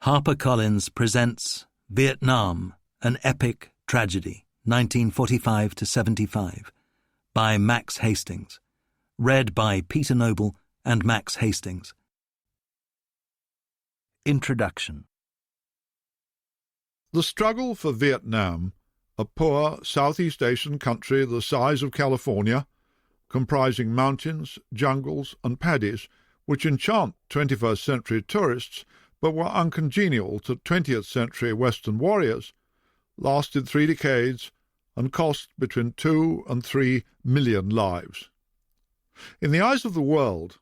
HarperCollins presents Vietnam, an Epic Tragedy, 1945-75, by Max Hastings. Read by Peter Noble and Max Hastings. Introduction. The struggle for Vietnam, a poor Southeast Asian country the size of California, comprising mountains, jungles, and paddies, which enchant 21st century tourists but were uncongenial to 20th century Western warriors, lasted 3 decades and cost between 2 and 3 million lives. In the eyes of the world,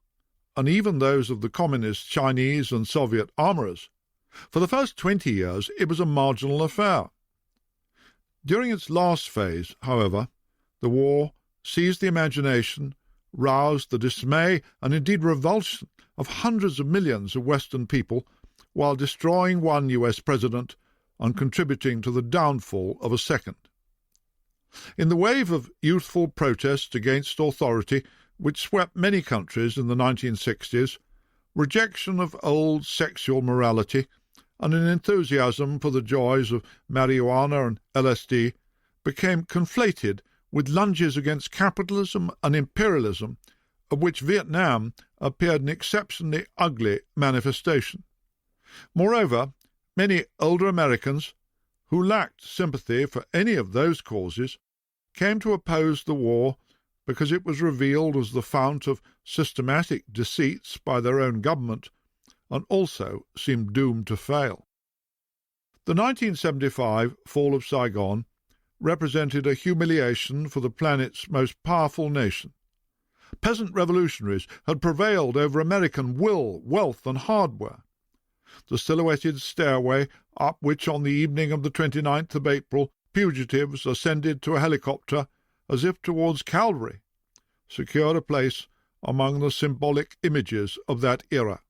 and even those of the Communist Chinese and Soviet armourers, for the first 20 years it was a marginal affair. During its last phase, however, the war seized the imagination, roused the dismay and indeed revulsion of hundreds of millions of Western people, while destroying one US president and contributing to the downfall of a second. In the wave of youthful protest against authority which swept many countries in the 1960s, rejection of old sexual morality and an enthusiasm for the joys of marijuana and LSD became conflated with lunges against capitalism and imperialism, of which Vietnam appeared an exceptionally ugly manifestation. Moreover, many older Americans, who lacked sympathy for any of those causes, came to oppose the war because it was revealed as the fount of systematic deceits by their own government, and also seemed doomed to fail. The 1975 fall of Saigon represented a humiliation for the planet's most powerful nation. Peasant revolutionaries had prevailed over American will, wealth, and hardware. The silhouetted stairway up which on the evening of the 29th of April fugitives ascended to a helicopter as if towards Calvary, secured a place among the symbolic images of that era.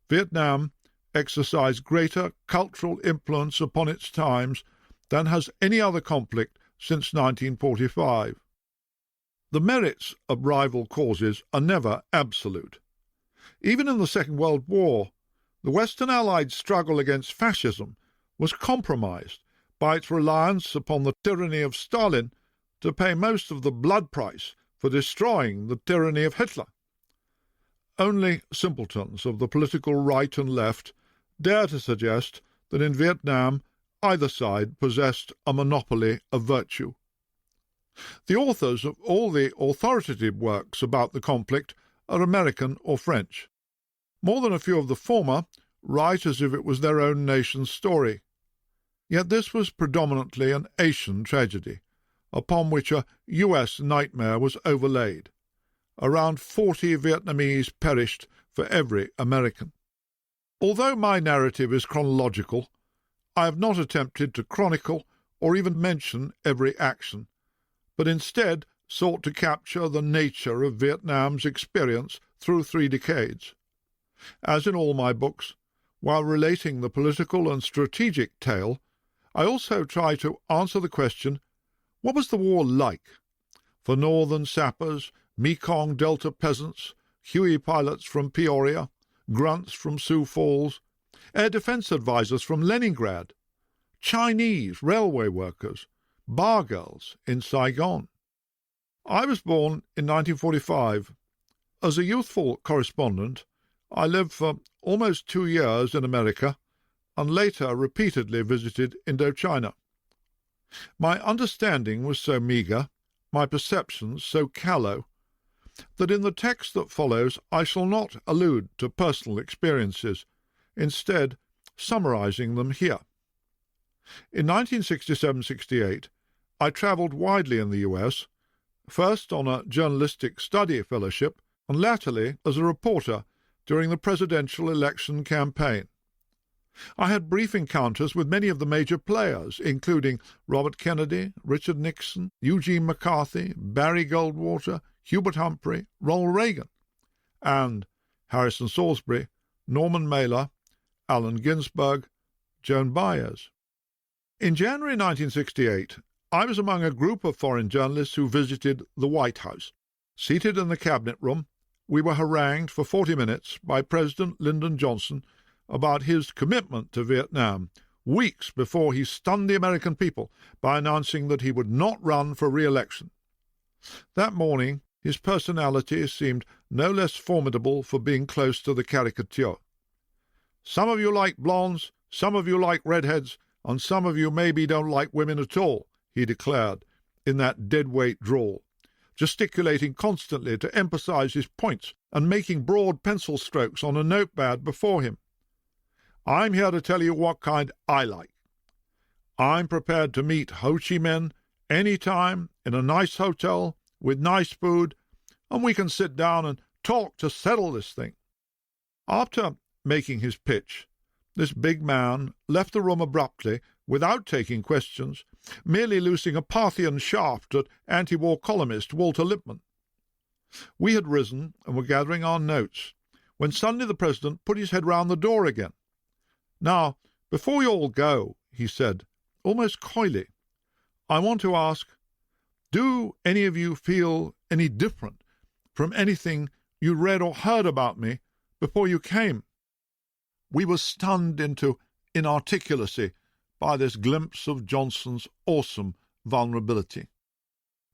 Vietnam exercised greater cultural influence upon its times than has any other conflict since 1945. The merits of rival causes are never absolute. Even in the Second World War, the Western Allied struggle against fascism was compromised by its reliance upon the tyranny of Stalin to pay most of the blood price for destroying the tyranny of Hitler. Only simpletons of the political right and left dare to suggest that in Vietnam either side possessed a monopoly of virtue. The authors of all the authoritative works about the conflict are American or French. More than a few of the former write as if it was their own nation's story. Yet this was predominantly an Asian tragedy, upon which a US nightmare was overlaid. Around 40 Vietnamese perished for every American. Although my narrative is chronological, I have not attempted to chronicle or even mention every action, but instead sought to capture the nature of Vietnam's experience through 3 decades. As in all my books, while relating the political and strategic tale, I also try to answer the question, what was the war like? For northern sappers, Mekong Delta peasants, Huey pilots from Peoria, grunts from Sioux Falls, air defense advisors from Leningrad, Chinese railway workers, bar girls in Saigon. I was born in 1945. As a youthful correspondent, I lived for almost 2 years in America and later repeatedly visited Indochina. My understanding was so meagre, my perceptions so callow, that in the text that follows I shall not allude to personal experiences, instead summarizing them here. In 1967-68, I travelled widely in the US, first on a journalistic study fellowship and latterly as a reporter during the presidential election campaign. I had brief encounters with many of the major players, including Robert Kennedy, Richard Nixon, Eugene McCarthy, Barry Goldwater, Hubert Humphrey, Ronald Reagan, and Harrison Salisbury, Norman Mailer, Allen Ginsberg, Joan Baez. In January 1968, I was among a group of foreign journalists who visited the White House. Seated in the cabinet room, we were harangued for 40 minutes by President Lyndon Johnson about his commitment to Vietnam weeks before he stunned the American people by announcing that he would not run for re-election. That morning, his personality seemed no less formidable for being close to the caricature. "Some of you like blondes, some of you like redheads, and some of you maybe don't like women at all," he declared in that dead-weight drawl, gesticulating constantly to emphasize his points and making broad pencil strokes on a notepad before him. "I'm here to tell you what kind I like. I'm prepared to meet Ho Chi Minh any time in a nice hotel with nice food, and we can sit down and talk to settle this thing." After making his pitch, this big man left the room abruptly without taking questions, merely loosing a Parthian shaft at anti-war columnist Walter Lippmann. We had risen and were gathering our notes, when suddenly the President put his head round the door again. "Now, before you all go," he said, almost coyly, "I want to ask, do any of you feel any different from anything you read or heard about me before you came?" We were stunned into inarticulacy by this glimpse of Johnson's awesome vulnerability.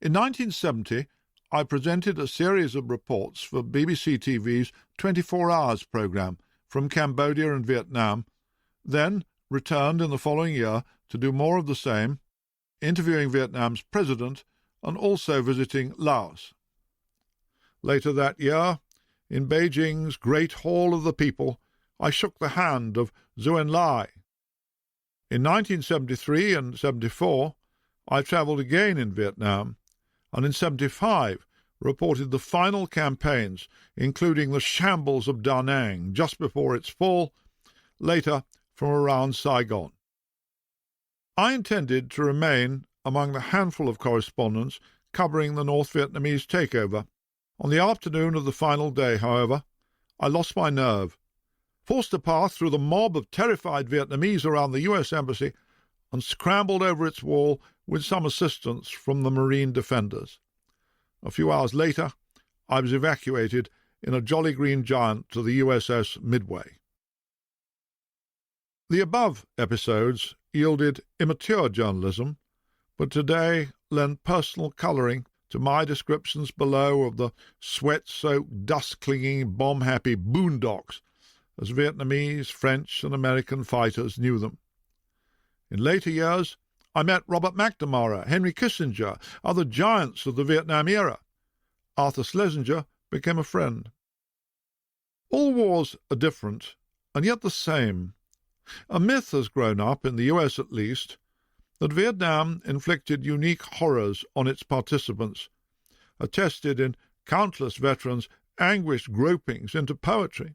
In 1970, I presented a series of reports for BBC TV's 24 Hours programme from Cambodia and Vietnam, then returned in the following year to do more of the same, interviewing Vietnam's president and also visiting Laos. Later that year, in Beijing's Great Hall of the People, I shook the hand of Zhou Enlai. In 1973 and 74, I travelled again in Vietnam, and in 75 reported the final campaigns, including the shambles of Da Nang just before its fall, later from around Saigon. I intended to remain among the handful of correspondents covering the North Vietnamese takeover. On the afternoon of the final day, however, I lost my nerve, forced a path through the mob of terrified Vietnamese around the U.S. Embassy, and scrambled over its wall with some assistance from the Marine defenders. A few hours later, I was evacuated in a Jolly Green Giant to the USS Midway. The above episodes yielded immature journalism, but today lend personal colouring to my descriptions below of the sweat-soaked, dust-clinging, bomb-happy boondocks as Vietnamese, French and American fighters knew them. In later years, I met Robert McNamara, Henry Kissinger, other giants of the Vietnam era. Arthur Schlesinger became a friend. All wars are different, and yet the same. A myth has grown up, in the US at least, that Vietnam inflicted unique horrors on its participants, attested in countless veterans' anguished gropings into poetry.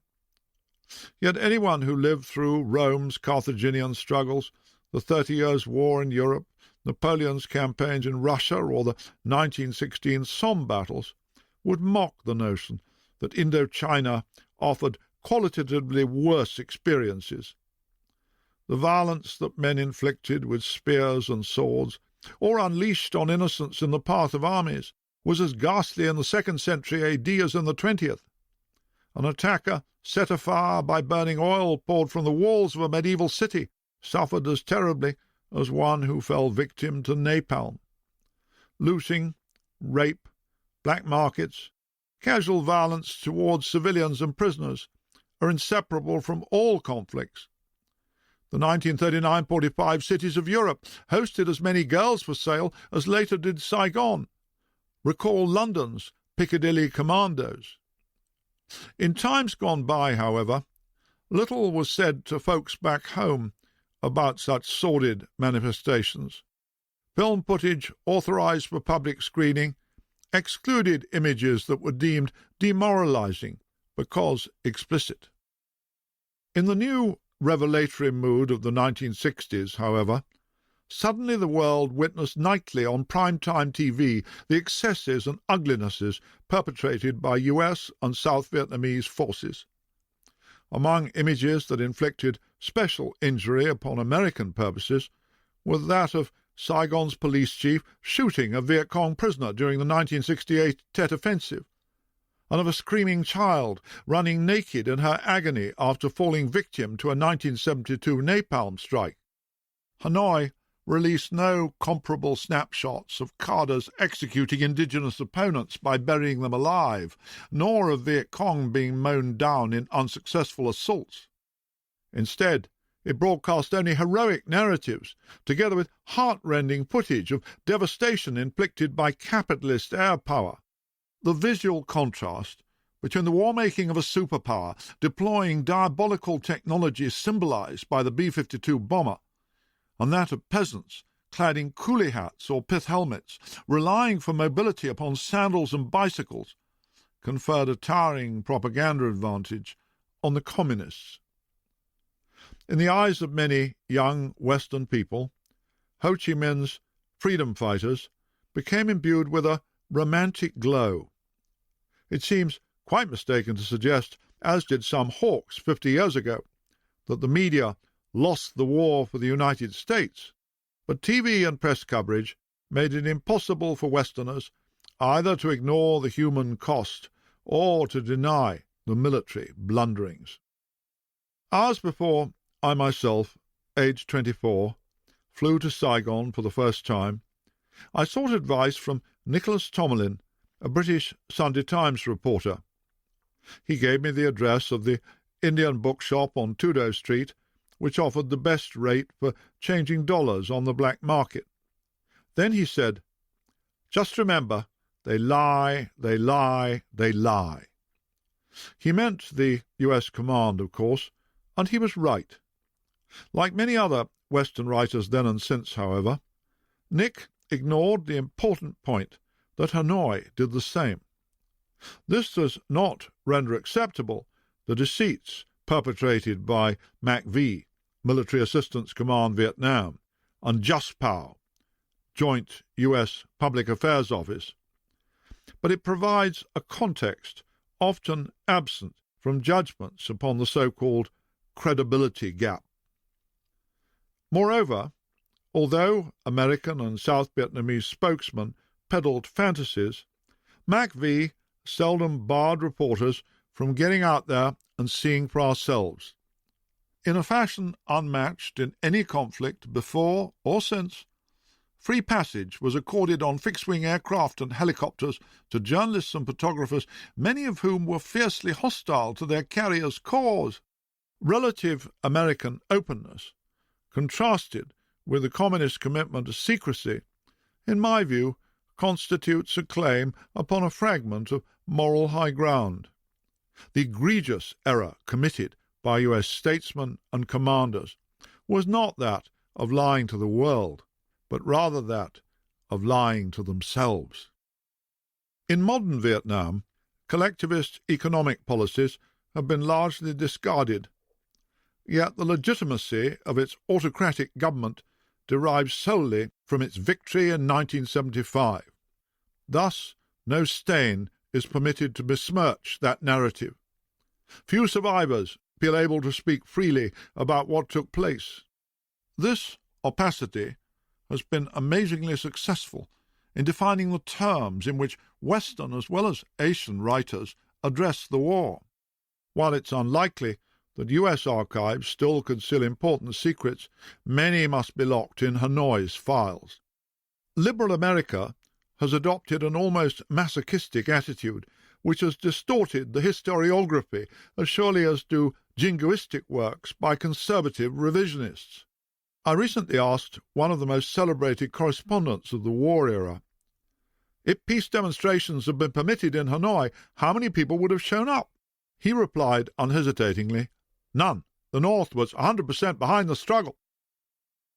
Yet anyone who lived through Rome's Carthaginian struggles, the 30 Years' War in Europe, Napoleon's campaigns in Russia, or the 1916 Somme battles, would mock the notion that Indochina offered qualitatively worse experiences. The violence that men inflicted with spears and swords, or unleashed on innocents in the path of armies, was as ghastly in the 2nd century A.D. as in the 20th. An attacker set afire by burning oil poured from the walls of a medieval city suffered as terribly as one who fell victim to napalm. Looting, rape, black markets, casual violence towards civilians and prisoners are inseparable from all conflicts. The 1939-45 cities of Europe hosted as many girls for sale as later did Saigon. Recall London's Piccadilly Commandos. In times gone by, however, little was said to folks back home about such sordid manifestations. Film footage authorized for public screening excluded images that were deemed demoralizing because explicit. In the new revelatory mood of the 1960s, however, suddenly the world witnessed nightly on prime-time TV the excesses and uglinesses perpetrated by US and South Vietnamese forces. Among images that inflicted special injury upon American purposes was that of Saigon's police chief shooting a Viet Cong prisoner during the 1968 Tet Offensive, and of a screaming child running naked in her agony after falling victim to a 1972 napalm strike. Hanoi released no comparable snapshots of cadres executing indigenous opponents by burying them alive, nor of Viet Cong being mown down in unsuccessful assaults. Instead, it broadcast only heroic narratives, together with heart-rending footage of devastation inflicted by capitalist air power. The visual contrast between the war-making of a superpower deploying diabolical technology symbolized by the B-52 bomber and that of peasants clad in coolie hats or pith helmets, relying for mobility upon sandals and bicycles, conferred a towering propaganda advantage on the communists. In the eyes of many young Western people, Ho Chi Minh's freedom fighters became imbued with a romantic glow. It seems quite mistaken to suggest, as did some hawks 50 years ago, that the media lost the war for the United States, but TV and press coverage made it impossible for Westerners either to ignore the human cost or to deny the military blunderings. Hours before I myself, aged 24, flew to Saigon for the first time, I sought advice from Nicholas Tomalin, a British Sunday Times reporter. He gave me the address of the Indian bookshop on Tudo Street, which offered the best rate for changing dollars on the black market. Then he said, "Just remember, they lie, they lie, they lie." He meant the U.S. command, of course, and he was right. Like many other Western writers then and since, however, Nick ignored the important point that Hanoi did the same. This does not render acceptable the deceits perpetrated by MACV, Military Assistance Command Vietnam, and JustPow, Joint U.S. Public Affairs Office, but it provides a context often absent from judgments upon the so-called credibility gap. Moreover, although American and South Vietnamese spokesmen peddled fantasies, MACV seldom barred reporters from getting out there and seeing for ourselves. In a fashion unmatched in any conflict before or since, free passage was accorded on fixed-wing aircraft and helicopters to journalists and photographers, many of whom were fiercely hostile to their carrier's cause. Relative American openness, contrasted with the communist commitment to secrecy, in my view, constitutes a claim upon a fragment of moral high ground. The egregious error committed by U.S. statesmen and commanders was not that of lying to the world, but rather that of lying to themselves. In modern Vietnam, collectivist economic policies have been largely discarded, yet the legitimacy of its autocratic government derives solely from its victory in 1975. Thus, no stain is permitted to besmirch that narrative. Few survivors feel able to speak freely about what took place. This opacity has been amazingly successful in defining the terms in which Western as well as Asian writers address the war. While it's unlikely that U.S. archives still conceal important secrets, many must be locked in Hanoi's files. Liberal America has adopted an almost masochistic attitude which has distorted the historiography as surely as do jingoistic works by conservative revisionists. I recently asked one of the most celebrated correspondents of the war era, if peace demonstrations had been permitted in Hanoi, how many people would have shown up? He replied unhesitatingly, "None. The North was 100% behind the struggle."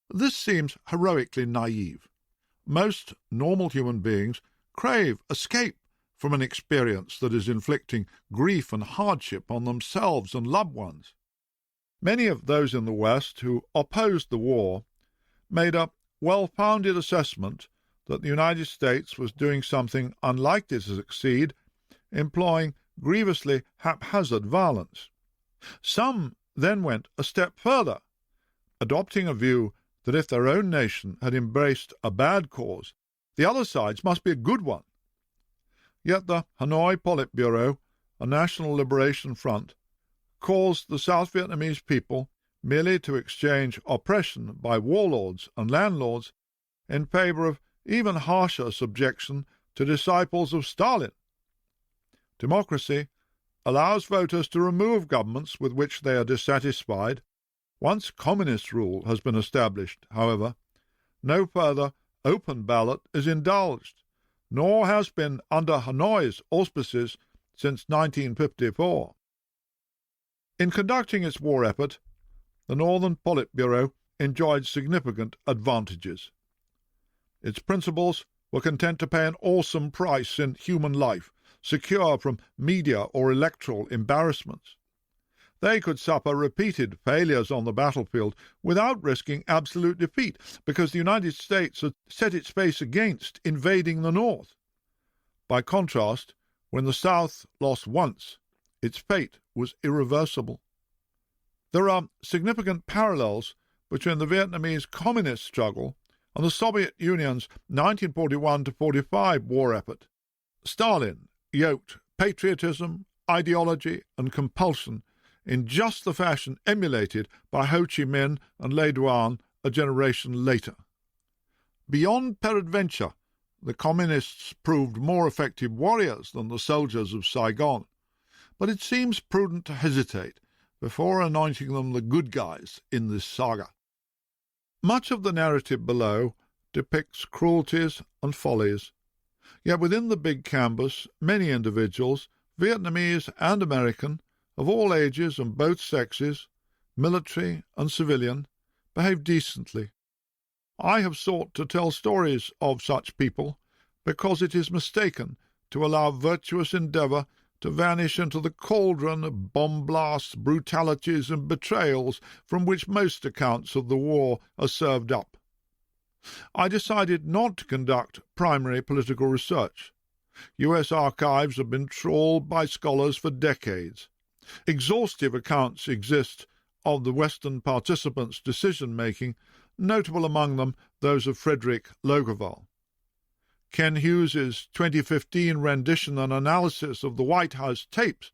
This seems heroically naive. Most normal human beings crave escape from an experience that is inflicting grief and hardship on themselves and loved ones. Many of those in the West who opposed the war made a well-founded assessment that the United States was doing something unlikely to succeed, employing grievously haphazard violence. Some then went a step further, adopting a view that if their own nation had embraced a bad cause, the other side's must be a good one. Yet the Hanoi Politburo a National Liberation Front, caused the South Vietnamese people merely to exchange oppression by warlords and landlords in favor of even harsher subjection to disciples of Stalin. Democracy allows voters to remove governments with which they are dissatisfied. Once communist rule has been established, however, no further open ballot is indulged, nor has been under Hanoi's auspices since 1954. In conducting its war effort, the Northern Politburo enjoyed significant advantages. Its principals were content to pay an awesome price in human life, secure from media or electoral embarrassments. They could suffer repeated failures on the battlefield without risking absolute defeat, because the United States had set its face against invading the North. By contrast, when the South lost once, its fate was irreversible. There are significant parallels between the Vietnamese communist struggle and the Soviet Union's 1941-45 war effort. Stalin yoked patriotism, ideology, and compulsion in just the fashion emulated by Ho Chi Minh and Le Duan a generation later. Beyond peradventure, the communists proved more effective warriors than the soldiers of Saigon, but it seems prudent to hesitate before anointing them the good guys in this saga. Much of the narrative below depicts cruelties and follies, yet within the big canvas many individuals, Vietnamese and American, of all ages and both sexes, military and civilian, behave decently. I have sought to tell stories of such people because it is mistaken to allow virtuous endeavour to vanish into the cauldron of bomb blasts, brutalities, and betrayals from which most accounts of the war are served up. I decided not to conduct primary political research. U.S. archives have been trawled by scholars for decades. Exhaustive accounts exist of the Western participants' decision-making, notable among them those of Frederick Logevall. Ken Hughes's 2015 rendition and analysis of the White House tapes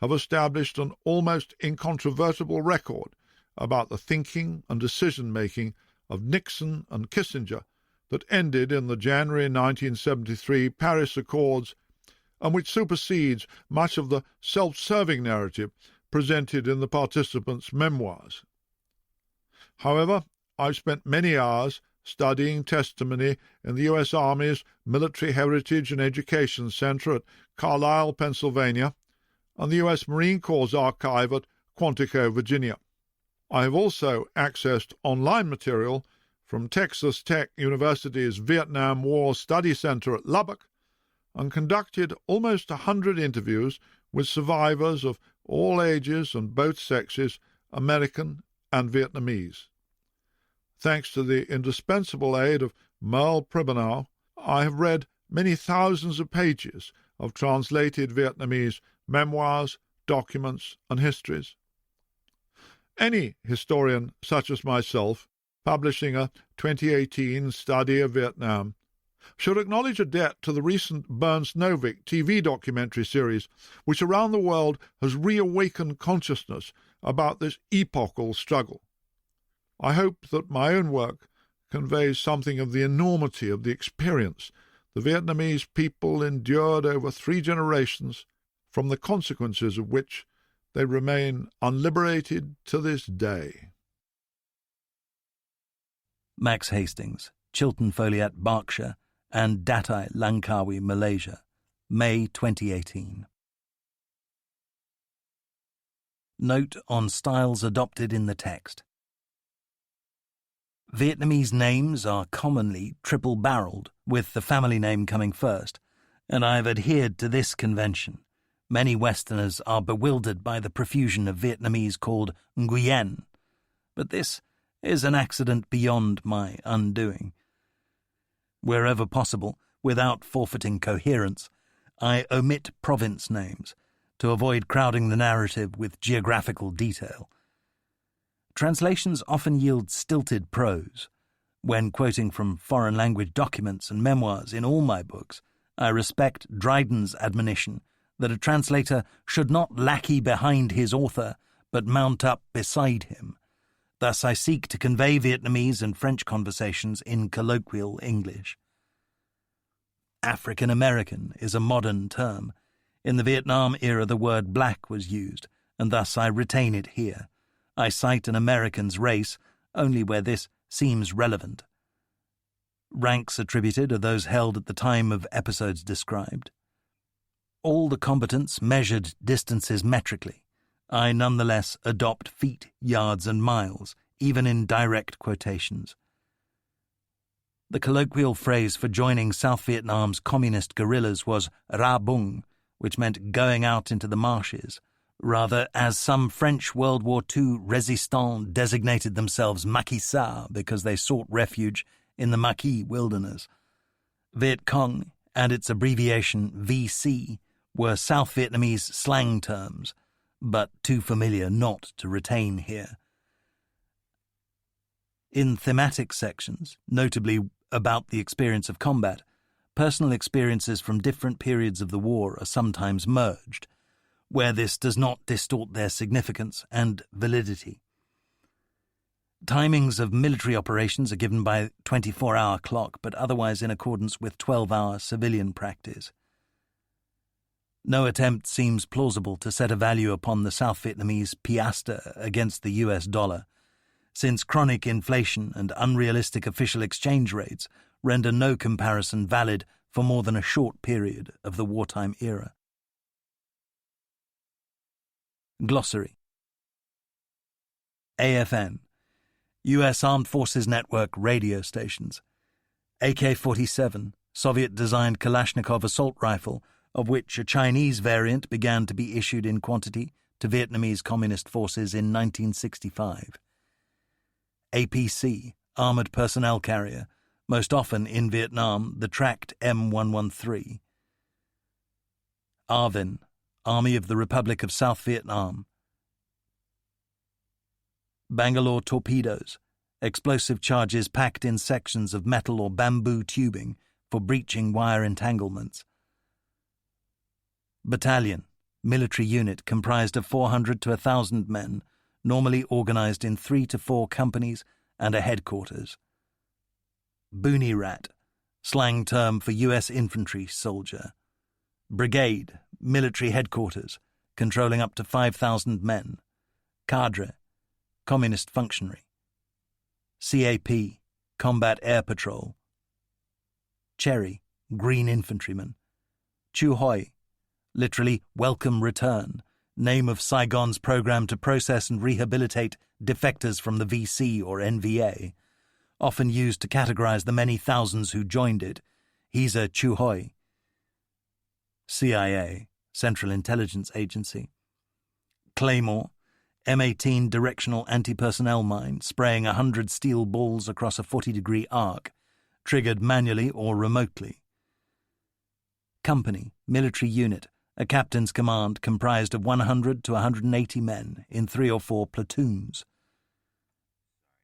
have established an almost incontrovertible record about the thinking and decision-making of Nixon and Kissinger that ended in the January 1973 Paris Accords, and which supersedes much of the self-serving narrative presented in the participants' memoirs. However, I've spent many hours studying testimony in the U.S. Army's Military Heritage and Education Center at Carlisle, Pennsylvania, and the U.S. Marine Corps Archive at Quantico, Virginia. I have also accessed online material from Texas Tech University's Vietnam War Study Center at Lubbock, and conducted almost 100 interviews with survivors of all ages and both sexes, American and Vietnamese. Thanks to the indispensable aid of Merle Pribenow, I have read many thousands of pages of translated Vietnamese memoirs, documents, and histories. Any historian such as myself, publishing a 2018 study of Vietnam, should acknowledge a debt to the recent Burns Novick TV documentary series, which around the world has reawakened consciousness about this epochal struggle. I hope that my own work conveys something of the enormity of the experience the Vietnamese people endured over 3 generations, from the consequences of which they remain unliberated to this day. Max Hastings, Chiltern Foliat, Berkshire, and Datai, Langkawi, Malaysia, May 2018. Note on styles adopted in the text. Vietnamese names are commonly triple-barreled, with the family name coming first, and I have adhered to this convention. Many Westerners are bewildered by the profusion of Vietnamese called Nguyen, but this is an accident beyond my undoing. Wherever possible, without forfeiting coherence, I omit province names to avoid crowding the narrative with geographical detail. Translations often yield stilted prose. When quoting from foreign language documents and memoirs in all my books, I respect Dryden's admonition that a translator should not lackey behind his author, but mount up beside him. Thus I seek to convey Vietnamese and French conversations in colloquial English. African American is a modern term. In the Vietnam era the word black was used, and thus I retain it here. I cite an American's race only where this seems relevant. Ranks attributed are those held at the time of episodes described. All the combatants measured distances metrically. I nonetheless adopt feet, yards, and miles, even in direct quotations. The colloquial phrase for joining South Vietnam's communist guerrillas was ra bung, which meant going out into the marshes. Rather, as some French World War II résistants designated themselves maquisards because they sought refuge in the Maquis wilderness. Viet Cong and its abbreviation VC were South Vietnamese slang terms, but too familiar not to retain here. In thematic sections, notably about the experience of combat, personal experiences from different periods of the war are sometimes merged, where this does not distort their significance and validity. Timings of military operations are given by 24-hour clock, but otherwise in accordance with 12-hour civilian practice. No attempt seems plausible to set a value upon the South Vietnamese piastre against the US dollar, since chronic inflation and unrealistic official exchange rates render no comparison valid for more than a short period of the wartime era. Glossary. AFN, U.S. Armed Forces Network radio stations. AK-47, Soviet-designed Kalashnikov assault rifle, of which a Chinese variant began to be issued in quantity to Vietnamese Communist forces in 1965. APC, armoured personnel carrier, most often in Vietnam, the tracked M113. ARVN, Army of the Republic of South Vietnam. Bangalore torpedoes, explosive charges packed in sections of metal or bamboo tubing for breaching wire entanglements. Battalion, military unit comprised of 400 to 1,000 men, normally organised in 3 to 4 companies and a headquarters. Boonie Rat, slang term for U.S. infantry soldier. Brigade, military headquarters, controlling up to 5,000 men. Cadre, communist functionary. CAP, combat air patrol. Cherry, green infantryman. Chu Hoi, literally welcome return, name of Saigon's program to process and rehabilitate defectors from the VC or NVA, often used to categorize the many thousands who joined it. He's a Chu Hoi. CIA, Central Intelligence Agency. Claymore, M18 directional anti-personnel mine spraying 100 steel balls across a 40-degree arc, triggered manually or remotely. Company, military unit, a captain's command comprised of 100 to 180 men in 3 or 4 platoons.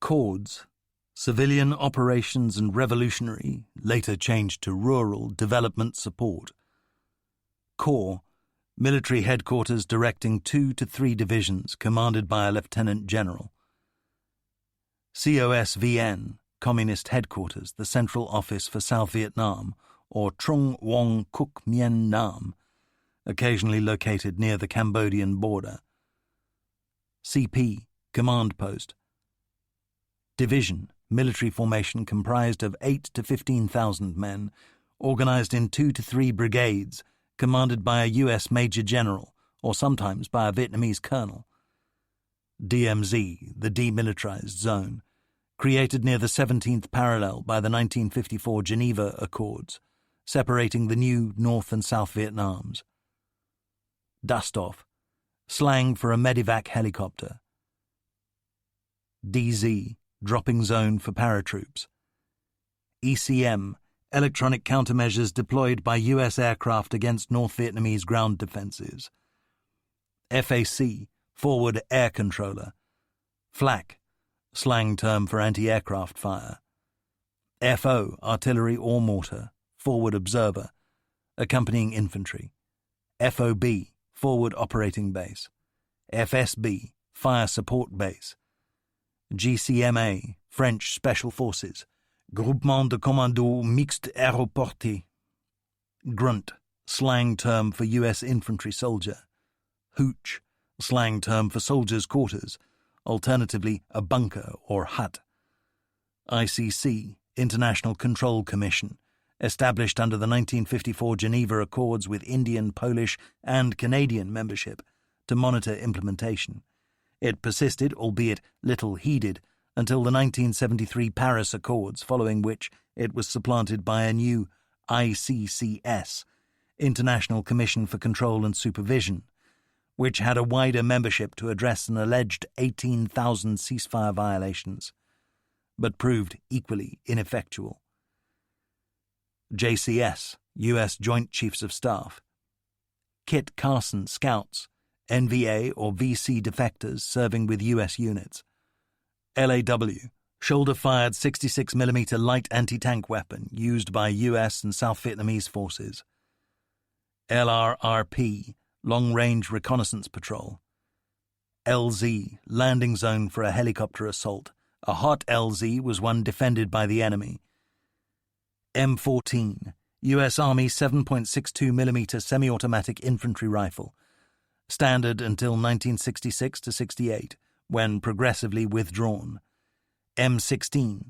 Cords, civilian operations and revolutionary, later changed to rural, development support. Corps, military headquarters directing 2 to 3 divisions commanded by a lieutenant general. COSVN, Communist Headquarters, the Central Office for South Vietnam, or Trung Wong Kuk Mien Nam, occasionally located near the Cambodian border. CP, Command Post. Division, military formation comprised of 8 to 15,000 men, organized in 2 to 3 brigades, commanded by a U.S. Major General, or sometimes by a Vietnamese colonel. DMZ, the Demilitarized Zone, created near the 17th parallel by the 1954 Geneva Accords, separating the new North and South Vietnams. Dust-off, slang for a medevac helicopter. DZ, dropping zone for paratroops. ECM, electronic countermeasures deployed by U.S. aircraft against North Vietnamese ground defenses. FAC, forward air controller. Flak, slang term for anti-aircraft fire. FO, artillery or mortar, forward observer, accompanying infantry. FOB, Forward Operating Base, FSB, Fire Support Base, GCMA, French Special Forces, Groupement de Commando Mixte Aéroporté, Grunt, slang term for U.S. infantry soldier, Hooch, slang term for soldiers' quarters, alternatively a bunker or hut, ICC, International Control Commission, established under the 1954 Geneva Accords with Indian, Polish, and Canadian membership to monitor implementation. It persisted, albeit little heeded, until the 1973 Paris Accords, following which it was supplanted by a new ICCS, International Commission for Control and Supervision, which had a wider membership to address an alleged 18,000 ceasefire violations, but proved equally ineffectual. JCS, U.S. Joint Chiefs of Staff, Kit Carson Scouts, NVA or VC defectors serving with U.S. units, LAW, shoulder-fired 66mm light anti-tank weapon used by U.S. and South Vietnamese forces, LRRP, Long-Range Reconnaissance Patrol, LZ, landing zone for a helicopter assault. A hot LZ was one defended by the enemy. M14, U.S. Army 7.62mm semi-automatic infantry rifle, standard until 1966-68, when progressively withdrawn. M16,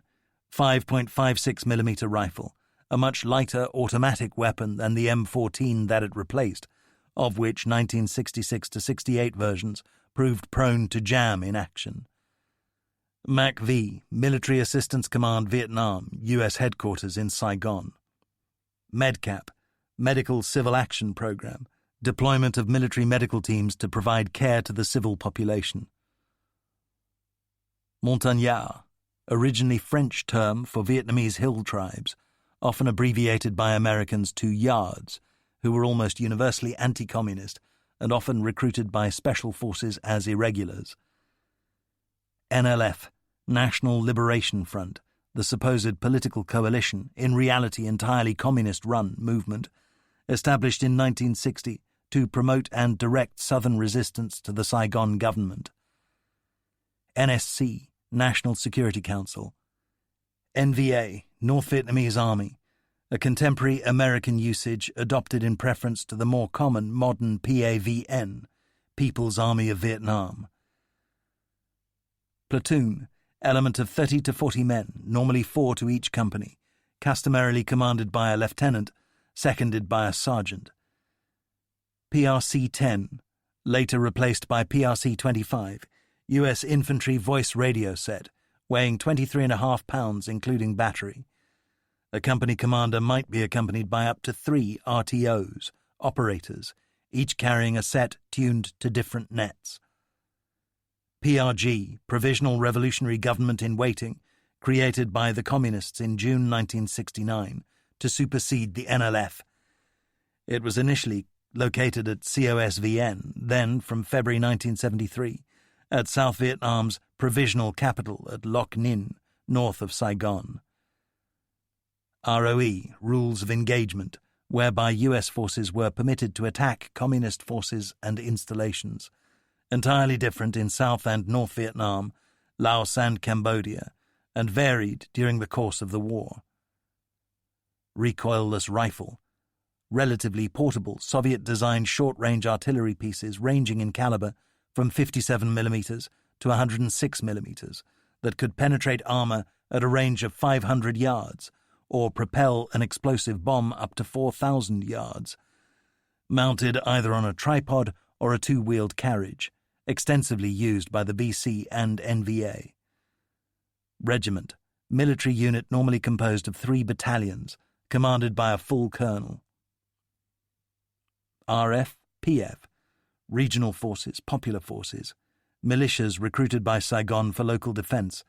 5.56mm rifle, a much lighter automatic weapon than the M14 that it replaced, of which 1966-68 versions proved prone to jam in action. MAC-V, Military Assistance Command Vietnam, U.S. Headquarters in Saigon. MEDCAP, Medical Civil Action Program, deployment of military medical teams to provide care to the civil population. Montagnard, originally French term for Vietnamese hill tribes, often abbreviated by Americans to Yards, who were almost universally anti-communist and often recruited by special forces as irregulars. NLF, National Liberation Front, the supposed political coalition, in reality entirely communist-run movement, established in 1960 to promote and direct southern resistance to the Saigon government. NSC, National Security Council. NVA, North Vietnamese Army, a contemporary American usage adopted in preference to the more common modern PAVN, People's Army of Vietnam. Platoon, element of 30 to 40 men, normally 4 to each company, customarily commanded by a lieutenant, seconded by a sergeant. PRC-10, later replaced by PRC-25, U.S. Infantry Voice Radio Set, weighing 23.5 pounds including battery. A company commander might be accompanied by up to 3 RTOs, operators, each carrying a set tuned to different nets. PRG, Provisional Revolutionary Government in Waiting, created by the Communists in June 1969 to supersede the NLF. It was initially located at COSVN, then, from February 1973, at South Vietnam's provisional capital at Loc Ninh, north of Saigon. ROE, Rules of Engagement, whereby U.S. forces were permitted to attack Communist forces and installations, entirely different in South and North Vietnam, Laos and Cambodia, and varied during the course of the war. Recoilless rifle, relatively portable Soviet-designed short-range artillery pieces ranging in caliber from 57mm to 106mm that could penetrate armor at a range of 500 yards or propel an explosive bomb up to 4,000 yards, mounted either on a tripod or a two-wheeled carriage, extensively used by the BC and NVA. Regiment, military unit normally composed of 3 battalions, commanded by a full colonel. RF, PF, regional forces, popular forces, militias recruited by Saigon for local defense,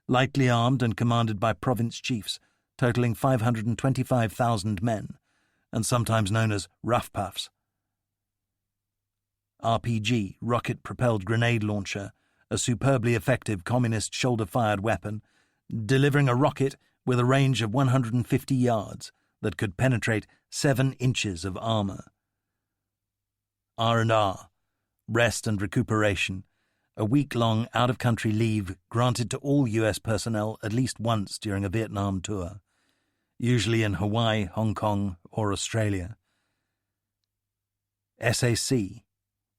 lightly armed and commanded by province chiefs, totaling 525,000 men, and sometimes known as Rough Puffs. RPG, rocket-propelled grenade launcher, a superbly effective communist shoulder-fired weapon, delivering a rocket with a range of 150 yards that could penetrate 7 inches of armor. R&R, rest and recuperation, a week-long out-of-country leave granted to all U.S. personnel at least once during a Vietnam tour, usually in Hawaii, Hong Kong, or Australia. SAC,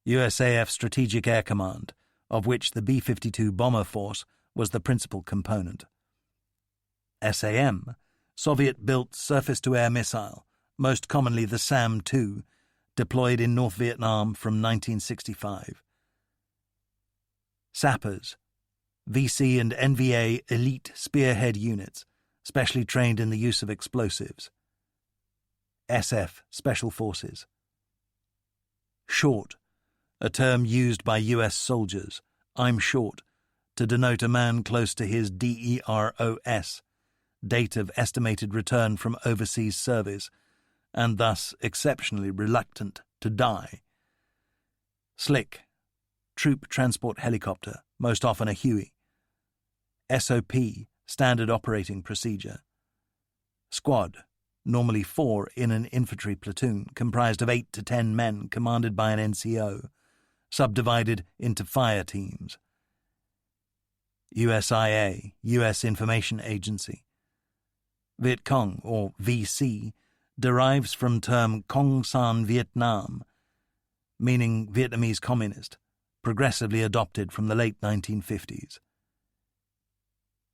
USAF Strategic Air Command, of which the B-52 bomber force was the principal component. SAM, Soviet-built surface-to-air missile, most commonly the SAM-2, deployed in North Vietnam from 1965. Sappers, VC and NVA elite spearhead units, specially trained in the use of explosives. SF, Special Forces. Short, a term used by U.S. soldiers, I'm short, to denote a man close to his DEROS, date of estimated return from overseas service, and thus exceptionally reluctant to die. Slick, troop transport helicopter, most often a Huey. SOP, standard operating procedure. Squad, normally 4 in an infantry platoon, comprised of 8 to 10 men commanded by an NCO, subdivided into fire teams. USIA, U.S. Information Agency. Viet Cong, or VC, derives from term Cong San Vietnam, meaning Vietnamese communist, progressively adopted from the late 1950s.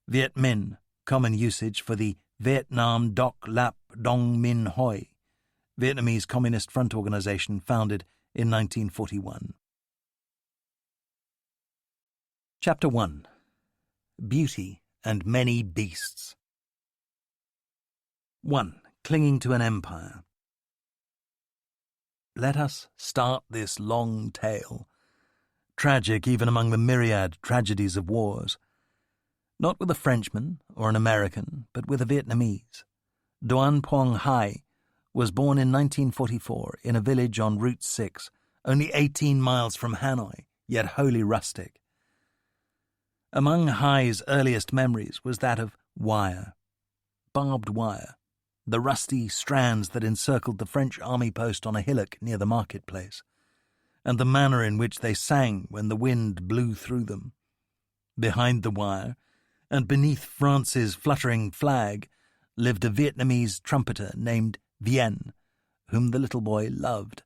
Viet Minh, common usage for the Vietnam Doc Lap Dong Minh Hoi, Vietnamese Communist Front Organization founded in 1941. Chapter 1. Beauty and Many Beasts. 1. Clinging to an empire. Let us start this long tale, tragic even among the myriad tragedies of wars, not with a Frenchman or an American, but with a Vietnamese. Doan Phuong Hai was born in 1944 in a village on Route 6, only 18 miles from Hanoi, yet wholly rustic. Among Hai's earliest memories was that of wire, barbed wire, the rusty strands that encircled the French army post on a hillock near the marketplace, and the manner in which they sang when the wind blew through them. Behind the wire, and beneath France's fluttering flag, lived a Vietnamese trumpeter named Vien, whom the little boy loved.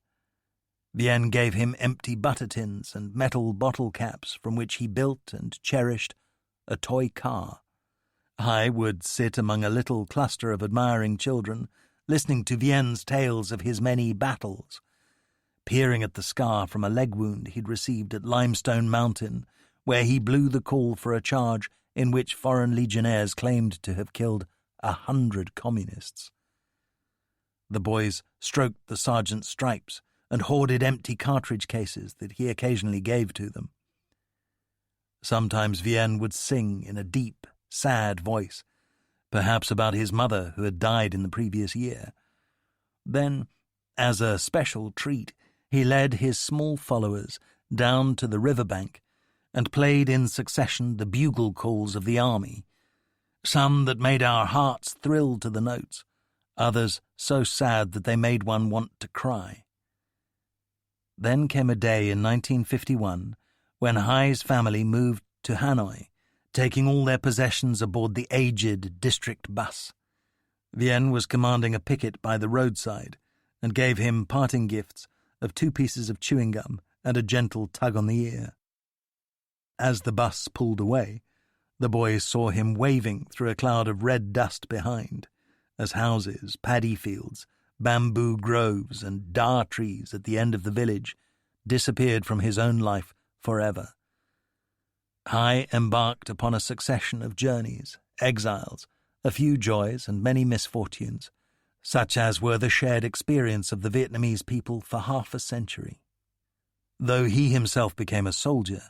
Vien gave him empty butter tins and metal bottle caps from which he built and cherished a toy car. I would sit among a little cluster of admiring children, listening to Vien's tales of his many battles, peering at the scar from a leg wound he'd received at Limestone Mountain, where he blew the call for a charge in which foreign legionnaires claimed to have killed 100 communists. The boys stroked the sergeant's stripes and hoarded empty cartridge cases that he occasionally gave to them. Sometimes Vien would sing in a deep, sad voice, perhaps about his mother who had died in the previous year. Then, as a special treat, he led his small followers down to the riverbank and played in succession the bugle calls of the army, some that made our hearts thrill to the notes, others so sad that they made one want to cry. Then came a day in 1951 when Hai's family moved to Hanoi, taking all their possessions aboard the aged district bus. Vien was commanding a picket by the roadside and gave him parting gifts of 2 pieces of chewing gum and a gentle tug on the ear. As the bus pulled away, the boys saw him waving through a cloud of red dust behind, as houses, paddy fields, bamboo groves, and dar trees at the end of the village disappeared from his own life forever. Hai embarked upon a succession of journeys, exiles, a few joys and many misfortunes, such as were the shared experience of the Vietnamese people for half a century. Though he himself became a soldier,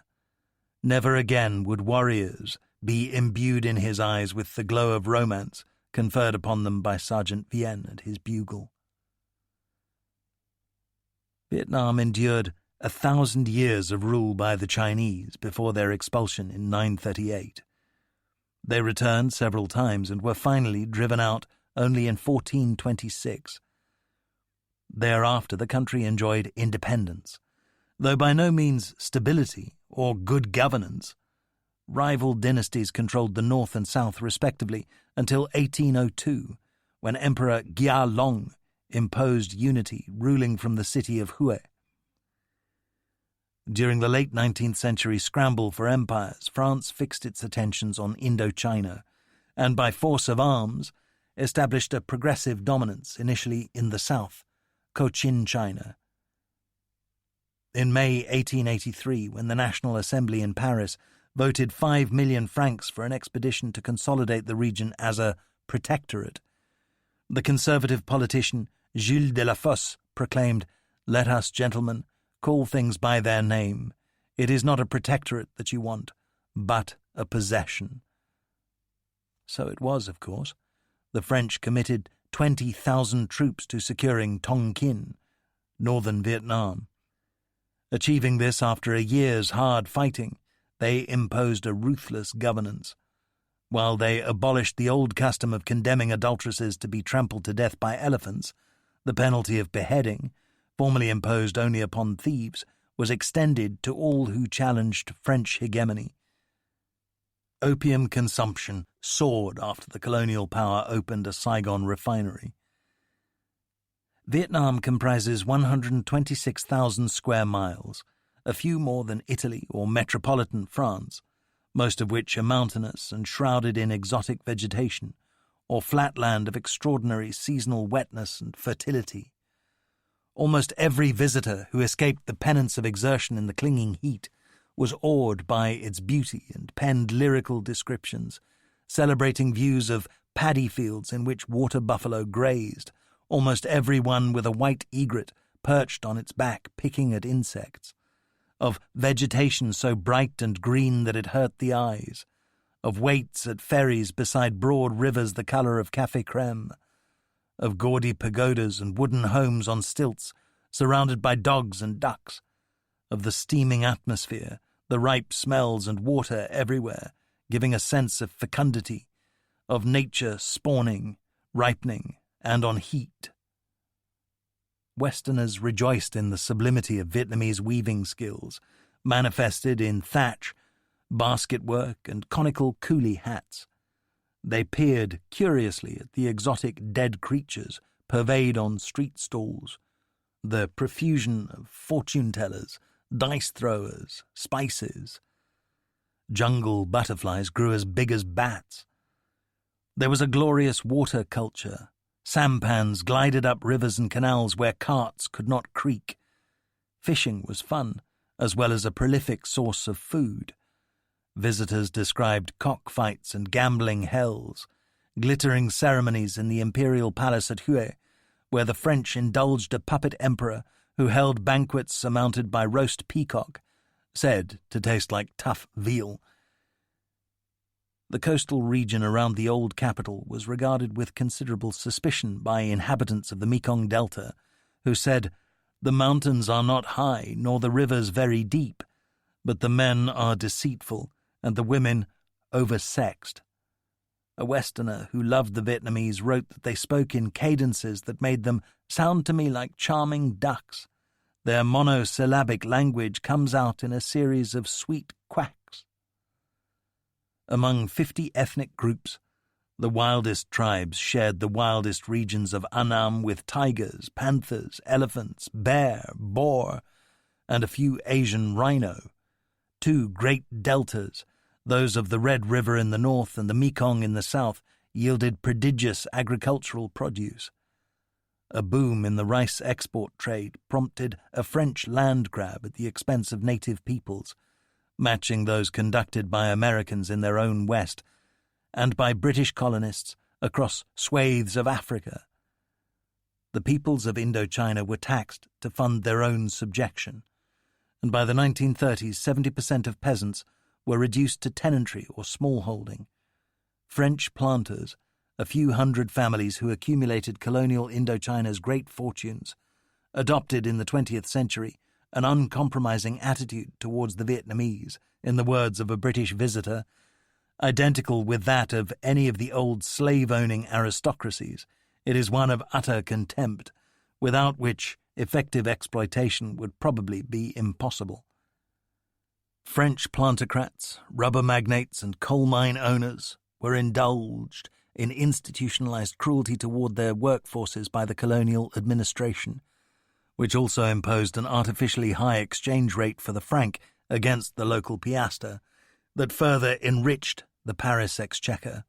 never again would warriors be imbued in his eyes with the glow of romance conferred upon them by Sergeant Vien and his bugle. Vietnam endured 1,000 years of rule by the Chinese before their expulsion in 938. They returned several times and were finally driven out only in 1426. Thereafter the country enjoyed independence, though by no means stability or good governance. Rival dynasties controlled the north and south respectively until 1802, when Emperor Gia Long imposed unity, ruling from the city of Hue. During the late 19th century scramble for empires, France fixed its attentions on Indochina, and by force of arms established a progressive dominance initially in the south, Cochin China. In May 1883, when the National Assembly in Paris voted 5 million francs for an expedition to consolidate the region as a protectorate, the conservative politician Jules de la Fosse proclaimed, "Let us, gentlemen, call things by their name. It is not a protectorate that you want, but a possession." So it was, of course. The French committed 20,000 troops to securing Tonkin, northern Vietnam. Achieving this after a year's hard fighting, they imposed a ruthless governance. While they abolished the old custom of condemning adulteresses to be trampled to death by elephants, the penalty of beheading, formerly imposed only upon thieves, was extended to all who challenged French hegemony. Opium consumption soared after the colonial power opened a Saigon refinery. Vietnam comprises 126,000 square miles, a few more than Italy or metropolitan France, most of which are mountainous and shrouded in exotic vegetation, or flat land of extraordinary seasonal wetness and fertility. Almost every visitor who escaped the penance of exertion in the clinging heat was awed by its beauty and penned lyrical descriptions, celebrating views of paddy fields in which water buffalo grazed, almost every one with a white egret perched on its back picking at insects, of vegetation so bright and green that it hurt the eyes, of waits at ferries beside broad rivers the colour of café crème, of gaudy pagodas and wooden homes on stilts surrounded by dogs and ducks, of the steaming atmosphere, the ripe smells and water everywhere, giving a sense of fecundity, of nature spawning, ripening, and on heat. Westerners rejoiced in the sublimity of Vietnamese weaving skills, manifested in thatch, basket work, and conical coolie hats. They peered curiously at the exotic dead creatures purveyed on street stalls, the profusion of fortune-tellers, dice-throwers, spices. Jungle butterflies grew as big as bats. There was a glorious water culture. Sampans glided up rivers and canals where carts could not creak. Fishing was fun, as well as a prolific source of food. Visitors described cockfights and gambling hells, glittering ceremonies in the imperial palace at Hue, where the French indulged a puppet emperor who held banquets surmounted by roast peacock, said to taste like tough veal. The coastal region around the old capital was regarded with considerable suspicion by inhabitants of the Mekong Delta, who said, "The mountains are not high, nor the rivers very deep, but the men are deceitful, and the women oversexed." A Westerner who loved the Vietnamese wrote that they spoke in cadences that made them sound to me like charming ducks. Their monosyllabic language comes out in a series of sweet quacks. Among 50 ethnic groups, the wildest tribes shared the wildest regions of Annam with tigers, panthers, elephants, bear, boar, and a few Asian rhino. 2 great deltas, those of the Red River in the north and the Mekong in the south, yielded prodigious agricultural produce. A boom in the rice export trade prompted a French land grab at the expense of native peoples, matching those conducted by Americans in their own West and by British colonists across swathes of Africa. The peoples of Indochina were taxed to fund their own subjection, and by the 1930s 70% of peasants were reduced to tenantry or smallholding. French planters, a few hundred families who accumulated colonial Indochina's great fortunes, adopted in the 20th century an uncompromising attitude towards the Vietnamese, in the words of a British visitor, identical with that of any of the old slave-owning aristocracies. It is one of utter contempt, without which effective exploitation would probably be impossible. French plantocrats, rubber magnates, and coal mine owners were indulged in institutionalized cruelty toward their workforces by the colonial administration, which also imposed an artificially high exchange rate for the franc against the local piastre that further enriched the Paris exchequer.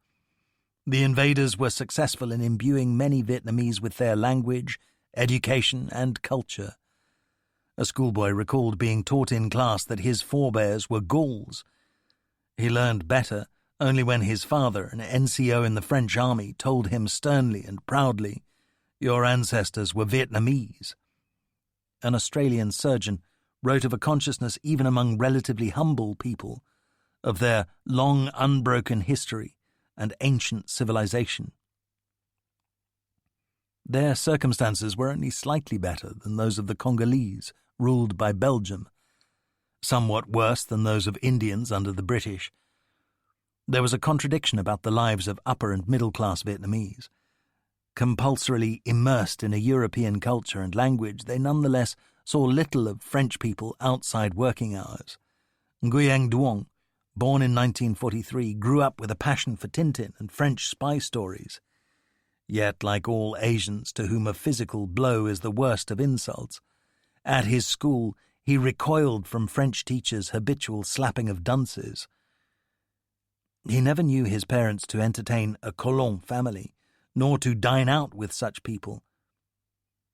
The invaders were successful in imbuing many Vietnamese with their language, education, and culture. A schoolboy recalled being taught in class that his forebears were Gauls. He learned better only when his father, an NCO in the French army, told him sternly and proudly, "Your ancestors were Vietnamese." An Australian surgeon wrote of a consciousness even among relatively humble people of their long unbroken history and ancient civilization. Their circumstances were only slightly better than those of the Congolese, ruled by Belgium, somewhat worse than those of Indians under the British. There was a contradiction about the lives of upper and middle-class Vietnamese. Compulsorily immersed in a European culture and language, they nonetheless saw little of French people outside working hours. Nguyen Duong, born in 1943, grew up with a passion for Tintin and French spy stories. Yet, like all Asians to whom a physical blow is the worst of insults, at his school he recoiled from French teachers' habitual slapping of dunces. He never knew his parents to entertain a colon family, nor to dine out with such people.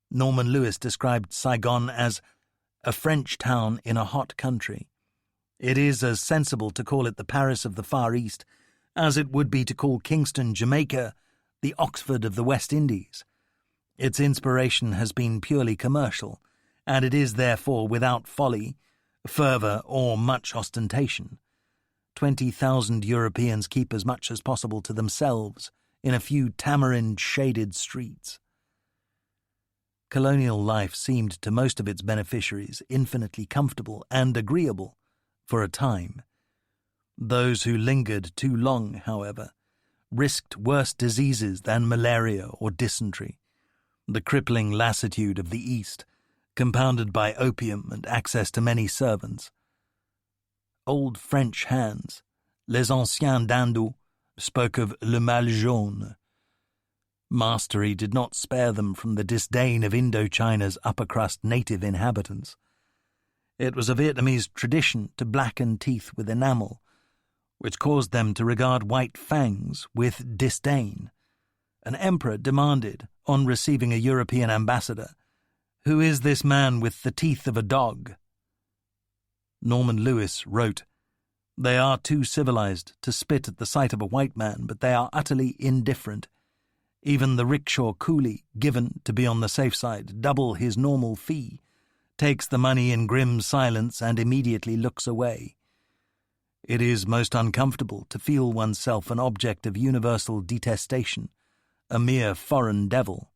Norman Lewis described Saigon as a French town in a hot country. It is as sensible to call it the Paris of the Far East as it would be to call Kingston, Jamaica, the Oxford of the West Indies. Its inspiration has been purely commercial, and it is therefore without folly, fervour, or much ostentation. 20,000 Europeans keep as much as possible to themselves in a few tamarind-shaded streets. Colonial life seemed to most of its beneficiaries infinitely comfortable and agreeable for a time. Those who lingered too long, however, risked worse diseases than malaria or dysentery, the crippling lassitude of the East, compounded by opium and access to many servants. Old French hands, les anciens dindous, spoke of le mal jaune. Mastery did not spare them from the disdain of Indochina's upper-crust native inhabitants. It was a Vietnamese tradition to blacken teeth with enamel, which caused them to regard white fangs with disdain. An emperor demanded, on receiving a European ambassador, "Who is this man with the teeth of a dog?" Norman Lewis wrote, "They are too civilized to spit at the sight of a white man, but they are utterly indifferent. Even the rickshaw coolie, given, to be on the safe side, double his normal fee, takes the money in grim silence and immediately looks away. It is most uncomfortable to feel oneself an object of universal detestation, a mere foreign devil."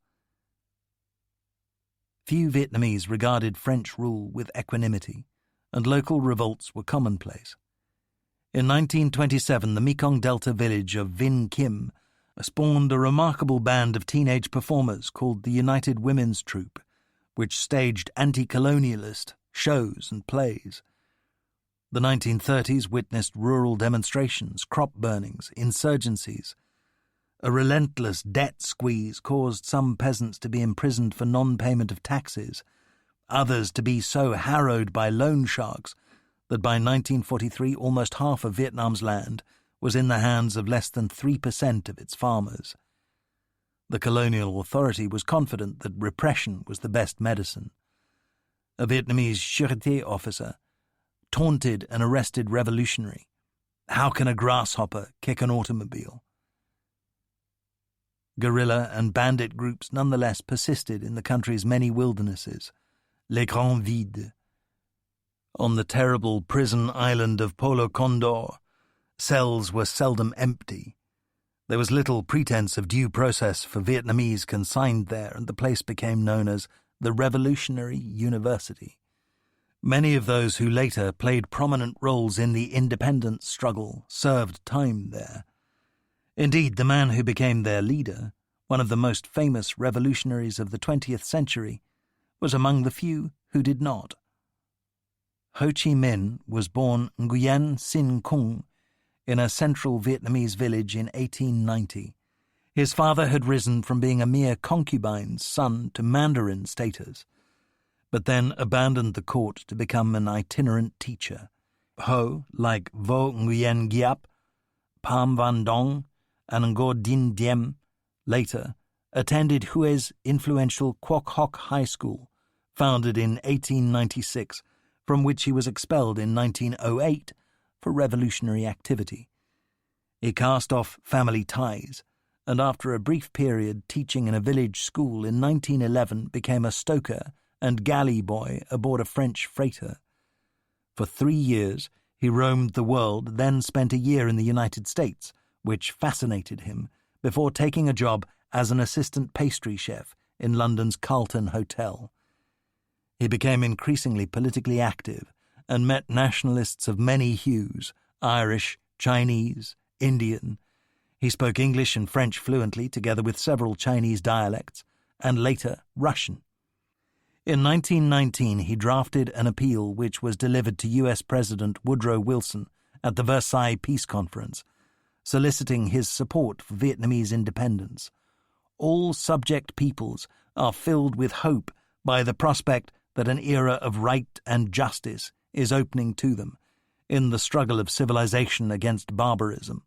Few Vietnamese regarded French rule with equanimity, and local revolts were commonplace. In 1927, the Mekong Delta village of Vinh Kim spawned a remarkable band of teenage performers called the United Women's Troupe, which staged anti-colonialist shows and plays. The 1930s witnessed rural demonstrations, crop burnings, insurgencies. A relentless debt squeeze caused some peasants to be imprisoned for non-payment of taxes, others to be so harrowed by loan sharks that by 1943 almost half of Vietnam's land was in the hands of less than 3% of its farmers. The colonial authority was confident that repression was the best medicine. A Vietnamese sûreté officer taunted an arrested revolutionary. "How can a grasshopper kick an automobile?" Guerrilla and bandit groups nonetheless persisted in the country's many wildernesses, les grands vides. On the terrible prison island of Polo Condor, cells were seldom empty. There was little pretense of due process for Vietnamese consigned there, and the place became known as the Revolutionary University. Many of those who later played prominent roles in the independence struggle served time there. Indeed, the man who became their leader one of the most famous revolutionaries of the 20th century, was among the few who did not. Ho Chi Minh was born Nguyen Sin Cung in a central Vietnamese village in 1890. His father had risen from being a mere concubine's son to Mandarin status, but then abandoned the court to become an itinerant teacher. Ho, like Vo Nguyen Giap, Pham Van Dong, and Ngo Dinh Diem, later attended Hue's influential Quoc Hoc High School, founded in 1896, from which he was expelled in 1908 for revolutionary activity. He cast off family ties, and after a brief period teaching in a village school in 1911 became a stoker and galley boy aboard a French freighter. For 3 years he roamed the world, then spent a year in the United States, which fascinated him, before taking a job as an assistant pastry chef in London's Carlton Hotel. He became increasingly politically active and met nationalists of many hues, Irish, Chinese, Indian. He spoke English and French fluently, together with several Chinese dialects, and later Russian. In 1919 he drafted an appeal which was delivered to U.S. President Woodrow Wilson at the Versailles Peace Conference, soliciting his support for Vietnamese independence. All subject peoples are filled with hope by the prospect that an era of right and justice is opening to them in the struggle of civilization against barbarism.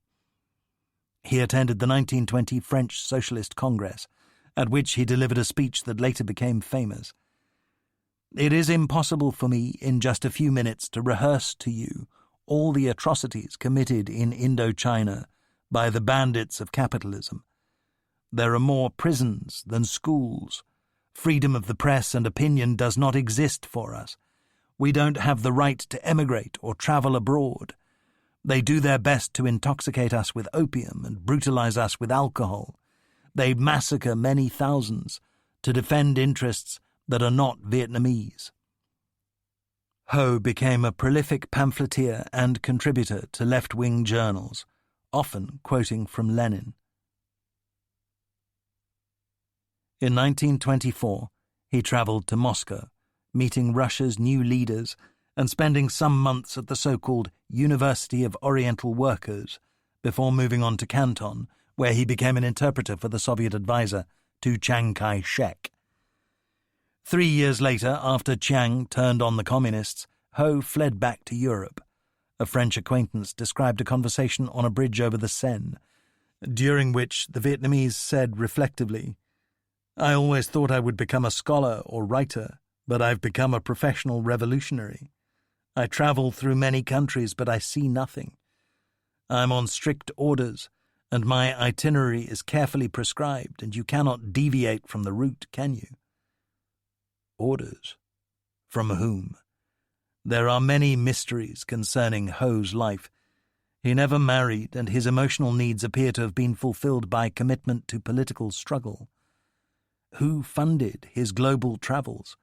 He attended the 1920 French Socialist Congress, at which he delivered a speech that later became famous. It is impossible for me in just a few minutes to rehearse to you all the atrocities committed in Indochina by the bandits of capitalism. There are more prisons than schools. Freedom of the press and opinion does not exist for us. We don't have the right to emigrate or travel abroad. They do their best to intoxicate us with opium and brutalize us with alcohol. They massacre many thousands to defend interests that are not Vietnamese. Ho became a prolific pamphleteer and contributor to left-wing journals, often quoting from Lenin. In 1924, he travelled to Moscow, meeting Russia's new leaders and spending some months at the so-called University of Oriental Workers before moving on to Canton, where he became an interpreter for the Soviet advisor to Chiang Kai-shek. 3 years later, after Chiang turned on the communists, Ho fled back to Europe. A French acquaintance described a conversation on a bridge over the Seine, during which the Vietnamese said reflectively, "I always thought I would become a scholar or writer, but I've become a professional revolutionary. I travel through many countries, but I see nothing. I'm on strict orders, and my itinerary is carefully prescribed, and you cannot deviate from the route, can you?" Orders? From whom? There are many mysteries concerning Ho's life. He never married, and his emotional needs appear to have been fulfilled by commitment to political struggle. Who funded his global travels?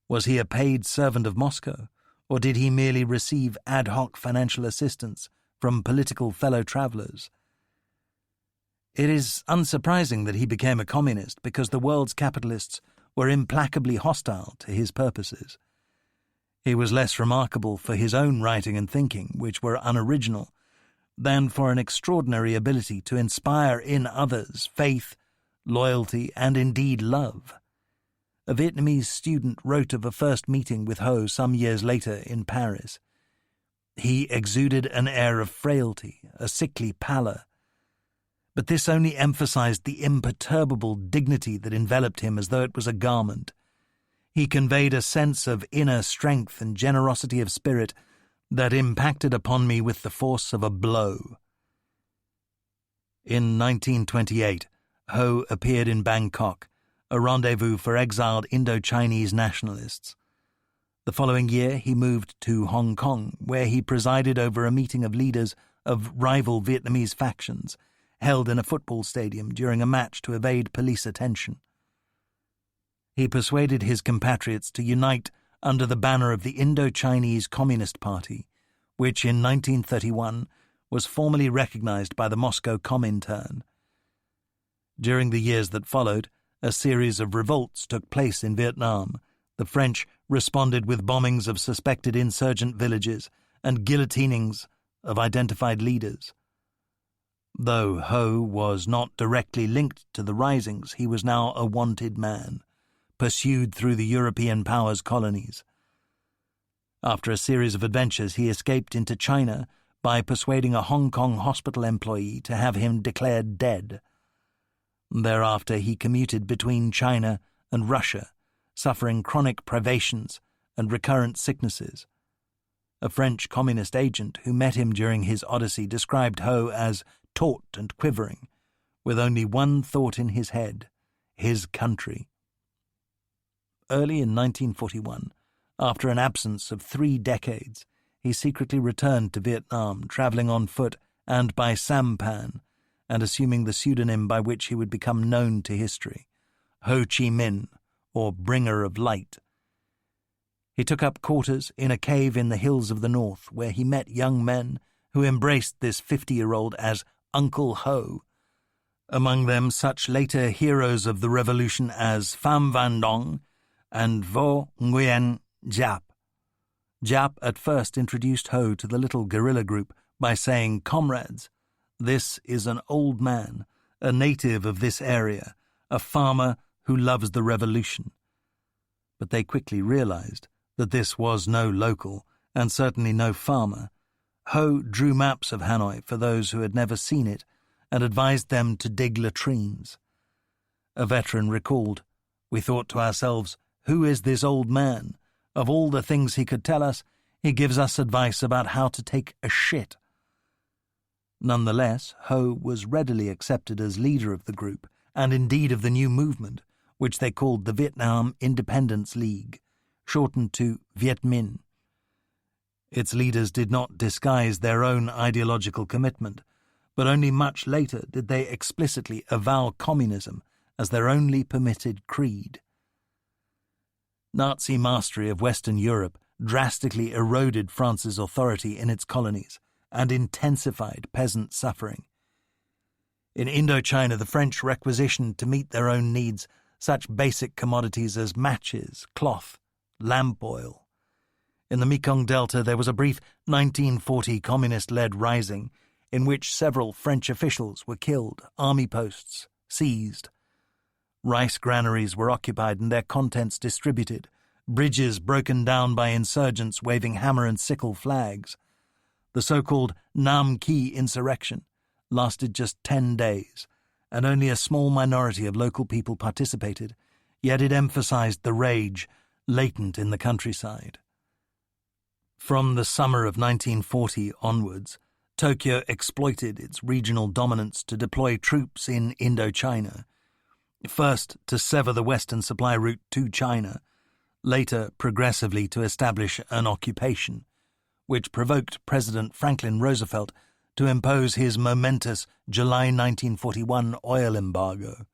Was he a paid servant of Moscow, or did he merely receive ad hoc financial assistance from political fellow travellers? It is unsurprising that he became a communist because the world's capitalists were implacably hostile to his purposes. He was less remarkable for his own writing and thinking, which were unoriginal, than for an extraordinary ability to inspire in others faith, loyalty, and indeed love. A Vietnamese student wrote of a first meeting with Ho some years later in Paris. He exuded an air of frailty, a sickly pallor, but this only emphasized the imperturbable dignity that enveloped him as though it was a garment. He conveyed a sense of inner strength and generosity of spirit that impacted upon me with the force of a blow. In 1928, Ho appeared in Bangkok, a rendezvous for exiled Indo-Chinese nationalists. The following year he moved to Hong Kong, where he presided over a meeting of leaders of rival Vietnamese factions, held in a football stadium during a match to evade police attention. He persuaded his compatriots to unite under the banner of the Indo-Chinese Communist Party, which in 1931 was formally recognized by the Moscow Comintern. During the years that followed, a series of revolts took place in Vietnam. The French responded with bombings of suspected insurgent villages and guillotinings of identified leaders. Though Ho was not directly linked to the risings, he was now a wanted man, pursued through the European powers' colonies. After a series of adventures, he escaped into China by persuading a Hong Kong hospital employee to have him declared dead. Thereafter he commuted between China and Russia, suffering chronic privations and recurrent sicknesses. A French communist agent who met him during his odyssey described Ho as taut and quivering, with only one thought in his head: his country. Early in 1941, after an absence of 3 decades, he secretly returned to Vietnam, travelling on foot and by sampan, and assuming the pseudonym by which he would become known to history, Ho Chi Minh, or Bringer of Light. He took up quarters in a cave in the hills of the north, where he met young men who embraced this 50-year-old as Uncle Ho, among them such later heroes of the revolution as Pham Van Dong and Vo Nguyen Giap. Giap at first introduced Ho to the little guerrilla group by saying, "Comrades, this is an old man, a native of this area, a farmer who loves the revolution." But they quickly realized that this was no local, and certainly no farmer. Ho drew maps of Hanoi for those who had never seen it, and advised them to dig latrines. A veteran recalled, "We thought to ourselves, who is this old man? Of all the things he could tell us, he gives us advice about how to take a shit." Nonetheless, Ho was readily accepted as leader of the group, and indeed of the new movement, which they called the Vietnam Independence League, shortened to Viet Minh. Its leaders did not disguise their own ideological commitment, but only much later did they explicitly avow communism as their only permitted creed. Nazi mastery of Western Europe drastically eroded France's authority in its colonies and intensified peasant suffering. In Indochina, the French requisitioned to meet their own needs such basic commodities as matches, cloth, lamp oil. In the Mekong Delta, there was a brief 1940 communist-led rising in which several French officials were killed, army posts seized. Rice granaries were occupied and their contents distributed, bridges broken down by insurgents waving hammer and sickle flags. The so-called Nam Ki insurrection lasted just 10 days, and only a small minority of local people participated, yet it emphasized the rage latent in the countryside. From the summer of 1940 onwards, Tokyo exploited its regional dominance to deploy troops in Indochina, first to sever the western supply route to China, later progressively to establish an occupation, which provoked President Franklin Roosevelt to impose his momentous July 1941 oil embargo.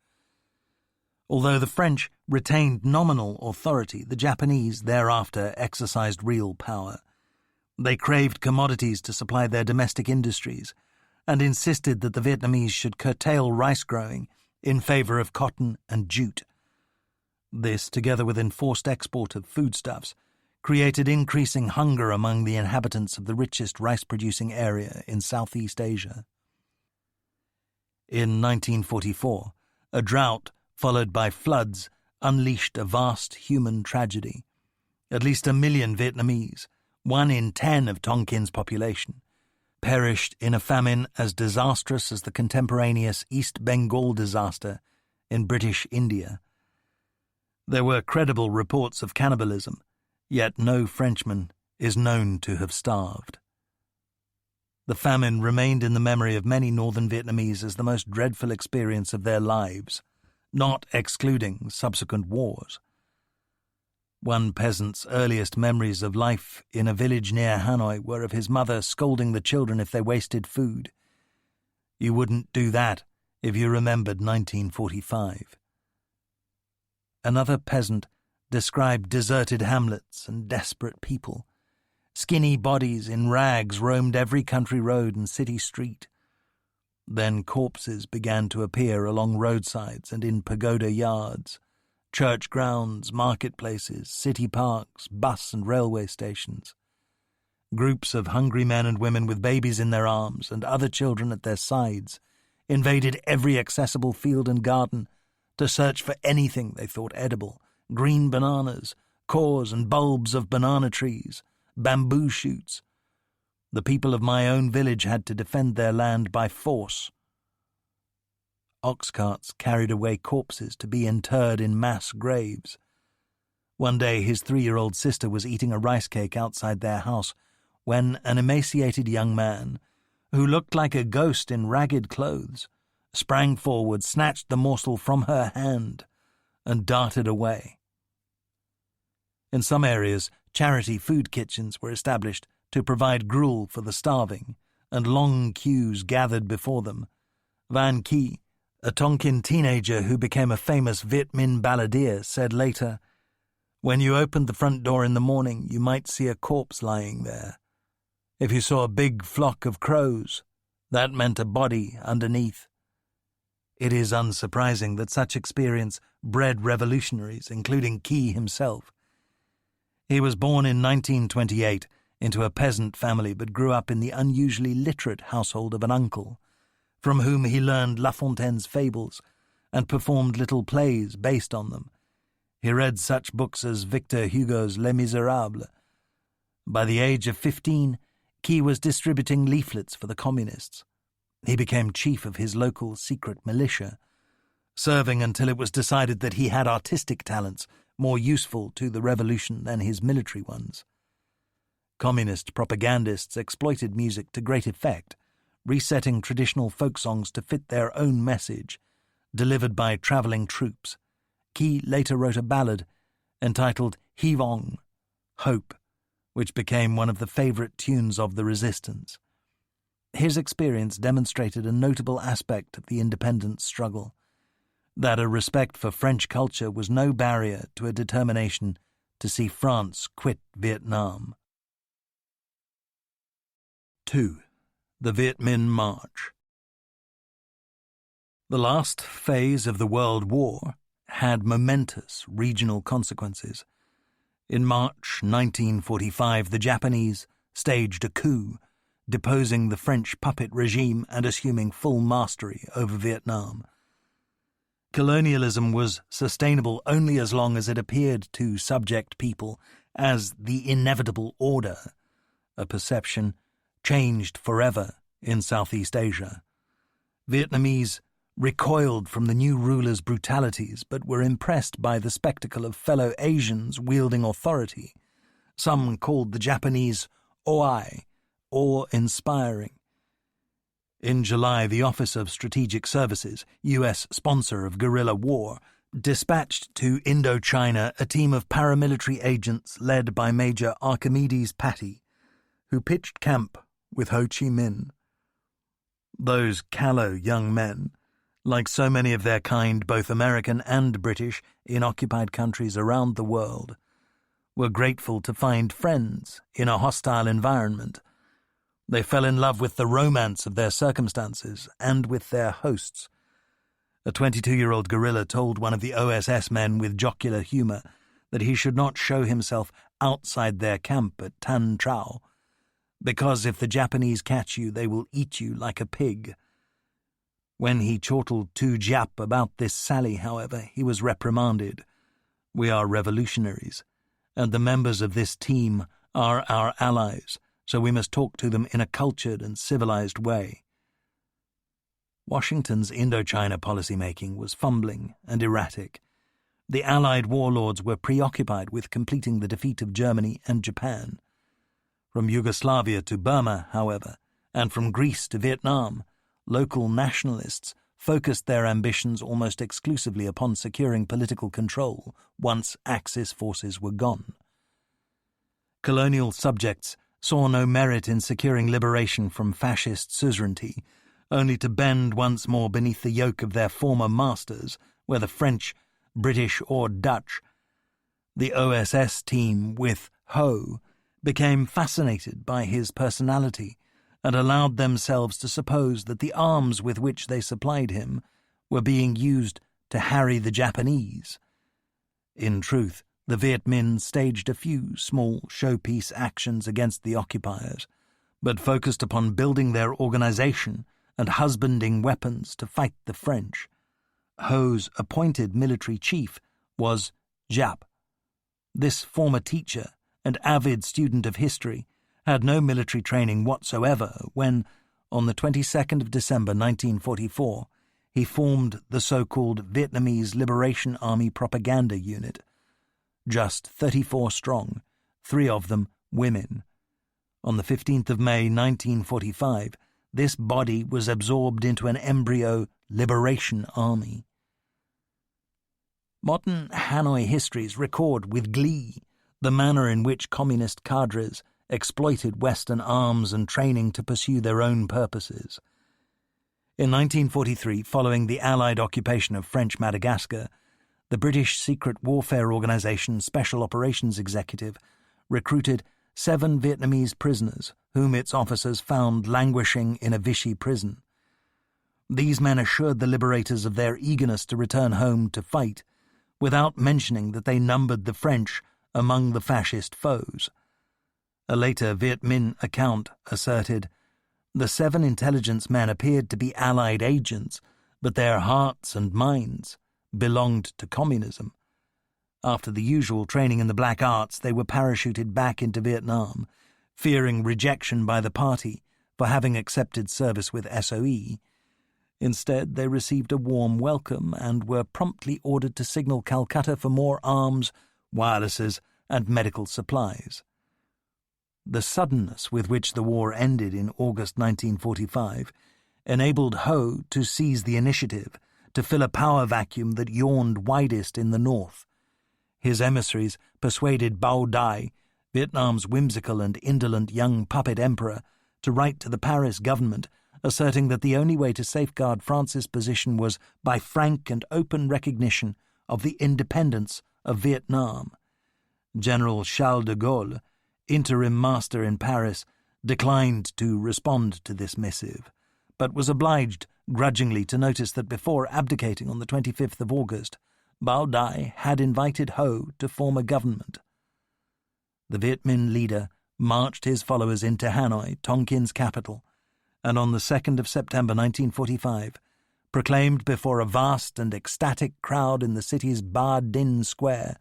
Although the French retained nominal authority, the Japanese thereafter exercised real power. They craved commodities to supply their domestic industries and insisted that the Vietnamese should curtail rice growing in favor of cotton and jute. This, together with enforced export of foodstuffs, created increasing hunger among the inhabitants of the richest rice-producing area in Southeast Asia. In 1944, a drought followed by floods unleashed a vast human tragedy. At least 1 million Vietnamese, 1 in 10 of Tonkin's population, perished in a famine as disastrous as the contemporaneous East Bengal disaster in British India. There were credible reports of cannibalism, yet no Frenchman is known to have starved. The famine remained in the memory of many northern Vietnamese as the most dreadful experience of their lives, not excluding subsequent wars. One peasant's earliest memories of life in a village near Hanoi were of his mother scolding the children if they wasted food. You wouldn't do that if you remembered 1945. Another peasant described deserted hamlets and desperate people. Skinny bodies in rags roamed every country road and city street. Then corpses began to appear along roadsides and in pagoda yards, church grounds, marketplaces, city parks, bus and railway stations. Groups of hungry men and women with babies in their arms and other children at their sides invaded every accessible field and garden to search for anything they thought edible: green bananas, cores and bulbs of banana trees, bamboo shoots. The people of my own village had to defend their land by force. Ox carts carried away corpses to be interred in mass graves. One day his 3-year-old sister was eating a rice cake outside their house when an emaciated young man, who looked like a ghost in ragged clothes, sprang forward, snatched the morsel from her hand, and darted away. In some areas, charity food kitchens were established to provide gruel for the starving, and long queues gathered before them. Van Ky, a Tonkin teenager who became a famous Viet Minh balladeer, said later, "When you opened the front door in the morning, you might see a corpse lying there. If you saw a big flock of crows, that meant a body underneath." It is unsurprising that such experience bred revolutionaries, including Ky himself. He was born in 1928 into a peasant family, but grew up in the unusually literate household of an uncle, from whom he learned La Fontaine's fables and performed little plays based on them. He read such books as Victor Hugo's Les Miserables. By the age of 15, Ky was distributing leaflets for the communists. He became chief of his local secret militia, serving until it was decided that he had artistic talents more useful to the revolution than his military ones. Communist propagandists exploited music to great effect, resetting traditional folk songs to fit their own message, delivered by travelling troops. Ky later wrote a ballad entitled Hy Vọng, Hope, which became one of the favourite tunes of the resistance. His experience demonstrated a notable aspect of the independence struggle, that a respect for French culture was no barrier to a determination to see France quit Vietnam. 2. The Viet Minh March. The last phase of the World War had momentous regional consequences. In March 1945, the Japanese staged a coup, deposing the French puppet regime and assuming full mastery over Vietnam. Colonialism was sustainable only as long as it appeared to subject people as the inevitable order, a perception changed forever in Southeast Asia. Vietnamese recoiled from the new ruler's brutalities, but were impressed by the spectacle of fellow Asians wielding authority. Some called the Japanese Oi, awe-inspiring. In July, the Office of Strategic Services, U.S. sponsor of guerrilla war, dispatched to Indochina a team of paramilitary agents led by Major Archimedes Patty, who pitched camp with Ho Chi Minh. Those callow young men, like so many of their kind, both American and British, in occupied countries around the world, were grateful to find friends in a hostile environment. They fell in love with the romance of their circumstances and with their hosts. A 22-year-old guerrilla told one of the OSS men with jocular humour that he should not show himself outside their camp at Tan Trao, because if the Japanese catch you, they will eat you like a pig. When he chortled to Giap about this sally, however, he was reprimanded. "We are revolutionaries, and the members of this team are our allies, so we must talk to them in a cultured and civilized way." Washington's Indochina policymaking was fumbling and erratic. The Allied warlords were preoccupied with completing the defeat of Germany and Japan. From Yugoslavia to Burma, however, and from Greece to Vietnam, local nationalists focused their ambitions almost exclusively upon securing political control once Axis forces were gone. Colonial subjects saw no merit in securing liberation from fascist suzerainty, only to bend once more beneath the yoke of their former masters, whether French, British or Dutch. The OSS team, with Ho, became fascinated by his personality, and allowed themselves to suppose that the arms with which they supplied him were being used to harry the Japanese. In truth, the Viet Minh staged a few small showpiece actions against the occupiers, but focused upon building their organization and husbanding weapons to fight the French. Ho's appointed military chief was Giap. This former teacher and avid student of history had no military training whatsoever when, on the 22nd of December 1944, he formed the so-called Vietnamese Liberation Army Propaganda Unit. Just 34 strong, 3 of them women. On the 15th of May 1945, this body was absorbed into an embryo Liberation Army. Modern Hanoi histories record with glee the manner in which communist cadres exploited Western arms and training to pursue their own purposes. In 1943, following the Allied occupation of French Madagascar, the British Secret Warfare Organization Special Operations Executive recruited 7 Vietnamese prisoners whom its officers found languishing in a Vichy prison. These men assured the liberators of their eagerness to return home to fight, without mentioning that they numbered the French among the fascist foes. A later Viet Minh account asserted, "The 7 intelligence men appeared to be Allied agents, but their hearts and minds belonged to communism." After the usual training in the black arts, they were parachuted back into Vietnam, fearing rejection by the party for having accepted service with SOE. Instead, they received a warm welcome and were promptly ordered to signal Calcutta for more arms, wirelesses, and medical supplies. The suddenness with which the war ended in August 1945 enabled Ho to seize the initiative to fill a power vacuum that yawned widest in the north. His emissaries persuaded Bao Dai, Vietnam's whimsical and indolent young puppet emperor, to write to the Paris government asserting that the only way to safeguard France's position was by frank and open recognition of the independence of Vietnam. General Charles de Gaulle, interim master in Paris, declined to respond to this missive, but was obliged grudgingly to notice that before abdicating on the 25th of August, Bao Dai had invited Ho to form a government. The Viet Minh leader marched his followers into Hanoi, Tonkin's capital, and on the 2nd of September 1945 proclaimed before a vast and ecstatic crowd in the city's Ba Dinh Square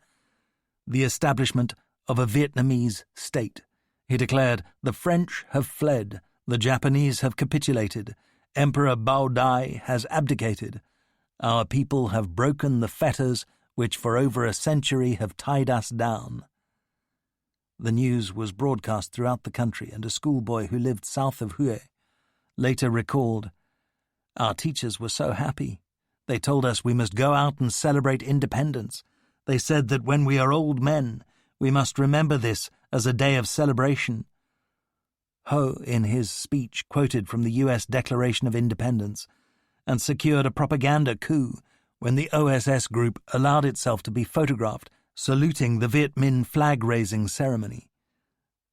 the establishment of a Vietnamese state. He declared, "The French have fled, the Japanese have capitulated, Emperor Bao Dai has abdicated. Our people have broken the fetters which for over a century have tied us down." The news was broadcast throughout the country, and a schoolboy who lived south of Hue later recalled, "Our teachers were so happy. They told us we must go out and celebrate independence. They said that when we are old men, we must remember this as a day of celebration." Ho, in his speech, quoted from the U.S. Declaration of Independence and secured a propaganda coup when the OSS group allowed itself to be photographed saluting the Viet Minh flag-raising ceremony.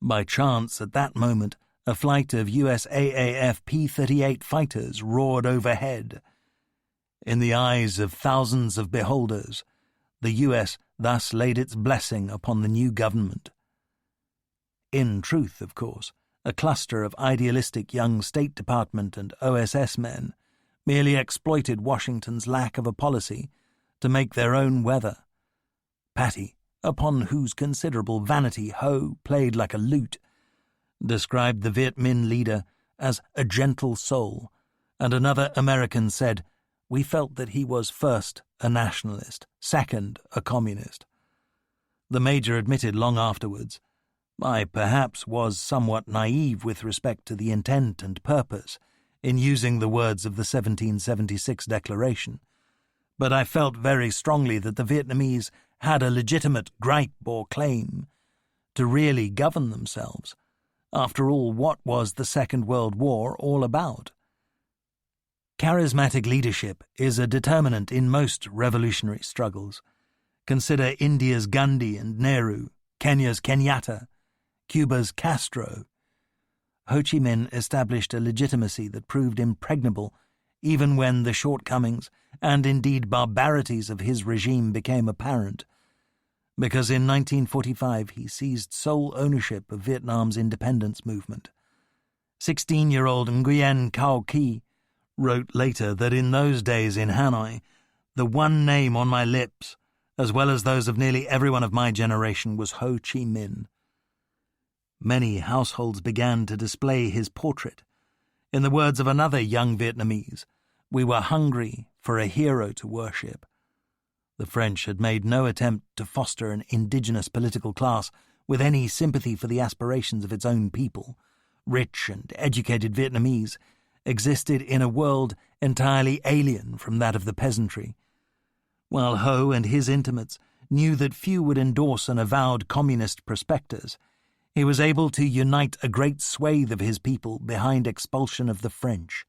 By chance, at that moment, a flight of USAAF P-38 fighters roared overhead. In the eyes of thousands of beholders, the U.S. thus laid its blessing upon the new government. In truth, of course, a cluster of idealistic young State Department and OSS men merely exploited Washington's lack of a policy to make their own weather. Patty, upon whose considerable vanity Ho played like a lute, described the Viet Minh leader as a gentle soul, and another American said, "We felt that he was first a nationalist, second a communist." The major admitted long afterwards, "I perhaps was somewhat naive with respect to the intent and purpose in using the words of the 1776 Declaration, but I felt very strongly that the Vietnamese had a legitimate gripe or claim to really govern themselves. After all, what was the Second World War all about?" Charismatic leadership is a determinant in most revolutionary struggles. Consider India's Gandhi and Nehru, Kenya's Kenyatta, Cuba's Castro. Ho Chi Minh established a legitimacy that proved impregnable even when the shortcomings and indeed barbarities of his regime became apparent, because in 1945 he seized sole ownership of Vietnam's independence movement. 16-year-old Nguyen Cao Ky wrote later that in those days in Hanoi, the one name on my lips, as well as those of nearly everyone of my generation, was Ho Chi Minh. Many households began to display his portrait. In the words of another young Vietnamese, we were hungry for a hero to worship. The French had made no attempt to foster an indigenous political class with any sympathy for the aspirations of its own people. Rich and educated Vietnamese existed in a world entirely alien from that of the peasantry. While Ho and his intimates knew that few would endorse an avowed communist prospectus, he was able to unite a great swathe of his people behind expulsion of the French.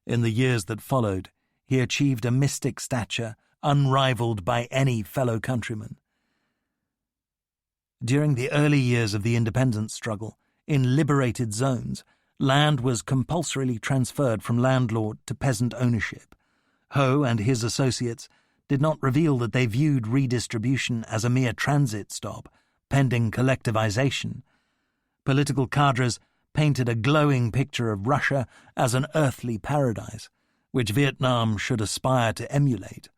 In the years that followed, he achieved a mystic stature unrivaled by any fellow countryman. During the early years of the independence struggle, in liberated zones, land was compulsorily transferred from landlord to peasant ownership. Ho and his associates did not reveal that they viewed redistribution as a mere transit stop, pending collectivization. Political cadres painted a glowing picture of Russia as an earthly paradise, which Vietnam should aspire to emulate.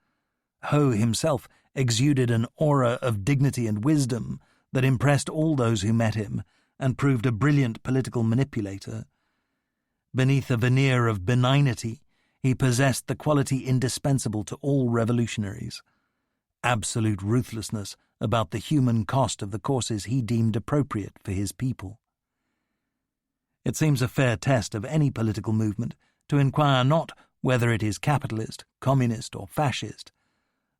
Ho himself exuded an aura of dignity and wisdom that impressed all those who met him and proved a brilliant political manipulator. Beneath a veneer of benignity, he possessed the quality indispensable to all revolutionaries: absolute ruthlessness about the human cost of the courses he deemed appropriate for his people. It seems a fair test of any political movement to inquire not whether it is capitalist, communist, or fascist,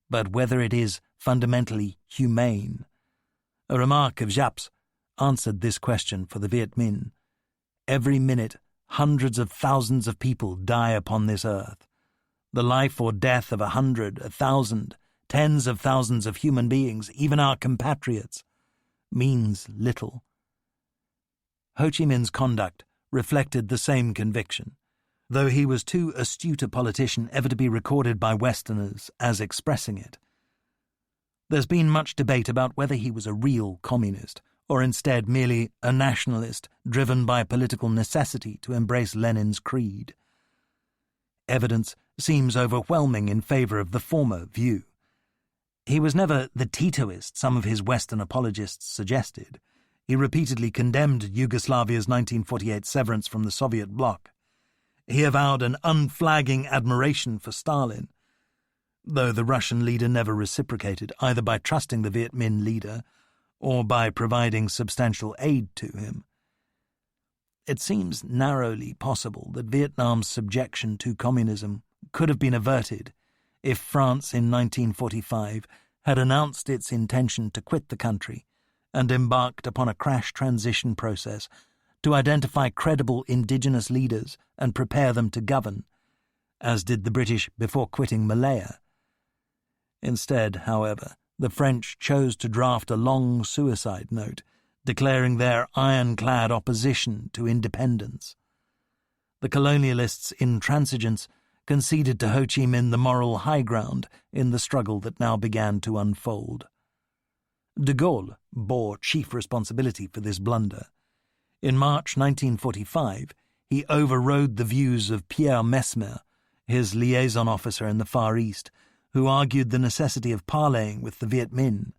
but whether it is fundamentally humane. A remark of Giap's answered this question for the Viet Minh. Every minute, hundreds of thousands of people die upon this earth. The life or death of 100, 1,000, tens of thousands of human beings, even our compatriots, means little. Ho Chi Minh's conduct reflected the same conviction, though he was too astute a politician ever to be recorded by Westerners as expressing it. There's been much debate about whether he was a real communist, or instead merely a nationalist driven by political necessity to embrace Lenin's creed. Evidence seems overwhelming in favor of the former view. He was never the Titoist some of his Western apologists suggested. He repeatedly condemned Yugoslavia's 1948 severance from the Soviet bloc. He avowed an unflagging admiration for Stalin, though the Russian leader never reciprocated, either by trusting the Viet Minh leader or by providing substantial aid to him. It seems narrowly possible that Vietnam's subjection to communism could have been averted if France in 1945 had announced its intention to quit the country and embarked upon a crash transition process to identify credible indigenous leaders and prepare them to govern, as did the British before quitting Malaya. Instead, however, the French chose to draft a long suicide note declaring their ironclad opposition to independence. The colonialists' intransigence conceded to Ho Chi Minh the moral high ground in the struggle that now began to unfold. De Gaulle bore chief responsibility for this blunder. In March 1945, he overrode the views of Pierre Mesmer, his liaison officer in the Far East, who argued the necessity of parleying with the Viet Minh.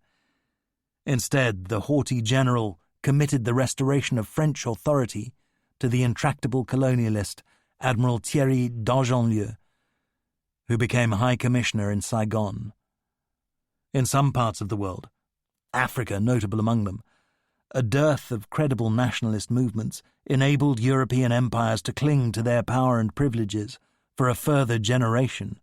Instead, the haughty general committed the restoration of French authority to the intractable colonialist Admiral Thierry d'Augenlieu, who became High Commissioner in Saigon. In some parts of the world, Africa notable among them, a dearth of credible nationalist movements enabled European empires to cling to their power and privileges for a further generation.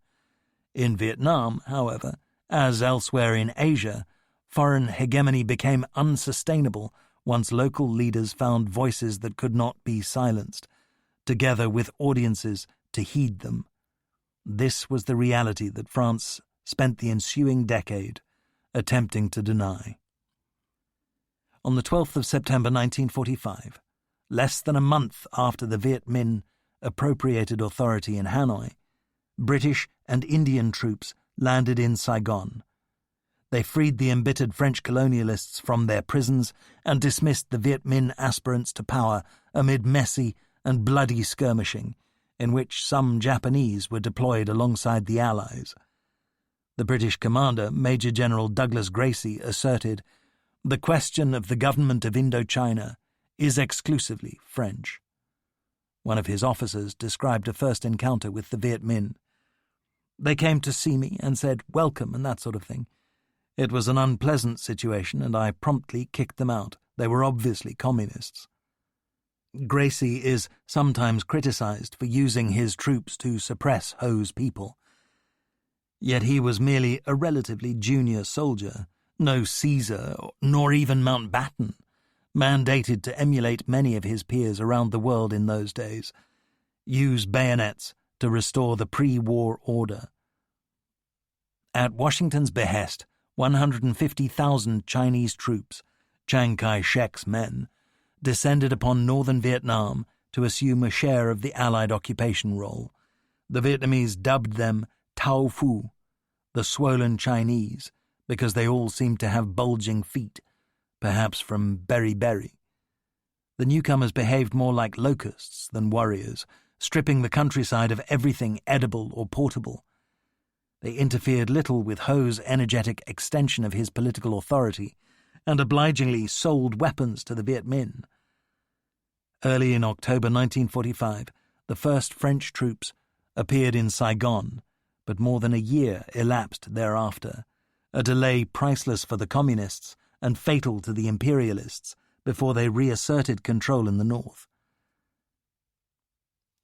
In Vietnam, however, as elsewhere in Asia, foreign hegemony became unsustainable once local leaders found voices that could not be silenced, together with audiences to heed them. This was the reality that France spent the ensuing decade attempting to deny. On the 12th of September 1945, less than a month after the Viet Minh appropriated authority in Hanoi, British and Indian troops landed in Saigon. They freed the embittered French colonialists from their prisons and dismissed the Viet Minh aspirants to power amid messy and bloody skirmishing, in which some Japanese were deployed alongside the Allies. The British commander, Major General Douglas Gracie, asserted, "The question of the government of Indochina is exclusively French." One of his officers described a first encounter with the Viet Minh. "They came to see me and said, 'Welcome,' and that sort of thing. It was an unpleasant situation, and I promptly kicked them out. They were obviously communists." Gracie is sometimes criticized for using his troops to suppress Ho's people. Yet he was merely a relatively junior soldier, no Caesar nor even Mountbatten, mandated to emulate many of his peers around the world in those days, use bayonets to restore the pre-war order. At Washington's behest, 150,000 Chinese troops, Chiang Kai-shek's men, descended upon northern Vietnam to assume a share of the Allied occupation role. The Vietnamese dubbed them Tao Phu, the swollen Chinese, because they all seemed to have bulging feet, perhaps from beriberi. The newcomers behaved more like locusts than warriors, stripping the countryside of everything edible or portable. They interfered little with Ho's energetic extension of his political authority and obligingly sold weapons to the Viet Minh. Early in October 1945, the first French troops appeared in Saigon, but more than a year elapsed thereafter, a delay priceless for the communists and fatal to the imperialists before they reasserted control in the north.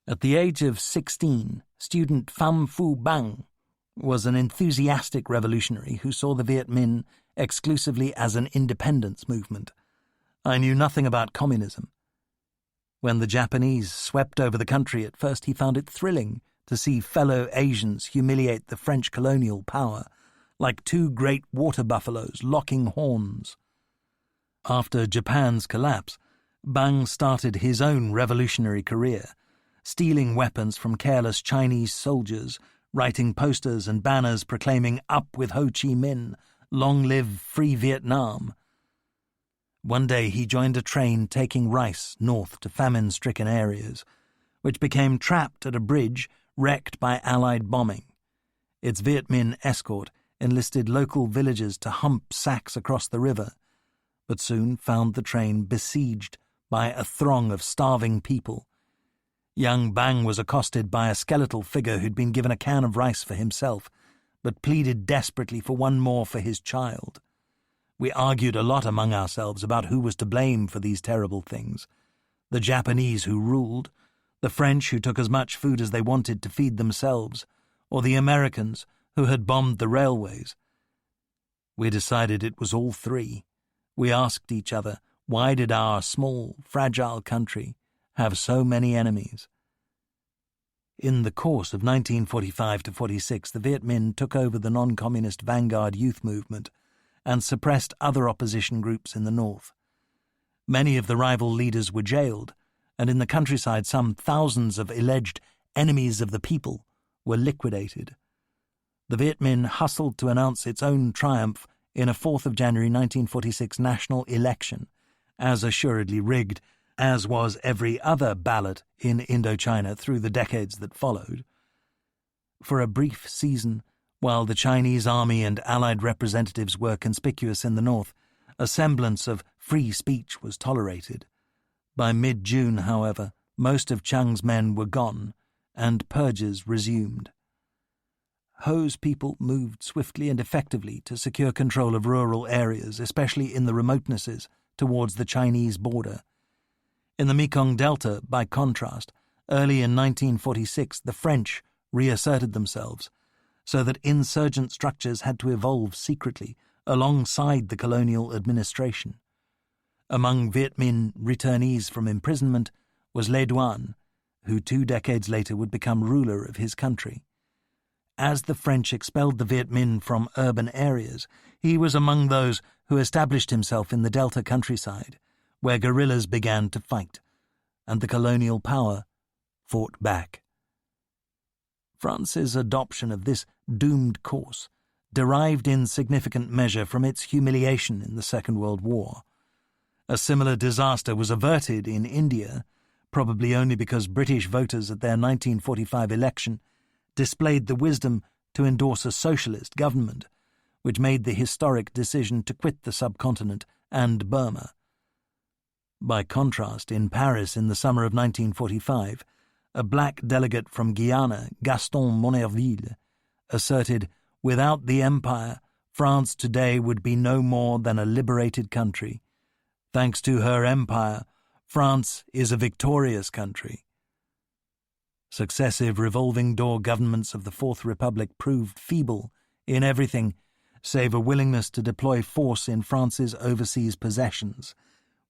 At the age of 16, student Pham Phu Bang was an enthusiastic revolutionary who saw the Viet Minh exclusively as an independence movement. "I knew nothing about communism. When the Japanese swept over the country, at first he found it thrilling to see fellow Asians humiliate the French colonial power, like two great water buffaloes locking horns." After Japan's collapse, Bang started his own revolutionary career, stealing weapons from careless Chinese soldiers, writing posters and banners proclaiming "Up with Ho Chi Minh, long live free Vietnam." One day he joined a train taking rice north to famine-stricken areas, which became trapped at a bridge wrecked by Allied bombing. Its Viet Minh escort enlisted local villagers to hump sacks across the river, but soon found the train besieged by a throng of starving people. Young Bang was accosted by a skeletal figure who'd been given a can of rice for himself, but pleaded desperately for one more for his child. We argued a lot among ourselves about who was to blame for these terrible things: the Japanese who ruled, the French who took as much food as they wanted to feed themselves, or the Americans who had bombed the railways. We decided it was all three. We asked each other, why did our small, fragile country have so many enemies? In the course of 1945 to 46, the Viet Minh took over the non-communist Vanguard youth movement and suppressed other opposition groups in the north. Many of the rival leaders were jailed, and in the countryside some thousands of alleged enemies of the people were liquidated. The Viet Minh hustled to announce its own triumph in a 4th of January 1946 national election, as assuredly rigged as was every other ballot in Indochina through the decades that followed. For a brief season, while the Chinese army and Allied representatives were conspicuous in the north, a semblance of free speech was tolerated. By mid-June, however, most of Chiang's men were gone, and purges resumed. Ho's people moved swiftly and effectively to secure control of rural areas, especially in the remotenesses towards the Chinese border. In the Mekong Delta, by contrast, early in 1946 the French reasserted themselves, so that insurgent structures had to evolve secretly alongside the colonial administration. Among Viet Minh returnees from imprisonment was Le Duan, who 2 decades later would become ruler of his country. As the French expelled the Viet Minh from urban areas, he was among those who established himself in the Delta countryside, where guerrillas began to fight, and the colonial power fought back. France's adoption of this doomed course derived in significant measure from its humiliation in the Second World War. A similar disaster was averted in India, probably only because British voters at their 1945 election displayed the wisdom to endorse a socialist government, which made the historic decision to quit the subcontinent and Burma. By contrast, in Paris in the summer of 1945, a black delegate from Guyana, Gaston Monnerville, asserted, "Without the empire, France today would be no more than a liberated country. Thanks to her empire, France is a victorious country." Successive revolving door governments of the Fourth Republic proved feeble in everything save a willingness to deploy force in France's overseas possessions,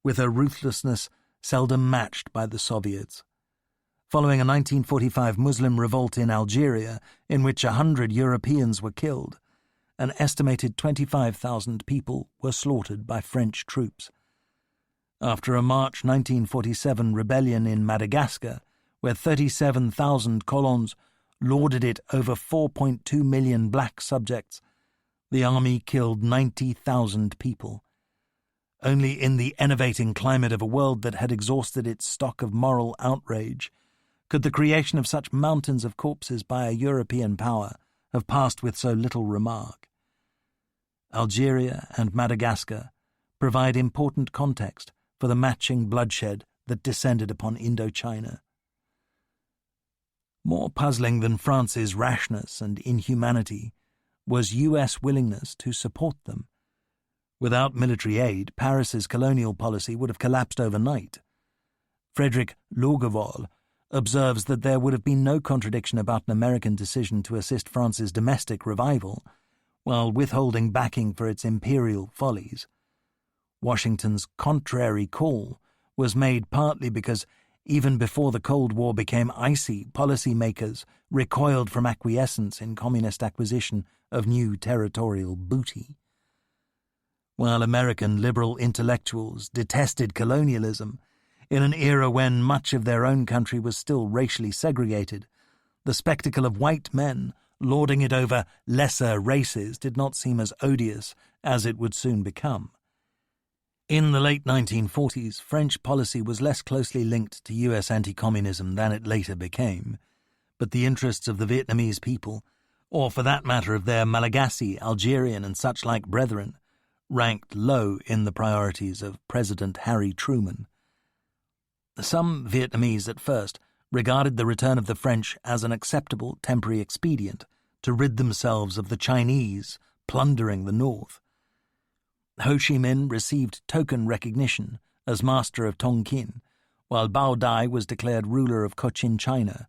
with a ruthlessness seldom matched by the Soviets. Following a 1945 Muslim revolt in Algeria, in which 100 Europeans were killed, an estimated 25,000 people were slaughtered by French troops. After a March 1947 rebellion in Madagascar, where 37,000 colons lorded it over 4.2 million black subjects, the army killed 90,000 people. Only in the enervating climate of a world that had exhausted its stock of moral outrage could the creation of such mountains of corpses by a European power have passed with so little remark. Algeria and Madagascar provide important context for the matching bloodshed that descended upon Indochina. More puzzling than France's rashness and inhumanity was U.S. willingness to support them. Without military aid, Paris's colonial policy would have collapsed overnight. Frederick Lourgevol observes that there would have been no contradiction about an American decision to assist France's domestic revival, while withholding backing for its imperial follies. Washington's contrary call was made partly because, even before the Cold War became icy, policymakers recoiled from acquiescence in communist acquisition of new territorial booty. While American liberal intellectuals detested colonialism, in an era when much of their own country was still racially segregated, the spectacle of white men lording it over lesser races did not seem as odious as it would soon become. In the late 1940s, French policy was less closely linked to U.S. anti-communism than it later became, but the interests of the Vietnamese people, or for that matter of their Malagasy, Algerian and such-like brethren, ranked low in the priorities of President Harry Truman. Some Vietnamese at first regarded the return of the French as an acceptable temporary expedient to rid themselves of the Chinese plundering the north. Ho Chi Minh received token recognition as master of Tonkin, while Bao Dai was declared ruler of Cochin China.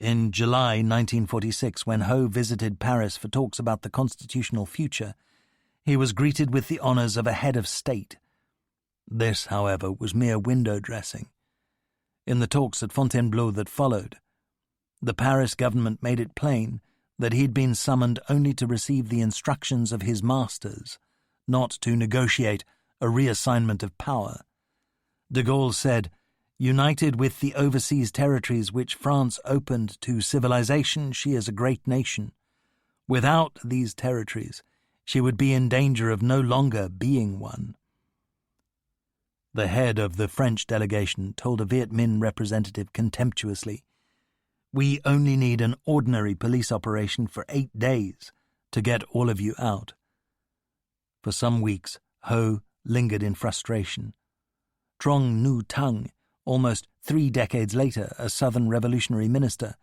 In July 1946, when Ho visited Paris for talks about the constitutional future, he was greeted with the honours of a head of state. This, however, was mere window dressing. In the talks at Fontainebleau that followed, the Paris government made it plain that he had been summoned only to receive the instructions of his masters, not to negotiate a reassignment of power. De Gaulle said, "United with the overseas territories which France opened to civilization, she is a great nation. Without these territories, she would be in danger of no longer being one." The head of the French delegation told a Viet Minh representative contemptuously, "We only need an ordinary police operation for 8 days to get all of you out." For some weeks, Ho lingered in frustration. Trong Nhu Tung, almost 3 decades later a Southern Revolutionary minister,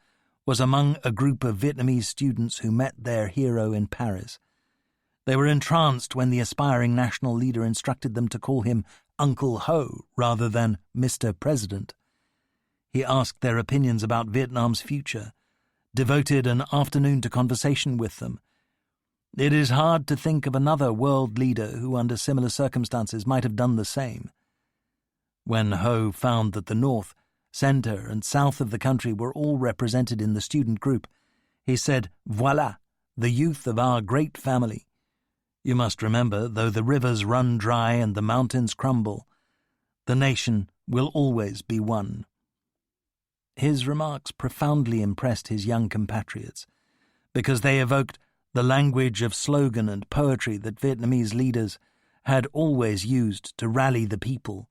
was among a group of Vietnamese students who met their hero in Paris. They were entranced when the aspiring national leader instructed them to call him Uncle Ho rather than Mr. President. He asked their opinions about Vietnam's future, devoted an afternoon to conversation with them. It is hard to think of another world leader who, under similar circumstances, might have done the same. When Ho found that the north, centre and south of the country were all represented in the student group, he said, "Voilà, the youth of our great family. You must remember, though the rivers run dry and the mountains crumble, the nation will always be won. His remarks profoundly impressed his young compatriots because they evoked the language of slogan and poetry that Vietnamese leaders had always used to rally the people.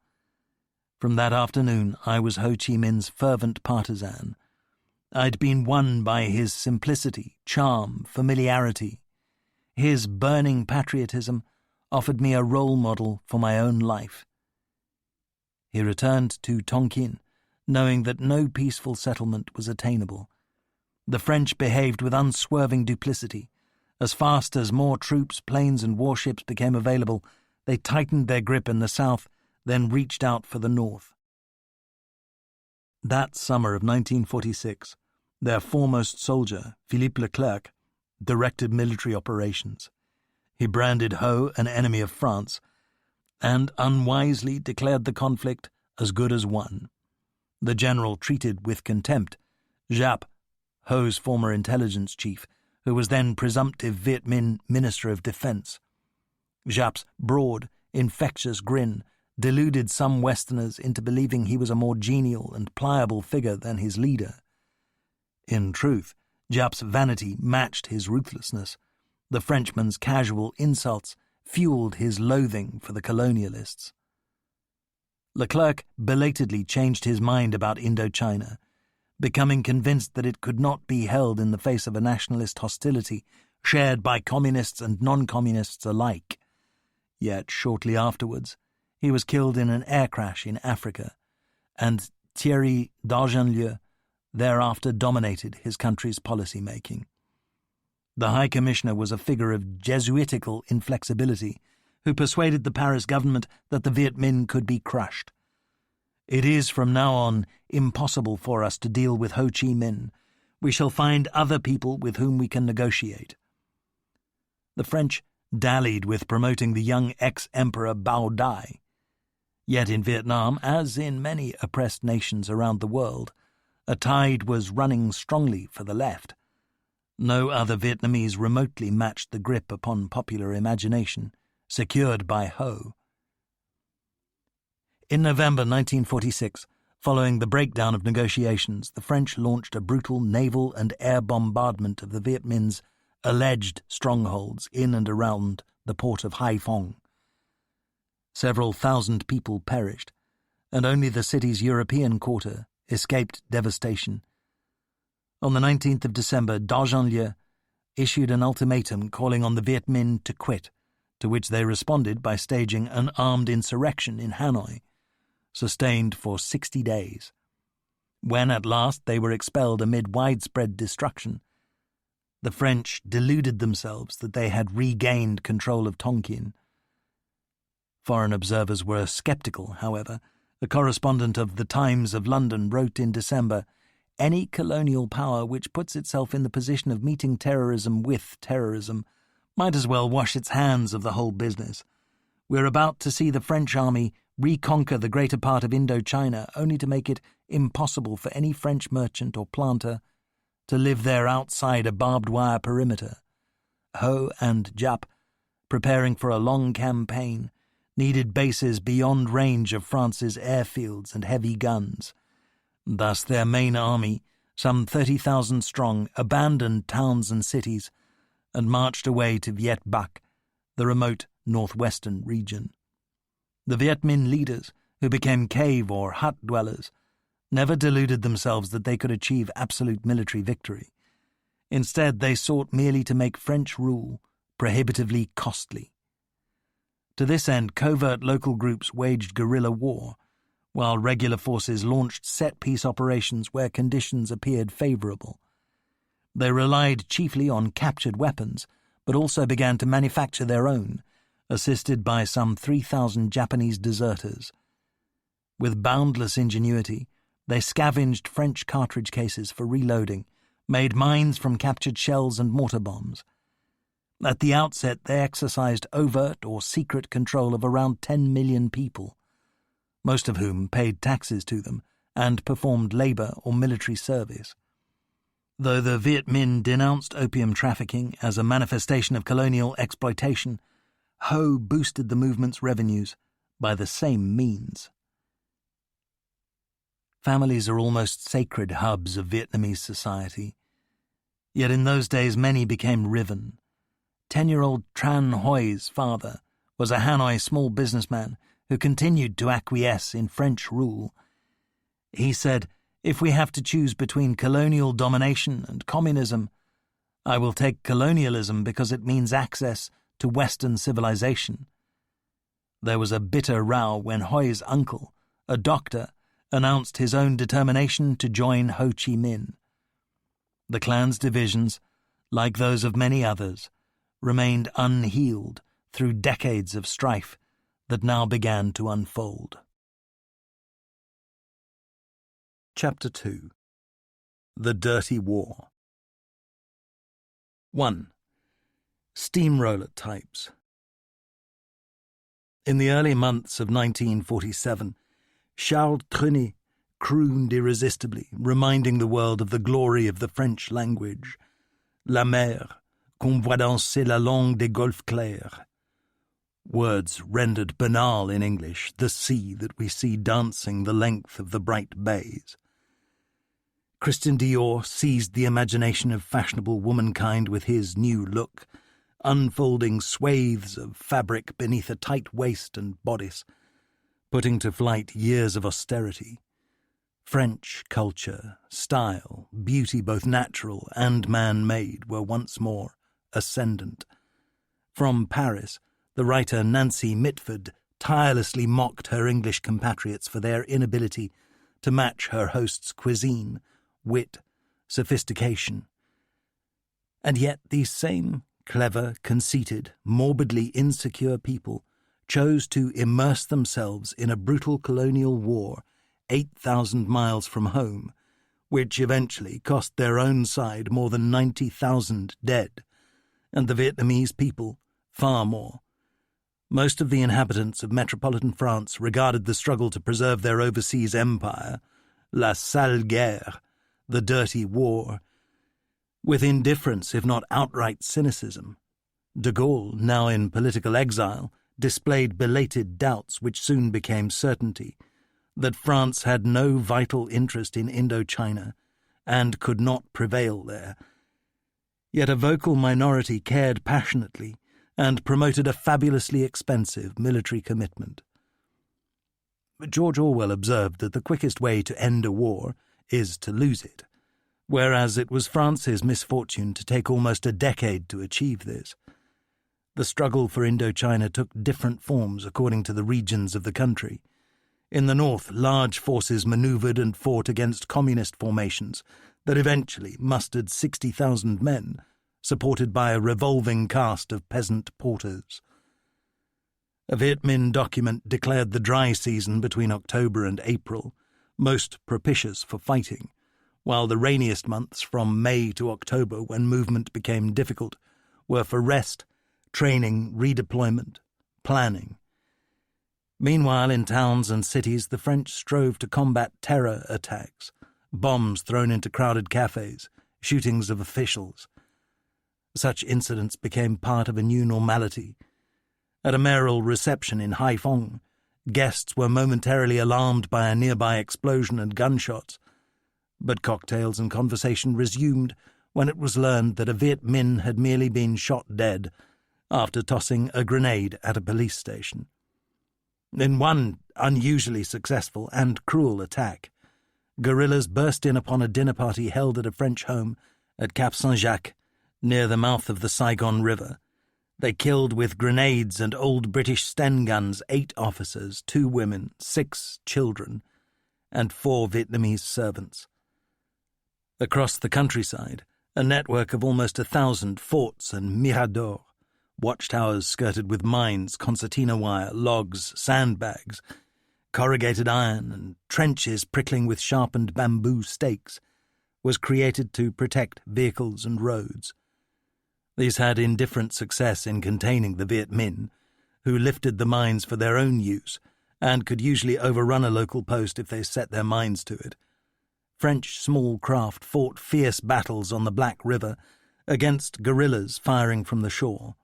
From that afternoon, I was Ho Chi Minh's fervent partisan. I'd been won by his simplicity, charm, familiarity. His burning patriotism offered me a role model for my own life. He returned to Tonkin, knowing that no peaceful settlement was attainable. The French behaved with unswerving duplicity. As fast as more troops, planes, and warships became available, they tightened their grip in the south, then reached out for the north. That summer of 1946, their foremost soldier, Philippe Leclerc, directed military operations. He branded Ho an enemy of France and unwisely declared the conflict as good as won. The general treated with contempt Giap, Ho's former intelligence chief, who was then presumptive Viet Minh Minister of Defense. Giap's broad, infectious grin deluded some Westerners into believing he was a more genial and pliable figure than his leader. In truth, Giap's vanity matched his ruthlessness. The Frenchman's casual insults fueled his loathing for the colonialists. Leclerc belatedly changed his mind about Indochina, becoming convinced that it could not be held in the face of a nationalist hostility shared by communists and non-communists alike. Yet shortly afterwards, he was killed in an air crash in Africa, and Thierry d'Argenlieu thereafter dominated his country's policy-making. The High Commissioner was a figure of Jesuitical inflexibility who persuaded the Paris government that the Viet Minh could be crushed. It is from now on impossible for us to deal with Ho Chi Minh. We shall find other people with whom we can negotiate. The French dallied with promoting the young ex-emperor Bao Dai. Yet in Vietnam, as in many oppressed nations around the world, a tide was running strongly for the left. No other Vietnamese remotely matched the grip upon popular imagination, secured by Ho. In November 1946, following the breakdown of negotiations, the French launched a brutal naval and air bombardment of the Viet Minh's alleged strongholds in and around the port of Haiphong. Several thousand people perished, and only the city's European quarter escaped devastation. On the 19th of December, d'Argenlieu issued an ultimatum calling on the Viet Minh to quit, to which they responded by staging an armed insurrection in Hanoi, sustained for 60 days. When at last they were expelled amid widespread destruction, the French deluded themselves that they had regained control of Tonkin. Foreign observers were sceptical, however. The correspondent of The Times of London wrote in December, "Any colonial power which puts itself in the position of meeting terrorism with terrorism might as well wash its hands of the whole business. We're about to see the French army reconquer the greater part of Indochina only to make it impossible for any French merchant or planter to live there outside a barbed wire perimeter. Ho and Giap, preparing for a long campaign, needed bases beyond range of France's airfields and heavy guns. Thus their main army, some 30,000 strong, abandoned towns and cities and marched away to Viet Bac, the remote northwestern region. The Viet Minh leaders, who became cave or hut dwellers, never deluded themselves that they could achieve absolute military victory. Instead, they sought merely to make French rule prohibitively costly. To this end, covert local groups waged guerrilla war, while regular forces launched set-piece operations where conditions appeared favorable. They relied chiefly on captured weapons, but also began to manufacture their own, assisted by some 3,000 Japanese deserters. With boundless ingenuity, they scavenged French cartridge cases for reloading, made mines from captured shells and mortar bombs. At the outset, they exercised overt or secret control of around 10 million people, most of whom paid taxes to them and performed labor or military service. Though the Viet Minh denounced opium trafficking as a manifestation of colonial exploitation, Ho boosted the movement's revenues by the same means. Families are almost sacred hubs of Vietnamese society. Yet in those days many became riven. 10-year-old Tran Hoi's father was a Hanoi small businessman who continued to acquiesce in French rule. He said, "If we have to choose between colonial domination and communism, I will take colonialism because it means access to Western civilization." There was a bitter row when Hoi's uncle, a doctor, announced his own determination to join Ho Chi Minh. The clan's divisions, like those of many others, remained unhealed through decades of strife that now began to unfold. Chapter 2. The Dirty War. 1. Steamroller types. In the early months of 1947, Charles Trenet crooned irresistibly, reminding the world of the glory of the French language. La mer, qu'on voit danser la langue des golfes clairs. Words rendered banal in English, the sea that we see dancing the length of the bright bays. Christian Dior seized the imagination of fashionable womankind with his new look, unfolding swathes of fabric beneath a tight waist and bodice, putting to flight years of austerity. French culture, style, beauty both natural and man-made were once more ascendant. From Paris, the writer Nancy Mitford tirelessly mocked her English compatriots for their inability to match her host's cuisine, wit, sophistication. And yet these same clever, conceited, morbidly insecure people chose to immerse themselves in a brutal colonial war 8,000 miles from home, which eventually cost their own side more than 90,000 dead, and the Vietnamese people far more. Most of the inhabitants of metropolitan France regarded the struggle to preserve their overseas empire, la sale guerre, the dirty war, with indifference if not outright cynicism. De Gaulle, now in political exile, displayed belated doubts which soon became certainty, that France had no vital interest in Indochina and could not prevail there. Yet a vocal minority cared passionately and promoted a fabulously expensive military commitment. George Orwell observed that the quickest way to end a war is to lose it, whereas it was France's misfortune to take almost a decade to achieve this. The struggle for Indochina took different forms according to the regions of the country. In the north, large forces manoeuvred and fought against communist formations that eventually mustered 60,000 men, supported by a revolving cast of peasant porters. A Viet Minh document declared the dry season between October and April most propitious for fighting, while the rainiest months from May to October, when movement became difficult, were for rest, training, redeployment, planning. Meanwhile, in towns and cities, the French strove to combat terror attacks, bombs thrown into crowded cafes, shootings of officials. Such incidents became part of a new normality. At a mayoral reception in Haiphong, guests were momentarily alarmed by a nearby explosion and gunshots, but cocktails and conversation resumed when it was learned that a Viet Minh had merely been shot dead after tossing a grenade at a police station. In one unusually successful and cruel attack, guerrillas burst in upon a dinner party held at a French home at Cap Saint-Jacques, near the mouth of the Saigon River. They killed with grenades and old British Sten guns 8 officers, 2 women, 6 children, and 4 Vietnamese servants. Across the countryside, a network of almost 1,000 forts and miradors, watchtowers skirted with mines, concertina wire, logs, sandbags, corrugated iron, and trenches prickling with sharpened bamboo stakes, was created to protect vehicles and roads. These had indifferent success in containing the Viet Minh, who lifted the mines for their own use and could usually overrun a local post if they set their minds to it. French small craft fought fierce battles on the Black River against guerrillas firing from the shore.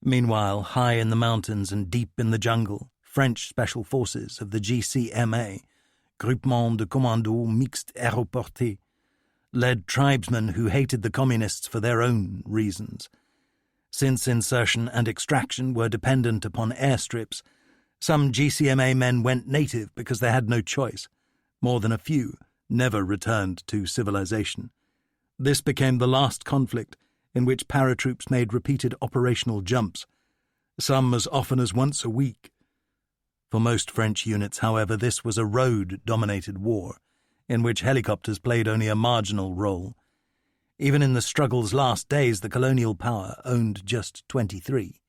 Meanwhile, high in the mountains and deep in the jungle, French special forces of the GCMA Groupement de Commandos Mixtes Aéroportés, led tribesmen who hated the communists for their own reasons. Since insertion and extraction were dependent upon airstrips, some GCMA men went native because they had no choice. More than a few never returned to civilization. This became the last conflict in which paratroops made repeated operational jumps, some as often as once a week. For most French units, however, this was a road-dominated war, in which helicopters played only a marginal role. Even in the struggle's last days, the colonial power owned just 23.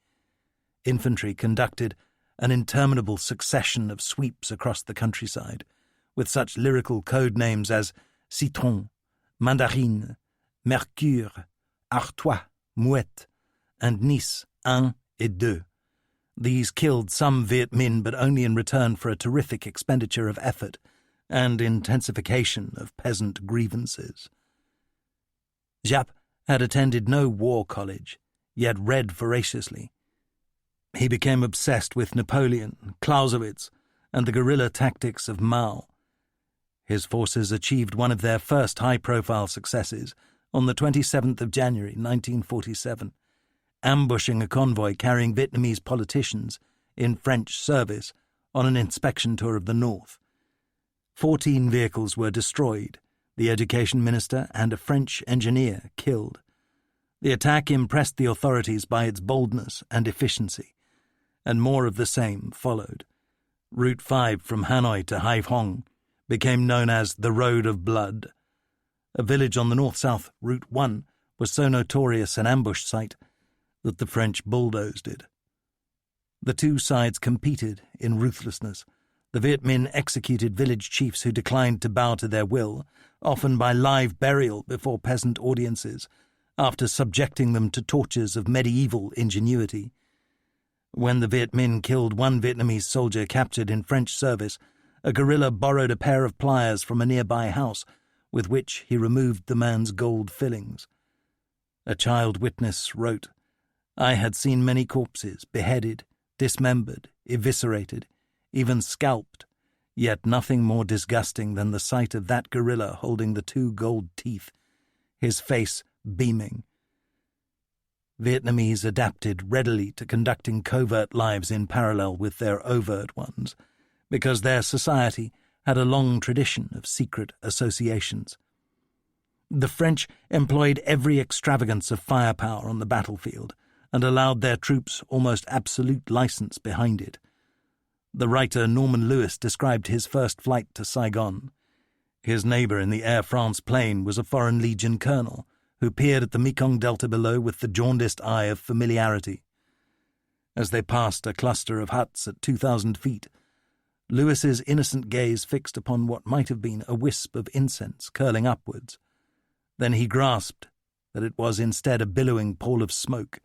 Infantry conducted an interminable succession of sweeps across the countryside, with such lyrical code names as Citron, Mandarine, Mercure, Artois, Mouette, and Nice 1 et 2. These killed some Viet Minh, but only in return for a terrific expenditure of effort and intensification of peasant grievances. Giap had attended no war college, yet read voraciously. He became obsessed with Napoleon, Clausewitz, and the guerrilla tactics of Mao. His forces achieved one of their first high-profile successes on the 27th of January 1947, ambushing a convoy carrying Vietnamese politicians in French service on an inspection tour of the north. 14 vehicles were destroyed, the education minister and a French engineer killed. The attack impressed the authorities by its boldness and efficiency, and more of the same followed. Route 5 from Hanoi to Haiphong became known as the Road of Blood. A village on the north-south Route 1 was so notorious an ambush site that the French bulldozed it. The two sides competed in ruthlessness. The Viet Minh executed village chiefs who declined to bow to their will, often by live burial before peasant audiences, after subjecting them to tortures of medieval ingenuity. When the Viet Minh killed one Vietnamese soldier captured in French service, a guerrilla borrowed a pair of pliers from a nearby house, with which he removed the man's gold fillings. A child witness wrote, "I had seen many corpses beheaded, dismembered, eviscerated, even scalped, yet nothing more disgusting than the sight of that guerrilla holding the 2 gold teeth, his face beaming." Vietnamese adapted readily to conducting covert lives in parallel with their overt ones, because their society had a long tradition of secret associations. The French employed every extravagance of firepower on the battlefield and allowed their troops almost absolute license behind it. The writer Norman Lewis described his first flight to Saigon. His neighbour in the Air France plane was a Foreign Legion colonel who peered at the Mekong Delta below with the jaundiced eye of familiarity. As they passed a cluster of huts at 2,000 feet, Lewis's innocent gaze fixed upon what might have been a wisp of incense curling upwards. Then he grasped that it was instead a billowing pall of smoke.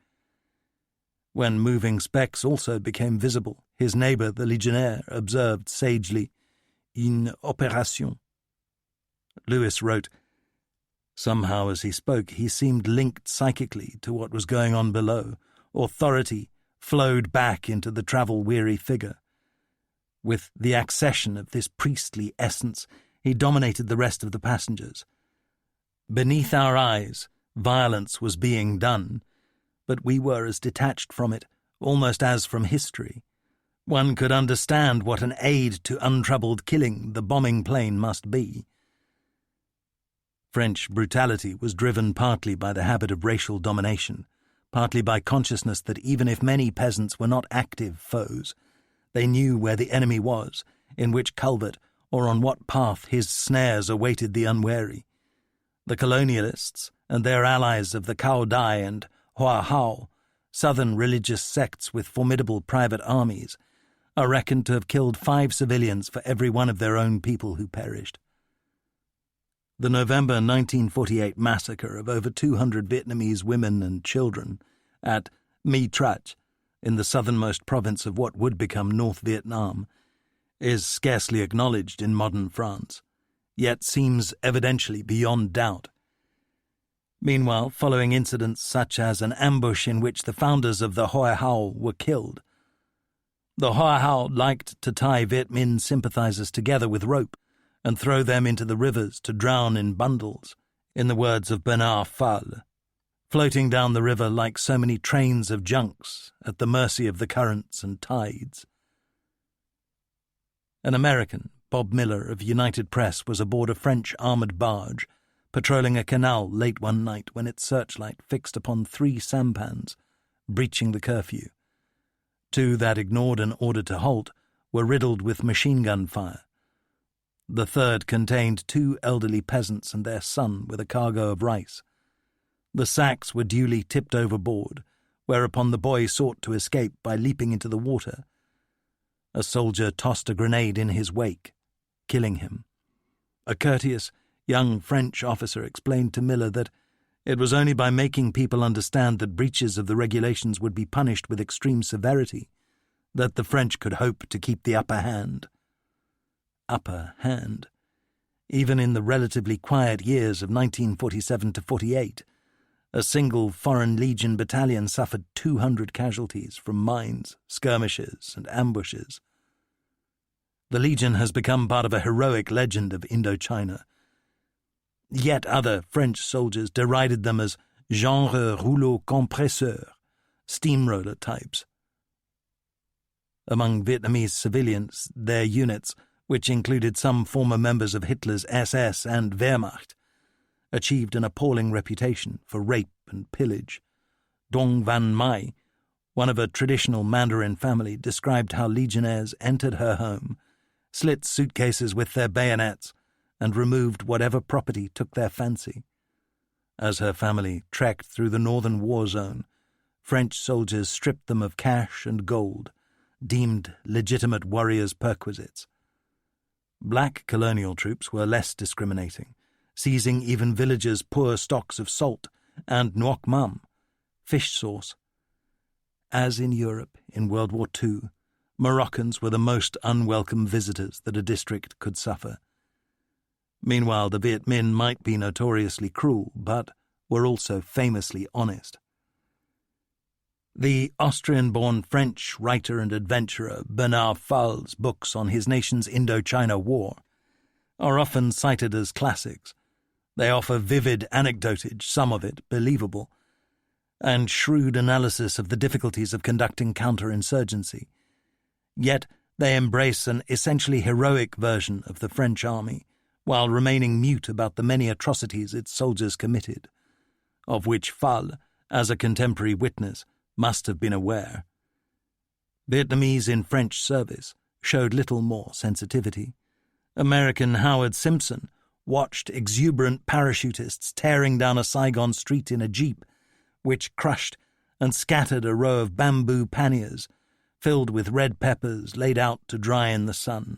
When moving specks also became visible, his neighbour, the legionnaire, observed sagely, "Une opération." Lewis wrote, "Somehow as he spoke he seemed linked psychically to what was going on below. Authority flowed back into the travel-weary figure. With the accession of this priestly essence, he dominated the rest of the passengers. Beneath our eyes, violence was being done, but we were as detached from it, almost as from history. One could understand what an aid to untroubled killing the bombing plane must be." French brutality was driven partly by the habit of racial domination, partly by consciousness that even if many peasants were not active foes, they knew where the enemy was, in which culvert or on what path his snares awaited the unwary. The colonialists and their allies of the Cao Dai and Hoa Hao, southern religious sects with formidable private armies, are reckoned to have killed 5 civilians for every one of their own people who perished. The November 1948 massacre of over 200 Vietnamese women and children at My Trach, in the southernmost province of what would become North Vietnam, is scarcely acknowledged in modern France, yet seems evidentially beyond doubt. Meanwhile, following incidents such as an ambush in which the founders of the Hoa Hao were killed, the Hoa Hao liked to tie Viet Minh sympathizers together with rope and throw them into the rivers to drown in bundles, in the words of Bernard Fall, floating down the river like so many trains of junks at the mercy of the currents and tides. An American, Bob Miller of United Press, was aboard a French armoured barge, patrolling a canal late one night when its searchlight fixed upon 3 sampans, breaching the curfew. 2 that ignored an order to halt were riddled with machine-gun fire. The 3rd contained 2 elderly peasants and their son with a cargo of rice. The sacks were duly tipped overboard, whereupon the boy sought to escape by leaping into the water. A soldier tossed a grenade in his wake, killing him. A courteous, young French officer explained to Miller that it was only by making people understand that breaches of the regulations would be punished with extreme severity that the French could hope to keep the upper hand. Upper hand. Even in the relatively quiet years of 1947 to 48, a single Foreign Legion battalion suffered 200 casualties from mines, skirmishes, and ambushes. The Legion has become part of a heroic legend of Indochina. Yet other French soldiers derided them as genre rouleau compresseur, steamroller types. Among Vietnamese civilians, their units, which included some former members of Hitler's SS and Wehrmacht, achieved an appalling reputation for rape and pillage. Dong Van Mai, one of a traditional Mandarin family, described how legionnaires entered her home, slit suitcases with their bayonets, and removed whatever property took their fancy. As her family trekked through the northern war zone, French soldiers stripped them of cash and gold, deemed legitimate warriors' perquisites. Black colonial troops were less discriminating, seizing even villagers' poor stocks of salt and nuoc mam, fish sauce. As in Europe in World War II, Moroccans were the most unwelcome visitors that a district could suffer. Meanwhile, the Viet Minh might be notoriously cruel, but were also famously honest. The Austrian-born French writer and adventurer Bernard Fall's books on his nation's Indochina War are often cited as classics. They offer vivid anecdotage, some of it believable, and shrewd analysis of the difficulties of conducting counterinsurgency. Yet they embrace an essentially heroic version of the French army, while remaining mute about the many atrocities its soldiers committed, of which Fall, as a contemporary witness, must have been aware. Vietnamese in French service showed little more sensitivity. American Howard Simpson watched exuberant parachutists tearing down a Saigon street in a jeep, which crushed and scattered a row of bamboo panniers filled with red peppers laid out to dry in the sun.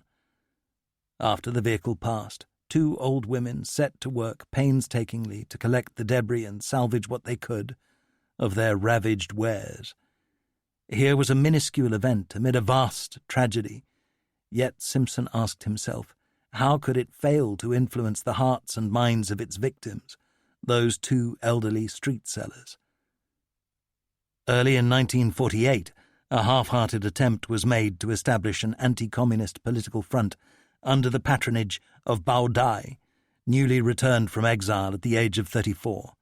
After the vehicle passed, 2 old women set to work painstakingly to collect the debris and salvage what they could of their ravaged wares. Here was a minuscule event amid a vast tragedy, yet Simpson asked himself, how could it fail to influence the hearts and minds of its victims, those 2 elderly street sellers? Early in 1948, a half-hearted attempt was made to establish an anti-communist political front under the patronage of Bao Dai, newly returned from exile at the age of 34.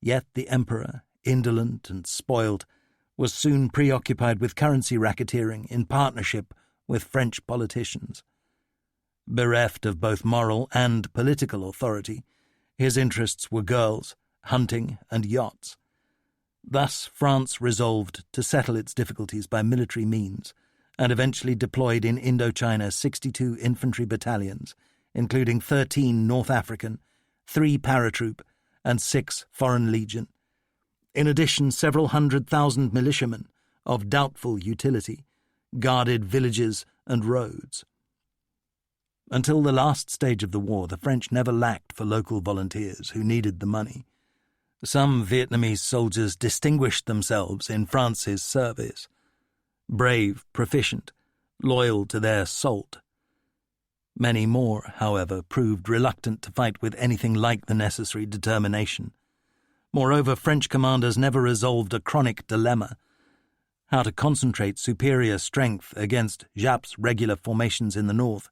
Yet the emperor, indolent and spoilt, was soon preoccupied with currency racketeering in partnership with French politicians. Bereft of both moral and political authority, his interests were girls, hunting, and yachts. Thus France resolved to settle its difficulties by military means, and eventually deployed in Indochina 62 infantry battalions, including 13 North African, 3 paratroop, and 6 Foreign Legion. In addition, several 100,000 militiamen of doubtful utility guarded villages and roads. Until the last stage of the war, the French never lacked for local volunteers who needed the money. Some Vietnamese soldiers distinguished themselves in France's service. Brave, proficient, loyal to their salt. Many more, however, proved reluctant to fight with anything like the necessary determination. Moreover, French commanders never resolved a chronic dilemma: how to concentrate superior strength against Giap's regular formations in the north,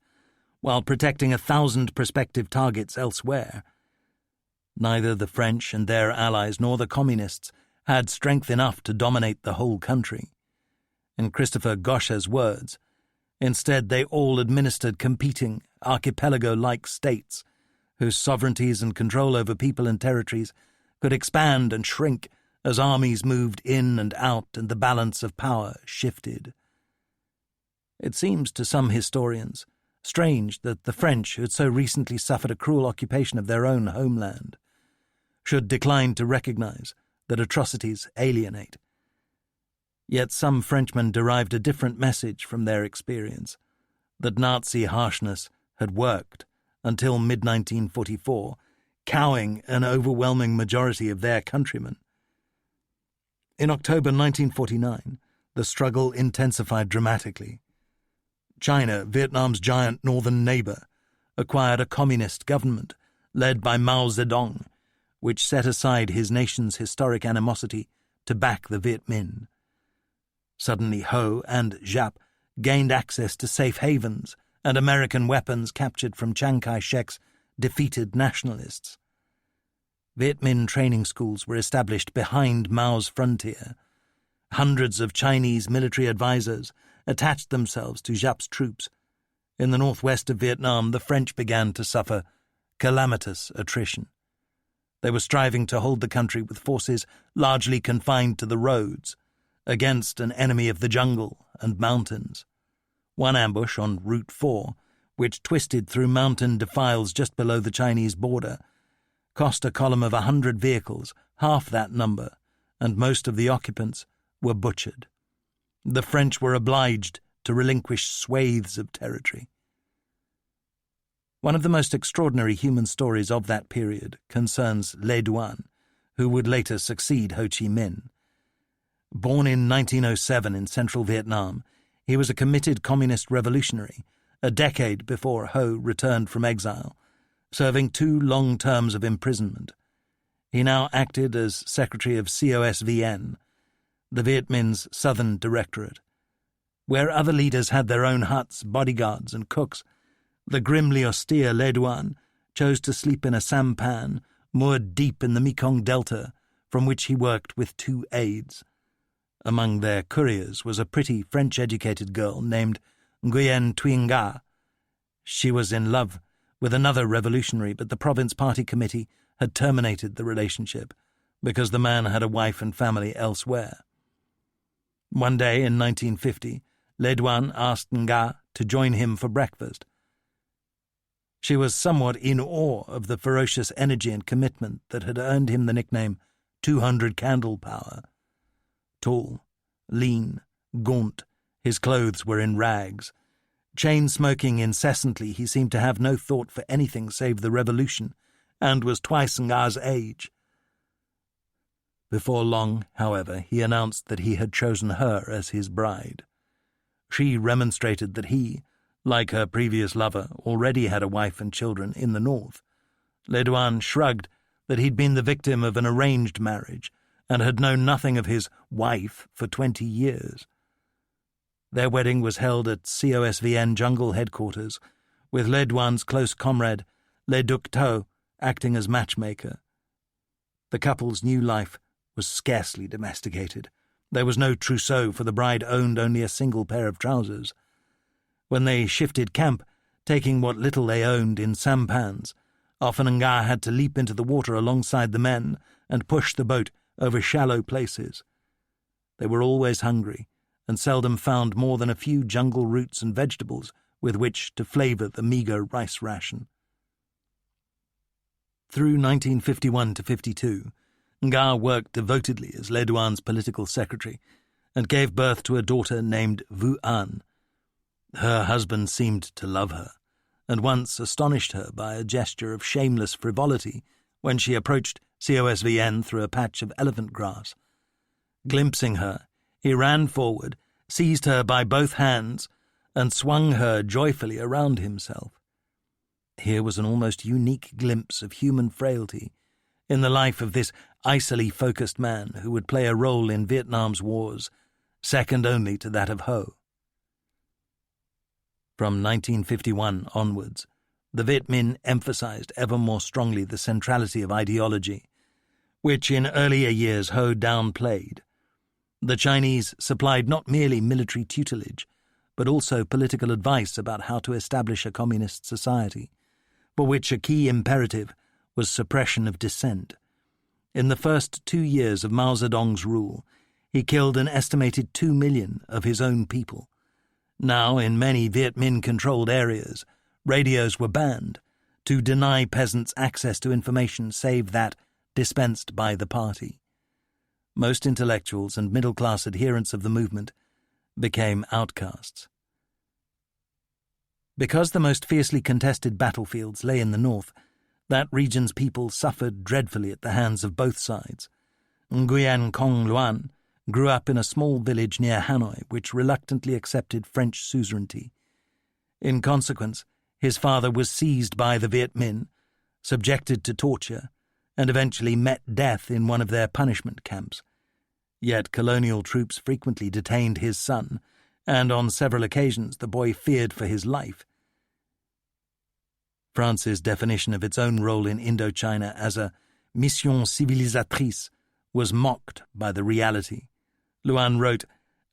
while protecting 1,000 prospective targets elsewhere. Neither the French and their allies nor the Communists had strength enough to dominate the whole country. In Christopher Gaucher's words, instead they all administered competing, archipelago-like states, whose sovereignties and control over people and territories could expand and shrink as armies moved in and out and the balance of power shifted. It seems to some historians strange that the French, who had so recently suffered a cruel occupation of their own homeland, should decline to recognize that atrocities alienate. Yet some Frenchmen derived a different message from their experience, that Nazi harshness had worked until mid-1944, cowing an overwhelming majority of their countrymen. In October 1949, the struggle intensified dramatically. China, Vietnam's giant northern neighbor, acquired a communist government led by Mao Zedong, which set aside his nation's historic animosity to back the Viet Minh. Suddenly Ho and Giap gained access to safe havens and American weapons captured from Chiang Kai-shek's defeated nationalists. Viet Minh training schools were established behind Mao's frontier. Hundreds of Chinese military advisors attached themselves to Giap's troops. In the northwest of Vietnam, the French began to suffer calamitous attrition. They were striving to hold the country with forces largely confined to the roads, against an enemy of the jungle and mountains. One ambush on Route 4, which twisted through mountain defiles just below the Chinese border, cost a column of 100 vehicles, half that number, and most of the occupants were butchered. The French were obliged to relinquish swathes of territory. One of the most extraordinary human stories of that period concerns Le Duan, who would later succeed Ho Chi Minh. Born in 1907 in central Vietnam, he was a committed communist revolutionary, a decade before Ho returned from exile, serving 2 long terms of imprisonment. He now acted as secretary of COSVN, the Viet Minh's southern directorate. Where other leaders had their own huts, bodyguards and cooks, the grimly austere Le Duan chose to sleep in a sampan moored deep in the Mekong Delta, from which he worked with 2 aides. Among their couriers was a pretty French-educated girl named Nguyen Thuy Nga. She was in love with another revolutionary, but the province party committee had terminated the relationship because the man had a wife and family elsewhere. One day in 1950, Le Duan asked Nga to join him for breakfast. She was somewhat in awe of the ferocious energy and commitment that had earned him the nickname 200 Candle Power. Tall, lean, gaunt, his clothes were in rags. Chain-smoking incessantly, he seemed to have no thought for anything save the revolution, and was twice Nga's age. Before long, however, he announced that he had chosen her as his bride. She remonstrated that he, like her previous lover, already had a wife and children in the north. Le Duan shrugged that he'd been the victim of an arranged marriage and had known nothing of his wife for 20 years. Their wedding was held at COSVN Jungle headquarters, with Le Duan's close comrade, Le Duc Tho, acting as matchmaker. The couple's new life was scarcely domesticated. There was no trousseau, for the bride owned only a single pair of trousers. When they shifted camp, taking what little they owned in sampans, often Nga had to leap into the water alongside the men and push the boat over shallow places. They were always hungry, and seldom found more than a few jungle roots and vegetables with which to flavour the meagre rice ration. Through 1951 to 52, Nga worked devotedly as Le Duan's political secretary and gave birth to a daughter named Vu An. Her husband seemed to love her, and once astonished her by a gesture of shameless frivolity when she approached COSVN through a patch of elephant grass. Glimpsing her, he ran forward, seized her by both hands, and swung her joyfully around himself. Here was an almost unique glimpse of human frailty in the life of this icily focused man who would play a role in Vietnam's wars, second only to that of Ho. From 1951 onwards, the Viet Minh emphasized ever more strongly the centrality of ideology, which in earlier years Ho downplayed. The Chinese supplied not merely military tutelage, but also political advice about how to establish a communist society, for which a key imperative was suppression of dissent. In the first 2 years of Mao Zedong's rule, he killed an estimated 2 million of his own people. Now, in many Viet Minh-controlled areas, radios were banned to deny peasants access to information save that dispensed by the party. Most intellectuals and middle-class adherents of the movement became outcasts. Because the most fiercely contested battlefields lay in the north, that region's people suffered dreadfully at the hands of both sides. Nguyen Cong Luan grew up in a small village near Hanoi which reluctantly accepted French suzerainty. In consequence, his father was seized by the Viet Minh, subjected to torture, and eventually met death in one of their punishment camps. Yet colonial troops frequently detained his son, and on several occasions the boy feared for his life. France's definition of its own role in Indochina as a mission civilisatrice was mocked by the reality. Luan wrote,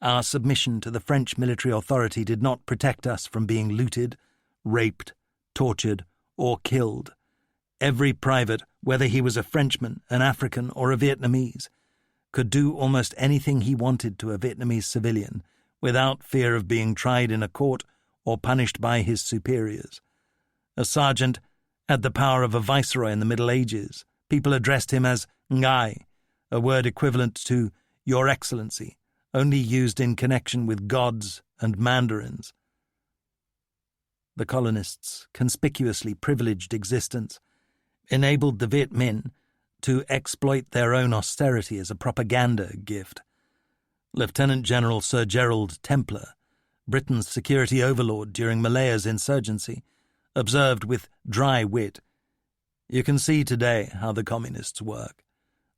"Our submission to the French military authority did not protect us from being looted, raped, tortured, or killed. Every private, whether he was a Frenchman, an African, or a Vietnamese, could do almost anything he wanted to a Vietnamese civilian without fear of being tried in a court or punished by his superiors. A sergeant had the power of a viceroy in the Middle Ages. People addressed him as Ngai, a word equivalent to Your Excellency, only used in connection with gods and mandarins." The colonists' conspicuously privileged existence enabled the Viet Minh to exploit their own austerity as a propaganda gift. Lieutenant General Sir Gerald Templer, Britain's security overlord during Malaya's insurgency, observed with dry wit, "You can see today how the communists work.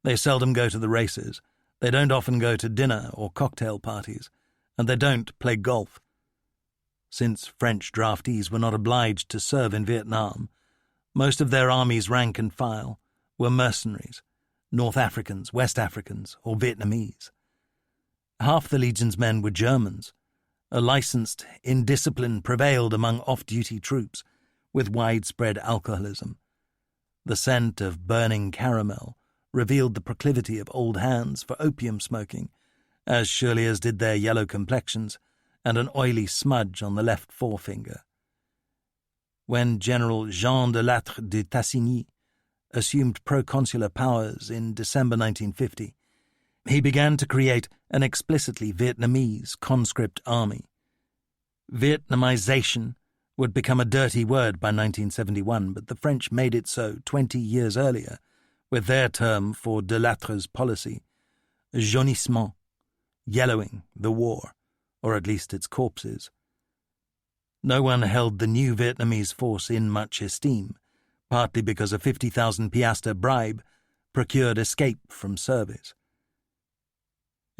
They seldom go to the races, they don't often go to dinner or cocktail parties, and they don't play golf." Since French draftees were not obliged to serve in Vietnam, most of their army's rank and file were mercenaries, North Africans, West Africans, or Vietnamese. Half the Legion's men were Germans. A licensed indiscipline prevailed among off-duty troops, with widespread alcoholism. The scent of burning caramel revealed the proclivity of old hands for opium smoking, as surely as did their yellow complexions and an oily smudge on the left forefinger. When General Jean de Lattre de Tassigny assumed proconsular powers in December 1950, he began to create an explicitly Vietnamese conscript army. Vietnamization would become a dirty word by 1971, but the French made it so 20 years earlier with their term for de Lattre's policy, jaunissement, yellowing the war, or at least its corpses. No one held the new Vietnamese force in much esteem, partly because a 50,000 piastre bribe procured escape from service.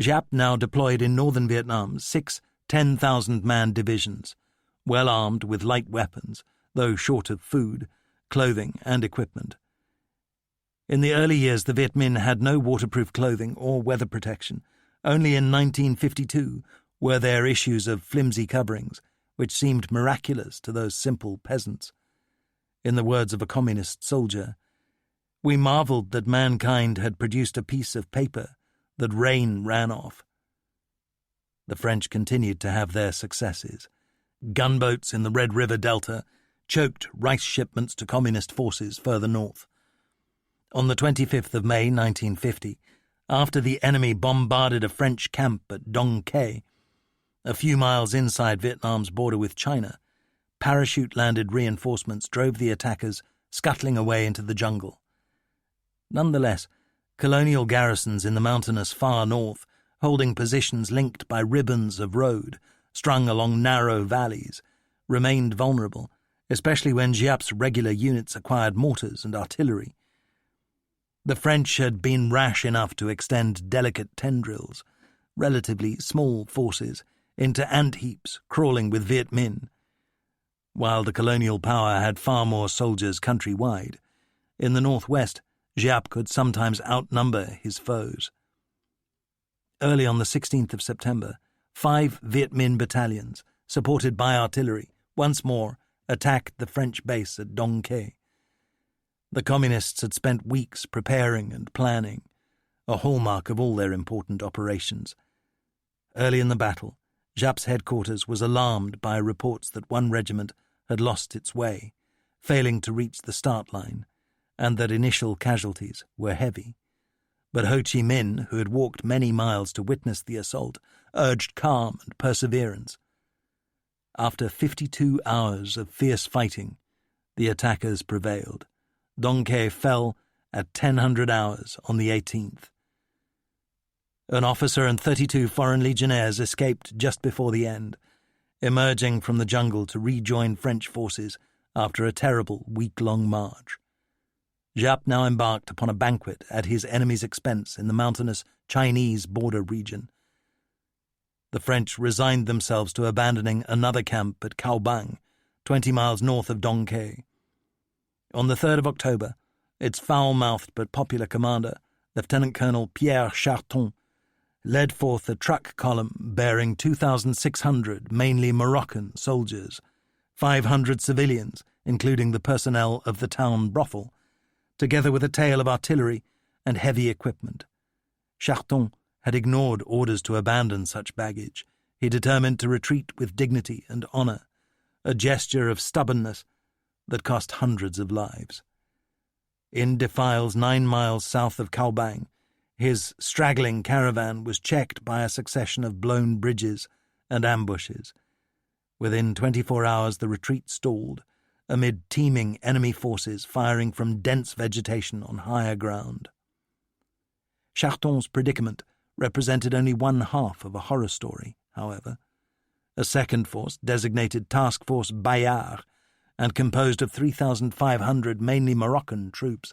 Giap now deployed in northern Vietnam 6 10,000-man divisions, well armed with light weapons, though short of food, clothing, and equipment. In the early years, the Viet Minh had no waterproof clothing or weather protection. Only in 1952 were there issues of flimsy coverings, which seemed miraculous to those simple peasants. In the words of a communist soldier, "We marveled that mankind had produced a piece of paper that rain ran off." The French continued to have their successes. Gunboats in the Red River Delta choked rice shipments to communist forces further north. On the 25th of May 1950, after the enemy bombarded a French camp at Dong Quai, a few miles inside Vietnam's border with China, parachute-landed reinforcements drove the attackers scuttling away into the jungle. Nonetheless, colonial garrisons in the mountainous far north, holding positions linked by ribbons of road strung along narrow valleys, remained vulnerable, especially when Giap's regular units acquired mortars and artillery. The French had been rash enough to extend delicate tendrils, relatively small forces, into ant heaps crawling with Viet Minh. While the colonial power had far more soldiers countrywide, in the northwest, Giap could sometimes outnumber his foes. Early on the 16th of September, 5 Viet Minh battalions, supported by artillery, once more attacked the French base at Dong Quai. The Communists had spent weeks preparing and planning, a hallmark of all their important operations. Early in the battle, Giap's headquarters was alarmed by reports that one regiment had lost its way, failing to reach the start line, and that initial casualties were heavy. But Ho Chi Minh, who had walked many miles to witness the assault, urged calm and perseverance. After 52 hours of fierce fighting, the attackers prevailed. Dong Quai fell at 1000 hours on the 18th. An officer and 32 foreign legionnaires escaped just before the end, emerging from the jungle to rejoin French forces after a terrible week-long march. Giap now embarked upon a banquet at his enemy's expense in the mountainous Chinese border region. The French resigned themselves to abandoning another camp at Cao Bang, 20 miles north of Dong Quai. On the 3rd of October, its foul-mouthed but popular commander, Lieutenant Colonel Pierre Charton, led forth a truck column bearing 2,600 mainly Moroccan soldiers, 500 civilians, including the personnel of the town brothel, together with a tail of artillery and heavy equipment. Charton had ignored orders to abandon such baggage. He determined to retreat with dignity and honour, a gesture of stubbornness that cost hundreds of lives. In defiles 9 miles south of Cao Bang, his straggling caravan was checked by a succession of blown bridges and ambushes. Within 24 hours the retreat stalled, amid teeming enemy forces firing from dense vegetation on higher ground. Charton's predicament represented only one half of a horror story, however. A second force, designated Task Force Bayard, and composed of 3,500 mainly Moroccan troops,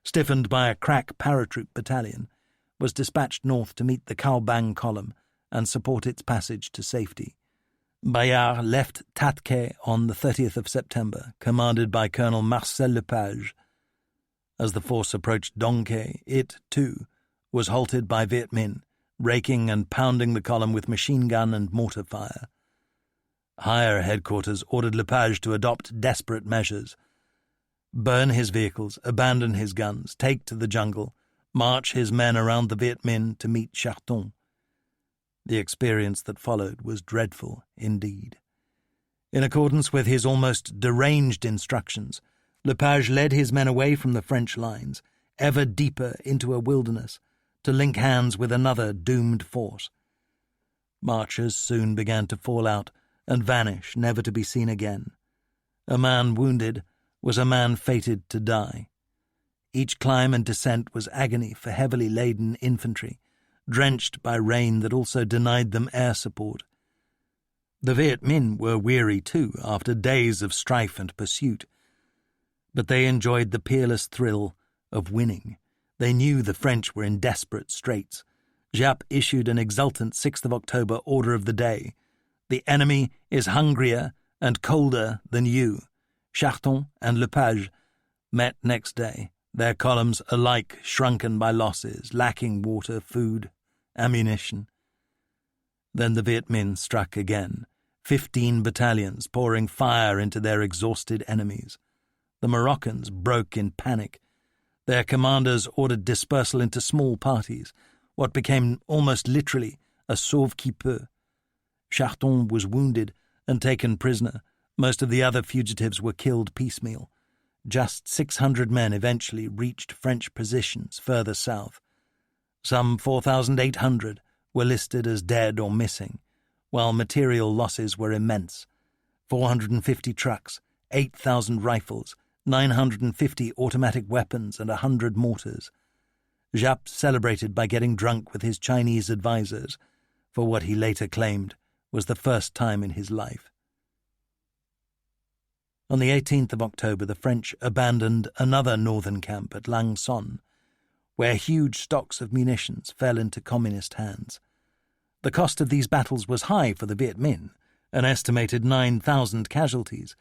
stiffened by a crack paratroop battalion, was dispatched north to meet the Cao Bang column and support its passage to safety. Bayard left Tat Quai on the 30th of September, commanded by Colonel Marcel Lepage. As the force approached Dong Quai, it, too, was halted by Viet Minh, raking and pounding the column with machine gun and mortar fire. Higher headquarters ordered Lepage to adopt desperate measures: burn his vehicles, abandon his guns, take to the jungle, march his men around the Viet Minh to meet Charton. The experience that followed was dreadful indeed. In accordance with his almost deranged instructions, Lepage led his men away from the French lines, ever deeper into a wilderness, to link hands with another doomed force. Marchers soon began to fall out and vanish, never to be seen again. A man wounded was a man fated to die. Each climb and descent was agony for heavily laden infantry, drenched by rain that also denied them air support. The Viet Minh were weary too after days of strife and pursuit, but they enjoyed the peerless thrill of winning. They knew the French were in desperate straits. Giap issued an exultant 6th of October order of the day: "The enemy is hungrier and colder than you." Charton and Lepage met next day, their columns alike shrunken by losses, lacking water, food, ammunition. Then the Viet Minh struck again, 15 battalions pouring fire into their exhausted enemies. The Moroccans broke in panic. Their commanders ordered dispersal into small parties, what became almost literally a sauve-qui-peut. Charton was wounded and taken prisoner. Most of the other fugitives were killed piecemeal. Just 600 men eventually reached French positions further south. Some 4,800 were listed as dead or missing, while material losses were immense: 450 trucks, 8,000 rifles, 950 automatic weapons and 100 mortars. Giap celebrated by getting drunk with his Chinese advisers, for what he later claimed was the first time in his life. On the 18th of October, the French abandoned another northern camp at Lang Son, where huge stocks of munitions fell into communist hands. The cost of these battles was high for the Viet Minh, an estimated 9,000 casualties,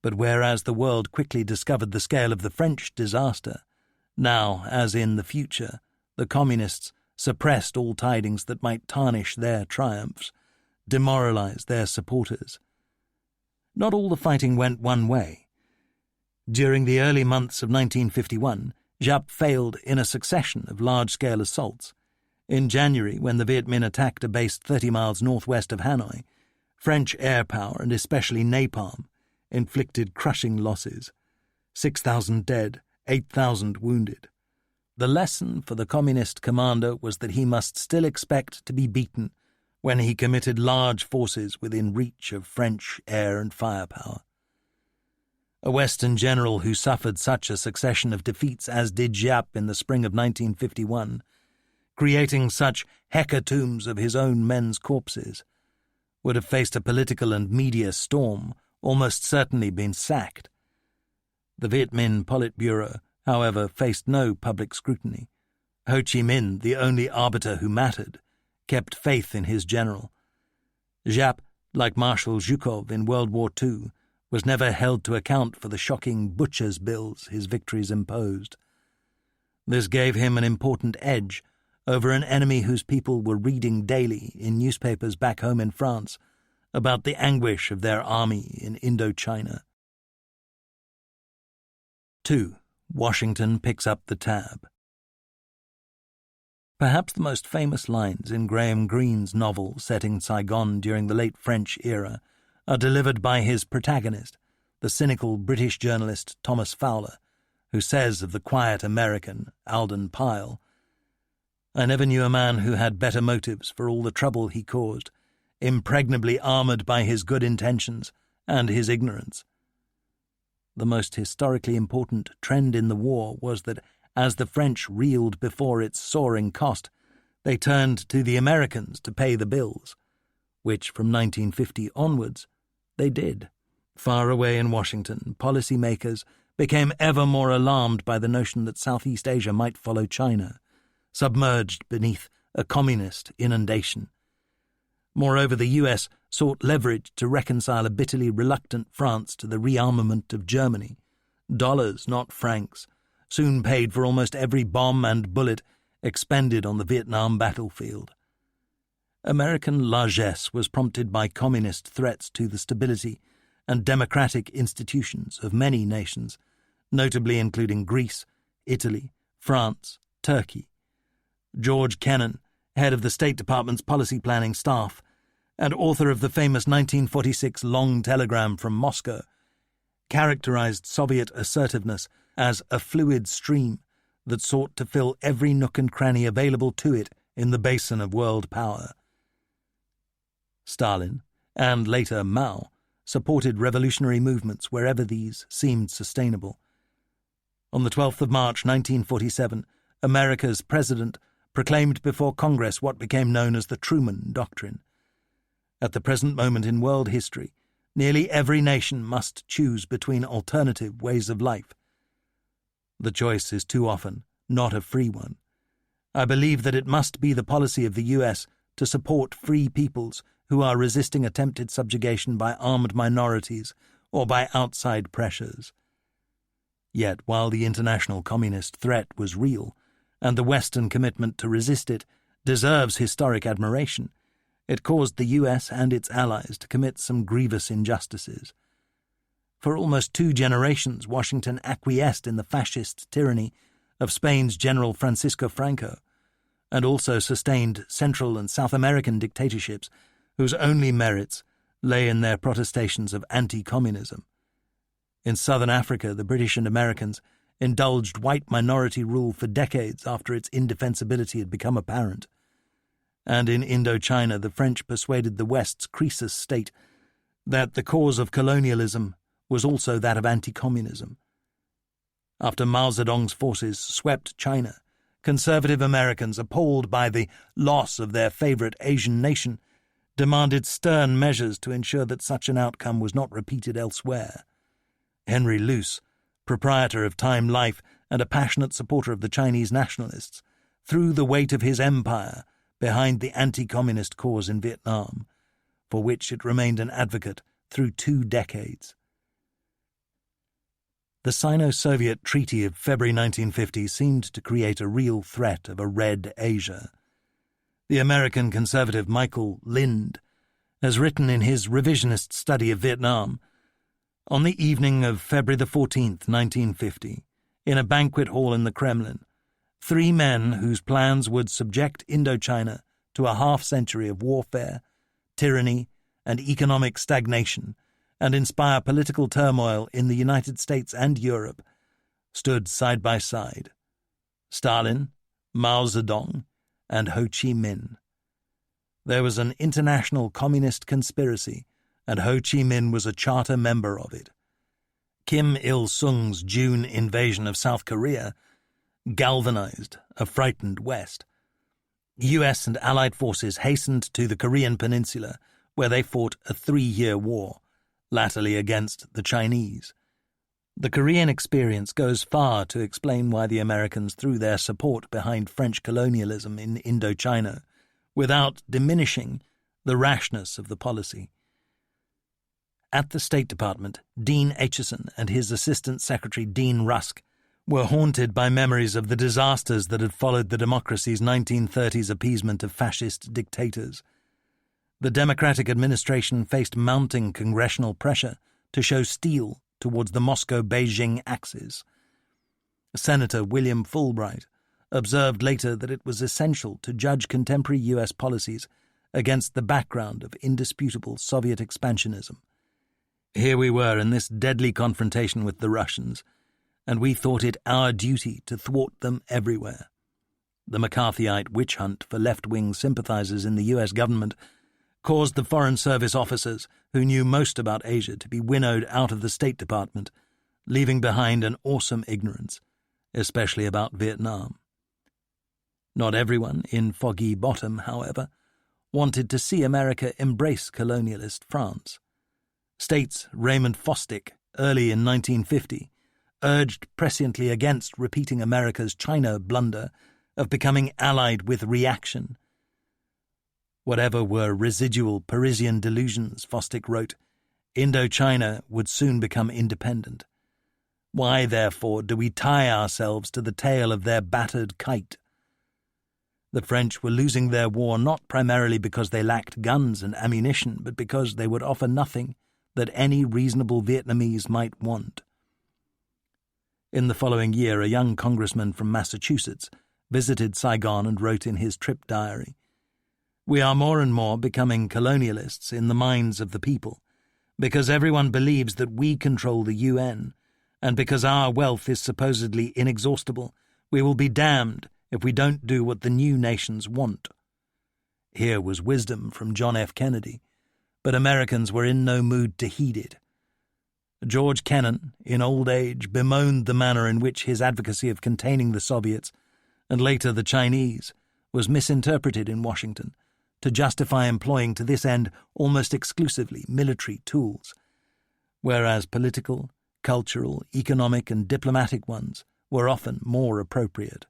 But whereas the world quickly discovered the scale of the French disaster, now, as in the future, the Communists suppressed all tidings that might tarnish their triumphs, demoralize their supporters. Not all the fighting went one way. During the early months of 1951, Giap failed in a succession of large-scale assaults. In January, when the Viet Minh attacked a base 30 miles northwest of Hanoi, French air power, and especially napalm, inflicted crushing losses. 6,000 dead, 8,000 wounded. The lesson for the Communist commander was that he must still expect to be beaten when he committed large forces within reach of French air and firepower. A Western general who suffered such a succession of defeats as did Giap in the spring of 1951, creating such hecatombs of his own men's corpses, would have faced a political and media storm, almost certainly been sacked. The Viet Minh Politburo, however, faced no public scrutiny. Ho Chi Minh, the only arbiter who mattered, kept faith in his general. Giap, like Marshal Zhukov in World War II, was never held to account for the shocking butcher's bills his victories imposed. This gave him an important edge over an enemy whose people were reading daily in newspapers back home in France about the anguish of their army in Indochina. 2. Washington picks up the tab. Perhaps the most famous lines in Graham Greene's novel set in Saigon during the late French era are delivered by his protagonist, the cynical British journalist Thomas Fowler, who says of the quiet American, Alden Pyle, "I never knew a man who had better motives for all the trouble he caused, impregnably armoured by his good intentions and his ignorance." The most historically important trend in the war was that as the French reeled before its soaring cost, they turned to the Americans to pay the bills, which from 1950 onwards they did. Far away in Washington, policymakers became ever more alarmed by the notion that Southeast Asia might follow China, submerged beneath a communist inundation. Moreover, the US sought leverage to reconcile a bitterly reluctant France to the rearmament of Germany. Dollars, not francs, soon paid for almost every bomb and bullet expended on the Vietnam battlefield. American largesse was prompted by communist threats to the stability and democratic institutions of many nations, notably including Greece, Italy, France, Turkey. George Kennan, head of the State Department's policy planning staff and author of the famous 1946 Long Telegram from Moscow, characterized Soviet assertiveness as a fluid stream that sought to fill every nook and cranny available to it in the basin of world power. Stalin, and later Mao, supported revolutionary movements wherever these seemed sustainable. On the 12th of March 1947, America's president proclaimed before Congress what became known as the Truman Doctrine. At the present moment in world history, nearly every nation must choose between alternative ways of life. The choice is too often not a free one. I believe that it must be the policy of the US to support free peoples who are resisting attempted subjugation by armed minorities or by outside pressures. Yet, while the international communist threat was real, and the Western commitment to resist it deserves historic admiration, it caused the US and its allies to commit some grievous injustices. For almost 2 generations, Washington acquiesced in the fascist tyranny of Spain's General Francisco Franco, and also sustained Central and South American dictatorships whose only merits lay in their protestations of anti-communism. In southern Africa, the British and Americans indulged white minority rule for decades after its indefensibility had become apparent. And in Indochina, the French persuaded the West's Croesus state that the cause of colonialism was also that of anti-communism. After Mao Zedong's forces swept China, conservative Americans, appalled by the loss of their favorite Asian nation, demanded stern measures to ensure that such an outcome was not repeated elsewhere. Henry Luce, proprietor of Time Life and a passionate supporter of the Chinese nationalists, threw the weight of his empire behind the anti-communist cause in Vietnam, for which it remained an advocate through 2 decades. The Sino-Soviet Treaty of February 1950 seemed to create a real threat of a Red Asia. The American conservative Michael Lind has written in his revisionist study of Vietnam, on the evening of February the 14th, 1950, in a banquet hall in the Kremlin, 3 men whose plans would subject Indochina to a half-century of warfare, tyranny, and economic stagnation, and inspire political turmoil in the United States and Europe, stood side by side: Stalin, Mao Zedong, and Ho Chi Minh. There was an international communist conspiracy, and Ho Chi Minh was a charter member of it. Kim Il-sung's June invasion of South Korea galvanized a frightened West. US and Allied forces hastened to the Korean peninsula, where they fought a 3-year war, latterly against the Chinese. The Korean experience goes far to explain why the Americans threw their support behind French colonialism in Indochina, without diminishing the rashness of the policy. At the State Department, Dean Acheson and his Assistant Secretary Dean Rusk were haunted by memories of the disasters that had followed the democracy's 1930s appeasement of fascist dictators. The Democratic administration faced mounting congressional pressure to show steel towards the Moscow-Beijing axis. Senator William Fulbright observed later that it was essential to judge contemporary U.S. policies against the background of indisputable Soviet expansionism. Here we were in this deadly confrontation with the Russians, and we thought it our duty to thwart them everywhere. The McCarthyite witch hunt for left-wing sympathizers in the U.S. government caused the Foreign Service officers who knew most about Asia to be winnowed out of the State Department, leaving behind an awesome ignorance, especially about Vietnam. Not everyone in Foggy Bottom, however, wanted to see America embrace colonialist France. States Raymond Fosdick, early in 1950, urged presciently against repeating America's China blunder of becoming allied with reaction. Whatever were residual Parisian delusions, Fosdick wrote, Indochina would soon become independent. Why, therefore, do we tie ourselves to the tail of their battered kite? The French were losing their war not primarily because they lacked guns and ammunition, but because they would offer nothing that any reasonable Vietnamese might want. In the following year, a young congressman from Massachusetts visited Saigon and wrote in his trip diary, "We are more and more becoming colonialists in the minds of the people, because everyone believes that we control the UN, and because our wealth is supposedly inexhaustible, we will be damned if we don't do what the new nations want." Here was wisdom from John F. Kennedy, but Americans were in no mood to heed it. George Kennan, in old age, bemoaned the manner in which his advocacy of containing the Soviets, and later the Chinese, was misinterpreted in Washington to justify employing to this end almost exclusively military tools, whereas political, cultural, economic, and diplomatic ones were often more appropriate.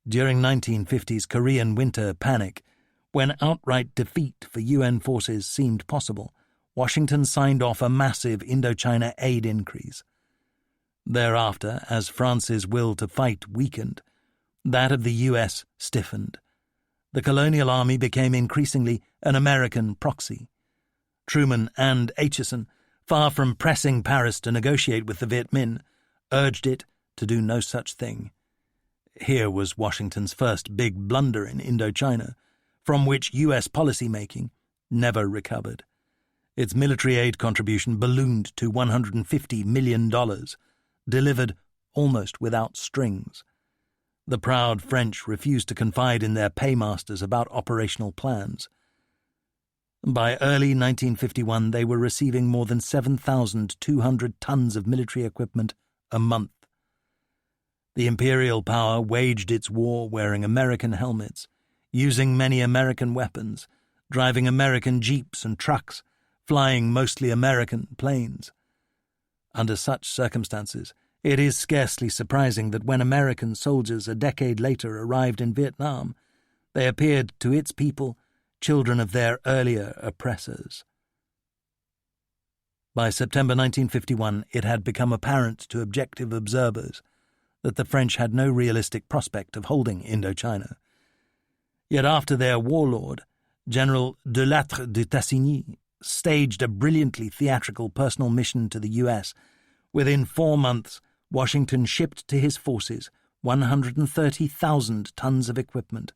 During 1950's Korean winter panic, when outright defeat for UN forces seemed possible, Washington signed off a massive Indochina aid increase. Thereafter, as France's will to fight weakened, that of the US stiffened. The colonial army became increasingly an American proxy. Truman and Acheson, far from pressing Paris to negotiate with the Viet Minh, urged it to do no such thing. Here was Washington's first big blunder in Indochina, from which U.S. policy-making never recovered. Its military aid contribution ballooned to $150 million, delivered almost without strings. The proud French refused to confide in their paymasters about operational plans. By early 1951, they were receiving more than 7,200 tons of military equipment a month. The imperial power waged its war wearing American helmets, using many American weapons, driving American jeeps and trucks, flying mostly American planes. Under such circumstances, it is scarcely surprising that when American soldiers a decade later arrived in Vietnam, they appeared to its people children of their earlier oppressors. By September 1951, it had become apparent to objective observers that the French had no realistic prospect of holding Indochina. Yet after their warlord, General de Lattre de Tassigny, staged a brilliantly theatrical personal mission to the US, within 4 months, Washington shipped to his forces 130,000 tons of equipment,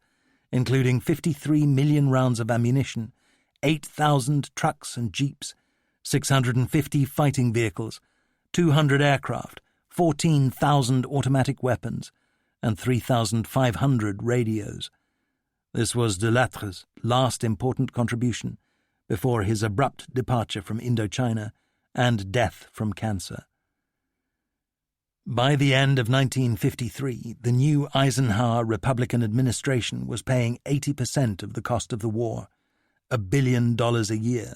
including 53 million rounds of ammunition, 8,000 trucks and jeeps, 650 fighting vehicles, 200 aircraft, 14,000 automatic weapons, and 3,500 radios. This was de Lattre's last important contribution before his abrupt departure from Indochina and death from cancer. By the end of 1953, the new Eisenhower Republican administration was paying 80% of the cost of the war, $1 billion a year.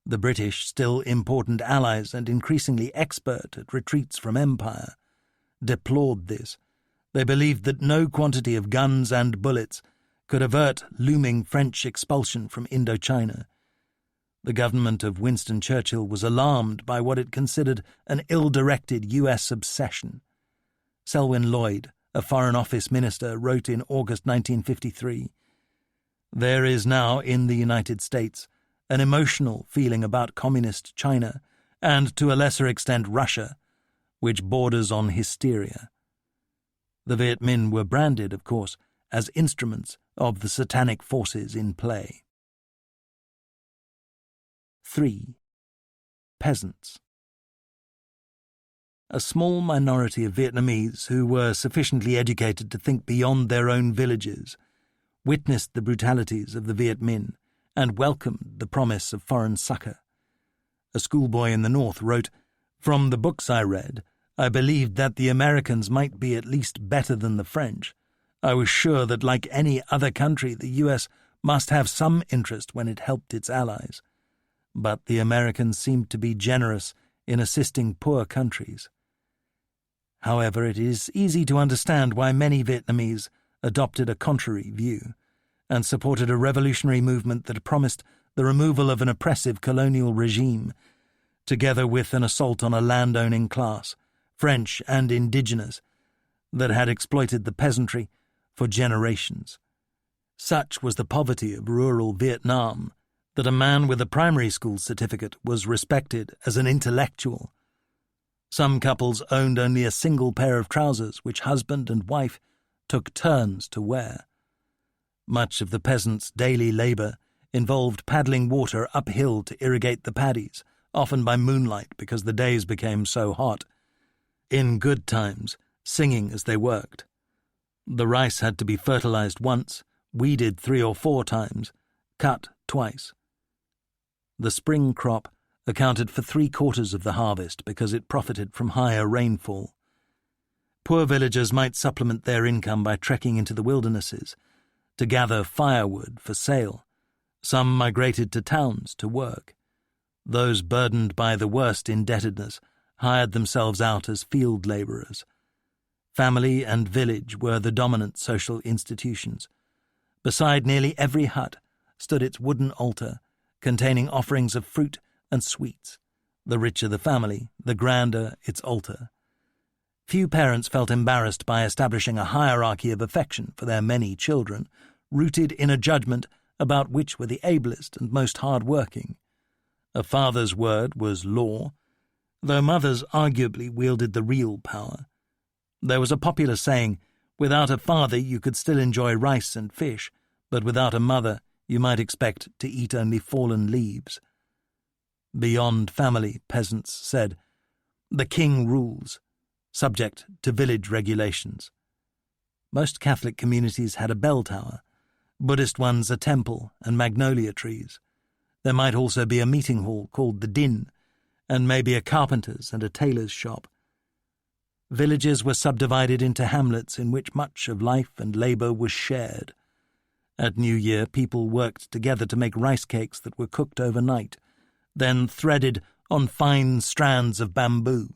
The British, still important allies and increasingly expert at retreats from empire, deplored this. They believed that no quantity of guns and bullets could avert looming French expulsion from Indochina. The government of Winston Churchill was alarmed by what it considered an ill-directed U.S. obsession. Selwyn Lloyd, a Foreign Office minister, wrote in August 1953, "There is now in the United States an emotional feeling about Communist China, and to a lesser extent Russia, which borders on hysteria." The Viet Minh were branded, of course, as instruments of the satanic forces in play. 3. Peasants. A small minority of Vietnamese who were sufficiently educated to think beyond their own villages witnessed the brutalities of the Viet Minh and welcomed the promise of foreign succour. A schoolboy in the North wrote, "From the books I read, I believed that the Americans might be at least better than the French. I was sure that, like any other country, the U.S. must have some interest when it helped its allies. But the Americans seemed to be generous in assisting poor countries." However, it is easy to understand why many Vietnamese adopted a contrary view and supported a revolutionary movement that promised the removal of an oppressive colonial regime, together with an assault on a land-owning class, French and indigenous, that had exploited the peasantry for generations. Such was the poverty of rural Vietnam that a man with a primary school certificate was respected as an intellectual. Some couples owned only a single pair of trousers which husband and wife took turns to wear. Much of the peasants' daily labour involved paddling water uphill to irrigate the paddies, often by moonlight because the days became so hot. In good times, singing as they worked. The rice had to be fertilized once, weeded 3 or 4 times, cut twice. The spring crop accounted for 3/4 of the harvest because it profited from higher rainfall. Poor villagers might supplement their income by trekking into the wildernesses to gather firewood for sale. Some migrated to towns to work. Those burdened by the worst indebtedness hired themselves out as field labourers. Family and village were the dominant social institutions. Beside nearly every hut stood its wooden altar, containing offerings of fruit and sweets. The richer the family, the grander its altar. Few parents felt embarrassed by establishing a hierarchy of affection for their many children, rooted in a judgment about which were the ablest and most hard-working. A father's word was law, though mothers arguably wielded the real power. There was a popular saying, "Without a father you could still enjoy rice and fish, but without a mother you might expect to eat only fallen leaves." Beyond family, peasants said, "The king rules," subject to village regulations. Most Catholic communities had a bell tower, Buddhist ones a temple and magnolia trees. There might also be a meeting hall called the Din, and maybe a carpenter's and a tailor's shop. Villages were subdivided into hamlets in which much of life and labour was shared. At New Year, people worked together to make rice cakes that were cooked overnight, then threaded on fine strands of bamboo.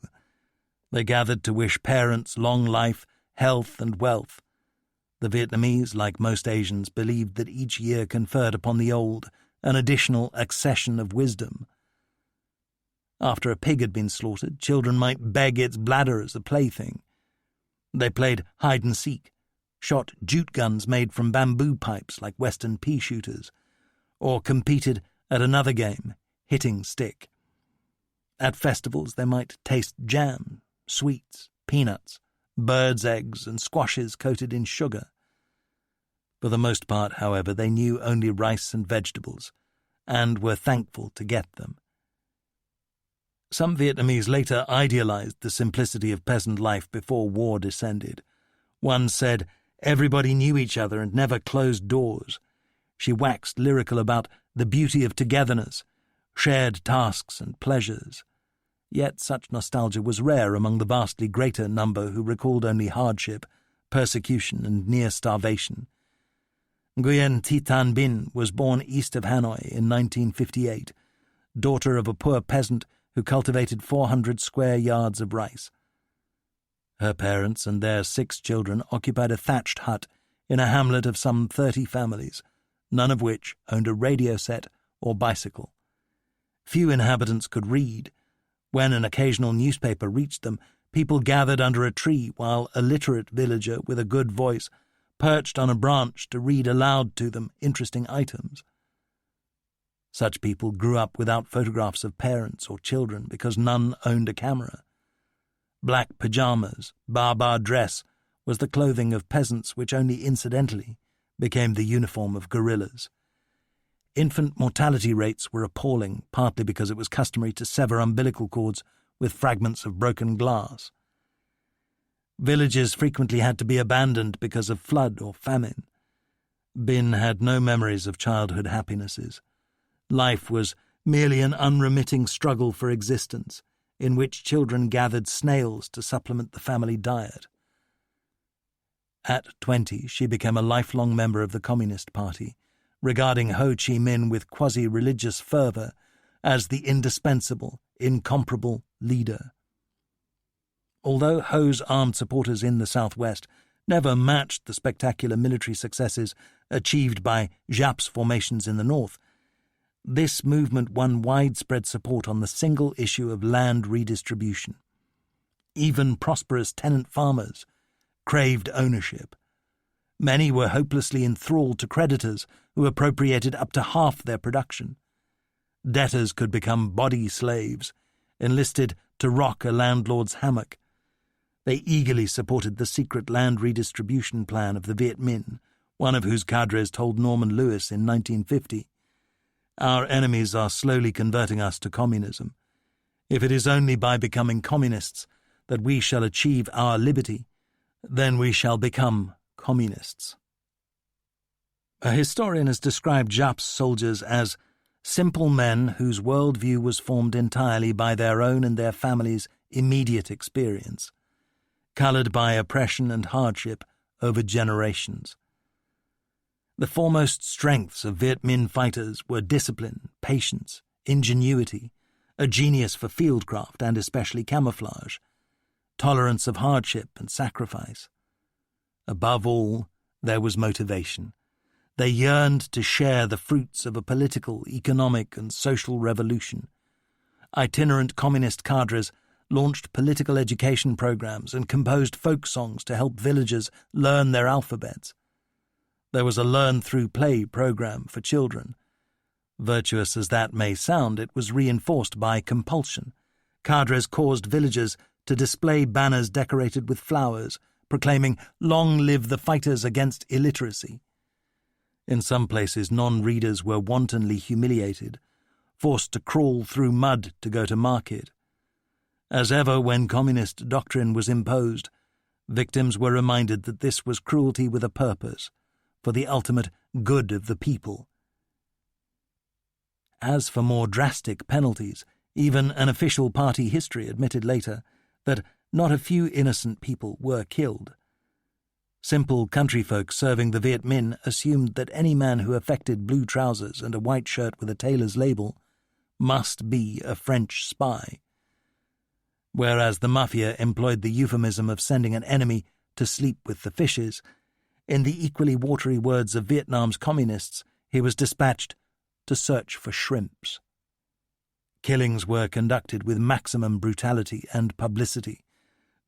They gathered to wish parents long life, health and wealth. The Vietnamese, like most Asians, believed that each year conferred upon the old an additional accession of wisdom. After a pig had been slaughtered, children might beg its bladder as a plaything. They played hide-and-seek, shot jute guns made from bamboo pipes like Western pea shooters, or competed at another game, hitting stick. At festivals they might taste jam, sweets, peanuts, birds' eggs, and squashes coated in sugar. For the most part, however, they knew only rice and vegetables, and were thankful to get them. Some Vietnamese later idealized the simplicity of peasant life before war descended. One said, "Everybody knew each other and never closed doors." She waxed lyrical about the beauty of togetherness, shared tasks and pleasures. Yet such nostalgia was rare among the vastly greater number who recalled only hardship, persecution, and near starvation. Nguyen Thi Tan Binh was born east of Hanoi in 1958, daughter of a poor peasant who cultivated 400 square yards of rice. Her parents and their 6 children occupied a thatched hut in a hamlet of some 30 families, none of which owned a radio set or bicycle. Few inhabitants could read. When an occasional newspaper reached them, people gathered under a tree while a literate villager with a good voice perched on a branch to read aloud to them interesting items. Such people grew up without photographs of parents or children because none owned a camera. Black pyjamas, bar dress was the clothing of peasants which only incidentally became the uniform of guerrillas. Infant mortality rates were appalling, partly because it was customary to sever umbilical cords with fragments of broken glass. Villages frequently had to be abandoned because of flood or famine. Binh had no memories of childhood happinesses. Life was merely an unremitting struggle for existence, in which children gathered snails to supplement the family diet. At 20, she became a lifelong member of the Communist Party, regarding Ho Chi Minh with quasi-religious fervour as the indispensable, incomparable leader. Although Ho's armed supporters in the southwest never matched the spectacular military successes achieved by Giap's formations in the north, this movement won widespread support on the single issue of land redistribution. Even prosperous tenant farmers craved ownership. Many were hopelessly enthralled to creditors who appropriated up to half their production. Debtors could become body slaves, enlisted to rock a landlord's hammock. They eagerly supported the secret land redistribution plan of the Viet Minh, one of whose cadres told Norman Lewis in 1950, "Our enemies are slowly converting us to communism. If it is only by becoming communists that we shall achieve our liberty, then we shall become communists." A historian has described Giap's soldiers as simple men whose worldview was formed entirely by their own and their families' immediate experience, coloured by oppression and hardship over generations. The foremost strengths of Viet Minh fighters were discipline, patience, ingenuity, a genius for fieldcraft and especially camouflage, tolerance of hardship and sacrifice. Above all, there was motivation. They yearned to share the fruits of a political, economic, and social revolution. Itinerant communist cadres launched political education programs and composed folk songs to help villagers learn their alphabets. There was a learn-through-play program for children. Virtuous as that may sound, it was reinforced by compulsion. Cadres caused villagers to display banners decorated with flowers, proclaiming, "Long live the fighters against illiteracy." In some places, non-readers were wantonly humiliated, forced to crawl through mud to go to market. As ever when communist doctrine was imposed, victims were reminded that this was cruelty with a purpose, for the ultimate good of the people. As for more drastic penalties, even an official party history admitted later that not a few innocent people were killed. Simple country folk serving the Viet Minh assumed that any man who affected blue trousers and a white shirt with a tailor's label must be a French spy, whereas the mafia employed the euphemism of sending an enemy to sleep with the fishes. In the equally watery words of Vietnam's communists, he was dispatched to search for shrimps. Killings were conducted with maximum brutality and publicity.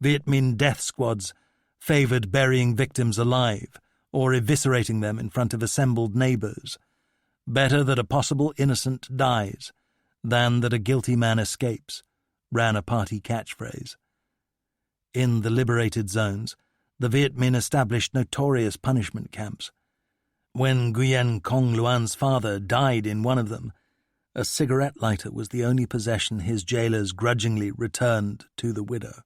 Viet Minh death squads favoured burying victims alive or eviscerating them in front of assembled neighbours. Better that a possible innocent dies than that a guilty man escapes, ran a party catchphrase. In the liberated zones, the Viet Minh established notorious punishment camps. When Nguyen Cong Luan's father died in one of them, a cigarette lighter was the only possession his jailers grudgingly returned to the widow.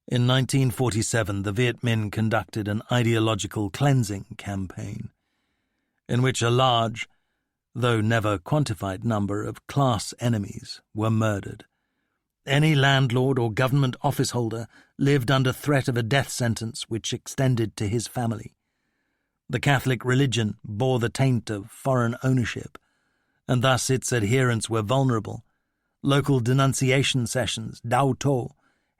In 1947, the Viet Minh conducted an ideological cleansing campaign, in which a large, though never quantified number of class enemies were murdered. Any landlord or government office holder lived under threat of a death sentence which extended to his family. The Catholic religion bore the taint of foreign ownership, and thus its adherents were vulnerable. Local denunciation sessions, Dao To,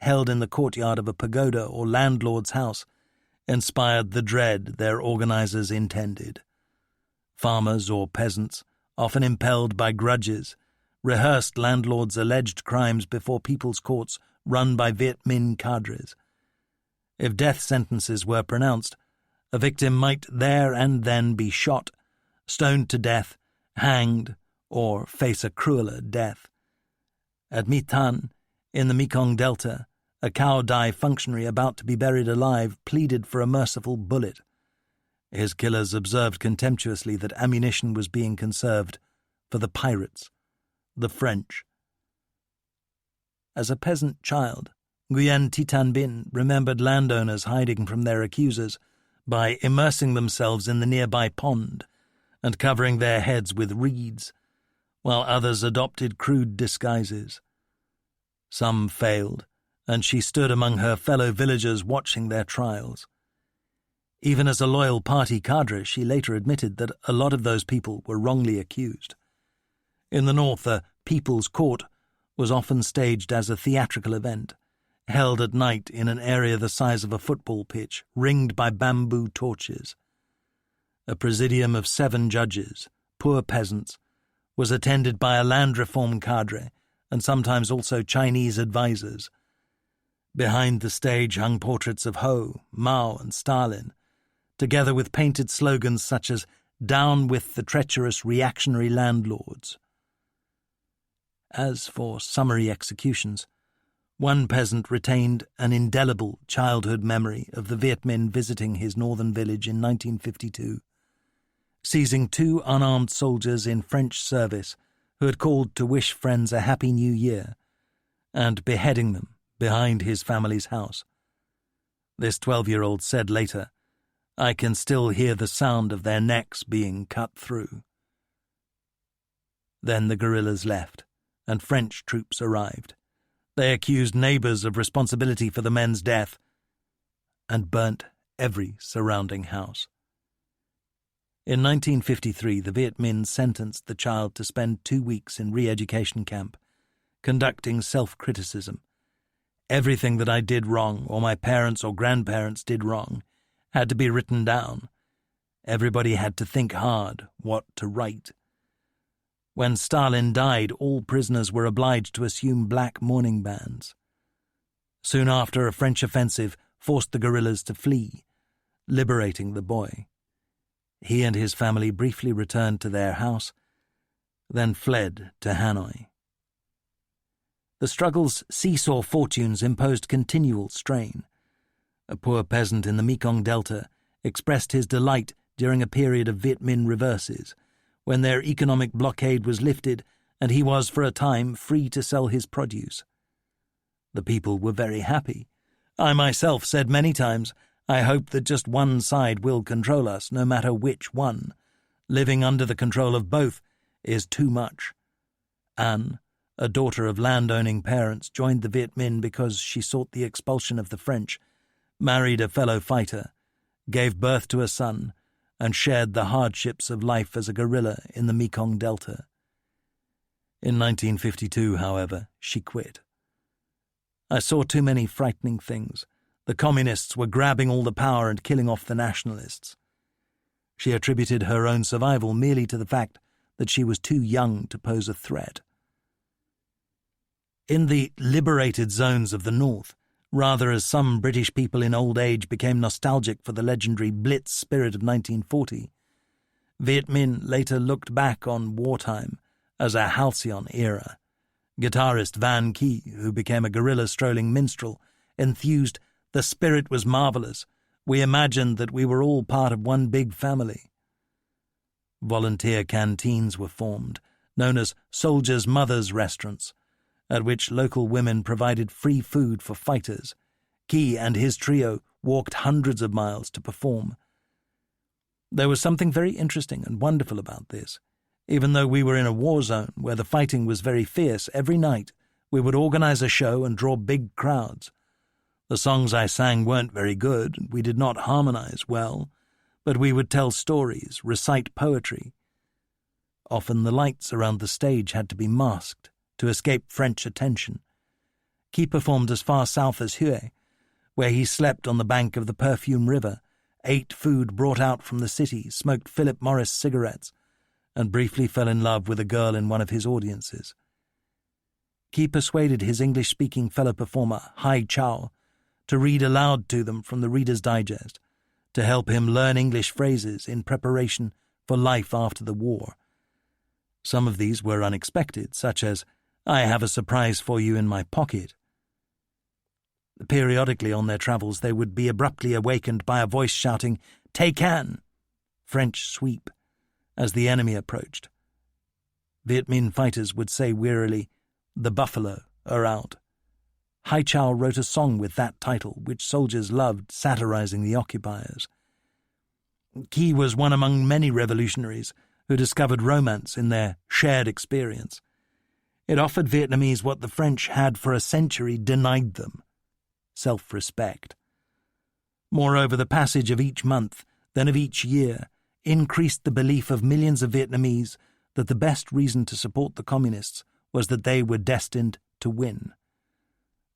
held in the courtyard of a pagoda or landlord's house, inspired the dread their organisers intended. Farmers or peasants, often impelled by grudges, rehearsed landlords' alleged crimes before people's courts run by Viet Minh cadres. If death sentences were pronounced, a victim might there and then be shot, stoned to death, hanged, or face a crueler death. At My Tan, in the Mekong Delta, a Cao Dai functionary about to be buried alive pleaded for a merciful bullet. His killers observed contemptuously that ammunition was being conserved for the pirates, the French. As a peasant child, Nguyen Thi Tan Binh remembered landowners hiding from their accusers by immersing themselves in the nearby pond and covering their heads with reeds, while others adopted crude disguises. Some failed, and she stood among her fellow villagers watching their trials. Even as a loyal party cadre, she later admitted that a lot of those people were wrongly accused. In the north, a People's Court was often staged as a theatrical event, held at night in an area the size of a football pitch, ringed by bamboo torches. A presidium of 7 judges, poor peasants, was attended by a land reform cadre and sometimes also Chinese advisers. Behind the stage hung portraits of Ho, Mao and Stalin, together with painted slogans such as "Down with the treacherous reactionary landlords." As for summary executions, one peasant retained an indelible childhood memory of the Viet Minh visiting his northern village in 1952, seizing 2 unarmed soldiers in French service who had called to wish friends a Happy New Year, and beheading them behind his family's house. This 12-year-old said later, "I can still hear the sound of their necks being cut through." Then the guerrillas left, and French troops arrived. They accused neighbours of responsibility for the men's death and burnt every surrounding house. In 1953, the Viet Minh sentenced the child to spend 2 weeks in re-education camp, conducting self-criticism. Everything that I did wrong, or my parents or grandparents did wrong, had to be written down. Everybody had to think hard what to write. When Stalin died, all prisoners were obliged to assume black mourning bands. Soon after, a French offensive forced the guerrillas to flee, liberating the boy. He and his family briefly returned to their house, then fled to Hanoi. The struggle's seesaw fortunes imposed continual strain. A poor peasant in the Mekong Delta expressed his delight during a period of Viet Minh reverses, when their economic blockade was lifted and he was, for a time, free to sell his produce. The people were very happy. I myself said many times, "I hope that just one side will control us, no matter which one. Living under the control of both is too much." Anne, a daughter of land-owning parents, joined the Viet Minh because she sought the expulsion of the French, married a fellow fighter, gave birth to a son, and shared the hardships of life as a guerrilla in the Mekong Delta. In 1952, however, she quit. "I saw too many frightening things. The communists were grabbing all the power and killing off the nationalists." She attributed her own survival merely to the fact that she was too young to pose a threat. In the liberated zones of the North, rather as some British people in old age became nostalgic for the legendary Blitz spirit of 1940, Viet Minh later looked back on wartime as a halcyon era. Guitarist Van Key, who became a guerrilla strolling minstrel, enthused, "The spirit was marvellous. We imagined that we were all part of one big family." Volunteer canteens were formed, known as Soldiers' Mothers' Restaurants, at which local women provided free food for fighters. Key and his trio walked hundreds of miles to perform. There was something very interesting and wonderful about this. Even though we were in a war zone where the fighting was very fierce, every night we would organize a show and draw big crowds. The songs I sang weren't very good, we did not harmonize well, but we would tell stories, recite poetry. Often the lights around the stage had to be masked to escape French attention. Key performed as far south as Hue, where he slept on the bank of the Perfume River, ate food brought out from the city, smoked Philip Morris cigarettes, and briefly fell in love with a girl in one of his audiences. Key persuaded his English-speaking fellow performer, Hai Chow, to read aloud to them from the Reader's Digest, to help him learn English phrases in preparation for life after the war. Some of these were unexpected, such as, "I have a surprise for you in my pocket." Periodically on their travels they would be abruptly awakened by a voice shouting, "Take can!" French sweep, as the enemy approached. Viet Minh fighters would say wearily, "The buffalo are out." Hai Chow wrote a song with that title, which soldiers loved, satirizing the occupiers. Key was one among many revolutionaries who discovered romance in their shared experience. It offered Vietnamese what the French had for a century denied them: self-respect. Moreover, the passage of each month, then of each year, increased the belief of millions of Vietnamese that the best reason to support the communists was that they were destined to win.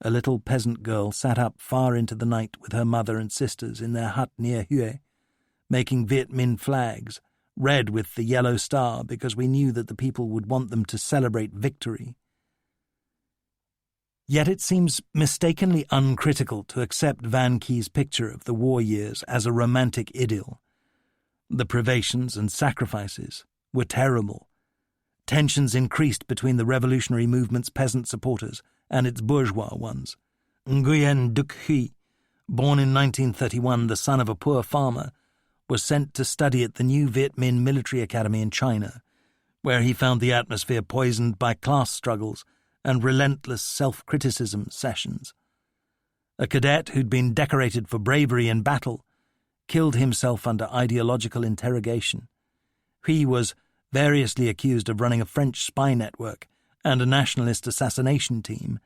A little peasant girl sat up far into the night with her mother and sisters in their hut near Hue, making Viet Minh flags, red with the yellow star, because we knew that the people would want them to celebrate victory. Yet it seems mistakenly uncritical to accept Van Key's picture of the war years as a romantic idyll. The privations and sacrifices were terrible. Tensions increased between the revolutionary movement's peasant supporters and its bourgeois ones. Nguyen Duc Huy, born in 1931, the son of a poor farmer, was sent to study at the new Viet Minh military academy in China, where he found the atmosphere poisoned by class struggles and relentless self-criticism sessions. A cadet who'd been decorated for bravery in battle killed himself under ideological interrogation. He was variously accused of running a French spy network and a nationalist assassination team,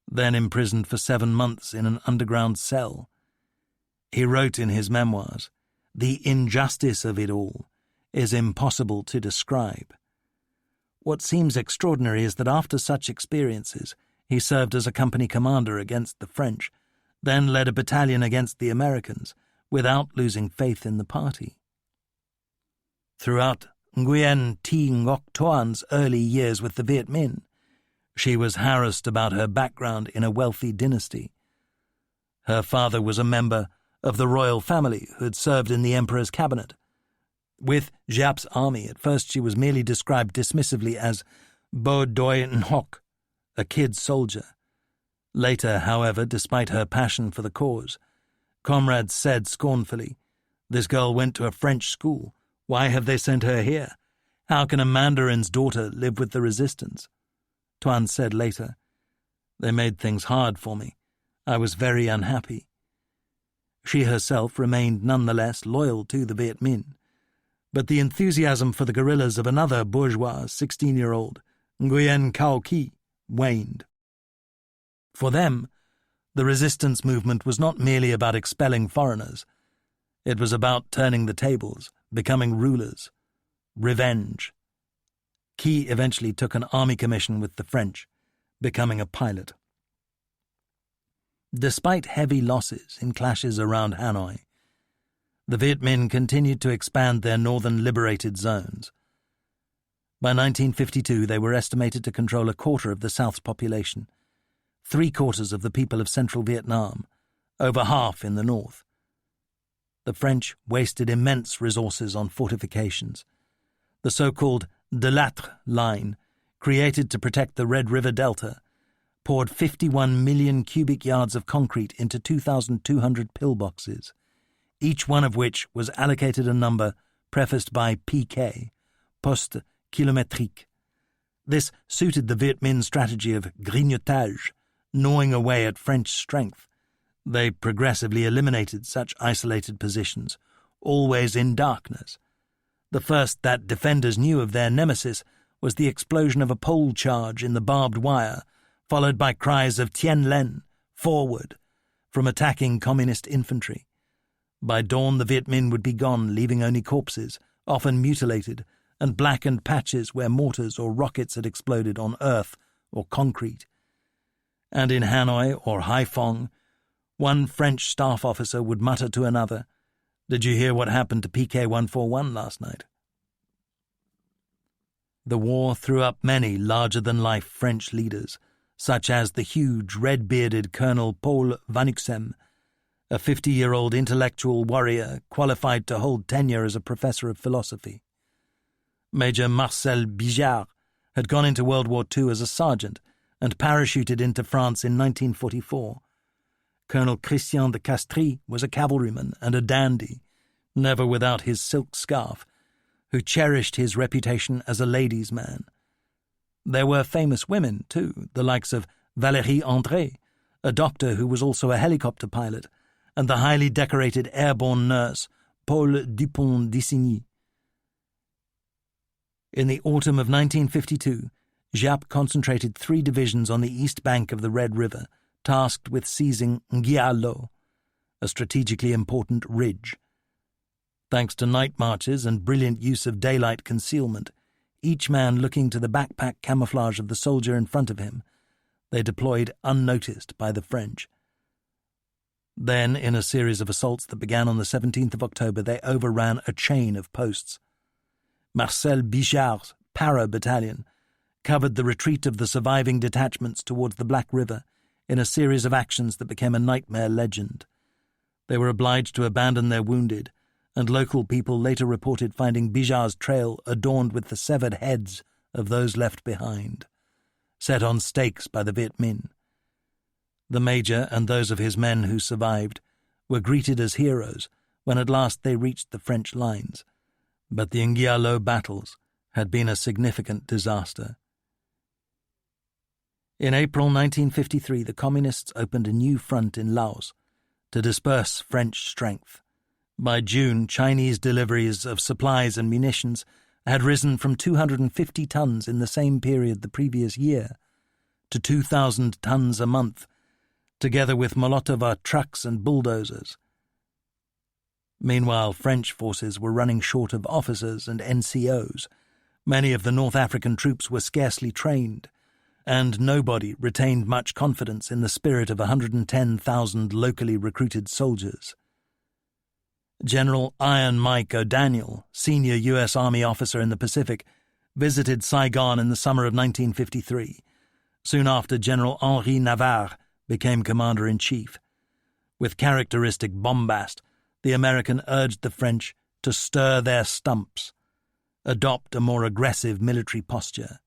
then imprisoned for 7 months in an underground cell. He wrote in his memoirs, "The injustice of it all is impossible to describe." What seems extraordinary is that after such experiences, he served as a company commander against the French, then led a battalion against the Americans, without losing faith in the party. Throughout Nguyen Thi Ngoc Toan's early years with the Viet Minh, she was harassed about her background in a wealthy dynasty. Her father was a member of the royal family who had served in the emperor's cabinet. With Giap's army, at first she was merely described dismissively as Bo Doi Ngoc, a kid soldier. Later, however, despite her passion for the cause, comrades said scornfully, "This girl went to a French school. Why have they sent her here? How can a mandarin's daughter live with the resistance?" Tuan said later, "They made things hard for me. I was very unhappy." She herself remained nonetheless loyal to the Viet Minh, but the enthusiasm for the guerrillas of another bourgeois 16-year-old, Nguyen Cao Ki, waned. For them, the resistance movement was not merely about expelling foreigners. It was about turning the tables, becoming rulers, revenge. Key eventually took an army commission with the French, becoming a pilot. Despite heavy losses in clashes around Hanoi, the Viet Minh continued to expand their northern liberated zones. By 1952, they were estimated to control a quarter of the South's population, 3/4 of the people of central Vietnam, over half in the north. The French wasted immense resources on fortifications. The so-called de Lattre line, created to protect the Red River Delta, poured 51 million cubic yards of concrete into 2,200 pillboxes, each one of which was allocated a number prefaced by PK, poste kilométrique. This suited the Viet Minh strategy of grignotage, gnawing away at French strength. They progressively eliminated such isolated positions, always in darkness. The first that defenders knew of their nemesis was the explosion of a pole charge in the barbed wire, followed by cries of Tien Len, forward, from attacking communist infantry. By dawn the Viet Minh would be gone, leaving only corpses, often mutilated, and blackened patches where mortars or rockets had exploded on earth or concrete. And in Hanoi or Haiphong, one French staff officer would mutter to another, "Did you hear what happened to PK-141 last night?" The war threw up many larger-than-life French leaders, such as the huge red-bearded Colonel Paul Vanuxem, a 50-year-old intellectual warrior qualified to hold tenure as a professor of philosophy. Major Marcel Bijard had gone into World War II as a sergeant and parachuted into France in 1944. Colonel Christian de Castries was a cavalryman and a dandy, never without his silk scarf, who cherished his reputation as a ladies' man. There were famous women, too, the likes of Valérie André, a doctor who was also a helicopter pilot, and the highly decorated airborne nurse, Paul Dupont d'Issigny. In the autumn of 1952, Giap concentrated 3 divisions on the east bank of the Red River, tasked with seizing Ngia Lo, a strategically important ridge. Thanks to night marches and brilliant use of daylight concealment, each man looking to the backpack camouflage of the soldier in front of him, they deployed unnoticed by the French. Then, in a series of assaults that began on the 17th of October, they overran a chain of posts. Marcel Bijard's para-battalion covered the retreat of the surviving detachments towards the Black River in a series of actions that became a nightmare legend. They were obliged to abandon their wounded, and local people later reported finding Bijard's trail adorned with the severed heads of those left behind, set on stakes by the Viet Minh. The major and those of his men who survived were greeted as heroes when at last they reached the French lines, but the Ngia Lo battles had been a significant disaster. In April 1953, the Communists opened a new front in Laos to disperse French strength. By June, Chinese deliveries of supplies and munitions had risen from 250 tons in the same period the previous year to 2,000 tons a month, together with Molotov trucks and bulldozers. Meanwhile, French forces were running short of officers and NCOs. Many of the North African troops were scarcely trained, and nobody retained much confidence in the spirit of 110,000 locally recruited soldiers. General Iron Mike O'Daniel, senior U.S. Army officer in the Pacific, visited Saigon in the summer of 1953, soon after General Henri Navarre became commander-in-chief. With characteristic bombast, the American urged the French to stir their stumps, adopt a more aggressive military posture.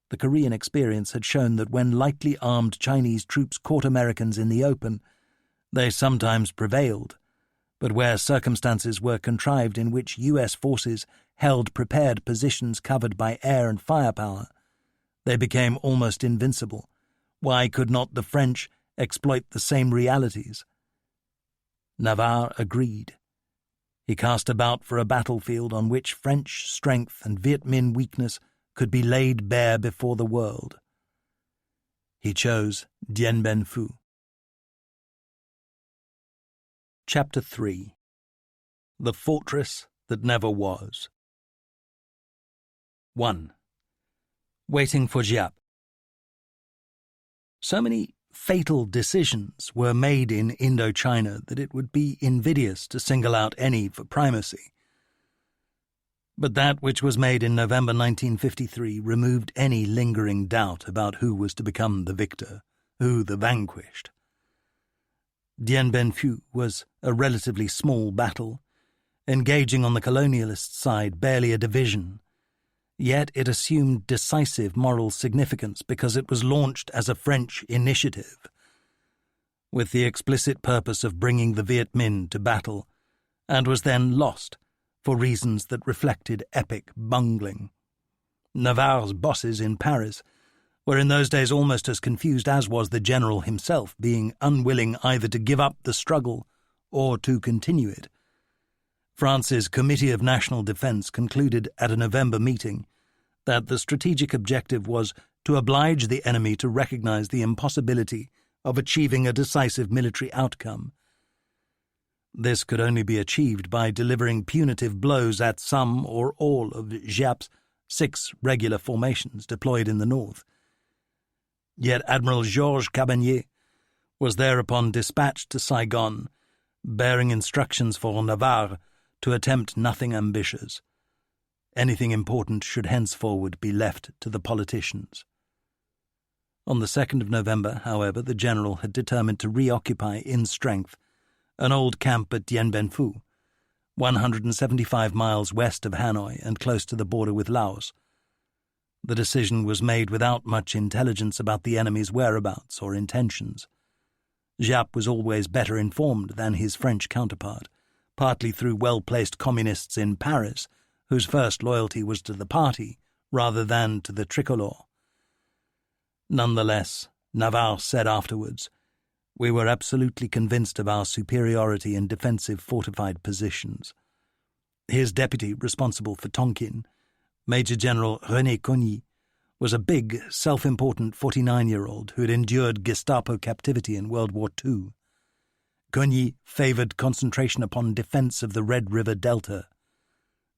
The Korean experience had shown that when lightly armed Chinese troops caught Americans in the open, they sometimes prevailed, but where circumstances were contrived in which U.S. forces held prepared positions covered by air and firepower, they became almost invincible. Why could not the French exploit the same realities? Navarre agreed. He cast about for a battlefield on which French strength and Viet Minh weakness could be laid bare before the world. He chose Dien Bien Phu. Chapter 3. The Fortress That Never Was. 1. Waiting for Giap. So many fatal decisions were made in Indochina that it would be invidious to single out any for primacy. But that which was made in November 1953 removed any lingering doubt about who was to become the victor, who the vanquished. Dien Bien Phu was a relatively small battle, engaging on the colonialist side barely a division, yet it assumed decisive moral significance because it was launched as a French initiative, with the explicit purpose of bringing the Viet Minh to battle, and was then lost for reasons that reflected epic bungling. Navarre's bosses in Paris were in those days almost as confused as was the general himself, being unwilling either to give up the struggle or to continue it. France's Committee of National Defence concluded at a November meeting that the strategic objective was to oblige the enemy to recognise the impossibility of achieving a decisive military outcome. This could only be achieved by delivering punitive blows at some or all of Giap's 6 regular formations deployed in the north. Yet Admiral Georges Cabanier was thereupon dispatched to Saigon, bearing instructions for Navarre to attempt nothing ambitious. Anything important should henceforward be left to the politicians. On the 2nd of November, however, the general had determined to reoccupy in strength an old camp at Dien Bien Phu, 175 miles west of Hanoi and close to the border with Laos. The decision was made without much intelligence about the enemy's whereabouts or intentions. Giap was always better informed than his French counterpart, partly through well-placed communists in Paris, whose first loyalty was to the party rather than to the tricolor. Nonetheless, Navarre said afterwards, "We were absolutely convinced of our superiority in defensive fortified positions." His deputy responsible for Tonkin, Major General René Cogny, was a big, self-important 49-year-old who had endured Gestapo captivity in World War II. Cogny favoured concentration upon defence of the Red River Delta,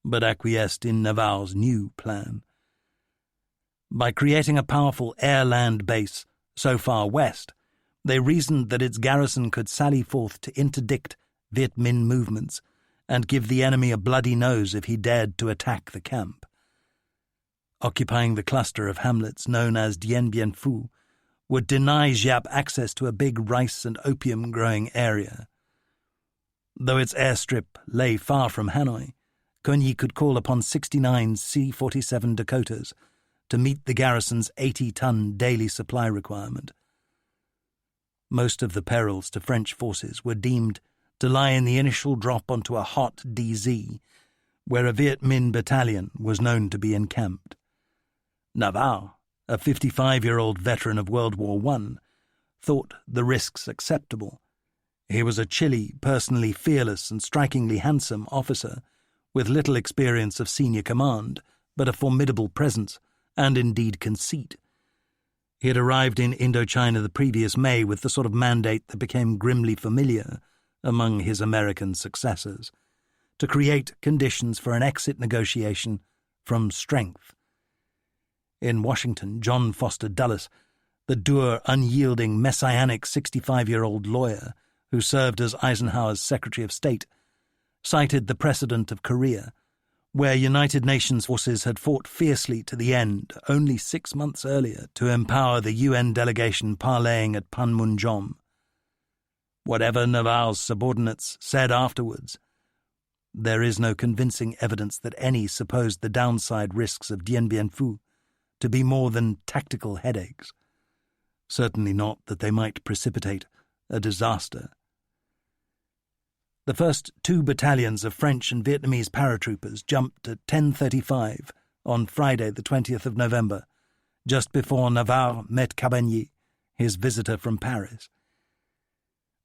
but acquiesced in Navarre's new plan. By creating a powerful air-land base so far west, they reasoned that its garrison could sally forth to interdict Viet Minh movements and give the enemy a bloody nose if he dared to attack the camp. Occupying the cluster of hamlets known as Dien Bien Phu would deny Giap access to a big rice and opium-growing area. Though its airstrip lay far from Hanoi, Cogny could call upon 69 C-47 Dakotas to meet the garrison's 80-ton daily supply requirement. Most of the perils to French forces were deemed to lie in the initial drop onto a hot DZ, where a Viet Minh battalion was known to be encamped. Navarre, a 55-year-old veteran of World War I, thought the risks acceptable. He was a chilly, personally fearless and strikingly handsome officer with little experience of senior command, but a formidable presence and indeed conceit. He had arrived in Indochina the previous May with the sort of mandate that became grimly familiar among his American successors, to create conditions for an exit negotiation from strength. In Washington, John Foster Dulles, the dour, unyielding, messianic 65-year-old lawyer who served as Eisenhower's Secretary of State, cited the precedent of Korea, where United Nations forces had fought fiercely to the end only 6 months earlier to empower the UN delegation parleying at Panmunjom. Whatever Navarre's subordinates said afterwards, there is no convincing evidence that any supposed the downside risks of Dien Bien Phu to be more than tactical headaches, certainly not that they might precipitate a disaster. The first 2 battalions of French and Vietnamese paratroopers jumped at 10:35 on Friday the 20th of November, just before Navarre met Cabanier, his visitor from Paris.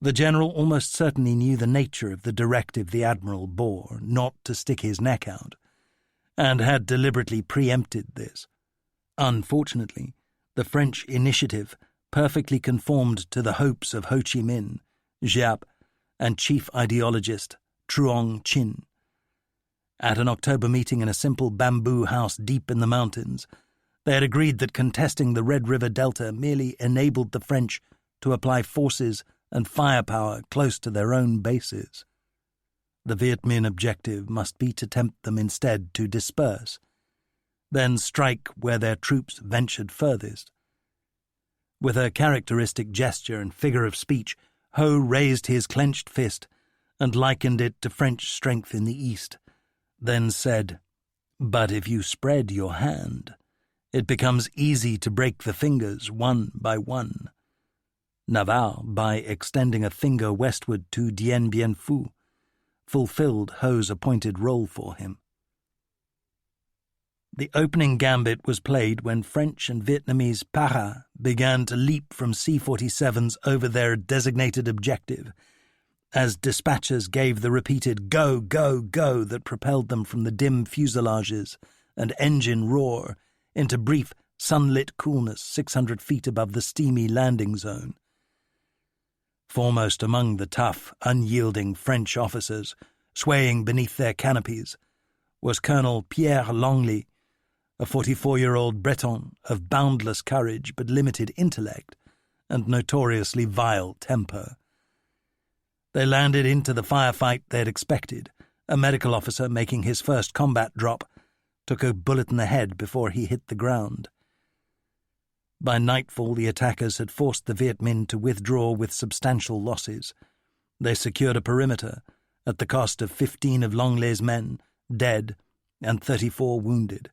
The general almost certainly knew the nature of the directive the Admiral bore not to stick his neck out, and had deliberately preempted this. Unfortunately, the French initiative perfectly conformed to the hopes of Ho Chi Minh, Giap, and chief ideologist Truong Chin. At an October meeting in a simple bamboo house deep in the mountains, they had agreed that contesting the Red River Delta merely enabled the French to apply forces and firepower close to their own bases. The Viet Minh objective must be to tempt them instead to disperse, then strike where their troops ventured furthest. With a characteristic gesture and figure of speech, Ho raised his clenched fist and likened it to French strength in the east, then said, "But if you spread your hand, it becomes easy to break the fingers one by one." Navarre, by extending a finger westward to Dien Bien Phu, fulfilled Ho's appointed role for him. The opening gambit was played when French and Vietnamese para began to leap from C-47s over their designated objective, as dispatchers gave the repeated "go, go, go" that propelled them from the dim fuselages and engine roar into brief, sunlit coolness 600 feet above the steamy landing zone. Foremost among the tough, unyielding French officers, swaying beneath their canopies, was Colonel Pierre Longley, a 44-year-old Breton of boundless courage but limited intellect and notoriously vile temper. They landed into the firefight they'd expected. A medical officer making his first combat drop took a bullet in the head before he hit the ground. By nightfall, the attackers had forced the Viet Minh to withdraw with substantial losses. They secured a perimeter at the cost of 15 of Longley's men dead and 34 wounded.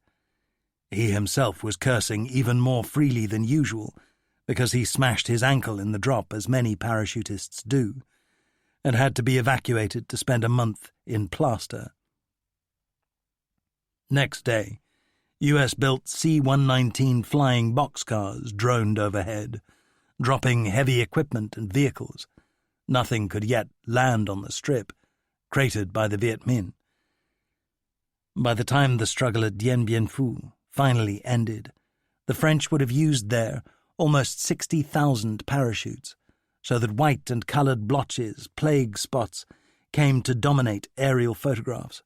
He himself was cursing even more freely than usual because he smashed his ankle in the drop, as many parachutists do, and had to be evacuated to spend a month in plaster. Next day, US-built C-119 flying boxcars droned overhead, dropping heavy equipment and vehicles. Nothing could yet land on the strip, cratered by the Viet Minh. By the time the struggle at Dien Bien Phu finally ended, the French would have used there almost 60,000 parachutes, so that white and coloured blotches, plague spots, came to dominate aerial photographs.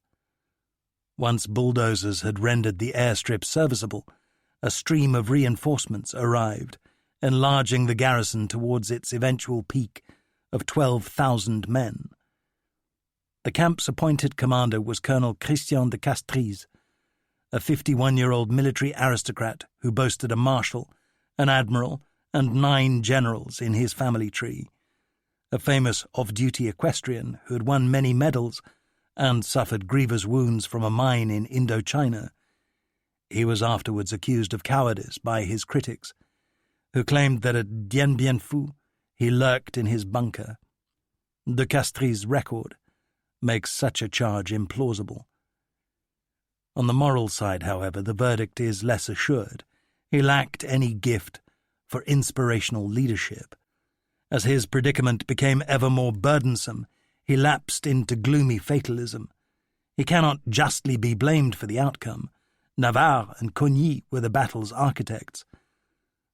Once bulldozers had rendered the airstrip serviceable, a stream of reinforcements arrived, enlarging the garrison towards its eventual peak of 12,000 men. The camp's appointed commander was Colonel Christian de Castries, a 51-year-old military aristocrat who boasted a marshal, an admiral, and 9 generals in his family tree, a famous off-duty equestrian who had won many medals and suffered grievous wounds from a mine in Indochina. He was afterwards accused of cowardice by his critics, who claimed that at Dien Bien Phu he lurked in his bunker. De Castries' record makes such a charge implausible. On the moral side, however, the verdict is less assured. He lacked any gift for inspirational leadership. As his predicament became ever more burdensome, he lapsed into gloomy fatalism. He cannot justly be blamed for the outcome. Navarre and Cogny were the battle's architects.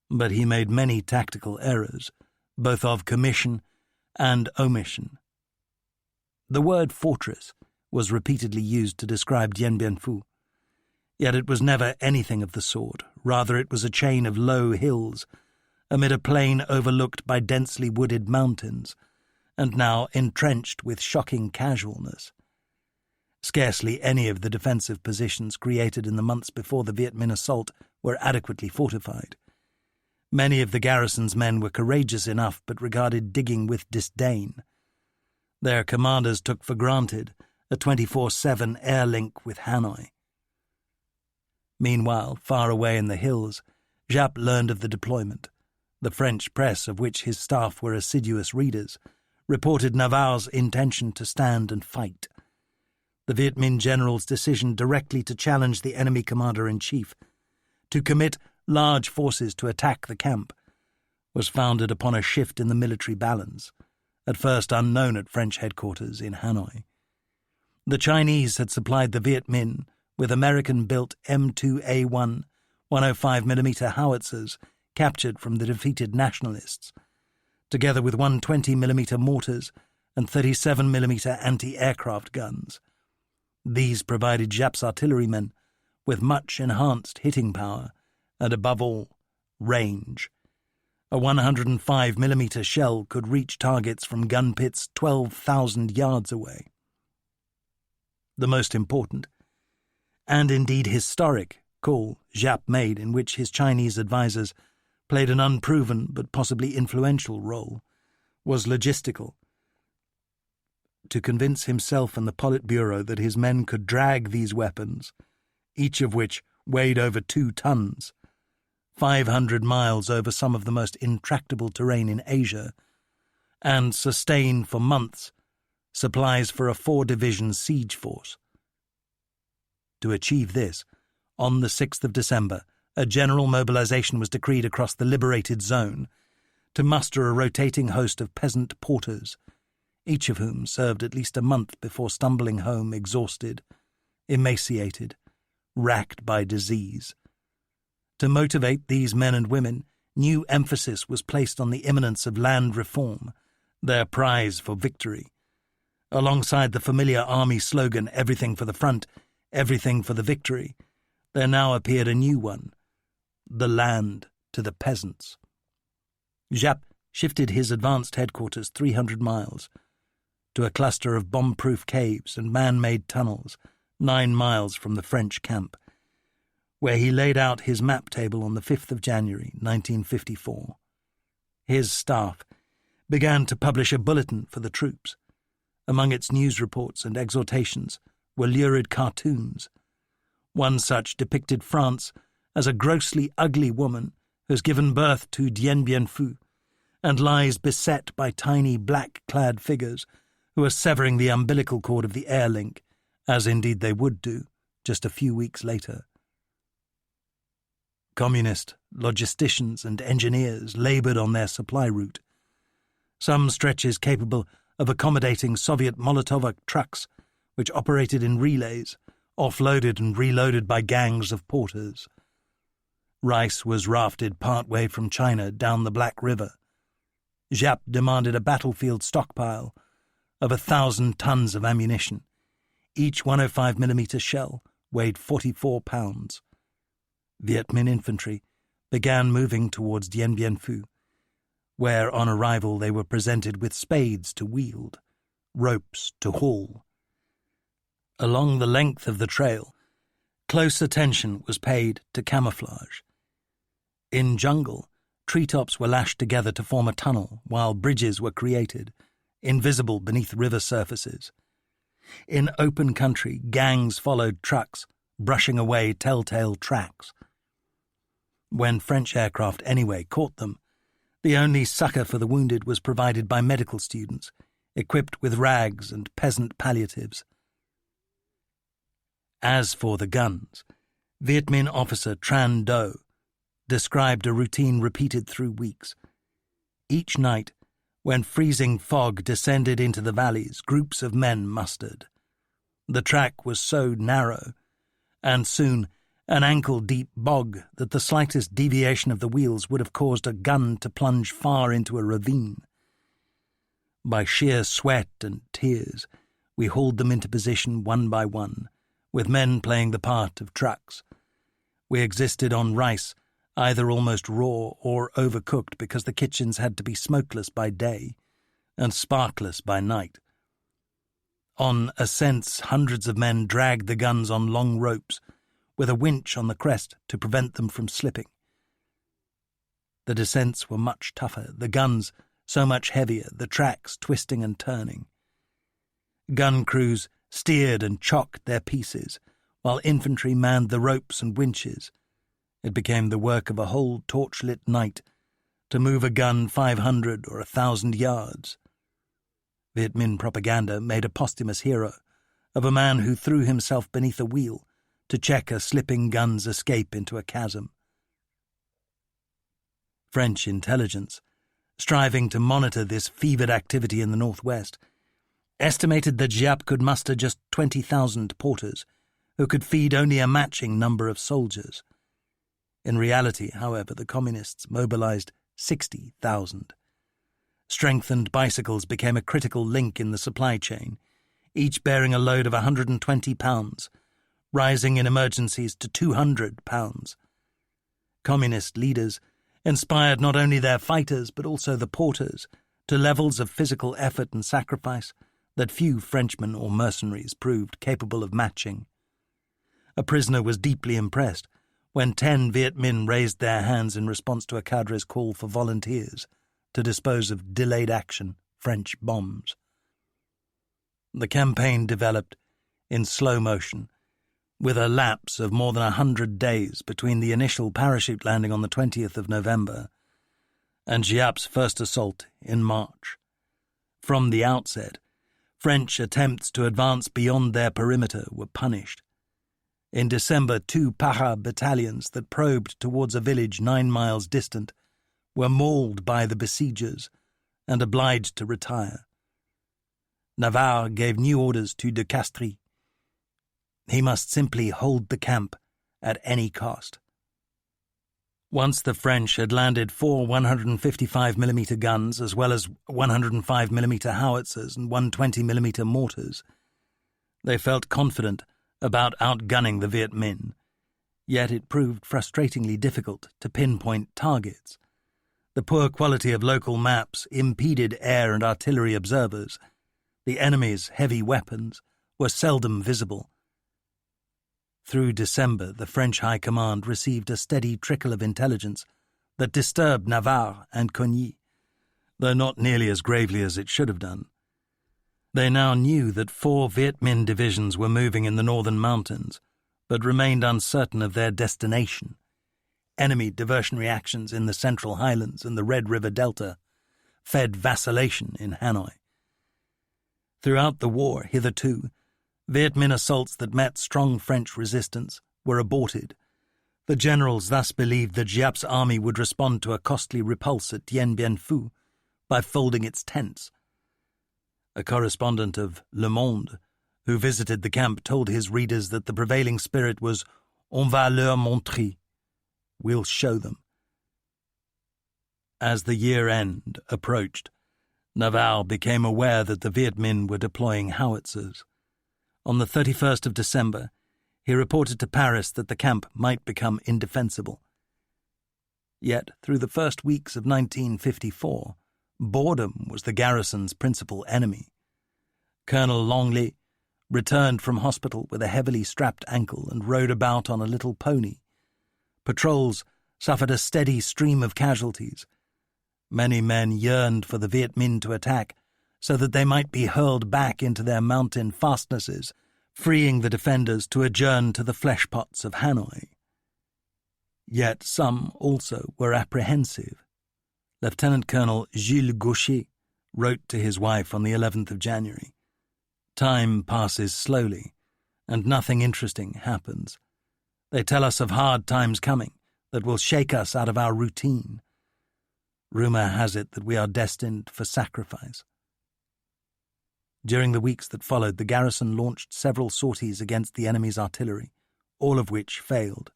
But he made many tactical errors, both of commission and omission. The word fortress was repeatedly used to describe Dien Bien Phu. Yet it was never anything of the sort. Rather, it was a chain of low hills, amid a plain overlooked by densely wooded mountains, and now entrenched with shocking casualness. Scarcely any of the defensive positions created in the months before the Viet Minh assault were adequately fortified. Many of the garrison's men were courageous enough but regarded digging with disdain. Their commanders took for granted a 24/7 air link with Hanoi. Meanwhile, far away in the hills, Giap learned of the deployment. The French press, of which his staff were assiduous readers, reported Navarre's intention to stand and fight. The Viet Minh general's decision directly to challenge the enemy commander-in-chief, to commit large forces to attack the camp, was founded upon a shift in the military balance, at first unknown at French headquarters in Hanoi. The Chinese had supplied the Viet Minh with American-built M2A1 105mm howitzers captured from the defeated nationalists, together with 120mm mortars and 37mm anti-aircraft guns. These provided Giap's artillerymen with much enhanced hitting power and, above all, range. A 105mm shell could reach targets from gun pits 12,000 yards away. the most important, and indeed historic, call Giap made, in which his Chinese advisers played an unproven but possibly influential role, was logistical. To convince himself and the Politburo that his men could drag these weapons, each of which weighed over 2 tons, 500 miles over some of the most intractable terrain in Asia, and sustain for months supplies for a 4-division siege force. To achieve this, on the 6th of December, a general mobilization was decreed across the liberated zone to muster a rotating host of peasant porters, each of whom served at least a month before stumbling home exhausted, emaciated, racked by disease. To motivate these men and women, new emphasis was placed on the imminence of land reform, their prize for victory. Alongside the familiar army slogan, "Everything for the front, everything for the victory," there now appeared a new one, "The land to the peasants." Giap shifted his advanced headquarters 300 miles, to a cluster of bomb-proof caves and man-made tunnels 9 miles from the French camp, where he laid out his map table on the 5th of January, 1954. His staff began to publish a bulletin for the troops. Among its news reports and exhortations were lurid cartoons. One such depicted France as a grossly ugly woman who has given birth to Dien Bien Phu and lies beset by tiny black-clad figures who are severing the umbilical cord of the air link, as indeed they would do just a few weeks later. Communist logisticians and engineers laboured on their supply route. Some stretches capable of accommodating Soviet Molotov trucks, which operated in relays, offloaded and reloaded by gangs of porters. Rice was rafted part-way from China down the Black River. Giap demanded a battlefield stockpile of 1,000 tons of ammunition. Each 105mm shell weighed 44 pounds. Viet Minh infantry began moving towards Dien Bien Phu, where on arrival they were presented with spades to wield, ropes to haul. Along the length of the trail, close attention was paid to camouflage. In jungle, treetops were lashed together to form a tunnel, while bridges were created, invisible beneath river surfaces. In open country, gangs followed trucks, brushing away telltale tracks. When French aircraft anyway caught them, the only succour for the wounded was provided by medical students, equipped with rags and peasant palliatives. As for the guns, Viet Minh officer Tran Do described a routine repeated through weeks. Each night, when freezing fog descended into the valleys, groups of men mustered. The track was so narrow, and soon an ankle-deep bog, that the slightest deviation of the wheels would have caused a gun to plunge far into a ravine. By sheer sweat and tears, we hauled them into position one by one, with men playing the part of trucks. We existed on rice, either almost raw or overcooked, because the kitchens had to be smokeless by day and sparkless by night. On ascents, hundreds of men dragged the guns on long ropes, with a winch on the crest to prevent them from slipping. The descents were much tougher, the guns so much heavier, the tracks twisting and turning. Gun crews steered and chocked their pieces, while infantry manned the ropes and winches. It became the work of a whole torchlit night to move a gun 500 or 1,000 yards. Viet Minh propaganda made a posthumous hero of a man who threw himself beneath a wheel to check a slipping gun's escape into a chasm. French intelligence, striving to monitor this fevered activity in the northwest, estimated that Giap could muster just 20,000 porters, who could feed only a matching number of soldiers. In reality, however, the communists mobilized 60,000. Strengthened bicycles became a critical link in the supply chain, each bearing a load of 120 pounds, rising in emergencies to 200 pounds. Communist leaders inspired not only their fighters but also the porters to levels of physical effort and sacrifice that few Frenchmen or mercenaries proved capable of matching. A prisoner was deeply impressed when 10 Viet Minh raised their hands in response to a cadre's call for volunteers to dispose of delayed action French bombs. The campaign developed in slow motion, with a lapse of more than 100 days between the initial parachute landing on the 20th of November and Giap's first assault in March. From the outset, French attempts to advance beyond their perimeter were punished. In December, 2 Para battalions that probed towards a village 9 miles distant were mauled by the besiegers and obliged to retire. Navarre gave new orders to de Castries. He must simply hold the camp at any cost. Once the French had landed 4 155mm guns as well as 105mm howitzers and 120mm mortars, they felt confident about outgunning the Viet Minh, yet it proved frustratingly difficult to pinpoint targets. The poor quality of local maps impeded air and artillery observers. The enemy's heavy weapons were seldom visible. Through December, the French High Command received a steady trickle of intelligence that disturbed Navarre and Cogny, though not nearly as gravely as it should have done. They now knew that 4 Viet Minh divisions were moving in the northern mountains, but remained uncertain of their destination. Enemy diversionary actions in the Central Highlands and the Red River Delta fed vacillation in Hanoi. Throughout the war, hitherto, Viet Minh assaults that met strong French resistance were aborted. The generals thus believed that Giap's army would respond to a costly repulse at Dien Bien Phu by folding its tents. A correspondent of Le Monde, who visited the camp, told his readers that the prevailing spirit was "On va leur montrer," we'll show them. As the year-end approached, Navarre became aware that the Viet Minh were deploying howitzers. On the 31st of December, he reported to Paris that the camp might become indefensible. Yet, through the first weeks of 1954, boredom was the garrison's principal enemy. Colonel Longley returned from hospital with a heavily strapped ankle and rode about on a little pony. Patrols suffered a steady stream of casualties. Many men yearned for the Viet Minh to attack so that they might be hurled back into their mountain fastnesses, freeing the defenders to adjourn to the fleshpots of Hanoi. Yet some also were apprehensive. Lieutenant Colonel Gilles Gaucher wrote to his wife on the 11th of January, "Time passes slowly, and nothing interesting happens. They tell us of hard times coming that will shake us out of our routine. Rumour has it that we are destined for sacrifice." During the weeks that followed, the garrison launched several sorties against the enemy's artillery, all of which failed.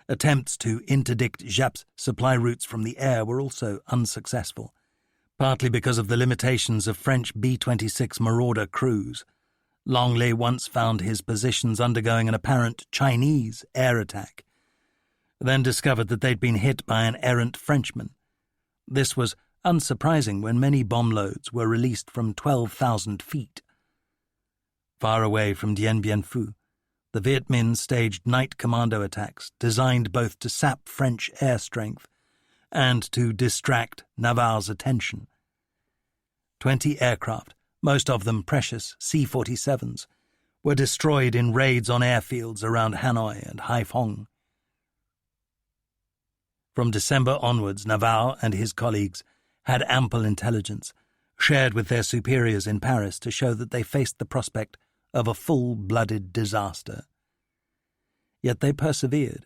Attempts to interdict Giap's supply routes from the air were also unsuccessful, partly because of the limitations of French B-26 Marauder crews. Longley once found his positions undergoing an apparent Chinese air attack, then discovered that they'd been hit by an errant Frenchman. This was unsurprising when many bomb loads were released from 12,000 feet. Far away from Dien Bien Phu, the Viet Minh staged night commando attacks designed both to sap French air strength and to distract Navarre's attention. 20 aircraft, most of them precious C-47s, were destroyed in raids on airfields around Hanoi and Haiphong. From December onwards, Navarre and his colleagues had ample intelligence, shared with their superiors in Paris, to show that they faced the prospect of a full-blooded disaster. Yet they persevered,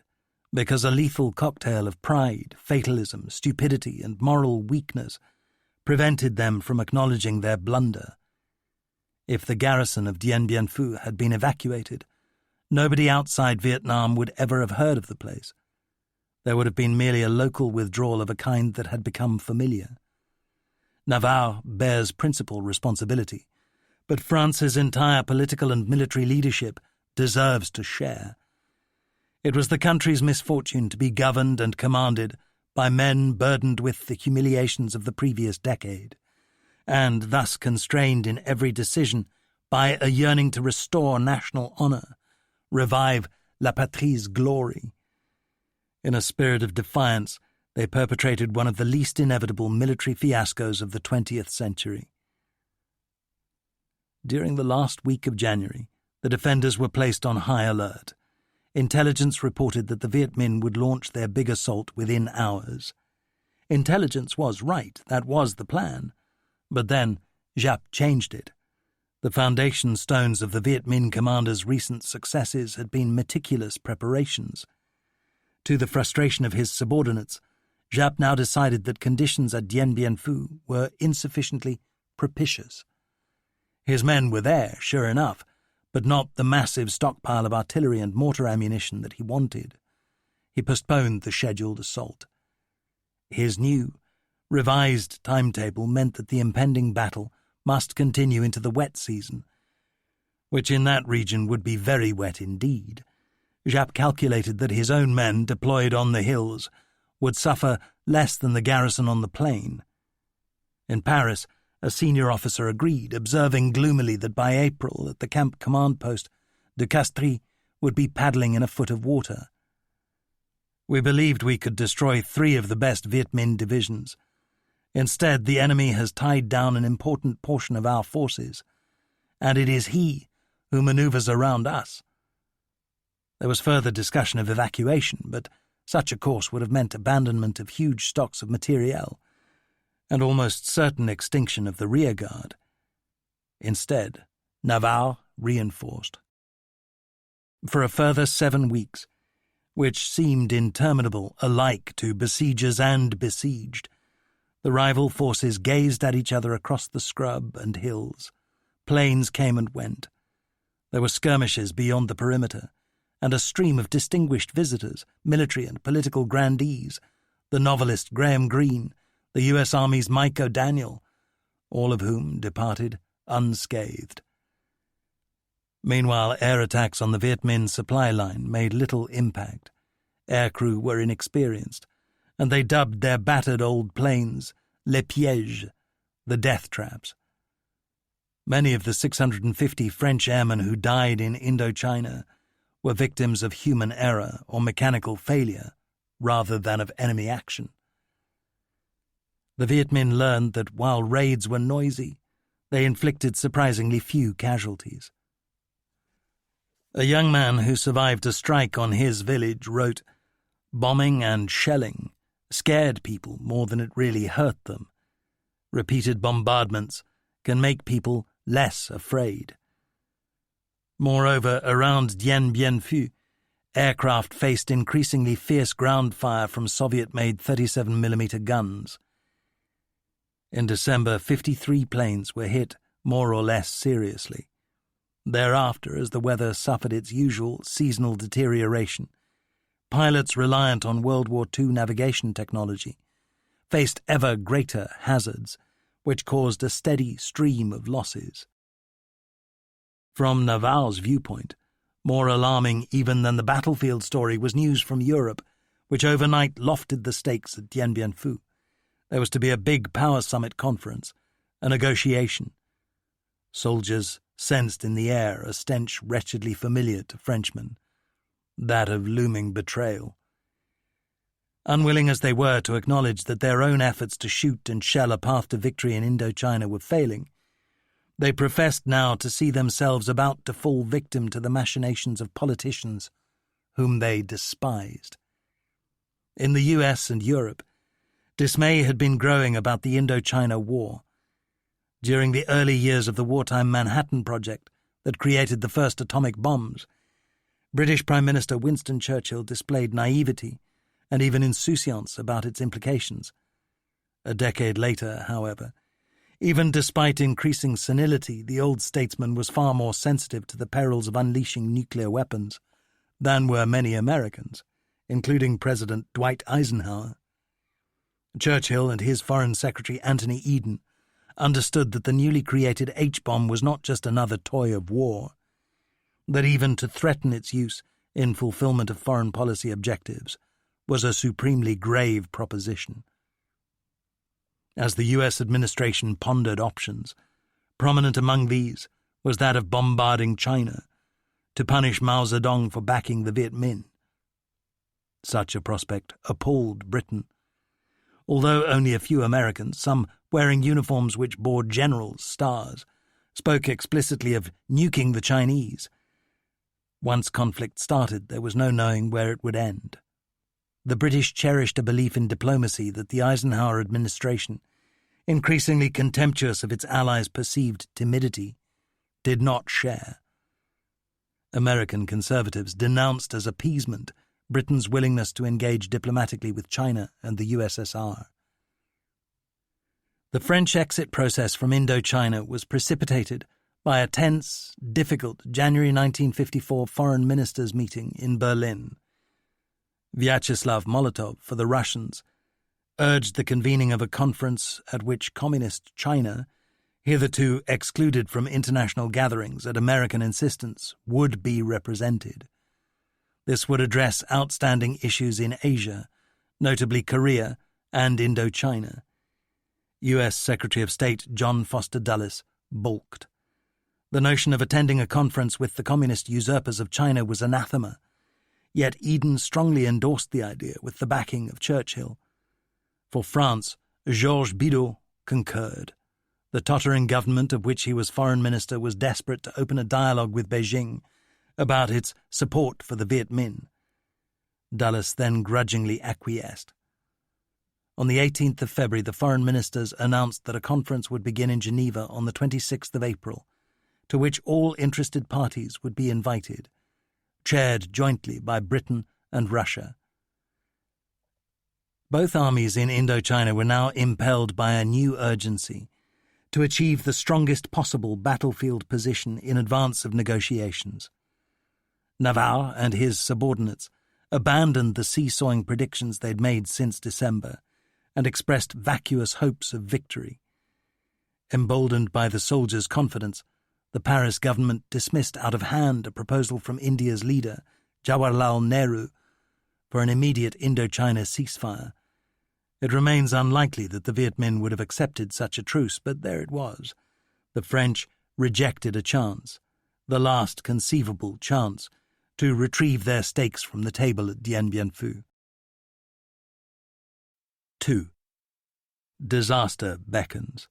because a lethal cocktail of pride, fatalism, stupidity, and moral weakness prevented them from acknowledging their blunder. If the garrison of Dien Bien Phu had been evacuated, nobody outside Vietnam would ever have heard of the place. There would have been merely a local withdrawal of a kind that had become familiar. Navarre bears principal responsibility, but France's entire political and military leadership deserves to share. It was the country's misfortune to be governed and commanded by men burdened with the humiliations of the previous decade, and thus constrained in every decision by a yearning to restore national honour, revive la patrie glory. In a spirit of defiance, they perpetrated one of the least inevitable military fiascos of the 20th century. During the last week of January, the defenders were placed on high alert. Intelligence reported that the Viet Minh would launch their big assault within hours. Intelligence was right, that was the plan. But then Giap changed it. The foundation stones of the Viet Minh commander's recent successes had been meticulous preparations. To the frustration of his subordinates, Giap now decided that conditions at Dien Bien Phu were insufficiently propitious. His men were there, sure enough, but not the massive stockpile of artillery and mortar ammunition that he wanted. He postponed the scheduled assault. His new, revised timetable meant that the impending battle must continue into the wet season, which in that region would be very wet indeed. Giap calculated that his own men deployed on the hills would suffer less than the garrison on the plain. In Paris, a senior officer agreed, observing gloomily that by April at the camp command post, de Castries would be paddling in a foot of water. We believed we could destroy 3 of the best Viet Minh divisions. Instead, the enemy has tied down an important portion of our forces, and it is he who manoeuvres around us. There was further discussion of evacuation, but such a course would have meant abandonment of huge stocks of materiel and almost certain extinction of the rearguard. Instead, Navarre reinforced. For a further 7 weeks, which seemed interminable alike to besiegers and besieged, the rival forces gazed at each other across the scrub and hills. Planes came and went. There were skirmishes beyond the perimeter, and a stream of distinguished visitors, military and political grandees, the novelist Graham Greene, the U.S. Army's Mike O'Daniel, all of whom departed unscathed. Meanwhile, air attacks on the Viet Minh supply line made little impact. Aircrew were inexperienced, and they dubbed their battered old planes les pièges, the death traps. Many of the 650 French airmen who died in Indochina were victims of human error or mechanical failure rather than of enemy action. The Viet Minh learned that while raids were noisy, they inflicted surprisingly few casualties. A young man who survived a strike on his village wrote, "Bombing and shelling scared people more than it really hurt them. Repeated bombardments can make people less afraid." Moreover, around Dien Bien Phu, aircraft faced increasingly fierce ground fire from Soviet-made 37mm guns. In December, 53 planes were hit more or less seriously. Thereafter, as the weather suffered its usual seasonal deterioration, pilots reliant on World War II navigation technology faced ever greater hazards, which caused a steady stream of losses. From Navarre's viewpoint, more alarming even than the battlefield story was news from Europe, which overnight lofted the stakes at Dien Bien Phu. There was to be a big power summit conference, a negotiation. Soldiers sensed in the air a stench wretchedly familiar to Frenchmen, that of looming betrayal. Unwilling as they were to acknowledge that their own efforts to shoot and shell a path to victory in Indochina were failing, they professed now to see themselves about to fall victim to the machinations of politicians whom they despised. In the US and Europe, dismay had been growing about the Indochina War. During the early years of the wartime Manhattan Project that created the first atomic bombs, British Prime Minister Winston Churchill displayed naivety and even insouciance about its implications. A decade later, however, even despite increasing senility, the old statesman was far more sensitive to the perils of unleashing nuclear weapons than were many Americans, including President Dwight Eisenhower. Churchill and his Foreign Secretary Anthony Eden understood that the newly created H-bomb was not just another toy of war, that even to threaten its use in fulfillment of foreign policy objectives was a supremely grave proposition. As the U.S. administration pondered options, prominent among these was that of bombarding China to punish Mao Zedong for backing the Viet Minh. Such a prospect appalled Britain. Although only a few Americans, some wearing uniforms which bore generals' stars, spoke explicitly of nuking the Chinese, once conflict started, there was no knowing where it would end. The British cherished a belief in diplomacy that the Eisenhower administration, increasingly contemptuous of its allies' perceived timidity, did not share. American conservatives denounced as appeasement Britain's willingness to engage diplomatically with China and the USSR. The French exit process from Indochina was precipitated by a tense, difficult January 1954 foreign ministers' meeting in Berlin. Vyacheslav Molotov, for the Russians, urged the convening of a conference at which Communist China, hitherto excluded from international gatherings at American insistence, would be represented. This would address outstanding issues in Asia, notably Korea and Indochina. U.S. Secretary of State John Foster Dulles balked. The notion of attending a conference with the communist usurpers of China was anathema, yet Eden strongly endorsed the idea with the backing of Churchill. For France, Georges Bidault concurred. The tottering government of which he was foreign minister was desperate to open a dialogue with Beijing about its support for the Viet Minh. Dulles then grudgingly acquiesced. On the 18th of February, the foreign ministers announced that a conference would begin in Geneva on the 26th of April, to which all interested parties would be invited, chaired jointly by Britain and Russia. Both armies in Indochina were now impelled by a new urgency to achieve the strongest possible battlefield position in advance of negotiations. Navarre and his subordinates abandoned the seesawing predictions they'd made since December and expressed vacuous hopes of victory. Emboldened by the soldiers' confidence, the Paris government dismissed out of hand a proposal from India's leader, Jawaharlal Nehru, for an immediate Indochina ceasefire. It remains unlikely that the Viet Minh would have accepted such a truce, but there it was. The French rejected a chance, the last conceivable chance, to retrieve their stakes from the table at Dien Bien Phu. 2. Disaster beckons.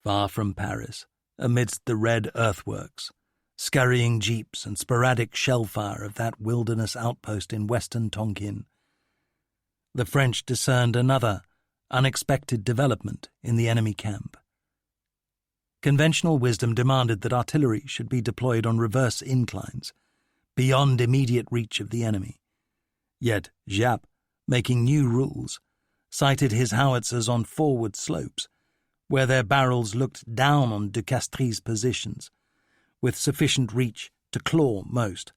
Far from Paris, amidst the red earthworks, scurrying jeeps and sporadic shell fire of that wilderness outpost in western Tonkin, the French discerned another, unexpected development in the enemy camp. Conventional wisdom demanded that artillery should be deployed on reverse inclines, beyond immediate reach of the enemy. Yet Giap, making new rules, sighted his howitzers on forward slopes, where their barrels looked down on de Castries' positions, with sufficient reach to claw most.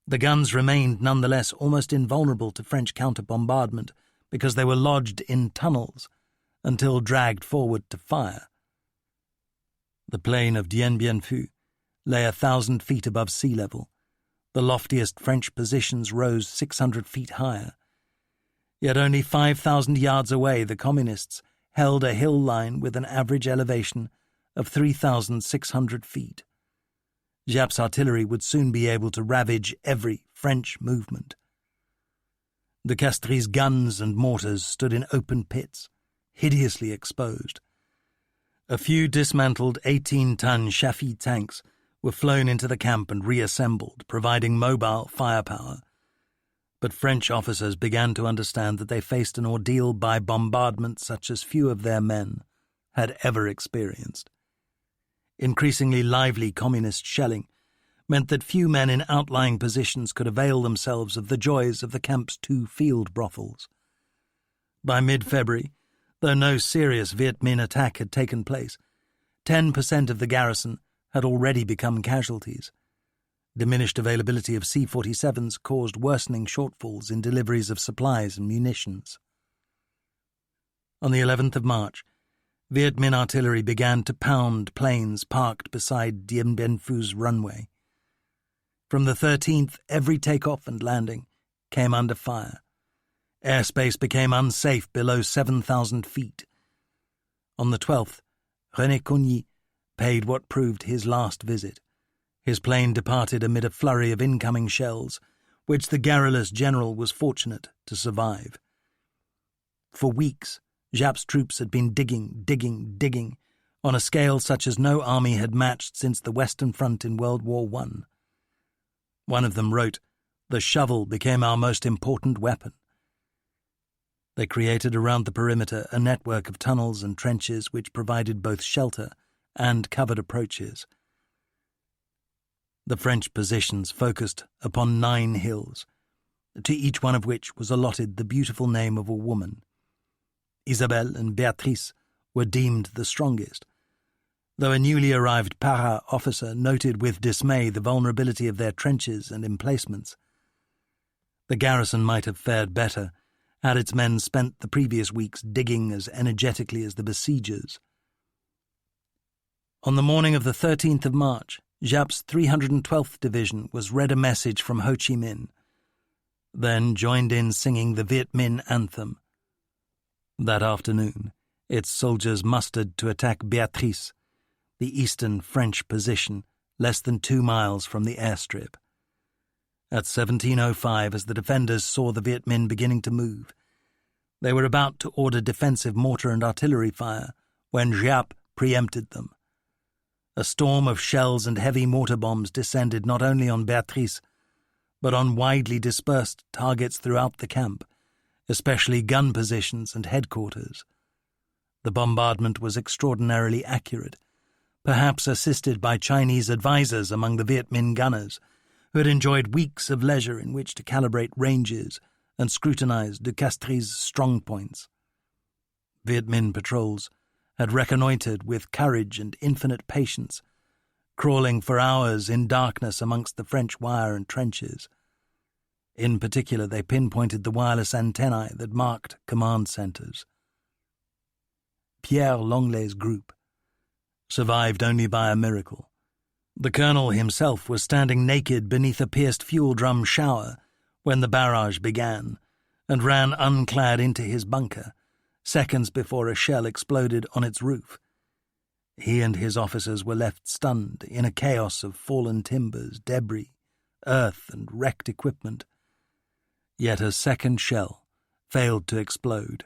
The guns remained nonetheless almost invulnerable to French counter-bombardment because they were lodged in tunnels until dragged forward to fire. The plain of Dien Bien Phu lay 1,000 feet above sea level. The loftiest French positions rose 600 feet higher. Yet only 5,000 yards away the Communists held a hill line with an average elevation of 3,600 feet. Giap's artillery would soon be able to ravage every French movement. De Castries' guns and mortars stood in open pits, hideously exposed. A few dismantled 18-ton Chaffee tanks were flown into the camp and reassembled, providing mobile firepower. But French officers began to understand that they faced an ordeal by bombardment such as few of their men had ever experienced. Increasingly lively communist shelling meant that few men in outlying positions could avail themselves of the joys of the camp's 2 field brothels. By mid-February, though no serious Viet Minh attack had taken place, 10% of the garrison had already become casualties. Diminished availability of C-47s caused worsening shortfalls in deliveries of supplies and munitions. On the 11th of March, Viet Minh artillery began to pound planes parked beside Dien Bien Phu's runway. From the 13th, every takeoff and landing came under fire. Airspace became unsafe below 7,000 feet. On the 12th, René Cogny paid what proved his last visit. His plane departed amid a flurry of incoming shells, which the garrulous general was fortunate to survive. For weeks, Giap's troops had been digging, on a scale such as no army had matched since the Western Front in World War I. One of them wrote, "The shovel became our most important weapon." They created around the perimeter a network of tunnels and trenches which provided both shelter and covered approaches. The French positions focused upon 9 hills, to each one of which was allotted the beautiful name of a woman. Isabelle and Béatrice were deemed the strongest, though a newly arrived para officer noted with dismay the vulnerability of their trenches and emplacements. The garrison might have fared better had its men spent the previous weeks digging as energetically as the besiegers. On the morning of the 13th of March, Giap's 312th Division was read a message from Ho Chi Minh, then joined in singing the Viet Minh anthem. That afternoon, its soldiers mustered to attack Béatrice, the eastern French position less than 2 miles from the airstrip. At 17:05, as the defenders saw the Viet Minh beginning to move, they were about to order defensive mortar and artillery fire when Giap preempted them. A storm of shells and heavy mortar bombs descended not only on Béatrice, but on widely dispersed targets throughout the camp, especially gun positions and headquarters. The bombardment was extraordinarily accurate, perhaps assisted by Chinese advisers among the Viet Minh gunners, who had enjoyed weeks of leisure in which to calibrate ranges and scrutinize de Castries' strong points. Viet Minh patrols had reconnoitred with courage and infinite patience, crawling for hours in darkness amongst the French wire and trenches. In particular, they pinpointed the wireless antennae that marked command centers. Pierre Lenglet's group survived only by a miracle. The colonel himself was standing naked beneath a pierced fuel drum shower when the barrage began, and ran unclad into his bunker, seconds before a shell exploded on its roof. He and his officers were left stunned in a chaos of fallen timbers, debris, earth, and wrecked equipment. Yet a second shell failed to explode.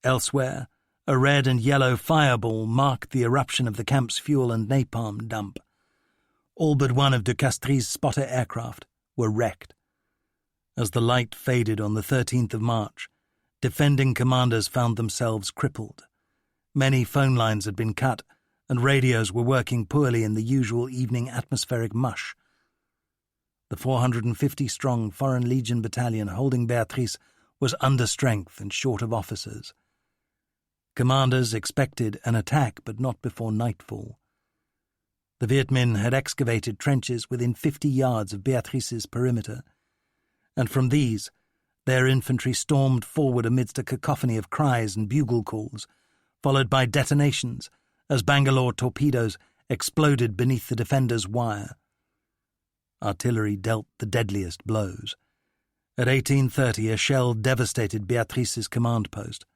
Elsewhere, a red and yellow fireball marked the eruption of the camp's fuel and napalm dump. All but one of de Castries' spotter aircraft were wrecked. As the light faded on the 13th of March, defending commanders found themselves crippled. Many phone lines had been cut, and radios were working poorly in the usual evening atmospheric mush. The 450-strong Foreign Legion battalion holding Béatrice was under strength and short of officers. Commanders expected an attack, but not before nightfall. The Viet Minh had excavated trenches within 50 yards of Béatrice's perimeter, and from these their infantry stormed forward amidst a cacophony of cries and bugle calls, followed by detonations as Bangalore torpedoes exploded beneath the defenders' wire. Artillery dealt the deadliest blows. At 18:30, a shell devastated Béatrice's command post.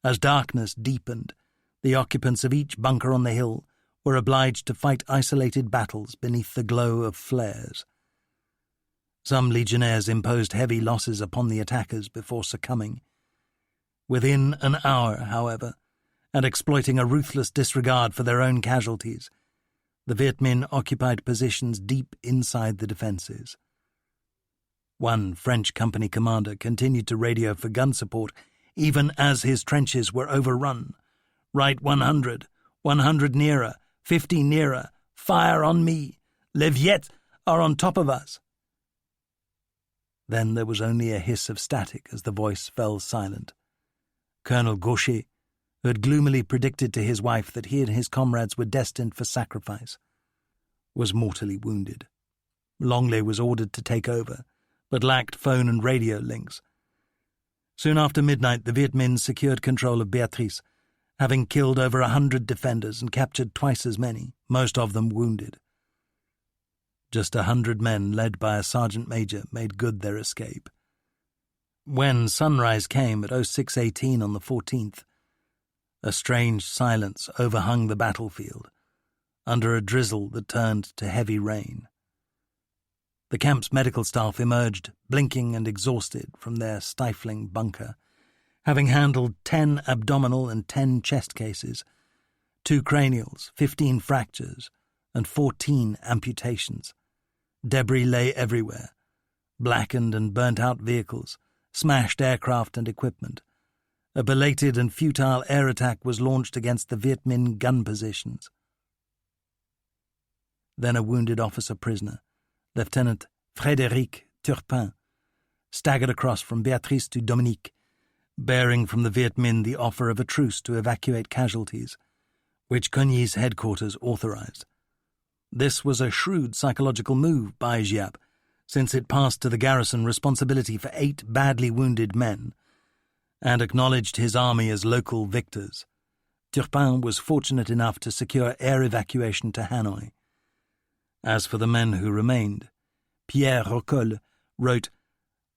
As darkness deepened, the occupants of each bunker on the hill were obliged to fight isolated battles beneath the glow of flares. Some legionnaires imposed heavy losses upon the attackers before succumbing. Within an hour, however, and exploiting a ruthless disregard for their own casualties, the Viet Minh occupied positions deep inside the defences. One French company commander continued to radio for gun support even as his trenches were overrun. "Right 100, 100 nearer, 50 nearer, fire on me, Les Viettes are on top of us." Then there was only a hiss of static as the voice fell silent. Colonel Gaucher, who had gloomily predicted to his wife that he and his comrades were destined for sacrifice, was mortally wounded. Lenglet was ordered to take over, but lacked phone and radio links. Soon after midnight, the Viet Minh secured control of Béatrice, having killed over 100 defenders and captured twice as many, most of them wounded. Just 100 men, led by a sergeant major, made good their escape. When sunrise came at 06:18 on the 14th, a strange silence overhung the battlefield, under a drizzle that turned to heavy rain. The camp's medical staff emerged, blinking and exhausted, from their stifling bunker, having handled 10 abdominal and 10 chest cases, 2 cranials, 15 fractures, and 14 amputations. Debris lay everywhere, blackened and burnt-out vehicles, smashed aircraft and equipment. A belated and futile air attack was launched against the Viet Minh gun positions. Then a wounded officer prisoner, Lieutenant Frédéric Turpin, staggered across from Béatrice to Dominique, bearing from the Viet Minh the offer of a truce to evacuate casualties, which Cogny's headquarters authorized. This was a shrewd psychological move by Giap, since it passed to the garrison responsibility for 8 badly wounded men, and acknowledged his army as local victors. Turpin was fortunate enough to secure air evacuation to Hanoi. As for the men who remained, Pierre Rocolle wrote,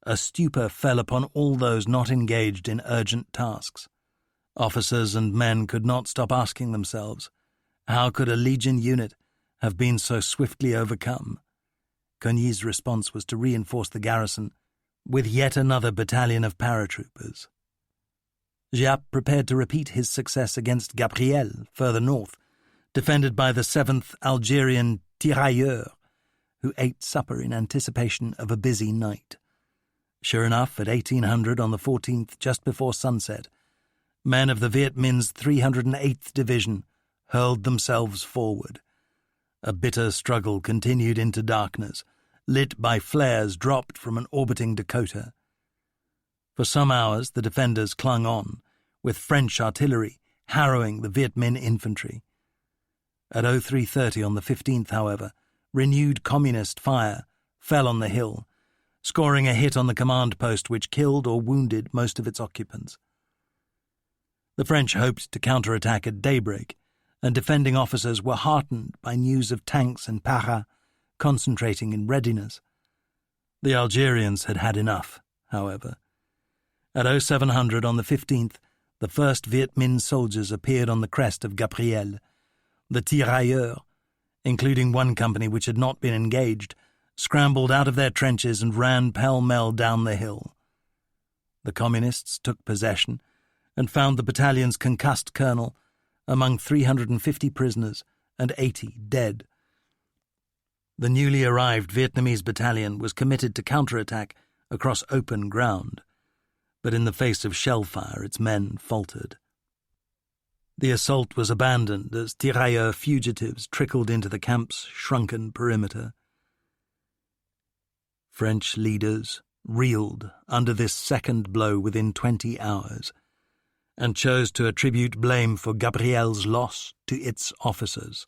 "A stupor fell upon all those not engaged in urgent tasks. Officers and men could not stop asking themselves, how could a Legion unit have been so swiftly overcome?" Cogny's response was to reinforce the garrison with yet another battalion of paratroopers. Giap prepared to repeat his success against Gabriel, further north, defended by the 7th Algerian Tirailleurs, who ate supper in anticipation of a busy night. Sure enough, at 1800 on the 14th, just before sunset, men of the Viet Minh's 308th Division hurled themselves forward. A bitter struggle continued into darkness, lit by flares dropped from an orbiting Dakota. For some hours the defenders clung on, with French artillery harrowing the Viet Minh infantry. At 03:30 on the 15th, however, renewed communist fire fell on the hill, scoring a hit on the command post which killed or wounded most of its occupants. The French hoped to counterattack at daybreak, and defending officers were heartened by news of tanks and para concentrating in readiness. The Algerians had had enough, however. At 0700 on the 15th, the first Viet Minh soldiers appeared on the crest of Gabriel. The Tirailleurs, including one company which had not been engaged, scrambled out of their trenches and ran pell-mell down the hill. The Communists took possession and found the battalion's concussed colonel among 350 prisoners and 80 dead. The newly arrived Vietnamese battalion was committed to counterattack across open ground, but in the face of shell fire its men faltered. The assault was abandoned as tirailleur fugitives trickled into the camp's shrunken perimeter. French leaders reeled under this second blow within 20 hours, and chose to attribute blame for Gabriel's loss to its officers.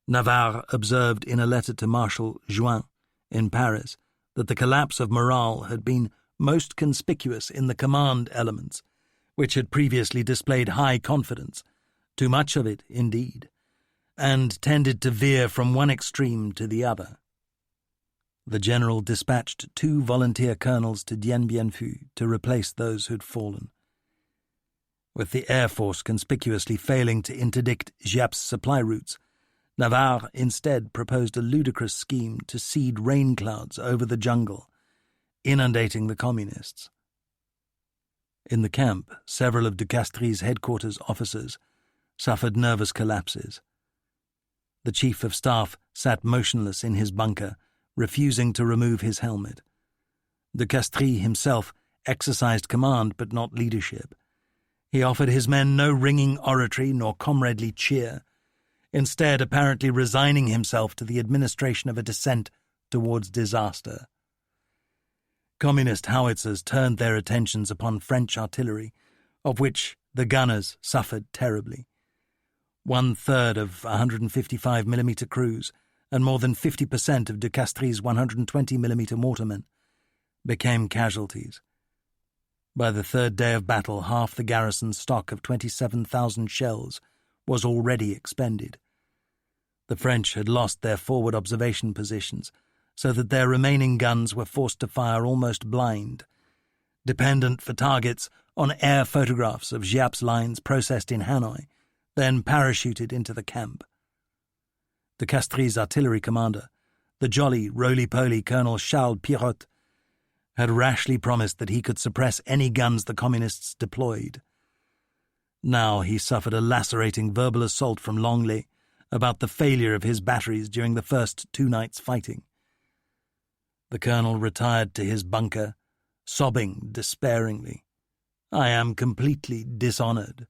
Navarre observed in a letter to Marshal Juin in Paris that the collapse of morale had been most conspicuous in the command elements, which had previously displayed high confidence, too much of it, indeed, and tended to veer from one extreme to the other. The general dispatched 2 volunteer colonels to Dien Bien Phu to replace those who'd fallen. With the Air Force conspicuously failing to interdict Giap's supply routes, Navarre instead proposed a ludicrous scheme to seed rain clouds over the jungle, inundating the Communists. In the camp, several of de Castries' headquarters officers suffered nervous collapses. The Chief of Staff sat motionless in his bunker, refusing to remove his helmet. De Castries himself exercised command but not leadership. He offered his men no ringing oratory nor comradely cheer, instead apparently resigning himself to the administration of a descent towards disaster. Communist howitzers turned their attentions upon French artillery, of which the gunners suffered terribly. 1/3 of 155mm crews and more than 50% of de Castries' 120mm mortarmen became casualties. By the 3rd day of battle, half the garrison's stock of 27,000 shells was already expended. The French had lost their forward observation positions, so that their remaining guns were forced to fire almost blind, dependent for targets on air photographs of Giap's lines processed in Hanoi, then parachuted into the camp. De Castries' artillery commander, the jolly, roly-poly Colonel Charles Pirot, had rashly promised that he could suppress any guns the communists deployed. Now he suffered a lacerating verbal assault from Longley about the failure of his batteries during the first 2 nights' fighting. The colonel retired to his bunker, sobbing despairingly, "I am completely dishonoured."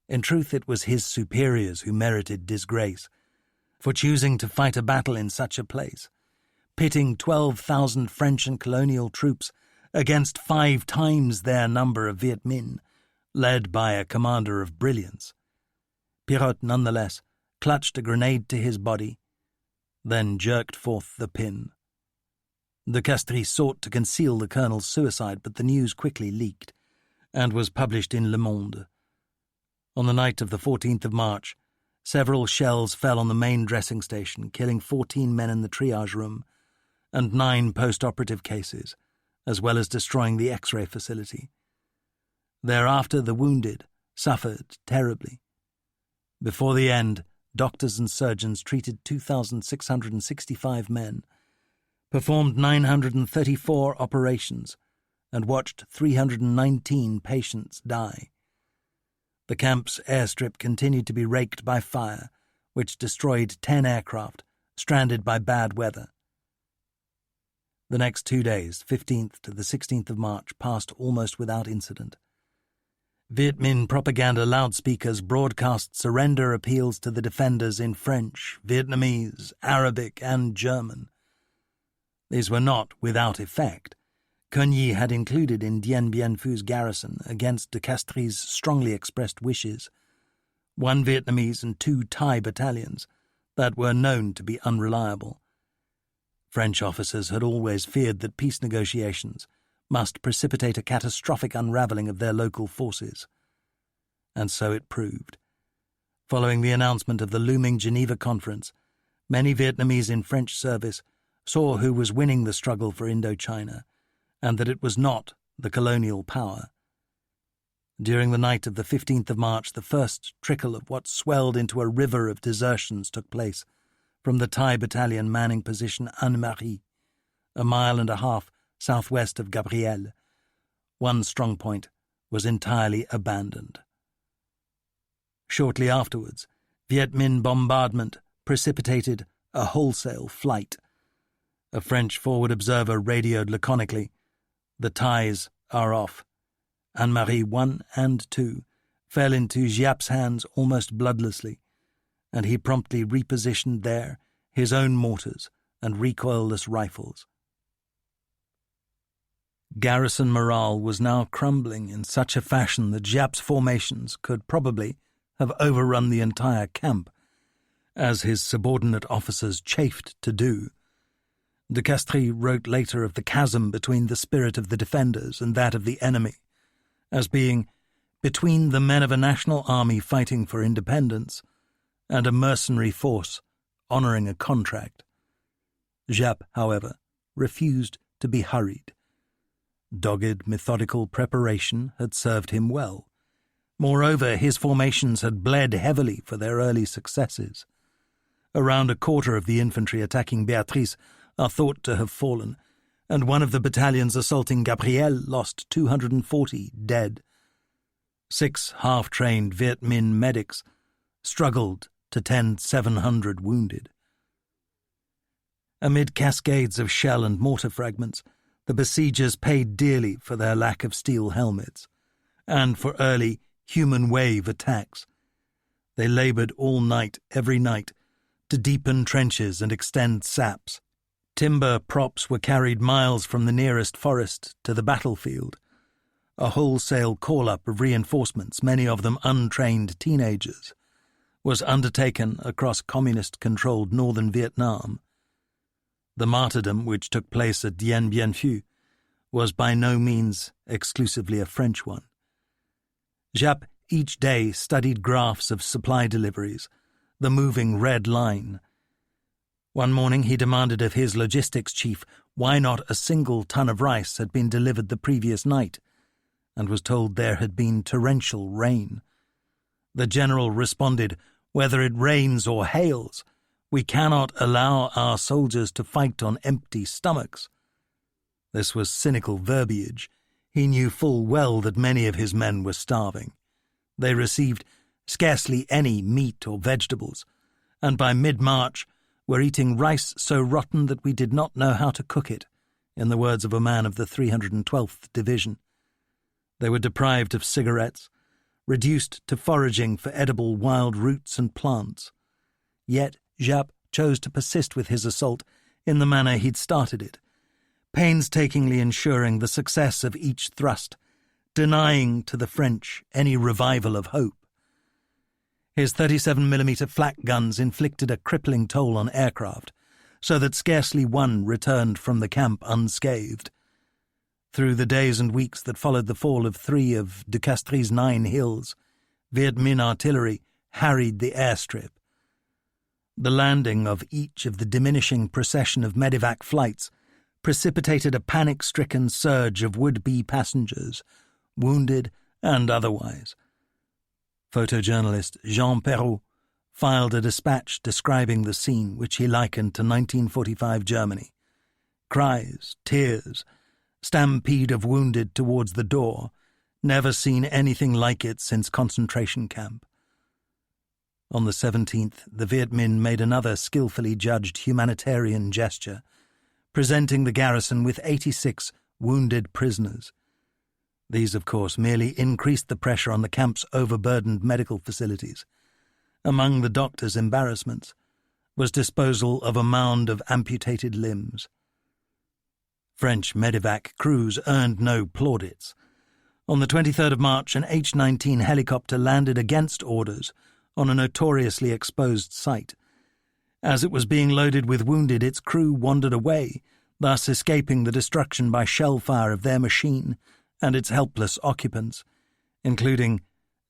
In truth, it was his superiors who merited disgrace for choosing to fight a battle in such a place, pitting 12,000 French and colonial troops against 5 times their number of Viet Minh, led by a commander of brilliance. Pirot, nonetheless, clutched a grenade to his body, then jerked forth the pin. De Castries sought to conceal the colonel's suicide, but the news quickly leaked, and was published in Le Monde. On the night of the 14th of March, several shells fell on the main dressing station, killing 14 men in the triage room and 9 post-operative cases, as well as destroying the X-ray facility. Thereafter, the wounded suffered terribly. Before the end, doctors and surgeons treated 2,665 men, performed 934 operations, and watched 319 patients die. The camp's airstrip continued to be raked by fire, which destroyed 10 aircraft, stranded by bad weather. The next 2 days, 15th to the 16th of March, passed almost without incident. Viet Minh propaganda loudspeakers broadcast surrender appeals to the defenders in French, Vietnamese, Arabic, and German. These were not without effect. Cogny had included in Dien Bien Phu's garrison, against de Castries' strongly expressed wishes, 1 Vietnamese and 2 Thai battalions that were known to be unreliable. French officers had always feared that peace negotiations must precipitate a catastrophic unravelling of their local forces. And so it proved. Following the announcement of the looming Geneva Conference, many Vietnamese in French service saw who was winning the struggle for Indochina, and that it was not the colonial power. During the night of the 15th of March, the first trickle of what swelled into a river of desertions took place from the Thai battalion manning position Anne-Marie, a mile and a half southwest of Gabrielle. One strong point was entirely abandoned. Shortly afterwards, Viet Minh bombardment precipitated a wholesale flight. A French forward observer radioed laconically, "The Thais are off." Anne-Marie 1 and 2 fell into Giap's hands almost bloodlessly, and he promptly repositioned there his own mortars and recoilless rifles. Garrison morale was now crumbling in such a fashion that Giap's formations could probably have overrun the entire camp, as his subordinate officers chafed to do. De Castries wrote later of the chasm between the spirit of the defenders and that of the enemy, as being between the men of a national army fighting for independence and a mercenary force honouring a contract. Giap, however, refused to be hurried. Dogged, methodical preparation had served him well. Moreover, his formations had bled heavily for their early successes. Around a quarter of the infantry attacking Béatrice are thought to have fallen, and one of the battalions assaulting Gabrielle lost 240 dead. 6 half-trained Viet Minh medics struggled to tend 700 wounded. Amid cascades of shell and mortar fragments, the besiegers paid dearly for their lack of steel helmets, and for early human wave attacks. They laboured all night, every night, to deepen trenches and extend saps. Timber props were carried miles from the nearest forest to the battlefield. A wholesale call-up of reinforcements, many of them untrained teenagers, was undertaken across communist-controlled northern Vietnam. The martyrdom which took place at Dien Bien Phu was by no means exclusively a French one. Giap each day studied graphs of supply deliveries, the moving red line. One morning he demanded of his logistics chief why not a single ton of rice had been delivered the previous night, and was told there had been torrential rain. The general responded, "Whether it rains or hails, we cannot allow our soldiers to fight on empty stomachs." This was cynical verbiage. He knew full well that many of his men were starving. They received scarcely any meat or vegetables, and by mid-March were eating rice so rotten that we did not know how to cook it, in the words of a man of the 312th Division. They were deprived of cigarettes, reduced to foraging for edible wild roots and plants. Yet Giap chose to persist with his assault in the manner he'd started it, painstakingly ensuring the success of each thrust, denying to the French any revival of hope. His 37mm flak guns inflicted a crippling toll on aircraft, so that scarcely one returned from the camp unscathed. Through the days and weeks that followed the fall of 3 of de Castries' 9 hills, Viet Minh artillery harried the airstrip. The landing of each of the diminishing procession of medevac flights precipitated a panic-stricken surge of would-be passengers, wounded and otherwise. Photojournalist Jean Perrault filed a dispatch describing the scene, which he likened to 1945 Germany. Cries, tears, stampede of wounded towards the door, never seen anything like it since concentration camp. On the 17th, the Viet Minh made another skillfully judged humanitarian gesture, presenting the garrison with 86 wounded prisoners. These, of course, merely increased the pressure on the camp's overburdened medical facilities. Among the doctor's embarrassments was disposal of a mound of amputated limbs. French medevac crews earned no plaudits. On the 23rd of March, an H-19 helicopter landed against orders on a notoriously exposed site. As it was being loaded with wounded, its crew wandered away, thus escaping the destruction by shell fire of their machine and its helpless occupants, including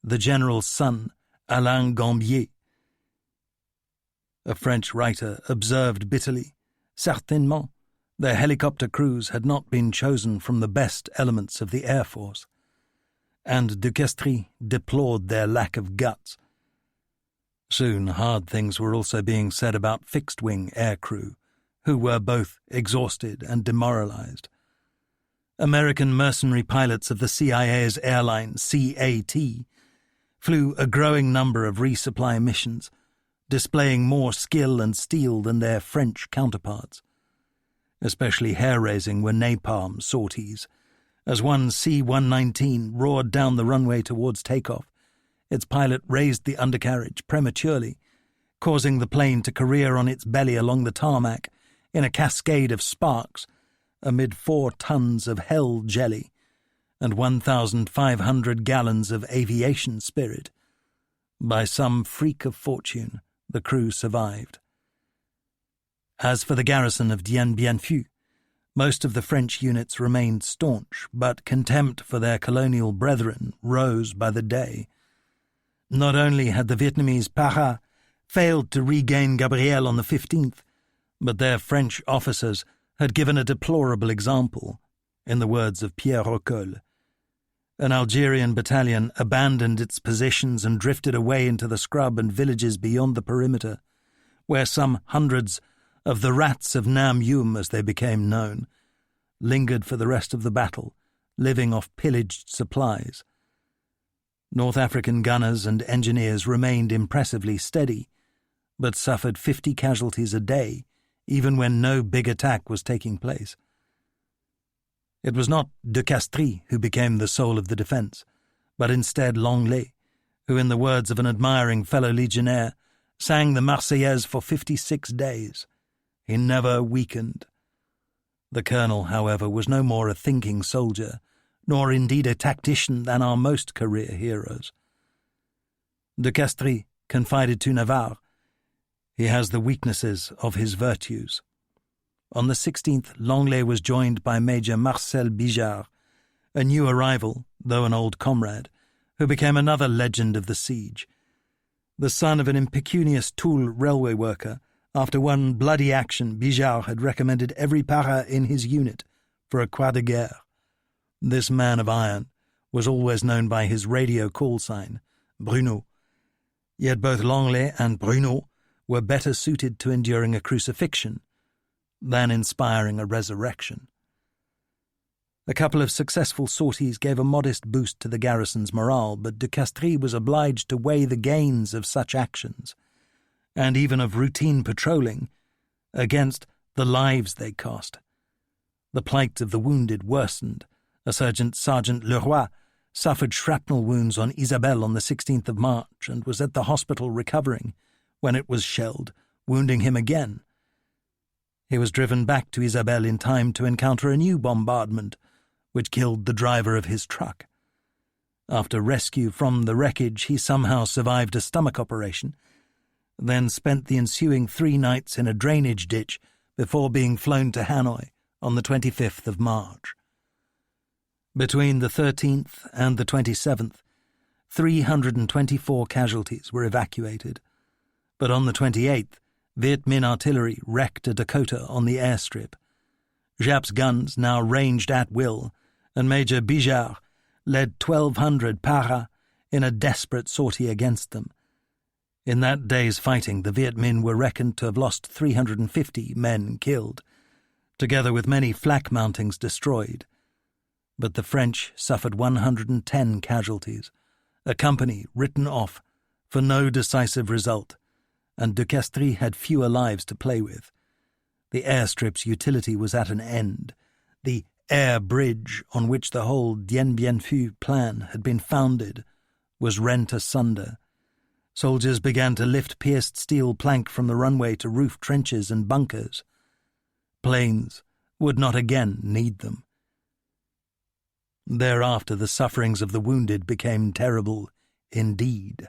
the general's son, Alain Gambier. A French writer observed bitterly, "Certainement, their helicopter crews had not been chosen from the best elements of the Air Force," and de Castries deplored their lack of guts. Soon hard things were also being said about fixed-wing aircrew, who were both exhausted and demoralized. American mercenary pilots of the CIA's airline, CAT, flew a growing number of resupply missions, displaying more skill and steel than their French counterparts. Especially hair-raising were napalm sorties. As one C-119 roared down the runway towards takeoff, its pilot raised the undercarriage prematurely, causing the plane to career on its belly along the tarmac in a cascade of sparks amid 4 tons of hell jelly and 1,500 gallons of aviation spirit. By some freak of fortune, the crew survived. As for the garrison of Dien Bien Phu, most of the French units remained staunch, but contempt for their colonial brethren rose by the day. Not only had the Vietnamese Para failed to regain Gabriel on the 15th, but their French officers had given a deplorable example, in the words of Pierre Rocolle. An Algerian battalion abandoned its positions and drifted away into the scrub and villages beyond the perimeter, where some hundreds of the rats of Nam Yum, as they became known, lingered for the rest of the battle, living off pillaged supplies. North African gunners and engineers remained impressively steady, but suffered 50 casualties a day, even when no big attack was taking place. It was not de Castries who became the soul of the defence, but instead Lenglet, who, in the words of an admiring fellow legionnaire, sang the Marseillaise for 56 days. He never weakened. The colonel, however, was no more a thinking soldier, nor indeed a tactician than our most career heroes. De Castries confided to Navarre, "He has the weaknesses of his virtues." On the 16th, Lenglet was joined by Major Marcel Bijard, a new arrival, though an old comrade, who became another legend of the siege. The son of an impecunious Toul railway worker, After one bloody action, Bijard had recommended every para in his unit for a croix de guerre. This man of iron was always known by his radio call sign, Bruno. Yet both Langlais and Bruno were better suited to enduring a crucifixion than inspiring a resurrection. A couple of successful sorties gave a modest boost to the garrison's morale, but de Castries was obliged to weigh the gains of such actions, and even of routine patrolling, against the lives they cost. The plight of the wounded worsened. A Sergeant Leroy suffered shrapnel wounds on Isabelle on the 16th of March and was at the hospital recovering when it was shelled, wounding him again. He was driven back to Isabelle in time to encounter a new bombardment, which killed the driver of his truck. After rescue from the wreckage, he somehow survived a stomach operation, then spent the ensuing 3 nights in a drainage ditch before being flown to Hanoi on the 25th of March. Between the 13th and the 27th, 324 casualties were evacuated, but on the 28th, Viet Minh artillery wrecked a Dakota on the airstrip. Giap's guns now ranged at will, and Major Bijard led 1,200 para in a desperate sortie against them. In that day's fighting, the Viet Minh were reckoned to have lost 350 men killed, together with many flak mountings destroyed. But the French suffered 110 casualties, a company written off for no decisive result, and de Castries had fewer lives to play with. The airstrip's utility was at an end. The air bridge on which the whole Dien Bien Phu plan had been founded was rent asunder. Soldiers began to lift pierced steel plank from the runway to roof trenches and bunkers. Planes would not again need them. Thereafter the sufferings of the wounded became terrible indeed.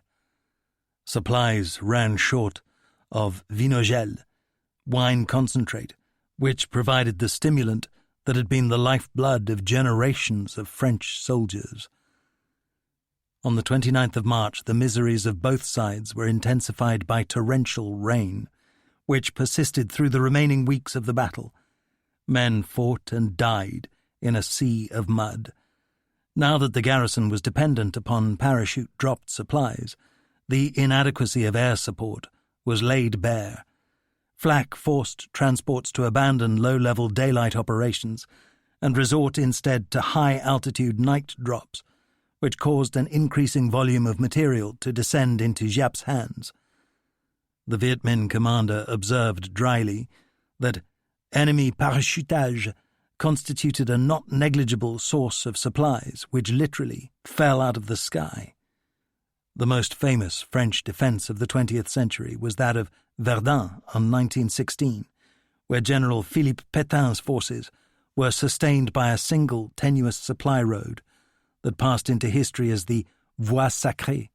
Supplies ran short of vinogel, wine concentrate, which provided the stimulant that had been the lifeblood of generations of French soldiers. On the 29th of March, the miseries of both sides were intensified by torrential rain, which persisted through the remaining weeks of the battle. Men fought and died in a sea of mud. Now that the garrison was dependent upon parachute-dropped supplies, the inadequacy of air support was laid bare. Flak forced transports to abandon low-level daylight operations and resort instead to high-altitude night drops, which caused an increasing volume of material to descend into Giap's hands. The Viet Minh commander observed dryly that enemy parachutage constituted a not negligible source of supplies which literally fell out of the sky. The most famous French defence of the 20th century was that of Verdun on 1916, where General Philippe Pétain's forces were sustained by a single tenuous supply road that passed into history as the Voie Sacrée.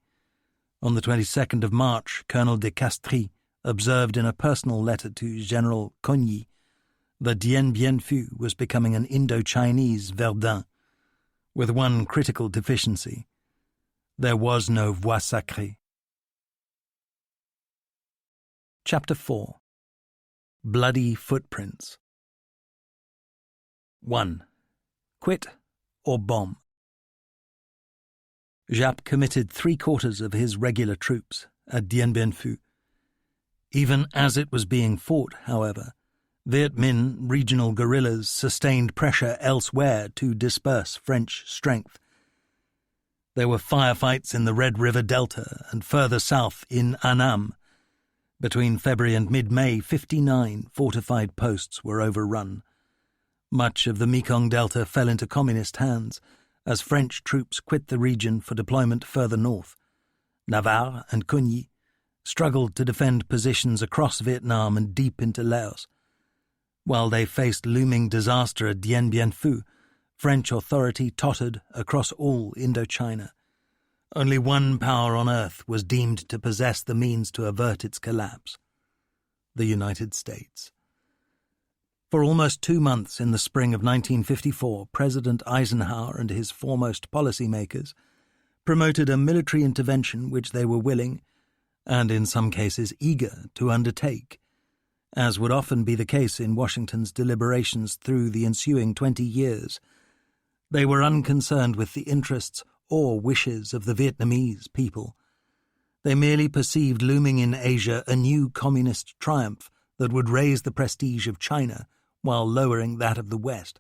On the 22nd of March, Colonel de Castries observed in a personal letter to General Cogny that Dien Bien Phu was becoming an Indo-Chinese Verdun, with one critical deficiency. There was no Voie Sacrée. Chapter 4. Bloody Footprints. 1. Quit or bomb. Giap committed 3/4 of his regular troops at Dien Bien Phu. Even as it was being fought, however, Viet Minh regional guerrillas sustained pressure elsewhere to disperse French strength. There were firefights in the Red River Delta and further south in Annam. Between February and mid-May, 59 fortified posts were overrun. Much of the Mekong Delta fell into communist hands as French troops quit the region for deployment further north. Navarre and Cogny struggled to defend positions across Vietnam and deep into Laos. While they faced looming disaster at Dien Bien Phu, French authority tottered across all Indochina. Only one power on earth was deemed to possess the means to avert its collapse: the United States. For almost 2 months in the spring of 1954, President Eisenhower and his foremost policymakers promoted a military intervention which they were willing, and in some cases eager, to undertake. as would often be the case in Washington's deliberations through the ensuing 20 years. They were unconcerned with the interests or wishes of the Vietnamese people. They merely perceived looming in Asia a new communist triumph that would raise the prestige of China while lowering that of the West.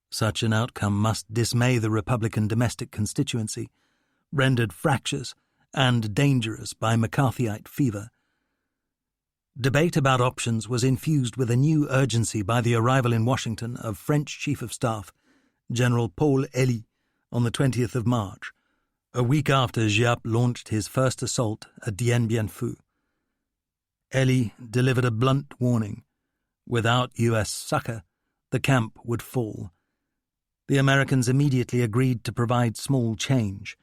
Such an outcome must dismay the Republican domestic constituency, rendered fractious and dangerous by McCarthyite fever. Debate about options was infused with a new urgency by the arrival in Washington of French Chief of Staff, General Paul Elie, on the 20th of March, a week after Giap launched his first assault at Dien Bien Phu. Elie delivered a blunt warning. Without U.S. succor, the camp would fall. The Americans immediately agreed to provide small change,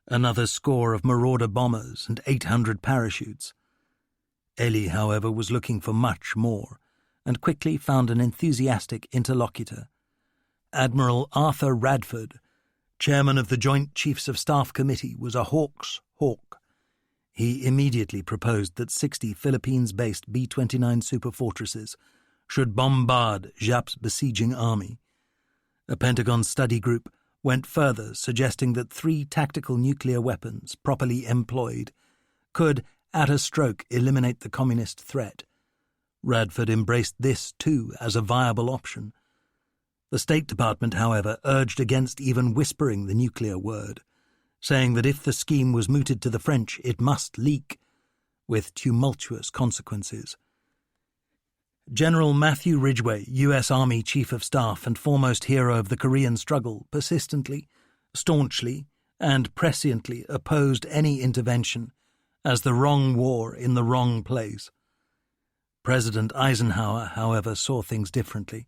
another score of Marauder bombers and 800 parachutes. Elie, however, was looking for much more, and quickly found an enthusiastic interlocutor. Admiral Arthur Radford, chairman of the Joint Chiefs of Staff Committee, was a hawk's hawk. He immediately proposed that 60 Philippines-based B-29 superfortresses should bombard Giap's besieging army. A Pentagon study group went further, suggesting that 3 tactical nuclear weapons, properly employed, could, at a stroke, eliminate the communist threat. Radford embraced this, too, as a viable option. The State Department, however, urged against even whispering the nuclear word, saying that if the scheme was mooted to the French, it must leak, with tumultuous consequences. General Matthew Ridgway, U.S. Army Chief of Staff and foremost hero of the Korean struggle, persistently, staunchly, and presciently opposed any intervention as the wrong war in the wrong place. President Eisenhower, however, saw things differently.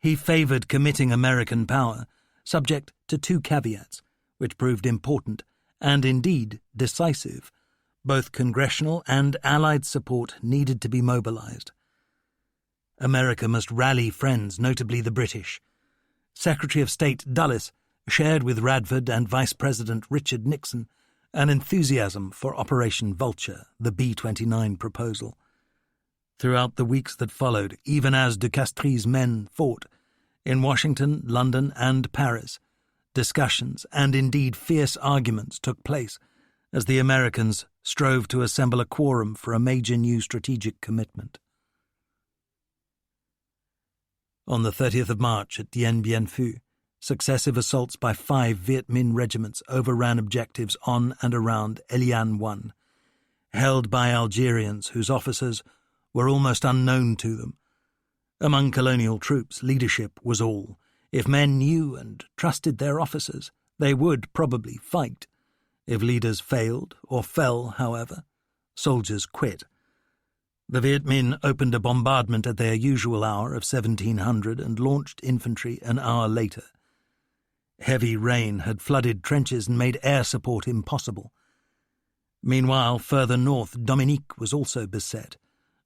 He favored committing American power, subject to 2 caveats, which proved important and indeed decisive. Both congressional and Allied support needed to be mobilized. America must rally friends, notably the British. Secretary of State Dulles shared with Radford and Vice President Richard Nixon an enthusiasm for Operation Vulture, the B-29 proposal. Throughout the weeks that followed, even as de Castries' men fought, in Washington, London, and Paris, discussions and indeed fierce arguments took place as the Americans strove to assemble a quorum for a major new strategic commitment. On the 30th of March at Dien Bien Phu, successive assaults by 5 Viet Minh regiments overran objectives on and around Elian 1, held by Algerians whose officers were almost unknown to them. Among colonial troops, leadership was all. If men knew and trusted their officers, they would probably fight. If leaders failed or fell, however, soldiers quit. The Viet Minh opened a bombardment at their usual hour of 1700 and launched infantry an hour later. Heavy rain had flooded trenches and made air support impossible. Meanwhile, further north, Dominique was also beset.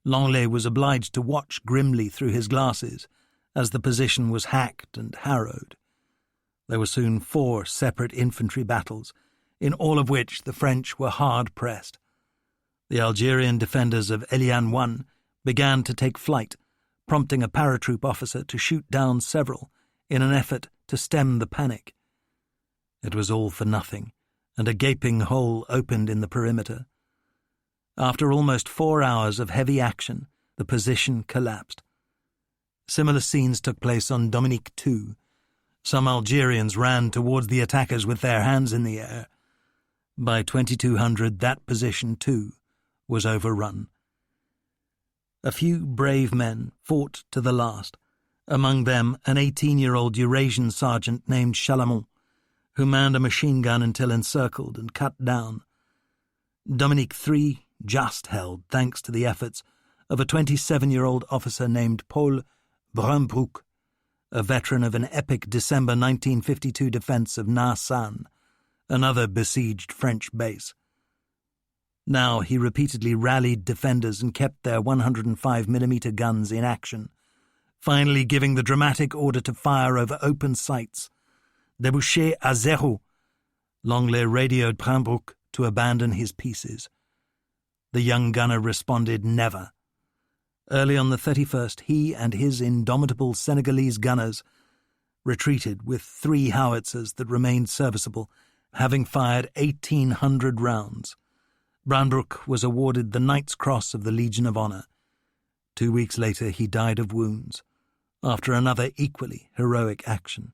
Langlais was obliged to watch grimly through his glasses as the position was hacked and harrowed. There were soon 4 separate infantry battles, in all of which the French were hard pressed. The Algerian defenders of Elian 1 began to take flight, prompting a paratroop officer to shoot down several in an effort to stem the panic. It was all for nothing, and a gaping hole opened in the perimeter. After almost 4 hours of heavy action, the position collapsed. Similar scenes took place on Dominique too. Some Algerians ran towards the attackers with their hands in the air. By 2200, that position too was overrun. A few brave men fought to the last, among them an 18-year-old Eurasian sergeant named Chalamont, who manned a machine gun until encircled and cut down. Dominique III just held thanks to the efforts of a 27-year-old officer named Paul Brunbrook, a veteran of an epic December 1952 defense of Na San, another besieged French base. Now he repeatedly rallied defenders and kept their 105mm guns in action, finally giving the dramatic order to fire over open sights. Débouché à zéro. Langlais radioed Brunbrook to abandon his pieces. The young gunner responded never. Early on the 31st, he and his indomitable Senegalese gunners retreated with 3 howitzers that remained serviceable, having fired 1,800 rounds. Brandebroek was awarded the Knight's Cross of the Legion of Honour. 2 weeks later, he died of wounds, after another equally heroic action.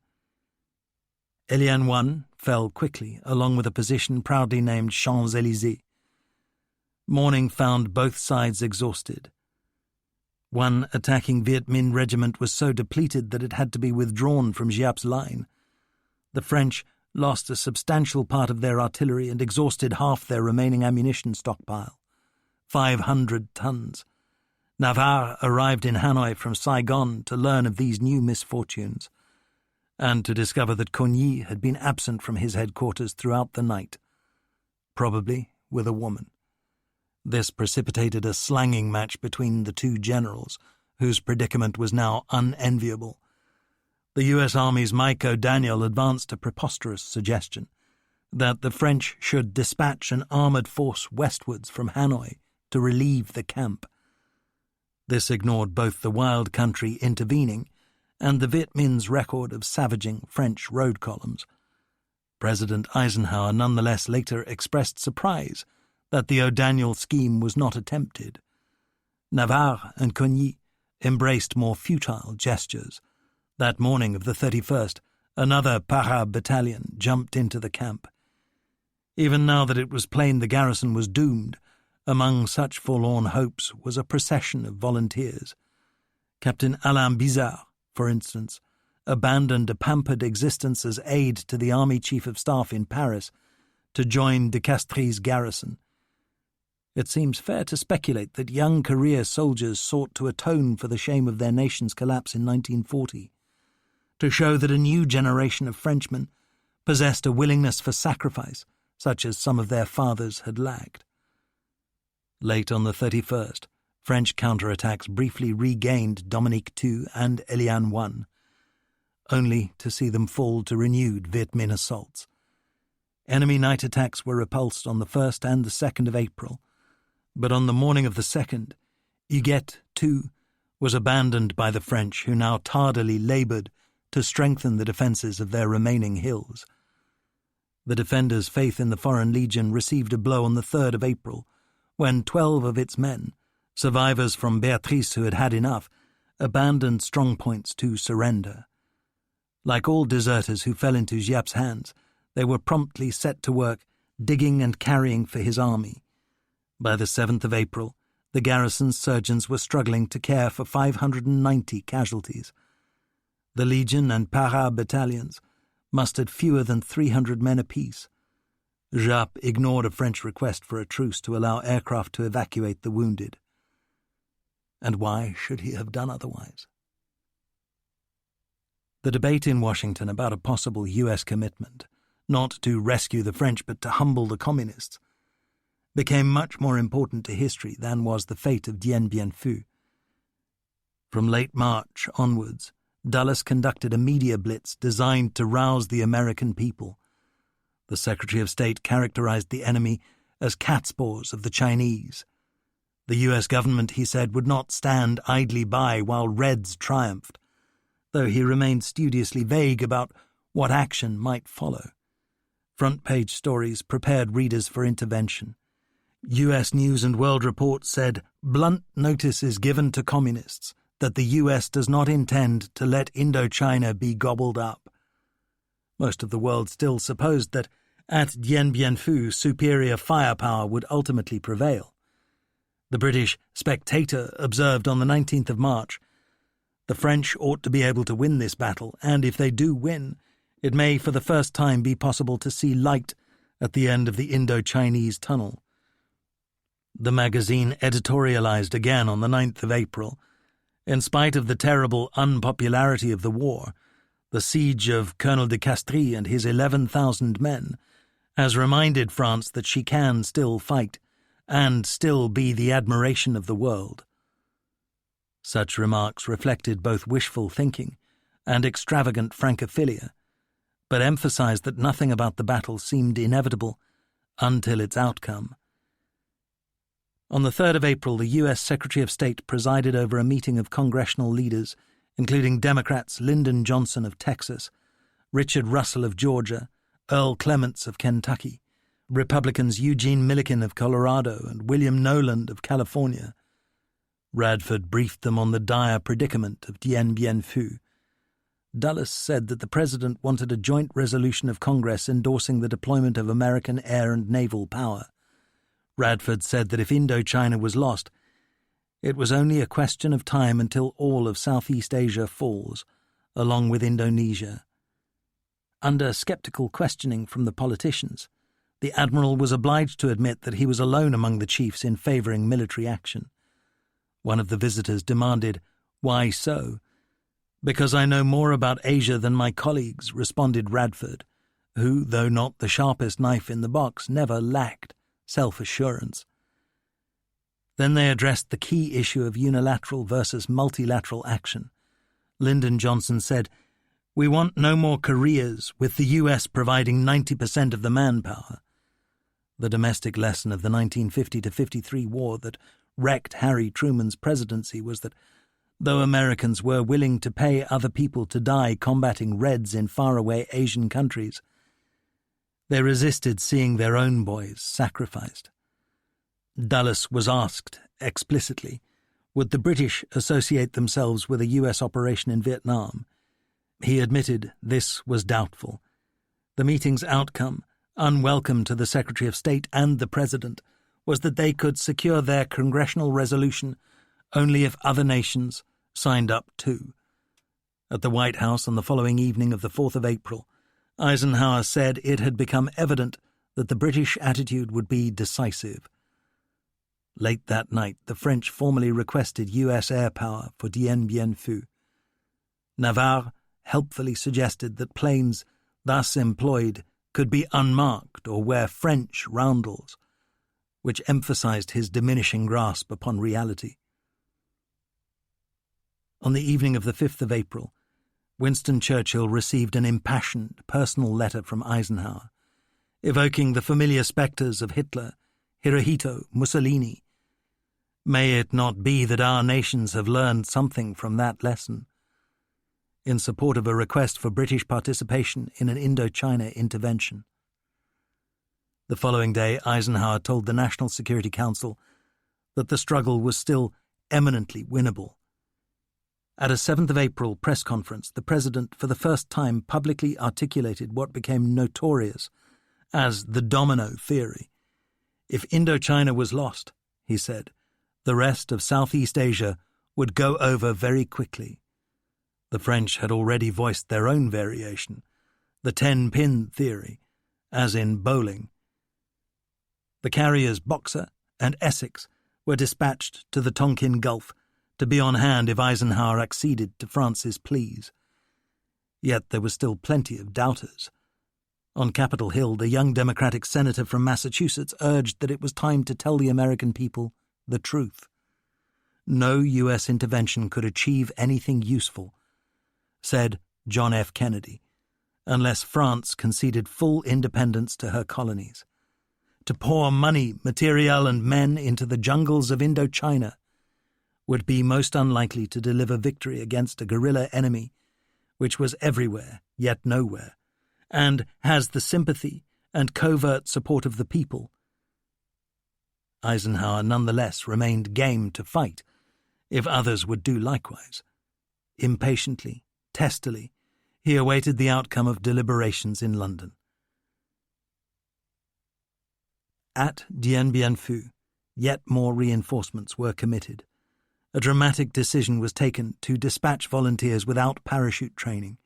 Eliane I fell quickly, along with a position proudly named Champs-Élysées. Morning found both sides exhausted. One attacking Viet Minh regiment was so depleted that it had to be withdrawn from Giap's line. The French lost a substantial part of their artillery and exhausted half their remaining ammunition stockpile, 500 tons. Navarre arrived in Hanoi from Saigon to learn of these new misfortunes, and to discover that Coigny had been absent from his headquarters throughout the night, probably with a woman. This precipitated a slanging match between the two generals, whose predicament was now unenviable. The U.S. Army's Mike O'Daniel advanced a preposterous suggestion that the French should dispatch an armoured force westwards from Hanoi to relieve the camp. This ignored both the wild country intervening and the Viet Minh's record of savaging French road columns. President Eisenhower nonetheless later expressed surprise that the O'Daniel scheme was not attempted. Navarre and Coigny embraced more futile gestures. That morning of the 31st, another Para battalion jumped into the camp. Even now that it was plain the garrison was doomed, among such forlorn hopes was a procession of volunteers. Captain Alain Bizard, for instance, abandoned a pampered existence as aide to the Army Chief of Staff in Paris to join de Castries' garrison. It seems fair to speculate that young career soldiers sought to atone for the shame of their nation's collapse in 1940, to show that a new generation of Frenchmen possessed a willingness for sacrifice such as some of their fathers had lacked. Late on the 31st, French counterattacks briefly regained Dominique II and Eliane I, only to see them fall to renewed Viet Minh assaults. Enemy night attacks were repulsed on the 1st and the 2nd of April, but on the morning of the 2nd, Huguette, too, was abandoned by the French, who now tardily laboured to strengthen the defences of their remaining hills. The defenders' faith in the Foreign Legion received a blow on the 3rd of April, when 12 of its men, survivors from Beatrice who had had enough, abandoned strongpoints to surrender. Like all deserters who fell into Giap's hands, they were promptly set to work digging and carrying for his army. By the 7th of April, the garrison's surgeons were struggling to care for 590 casualties. The Legion and Para battalions mustered fewer than 300 men apiece. Giap ignored a French request for a truce to allow aircraft to evacuate the wounded. And why should he have done otherwise? The debate in Washington about a possible U.S. commitment, not to rescue the French but to humble the communists, became much more important to history than was the fate of Dien Bien Phu. From late March onwards, Dulles conducted a media blitz designed to rouse the American people. The Secretary of State characterized the enemy as catspaws of the Chinese. The U.S. government, he said, would not stand idly by while Reds triumphed, though he remained studiously vague about what action might follow. Front-page stories prepared readers for intervention. U.S. News and World Report said, "Blunt notice is given to communists that the U.S. does not intend to let Indochina be gobbled up." Most of the world still supposed that at Dien Bien Phu superior firepower would ultimately prevail. The British Spectator observed on the 19th of March, "The French ought to be able to win this battle, and if they do win, it may for the first time be possible to see light at the end of the Indo-Chinese tunnel." The magazine editorialized again on the 9th of April. In spite of the terrible unpopularity of the war, the siege of Colonel de Castries and his 11,000 men has reminded France that she can still fight and still be the admiration of the world. Such remarks reflected both wishful thinking and extravagant francophilia, but emphasized that nothing about the battle seemed inevitable until its outcome. On the 3rd of April, the U.S. Secretary of State presided over a meeting of congressional leaders, including Democrats Lyndon Johnson of Texas, Richard Russell of Georgia, Earl Clements of Kentucky, Republicans Eugene Milliken of Colorado and William Noland of California. Radford briefed them on the dire predicament of Dien Bien Phu. Dulles said that the president wanted a joint resolution of Congress endorsing the deployment of American air and naval power. Radford said that if Indochina was lost, it was only a question of time until all of Southeast Asia falls, along with Indonesia. Under sceptical questioning from the politicians, the admiral was obliged to admit that he was alone among the chiefs in favouring military action. One of the visitors demanded, "Why so?" "Because I know more about Asia than my colleagues," responded Radford, who, though not the sharpest knife in the box, never lacked self-assurance. Then they addressed the key issue of unilateral versus multilateral action. Lyndon Johnson said, "We want no more Koreas, with the U.S. providing 90% of the manpower." The domestic lesson of the 1950-53 war that wrecked Harry Truman's presidency was that though Americans were willing to pay other people to die combating Reds in faraway Asian countries, they resisted seeing their own boys sacrificed. Dulles was asked explicitly, would the British associate themselves with a U.S. operation in Vietnam? He admitted this was doubtful. The meeting's outcome, unwelcome to the Secretary of State and the President, was that they could secure their congressional resolution only if other nations signed up too. At the White House on the following evening of the 4th of April, Eisenhower said it had become evident that the British attitude would be decisive. Late that night, the French formally requested U.S. air power for Dien Bien Phu. Navarre helpfully suggested that planes thus employed could be unmarked or wear French roundels, which emphasized his diminishing grasp upon reality. On the evening of the 5th of April, Winston Churchill received an impassioned personal letter from Eisenhower, evoking the familiar spectres of Hitler, Hirohito, Mussolini. May it not be that our nations have learned something from that lesson? In support of a request for British participation in an Indochina intervention. The following day, Eisenhower told the National Security Council that the struggle was still eminently winnable. At a 7th of April press conference, the President for the first time publicly articulated what became notorious as the domino theory. If Indochina was lost, he said, the rest of Southeast Asia would go over very quickly. The French had already voiced their own variation, the 10-pin theory, as in bowling. The carriers Boxer and Essex were dispatched to the Tonkin Gulf to be on hand if Eisenhower acceded to France's pleas. Yet there was still plenty of doubters. On Capitol Hill, the young Democratic senator from Massachusetts urged that it was time to tell the American people the truth. No U.S. intervention could achieve anything useful, said John F. Kennedy, unless France conceded full independence to her colonies. To pour money, material, and men into the jungles of Indochina would be most unlikely to deliver victory against a guerrilla enemy which was everywhere yet nowhere, and has the sympathy and covert support of the people. Eisenhower nonetheless remained game to fight, if others would do likewise. Impatiently, testily, he awaited the outcome of deliberations in London. At Dien Bien Phu, yet more reinforcements were committed. A dramatic decision was taken to dispatch volunteers without parachute training.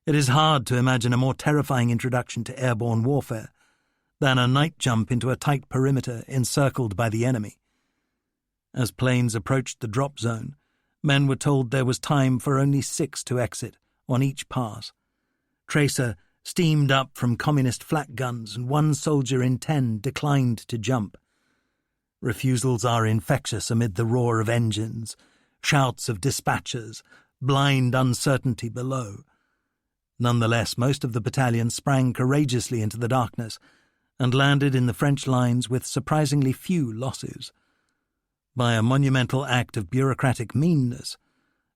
It is hard to imagine a more terrifying introduction to airborne warfare than a night jump into a tight perimeter encircled by the enemy. As planes approached the drop zone, men were told there was time for only 6 to exit on each pass. Tracer steamed up from communist flak guns, and 1 soldier in 10 declined to jump. Refusals are infectious amid the roar of engines, shouts of dispatchers, blind uncertainty below. Nonetheless, most of the battalion sprang courageously into the darkness and landed in the French lines with surprisingly few losses. By a monumental act of bureaucratic meanness,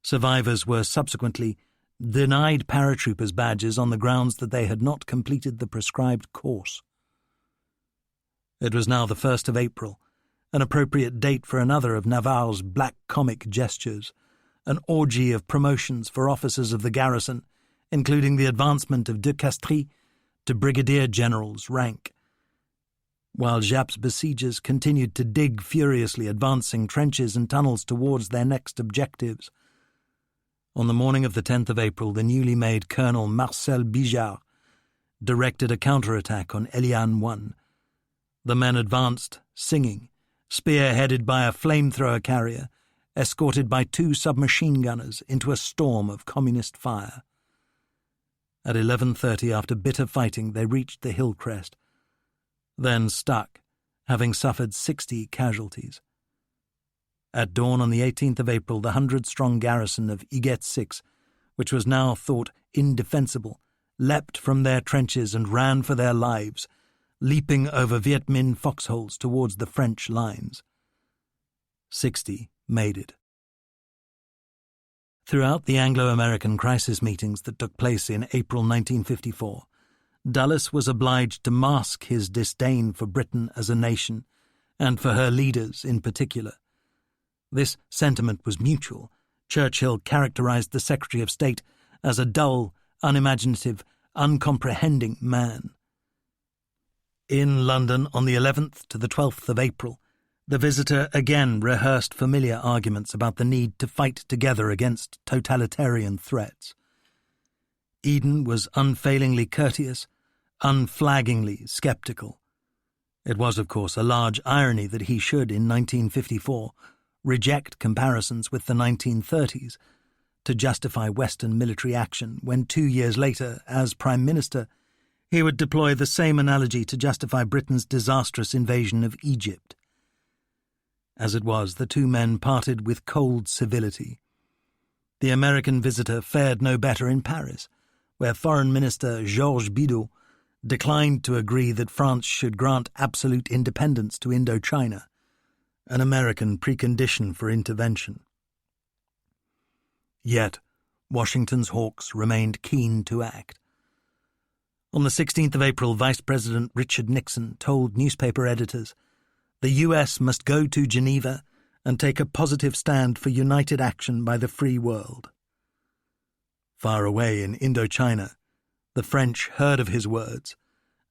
survivors were subsequently denied paratroopers' badges on the grounds that they had not completed the prescribed course. It was now the 1st of April, an appropriate date for another of Navarre's black comic gestures, an orgy of promotions for officers of the garrison, including the advancement of de Castries to brigadier general's rank, while Jap's besiegers continued to dig furiously, advancing trenches and tunnels towards their next objectives. On the morning of the 10th of April, the newly made Colonel Marcel Bijard directed a counterattack on Eliane 1. The men advanced, singing, spearheaded by a flamethrower carrier, escorted by 2 submachine gunners into a storm of communist fire. At 11:30, after bitter fighting, they reached the hill crest, then stuck, having suffered 60 casualties. At dawn on the 18th of April, the 100-strong garrison of Iguet 6, which was now thought indefensible, leapt from their trenches and ran for their lives, leaping over Viet Minh foxholes towards the French lines. 60 made it. Throughout the Anglo-American crisis meetings that took place in April 1954, Dulles was obliged to mask his disdain for Britain as a nation, and for her leaders in particular. This sentiment was mutual. Churchill characterized the Secretary of State as a dull, unimaginative, uncomprehending man. In London on the 11th to the 12th of April, the visitor again rehearsed familiar arguments about the need to fight together against totalitarian threats. Eden was unfailingly courteous, unflaggingly sceptical. It was, of course, a large irony that he should, in 1954, reject comparisons with the 1930s to justify Western military action when 2 years later, as Prime Minister, he would deploy the same analogy to justify Britain's disastrous invasion of Egypt. As it was, the two men parted with cold civility. The American visitor fared no better in Paris, where Foreign Minister Georges Bidault declined to agree that France should grant absolute independence to Indochina, an American precondition for intervention. Yet, Washington's hawks remained keen to act. On the 16th of April, Vice President Richard Nixon told newspaper editors, "The U.S. must go to Geneva and take a positive stand for united action by the free world." Far away in Indochina, the French heard of his words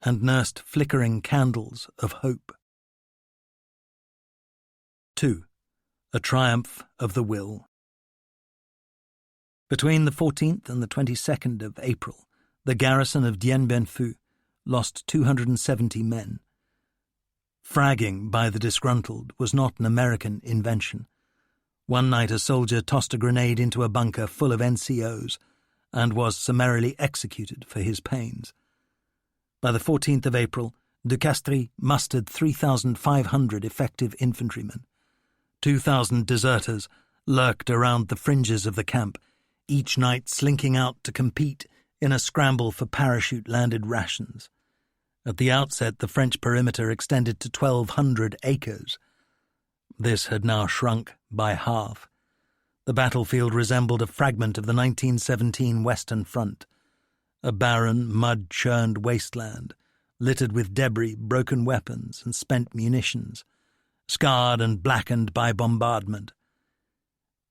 and nursed flickering candles of hope. 2. A triumph of the will. Between the 14th and the 22nd of April, the garrison of Dien Bien Phu lost 270 men. Fragging by the disgruntled was not an American invention. One night a soldier tossed a grenade into a bunker full of NCOs and was summarily executed for his pains. By the 14th of April, de Castries mustered 3,500 effective infantrymen. 2,000 deserters lurked around the fringes of the camp, each night slinking out to compete in a scramble for parachute-landed rations. At the outset, the French perimeter extended to 1,200 acres. This had now shrunk by half. The battlefield resembled a fragment of the 1917 Western Front, a barren, mud-churned wasteland, littered with debris, broken weapons, and spent munitions, scarred and blackened by bombardment.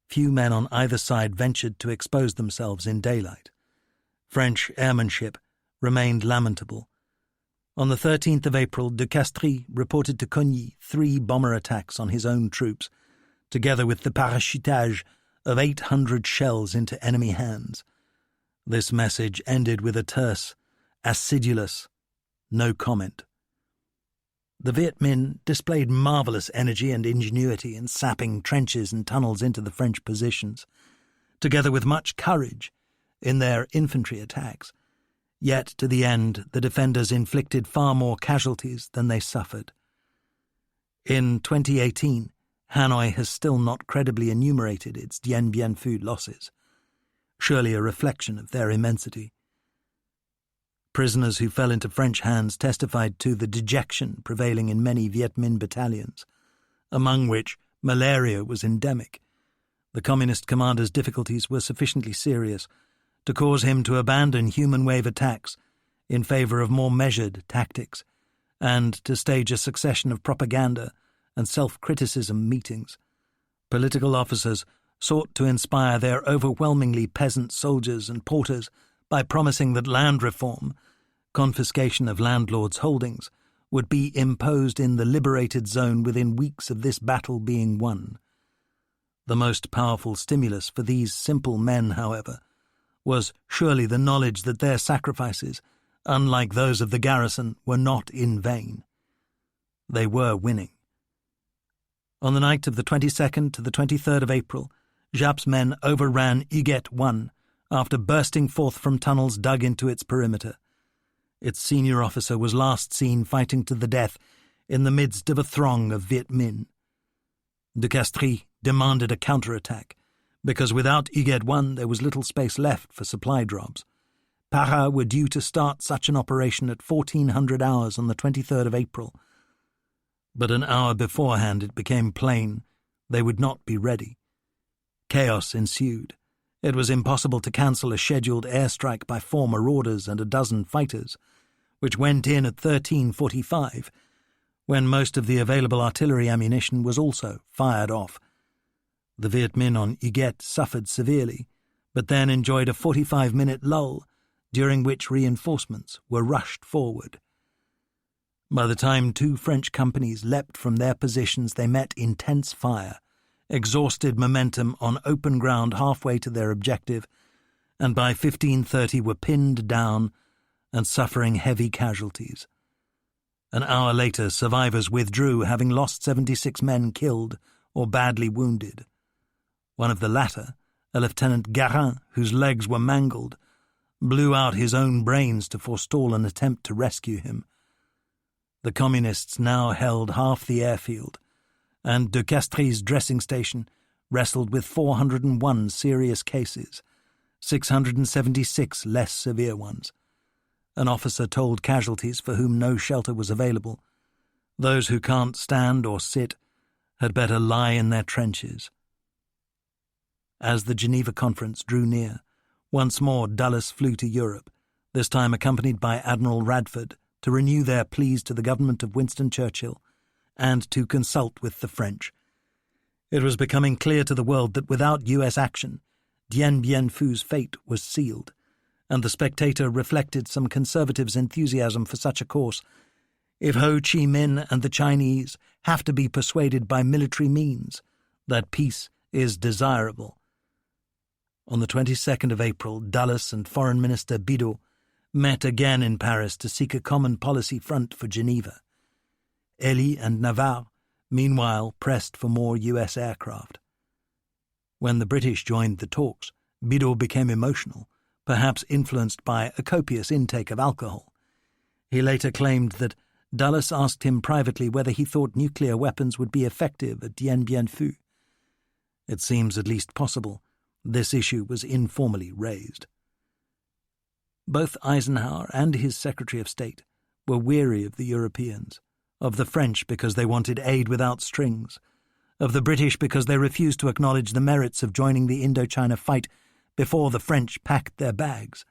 Few men on either side ventured to expose themselves in daylight. French airmanship remained lamentable. On the 13th of April, de Castries reported to Cogny 3 bomber attacks on his own troops, together with the parachutage of 800 shells into enemy hands. This message ended with a terse, acidulous, no comment. The Viet Minh displayed marvellous energy and ingenuity in sapping trenches and tunnels into the French positions, together with much courage in their infantry attacks. Yet, to the end, the defenders inflicted far more casualties than they suffered. In 2018, Hanoi has still not credibly enumerated its Dien Bien Phu losses, surely a reflection of their immensity. Prisoners who fell into French hands testified to the dejection prevailing in many Viet Minh battalions, among which malaria was endemic. The Communist commander's difficulties were sufficiently serious to cause him to abandon human wave attacks in favour of more measured tactics, and to stage a succession of propaganda and self-criticism meetings. Political officers sought to inspire their overwhelmingly peasant soldiers and porters by promising that land reform, confiscation of landlords' holdings, would be imposed in the liberated zone within weeks of this battle being won. The most powerful stimulus for these simple men, however, was surely the knowledge that their sacrifices, unlike those of the garrison, were not in vain. They were winning. On the night of the 22nd to the 23rd of April, Jap's men overran Huguette 1 after bursting forth from tunnels dug into its perimeter. Its senior officer was last seen fighting to the death in the midst of a throng of Viet Minh. De Castries demanded a counterattack, because without Huguette 1 there was little space left for supply drops. Para were due to start such an operation at 1400 hours on the 23rd of April, but an hour beforehand it became plain they would not be ready. Chaos ensued. It was impossible to cancel a scheduled airstrike by 4 marauders and a dozen fighters, which went in at 13:45, when most of the available artillery ammunition was also fired off. The Viet Minh on Huguette suffered severely, but then enjoyed a 45-minute lull, during which reinforcements were rushed forward. By the time 2 French companies leapt from their positions, they met intense fire, exhausted momentum on open ground halfway to their objective, and by 15:30 were pinned down and suffering heavy casualties. An hour later, survivors withdrew, having lost 76 men killed or badly wounded. One of the latter, a Lieutenant Garin, whose legs were mangled, blew out his own brains to forestall an attempt to rescue him. The Communists now held half the airfield, and de Castries' dressing station wrestled with 401 serious cases, 676 less severe ones. An officer told casualties for whom no shelter was available, "Those who can't stand or sit had better lie in their trenches." As the Geneva Conference drew near, once more Dulles flew to Europe, this time accompanied by Admiral Radford, to renew their pleas to the government of Winston Churchill and to consult with the French. It was becoming clear to the world that without U.S. action, Dien Bien Phu's fate was sealed, and the Spectator reflected some conservatives' enthusiasm for such a course. If Ho Chi Minh and the Chinese have to be persuaded by military means that peace is desirable. On the 22nd of April, Dulles and Foreign Minister Bidault met again in Paris to seek a common policy front for Geneva. Elie and Navarre, meanwhile, pressed for more U.S. aircraft. When the British joined the talks, Bidault became emotional, perhaps influenced by a copious intake of alcohol. He later claimed that Dulles asked him privately whether he thought nuclear weapons would be effective at Dien Bien Phu. It seems at least possible this issue was informally raised. Both Eisenhower and his Secretary of State were weary of the Europeans, of the French because they wanted aid without strings, of the British because they refused to acknowledge the merits of joining the Indochina fight before the French packed their bags.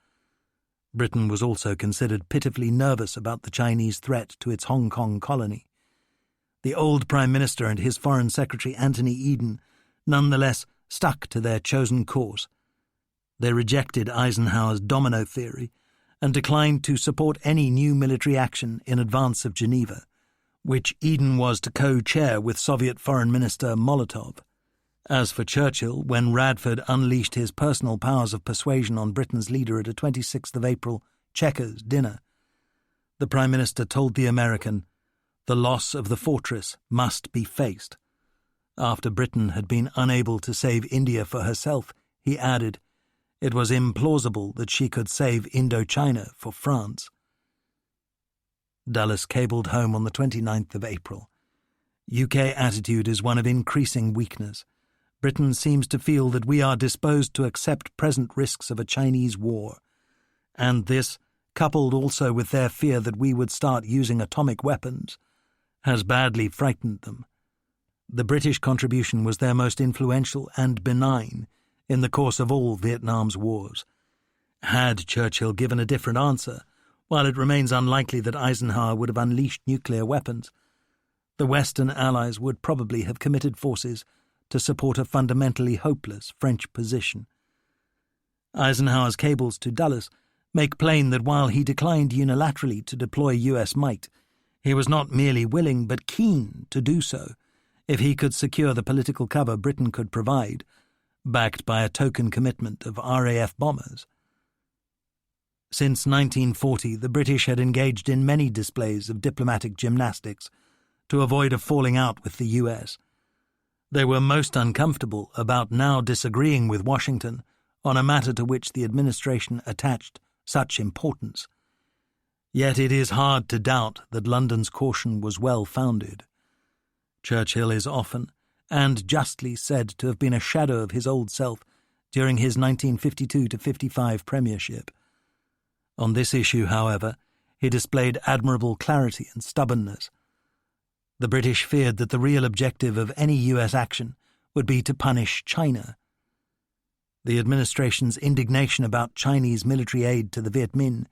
Britain was also considered pitifully nervous about the Chinese threat to its Hong Kong colony. The old Prime Minister and his Foreign Secretary Anthony Eden nonetheless stuck to their chosen course. They rejected Eisenhower's domino theory and declined to support any new military action in advance of Geneva, which Eden was to co-chair with Soviet Foreign Minister Molotov. As for Churchill, when Radford unleashed his personal powers of persuasion on Britain's leader at a 26th of April Chequers dinner, the Prime Minister told the American, "The loss of the fortress must be faced." After Britain had been unable to save India for herself, he added, it was implausible that she could save Indochina for France. Dulles cabled home on the 29th of April. UK attitude is one of increasing weakness. Britain seems to feel that we are disposed to accept present risks of a Chinese war, and this, coupled also with their fear that we would start using atomic weapons, has badly frightened them. the British contribution was their most influential and benign in the course of all Vietnam's wars. Had Churchill given a different answer, while it remains unlikely that Eisenhower would have unleashed nuclear weapons, the Western Allies would probably have committed forces to support a fundamentally hopeless French position. Eisenhower's cables to Dulles make plain that while he declined unilaterally to deploy U.S. might, he was not merely willing but keen to do so if he could secure the political cover Britain could provide, backed by a token commitment of RAF bombers. Since 1940, the British had engaged in many displays of diplomatic gymnastics to avoid a falling out with the U.S. They were most uncomfortable about now disagreeing with Washington on a matter to which the administration attached such importance. Yet it is hard to doubt that London's caution was well-founded. Churchill is often, and justly, said to have been a shadow of his old self during his 1952-55 premiership. On this issue, however, he displayed admirable clarity and stubbornness. The British feared that the real objective of any U.S. action would be to punish China. The administration's indignation about Chinese military aid to the Viet Minh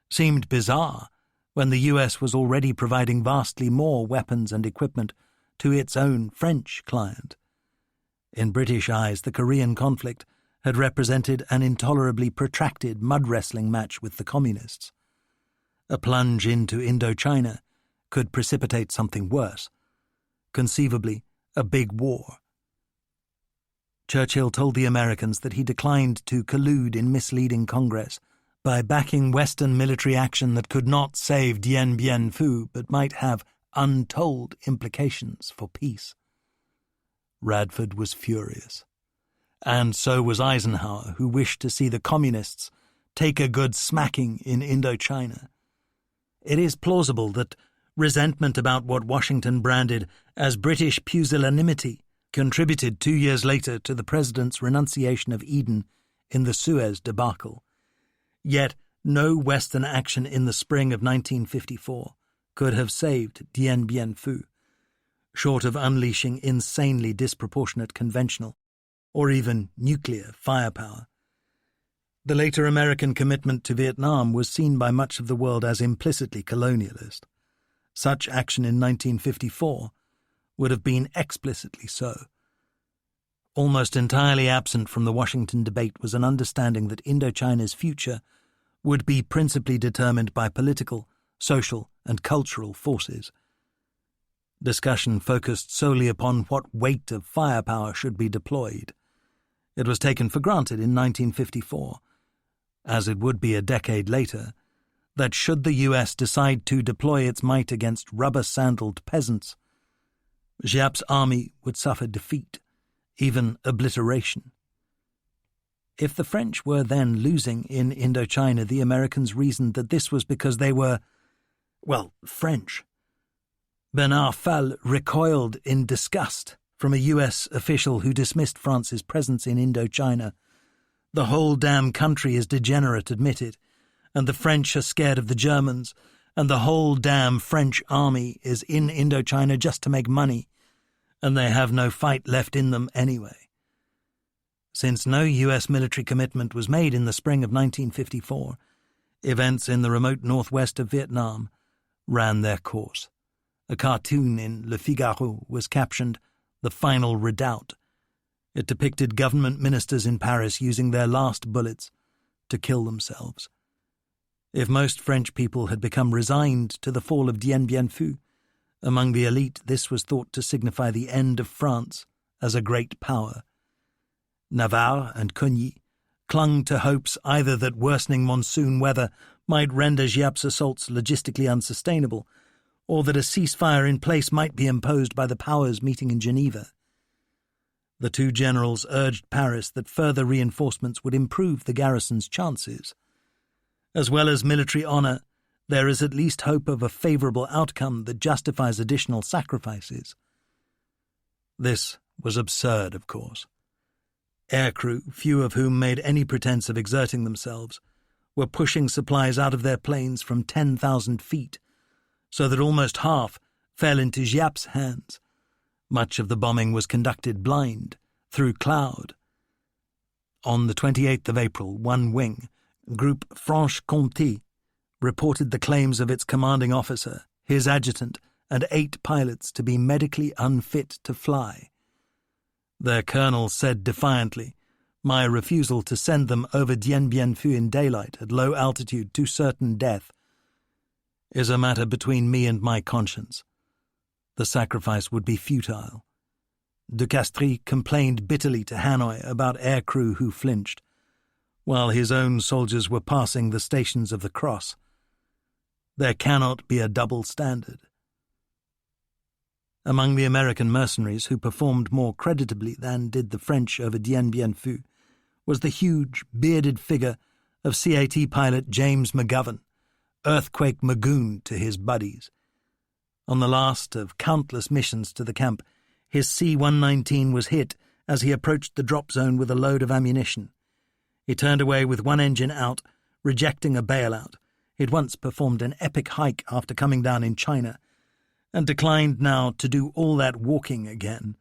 seemed bizarre when the U.S. was already providing vastly more weapons and equipment to its own French client. In British eyes, the Korean conflict had represented an intolerably protracted mud-wrestling match with the Communists. A plunge into Indochina could precipitate something worse, conceivably a big war. Churchill told the Americans that he declined to collude in misleading Congress by backing Western military action that could not save Dien Bien Phu but might have untold implications for peace. Radford was furious. And so was Eisenhower, who wished to see the Communists take a good smacking in Indochina. It is plausible that resentment about what Washington branded as British pusillanimity contributed 2 years later to the President's renunciation of Eden in the Suez debacle. Yet no Western action in the spring of 1954 could have saved Dien Bien Phu, short of unleashing insanely disproportionate conventional or even nuclear firepower. The later American commitment to Vietnam was seen by much of the world as implicitly colonialist. Such action in 1954 would have been explicitly so. Almost entirely absent from the Washington debate was an understanding that Indochina's future would be principally determined by political, social, and cultural forces. Discussion focused solely upon what weight of firepower should be deployed. It was taken for granted in 1954, as it would be a decade later, that should the U.S. decide to deploy its might against rubber-sandaled peasants, Giap's army would suffer defeat, even obliteration. If the French were then losing in Indochina, the Americans reasoned that this was because they were, French. Bernard Fall recoiled in disgust from a U.S. official who dismissed France's presence in Indochina. The whole damn country is degenerate, admitted, and the French are scared of the Germans, and the whole damn French army is in Indochina just to make money, and they have no fight left in them anyway. Since no U.S. military commitment was made in the spring of 1954, events in the remote northwest of Vietnam ran their course. A cartoon in Le Figaro was captioned "The Final Redoubt." It depicted government ministers in Paris using their last bullets to kill themselves. If most French people had become resigned to the fall of Dien Bien Phu, among the elite this was thought to signify the end of France as a great power. Navarre and Coigny clung to hopes either that worsening monsoon weather might render Giap's assaults logistically unsustainable, or that a ceasefire in place might be imposed by the powers meeting in Geneva. The two generals urged Paris that further reinforcements would improve the garrison's chances. As well as military honour, there is at least hope of a favourable outcome that justifies additional sacrifices. This was absurd, of course. Aircrew, few of whom made any pretence of exerting themselves, were pushing supplies out of their planes from 10,000 feet, so that almost half fell into Giap's hands. Much of the bombing was conducted blind, through cloud. On the 28th of April, one wing, Group Franche-Comté, reported the claims of its commanding officer, his adjutant, and 8 pilots to be medically unfit to fly. Their colonel said defiantly, "My refusal to send them over Dien Bien Phu in daylight at low altitude to certain death is a matter between me and my conscience. The sacrifice would be futile." De Castries complained bitterly to Hanoi about aircrew who flinched, while his own soldiers were passing the stations of the cross. There cannot be a double standard. Among the American mercenaries who performed more creditably than did the French over Dien Bien Phu was the huge, bearded figure of CAT pilot James McGovern, Earthquake Magoon to his buddies. On the last of countless missions to the camp, his C-119 was hit as he approached the drop zone with a load of ammunition. He turned away with one engine out, rejecting a bailout. He'd once performed an epic hike after coming down in China, and declined now to do all that walking again.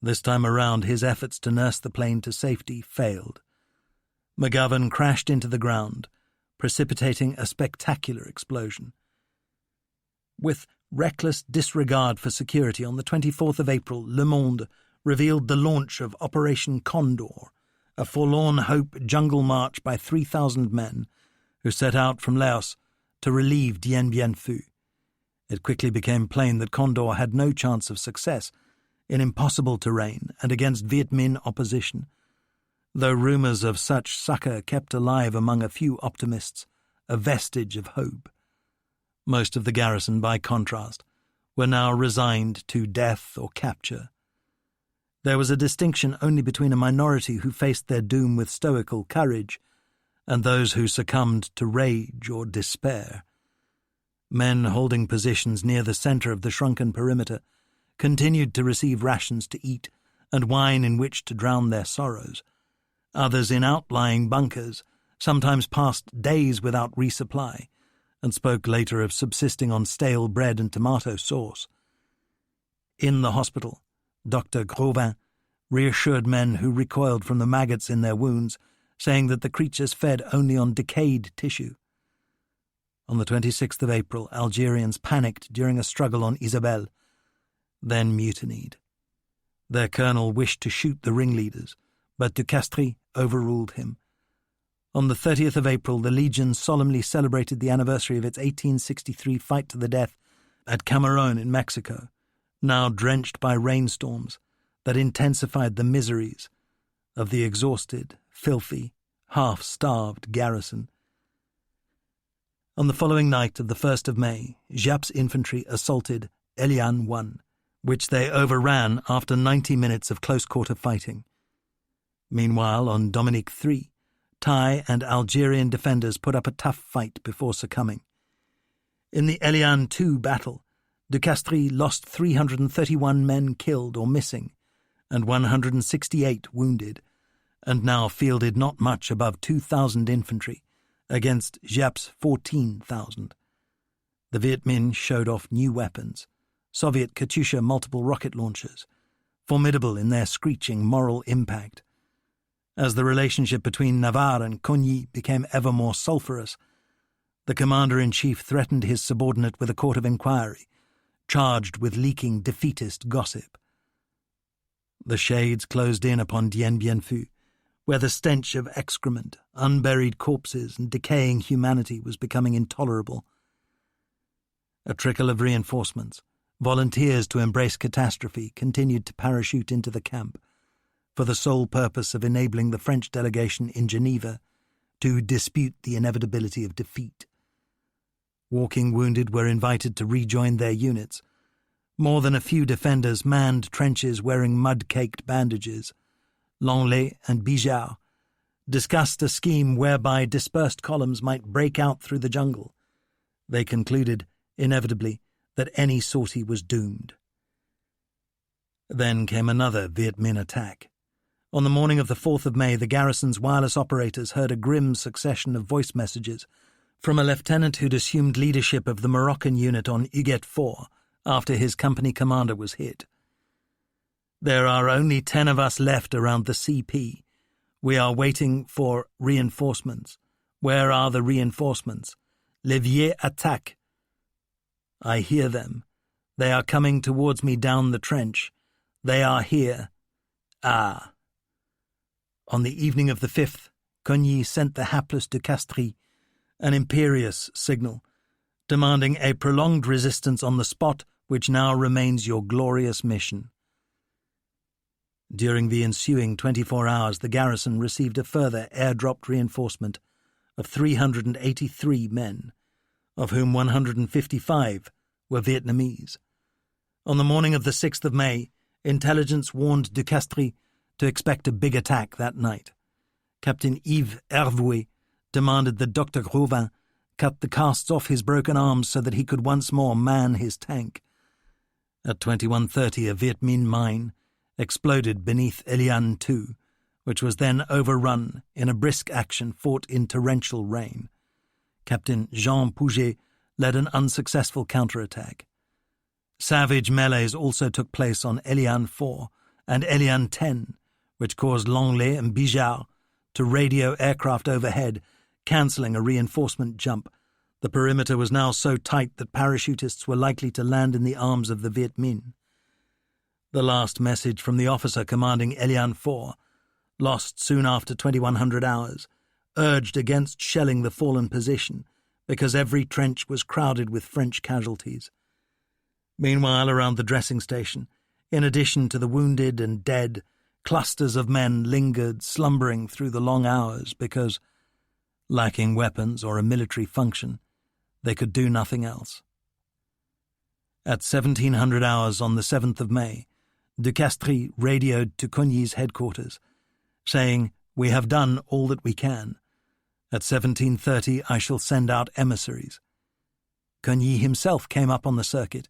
This time around, his efforts to nurse the plane to safety failed. McGovern crashed into the ground, precipitating a spectacular explosion. With reckless disregard for security, on the 24th of April, Le Monde revealed the launch of Operation Condor, a forlorn hope jungle march by 3,000 men who set out from Laos to relieve Dien Bien Phu. It quickly became plain that Condor had no chance of success in impossible terrain and against Viet Minh opposition, though rumours of such succour kept alive among a few optimists a vestige of hope. Most of the garrison, by contrast, were now resigned to death or capture. There was a distinction only between a minority who faced their doom with stoical courage and those who succumbed to rage or despair. Men holding positions near the centre of the shrunken perimeter continued to receive rations to eat and wine in which to drown their sorrows. Others in outlying bunkers sometimes passed days without resupply, and spoke later of subsisting on stale bread and tomato sauce. In the hospital, Dr. Grovin reassured men who recoiled from the maggots in their wounds, saying that the creatures fed only on decayed tissue. On the 26th of April, Algerians panicked during a struggle on Isabelle, then mutinied. Their colonel wished to shoot the ringleaders, but de Castries overruled him. On the 30th of April, the Legion solemnly celebrated the anniversary of its 1863 fight to the death at Cameron in Mexico, now drenched by rainstorms that intensified the miseries of the exhausted, filthy, half-starved garrison. On the following night of the 1st of May, Giap's infantry assaulted Eliane 1, which they overran after 90 minutes of close-quarter fighting. Meanwhile, on Dominique 3, Thai and Algerian defenders put up a tough fight before succumbing. In the Eliane 2 battle, de Castries lost 331 men killed or missing, and 168 wounded, and now fielded not much above 2,000 infantry, against Giap's 14,000. The Viet Minh showed off new weapons, Soviet Katyusha multiple rocket launchers, formidable in their screeching moral impact. As the relationship between Navarre and Cogny became ever more sulphurous, the commander-in-chief threatened his subordinate with a court of inquiry, charged with leaking defeatist gossip. The shades closed in upon Dien Bien Phu, where the stench of excrement, unburied corpses, and decaying humanity was becoming intolerable. A trickle of reinforcements, volunteers to embrace catastrophe, continued to parachute into the camp, for the sole purpose of enabling the French delegation in Geneva to dispute the inevitability of defeat. Walking wounded were invited to rejoin their units. More than a few defenders manned trenches wearing mud-caked bandages. Langlais and Bijard discussed a scheme whereby dispersed columns might break out through the jungle. They concluded, inevitably, that any sortie was doomed. Then came another Viet Minh attack. On the morning of the 4th of May, the garrison's wireless operators heard a grim succession of voice messages from a lieutenant who'd assumed leadership of the Moroccan unit on Huguet 4 after his company commander was hit. There are only 10 of us left around the CP. We are waiting for reinforcements. Where are the reinforcements? Levier attaque. I hear them. They are coming towards me down the trench. They are here. Ah. On the evening of the 5th, Cogny sent the hapless de Castries an imperious signal, demanding a prolonged resistance on the spot which now remains your glorious mission. During the ensuing 24 hours, the garrison received a further air-dropped reinforcement of 383 men, of whom 155 were Vietnamese. On the morning of the 6th of May, intelligence warned de Castries to expect a big attack that night. Captain Yves Hervouet demanded that Dr. Grovin cut the casts off his broken arms so that he could once more man his tank. At 21:30, a Viet Minh mine exploded beneath Eliane II, which was then overrun in a brisk action fought in torrential rain. Captain Jean Pouget led an unsuccessful counterattack. Savage melees also took place on Eliane IV and Eliane X, which caused Langlais and Bijard to radio aircraft overhead, cancelling a reinforcement jump. The perimeter was now so tight that parachutists were likely to land in the arms of the Viet Minh. The last message from the officer commanding Eliane IV, lost soon after 2100 hours, urged against shelling the fallen position because every trench was crowded with French casualties. Meanwhile, around the dressing station, in addition to the wounded and dead, clusters of men lingered, slumbering through the long hours because, lacking weapons or a military function, they could do nothing else. At 1700 hours on the 7th of May, de Castries radioed to Cogny's headquarters, saying, "We have done all that we can. At 17:30 I shall send out emissaries." Cogny himself came up on the circuit,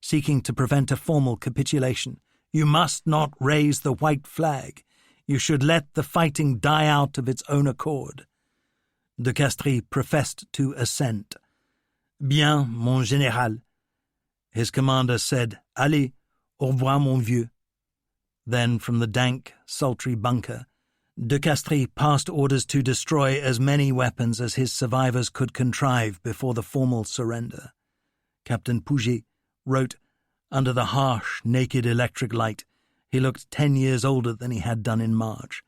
seeking to prevent a formal capitulation. "You must not raise the white flag. You should let the fighting die out of its own accord." De Castries professed to assent. "Bien, mon général." His commander said, "Allez, au revoir, mon vieux." Then, from the dank, sultry bunker, de Castries passed orders to destroy as many weapons as his survivors could contrive before the formal surrender. Captain Pouget wrote, under the harsh, naked electric light, he looked 10 years older than he had done in March.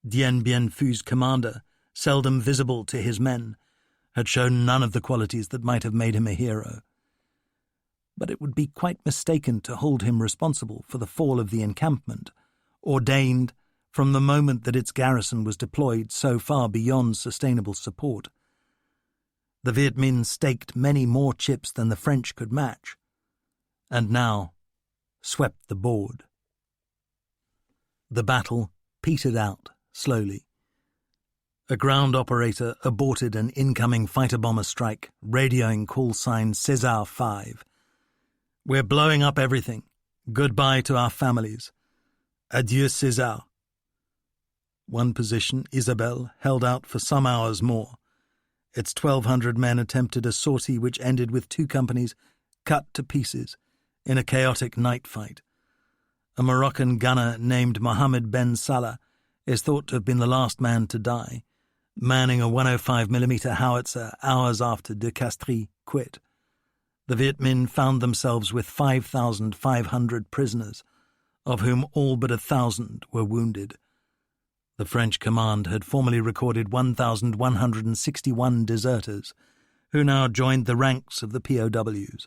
Dien Bien Phu's commander, seldom visible to his men, had shown none of the qualities that might have made him a hero. But it would be quite mistaken to hold him responsible for the fall of the encampment, ordained from the moment that its garrison was deployed so far beyond sustainable support. The Viet Minh staked many more chips than the French could match, and now swept the board. The battle petered out slowly. A ground operator aborted an incoming fighter-bomber strike, radioing call sign César 5. "We're blowing up everything. Goodbye to our families. Adieu, César." One position, Isabelle, held out for some hours more. Its 1,200 men attempted a sortie which ended with 2 companies cut to pieces in a chaotic night fight. A Moroccan gunner named Mohammed Ben Salah is thought to have been the last man to die, manning a 105mm howitzer hours after de Castries quit. The Viet Minh found themselves with 5,500 prisoners, of whom all but 1,000 were wounded. The French command had formerly recorded 1,161 deserters, who now joined the ranks of the POWs.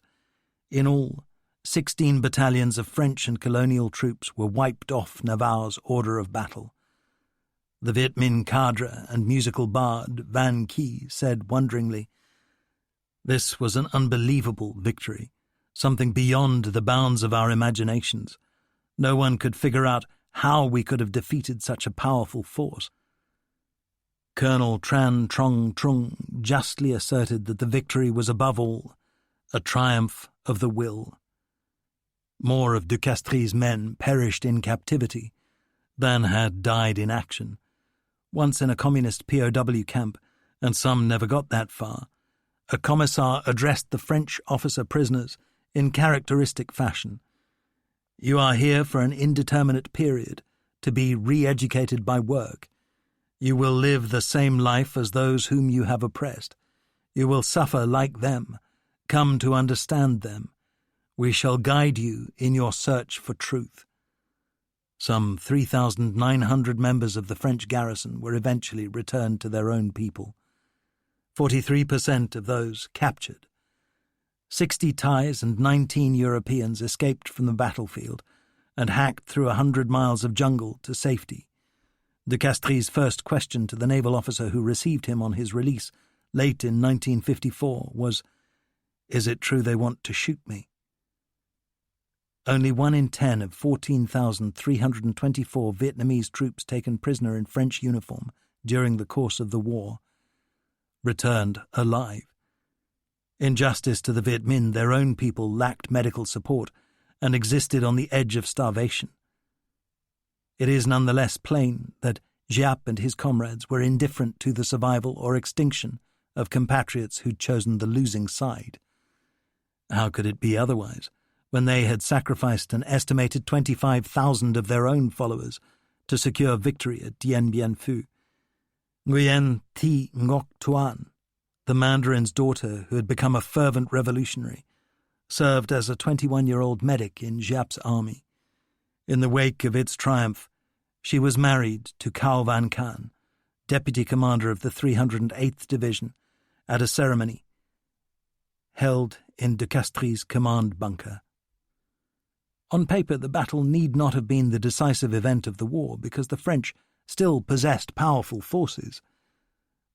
In all, 16 battalions of French and colonial troops were wiped off Navarre's order of battle. The Viet Minh cadre and musical bard Van Ky said wonderingly, "This was an unbelievable victory, something beyond the bounds of our imaginations. No one could figure out how we could have defeated such a powerful force." Colonel Tran Trong Trung justly asserted that the victory was above all a triumph of the will. More of de Castries' men perished in captivity than had died in action. Once in a communist POW camp, and some never got that far, a commissar addressed the French officer prisoners in characteristic fashion. You are here for an indeterminate period, to be re-educated by work. You will live the same life as those whom you have oppressed. You will suffer like them, come to understand them. We shall guide you in your search for truth. Some 3,900 members of the French garrison were eventually returned to their own people. 43% of those captured. 60 Thais and 19 Europeans escaped from the battlefield and hacked through 100 miles of jungle to safety. De Castries' first question to the naval officer who received him on his release late in 1954 was, "Is it true they want to shoot me?" Only 1 in 10 of 14,324 Vietnamese troops taken prisoner in French uniform during the course of the war returned alive. In justice to the Viet Minh, their own people lacked medical support and existed on the edge of starvation. It is nonetheless plain that Giap and his comrades were indifferent to the survival or extinction of compatriots who'd chosen the losing side. How could it be otherwise, when they had sacrificed an estimated 25,000 of their own followers to secure victory at Dien Bien Phu? Nguyen Thi Ngoc Tuan, the mandarin's daughter who had become a fervent revolutionary, served as a 21-year-old medic in Giap's army. In the wake of its triumph, she was married to Cao Van Can, deputy commander of the 308th Division, at a ceremony held in de Castries' command bunker. On paper, the battle need not have been the decisive event of the war because the French still possessed powerful forces.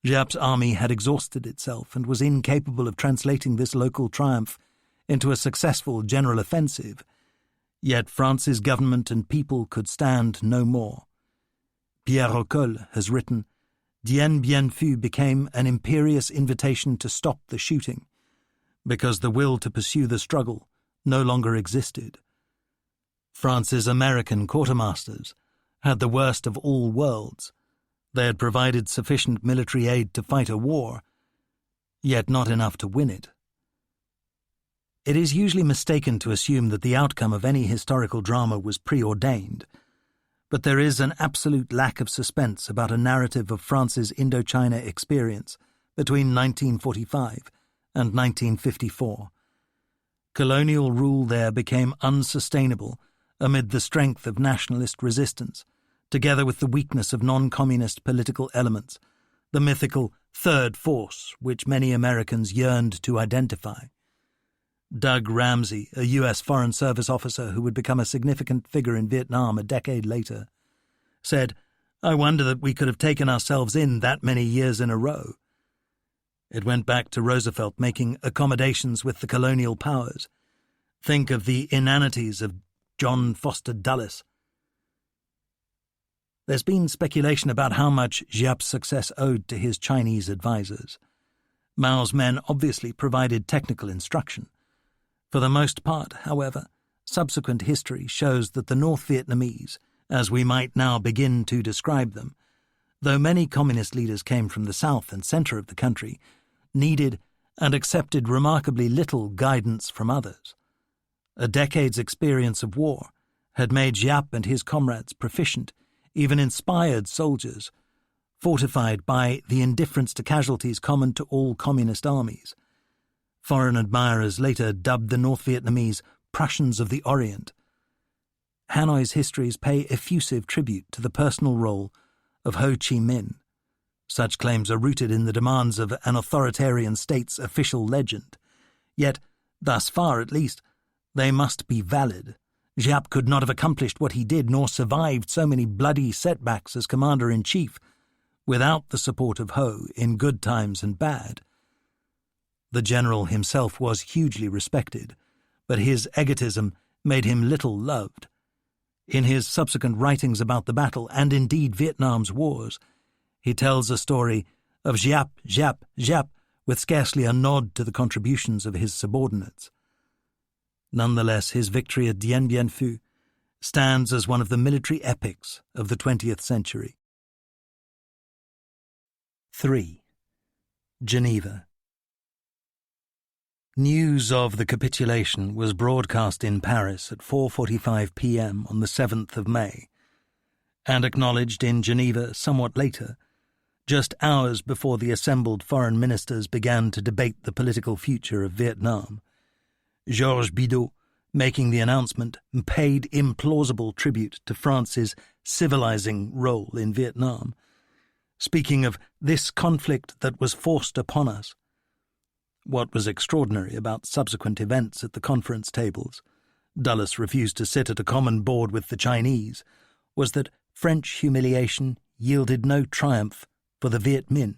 Giap's army had exhausted itself and was incapable of translating this local triumph into a successful general offensive. Yet France's government and people could stand no more. Pierre Rocolle has written, "Dien Bien Phu became an imperious invitation to stop the shooting, because the will to pursue the struggle no longer existed." France's American quartermasters had the worst of all worlds. They had provided sufficient military aid to fight a war, yet not enough to win it. It is usually mistaken to assume that the outcome of any historical drama was preordained, but there is an absolute lack of suspense about a narrative of France's Indochina experience between 1945 and 1954. Colonial rule there became unsustainable amid the strength of nationalist resistance, together with the weakness of non-communist political elements, the mythical third force which many Americans yearned to identify. Doug Ramsey, a U.S. Foreign Service officer who would become a significant figure in Vietnam a decade later, said, "I wonder that we could have taken ourselves in that many years in a row." It went back to Roosevelt making accommodations with the colonial powers. Think of the inanities of John Foster Dulles. There's been speculation about how much Giap's success owed to his Chinese advisers. Mao's men obviously provided technical instruction. For the most part, however, subsequent history shows that the North Vietnamese, as we might now begin to describe them, though many communist leaders came from the south and centre of the country, needed and accepted remarkably little guidance from others. A decade's experience of war had made Giap and his comrades proficient, even inspired soldiers, fortified by the indifference to casualties common to all communist armies. Foreign admirers later dubbed the North Vietnamese Prussians of the Orient. Hanoi's histories pay effusive tribute to the personal role of Ho Chi Minh. Such claims are rooted in the demands of an authoritarian state's official legend. Yet, thus far at least, they must be valid. Giap could not have accomplished what he did nor survived so many bloody setbacks as commander-in-chief without the support of Ho in good times and bad. The general himself was hugely respected, but his egotism made him little loved. In his subsequent writings about the battle, and indeed Vietnam's wars, he tells a story of Giap, Giap, Giap, with scarcely a nod to the contributions of his subordinates. Nonetheless, his victory at Dien Bien Phu stands as one of the military epics of the 20th century. 3. Geneva. News of the capitulation was broadcast in Paris at 4:45 p.m. on the 7th of May, and acknowledged in Geneva somewhat later, just hours before the assembled foreign ministers began to debate the political future of Vietnam. Georges Bidault, making the announcement, paid implausible tribute to France's civilizing role in Vietnam, speaking of this conflict that was forced upon us. What was extraordinary about subsequent events at the conference tables — Dulles refused to sit at a common board with the Chinese — was that French humiliation yielded no triumph for the Viet Minh.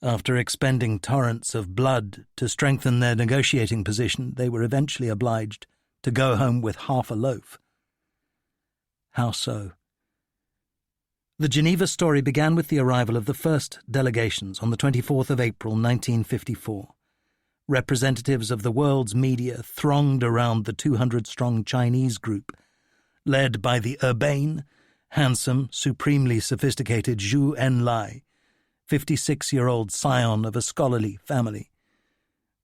After expending torrents of blood to strengthen their negotiating position, they were eventually obliged to go home with half a loaf. How so? The Geneva story began with the arrival of the first delegations on the 24th of April 1954. Representatives of the world's media thronged around the 200-strong Chinese group, led by the urbane, handsome, supremely sophisticated Zhou Enlai, 56-year-old scion of a scholarly family.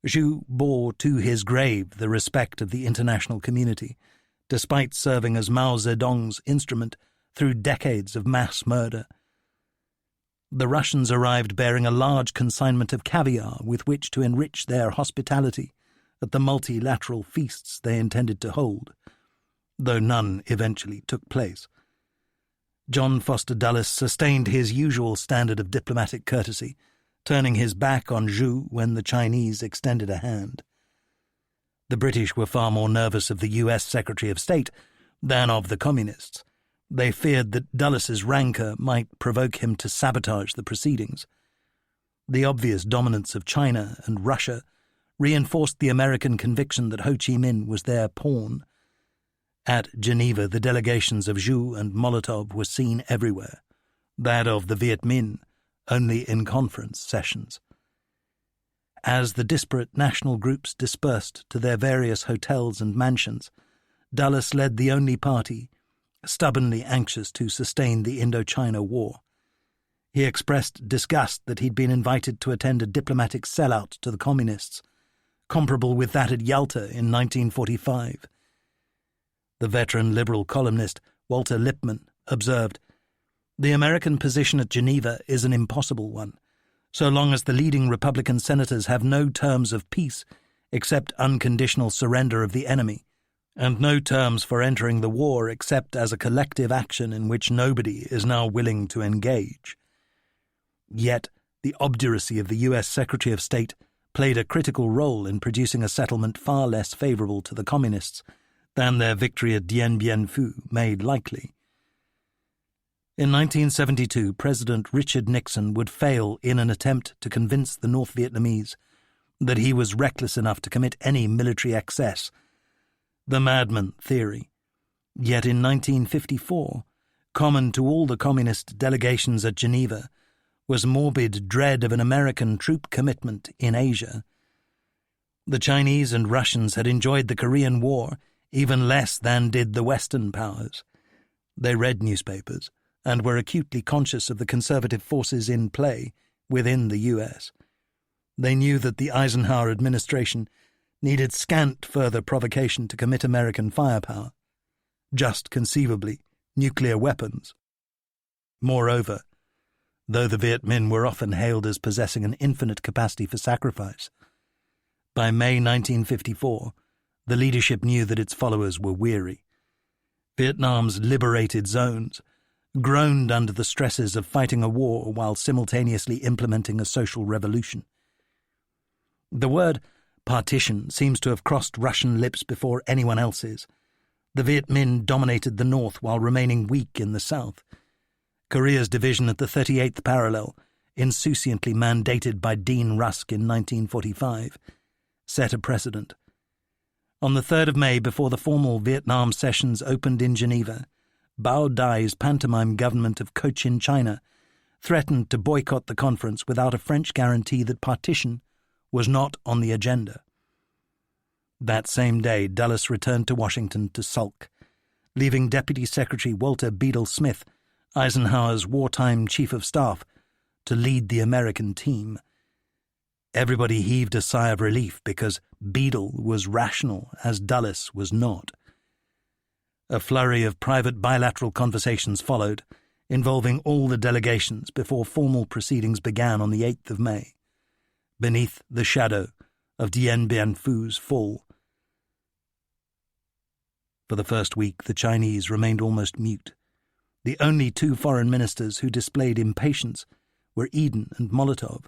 Zhou bore to his grave the respect of the international community, despite serving as Mao Zedong's instrument through decades of mass murder. The Russians arrived bearing a large consignment of caviar with which to enrich their hospitality at the multilateral feasts they intended to hold, though none eventually took place. John Foster Dulles sustained his usual standard of diplomatic courtesy, turning his back on Zhou when the Chinese extended a hand. The British were far more nervous of the U.S. Secretary of State than of the Communists. They feared that Dulles's rancour might provoke him to sabotage the proceedings. The obvious dominance of China and Russia reinforced the American conviction that Ho Chi Minh was their pawn. At Geneva, the delegations of Zhou and Molotov were seen everywhere, that of the Viet Minh only in conference sessions. As the disparate national groups dispersed to their various hotels and mansions, Dulles led the only party stubbornly anxious to sustain the Indochina War. He expressed disgust that he'd been invited to attend a diplomatic sellout to the Communists, comparable with that at Yalta in 1945. The veteran liberal columnist Walter Lippmann observed, "The American position at Geneva is an impossible one, so long as the leading Republican senators have no terms of peace except unconditional surrender of the enemy, and no terms for entering the war except as a collective action in which nobody is now willing to engage." Yet the obduracy of the U.S. Secretary of State played a critical role in producing a settlement far less favourable to the Communists than their victory at Dien Bien Phu made likely. In 1972, President Richard Nixon would fail in an attempt to convince the North Vietnamese that he was reckless enough to commit any military excess, the madman theory. Yet in 1954, common to all the Communist delegations at Geneva, was morbid dread of an American troop commitment in Asia. The Chinese and Russians had enjoyed the Korean War even less than did the Western powers. They read newspapers and were acutely conscious of the conservative forces in play within the U.S. They knew that the Eisenhower administration needed scant further provocation to commit American firepower, just conceivably nuclear weapons. Moreover, though the Viet Minh were often hailed as possessing an infinite capacity for sacrifice, by May 1954, the leadership knew that its followers were weary. Vietnam's liberated zones groaned under the stresses of fighting a war while simultaneously implementing a social revolution. The word partition seems to have crossed Russian lips before anyone else's. The Viet Minh dominated the north while remaining weak in the south. Korea's division at the 38th parallel, insouciantly mandated by Dean Rusk in 1945, set a precedent. On the 3rd of May, before the formal Vietnam sessions opened in Geneva, Bao Dai's pantomime government of Cochin China threatened to boycott the conference without a French guarantee that partition was not on the agenda. That same day, Dulles returned to Washington to sulk, leaving Deputy Secretary Walter Bedell Smith, Eisenhower's wartime chief of staff, to lead the American team. Everybody heaved a sigh of relief because Beadle was rational as Dulles was not. A flurry of private bilateral conversations followed, involving all the delegations before formal proceedings began on the 8th of May, beneath the shadow of Dien Bien Phu's fall. For the first week, the Chinese remained almost mute. The only two foreign ministers who displayed impatience were Eden and Molotov.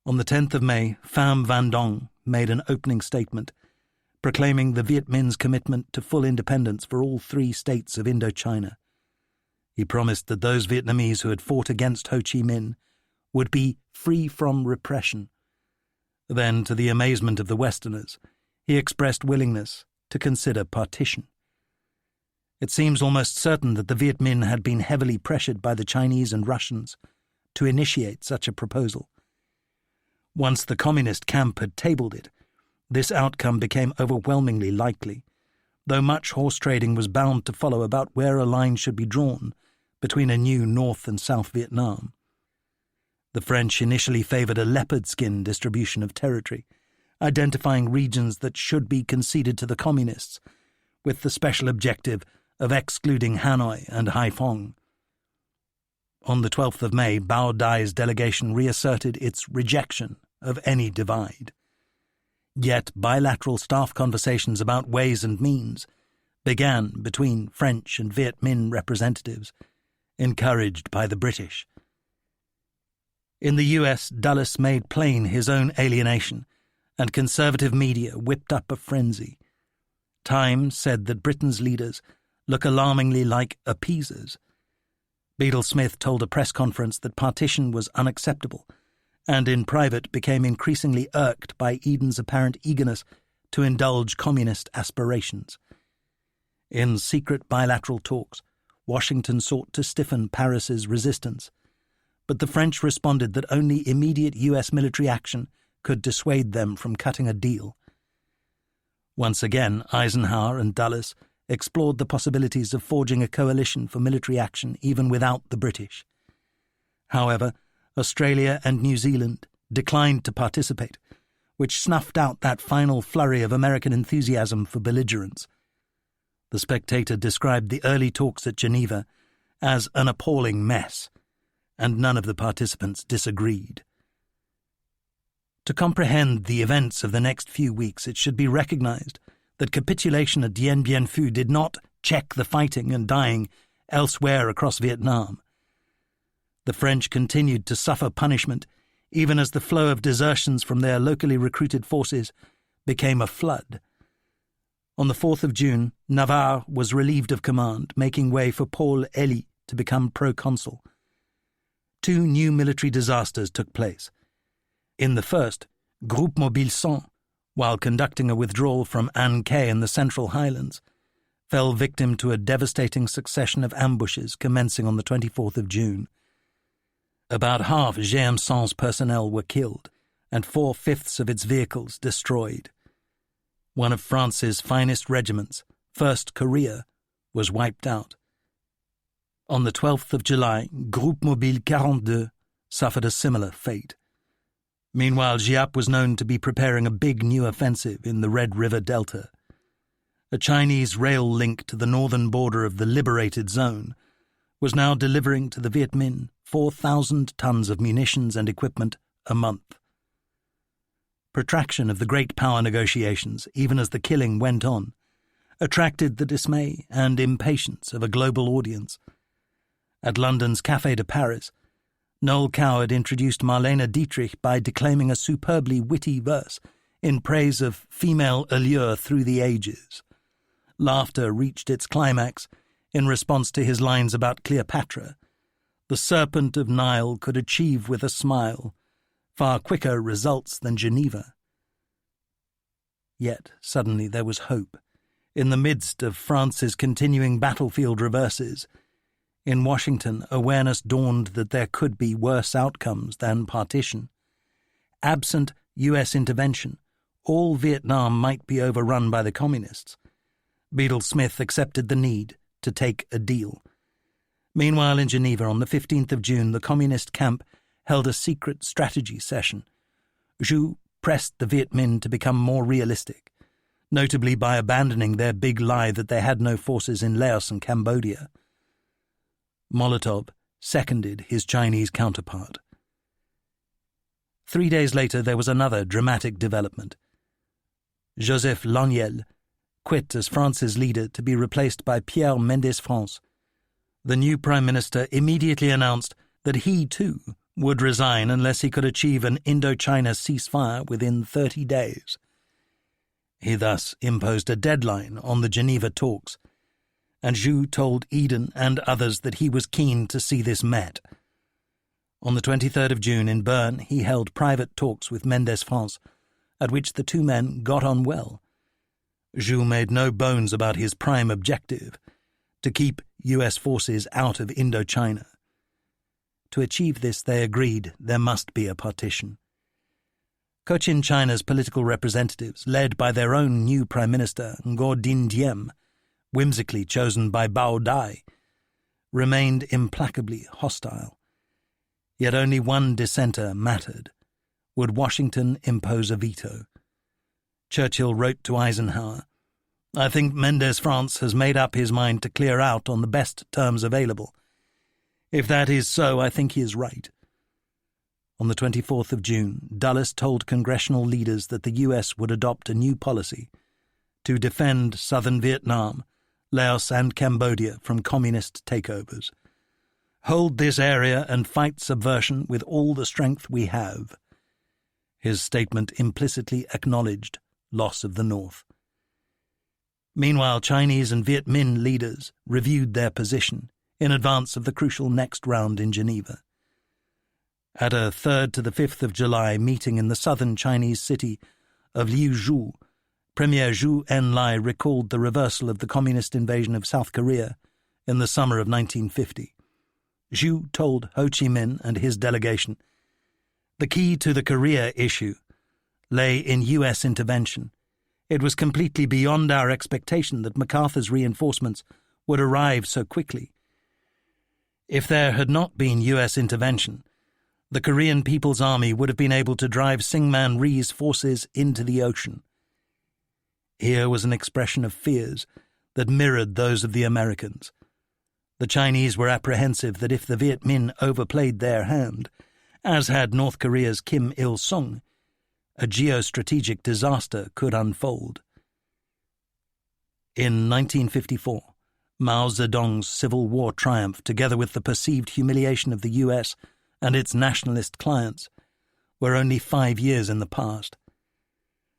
On the 10th of May, Pham Van Dong made an opening statement, proclaiming the Viet Minh's commitment to full independence for all three states of Indochina. He promised that those Vietnamese who had fought against Ho Chi Minh would be free from repression. Then, to the amazement of the Westerners, he expressed willingness to consider partition. It seems almost certain that the Viet Minh had been heavily pressured by the Chinese and Russians to initiate such a proposal. Once the communist camp had tabled it, this outcome became overwhelmingly likely, though much horse trading was bound to follow about where a line should be drawn between a new North and South Vietnam. The French initially favoured a leopard skin distribution of territory, identifying regions that should be conceded to the communists, with the special objective of excluding Hanoi and Haiphong. On the 12th of May, Bao Dai's delegation reasserted its rejection of any divide. Yet bilateral staff conversations about ways and means began between French and Viet Minh representatives, encouraged by the British. In the US, Dulles made plain his own alienation, and conservative media whipped up a frenzy. Time said that Britain's leaders look alarmingly like appeasers. Beadle Smith told a press conference that partition was unacceptable, and in private became increasingly irked by Eden's apparent eagerness to indulge communist aspirations. In secret bilateral talks, Washington sought to stiffen Paris's resistance, but the French responded that only immediate US military action could dissuade them from cutting a deal. Once again, Eisenhower and Dulles explored the possibilities of forging a coalition for military action even without the British. However, Australia and New Zealand declined to participate, which snuffed out that final flurry of American enthusiasm for belligerence. The Spectator described the early talks at Geneva as an appalling mess, and none of the participants disagreed. To comprehend the events of the next few weeks, it should be recognized that capitulation at Dien Bien Phu did not check the fighting and dying elsewhere across Vietnam. The French continued to suffer punishment even as the flow of desertions from their locally recruited forces became a flood. On the 4th of June, Navarre was relieved of command, making way for Paul Elie to become proconsul. Two new military disasters took place. In the first, Groupe Mobile 100, while conducting a withdrawal from An Khe in the Central Highlands, fell victim to a devastating succession of ambushes commencing on the 24th of June. About half GM100's personnel were killed, and 4/5 of its vehicles destroyed. One of France's finest regiments, 1st Korea, was wiped out. On the 12th of July, Groupe Mobile 42 suffered a similar fate. Meanwhile, Giap was known to be preparing a big new offensive in the Red River Delta. A Chinese rail link to the northern border of the liberated zone was now delivering to the Viet Minh 4,000 tons of munitions and equipment a month. Protraction of the great power negotiations, even as the killing went on, attracted the dismay and impatience of a global audience. At London's Café de Paris, Noel Coward introduced Marlene Dietrich by declaiming a superbly witty verse in praise of female allure through the ages. Laughter reached its climax in response to his lines about Cleopatra. The serpent of Nile could achieve with a smile far quicker results than Geneva. Yet suddenly there was hope. In the midst of France's continuing battlefield reverses, in Washington, awareness dawned that there could be worse outcomes than partition. Absent U.S. intervention, all Vietnam might be overrun by the communists. Beadle Smith accepted the need to take a deal. Meanwhile, in Geneva, on the 15th of June, the communist camp held a secret strategy session, Zhu pressed the Viet Minh to become more realistic, notably by abandoning their big lie that they had no forces in Laos and Cambodia. Molotov seconded his Chinese counterpart. 3 days later there was another dramatic development. Joseph Laniel quit as France's leader to be replaced by Pierre Mendès France. The new Prime Minister immediately announced that he, too, would resign unless he could achieve an Indochina ceasefire within 30 days. He thus imposed a deadline on the Geneva talks, and Zhu told Eden and others that he was keen to see this met. On the 23rd of June in Bern, he held private talks with Mendès France, at which the two men got on well. Zhu made no bones about his prime objective, to keep US forces out of Indochina. To achieve this, they agreed there must be a partition. Cochin China's political representatives, led by their own new Prime Minister, Ngo Dinh Diem, whimsically chosen by Bao Dai, remained implacably hostile. Yet only one dissenter mattered. Would Washington impose a veto? Churchill wrote to Eisenhower, "I think Mendès France has made up his mind to clear out on the best terms available. If that is so, I think he is right." On the 24th of June, Dulles told congressional leaders that the US would adopt a new policy to defend southern Vietnam, Laos and Cambodia from communist takeovers. "Hold this area and fight subversion with all the strength we have." His statement implicitly acknowledged loss of the North. Meanwhile, Chinese and Viet Minh leaders reviewed their position in advance of the crucial next round in Geneva. At a 3rd to the 5th of July meeting in the southern Chinese city of Liuzhou, Premier Zhou Enlai recalled the reversal of the communist invasion of South Korea in the summer of 1950. Zhou told Ho Chi Minh and his delegation, "The key to the Korea issue lay in US intervention. It was completely beyond our expectation that MacArthur's reinforcements would arrive so quickly. If there had not been US intervention, the Korean People's Army would have been able to drive Syngman Rhee's forces into the ocean." Here was an expression of fears that mirrored those of the Americans. The Chinese were apprehensive that if the Viet Minh overplayed their hand, as had North Korea's Kim Il-sung, a geostrategic disaster could unfold. In 1954, Mao Zedong's Civil War triumph, together with the perceived humiliation of the US and its nationalist clients, were only 5 years in the past.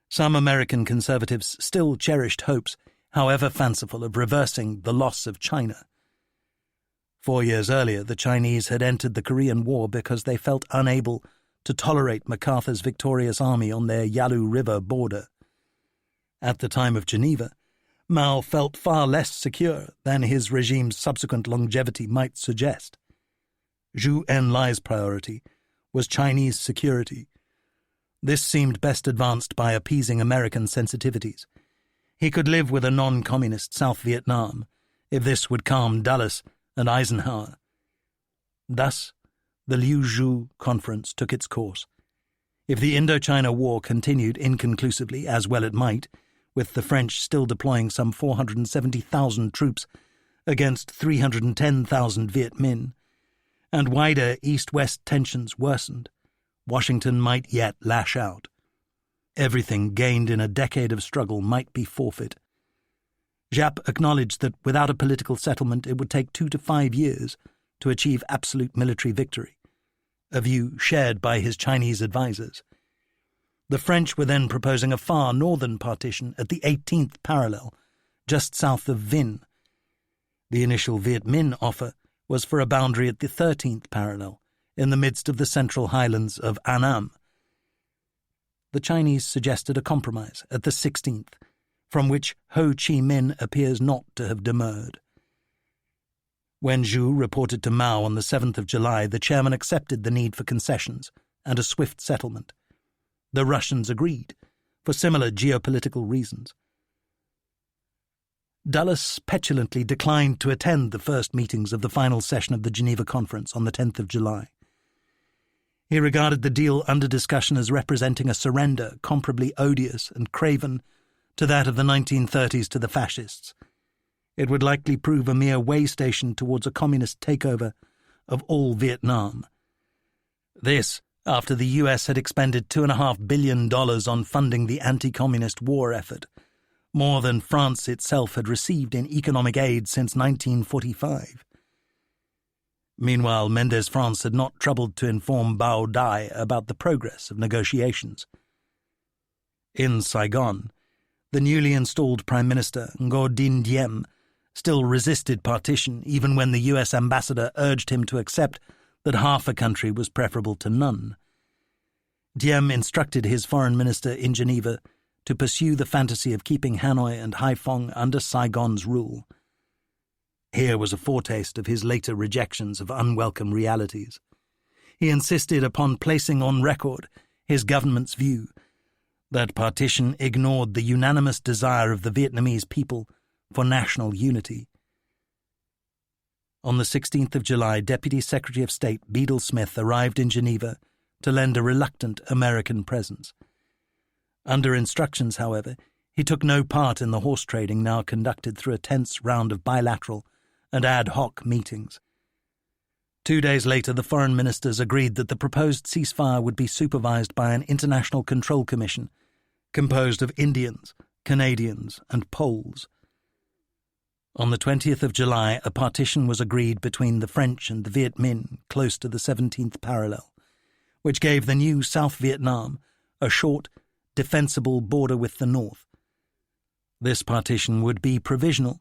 Some American conservatives still cherished hopes, however fanciful, of reversing the loss of China. 4 years earlier, the Chinese had entered the Korean War because they felt unable to tolerate MacArthur's victorious army on their Yalu River border. At the time of Geneva, Mao felt far less secure than his regime's subsequent longevity might suggest. Zhou Enlai's priority was Chinese security. This seemed best advanced by appeasing American sensitivities. He could live with a non-communist South Vietnam if this would calm Dulles and Eisenhower. Thus, the Liuzhou Conference took its course. If the Indochina War continued inconclusively, as well it might, with the French still deploying some 470,000 troops against 310,000 Viet Minh, and wider east-west tensions worsened, Washington might yet lash out. Everything gained in a decade of struggle might be forfeit. Giap acknowledged that without a political settlement it would take 2 to 5 years to achieve absolute military victory, a view shared by his Chinese advisers. The French were then proposing a far northern partition at the 18th parallel, just south of Vinh. The initial Viet Minh offer was for a boundary at the 13th parallel, in the midst of the central highlands of Annam. The Chinese suggested a compromise at the 16th, from which Ho Chi Minh appears not to have demurred. When Zhu reported to Mao on the 7th of July, the chairman accepted the need for concessions and a swift settlement. The Russians agreed, for similar geopolitical reasons. Dulles petulantly declined to attend the first meetings of the final session of the Geneva Conference on the 10th of July. He regarded the deal under discussion as representing a surrender comparably odious and craven to that of the 1930s to the fascists. It would likely prove a mere way station towards a communist takeover of all Vietnam. This, after the US had expended $2.5 billion on funding the anti-communist war effort, more than France itself had received in economic aid since 1945. Meanwhile, Mendes France had not troubled to inform Bao Dai about the progress of negotiations. In Saigon, the newly installed Prime Minister, Ngo Dinh Diem, still resisted partition even when the US ambassador urged him to accept that half a country was preferable to none. Diem instructed his foreign minister in Geneva to pursue the fantasy of keeping Hanoi and Haiphong under Saigon's rule. Here was a foretaste of his later rejections of unwelcome realities. He insisted upon placing on record his government's view that partition ignored the unanimous desire of the Vietnamese people for national unity. On the 16th of July, Deputy Secretary of State Bedell Smith arrived in Geneva to lend a reluctant American presence. Under instructions, however, he took no part in the horse trading now conducted through a tense round of bilateral and ad hoc meetings. 2 days later, the foreign ministers agreed that the proposed ceasefire would be supervised by an international control commission composed of Indians, Canadians, and Poles. On the 20th of July, a partition was agreed between the French and the Viet Minh close to the 17th parallel, which gave the new South Vietnam a short, defensible border with the North. This partition would be provisional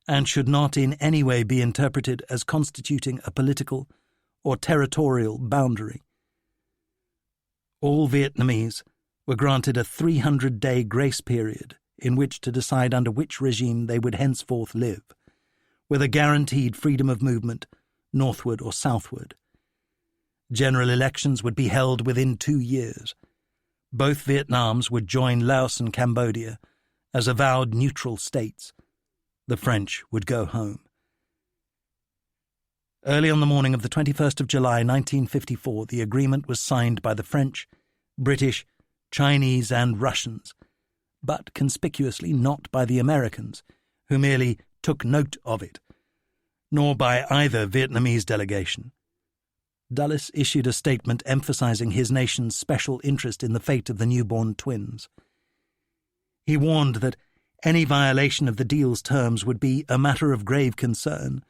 and should not in any way be interpreted as constituting a political or territorial boundary. All Vietnamese were granted a 300-day grace period in which to decide under which regime they would henceforth live, with a guaranteed freedom of movement northward or southward. General elections would be held within 2 years. Both Vietnams would join Laos and Cambodia as avowed neutral states. The French would go home. Early on the morning of the 21st of July 1954, the agreement was signed by the French, British, Chinese and Russians, but conspicuously not by the Americans, who merely took note of it, nor by either Vietnamese delegation. Dulles issued a statement emphasizing his nation's special interest in the fate of the newborn twins. He warned that any violation of the deal's terms would be a matter of grave concern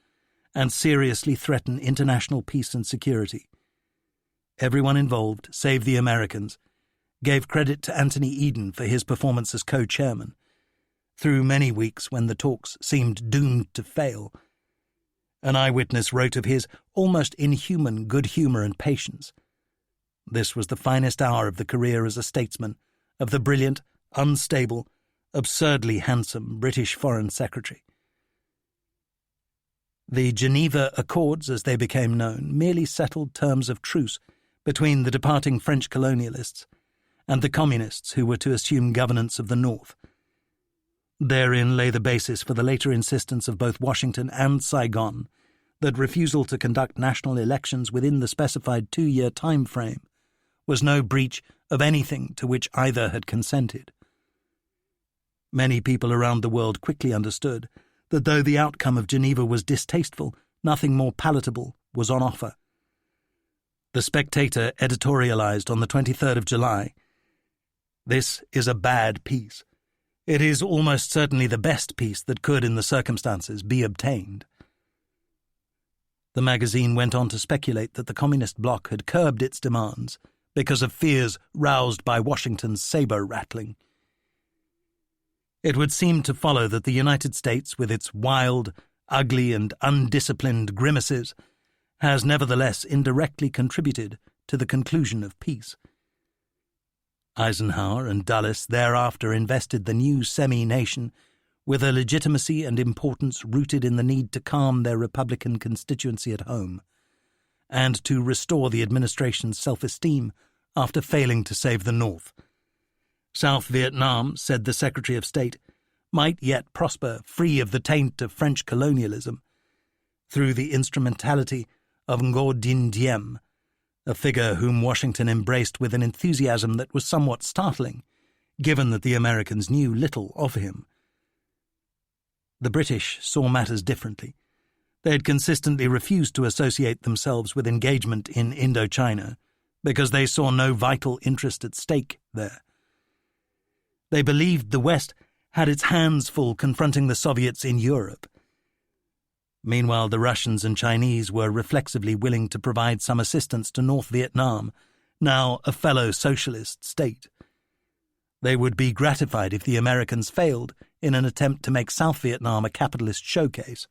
and seriously threaten international peace and security. Everyone involved, save the Americans, gave credit to Anthony Eden for his performance as co-chairman. Through many weeks when the talks seemed doomed to fail, an eyewitness wrote of his almost inhuman good humour and patience. This was the finest hour of the career as a statesman of the brilliant, unstable, absurdly handsome British Foreign Secretary. The Geneva Accords, as they became known, merely settled terms of truce between the departing French colonialists and the communists who were to assume governance of the North. Therein lay the basis for the later insistence of both Washington and Saigon that refusal to conduct national elections within the specified 2-year time frame was no breach of anything to which either had consented. Many people around the world quickly understood that though the outcome of Geneva was distasteful, nothing more palatable was on offer. The Spectator editorialized on the 23rd of July, "This is a bad peace. It is almost certainly the best peace that could, in the circumstances, be obtained." The magazine went on to speculate that the Communist bloc had curbed its demands because of fears roused by Washington's saber-rattling. It would seem to follow that the United States, with its wild, ugly and undisciplined grimaces, has nevertheless indirectly contributed to the conclusion of peace. Eisenhower and Dulles thereafter invested the new semi-nation with a legitimacy and importance rooted in the need to calm their Republican constituency at home, and to restore the administration's self-esteem after failing to save the North. South Vietnam, said the Secretary of State, might yet prosper free of the taint of French colonialism through the instrumentality of Ngo Dinh Diem, a figure whom Washington embraced with an enthusiasm that was somewhat startling, given that the Americans knew little of him. The British saw matters differently. They had consistently refused to associate themselves with engagement in Indochina because they saw no vital interest at stake there. They believed the West had its hands full confronting the Soviets in Europe. Meanwhile, the Russians and Chinese were reflexively willing to provide some assistance to North Vietnam, now a fellow socialist state. They would be gratified if the Americans failed in an attempt to make South Vietnam a capitalist showcase,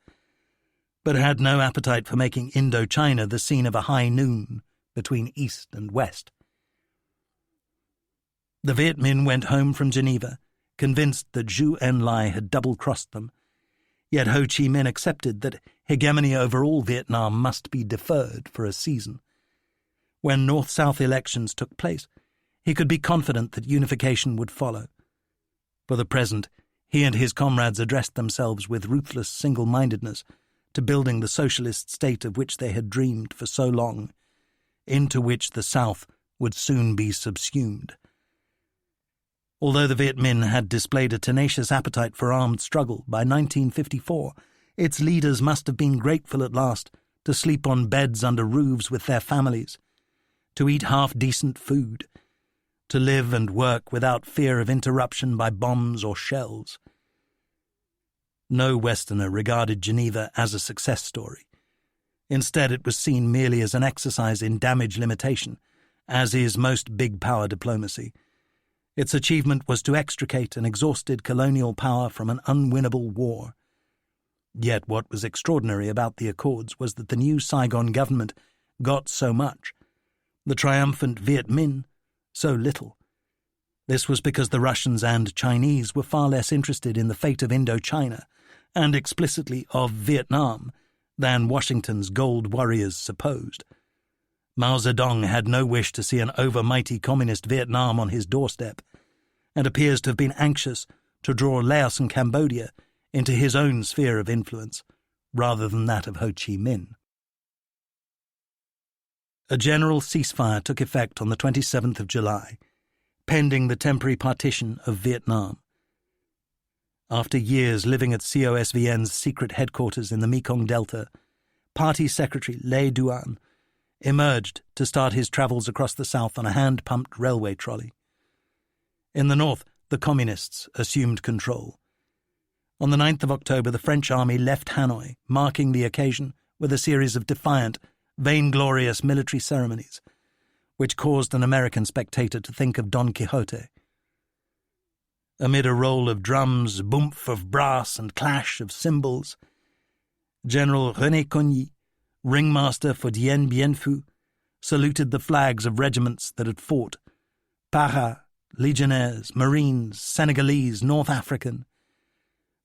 but had no appetite for making Indochina the scene of a high noon between East and West. The Viet Minh went home from Geneva, convinced that Zhou Enlai had double-crossed them, yet Ho Chi Minh accepted that hegemony over all Vietnam must be deferred for a season. When North-South elections took place, he could be confident that unification would follow. For the present, he and his comrades addressed themselves with ruthless single-mindedness to building the socialist state of which they had dreamed for so long, into which the South would soon be subsumed. Although the Viet Minh had displayed a tenacious appetite for armed struggle by 1954, its leaders must have been grateful at last to sleep on beds under roofs with their families, to eat half-decent food, to live and work without fear of interruption by bombs or shells. No Westerner regarded Geneva as a success story. Instead, it was seen merely as an exercise in damage limitation, as is most big power diplomacy. Its achievement was to extricate an exhausted colonial power from an unwinnable war. Yet what was extraordinary about the Accords was that the new Saigon government got so much, the triumphant Viet Minh so little. This was because the Russians and Chinese were far less interested in the fate of Indochina, and explicitly of Vietnam, than Washington's gold warriors supposed. Mao Zedong had no wish to see an over-mighty communist Vietnam on his doorstep, and appears to have been anxious to draw Laos and Cambodia into his own sphere of influence, rather than that of Ho Chi Minh. A general ceasefire took effect on the 27th of July, pending the temporary partition of Vietnam. After years living at COSVN's secret headquarters in the Mekong Delta, Party Secretary Lê Duan emerged to start his travels across the south on a hand-pumped railway trolley. In the north, the Communists assumed control. On the 9th of October, the French army left Hanoi, marking the occasion with a series of defiant, vainglorious military ceremonies, which caused an American spectator to think of Don Quixote. Amid a roll of drums, boomph of brass, and clash of cymbals, General René Cogny, ringmaster for Dien Bien Phu, saluted the flags of regiments that had fought: Para, Legionnaires, Marines, Senegalese, North African,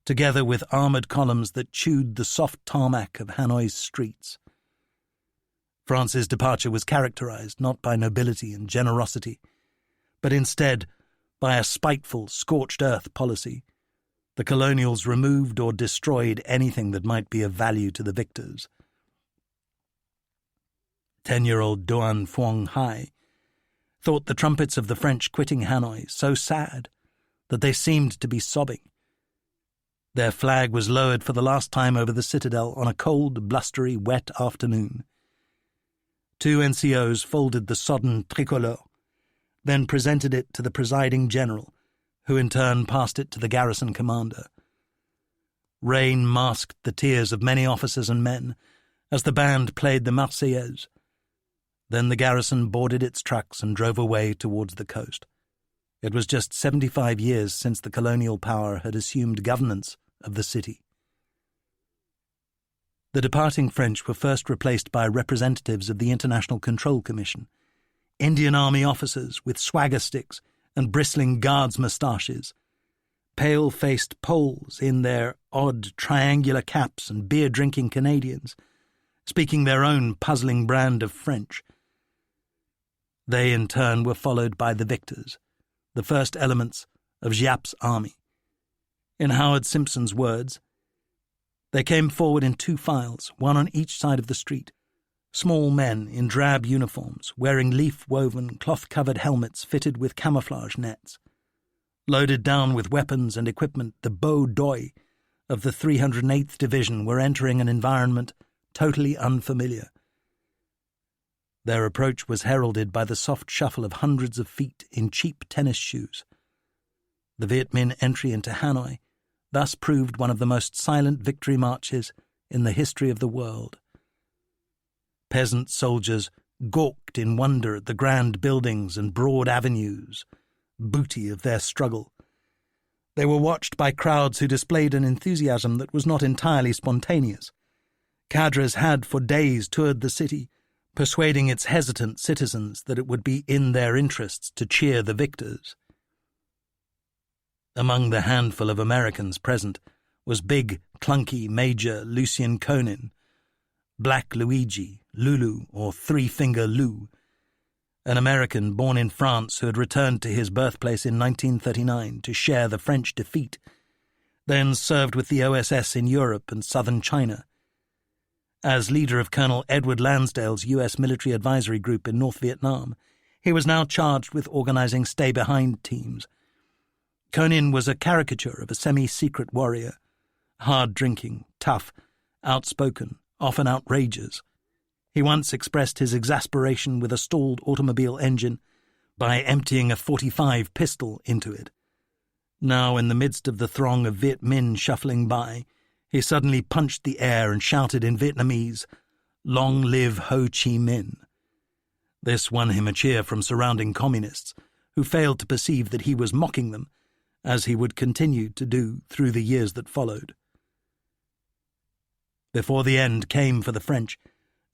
together with armoured columns that chewed the soft tarmac of Hanoi's streets. France's departure was characterized not by nobility and generosity, but instead by a spiteful, scorched-earth policy. The colonials removed or destroyed anything that might be of value to the victors. 10-year-old Doan Phuong Hai thought the trumpets of the French quitting Hanoi so sad that they seemed to be sobbing. Their flag was lowered for the last time over the citadel on a cold, blustery, wet afternoon. 2 NCOs folded the sodden tricolore, then presented it to the presiding general, who in turn passed it to the garrison commander. Rain masked the tears of many officers and men as the band played the Marseillaise. Then the garrison boarded its trucks and drove away towards the coast. It was just 75 years since the colonial power had assumed governance of the city. The departing French were first replaced by representatives of the International Control Commission, Indian Army officers with swagger sticks and bristling guards' moustaches, pale-faced Poles in their odd triangular caps and beer-drinking Canadians, speaking their own puzzling brand of French. They, in turn, were followed by the victors, the first elements of Giap's army. In Howard Simpson's words, they came forward in 2 files, one on each side of the street, Small men in drab uniforms, wearing leaf-woven, cloth-covered helmets fitted with camouflage nets. Loaded down with weapons and equipment, the beaux d'oeil of the 308th Division were entering an environment totally unfamiliar. Their approach was heralded by the soft shuffle of hundreds of feet in cheap tennis shoes. The Viet Minh entry into Hanoi thus proved one of the most silent victory marches in the history of the world. Peasant soldiers gawked in wonder at the grand buildings and broad avenues, booty of their struggle. They were watched by crowds who displayed an enthusiasm that was not entirely spontaneous. Cadres had for days toured the city, persuading its hesitant citizens that it would be in their interests to cheer the victors. Among the handful of Americans present was big, clunky Major Lucien Konin, Black Luigi, Lulu, or Three-Finger Lou, an American born in France who had returned to his birthplace in 1939 to share the French defeat, then served with the OSS in Europe and southern China. As leader of Colonel Edward Lansdale's U.S. military advisory group in North Vietnam, he was now charged with organizing stay-behind teams. Konin was a caricature of a semi-secret warrior, hard-drinking, tough, outspoken, often outrageous. He once expressed his exasperation with a stalled automobile engine by emptying a .45 pistol into it. Now, in the midst of the throng of Viet Minh shuffling by, he suddenly punched the air and shouted in Vietnamese, "Long live Ho Chi Minh." This won him a cheer from surrounding communists, who failed to perceive that he was mocking them, as he would continue to do through the years that followed. Before the end came for the French,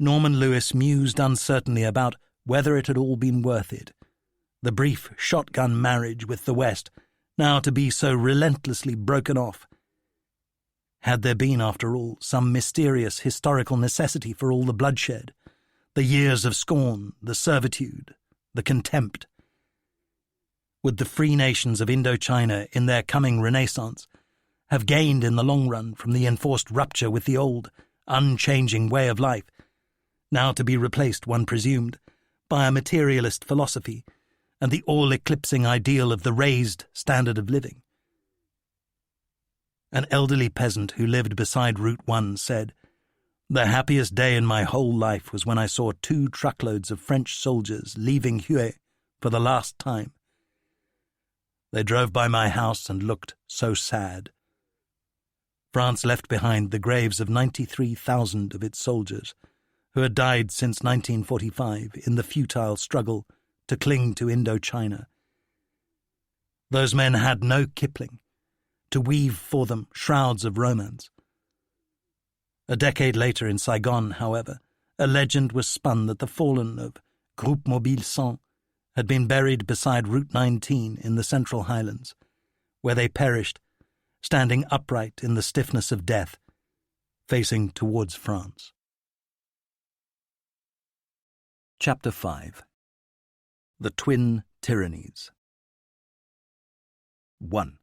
Norman Lewis mused uncertainly about whether it had all been worth it. The brief shotgun marriage with the West, now to be so relentlessly broken off. Had there been, after all, some mysterious historical necessity for all the bloodshed, the years of scorn, the servitude, the contempt? Would the free nations of Indochina, in their coming renaissance, have gained in the long run from the enforced rupture with the old, unchanging way of life, now to be replaced, one presumed, by a materialist philosophy and the all-eclipsing ideal of the raised standard of living? An elderly peasant who lived beside Route 1 said, "The happiest day in my whole life was when I saw 2 truckloads of French soldiers leaving Hue for the last time. They drove by my house and looked so sad." France left behind the graves of 93,000 of its soldiers, who had died since 1945 in the futile struggle to cling to Indochina. Those men had no Kipling to weave for them shrouds of romance. A decade later in Saigon, however, a legend was spun that the fallen of Groupe Mobile 100 had been buried beside Route 19 in the Central Highlands, where they perished, standing upright in the stiffness of death, facing towards France. Chapter 5. The Twin Tyrannies. 1.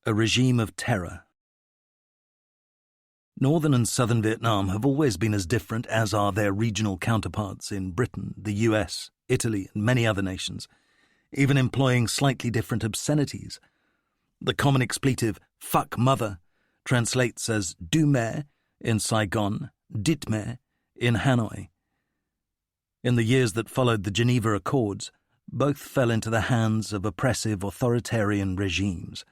A regime of terror. Northern and southern Vietnam have always been as different as are their regional counterparts in Britain, the US, Italy, and many other nations, even employing slightly different obscenities. The common expletive "fuck mother" translates as "du mère" in Saigon, "dit mère" in Hanoi. In the years that followed the Geneva Accords, both fell into the hands of oppressive authoritarian regimes.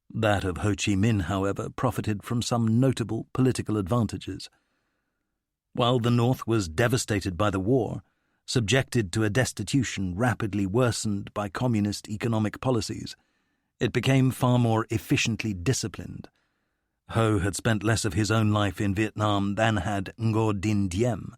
That of Ho Chi Minh, however, profited from some notable political advantages. While the North was devastated by the war, subjected to a destitution rapidly worsened by communist economic policies, it became far more efficiently disciplined. Ho had spent less of his own life in Vietnam than had Ngo Dinh Diem.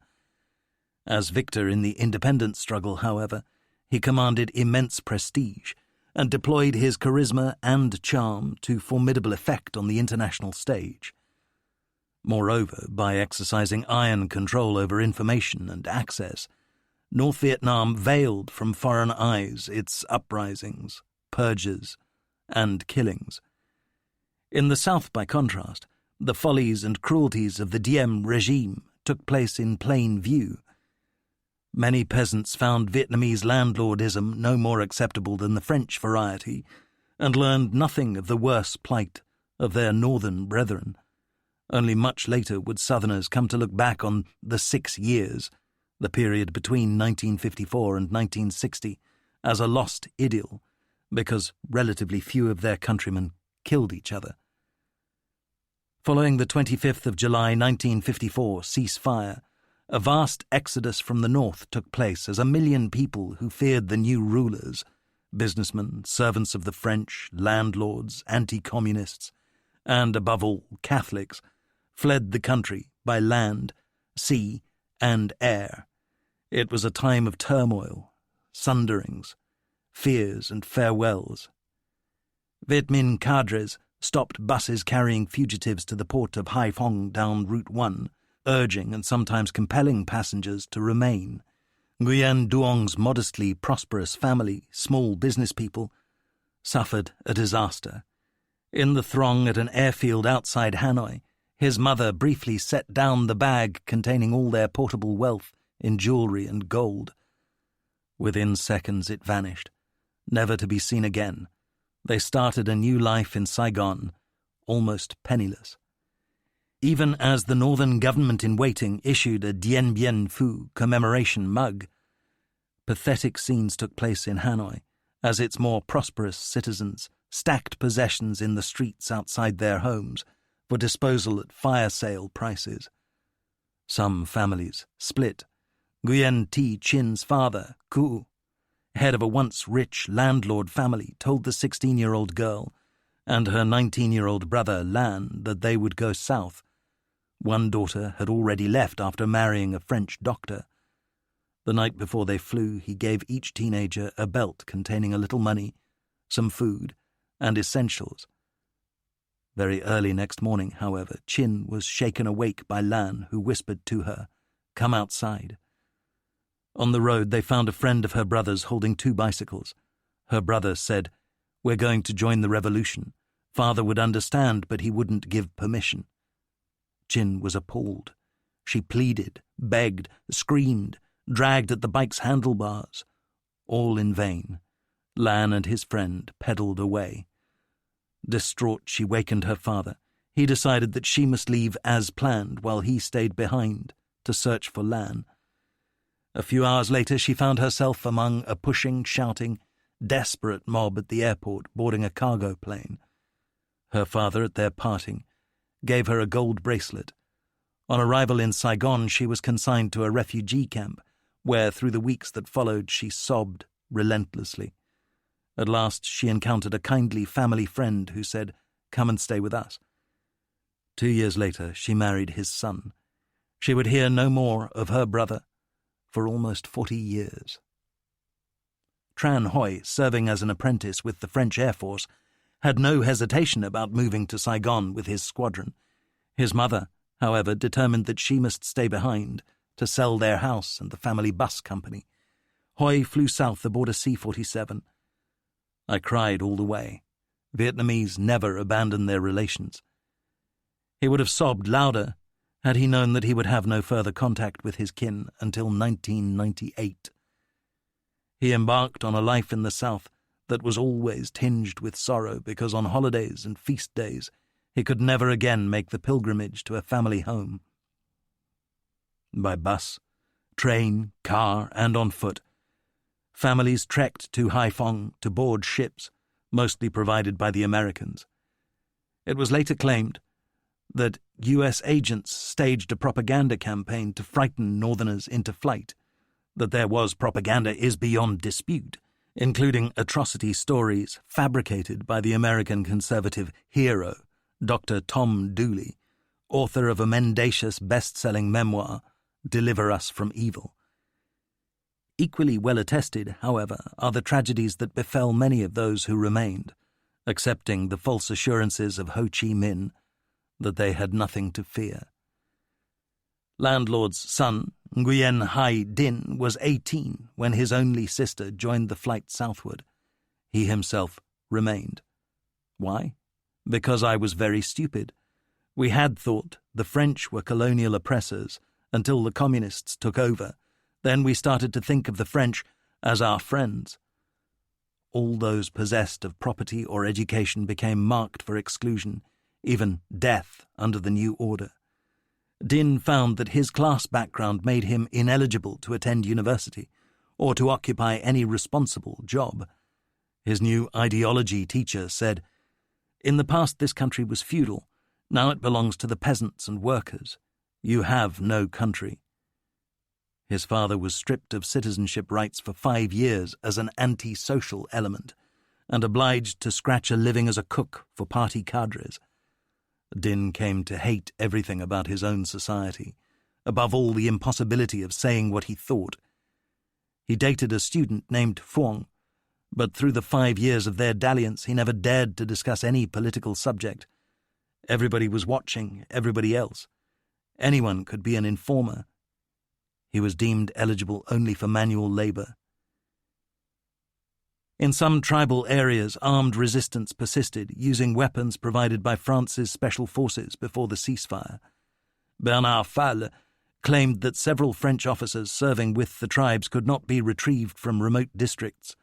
As victor in the independence struggle, however, he commanded immense prestige and deployed his charisma and charm to formidable effect on the international stage. Moreover, by exercising iron control over information and access, North Vietnam veiled from foreign eyes its uprisings, purges, and killings. In the South, by contrast, the follies and cruelties of the Diem regime took place in plain view. Many peasants found Vietnamese landlordism no more acceptable than the French variety, and learned nothing of the worse plight of their northern brethren. Only much later would Southerners come to look back on the 6 years, the period between 1954 and 1960, as a lost idyll, because relatively few of their countrymen killed each other. Following the 25th of July 1954 ceasefire, a vast exodus from the north took place as 1 million people who feared the new rulers, businessmen, servants of the French, landlords, anti-communists, and, above all, Catholics, fled the country by land, sea, and air. It was a time of turmoil, sunderings, fears, and farewells. Viet Minh cadres stopped buses carrying fugitives to the port of Haiphong down Route 1, urging and sometimes compelling passengers to remain. Nguyen Duong's modestly prosperous family, small business people, suffered a disaster. In the throng at an airfield outside Hanoi, his mother briefly set down the bag containing all their portable wealth in jewelry and gold. Within seconds it vanished, never to be seen again. They started a new life in Saigon, almost penniless. Even as the northern government in waiting issued a Dien Bien Phu commemoration mug, pathetic scenes took place in Hanoi as its more prosperous citizens stacked possessions in the streets outside their homes for disposal at fire sale prices. Some families split. Nguyen Thi Chin's father, Ku, head of a once rich landlord family, told the 16-year-old girl and her 19-year-old brother Lan that they would go south. One daughter had already left after marrying a French doctor. The night before they flew, he gave each teenager a belt containing a little money, some food, and essentials. Very early next morning, however, Chin was shaken awake by Lan, who whispered to her, "Come outside." On the road, they found a friend of her brother's holding 2 bicycles. Her brother said, "We're going to join the revolution. Father would understand, but he wouldn't give permission." Chin was appalled. She pleaded, begged, screamed, dragged at the bike's handlebars. All in vain. Lan and his friend pedalled away. Distraught, she wakened her father. He decided that she must leave as planned while he stayed behind to search for Lan. A few hours later, she found herself among a pushing, shouting, desperate mob at the airport boarding a cargo plane. Her father, at their parting, gave her a gold bracelet. On arrival in Saigon, she was consigned to a refugee camp, where through the weeks that followed she sobbed relentlessly. At last she encountered a kindly family friend who said, "Come and stay with us." 2 years later she married his son. She would hear no more of her brother for almost 40 years. Tran Hoi, serving as an apprentice with the French Air Force, had no hesitation about moving to Saigon with his squadron. His mother, however, determined that she must stay behind to sell their house and the family bus company. Hoi flew south aboard a C-47. I cried all the way. Vietnamese never abandon their relations. He would have sobbed louder had he known that he would have no further contact with his kin until 1998. He embarked on a life in the South that was always tinged with sorrow because on holidays and feast days he could never again make the pilgrimage to a family home. By bus, train, car, and on foot, families trekked to Haiphong to board ships, mostly provided by the Americans. It was later claimed that U.S. agents staged a propaganda campaign to frighten Northerners into flight. That there was propaganda is beyond dispute, including atrocity stories fabricated by the American conservative hero, Dr. Tom Dooley, author of a mendacious best-selling memoir, Deliver Us from Evil. Equally well attested, however, are the tragedies that befell many of those who remained, accepting the false assurances of Ho Chi Minh that they had nothing to fear. Landlord's son, Nguyen Hai Din, was 18 when his only sister joined the flight southward. He himself remained. Why? Because I was very stupid. We had thought the French were colonial oppressors until the communists took over. Then we started to think of the French as our friends. All those possessed of property or education became marked for exclusion, even death under the new order. Din found that his class background made him ineligible to attend university or to occupy any responsible job. His new ideology teacher said, "In the past this country was feudal. Now it belongs to the peasants and workers. You have no country." His father was stripped of citizenship rights for 5 years as an anti-social element and obliged to scratch a living as a cook for party cadres. Din came to hate everything about his own society, above all the impossibility of saying what he thought. He dated a student named Phuong, but through the 5 years of their dalliance he never dared to discuss any political subject. Everybody was watching everybody else. Anyone could be an informer. He was deemed eligible only for manual labor. In some tribal areas, armed resistance persisted, using weapons provided by France's special forces before the ceasefire. Bernard Falle claimed that several French officers serving with the tribes could not be retrieved from remote districts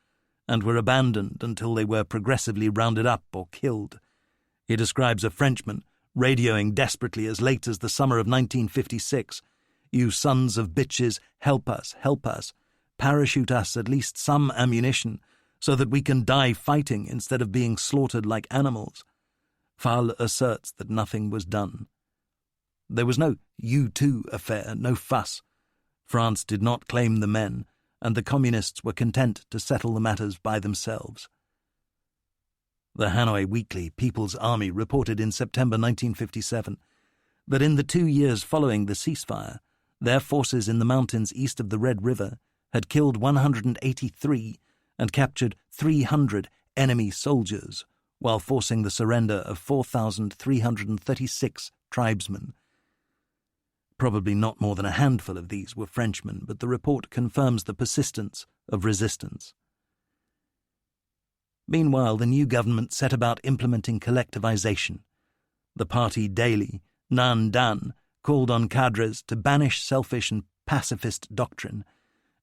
and were abandoned until they were progressively rounded up or killed. He describes a Frenchman radioing desperately as late as the summer of 1956, "You sons of bitches, help us, parachute us at least some ammunition so that we can die fighting instead of being slaughtered like animals." Falle asserts that nothing was done. There was no "you too" affair, no fuss. France did not claim the men, and the communists were content to settle the matters by themselves. The Hanoi Weekly People's Army reported in September 1957 that in the 2 years following the ceasefire, their forces in the mountains east of the Red River had killed 183 and captured 300 enemy soldiers, while forcing the surrender of 4,336 tribesmen. Probably not more than a handful of these were Frenchmen, but the report confirms the persistence of resistance. Meanwhile, the new government set about implementing collectivization. The party daily, Nan Dan, called on cadres to banish selfish and pacifist doctrine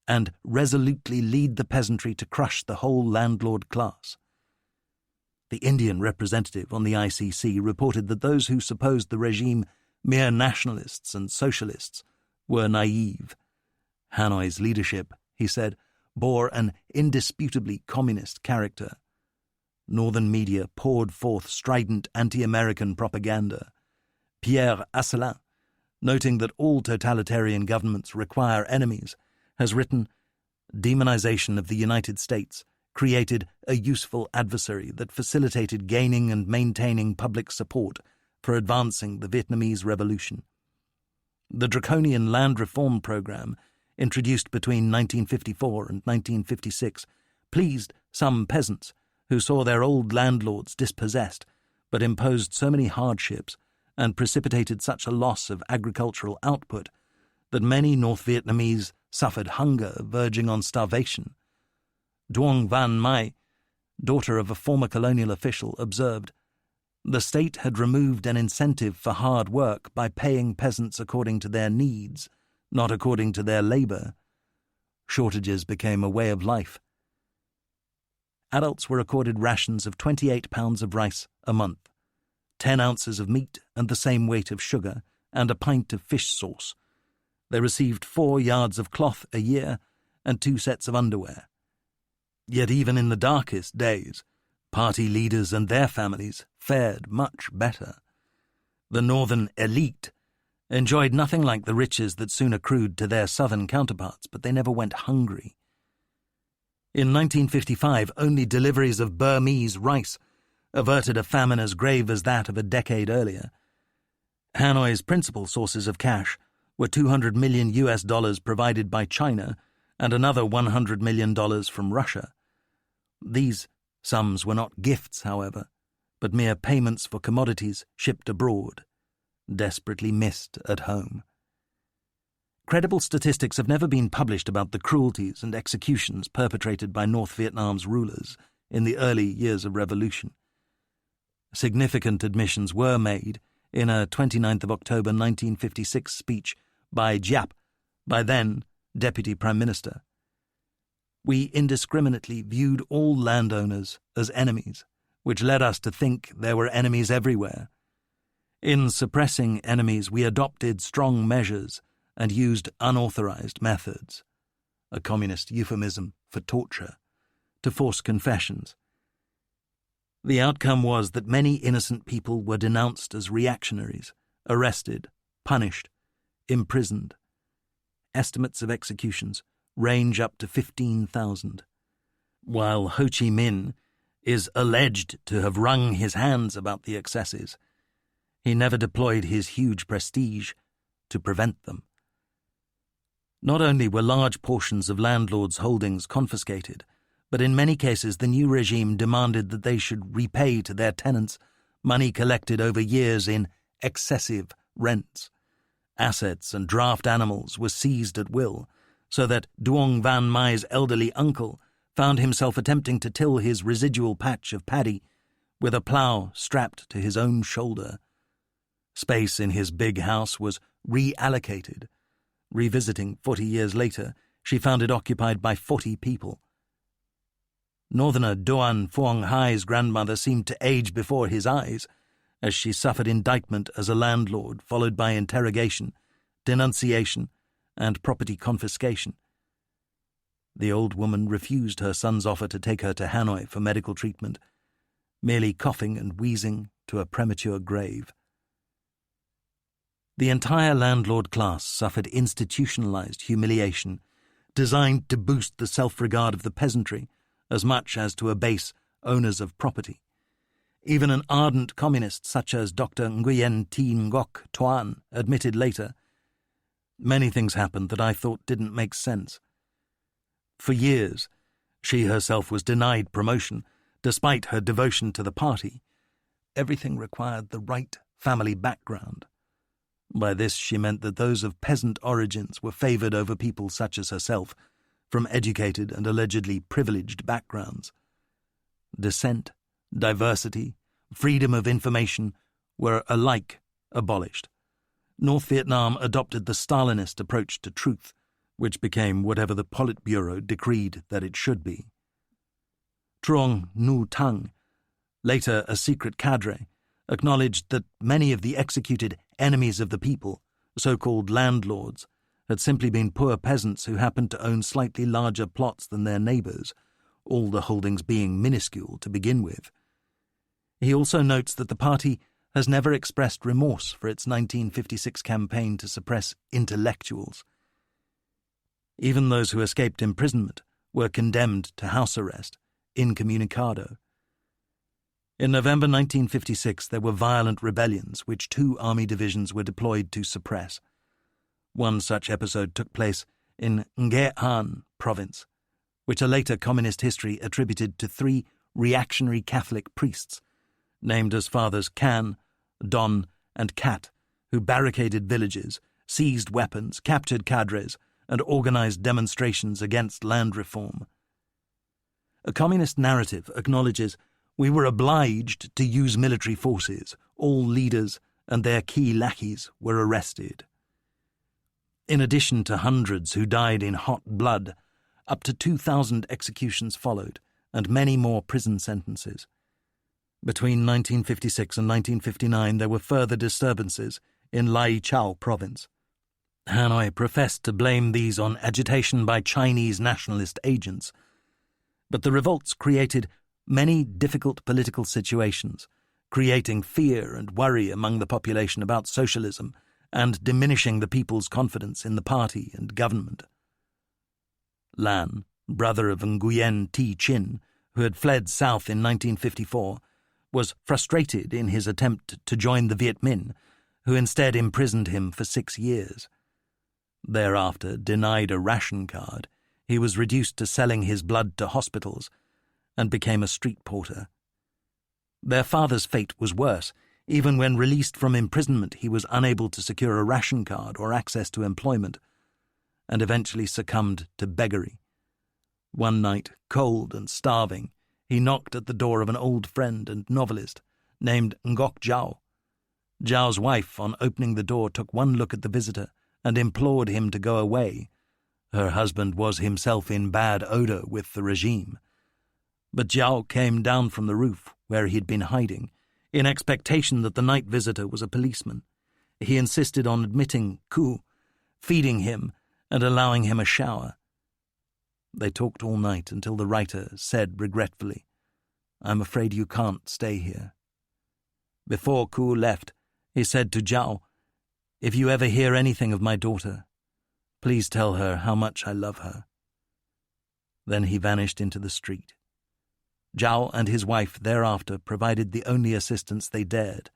and resolutely lead the peasantry to crush the whole landlord class. The Indian representative on the ICC reported that those who supposed the regime mere nationalists and socialists were naive. Hanoi's leadership, he said, bore an indisputably communist character. Northern media poured forth strident anti-American propaganda. Pierre Asselin, noting that all totalitarian governments require enemies, has written, "Demonization of the United States created a useful adversary that facilitated gaining and maintaining public support for advancing the Vietnamese Revolution. The draconian land reform program, introduced between 1954 and 1956, pleased some peasants who saw their old landlords dispossessed, but imposed so many hardships and precipitated such a loss of agricultural output that many North Vietnamese suffered hunger verging on starvation." Duong Van Mai, daughter of a former colonial official, observed, "The state had removed an incentive for hard work by paying peasants according to their needs, not according to their labor. Shortages became a way of life." Adults were accorded rations of 28 pounds of rice a month, 10 ounces of meat and the same weight of sugar, and a pint of fish sauce. They received 4 yards of cloth a year and 2 sets of underwear. Yet even in the darkest days, party leaders and their families fared much better. The northern elite enjoyed nothing like the riches that soon accrued to their southern counterparts, but they never went hungry. In 1955, only deliveries of Burmese rice averted a famine as grave as that of a decade earlier. Hanoi's principal sources of cash were $200 million provided by China and another $100 million from Russia. These sums were not gifts, however, but mere payments for commodities shipped abroad, desperately missed at home. Credible statistics have never been published about the cruelties and executions perpetrated by North Vietnam's rulers in the early years of revolution. Significant admissions were made in a 29th of October 1956 speech by Giap, by then Deputy Prime Minister. We indiscriminately viewed all landowners as enemies, which led us to think there were enemies everywhere. In suppressing enemies, we adopted strong measures and used unauthorized methods, a communist euphemism for torture, to force confessions. The outcome was that many innocent people were denounced as reactionaries, arrested, punished, imprisoned. Estimates of executions range up to 15,000. While Ho Chi Minh is alleged to have wrung his hands about the excesses, he never deployed his huge prestige to prevent them. Not only were large portions of landlords' holdings confiscated, but in many cases the new regime demanded that they should repay to their tenants money collected over years in excessive rents. Assets and draft animals were seized at will, so that Duong Van Mai's elderly uncle found himself attempting to till his residual patch of paddy with a plough strapped to his own shoulder. Space in his big house was reallocated. Revisiting 40 years later, she found it occupied by 40 people. Northerner Doan Phuong Hai's grandmother seemed to age before his eyes, as she suffered indictment as a landlord, followed by interrogation, denunciation, and property confiscation. The old woman refused her son's offer to take her to Hanoi for medical treatment, merely coughing and wheezing to a premature grave. The entire landlord class suffered institutionalized humiliation, designed to boost the self-regard of the peasantry as much as to abase owners of property. Even an ardent communist such as Dr. Nguyen Thi Ngoc Toan admitted later, "Many things happened that I thought didn't make sense." For years, she herself was denied promotion, despite her devotion to the party. Everything required the right family background. By this she meant that those of peasant origins were favoured over people such as herself, from educated and allegedly privileged backgrounds. Dissent, diversity, freedom of information were alike abolished. North Vietnam adopted the Stalinist approach to truth, which became whatever the Politburo decreed that it should be. Truong Nu Tang, later a secret cadre, acknowledged that many of the executed enemies of the people, so-called landlords, had simply been poor peasants who happened to own slightly larger plots than their neighbours, all the holdings being minuscule to begin with. He also notes that the party has never expressed remorse for its 1956 campaign to suppress intellectuals. Even those who escaped imprisonment were condemned to house arrest, incommunicado. In November 1956 there were violent rebellions which 2 army divisions were deployed to suppress. One such episode took place in Nghe An province, which a later communist history attributed to 3 reactionary Catholic priests, named as Fathers Can, Don, and Cat, who barricaded villages, seized weapons, captured cadres, and organized demonstrations against land reform. A communist narrative acknowledges we were obliged to use military forces. All leaders and their key lackeys were arrested. In addition to hundreds who died in hot blood, up to 2,000 executions followed, and many more prison sentences. Between 1956 and 1959 there were further disturbances in Lai Chau province. Hanoi professed to blame these on agitation by Chinese nationalist agents, but the revolts created many difficult political situations, creating fear and worry among the population about socialism and diminishing the people's confidence in the party and government. Lan, brother of Nguyen Thi Chin, who had fled south in 1954, was frustrated in his attempt to join the Viet Minh, who instead imprisoned him for 6 years. Thereafter, denied a ration card, he was reduced to selling his blood to hospitals and became a street porter. Their father's fate was worse. Even when released from imprisonment, he was unable to secure a ration card or access to employment, and eventually succumbed to beggary. One night, cold and starving, he knocked at the door of an old friend and novelist named Ngoc Zhao. Zhao's wife, on opening the door, took one look at the visitor and implored him to go away. Her husband was himself in bad odour with the regime. But Zhao came down from the roof, where he had been hiding, in expectation that the night visitor was a policeman. He insisted on admitting Ku, feeding him, and allowing him a shower. They talked all night until the writer said regretfully, "I'm afraid you can't stay here." Before Ku left, he said to Zhao, "If you ever hear anything of my daughter, please tell her how much I love her." Then he vanished into the street. Zhao and his wife thereafter provided the only assistance they dared,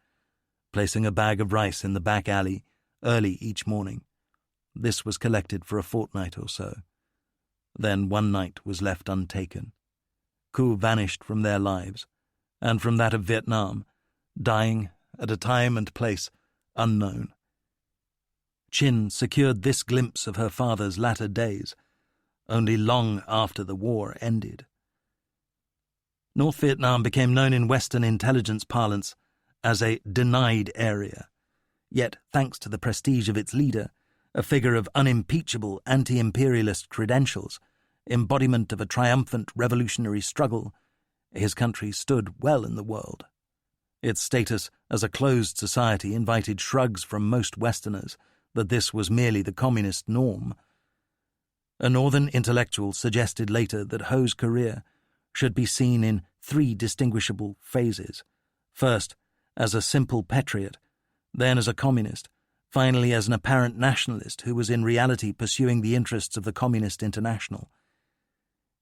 placing a bag of rice in the back alley early each morning. This was collected for a fortnight or so. Then one night was left untaken. Ku vanished from their lives, and from that of Vietnam, dying at a time and place unknown. Chin secured this glimpse of her father's latter days only long after the war ended. North Vietnam became known in Western intelligence parlance as a denied area, yet, thanks to the prestige of its leader, a figure of unimpeachable anti-imperialist credentials, embodiment of a triumphant revolutionary struggle, his country stood well in the world. Its status as a closed society invited shrugs from most Westerners that this was merely the communist norm. A northern intellectual suggested later that Ho's career should be seen in three distinguishable phases: first, as a simple patriot, then as a communist, finally as an apparent nationalist who was in reality pursuing the interests of the Communist International.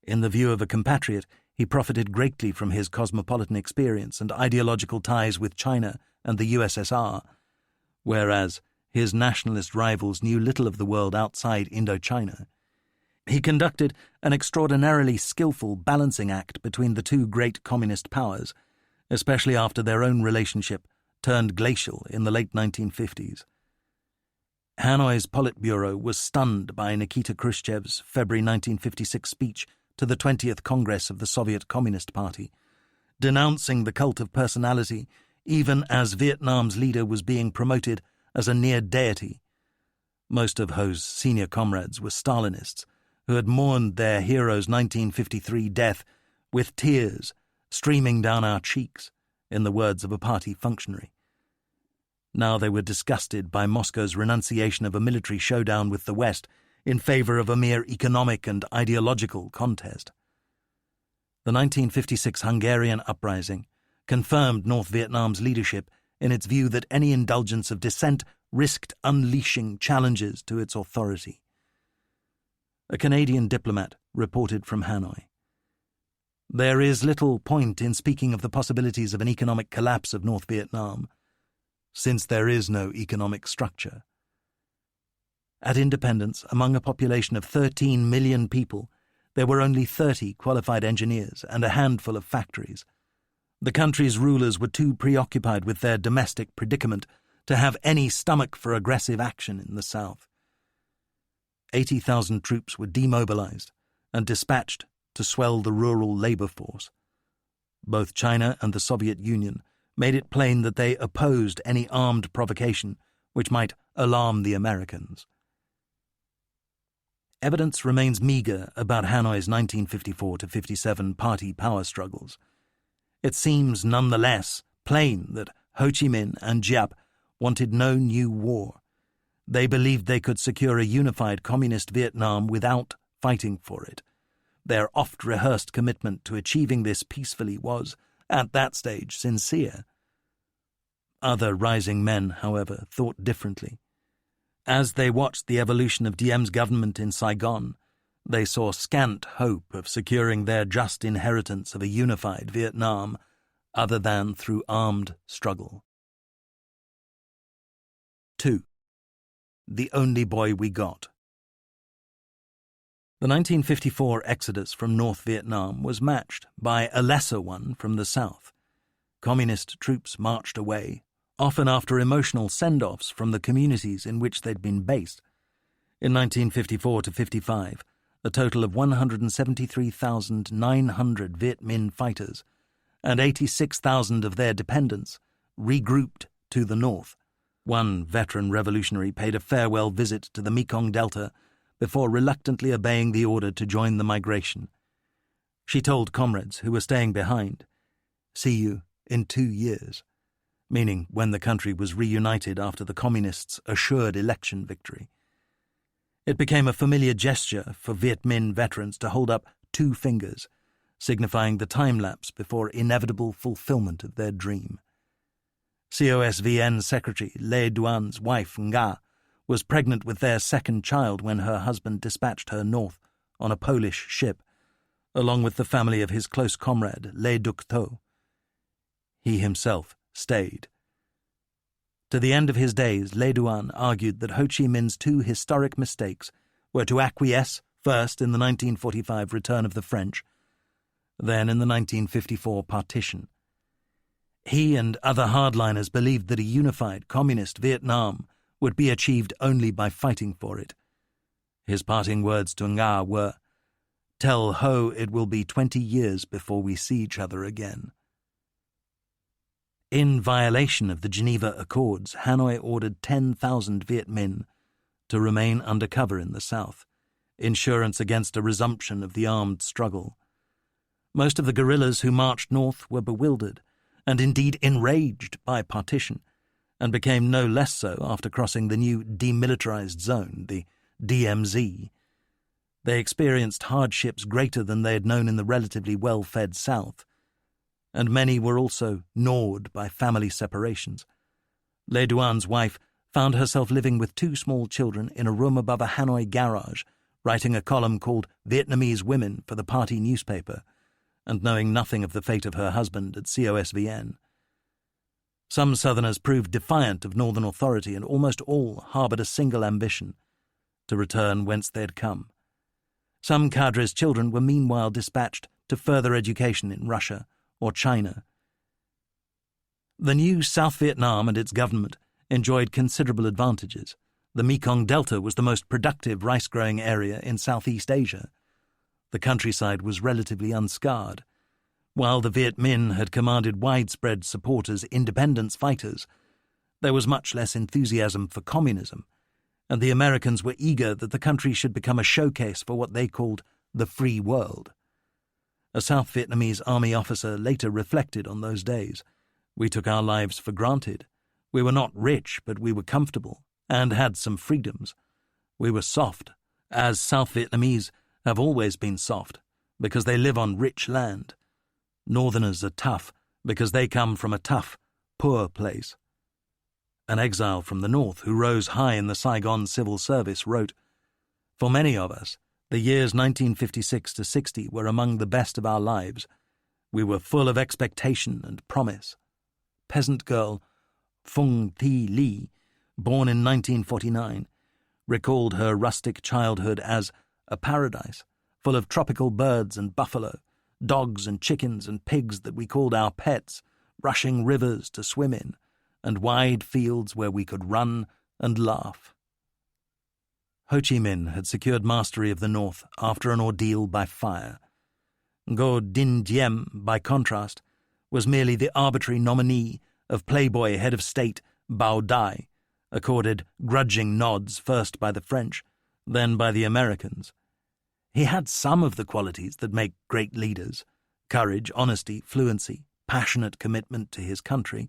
In the view of a compatriot, he profited greatly from his cosmopolitan experience and ideological ties with China and the USSR, whereas his nationalist rivals knew little of the world outside Indochina. He conducted an extraordinarily skillful balancing act between the two great communist powers, especially after their own relationship turned glacial in the late 1950s. Hanoi's Politburo was stunned by Nikita Khrushchev's February 1956 speech to the 20th Congress of the Soviet Communist Party, denouncing the cult of personality even as Vietnam's leader was being promoted as a near deity. Most of Ho's senior comrades were Stalinists, who had mourned their hero's 1953 death with tears streaming down our cheeks, in the words of a party functionary. Now they were disgusted by Moscow's renunciation of a military showdown with the West in favor of a mere economic and ideological contest. The 1956 Hungarian uprising confirmed North Vietnam's leadership in its view that any indulgence of dissent risked unleashing challenges to its authority. A Canadian diplomat reported from Hanoi, "There is little point in speaking of the possibilities of an economic collapse of North Vietnam, since there is no economic structure." At independence, among a population of 13 million people, there were only 30 qualified engineers and a handful of factories. The country's rulers were too preoccupied with their domestic predicament to have any stomach for aggressive action in the South. 80,000 troops were demobilized and dispatched to swell the rural labor force. Both China and the Soviet Union made it plain that they opposed any armed provocation which might alarm the Americans. Evidence remains meagre about Hanoi's 1954-57 party power struggles. It seems nonetheless plain that Ho Chi Minh and Giap wanted no new war. They believed they could secure a unified communist Vietnam without fighting for it. Their oft-rehearsed commitment to achieving this peacefully was, at that stage, sincere. Other rising men, however, thought differently. As they watched the evolution of Diem's government in Saigon, they saw scant hope of securing their just inheritance of a unified Vietnam other than through armed struggle. 2. The Only Boy We Got. The 1954 exodus from North Vietnam was matched by a lesser one from the South. Communist troops marched away, often after emotional send-offs from the communities in which they'd been based. In 1954-55, a total of 173,900 Viet Minh fighters and 86,000 of their dependents regrouped to the north. One veteran revolutionary paid a farewell visit to the Mekong Delta before reluctantly obeying the order to join the migration. She told comrades who were staying behind, "See you in 2 years," meaning when the country was reunited after the Communists' assured election victory. It became a familiar gesture for Viet Minh veterans to hold up 2 fingers, signifying the time lapse before inevitable fulfillment of their dream. COSVN Secretary Le Duan's wife, Nga, was pregnant with their second child when her husband dispatched her north on a Polish ship, along with the family of his close comrade, Le Duc Tho. He himself stayed. To the end of his days, Le Duan argued that Ho Chi Minh's 2 historic mistakes were to acquiesce first in the 1945 return of the French, then in the 1954 partition. He and other hardliners believed that a unified communist Vietnam would be achieved only by fighting for it. His parting words to Nga were, "Tell Ho it will be 20 years before we see each other again." In violation of the Geneva Accords, Hanoi ordered 10,000 Viet Minh to remain undercover in the south, insurance against a resumption of the armed struggle. Most of the guerrillas who marched north were bewildered, and indeed enraged by partition, and became no less so after crossing the new demilitarized zone, the DMZ. They experienced hardships greater than they had known in the relatively well-fed south, and many were also gnawed by family separations. Le Duan's wife found herself living with 2 small children in a room above a Hanoi garage, writing a column called Vietnamese Women for the party newspaper, and knowing nothing of the fate of her husband at COSVN. Some Southerners proved defiant of Northern authority, and almost all harboured a single ambition: to return whence they had come. Some cadres' children were meanwhile dispatched to further education in Russia or China. The new South Vietnam and its government enjoyed considerable advantages. The Mekong Delta was the most productive rice-growing area in Southeast Asia. The countryside was relatively unscarred. While the Viet Minh had commanded widespread support as independence fighters, there was much less enthusiasm for communism, and the Americans were eager that the country should become a showcase for what they called the free world. A South Vietnamese army officer later reflected on those days. "We took our lives for granted. We were not rich, but we were comfortable, and had some freedoms. We were soft, as South Vietnamese have always been soft, because they live on rich land. Northerners are tough, because they come from a tough, poor place." An exile from the north who rose high in the Saigon civil service wrote, "For many of us, the years 1956 to 60 were among the best of our lives. We were full of expectation and promise." Peasant girl Phung Thi Lee, born in 1949, recalled her rustic childhood as a paradise, full of tropical birds and buffalo, dogs and chickens and pigs that we called our pets, rushing rivers to swim in, and wide fields where we could run and laugh. Ho Chi Minh had secured mastery of the north after an ordeal by fire. Ngo Dinh Diem, by contrast, was merely the arbitrary nominee of playboy head of state Bao Dai, accorded grudging nods first by the French, then by the Americans. He had some of the qualities that make great leaders: courage, honesty, fluency, passionate commitment to his country.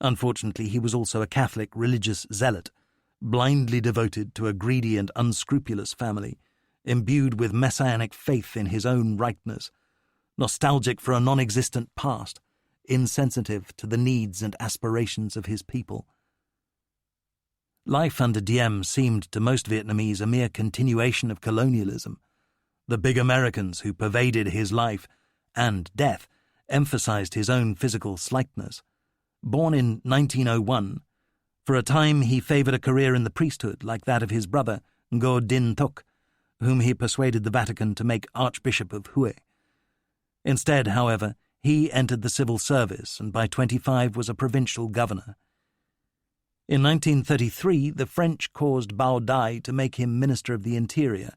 Unfortunately, he was also a Catholic religious zealot, blindly devoted to a greedy and unscrupulous family, imbued with messianic faith in his own rightness, nostalgic for a non-existent past, insensitive to the needs and aspirations of his people. Life under Diem seemed to most Vietnamese a mere continuation of colonialism. The big Americans who pervaded his life and death emphasized his own physical slightness. Born in 1901, for a time he favored a career in the priesthood like that of his brother Ngo Dinh Thuc, whom he persuaded the Vatican to make Archbishop of Hue. Instead, however, he entered the civil service and by 25 was a provincial governor. In 1933, the French caused Bao Dai to make him Minister of the Interior,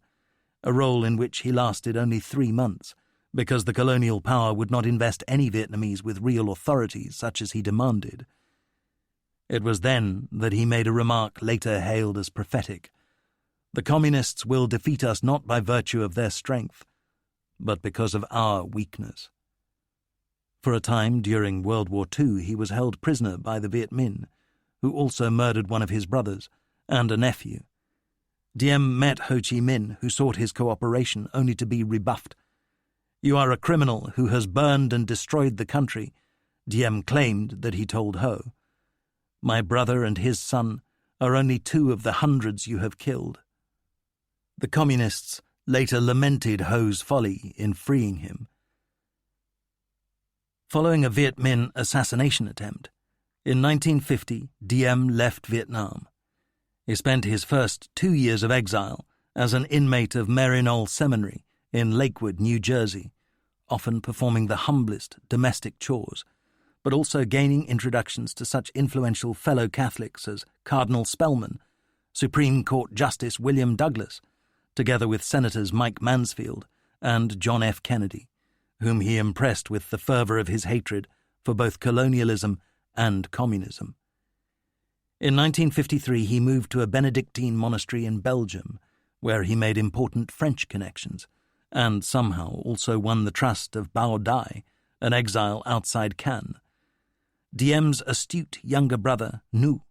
a role in which he lasted only 3 months, because the colonial power would not invest any Vietnamese with real authority such as he demanded. It was then that he made a remark later hailed as prophetic. The communists will defeat us not by virtue of their strength, but because of our weakness. For a time during World War II, he was held prisoner by the Viet Minh, who also murdered one of his brothers and a nephew. Diem met Ho Chi Minh, who sought his cooperation, only to be rebuffed. "You are a criminal who has burned and destroyed the country," Diem claimed that he told Ho. "My brother and his son are only 2 of the hundreds you have killed." The communists later lamented Ho's folly in freeing him. Following a Viet Minh assassination attempt, in 1950, Diem left Vietnam. He spent his first 2 years of exile as an inmate of Maryknoll Seminary in Lakewood, New Jersey, often performing the humblest domestic chores, but also gaining introductions to such influential fellow Catholics as Cardinal Spellman, Supreme Court Justice William Douglas, together with Senators Mike Mansfield and John F. Kennedy, whom he impressed with the fervor of his hatred for both colonialism and communism. In 1953, he moved to a Benedictine monastery in Belgium, where he made important French connections, and somehow also won the trust of Bao Dai, an exile outside Cannes. Diem's astute younger brother, Nu,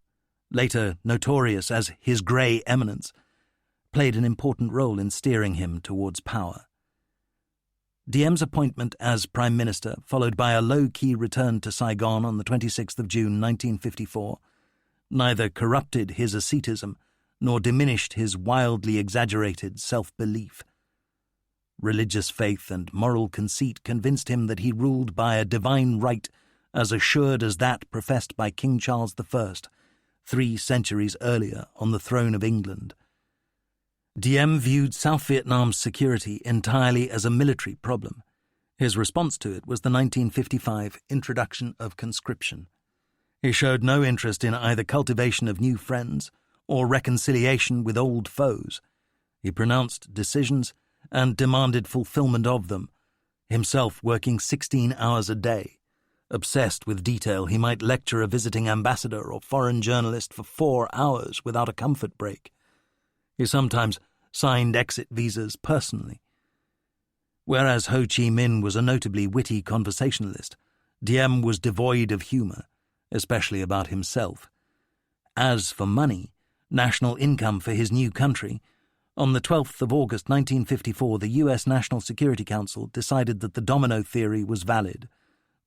later notorious as his Grey Eminence, played an important role in steering him towards power. Diem's appointment as Prime Minister, followed by a low-key return to Saigon on the 26th of June 1954, neither corrupted his asceticism nor diminished his wildly exaggerated self-belief. Religious faith and moral conceit convinced him that he ruled by a divine right as assured as that professed by King Charles I, 3 centuries earlier on the throne of England. Diem viewed South Vietnam's security entirely as a military problem. His response to it was the 1955 introduction of conscription. He showed no interest in either cultivation of new friends or reconciliation with old foes. He pronounced decisions and demanded fulfillment of them, himself working 16 hours a day. Obsessed with detail, he might lecture a visiting ambassador or foreign journalist for 4 hours without a comfort break. He sometimes signed exit visas personally. Whereas Ho Chi Minh was a notably witty conversationalist, Diem was devoid of humour, especially about himself. As for money, national income for his new country, on the 12th of August 1954, the U.S. National Security Council decided that the domino theory was valid,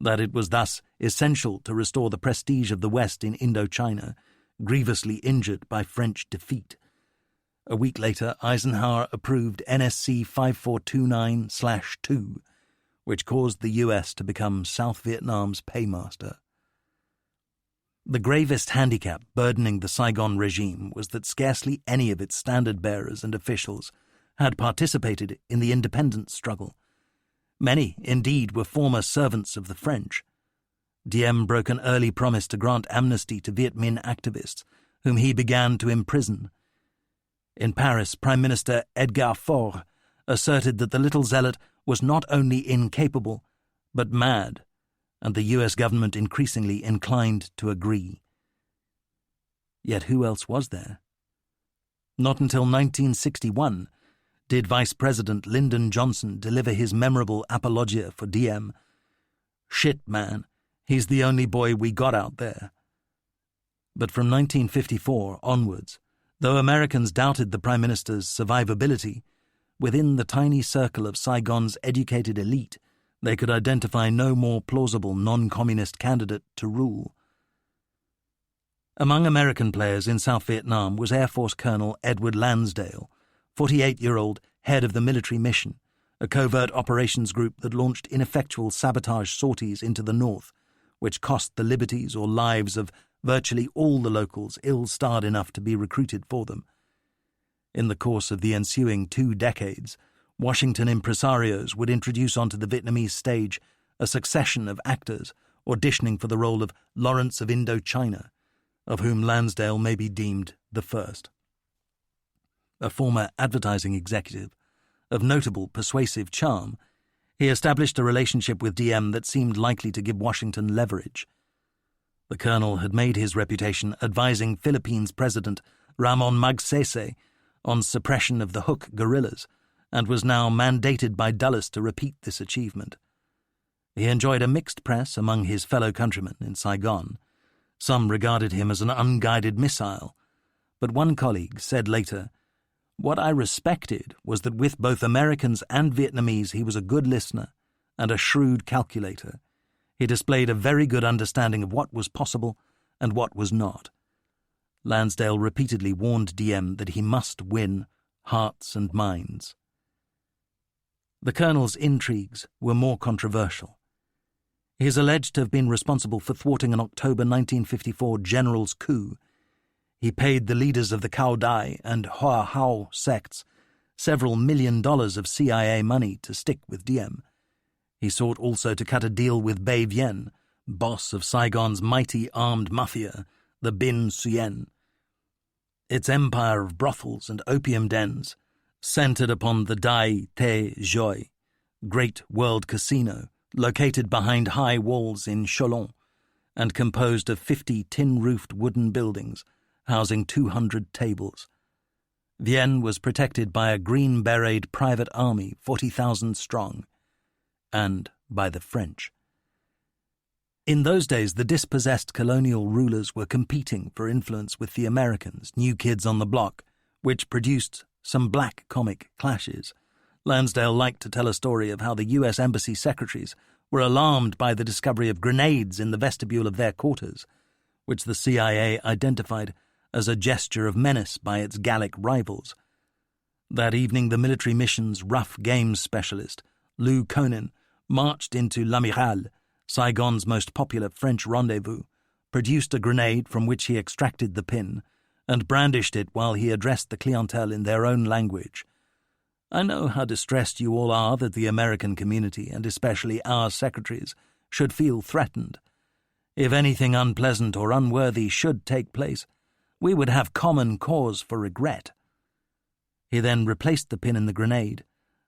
that it was thus essential to restore the prestige of the West in Indochina, grievously injured by French defeat. A week later, Eisenhower approved NSC 5429/2, which caused the U.S. to become South Vietnam's paymaster. The gravest handicap burdening the Saigon regime was that scarcely any of its standard-bearers and officials had participated in the independence struggle. Many, indeed, were former servants of the French. Diem broke an early promise to grant amnesty to Viet Minh activists, whom he began to imprison. In Paris, Prime Minister Edgar Faure asserted that the little zealot was not only incapable, but mad, and the U.S. government increasingly inclined to agree. Yet who else was there? Not until 1961 did Vice President Lyndon Johnson deliver his memorable apologia for Diem. "Shit, man, he's the only boy we got out there." But from 1954 onwards, though Americans doubted the Prime Minister's survivability, within the tiny circle of Saigon's educated elite, they could identify no more plausible non-communist candidate to rule. Among American players in South Vietnam was Air Force Colonel Edward Lansdale, 48-year-old head of the military mission, a covert operations group that launched ineffectual sabotage sorties into the north, which cost the liberties or lives of virtually all the locals ill-starred enough to be recruited for them. In the course of the ensuing 2 decades, Washington impresarios would introduce onto the Vietnamese stage a succession of actors auditioning for the role of Lawrence of Indochina, of whom Lansdale may be deemed the first. A former advertising executive of notable persuasive charm, he established a relationship with Diem that seemed likely to give Washington leverage. The colonel had made his reputation advising Philippines President Ramon Magsaysay on suppression of the Hook guerrillas, and was now mandated by Dulles to repeat this achievement. He enjoyed a mixed press among his fellow countrymen in Saigon. Some regarded him as an unguided missile, but one colleague said later, "What I respected was that with both Americans and Vietnamese he was a good listener and a shrewd calculator. He displayed a very good understanding of what was possible and what was not." Lansdale repeatedly warned Diem that he must win hearts and minds. The colonel's intrigues were more controversial. He is alleged to have been responsible for thwarting an October 1954 general's coup. He paid the leaders of the Cao Dai and Hoa Hao sects several $1 million of CIA money to stick with Diem. He sought also to cut a deal with Bai Vien, boss of Saigon's mighty armed mafia, the Bin Suyen. Its empire of brothels and opium dens centered upon the Dai Te Joy, great world casino, located behind high walls in Cholon, and composed of 50 tin-roofed wooden buildings housing 200 tables. Vienne was protected by a green-bereted private army 40,000 strong, and by the French. In those days, the dispossessed colonial rulers were competing for influence with the Americans, New Kids on the Block, which produced some black comic clashes. Lansdale liked to tell a story of how the U.S. Embassy secretaries were alarmed by the discovery of grenades in the vestibule of their quarters, which the CIA identified as a gesture of menace by its Gallic rivals. That evening, the military mission's rough games specialist, Lou Conin, marched into L'Amiral, Saigon's most popular French rendezvous, produced a grenade from which he extracted the pin, and brandished it while he addressed the clientele in their own language. "I know how distressed you all are that the American community, and especially our secretaries, should feel threatened. If anything unpleasant or unworthy should take place, we would have common cause for regret." He then replaced the pin in the grenade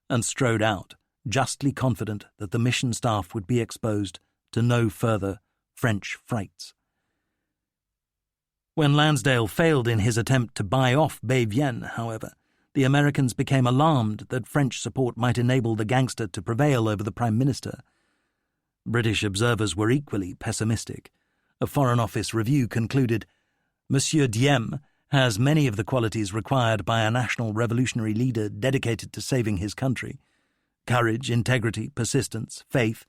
and strode out, justly confident that the mission staff would be exposed to no further French frights. When Lansdale failed in his attempt to buy off Bai Vien, however, the Americans became alarmed that French support might enable the gangster to prevail over the Prime Minister. British observers were equally pessimistic. A Foreign Office review concluded, "Monsieur Diem has many of the qualities required by a national revolutionary leader dedicated to saving his country: courage, integrity, persistence, faith,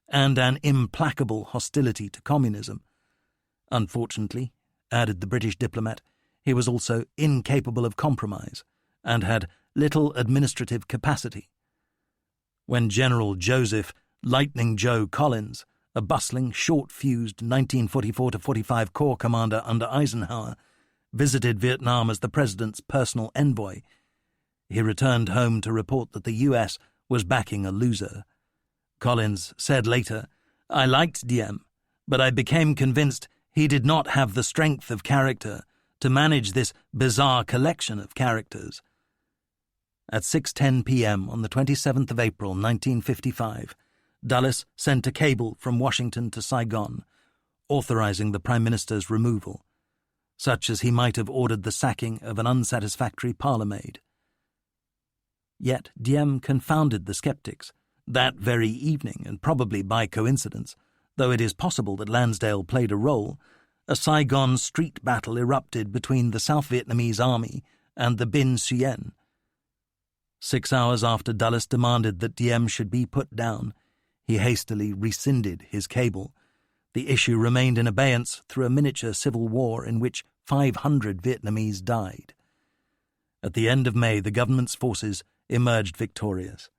and an implacable hostility to communism. Unfortunately," added the British diplomat, "he was also incapable of compromise and had little administrative capacity." When General Joseph Lightning Joe Collins, a bustling, short-fused 1944-45 Corps commander under Eisenhower, visited Vietnam as the president's personal envoy, he returned home to report that the U.S. was backing a loser. Collins said later, "I liked Diem, but I became convinced he did not have the strength of character to manage this bizarre collection of characters." At 6:10 p.m. on the 27th of April 1955, Dulles sent a cable from Washington to Saigon, authorizing the Prime Minister's removal, such as he might have ordered the sacking of an unsatisfactory parlour-maid. Yet Diem confounded the skeptics. That very evening, and probably by coincidence, though it is possible that Lansdale played a role, a Saigon street battle erupted between the South Vietnamese army and the Bin Suyen. 6 hours after Dulles demanded that Diem should be put down, he hastily rescinded his cable. The issue remained in abeyance through a miniature civil war in which 500 Vietnamese died. At the end of May, the government's forces emerged victorious.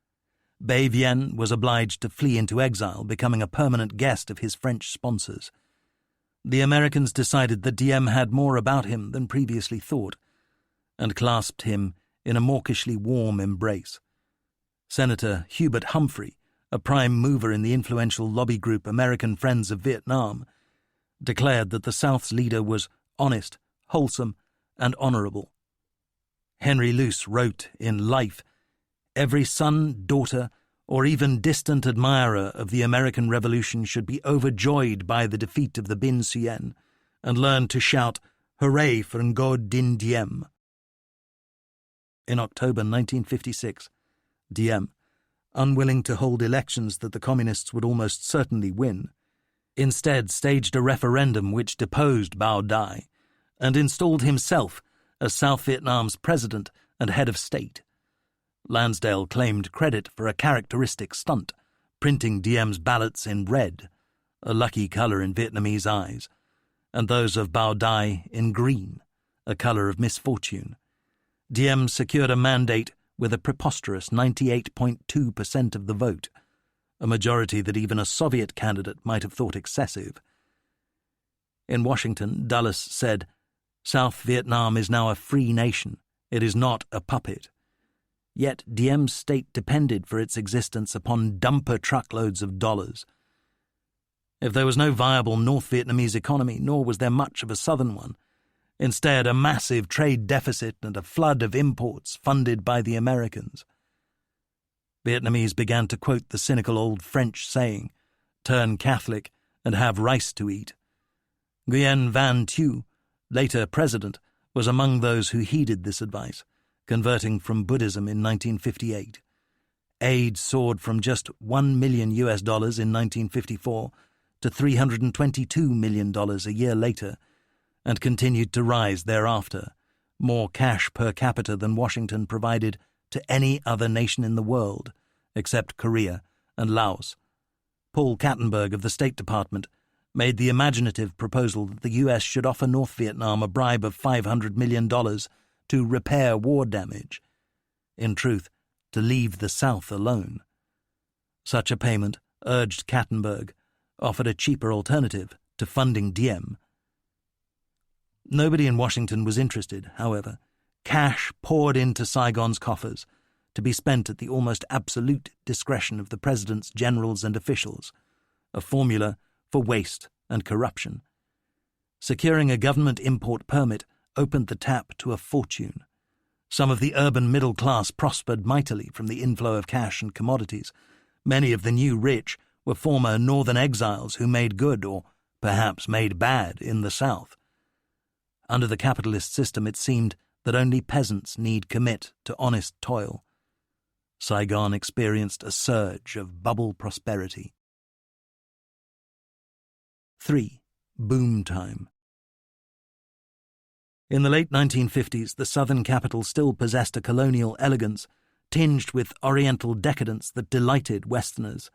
Bai Vien was obliged to flee into exile, becoming a permanent guest of his French sponsors. The Americans decided that Diem had more about him than previously thought, and clasped him in a mawkishly warm embrace. Senator Hubert Humphrey, a prime mover in the influential lobby group American Friends of Vietnam, declared that the South's leader was honest, wholesome, and honorable. Henry Luce wrote in Life, "Every son, daughter, or even distant admirer of the American Revolution should be overjoyed by the defeat of the Binh Xuyen and learn to shout, "Hooray for Ngo Dinh Diem." In October 1956, Diem, unwilling to hold elections that the Communists would almost certainly win, instead staged a referendum which deposed Bao Dai and installed himself as South Vietnam's president and head of state. Lansdale claimed credit for a characteristic stunt, printing Diem's ballots in red, a lucky colour in Vietnamese eyes, and those of Bao Dai in green, a colour of misfortune. Diem secured a mandate with a preposterous 98.2% of the vote, a majority that even a Soviet candidate might have thought excessive. In Washington, Dulles said, "South Vietnam is now a free nation. It is not a puppet." Yet Diem's state depended for its existence upon dumper truckloads of dollars. If there was no viable North Vietnamese economy, nor was there much of a southern one, instead a massive trade deficit and a flood of imports funded by the Americans. Vietnamese began to quote the cynical old French saying, "Turn Catholic and have rice to eat." Nguyen Van Thieu, later president, was among those who heeded this advice, converting from Buddhism in 1958. Aid soared from just $1 million in 1954 to $322 million a year later, and continued to rise thereafter, more cash per capita than Washington provided to any other nation in the world, except Korea and Laos. Paul Kattenberg of the State Department made the imaginative proposal that the U.S. should offer North Vietnam a bribe of $500 million to repair war damage. In truth, to leave the South alone. Such a payment, urged Kattenberg, offered a cheaper alternative to funding Diem. Nobody in Washington was interested, however. Cash poured into Saigon's coffers, to be spent at the almost absolute discretion of the president's generals and officials, a formula for waste and corruption. Securing a government import permit opened the tap to a fortune. Some of the urban middle class prospered mightily from the inflow of cash and commodities. Many of the new rich were former northern exiles who made good, or perhaps made bad, in the South. Under the capitalist system, it seemed that only peasants need commit to honest toil. Saigon experienced a surge of bubble prosperity. 3. Boom time. In the late 1950s, the southern capital still possessed a colonial elegance tinged with oriental decadence that delighted Westerners.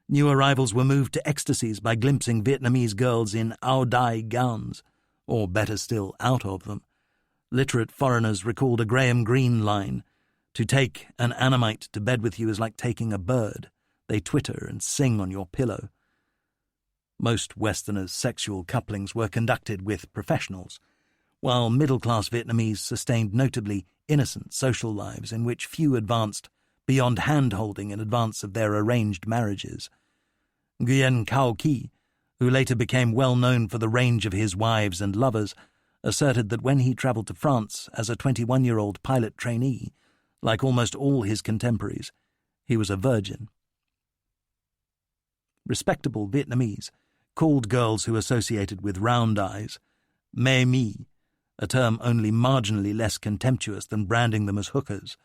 New arrivals were moved to ecstasies by glimpsing Vietnamese girls in áo dai gowns, or better still, out of them. Literate foreigners recalled a Graham Greene line, "To take an Annamite to bed with you is like taking a bird. They twitter and sing on your pillow." Most Westerners' sexual couplings were conducted with professionals, while middle-class Vietnamese sustained notably innocent social lives in which few advanced beyond hand-holding in advance of their arranged marriages. Nguyen Cao Ki, who later became well known for the range of his wives and lovers, asserted that when he travelled to France as a 21-year-old pilot trainee, like almost all his contemporaries, he was a virgin. Respectable Vietnamese called girls who associated with round eyes "mê mi," a term only marginally less contemptuous than branding them as hookers.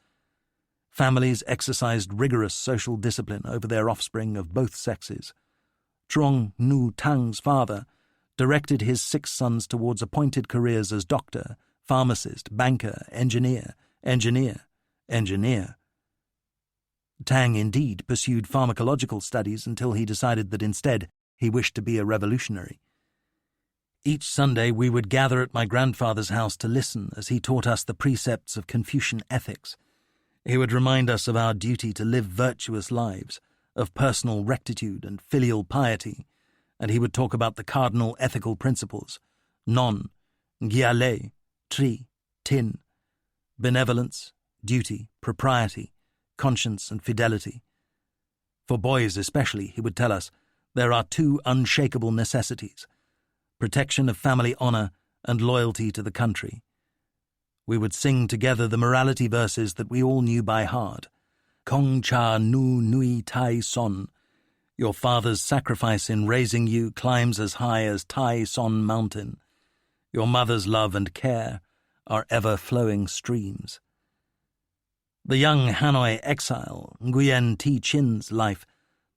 Families exercised rigorous social discipline over their offspring of both sexes. Trong Nu Tang's father directed his 6 sons towards appointed careers as doctor, pharmacist, banker, engineer. Tang indeed pursued pharmacological studies until he decided that instead he wished to be a revolutionary. Each Sunday we would gather at my grandfather's house to listen as he taught us the precepts of Confucian ethics. He would remind us of our duty to live virtuous lives, of personal rectitude and filial piety, and he would talk about the cardinal ethical principles, non, gia lê, tri, tin, benevolence, duty, propriety, conscience and fidelity. For boys especially, he would tell us, there are 2 unshakable necessities: protection of family honour and loyalty to the country. We would sing together the morality verses that we all knew by heart. Kong Cha Nu Nui Tai Son. Your father's sacrifice in raising you climbs as high as Tai Son Mountain. Your mother's love and care are ever-flowing streams. The young Hanoi exile, Nguyen Thi Chin's life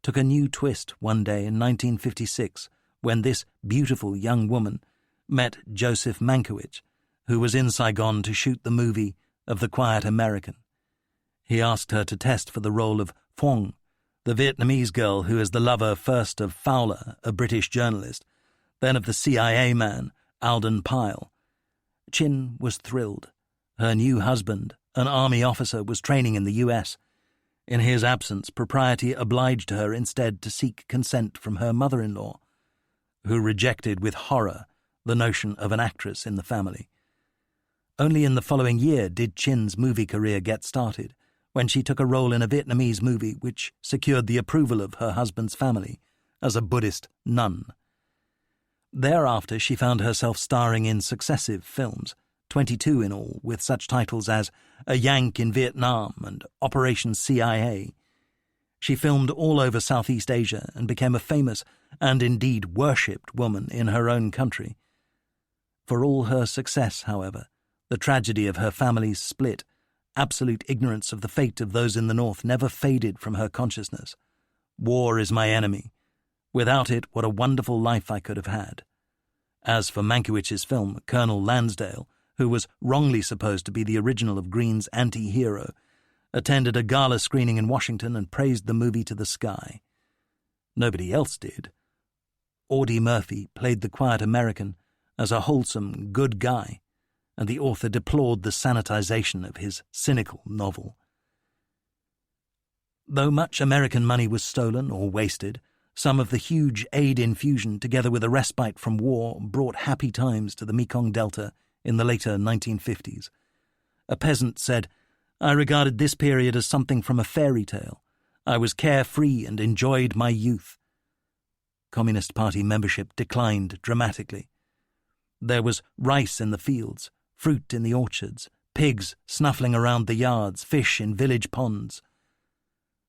took a new twist one day in 1956 when this beautiful young woman met Joseph Mankiewicz, who was in Saigon to shoot the movie of The Quiet American. He asked her to test for the role of Phuong, the Vietnamese girl who is the lover first of Fowler, a British journalist, then of the CIA man, Alden Pyle. Chin was thrilled. Her new husband, an army officer, was training in the US. In his absence, propriety obliged her instead to seek consent from her mother-in-law, who rejected with horror the notion of an actress in the family. Only in the following year did Chin's movie career get started, when she took a role in a Vietnamese movie which secured the approval of her husband's family as a Buddhist nun. Thereafter she found herself starring in successive films, 22 in all, with such titles as A Yank in Vietnam and Operation CIA. She filmed all over Southeast Asia and became a famous and indeed worshipped woman in her own country. For all her success, however, the tragedy of her family's split, absolute ignorance of the fate of those in the North never faded from her consciousness. War is my enemy. Without it, what a wonderful life I could have had. As for Mankiewicz's film, Colonel Lansdale, who was wrongly supposed to be the original of Green's anti-hero, attended a gala screening in Washington and praised the movie to the sky. Nobody else did. Audie Murphy played the quiet American as a wholesome, good guy, and the author deplored the sanitization of his cynical novel. Though much American money was stolen or wasted, some of the huge aid infusion, together with a respite from war, brought happy times to the Mekong Delta in the later 1950s. A peasant said, "I regarded this period as something from a fairy tale. I was carefree and enjoyed my youth." Communist Party membership declined dramatically. There was rice in the fields, fruit in the orchards, pigs snuffling around the yards, fish in village ponds.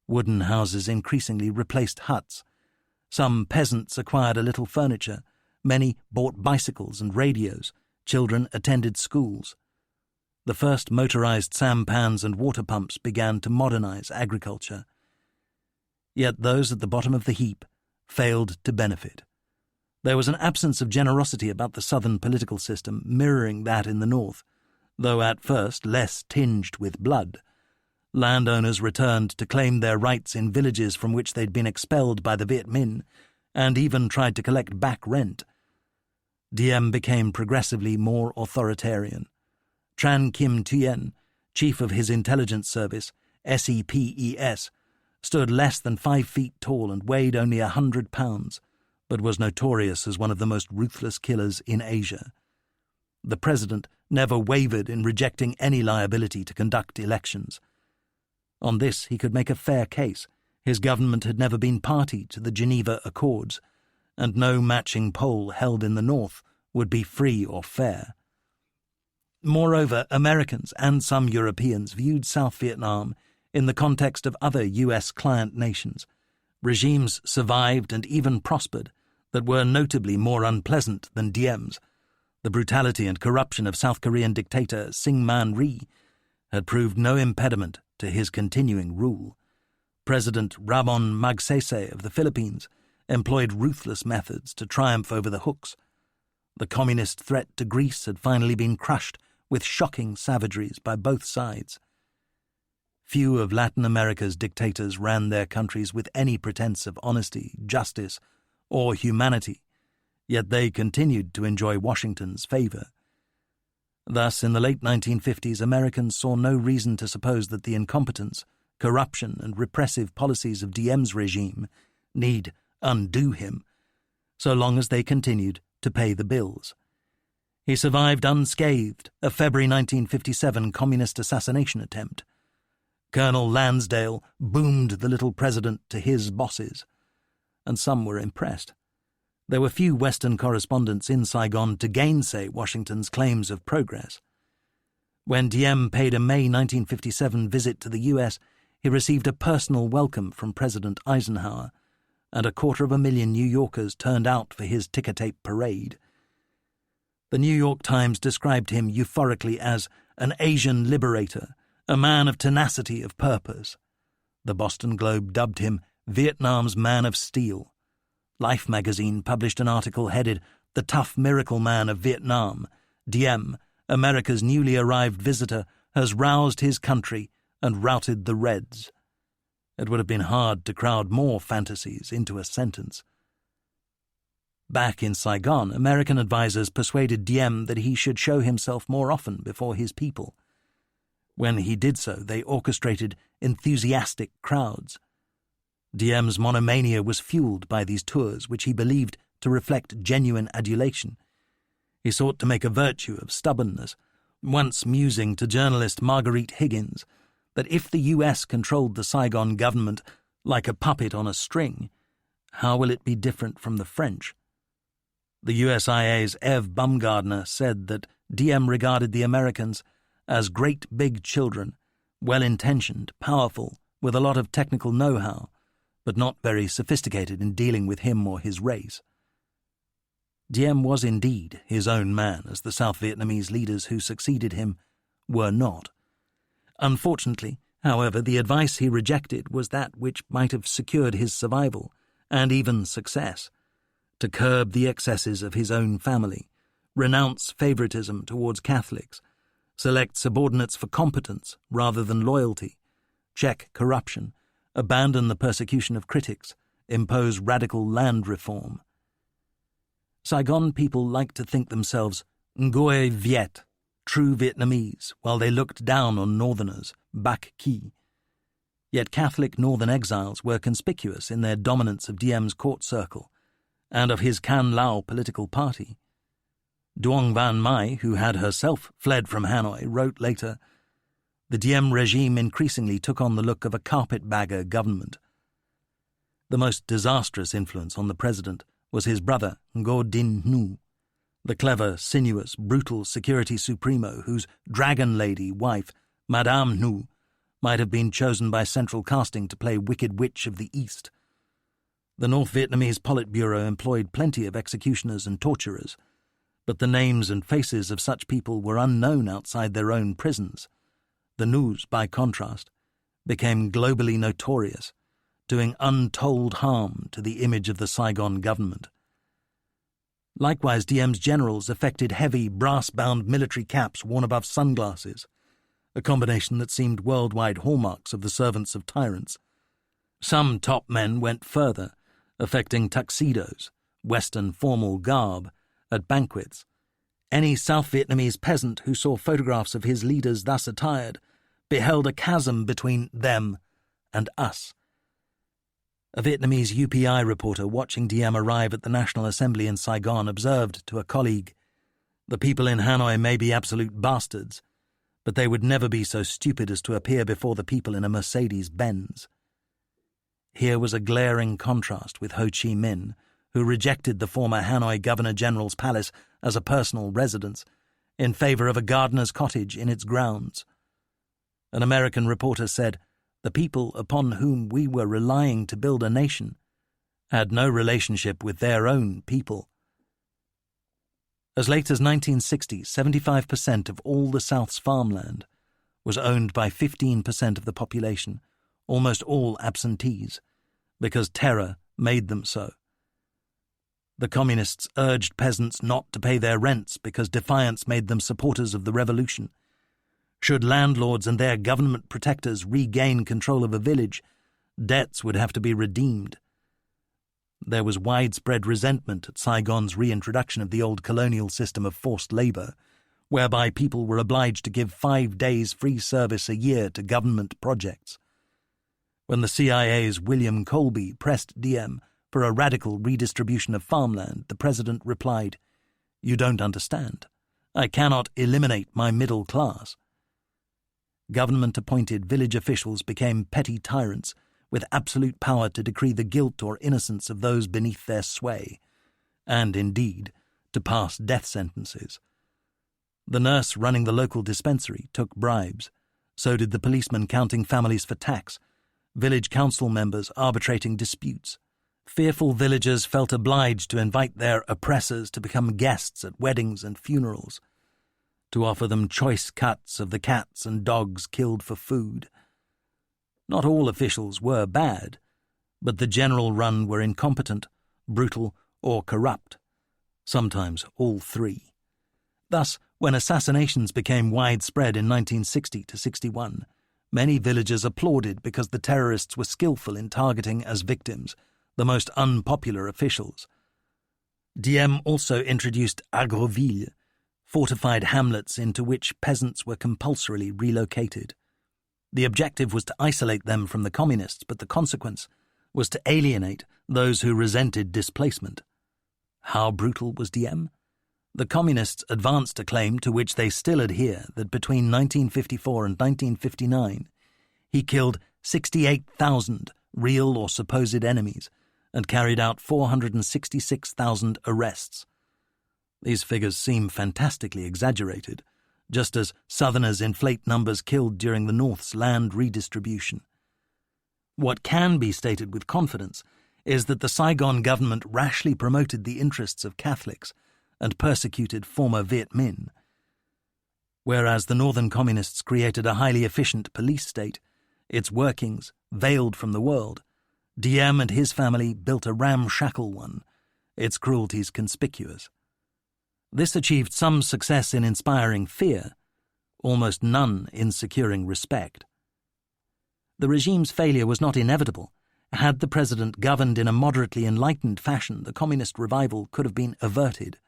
Wooden houses increasingly replaced huts. Some peasants acquired a little furniture. Many bought bicycles and radios. Children attended schools. The first motorized sampans and water pumps began to modernize agriculture. Yet those at the bottom of the heap failed to benefit. There was an absence of generosity about the southern political system, mirroring that in the north, though at first less tinged with blood. Landowners returned to claim their rights in villages from which they'd been expelled by the Viet Minh, and even tried to collect back rent. Diem became progressively more authoritarian. Tran Kim Thuyen, chief of his intelligence service, SEPES, stood less than 5 feet tall and weighed only 100 pounds, but was notorious as one of the most ruthless killers in Asia. The president never wavered in rejecting any liability to conduct elections. On this he could make a fair case. His government had never been party to the Geneva Accords, and no matching poll held in the North would be free or fair. Moreover, Americans and some Europeans viewed South Vietnam in the context of other U.S. client nations. Regimes survived and even prospered that were notably more unpleasant than Diem's. The brutality and corruption of South Korean dictator Syngman Rhee had proved no impediment to his continuing rule. President Ramon Magsaysay of the Philippines employed ruthless methods to triumph over the Hooks. The communist threat to Greece had finally been crushed with shocking savageries by both sides. Few of Latin America's dictators ran their countries with any pretense of honesty, justice, or humanity, yet they continued to enjoy Washington's favor. Thus, in the late 1950s, Americans saw no reason to suppose that the incompetence, corruption, and repressive policies of Diem's regime need undo him, so long as they continued to pay the bills. He survived unscathed a February 1957 communist assassination attempt. Colonel Lansdale boomed the little president to his bosses, and some were impressed. There were few Western correspondents in Saigon to gainsay Washington's claims of progress. When Diem paid a May 1957 visit to the U.S., he received a personal welcome from President Eisenhower, and 250,000 New Yorkers turned out for his ticker-tape parade. The New York Times described him euphorically as an Asian liberator, a man of tenacity of purpose. The Boston Globe dubbed him Vietnam's Man of Steel. Life magazine published an article headed "The Tough Miracle Man of Vietnam. Diem, America's newly arrived visitor, has roused his country and routed the Reds." It would have been hard to crowd more fantasies into a sentence. Back in Saigon, American advisers persuaded Diem that he should show himself more often before his people. When he did so, they orchestrated enthusiastic crowds. Diem's monomania was fueled by these tours, which he believed to reflect genuine adulation. He sought to make a virtue of stubbornness, once musing to journalist Marguerite Higgins that if the U.S. controlled the Saigon government like a puppet on a string, how will it be different from the French? The USIA's Ev Baumgardner said that Diem regarded the Americans as great big children, well-intentioned, powerful, with a lot of technical know-how, but not very sophisticated in dealing with him or his race. Diem was indeed his own man, as the South Vietnamese leaders who succeeded him were not. Unfortunately, however, the advice he rejected was that which might have secured his survival, and even success: to curb the excesses of his own family, renounce favoritism towards Catholics, select subordinates for competence rather than loyalty, check corruption, abandon the persecution of critics, impose radical land reform. Saigon people liked to think themselves Ngoy Viet, true Vietnamese, while they looked down on northerners, Bac Ki. Yet Catholic northern exiles were conspicuous in their dominance of Diem's court circle and of his Can Lao political party. Duong Van Mai, who had herself fled from Hanoi, wrote later, "The Diem regime increasingly took on the look of a carpetbagger government." The most disastrous influence on the president was his brother Ngo Dinh Nhu, the clever, sinuous, brutal security supremo whose dragon lady wife, Madame Nhu, might have been chosen by central casting to play Wicked Witch of the East. The North Vietnamese Politburo employed plenty of executioners and torturers, but the names and faces of such people were unknown outside their own prisons. The Nhus, by contrast, became globally notorious, doing untold harm to the image of the Saigon government. Likewise, Diem's generals affected heavy, brass-bound military caps worn above sunglasses, a combination that seemed worldwide hallmarks of the servants of tyrants. Some top men went further, affecting tuxedos, Western formal garb, at banquets. Any South Vietnamese peasant who saw photographs of his leaders thus attired beheld a chasm between them and us. A Vietnamese UPI reporter watching Diem arrive at the National Assembly in Saigon observed to a colleague, "The people in Hanoi may be absolute bastards, but they would never be so stupid as to appear before the people in a Mercedes-Benz." Here was a glaring contrast with Ho Chi Minh, who rejected the former Hanoi Governor-General's palace as a personal residence in favor of a gardener's cottage in its grounds. An American reporter said, "The people upon whom we were relying to build a nation had no relationship with their own people." As late as 1960, 75% of all the South's farmland was owned by 15% of the population, almost all absentees, because terror made them so. The communists urged peasants not to pay their rents because defiance made them supporters of the revolution. Should landlords and their government protectors regain control of a village, debts would have to be redeemed. There was widespread resentment at Saigon's reintroduction of the old colonial system of forced labor, whereby people were obliged to give 5 days free service a year to government projects. When the CIA's William Colby pressed Diem for a radical redistribution of farmland, the president replied, "You don't understand. I cannot eliminate my middle class." Government-appointed village officials became petty tyrants with absolute power to decree the guilt or innocence of those beneath their sway, and, indeed, to pass death sentences. The nurse running the local dispensary took bribes. So did the policeman counting families for tax, village council members arbitrating disputes. Fearful villagers felt obliged to invite their oppressors to become guests at weddings and funerals, to offer them choice cuts of the cats and dogs killed for food. Not all officials were bad, but the general run were incompetent, brutal, or corrupt, sometimes all three. Thus, when assassinations became widespread in 1960 to 61, many villagers applauded because the terrorists were skillful in targeting as victims the most unpopular officials. Diem also introduced agrovilles, fortified hamlets into which peasants were compulsorily relocated. The objective was to isolate them from the communists, but the consequence was to alienate those who resented displacement. How brutal was Diem? The communists advanced a claim to which they still adhere that between 1954 and 1959 he killed 68,000 real or supposed enemies and carried out 466,000 arrests. These figures seem fantastically exaggerated, just as Southerners inflate numbers killed during the North's land redistribution. What can be stated with confidence is that the Saigon government rashly promoted the interests of Catholics and persecuted former Viet Minh. Whereas the Northern Communists created a highly efficient police state, its workings veiled from the world, Diem and his family built a ramshackle one, its cruelties conspicuous. This achieved some success in inspiring fear, almost none in securing respect. The regime's failure was not inevitable. Had the president governed in a moderately enlightened fashion, the communist revival could have been averted.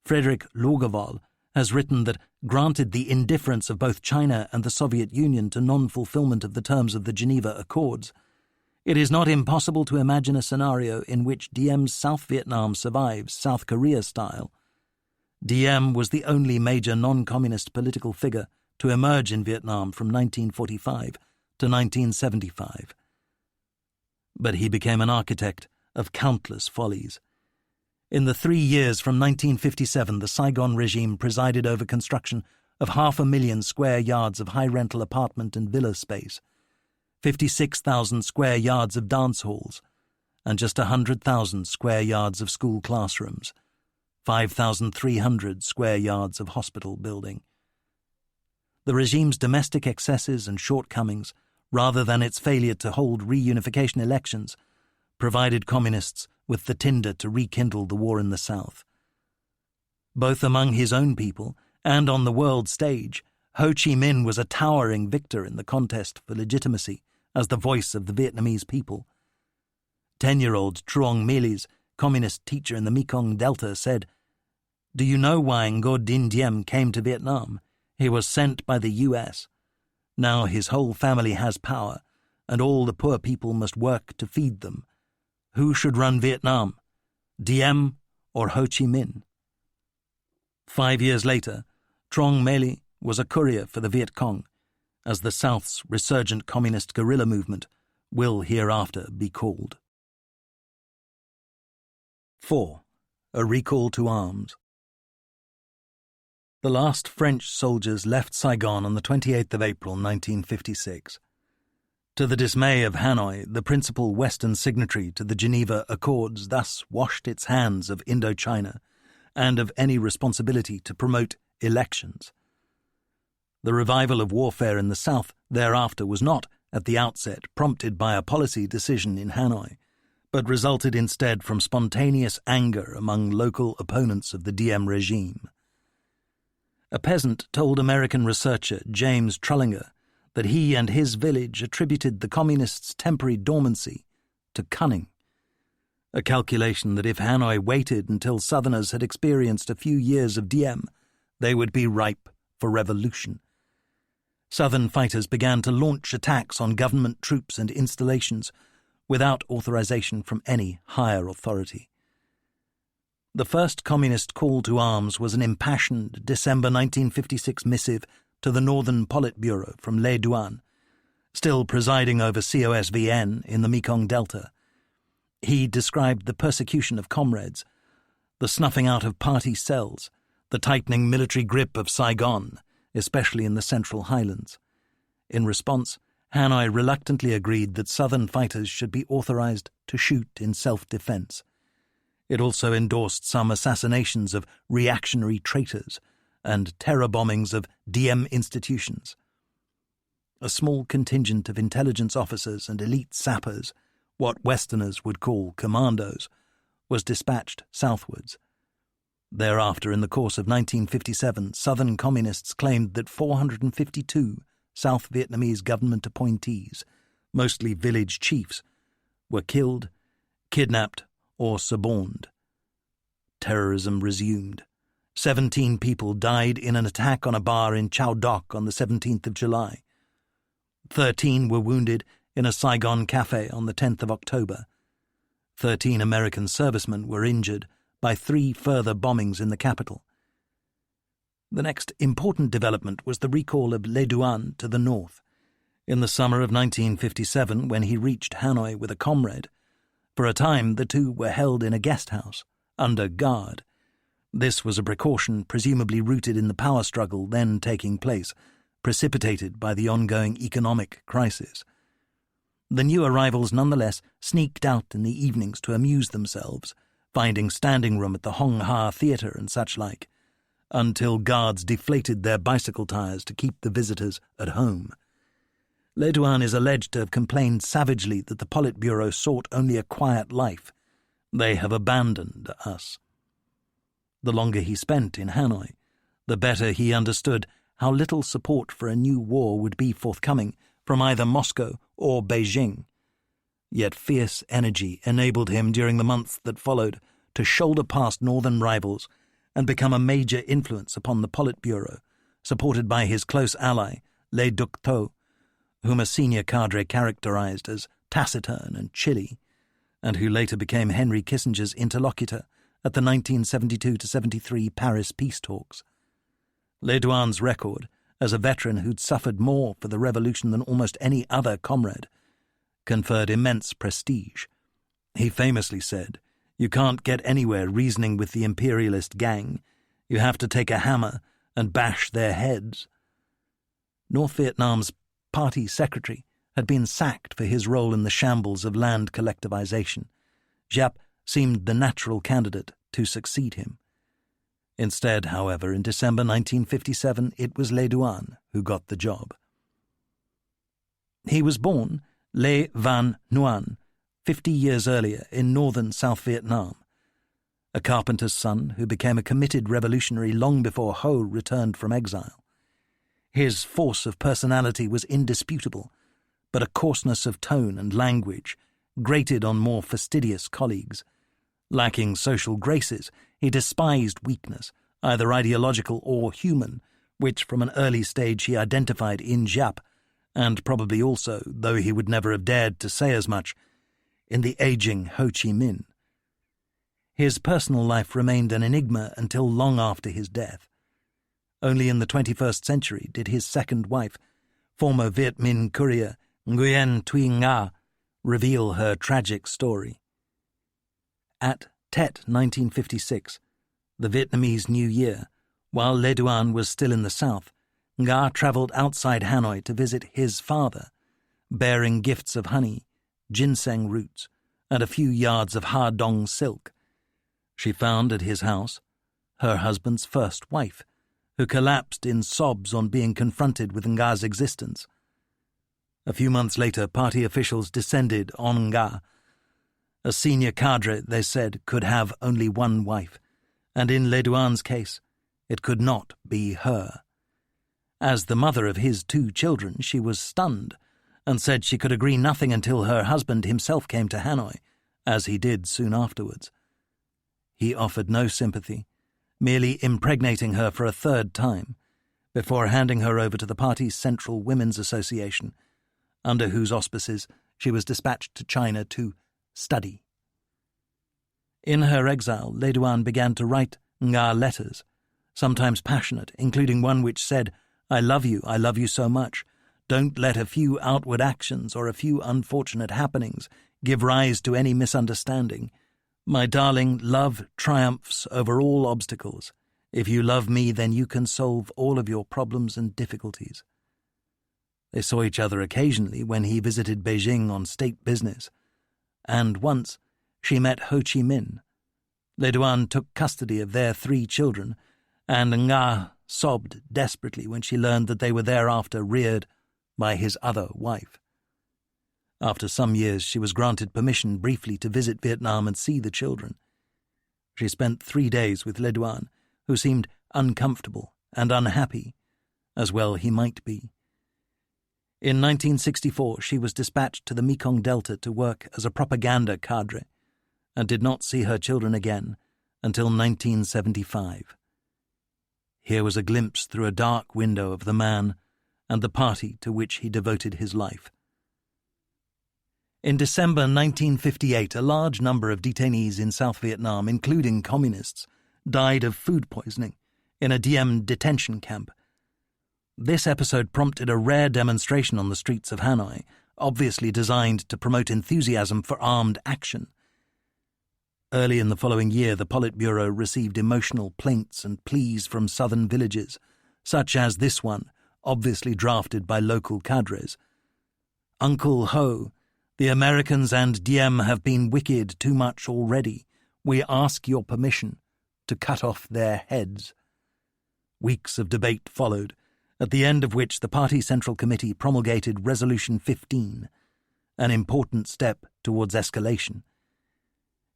Frederick Lorgevall has written that, granted the indifference of both China and the Soviet Union to non-fulfillment of the terms of the Geneva Accords, it is not impossible to imagine a scenario in which Diem's South Vietnam survives South Korea style. Diem was the only major non-communist political figure to emerge in Vietnam from 1945 to 1975. But he became an architect of countless follies. In the 3 years from 1957, the Saigon regime presided over construction of 500,000 square yards of high-rental apartment and villa space, 56,000 square yards of dance halls, and just 100,000 square yards of school classrooms, 5,300 square yards of hospital building. The regime's domestic excesses and shortcomings, rather than its failure to hold reunification elections, provided communists with the tinder to rekindle the war in the South. Both among his own people and on the world stage, Ho Chi Minh was a towering victor in the contest for legitimacy as the voice of the Vietnamese people. 10-year-old Truong Melis, communist teacher in the Mekong Delta, said, "Do you know why Ngo Dinh Diem came to Vietnam? He was sent by the U.S. Now his whole family has power, and all the poor people must work to feed them. Who should run Vietnam, Diem or Ho Chi Minh?" 5 years later, Truong Meli was a courier for the Viet Cong, as the South's resurgent communist guerrilla movement will hereafter be called. 4. A recall to arms. The last French soldiers left Saigon on the 28th of April 1956. To the dismay of Hanoi, the principal Western signatory to the Geneva Accords thus washed its hands of Indochina and of any responsibility to promote elections. The revival of warfare in the South thereafter was not, at the outset, prompted by a policy decision in Hanoi, but resulted instead from spontaneous anger among local opponents of the Diem regime. A peasant told American researcher James Trullinger that he and his village attributed the communists' temporary dormancy to cunning, a calculation that if Hanoi waited until Southerners had experienced a few years of Diem, they would be ripe for revolution. Southern fighters began to launch attacks on government troops and installations without authorization from any higher authority. The first communist call to arms was an impassioned December 1956 missive to the Northern Politburo from Le Duan, still presiding over COSVN in the Mekong Delta. He described the persecution of comrades, the snuffing out of party cells, the tightening military grip of Saigon, especially in the Central Highlands. In response, Hanoi reluctantly agreed that Southern fighters should be authorized to shoot in self-defense. It also endorsed some assassinations of reactionary traitors and terror bombings of DM institutions. A small contingent of intelligence officers and elite sappers, what Westerners would call commandos, was dispatched southwards. Thereafter, in the course of 1957, Southern Communists claimed that 452 South Vietnamese government appointees, mostly village chiefs, were killed, kidnapped, or suborned. Terrorism resumed. 17 people died in an attack on a bar in Chau Doc on the 17th of July. 13 were wounded in a Saigon cafe on the 10th of October. 13 American servicemen were injured by 3 further bombings in the capital. The next important development was the recall of Le Duan to the north. In the summer of 1957, when he reached Hanoi with a comrade, for a time the two were held in a guest house, under guard. This was a precaution presumably rooted in the power struggle then taking place, precipitated by the ongoing economic crisis. The new arrivals nonetheless sneaked out in the evenings to amuse themselves, finding standing room at the Hong Ha Theatre and such like, until guards deflated their bicycle tires to keep the visitors at home. Le Duan is alleged to have complained savagely that the Politburo sought only a quiet life. They have abandoned us. The longer he spent in Hanoi, the better he understood how little support for a new war would be forthcoming from either Moscow or Beijing. Yet fierce energy enabled him during the months that followed to shoulder past northern rivals and become a major influence upon the Politburo, supported by his close ally, Le Duc Tho, whom a senior cadre characterized as taciturn and chilly, and who later became Henry Kissinger's interlocutor at the 1972-73 Paris peace talks. Le Duan's record, as a veteran who'd suffered more for the revolution than almost any other comrade, conferred immense prestige. He famously said, "You can't get anywhere reasoning with the imperialist gang. You have to take a hammer and bash their heads." North Vietnam's party secretary had been sacked for his role in the shambles of land collectivization. Giap seemed the natural candidate to succeed him. Instead, however, in December 1957, it was Le Duan who got the job. He was born Le Van Nguyen 50 years earlier in northern South Vietnam, a carpenter's son who became a committed revolutionary long before Ho returned from exile. His force of personality was indisputable, but a coarseness of tone and language grated on more fastidious colleagues. Lacking social graces, he despised weakness, either ideological or human, which from an early stage he identified in Giap, and probably also, though he would never have dared to say as much, in the aging Ho Chi Minh. His personal life remained an enigma until long after his death. Only in the 21st century did his second wife, former Viet Minh courier Nguyen Thuy Nga, reveal her tragic story. At Tet 1956, the Vietnamese New Year, while Le Duan was still in the south, Nga travelled outside Hanoi to visit his father, bearing gifts of honey, ginseng roots, and a few yards of Ha Dong silk. She found at his house her husband's first wife, who collapsed in sobs on being confronted with Nga's existence. A few months later, party officials descended on Nga. A senior cadre, they said, could have only one wife, and in Le Duan's case, it could not be her. As the mother of his 2 children, she was stunned, and said she could agree nothing until her husband himself came to Hanoi, as he did soon afterwards. He offered no sympathy, merely impregnating her for a 3rd time, before handing her over to the party's Central Women's Association, under whose auspices she was dispatched to China to study. In her exile, Le Duan began to write Nga letters, sometimes passionate, including one which said, I love you so much. Don't let a few outward actions or a few unfortunate happenings give rise to any misunderstanding. My darling, love triumphs over all obstacles. If you love me, then you can solve all of your problems and difficulties. They saw each other occasionally when he visited Beijing on state business, and once she met Ho Chi Minh. Le Duan took custody of their 3 children, and Nga sobbed desperately when she learned that they were thereafter reared by his other wife. After some years, she was granted permission briefly to visit Vietnam and see the children. She spent 3 days with Le Duan, who seemed uncomfortable and unhappy, as well he might be. In 1964, she was dispatched to the Mekong Delta to work as a propaganda cadre, and did not see her children again until 1975. Here was a glimpse through a dark window of the man and the party to which he devoted his life. In December 1958, a large number of detainees in South Vietnam, including communists, died of food poisoning in a Diem detention camp. This episode prompted a rare demonstration on the streets of Hanoi, obviously designed to promote enthusiasm for armed action. Early in the following year, the Politburo received emotional plaints and pleas from southern villages, such as this one, obviously drafted by local cadres. "Uncle Ho, the Americans and Diem have been wicked too much already. We ask your permission to cut off their heads." Weeks of debate followed, at the end of which the Party Central Committee promulgated Resolution 15, an important step towards escalation.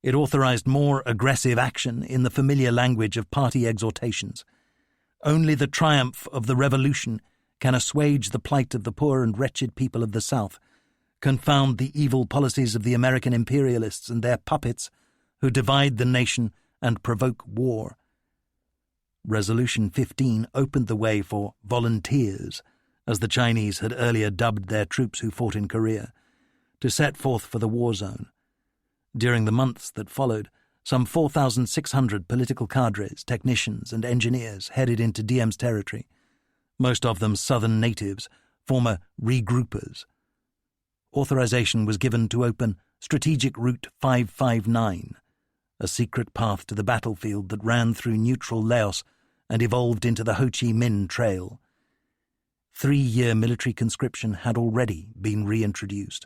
It authorized more aggressive action in the familiar language of party exhortations. Only the triumph of the revolution can assuage the plight of the poor and wretched people of the South, confound the evil policies of the American imperialists and their puppets who divide the nation and provoke war. Resolution 15 opened the way for volunteers, as the Chinese had earlier dubbed their troops who fought in Korea, to set forth for the war zone. During the months that followed, some 4,600 political cadres, technicians and engineers headed into Diem's territory, most of them southern natives, former regroupers. Authorization was given to open Strategic Route 559, a secret path to the battlefield that ran through neutral Laos and evolved into the Ho Chi Minh Trail. 3-year military conscription had already been reintroduced.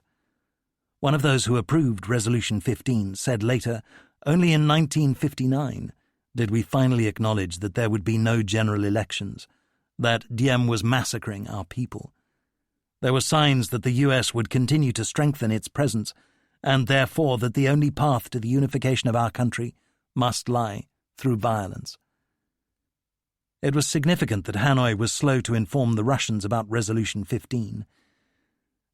One of those who approved Resolution 15 said later, "Only in 1959 did we finally acknowledge that there would be no general elections, that Diem was massacring our people. There were signs that the US would continue to strengthen its presence, and therefore that the only path to the unification of our country must lie through violence." It was significant that Hanoi was slow to inform the Russians about Resolution 15,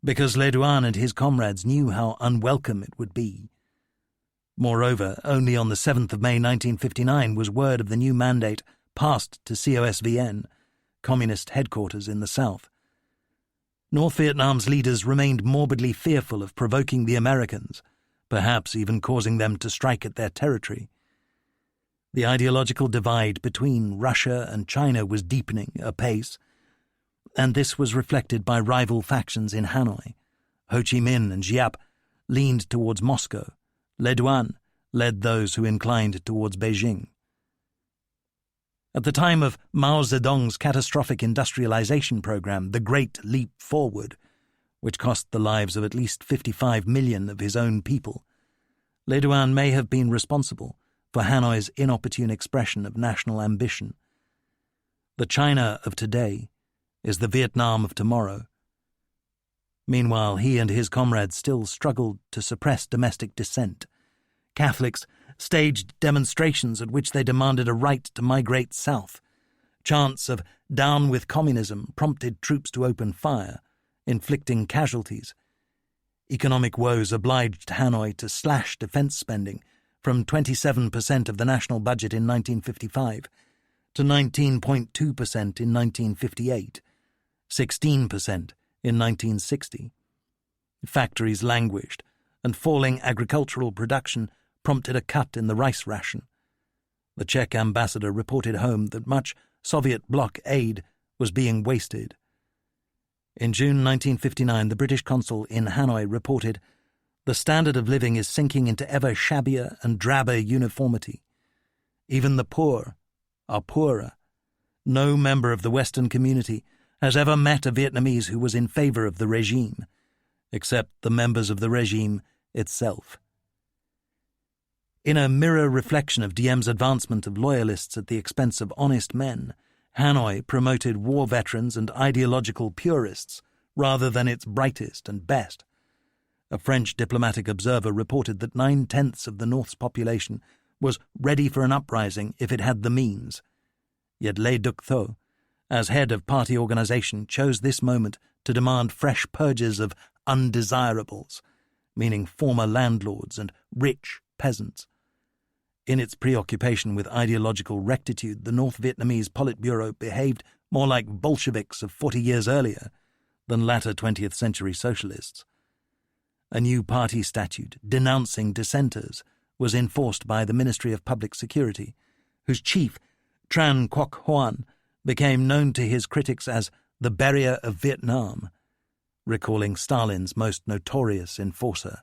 because Le Duan and his comrades knew how unwelcome it would be. Moreover, only on the 7th of May 1959 was word of the new mandate passed to COSVN, Communist headquarters in the south. North Vietnam's leaders remained morbidly fearful of provoking the Americans, perhaps even causing them to strike at their territory. The ideological divide between Russia and China was deepening apace, and this was reflected by rival factions in Hanoi. Ho Chi Minh and Giap leaned towards Moscow. Le Duan led those who inclined towards Beijing. At the time of Mao Zedong's catastrophic industrialization program, the Great Leap Forward, which cost the lives of at least 55 million of his own people, Le Duan may have been responsible for Hanoi's inopportune expression of national ambition. The China of today is the Vietnam of tomorrow. Meanwhile, he and his comrades still struggled to suppress domestic dissent. Catholics staged demonstrations at which they demanded a right to migrate south. Chants of "Down with Communism" prompted troops to open fire, inflicting casualties. Economic woes obliged Hanoi to slash defense spending from 27% of the national budget in 1955 to 19.2% in 1958, 16% in 1960. Factories languished, and falling agricultural production prompted a cut in the rice ration. The Czech ambassador reported home that much Soviet bloc aid was being wasted. In June 1959, the British consul in Hanoi reported, "The standard of living is sinking into ever shabbier and drabber uniformity. Even the poor are poorer. No member of the Western community has ever met a Vietnamese who was in favor of the regime, except the members of the regime itself. In a mirror reflection of Diem's advancement of loyalists at the expense of honest men, Hanoi promoted war veterans and ideological purists rather than its brightest and best. A French diplomatic observer reported that 9/10 of the North's population was ready for an uprising if it had the means. Yet Le Duc Tho, as head of party organization, chose this moment to demand fresh purges of undesirables, meaning former landlords and rich peasants. In its preoccupation with ideological rectitude, the North Vietnamese Politburo behaved more like Bolsheviks of 40 years earlier than latter 20th century socialists. A new party statute denouncing dissenters was enforced by the Ministry of Public Security, whose chief, Tran Quoc Hoan, became known to his critics as the Barrier of Vietnam, recalling Stalin's most notorious enforcer.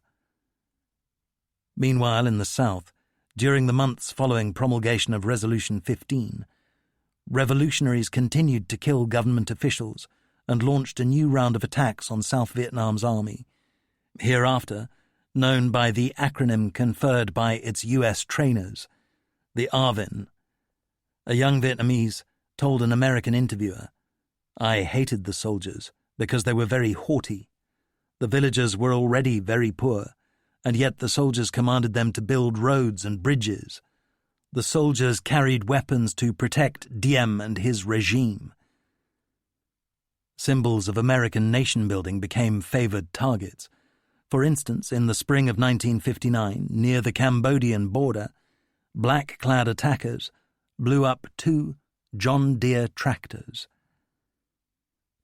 Meanwhile, in the South, during the months following promulgation of Resolution 15, revolutionaries continued to kill government officials and launched a new round of attacks on South Vietnam's army, hereafter known by the acronym conferred by its U.S. trainers, the ARVIN. A young Vietnamese told an American interviewer, "I hated the soldiers because they were very haughty. The villagers were already very poor, and yet the soldiers commanded them to build roads and bridges. The soldiers carried weapons to protect Diem and his regime." Symbols of American nation-building became favored targets. For instance, in the spring of 1959, near the Cambodian border, black-clad attackers blew up 2 John Deere tractors.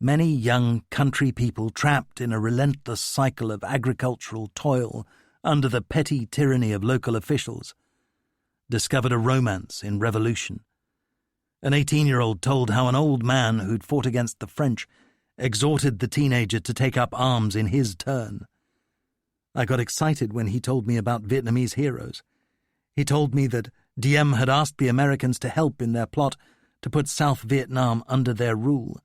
Many young country people trapped in a relentless cycle of agricultural toil under the petty tyranny of local officials discovered a romance in revolution. An 18-year-old told how an old man who'd fought against the French exhorted the teenager to take up arms in his turn. I got excited when he told me about Vietnamese heroes. He told me that Diem had asked the Americans to help in their plot to put South Vietnam under their rule.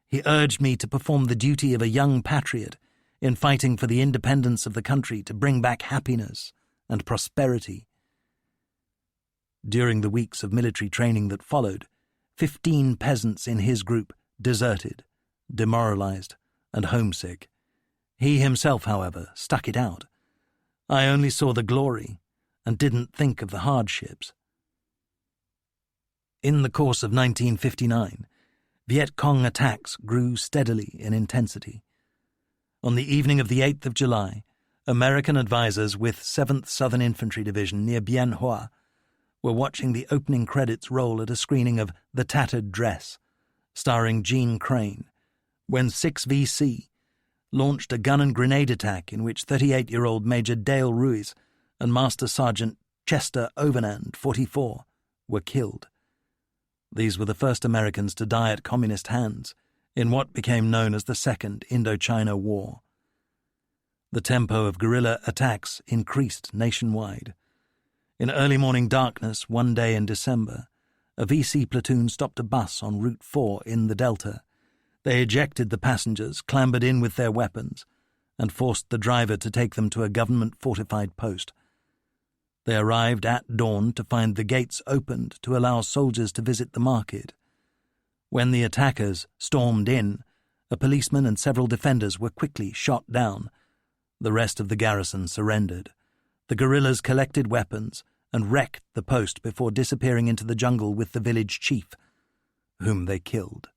He urged me to perform the duty of a young patriot in fighting for the independence of the country to bring back happiness and prosperity. During the weeks of military training that followed, 15 peasants in his group deserted, demoralized and homesick. He himself, however, stuck it out. I only saw the glory and didn't think of the hardships. In the course of 1959, Viet Cong attacks grew steadily in intensity. On the evening of the 8th of July, American advisers with 7th Southern Infantry Division near Bien Hoa were watching the opening credits roll at a screening of The Tattered Dress, starring Gene Crane, when 6VC launched a gun and grenade attack in which 38-year-old Major Dale Ruiz and Master Sergeant Chester Overland, 44, were killed. These were the first Americans to die at communist hands in what became known as the Second Indochina War. The tempo of guerrilla attacks increased nationwide. In early morning darkness one day in December, a VC platoon stopped a bus on Route 4 in the Delta. They ejected the passengers, clambered in with their weapons, and forced the driver to take them to a government-fortified post. They arrived at dawn to find the gates opened to allow soldiers to visit the market. When the attackers stormed in, a policeman and several defenders were quickly shot down. The rest of the garrison surrendered. The guerrillas collected weapons and wrecked the post before disappearing into the jungle with the village chief, whom they killed.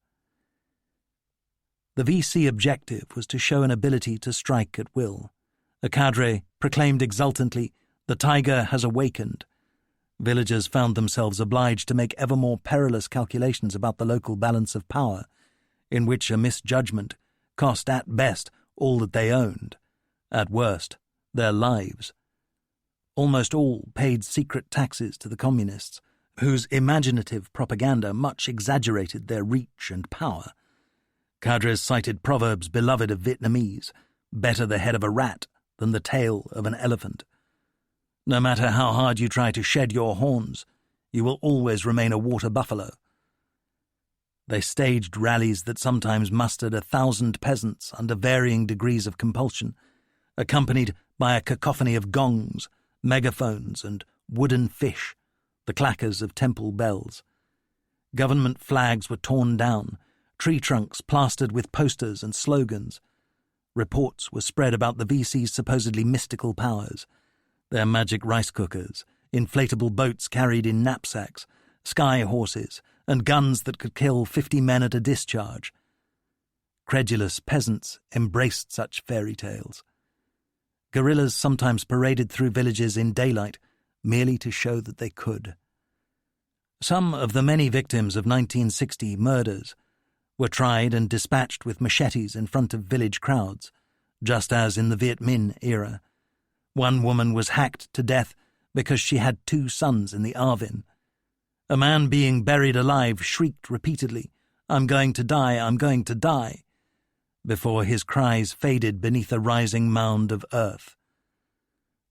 The VC objective was to show an ability to strike at will. A cadre proclaimed exultantly, "The tiger has awakened." Villagers found themselves obliged to make ever more perilous calculations about the local balance of power, in which a misjudgment cost at best all that they owned, at worst their lives. Almost all paid secret taxes to the communists, whose imaginative propaganda much exaggerated their reach and power. Cadres cited proverbs beloved of Vietnamese, "Better the head of a rat than the tail of an elephant." No matter how hard you try to shed your horns, you will always remain a water buffalo. They staged rallies that sometimes mustered 1,000 peasants under varying degrees of compulsion, accompanied by a cacophony of gongs, megaphones, and wooden fish, the clackers of temple bells. Government flags were torn down, tree trunks plastered with posters and slogans. Reports were spread about the VC's supposedly mystical powers, their magic rice cookers, inflatable boats carried in knapsacks, sky horses, and guns that could kill 50 men at a discharge. Credulous peasants embraced such fairy tales. Guerrillas sometimes paraded through villages in daylight, merely to show that they could. Some of the many victims of 1960 murders were tried and dispatched with machetes in front of village crowds, just as in the Viet Minh era. One woman was hacked to death because she had 2 sons in the Arvin. A man being buried alive shrieked repeatedly, "I'm going to die, I'm going to die," before his cries faded beneath a rising mound of earth.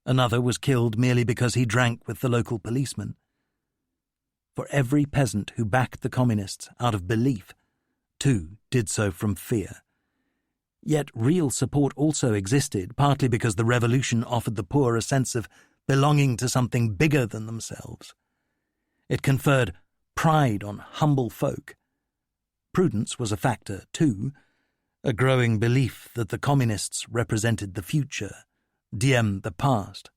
Another was killed merely because he drank with the local policeman. For every peasant who backed the communists out of belief, 2 did so from fear. Yet real support also existed, partly because the revolution offered the poor a sense of belonging to something bigger than themselves. It conferred pride on humble folk. Prudence was a factor, too, a growing belief that the communists represented the future, Diem the past.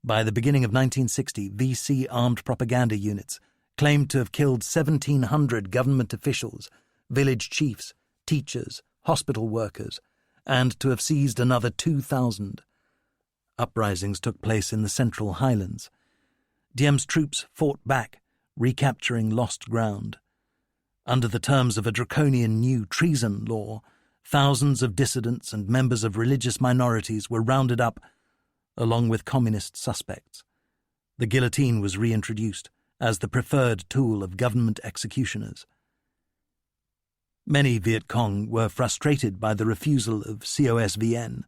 By the beginning of 1960, VC armed propaganda units claimed to have killed 1,700 government officials, village chiefs, teachers, hospital workers, and to have seized another 2,000. Uprisings took place in the Central Highlands. Diem's troops fought back, recapturing lost ground. Under the terms of a draconian new treason law, thousands of dissidents and members of religious minorities were rounded up, along with communist suspects. The guillotine was reintroduced as the preferred tool of government executioners. Many Viet Cong were frustrated by the refusal of COSVN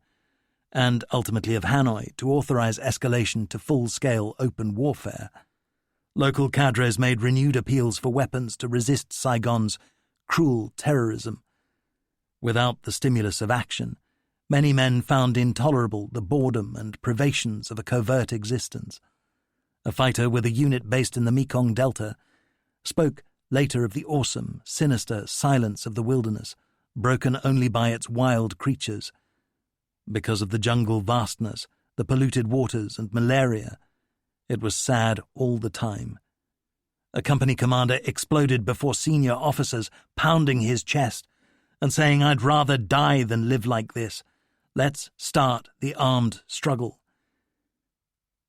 and ultimately of Hanoi to authorize escalation to full-scale open warfare. Local cadres made renewed appeals for weapons to resist Saigon's cruel terrorism. Without the stimulus of action, many men found intolerable the boredom and privations of a covert existence. A fighter with a unit based in the Mekong Delta spoke later of the awesome, sinister silence of the wilderness, broken only by its wild creatures. Because of the jungle vastness, the polluted waters and malaria, it was sad all the time. A company commander exploded before senior officers, pounding his chest and saying, "I'd rather die than live like this. Let's start the armed struggle."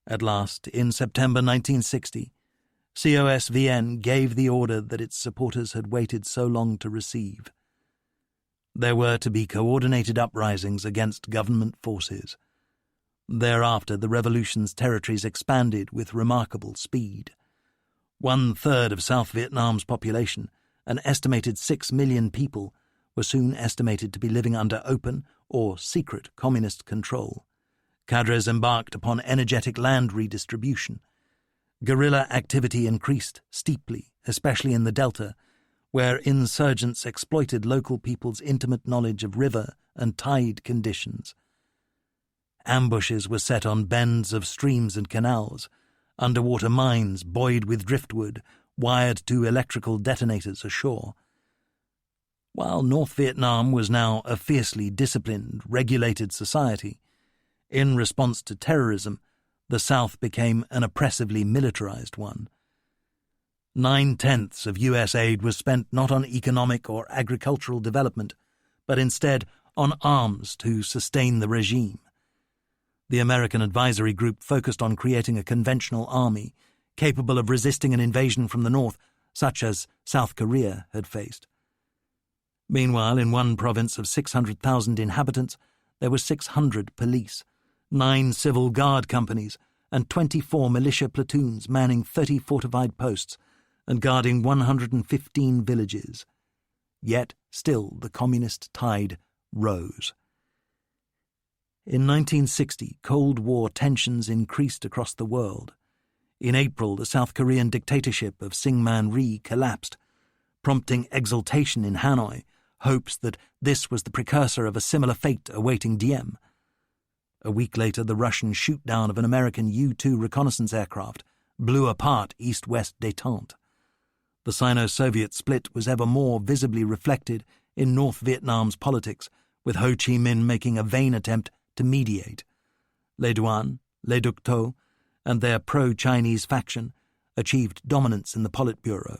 At last, in September 1960, COSVN gave the order that its supporters had waited so long to receive. There were to be coordinated uprisings against government forces. Thereafter, the revolution's territories expanded with remarkable speed. 1/3 of South Vietnam's population, an estimated 6 million people, were soon estimated to be living under open or secret communist control. Cadres embarked upon energetic land redistribution. Guerrilla activity increased steeply, especially in the Delta, where insurgents exploited local people's intimate knowledge of river and tide conditions. Ambushes were set on bends of streams and canals, underwater mines buoyed with driftwood, wired to electrical detonators ashore. While North Vietnam was now a fiercely disciplined, regulated society, in response to terrorism, the South became an oppressively militarized one. 9/10 of U.S. aid was spent not on economic or agricultural development, but instead on arms to sustain the regime. The American Advisory Group focused on creating a conventional army capable of resisting an invasion from the north, such as South Korea had faced. Meanwhile, in one province of 600,000 inhabitants, there were 600 police, 9 civil guard companies, and 24 militia platoons manning 30 fortified posts and guarding 115 villages. Yet still the communist tide rose. In 1960, Cold War tensions increased across the world. In April, the South Korean dictatorship of Syngman Rhee collapsed, prompting exultation in Hanoi, hopes that this was the precursor of a similar fate awaiting Diem. A week later, the Russian shoot-down of an American U-2 reconnaissance aircraft blew apart East-West détente. The Sino-Soviet split was ever more visibly reflected in North Vietnam's politics, with Ho Chi Minh making a vain attempt to mediate. Le Duan, Le Duc Tho, and their pro-Chinese faction achieved dominance in the Politburo.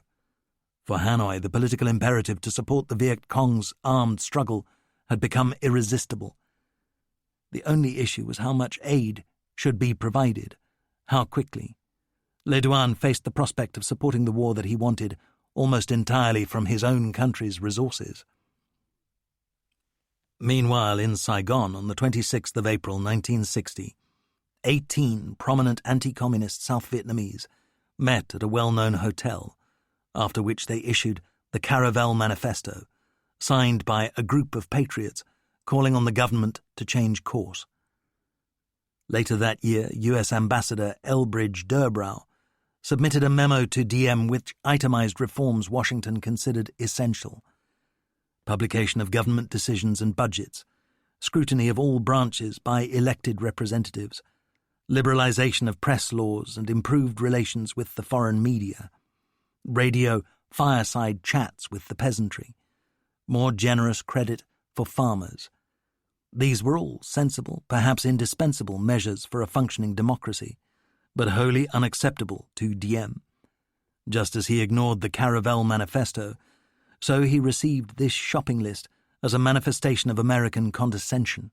For Hanoi, the political imperative to support the Viet Cong's armed struggle had become irresistible. The only issue was how much aid should be provided, how quickly. Le Duan faced the prospect of supporting the war that he wanted almost entirely from his own country's resources. Meanwhile, in Saigon, on the 26th of April 1960, 18 prominent anti-communist South Vietnamese met at a well-known hotel, after which they issued the Caravel Manifesto, signed by a group of patriots calling on the government to change course. Later that year, U.S. Ambassador Elbridge Durbrow submitted a memo to Diem which itemized reforms Washington considered essential: publication of government decisions and budgets, scrutiny of all branches by elected representatives, liberalization of press laws and improved relations with the foreign media, radio fireside chats with the peasantry, more generous credit for farmers. These were all sensible, perhaps indispensable measures for a functioning democracy, but wholly unacceptable to Diem. Just as he ignored the Caravel Manifesto, so he received this shopping list as a manifestation of American condescension.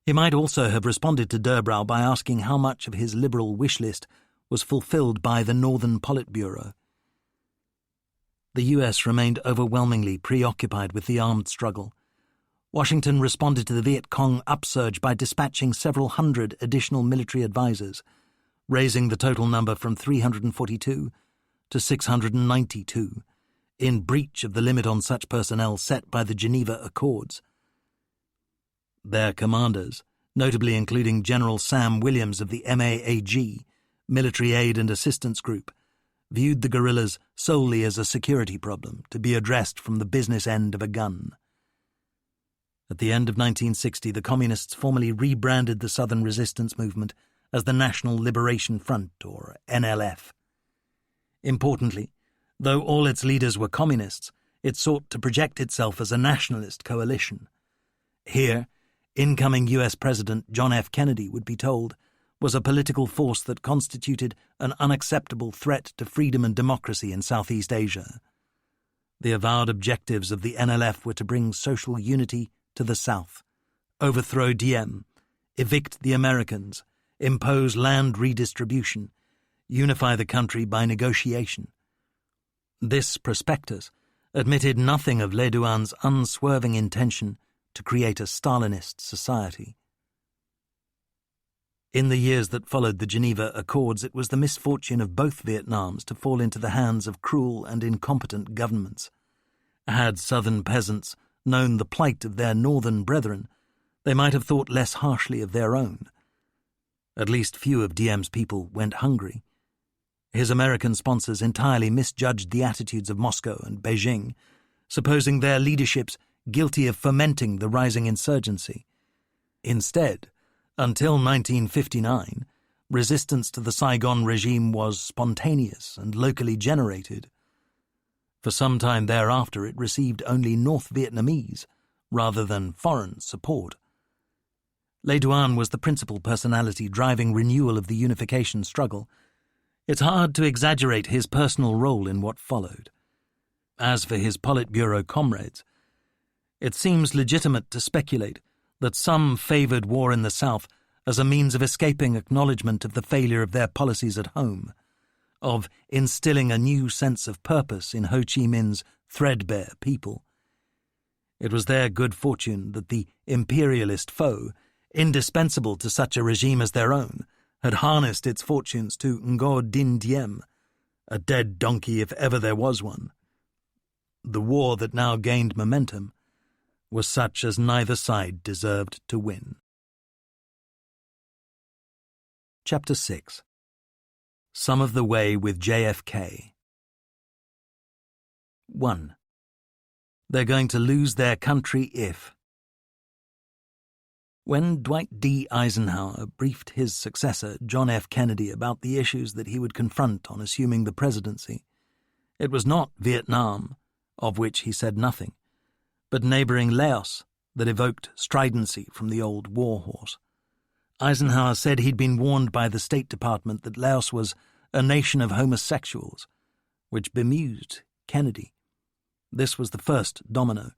He might also have responded to Durbrow by asking how much of his liberal wish list was fulfilled by the Northern Politburo. The U.S. remained overwhelmingly preoccupied with the armed struggle. Washington responded to the Viet Cong upsurge by dispatching several hundred additional military advisers, raising the total number from 342 to 692, in breach of the limit on such personnel set by the Geneva Accords. Their commanders, notably including General Sam Williams of the MAAG, Military Aid and Assistance Group, viewed the guerrillas solely as a security problem to be addressed from the business end of a gun. At the end of 1960, the Communists formally rebranded the Southern Resistance Movement as the National Liberation Front, or NLF. Importantly, though all its leaders were communists, it sought to project itself as a nationalist coalition. Here, incoming U.S. President John F. Kennedy would be told was a political force that constituted an unacceptable threat to freedom and democracy in Southeast Asia. The avowed objectives of the NLF were to bring social unity to the South, overthrow Diem, evict the Americans, impose land redistribution, unify the country by negotiation. This prospectus admitted nothing of Le Duan's unswerving intention to create a Stalinist society. In the years that followed the Geneva Accords, it was the misfortune of both Vietnams to fall into the hands of cruel and incompetent governments. Had Southern peasants known the plight of their Northern brethren, they might have thought less harshly of their own. At least few of Diem's people went hungry. His American sponsors entirely misjudged the attitudes of Moscow and Beijing, supposing their leaderships guilty of fomenting the rising insurgency. Instead, until 1959, resistance to the Saigon regime was spontaneous and locally generated. For some time thereafter, it received only North Vietnamese, rather than foreign, support. Le Duan was the principal personality driving renewal of the unification struggle. It's hard to exaggerate his personal role in what followed. As for his Politburo comrades, it seems legitimate to speculate that some favoured war in the South as a means of escaping acknowledgement of the failure of their policies at home, of instilling a new sense of purpose in Ho Chi Minh's threadbare people. It was their good fortune that the imperialist foe, indispensable to such a regime as their own, had harnessed its fortunes to Ngo Dinh Diem, a dead donkey if ever there was one. The war that now gained momentum was such as neither side deserved to win. Chapter 6. Some of the Way with JFK. 1. They're going to lose their country if. When Dwight D. Eisenhower briefed his successor, John F. Kennedy, about the issues that he would confront on assuming the presidency, it was not Vietnam, of which he said nothing, but neighboring Laos that evoked stridency from the old warhorse. Eisenhower said he'd been warned by the State Department that Laos was a nation of homosexuals, which bemused Kennedy. This was the first domino,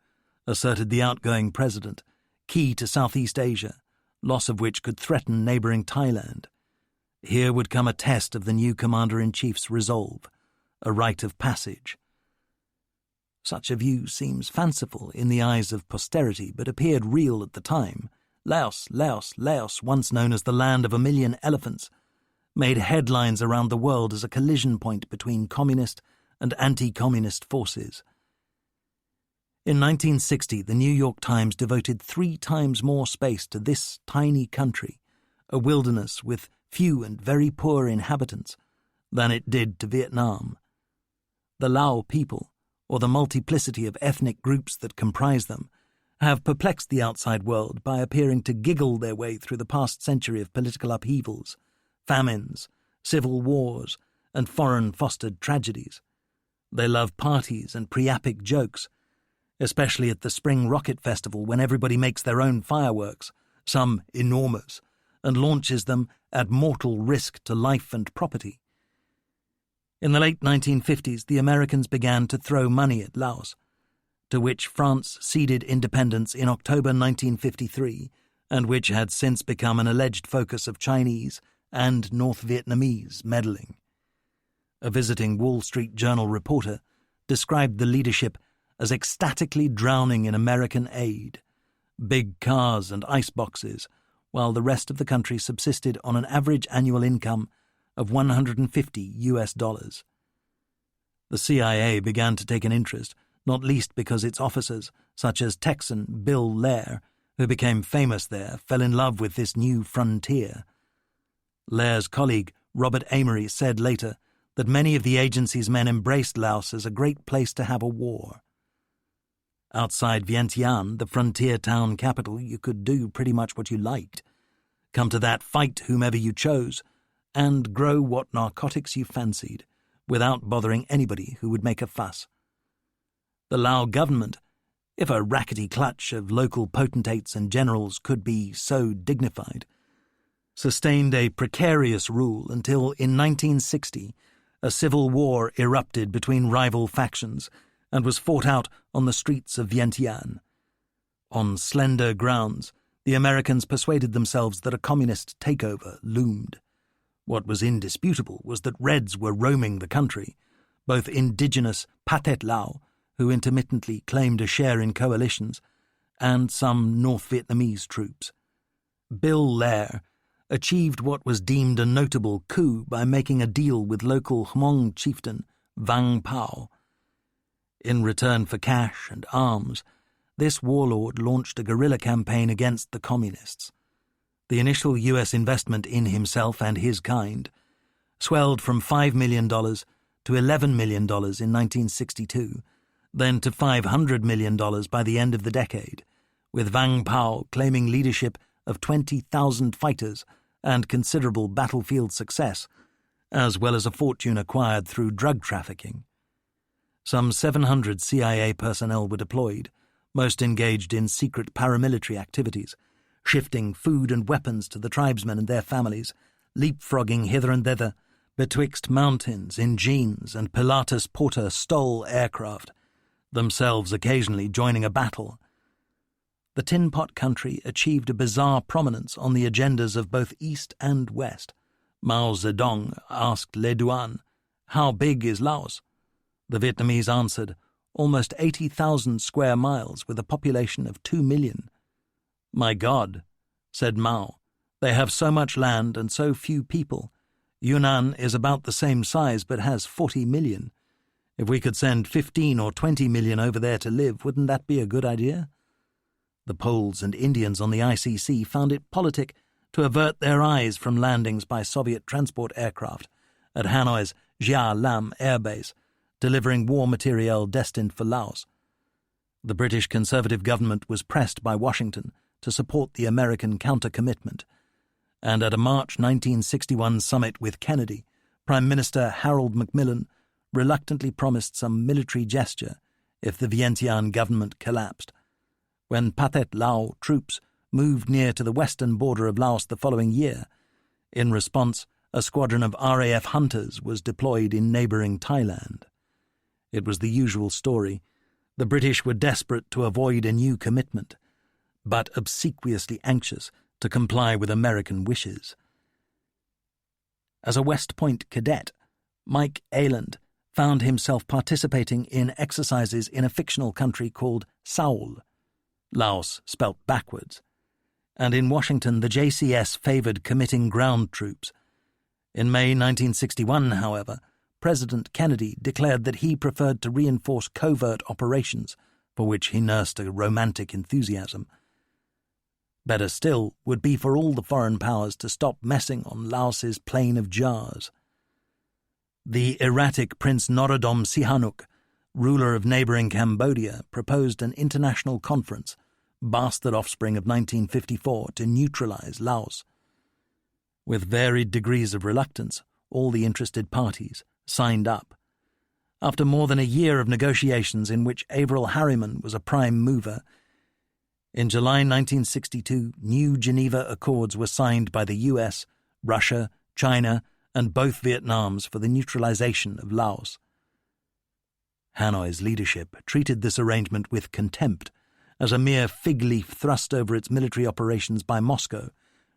asserted the outgoing president, key to Southeast Asia, loss of which could threaten neighbouring Thailand. Here would come a test of the new commander-in-chief's resolve, a rite of passage. Such a view seems fanciful in the eyes of posterity, but appeared real at the time. Laos, once known as the land of 1,000,000 elephants, made headlines around the world as a collision point between communist and anti-communist forces. In 1960, the New York Times devoted 3 times more space to this tiny country, a wilderness with few and very poor inhabitants, than it did to Vietnam. The Lao people, or the multiplicity of ethnic groups that comprise them, have perplexed the outside world by appearing to giggle their way through the past century of political upheavals, famines, civil wars, and foreign-fostered tragedies. They love parties and priapic jokes, especially at the Spring Rocket Festival when everybody makes their own fireworks, some enormous, and launches them at mortal risk to life and property. In the late 1950s, the Americans began to throw money at Laos, to which France ceded independence in October 1953, and which had since become an alleged focus of Chinese and North Vietnamese meddling. A visiting Wall Street Journal reporter described the leadership as ecstatically drowning in American aid, big cars and ice boxes, while the rest of the country subsisted on an average annual income of $150. The CIA began to take an interest, not least because its officers, such as Texan Bill Lair, who became famous there, fell in love with this new frontier. Lair's colleague, Robert Amory, said later that many of the agency's men embraced Laos as a great place to have a war. Outside Vientiane, the frontier town capital, you could do pretty much what you liked. Come to that, fight whomever you chose, and grow what narcotics you fancied, without bothering anybody who would make a fuss. The Lao government, if a rackety clutch of local potentates and generals could be so dignified, sustained a precarious rule until in 1960 a civil war erupted between rival factions and was fought out on the streets of Vientiane. On slender grounds, the Americans persuaded themselves that a communist takeover loomed. What was indisputable was that Reds were roaming the country, both indigenous Pathet Lao, who intermittently claimed a share in coalitions, and some North Vietnamese troops. Bill Lair achieved what was deemed a notable coup by making a deal with local Hmong chieftain Vang Pao. In return for cash and arms, this warlord launched a guerrilla campaign against the communists. The initial U.S. investment in himself and his kind swelled from $5 million to $11 million in 1962, then to $500 million by the end of the decade, with Vang Pao claiming leadership of 20,000 fighters and considerable battlefield success, as well as a fortune acquired through drug trafficking. Some 700 CIA personnel were deployed, most engaged in secret paramilitary activities, shifting food and weapons to the tribesmen and their families, leapfrogging hither and thither betwixt mountains in jeans and Pilatus Porter Stoll aircraft, themselves occasionally joining a battle. The Tin Pot country achieved a bizarre prominence on the agendas of both East and West. Mao Zedong asked Le Duan, "How big is Laos?" The Vietnamese answered, "Almost 80,000 square miles with a population of 2 million. "My God," said Mao, "they have so much land and so few people. Yunnan is about the same size but has 40 million. If we could send 15 or 20 million over there to live, wouldn't that be a good idea?" The Poles and Indians on the ICC found it politic to avert their eyes from landings by Soviet transport aircraft at Hanoi's Gia Lam Air Base, delivering war materiel destined for Laos. The British Conservative government was pressed by Washington to support the American counter-commitment, and at a March 1961 summit with Kennedy, Prime Minister Harold Macmillan reluctantly promised some military gesture if the Vientiane government collapsed. When Pathet Lao troops moved near to the western border of Laos the following year, in response, a squadron of RAF hunters was deployed in neighbouring Thailand. It was the usual story. The British were desperate to avoid a new commitment, but obsequiously anxious to comply with American wishes. As a West Point cadet, Mike Ayland found himself participating in exercises in a fictional country called Seoul, Laos spelt backwards, and in Washington the JCS favoured committing ground troops. In May 1961, however, President Kennedy declared that he preferred to reinforce covert operations, for which he nursed a romantic enthusiasm. Better still would be for all the foreign powers to stop messing on Laos's plain of jars. The erratic Prince Norodom Sihanouk, ruler of neighbouring Cambodia, proposed an international conference, bastard offspring of 1954, to neutralise Laos. With varied degrees of reluctance, all the interested parties signed up. After more than a year of negotiations in which Averell Harriman was a prime mover, in July 1962, new Geneva Accords were signed by the US, Russia, China, and both Vietnams for the neutralization of Laos. Hanoi's leadership treated this arrangement with contempt, as a mere fig leaf thrust over its military operations by Moscow,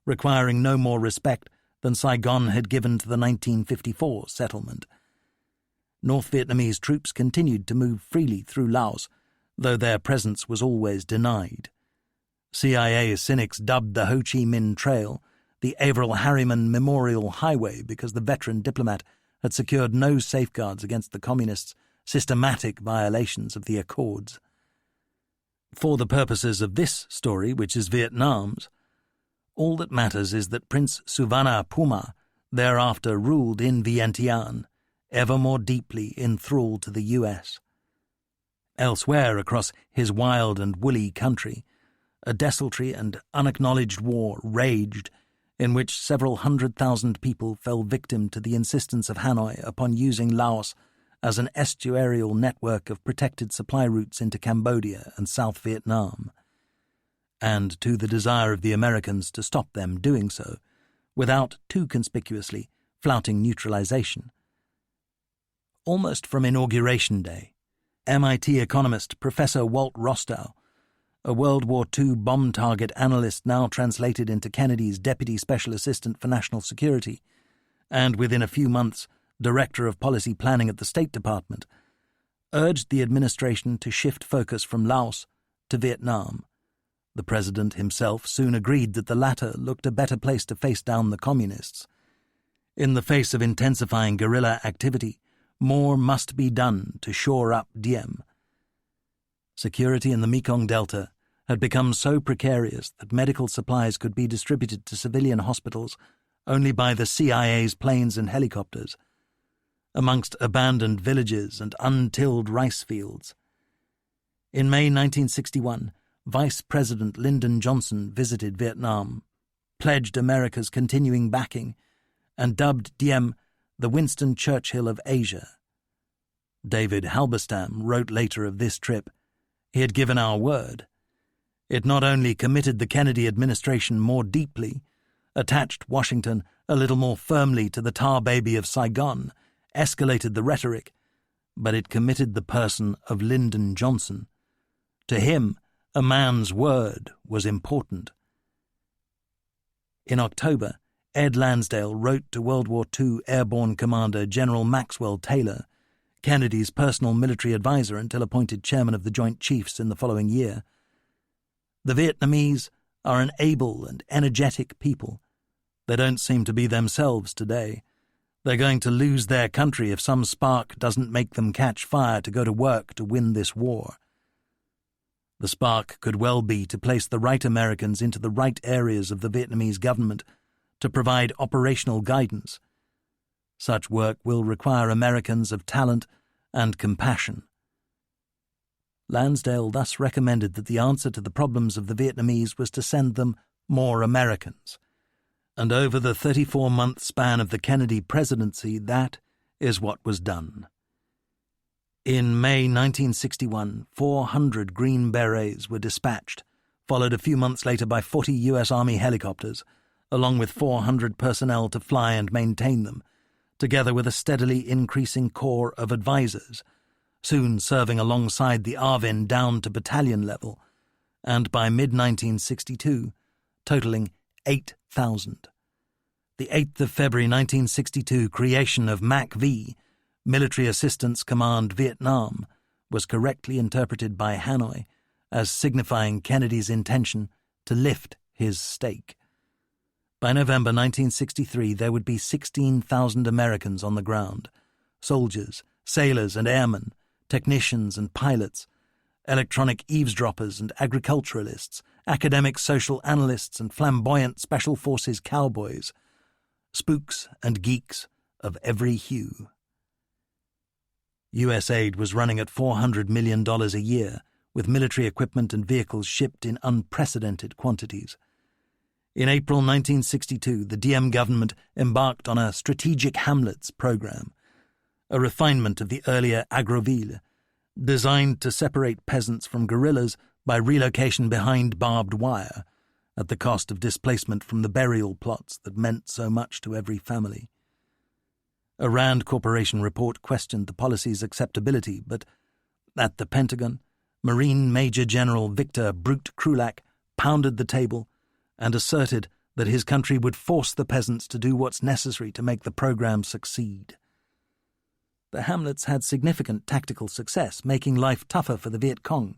requiring no more respect than Saigon had given to the 1954 settlement. North Vietnamese troops continued to move freely through Laos, though their presence was always denied. CIA cynics dubbed the Ho Chi Minh Trail the Averell Harriman Memorial Highway because the veteran diplomat had secured no safeguards against the Communists' systematic violations of the Accords. For the purposes of this story, which is Vietnam's, all that matters is that Prince Suvarnabhuma thereafter ruled in Vientiane, ever more deeply enthralled to the US. Elsewhere across his wild and woolly country, a desultory and unacknowledged war raged, in which several 100,000 people fell victim to the insistence of Hanoi upon using Laos as an estuarial network of protected supply routes into Cambodia and South Vietnam, and to the desire of the Americans to stop them doing so, without too conspicuously flouting neutralization. Almost from Inauguration Day, MIT economist Professor Walt Rostow, a World War II bomb target analyst now translated into Kennedy's Deputy Special Assistant for National Security, and within a few months Director of Policy Planning at the State Department, urged the administration to shift focus from Laos to Vietnam. The president himself soon agreed that the latter looked a better place to face down the communists. In the face of intensifying guerrilla activity, more must be done to shore up Diem. Security in the Mekong Delta had become so precarious that medical supplies could be distributed to civilian hospitals only by the CIA's planes and helicopters, amongst abandoned villages and untilled rice fields. In May 1961, Vice President Lyndon Johnson visited Vietnam, pledged America's continuing backing, and dubbed Diem the Winston Churchill of Asia. David Halberstam wrote later of this trip, "He had given our word. It not only committed the Kennedy administration more deeply, attached Washington a little more firmly to the tar baby of Saigon, escalated the rhetoric, but it committed the person of Lyndon Johnson. To him, a man's word was important." In October, Ed Lansdale wrote to World War II Airborne Commander General Maxwell Taylor, Kennedy's personal military advisor until appointed chairman of the Joint Chiefs in the following year, "The Vietnamese are an able and energetic people. They don't seem to be themselves today. They're going to lose their country if some spark doesn't make them catch fire to go to work to win this war." The spark could well be to place the right Americans into the right areas of the Vietnamese government to provide operational guidance. Such work will require Americans of talent and compassion. Lansdale thus recommended that the answer to the problems of the Vietnamese was to send them more Americans. And over the 34-month span of the Kennedy presidency, that is what was done. In May 1961, 400 Green Berets were dispatched, followed a few months later by 40 U.S. Army helicopters, along with 400 personnel to fly and maintain them, together with a steadily increasing corps of advisors, soon serving alongside the ARVN down to battalion level, and by mid-1962, totaling 8,000. The 8th of February 1962 creation of MACV, Military Assistance Command Vietnam, was correctly interpreted by Hanoi as signifying Kennedy's intention to lift his stake. By November 1963, there would be 16,000 Americans on the ground, soldiers, sailors and airmen, technicians and pilots, electronic eavesdroppers and agriculturalists, academic social analysts and flamboyant special forces cowboys, spooks and geeks of every hue. U.S. aid was running at $400 million a year, with military equipment and vehicles shipped in unprecedented quantities. In April 1962, the Diem government embarked on a Strategic Hamlets program, a refinement of the earlier Agroville, designed to separate peasants from guerrillas by relocation behind barbed wire, at the cost of displacement from the burial plots that meant so much to every family. A Rand Corporation report questioned the policy's acceptability, but at the Pentagon, Marine Major General Victor Brute Krulak pounded the table and asserted that his country would force the peasants to do what's necessary to make the program succeed. The Hamlets had significant tactical success, making life tougher for the Viet Cong,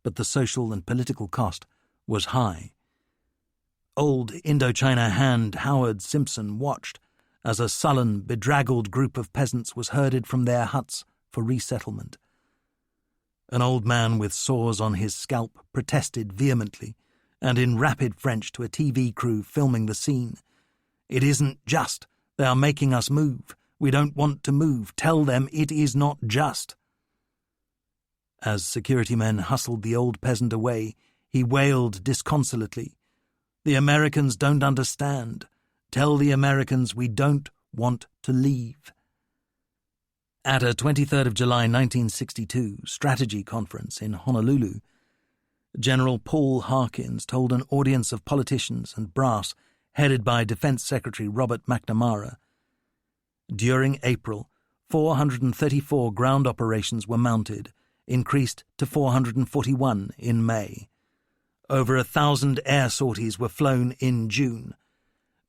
but the social and political cost was high. Old Indochina hand Howard Simpson watched as a sullen, bedraggled group of peasants was herded from their huts for resettlement. An old man with sores on his scalp protested vehemently, and in rapid French to a TV crew filming the scene. "It isn't just. They are making us move. We don't want to move. Tell them it is not just." As security men hustled the old peasant away, he wailed disconsolately, "The Americans don't understand. Tell the Americans we don't want to leave." At a 23rd of July 1962 strategy conference in Honolulu, General Paul Harkins told an audience of politicians and brass headed by Defense Secretary Robert McNamara, during April, 434 ground operations were mounted, increased to 441 in May. Over 1,000 air sorties were flown in June.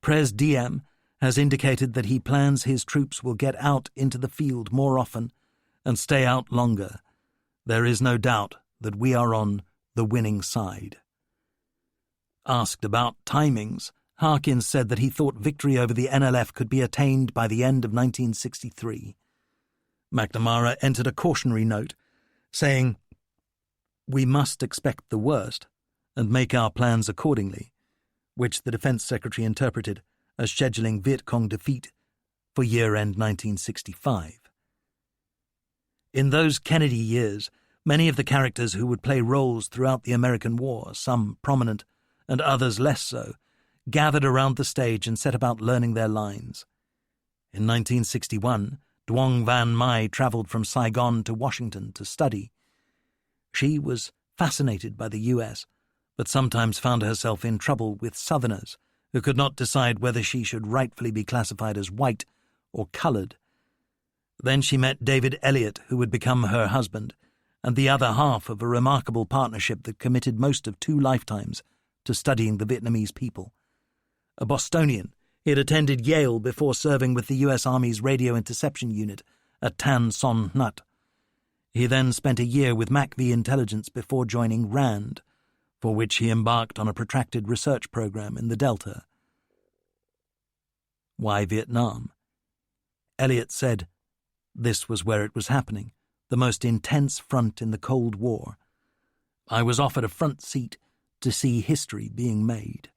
Pres Diem has indicated that he plans his troops will get out into the field more often and stay out longer. There is no doubt that we are on the winning side. Asked about timings, Harkins said that he thought victory over the NLF could be attained by the end of 1963. McNamara entered a cautionary note, saying, "We must expect the worst and make our plans accordingly," which the Defense Secretary interpreted as scheduling Viet Cong defeat for year-end 1965. In those Kennedy years, many of the characters who would play roles throughout the American War, some prominent and others less so, gathered around the stage and set about learning their lines. In 1961, Duong Van Mai travelled from Saigon to Washington to study. She was fascinated by the U.S., but sometimes found herself in trouble with Southerners who could not decide whether she should rightfully be classified as white or coloured. Then she met David Elliott, who would become her husband, and the other half of a remarkable partnership that committed most of 2 lifetimes to studying the Vietnamese people. A Bostonian, he had attended Yale before serving with the U.S. Army's radio interception unit at Tan Son Nhut. He then spent a year with MACV Intelligence before joining RAND, for which he embarked on a protracted research program in the Delta. Why Vietnam? Elliott said, "This was where it was happening, the most intense front in the Cold War. I was offered a front seat to see history being made."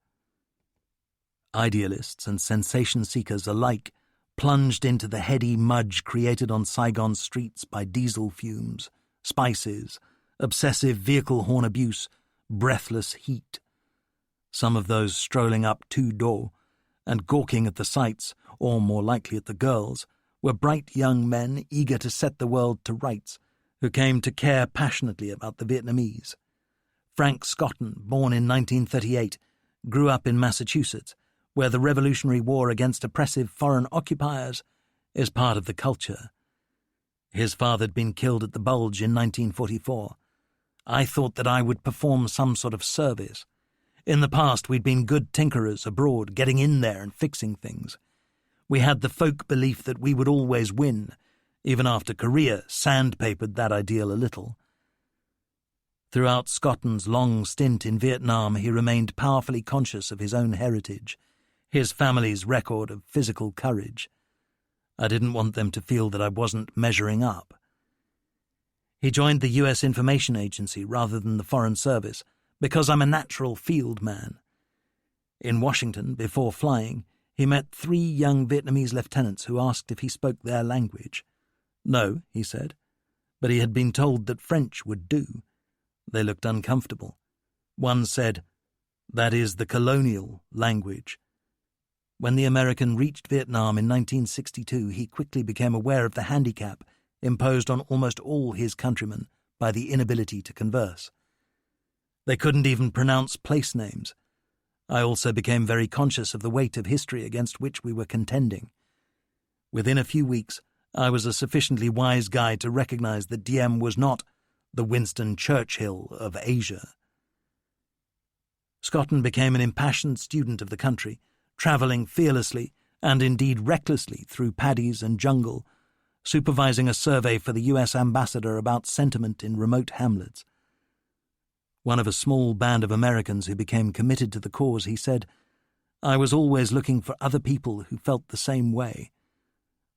Idealists and sensation seekers alike plunged into the heady mudge created on Saigon's streets by diesel fumes, spices, obsessive vehicle horn abuse, breathless heat. Some of those strolling up two-door and gawking at the sights, or more likely at the girls, were bright young men eager to set the world to rights, who came to care passionately about the Vietnamese. Frank Scotton, born in 1938, grew up in Massachusetts, where the Revolutionary War against oppressive foreign occupiers is part of the culture. His father had been killed at the Bulge in 1944. I thought that I would perform some sort of service. In the past, we'd been good tinkerers abroad, getting in there and fixing things. We had the folk belief that we would always win, even after Korea sandpapered that ideal a little. Throughout Scotton's long stint in Vietnam, he remained powerfully conscious of his own heritage, his family's record of physical courage. I didn't want them to feel that I wasn't measuring up. He joined the U.S. Information Agency rather than the Foreign Service, because I'm a natural field man. In Washington, before flying, he met 3 young Vietnamese lieutenants who asked if he spoke their language. No, he said, but he had been told that French would do. They looked uncomfortable. One said, "That is the colonial language." When the American reached Vietnam in 1962, he quickly became aware of the handicap imposed on almost all his countrymen by the inability to converse. They couldn't even pronounce place names. I also became very conscious of the weight of history against which we were contending. Within a few weeks, I was a sufficiently wise guy to recognize that Diem was not the Winston Churchill of Asia. Scotton became an impassioned student of the country, travelling fearlessly and indeed recklessly through paddies and jungle, supervising a survey for the U.S. ambassador about sentiment in remote hamlets. One of a small band of Americans who became committed to the cause, he said, "I was always looking for other people who felt the same way.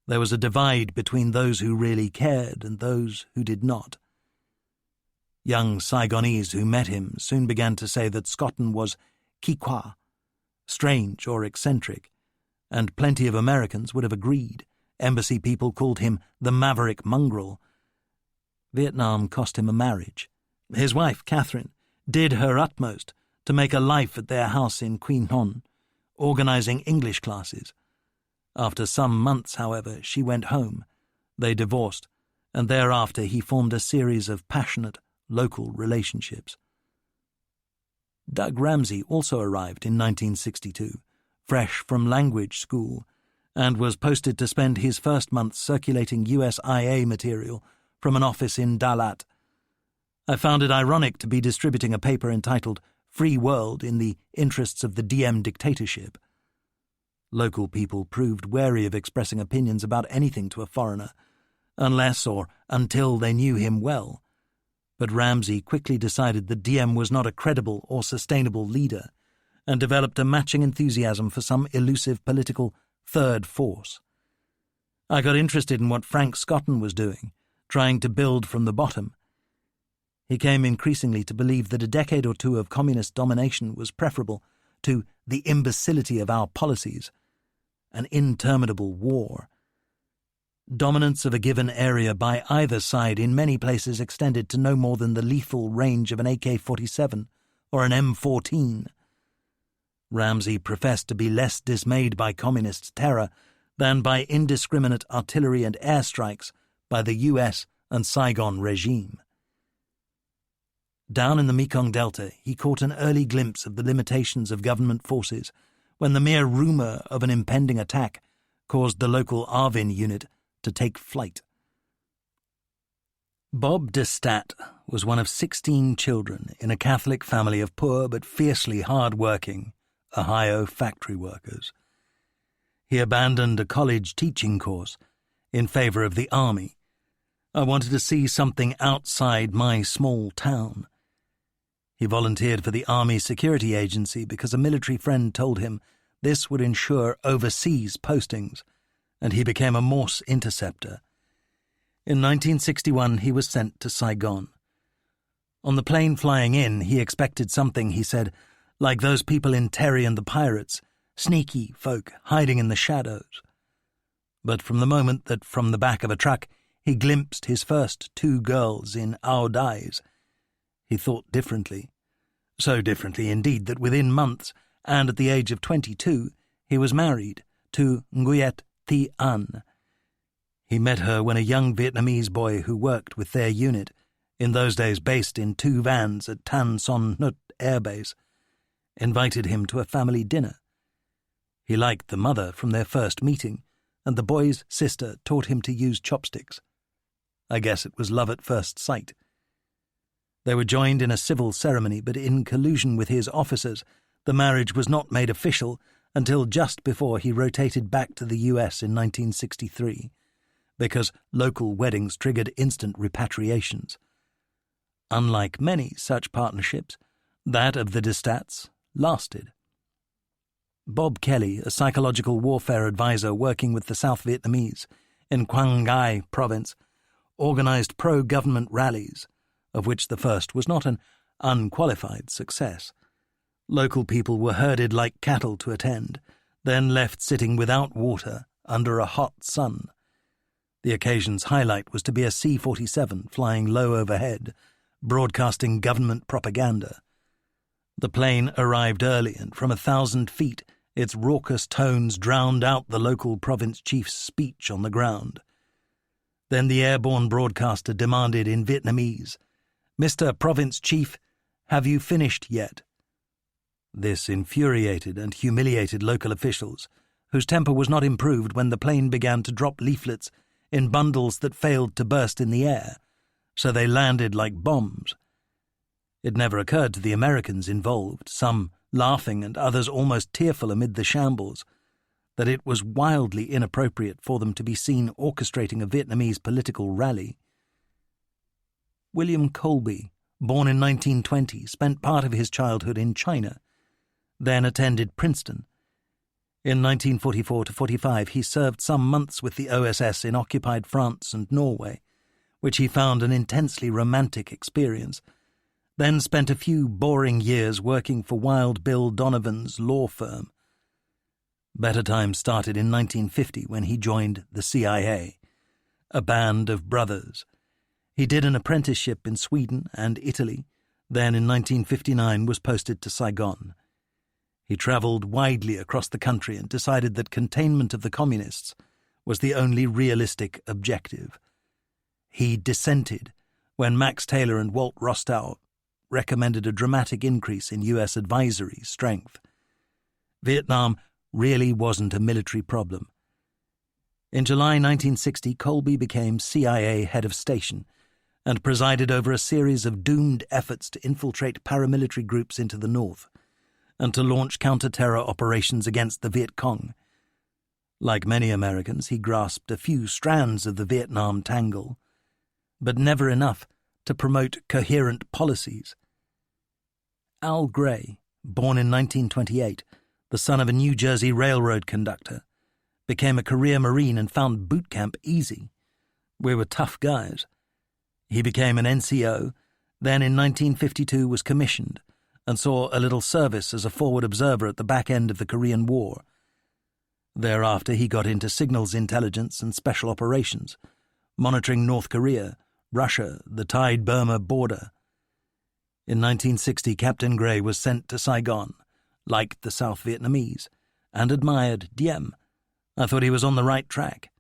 There was a divide between those who really cared and those who did not." Young Saigonese who met him soon began to say that Scotton was Quechua, strange or eccentric, and plenty of Americans would have agreed. Embassy people called him the maverick mongrel. Vietnam cost him a marriage. His wife, Catherine, did her utmost to make a life at their house in Quy Nhon, organizing English classes. After some months, however, she went home. They divorced, and thereafter he formed a series of passionate local relationships. Doug Ramsey also arrived in 1962, fresh from language school, and was posted to spend his first month circulating USIA material from an office in Dalat. I found it ironic to be distributing a paper entitled Free World in the interests of the Diem dictatorship. Local people proved wary of expressing opinions about anything to a foreigner, unless or until they knew him well. But Ramsey quickly decided that Diem was not a credible or sustainable leader, and developed a matching enthusiasm for some elusive political third force. I got interested in what Frank Scotton was doing, trying to build from the bottom. He came increasingly to believe that a decade or two of communist domination was preferable to the imbecility of our policies, an interminable war. Dominance of a given area by either side in many places extended to no more than the lethal range of an AK-47 or an M14. Ramsey professed to be less dismayed by communist terror than by indiscriminate artillery and airstrikes by the US and Saigon regime. Down in the Mekong Delta, he caught an early glimpse of the limitations of government forces when the mere rumour of an impending attack caused the local Arvin unit to take flight. Bob de Stat was one of 16 children in a Catholic family of poor but fiercely hard-working Ohio factory workers. He abandoned a college teaching course in favour of the army. I wanted to see something outside my small town. He volunteered for the Army Security Agency because a military friend told him this would ensure overseas postings, and he became a Morse interceptor. In 1961, he was sent to Saigon. On the plane flying in, he expected something, he said, like those people in Terry and the Pirates, sneaky folk hiding in the shadows. but from the moment that from the back of a truck he glimpsed his first 2 girls in our eyes, he thought differently. So differently indeed that within months, and at the age of 22, he was married to Nguyet Thi An. He met her when a young Vietnamese boy who worked with their unit, in those days based in 2 vans at Tan Son Nhut Air Base, invited him to a family dinner. He liked the mother from their first meeting, and the boy's sister taught him to use chopsticks. I guess it was love at first sight. They were joined in a civil ceremony, but in collusion with his officers, the marriage was not made official until just before he rotated back to the US in 1963, because local weddings triggered instant repatriations. Unlike many such partnerships, that of the Destats lasted. Bob Kelly, a psychological warfare advisor working with the South Vietnamese in Quang Ngai province, organized pro-government rallies, of which the first was not an unqualified success. Local people were herded like cattle to attend, then left sitting without water under a hot sun. The occasion's highlight was to be a C-47 flying low overhead, broadcasting government propaganda. The plane arrived early, and from 1,000 feet its raucous tones drowned out the local province chief's speech on the ground. Then the airborne broadcaster demanded in Vietnamese, "Mr. Province Chief, have you finished yet?" This infuriated and humiliated local officials, whose temper was not improved when the plane began to drop leaflets in bundles that failed to burst in the air, so they landed like bombs. It never occurred to the Americans involved, some laughing and others almost tearful amid the shambles, that it was wildly inappropriate for them to be seen orchestrating a Vietnamese political rally. William Colby, born in 1920, spent part of his childhood in China, then attended Princeton. In 1944-45 he served some months with the OSS in occupied France and Norway, which he found an intensely romantic experience, then spent a few boring years working for Wild Bill Donovan's law firm. Better times started in 1950 when he joined the CIA, a band of brothers. He did an apprenticeship in Sweden and Italy, then in 1959 was posted to Saigon. He travelled widely across the country and decided that containment of the communists was the only realistic objective. He dissented when Max Taylor and Walt Rostow recommended a dramatic increase in U.S. advisory strength. Vietnam really wasn't a military problem. In July 1960, Colby became CIA head of station and presided over a series of doomed efforts to infiltrate paramilitary groups into the north and to launch counter-terror operations against the Viet Cong. Like many Americans, he grasped a few strands of the Vietnam tangle, but never enough to promote coherent policies. Al Gray, born in 1928, the son of a New Jersey railroad conductor, became a career Marine and found boot camp easy. We were tough guys. He became an NCO, then in 1952 was commissioned and saw a little service as a forward observer at the back end of the Korean War. Thereafter he got into signals intelligence and special operations, monitoring North Korea, Russia, the Thai-Burma border. In 1960, Captain Gray was sent to Saigon, liked the South Vietnamese, and admired Diem. I thought he was on the right track.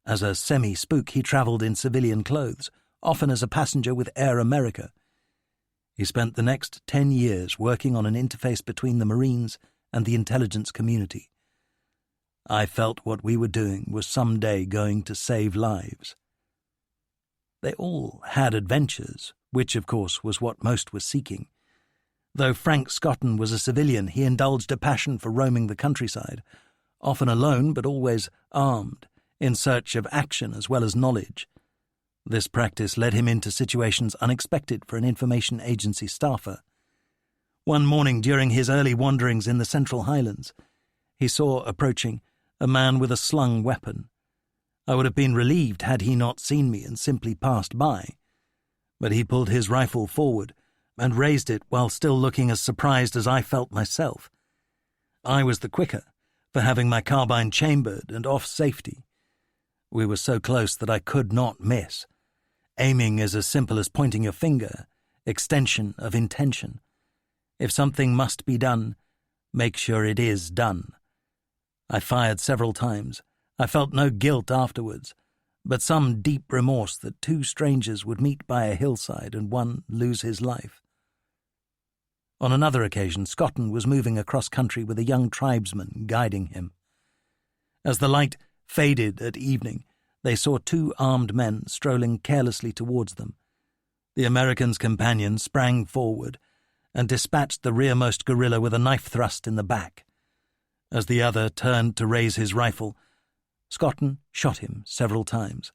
As a semi-spook, he travelled in civilian clothes, often as a passenger with Air America. He spent the next 10 years working on an interface between the Marines and the intelligence community. I felt what we were doing was someday going to save lives. They all had adventures, which, of course, was what most were seeking. Though Frank Scotton was a civilian, he indulged a passion for roaming the countryside, often alone but always armed, in search of action as well as knowledge. This practice led him into situations unexpected for an information agency staffer. One morning during his early wanderings in the Central Highlands, he saw approaching a man with a slung weapon. I would have been relieved had he not seen me and simply passed by, but he pulled his rifle forward and raised it while still looking as surprised as I felt myself. I was the quicker for having my carbine chambered and off safety. We were so close that I could not miss. Aiming is as simple as pointing your finger, extension of intention. If something must be done, make sure it is done. I fired several times. I felt no guilt afterwards, but some deep remorse that two strangers would meet by a hillside and one lose his life. On another occasion, Scotton was moving across country with a young tribesman guiding him. As the light faded at evening, they saw two armed men strolling carelessly towards them. The American's companion sprang forward and dispatched the rearmost guerrilla with a knife thrust in the back. As the other turned to raise his rifle, Scotton shot him several times.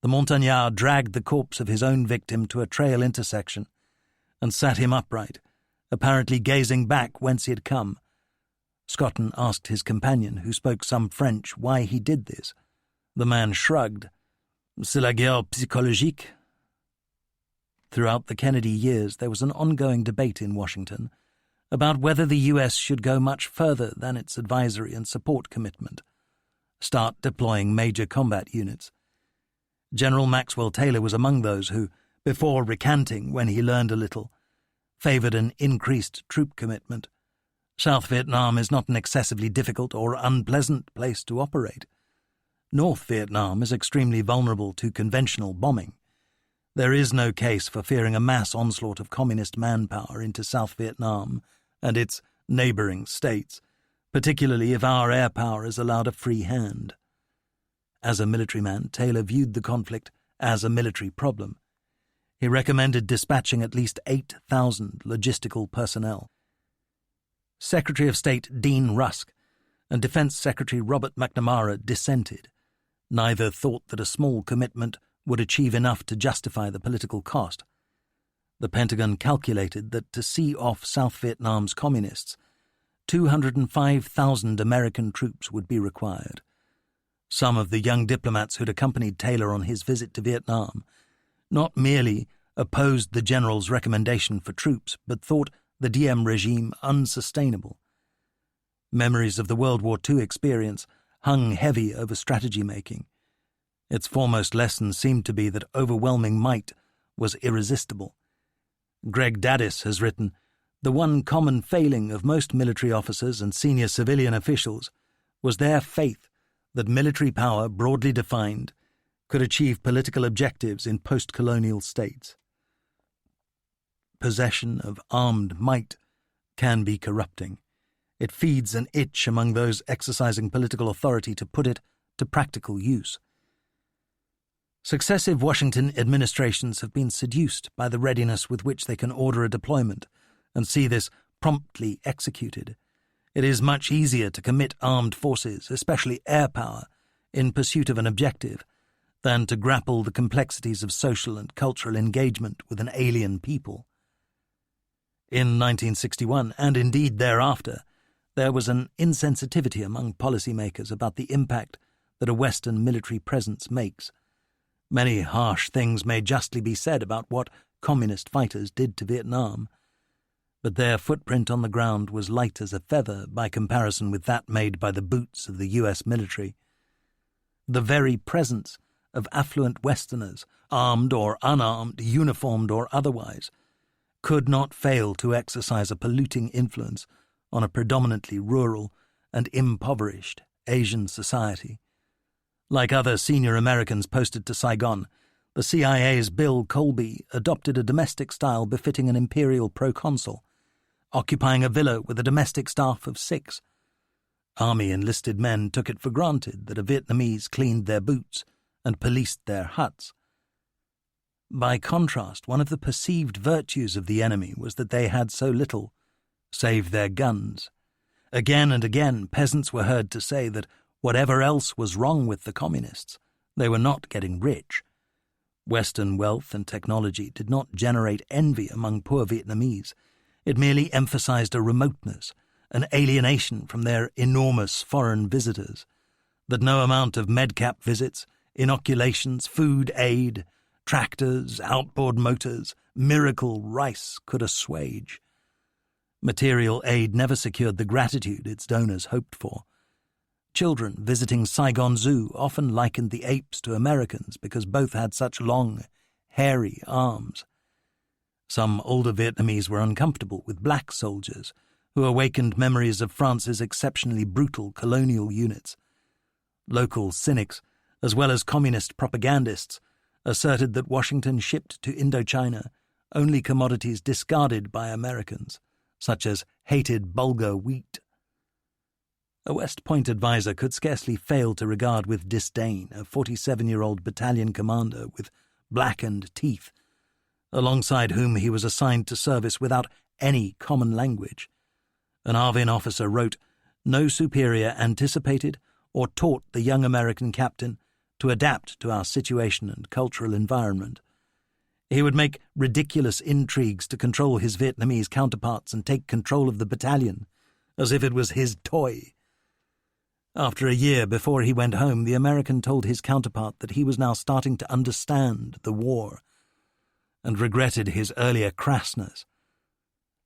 The Montagnard dragged the corpse of his own victim to a trail intersection and sat him upright, apparently gazing back whence he had come. Scotton asked his companion, who spoke some French, why he did this. The man shrugged. C'est la guerre psychologique. Throughout the Kennedy years, there was an ongoing debate in Washington about whether the U.S. should go much further than its advisory and support commitment, start deploying major combat units. General Maxwell Taylor was among those who, before recanting when he learned a little, favoured an increased troop commitment. South Vietnam is not an excessively difficult or unpleasant place to operate. North Vietnam is extremely vulnerable to conventional bombing. There is no case for fearing a mass onslaught of communist manpower into South Vietnam and its neighbouring states, particularly if our air power is allowed a free hand. As a military man, Taylor viewed the conflict as a military problem. He recommended dispatching at least 8,000 logistical personnel. Secretary of State Dean Rusk and Defense Secretary Robert McNamara dissented. Neither thought that a small commitment would achieve enough to justify the political cost. The Pentagon calculated that to see off South Vietnam's communists, 205,000 American troops would be required. Some of the young diplomats who'd accompanied Taylor on his visit to Vietnam not merely opposed the general's recommendation for troops, but thought the Diem regime unsustainable. Memories of the World War II experience hung heavy over strategy making. Its foremost lesson seemed to be that overwhelming might was irresistible. Greg Daddis has written, "The one common failing of most military officers and senior civilian officials was their faith that military power, broadly defined, could achieve political objectives in post-colonial states. Possession of armed might can be corrupting. It feeds an itch among those exercising political authority to put it to practical use. Successive Washington administrations have been seduced by the readiness with which they can order a deployment and see this promptly executed. It is much easier to commit armed forces, especially air power, in pursuit of an objective, than to grapple the complexities of social and cultural engagement with an alien people. In 1961, and indeed thereafter, there was an insensitivity among policymakers about the impact that a Western military presence makes. Many harsh things may justly be said about what communist fighters did to Vietnam, but their footprint on the ground was light as a feather by comparison with that made by the boots of the U.S. military. The very presence of affluent Westerners, armed or unarmed, uniformed or otherwise, could not fail to exercise a polluting influence on a predominantly rural and impoverished Asian society. Like other senior Americans posted to Saigon, the CIA's Bill Colby adopted a domestic style befitting an imperial proconsul, occupying a villa with a domestic staff of 6. Army enlisted men took it for granted that a Vietnamese cleaned their boots and policed their huts. By contrast, one of the perceived virtues of the enemy was that they had so little, save their guns. Again and again, peasants were heard to say that whatever else was wrong with the communists, they were not getting rich. Western wealth and technology did not generate envy among poor Vietnamese. It merely emphasized a remoteness, an alienation from their enormous foreign visitors, that no amount of medcap visits, inoculations, food aid, tractors, outboard motors, miracle rice could assuage. Material aid never secured the gratitude its donors hoped for. Children visiting Saigon Zoo often likened the apes to Americans because both had such long, hairy arms. Some older Vietnamese were uncomfortable with black soldiers, who awakened memories of France's exceptionally brutal colonial units. Local cynics, as well as communist propagandists, asserted that Washington shipped to Indochina only commodities discarded by Americans, such as hated bulgur wheat. A West Point advisor could scarcely fail to regard with disdain a 47-year-old battalion commander with blackened teeth, alongside whom he was assigned to service without any common language. An ARVIN officer wrote, "No superior anticipated or taught the young American captain to adapt to our situation and cultural environment. He would make ridiculous intrigues to control his Vietnamese counterparts and take control of the battalion, as if it was his toy." After a year before he went home, the American told his counterpart that he was now starting to understand the war, and regretted his earlier crassness.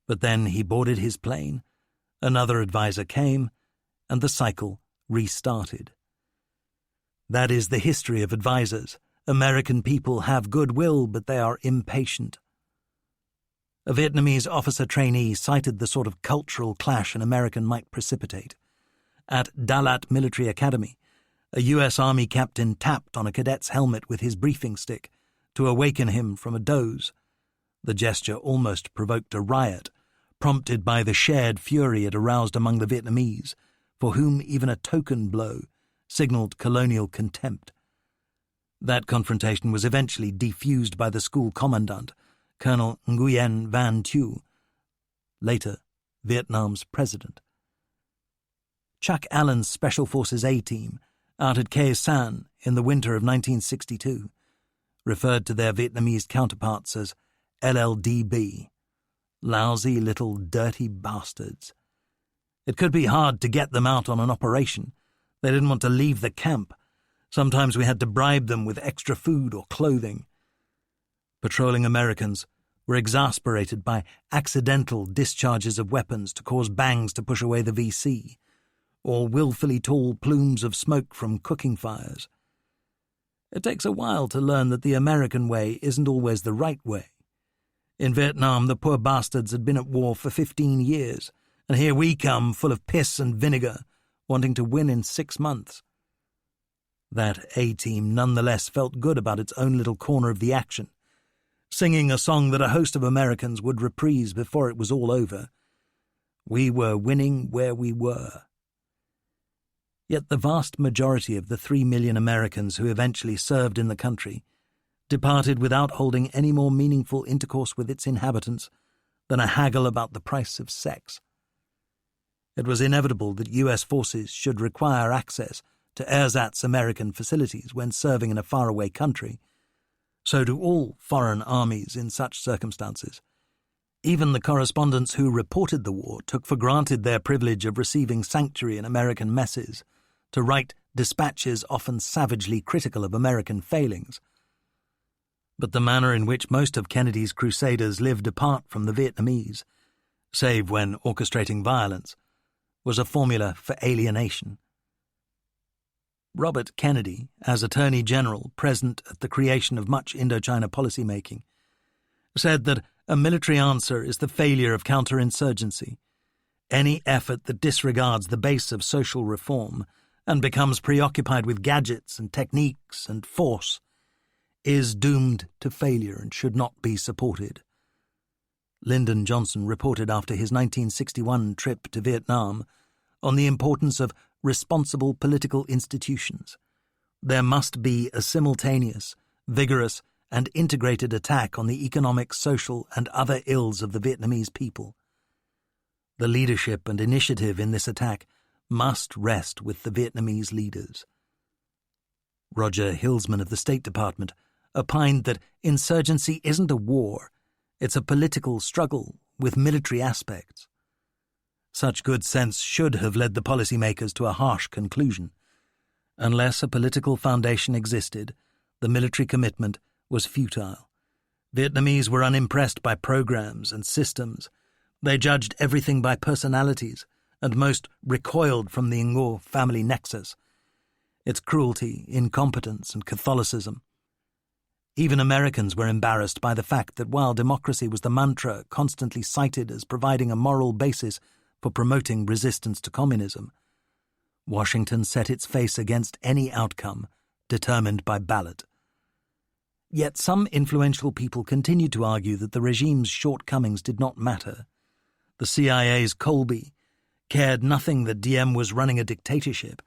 But then he boarded his plane, another advisor came, and the cycle restarted. That is the history of advisors. American people have goodwill, but they are impatient. A Vietnamese officer trainee cited the sort of cultural clash an American might precipitate. At Dalat Military Academy, a U.S. Army captain tapped on a cadet's helmet with his briefing stick to awaken him from a doze. The gesture almost provoked a riot, prompted by the shared fury it aroused among the Vietnamese, for whom even a token blow signaled colonial contempt. That confrontation was eventually defused by the school commandant, Colonel Nguyen Van Thieu, later Vietnam's president. Chuck Allen's Special Forces A-Team, out at Khe Sanh in the winter of 1962, referred to their Vietnamese counterparts as LLDB, lousy little dirty bastards. It could be hard to get them out on an operation. They didn't want to leave the camp. Sometimes we had to bribe them with extra food or clothing. Patrolling Americans were exasperated by accidental discharges of weapons to cause bangs to push away the VC, or willfully tall plumes of smoke from cooking fires. It takes a while to learn that the American way isn't always the right way. In Vietnam, the poor bastards had been at war for 15 years, and here we come, full of piss and vinegar, wanting to win in 6 months. That A-Team nonetheless felt good about its own little corner of the action, singing a song that a host of Americans would reprise before it was all over. We were winning where we were. Yet the vast majority of the 3 million Americans who eventually served in the country departed without holding any more meaningful intercourse with its inhabitants than a haggle about the price of sex. It was inevitable that U.S. forces should require access to ersatz American facilities when serving in a faraway country. So do all foreign armies in such circumstances. Even the correspondents who reported the war took for granted their privilege of receiving sanctuary in American messes to write dispatches often savagely critical of American failings. But the manner in which most of Kennedy's crusaders lived apart from the Vietnamese, save when orchestrating violence, was a formula for alienation. Robert Kennedy, as Attorney General present at the creation of much Indochina policy-making, said that a military answer is the failure of counterinsurgency. Any effort that disregards the base of social reform and becomes preoccupied with gadgets and techniques and force is doomed to failure and should not be supported. Lyndon Johnson reported after his 1961 trip to Vietnam on the importance of responsible political institutions. There must be a simultaneous, vigorous, and integrated attack on the economic, social, and other ills of the Vietnamese people. The leadership and initiative in this attack must rest with the Vietnamese leaders. Roger Hilsman of the State Department opined that insurgency isn't a war, it's a political struggle with military aspects. Such good sense should have led the policymakers to a harsh conclusion. Unless a political foundation existed, the military commitment was futile. Vietnamese were unimpressed by programs and systems. They judged everything by personalities and most recoiled from the Ngo family nexus, its cruelty, incompetence, and Catholicism. Even Americans were embarrassed by the fact that while democracy was the mantra constantly cited as providing a moral basis for promoting resistance to communism, Washington set its face against any outcome determined by ballot. Yet some influential people continued to argue that the regime's shortcomings did not matter. The CIA's Colby cared nothing that Diem was running a dictatorship,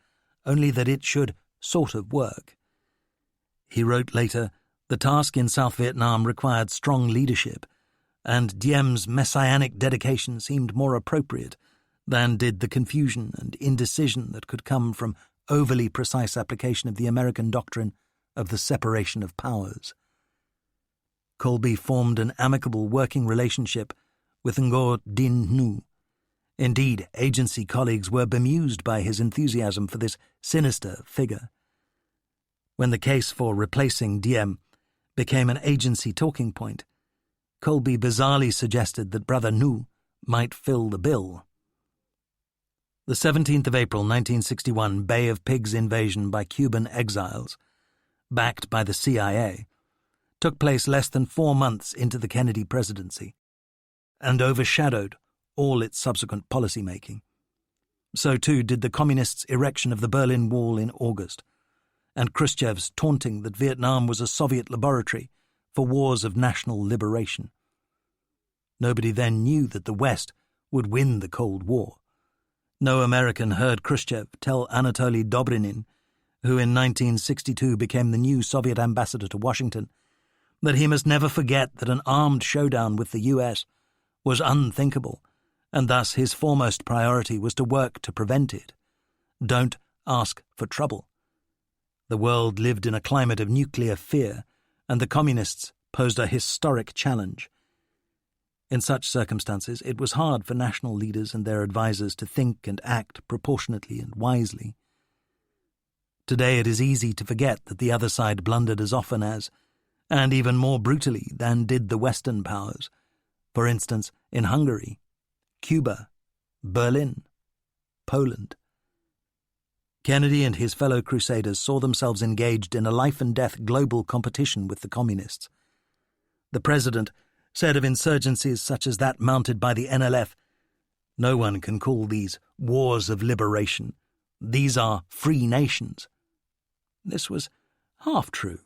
only that it should sort of work. He wrote later, the task in South Vietnam required strong leadership, and Diem's messianic dedication seemed more appropriate than did the confusion and indecision that could come from overly precise application of the American doctrine of the separation of powers. Colby formed an amicable working relationship with Ngo Dinh Nhu. Indeed, agency colleagues were bemused by his enthusiasm for this sinister figure. When the case for replacing Diem became an agency talking point, Colby bizarrely suggested that Brother Nhu might fill the bill. The 17th of April 1961 Bay of Pigs invasion by Cuban exiles, backed by the CIA, took place less than 4 months into the Kennedy presidency, and overshadowed all its subsequent policy-making. So too did the Communists' erection of the Berlin Wall in August, and Khrushchev's taunting that Vietnam was a Soviet laboratory for wars of national liberation. Nobody then knew that the West would win the Cold War. No American heard Khrushchev tell Anatoly Dobrinin, who in 1962 became the new Soviet ambassador to Washington, that he must never forget that an armed showdown with the U.S. was unthinkable, and thus his foremost priority was to work to prevent it. Don't ask for trouble. The world lived in a climate of nuclear fear, and the Communists posed a historic challenge. In such circumstances, it was hard for national leaders and their advisers to think and act proportionately and wisely. Today it is easy to forget that the other side blundered as often as, and even more brutally than did the Western powers, for instance in Hungary, Cuba, Berlin, Poland. Kennedy and his fellow crusaders saw themselves engaged in a life-and-death global competition with the Communists. The president said of insurgencies such as that mounted by the NLF, "No one can call these wars of liberation. These are free nations." This was half true,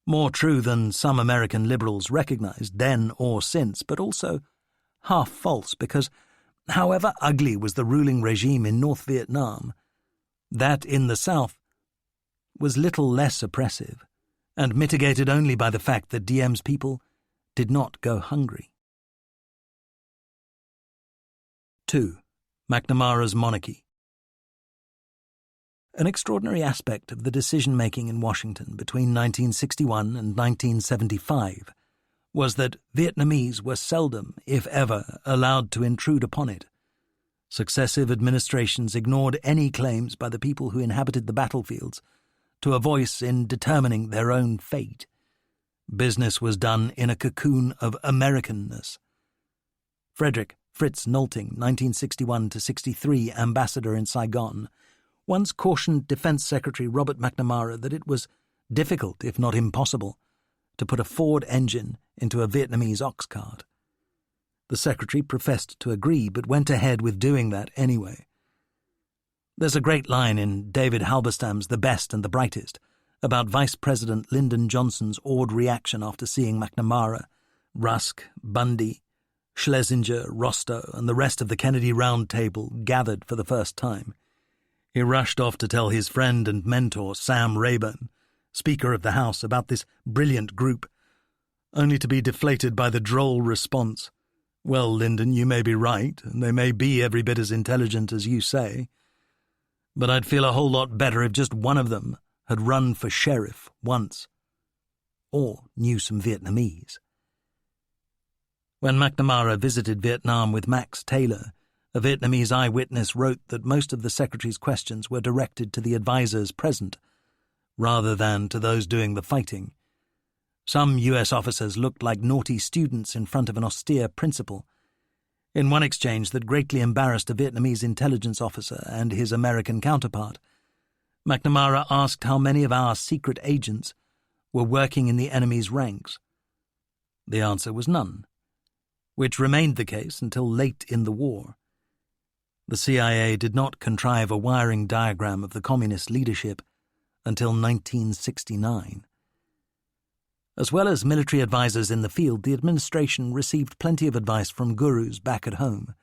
more true than some American liberals recognized then or since, but also half false because, however ugly was the ruling regime in North Vietnam, that in the South was little less oppressive and mitigated only by the fact that Diem's people did not go hungry. 2. McNamara's monarchy. An extraordinary aspect of the decision-making in Washington between 1961 and 1975 was that Vietnamese were seldom, if ever, allowed to intrude upon it. Successive administrations ignored any claims by the people who inhabited the battlefields to a voice in determining their own fate. Business was done in a cocoon of Americanness. Frederick Fritz Nolting, 1961-63 ambassador in Saigon, once cautioned Defense Secretary Robert McNamara that it was difficult, if not impossible, to put a Ford engine into a Vietnamese ox cart. The secretary professed to agree, but went ahead with doing that anyway. There's a great line in David Halberstam's The Best and the Brightest about Vice President Lyndon Johnson's awed reaction after seeing McNamara, Rusk, Bundy, Schlesinger, Rostow, and the rest of the Kennedy Round Table gathered for the first time. He rushed off to tell his friend and mentor Sam Rayburn, Speaker of the House, about this brilliant group, only to be deflated by the droll response, "Well, Lyndon, you may be right, and they may be every bit as intelligent as you say, but I'd feel a whole lot better if just one of them had run for sheriff once, or knew some Vietnamese." When McNamara visited Vietnam with Max Taylor, a Vietnamese eyewitness wrote that most of the secretary's questions were directed to the advisers present, rather than to those doing the fighting. Some U.S. officers looked like naughty students in front of an austere principal. In one exchange that greatly embarrassed a Vietnamese intelligence officer and his American counterpart, McNamara asked how many of our secret agents were working in the enemy's ranks. The answer was none, which remained the case until late in the war. The CIA did not contrive a wiring diagram of the communist leadership until 1969. As well as military advisors in the field, the administration received plenty of advice from gurus back at home.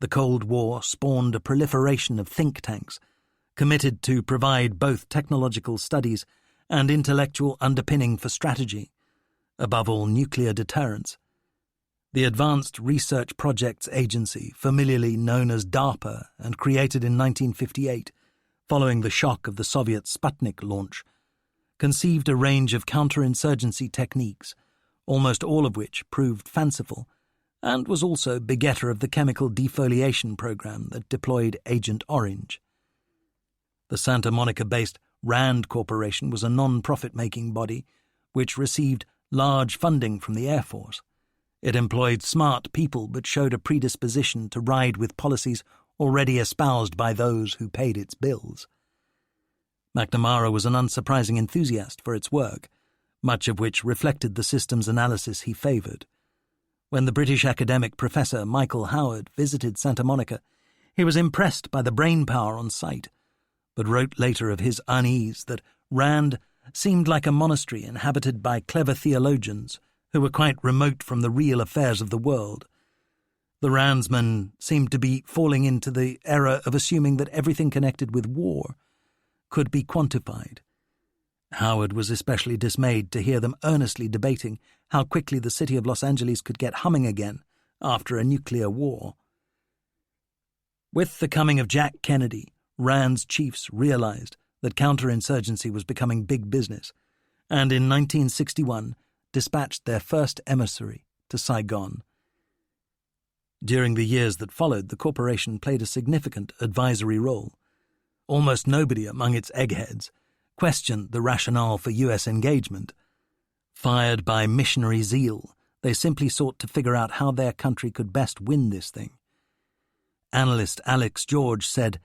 The Cold War spawned a proliferation of think tanks committed to provide both technological studies and intellectual underpinning for strategy, above all nuclear deterrence. The Advanced Research Projects Agency, familiarly known as DARPA and created in 1958 following the shock of the Soviet Sputnik launch, conceived a range of counterinsurgency techniques, almost all of which proved fanciful, and was also begetter of the chemical defoliation program that deployed Agent Orange. The Santa Monica-based RAND Corporation was a non-profit-making body which received large funding from the Air Force. It employed smart people but showed a predisposition to ride with policies already espoused by those who paid its bills. McNamara was an unsurprising enthusiast for its work, much of which reflected the systems analysis he favoured. When the British academic Professor Michael Howard visited Santa Monica, he was impressed by the brainpower on site, but wrote later of his unease that RAND seemed like a monastery inhabited by clever theologians who were quite remote from the real affairs of the world. The Randsmen seemed to be falling into the error of assuming that everything connected with war could be quantified. Howard was especially dismayed to hear them earnestly debating how quickly the city of Los Angeles could get humming again after a nuclear war. With the coming of Jack Kennedy, Rand's chiefs realized that counterinsurgency was becoming big business, and in 1961 dispatched their first emissary to Saigon. During the years that followed, the corporation played a significant advisory role. Almost nobody among its eggheads questioned the rationale for U.S. engagement. Fired by missionary zeal, they simply sought to figure out how their country could best win this thing. Analyst Alex George said,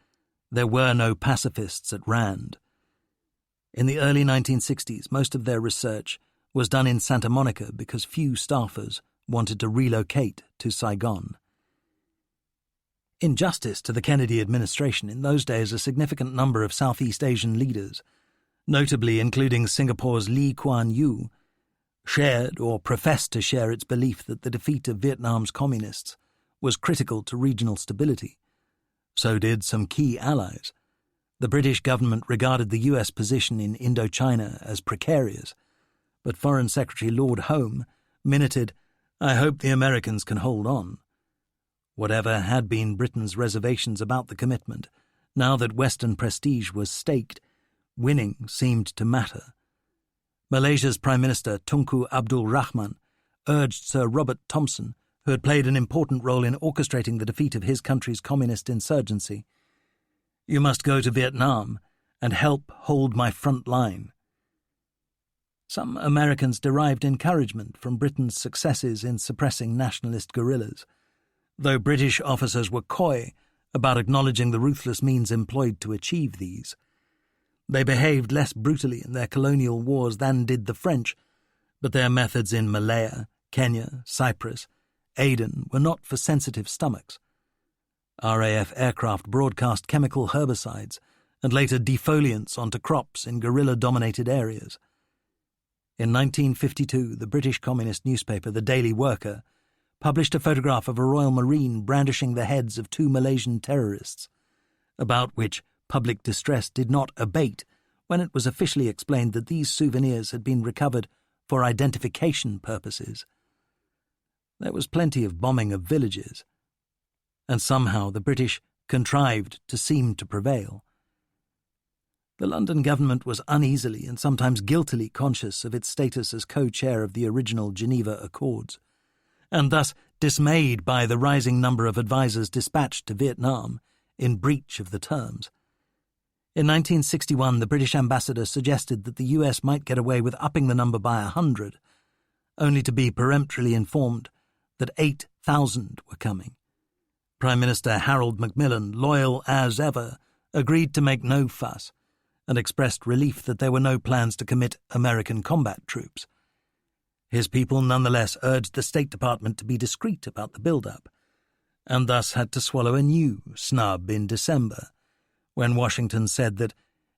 "There were no pacifists at RAND." In the early 1960s, most of their research was done in Santa Monica because few staffers wanted to relocate to Saigon. In justice to the Kennedy administration, in those days a significant number of Southeast Asian leaders, notably including Singapore's Lee Kuan Yew, shared or professed to share its belief that the defeat of Vietnam's communists was critical to regional stability. So did some key allies. The British government regarded the US position in Indochina as precarious, but Foreign Secretary Lord Home minuted, "I hope the Americans can hold on." Whatever had been Britain's reservations about the commitment, now that Western prestige was staked, winning seemed to matter. Malaysia's Prime Minister Tunku Abdul Rahman urged Sir Robert Thomson, who had played an important role in orchestrating the defeat of his country's communist insurgency, "You must go to Vietnam and help hold my front line." Some Americans derived encouragement from Britain's successes in suppressing nationalist guerrillas, though British officers were coy about acknowledging the ruthless means employed to achieve these. They behaved less brutally in their colonial wars than did the French, but their methods in Malaya, Kenya, Cyprus, Aden were not for sensitive stomachs. RAF aircraft broadcast chemical herbicides and later defoliants onto crops in guerrilla-dominated areas. In 1952, the British communist newspaper The Daily Worker published a photograph of a Royal Marine brandishing the heads of 2 Malaysian terrorists, about which public distress did not abate when it was officially explained that these souvenirs had been recovered for identification purposes. There was plenty of bombing of villages, and somehow the British contrived to seem to prevail. The London government was uneasily and sometimes guiltily conscious of its status as co-chair of the original Geneva Accords, and thus dismayed by the rising number of advisers dispatched to Vietnam in breach of the terms. In 1961, the British ambassador suggested that the US might get away with upping the number by 100, only to be peremptorily informed that 8,000 were coming. Prime Minister Harold Macmillan, loyal as ever, agreed to make no fuss and expressed relief that there were no plans to commit American combat troops. His people nonetheless urged the State Department to be discreet about the build-up, and thus had to swallow a new snub in December, when Washington said that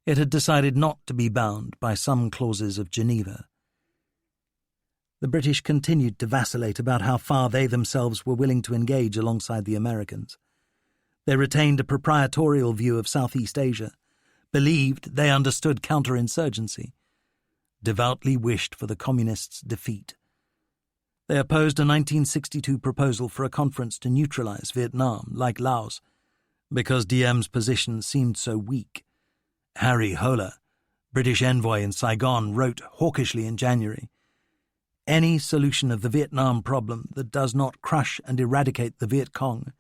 it had decided not to be bound by some clauses of Geneva. The British continued to vacillate about how far they themselves were willing to engage alongside the Americans. They retained a proprietorial view of Southeast Asia, believed they understood counterinsurgency, devoutly wished for the Communists' defeat. They opposed a 1962 proposal for a conference to neutralize Vietnam, like Laos, because Diem's position seemed so weak. Harry Holer, British envoy in Saigon, wrote hawkishly in January, "Any solution of the Vietnam problem that does not crush and eradicate the Viet Cong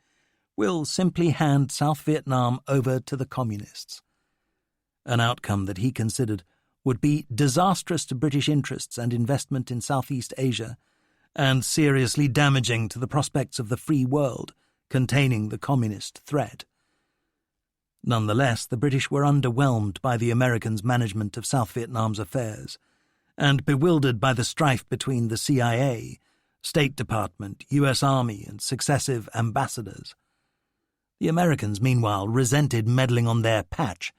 will simply hand South Vietnam over to the Communists," an outcome that he considered would be disastrous to British interests and investment in Southeast Asia and seriously damaging to the prospects of the free world containing the communist threat. Nonetheless, the British were underwhelmed by the Americans' management of South Vietnam's affairs and bewildered by the strife between the CIA, State Department, U.S. Army, and successive ambassadors. The Americans, meanwhile, resented meddling on their patch.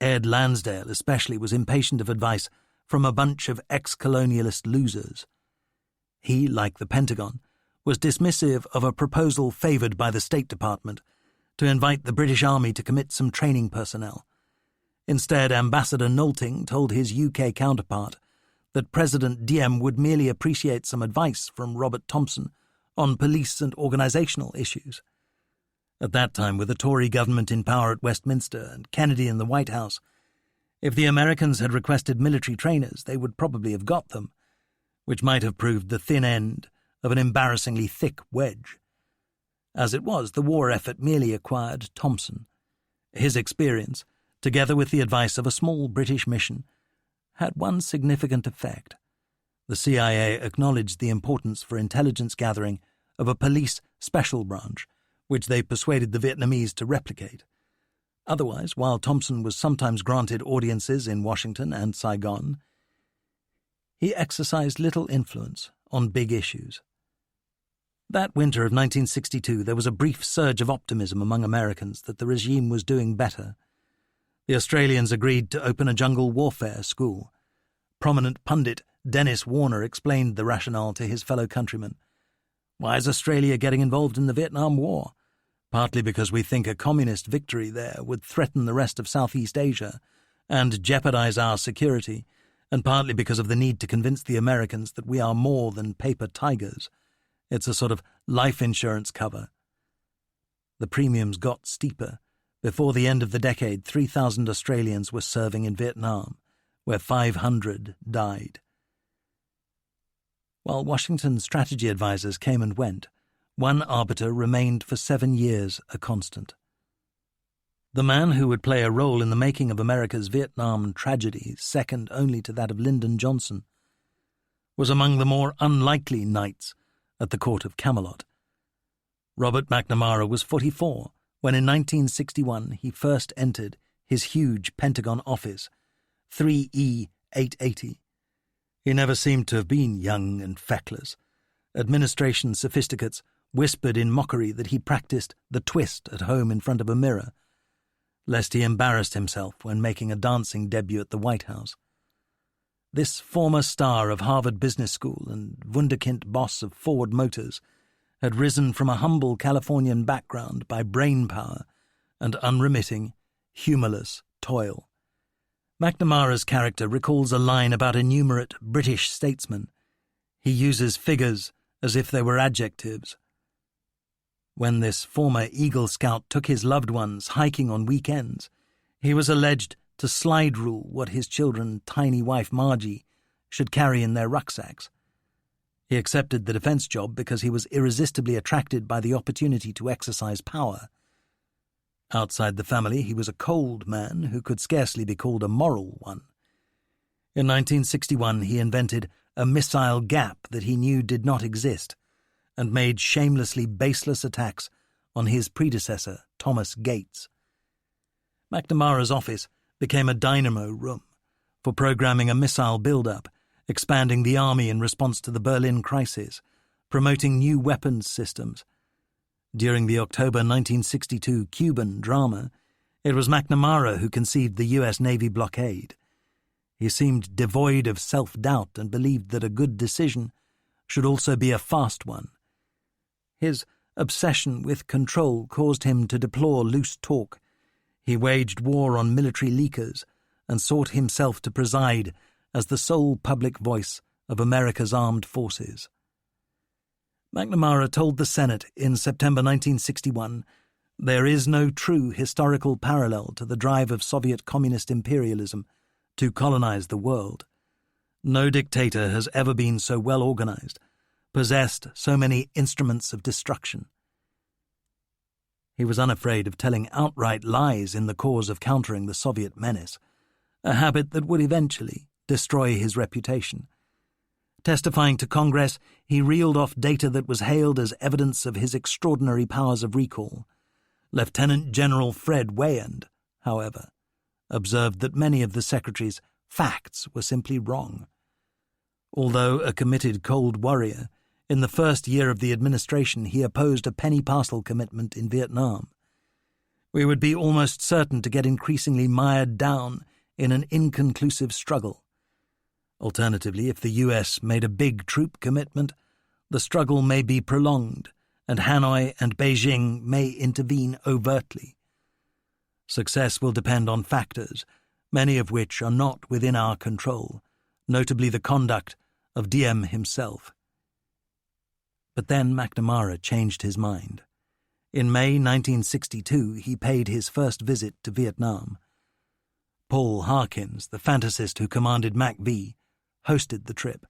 Ed Lansdale especially was impatient of advice from a bunch of ex-colonialist losers. He, like the Pentagon, was dismissive of a proposal favoured by the State Department to invite the British Army to commit some training personnel. Instead, Ambassador Nolting told his UK counterpart that President Diem would merely appreciate some advice from Robert Thompson on police and organisational issues. At that time, with the Tory government in power at Westminster and Kennedy in the White House, if the Americans had requested military trainers, they would probably have got them, which might have proved the thin end of an embarrassingly thick wedge. As it was, the war effort merely acquired Thompson. His experience, together with the advice of a small British mission, had one significant effect. The CIA acknowledged the importance for intelligence gathering of a police special branch, which they persuaded the Vietnamese to replicate. Otherwise, while Thompson was sometimes granted audiences in Washington and Saigon, he exercised little influence on big issues. That winter of 1962, there was a brief surge of optimism among Americans that the regime was doing better. The Australians agreed to open a jungle warfare school. Prominent pundit Dennis Warner explained the rationale to his fellow countrymen. "Why is Australia getting involved in the Vietnam War? Partly because we think a communist victory there would threaten the rest of Southeast Asia and jeopardize our security, and partly because of the need to convince the Americans that we are more than paper tigers. It's a sort of life insurance cover." The premiums got steeper. Before the end of the decade, 3,000 Australians were serving in Vietnam, where 500 died. While Washington's strategy advisers came and went, one arbiter remained for 7 years a constant. The man who would play a role in the making of America's Vietnam tragedy, second only to that of Lyndon Johnson, was among the more unlikely knights at the court of Camelot. Robert McNamara was 44 when in 1961 he first entered his huge Pentagon office, 3E 880. He never seemed to have been young and feckless. Administration sophisticates whispered in mockery that he practiced the twist at home in front of a mirror, lest he embarrassed himself when making a dancing debut at the White House. This former star of Harvard Business School and wunderkind boss of Ford Motors had risen from a humble Californian background by brain power and unremitting, humorless toil. McNamara's character recalls a line about a numerate British statesman. He uses figures as if they were adjectives. When this former Eagle Scout took his loved ones hiking on weekends, he was alleged to slide rule what his children, tiny wife Margie, should carry in their rucksacks. He accepted the defence job because he was irresistibly attracted by the opportunity to exercise power. Outside the family, he was a cold man who could scarcely be called a moral one. In 1961, he invented a missile gap that he knew did not exist, and made shamelessly baseless attacks on his predecessor, Thomas Gates. McNamara's office became a dynamo room for programming a missile build-up, expanding the army in response to the Berlin crisis, promoting new weapons systems. During the October 1962 Cuban drama, it was McNamara who conceived the U.S. Navy blockade. He seemed devoid of self-doubt and believed that a good decision should also be a fast one. His obsession with control caused him to deplore loose talk. He waged war on military leakers and sought himself to preside as the sole public voice of America's armed forces. McNamara told the Senate in September 1961, "There is no true historical parallel to the drive of Soviet communist imperialism to colonize the world. No dictator has ever been so well organized, possessed so many instruments of destruction." He was unafraid of telling outright lies in the cause of countering the Soviet menace, a habit that would eventually destroy his reputation. Testifying to Congress, he reeled off data that was hailed as evidence of his extraordinary powers of recall. Lieutenant General Fred Wayand, however, observed that many of the Secretary's facts were simply wrong. Although a committed Cold Warrior, in the first year of the administration he opposed a penny parcel commitment in Vietnam. We would be almost certain to get increasingly mired down in an inconclusive struggle. Alternatively, if the U.S. made a big troop commitment, the struggle may be prolonged, and Hanoi and Beijing may intervene overtly. Success will depend on factors, many of which are not within our control, notably the conduct of Diem himself. But then McNamara changed his mind. In May 1962, he paid his first visit to Vietnam. Paul Harkins, the fantasist who commanded MAC-V, hosted the trip.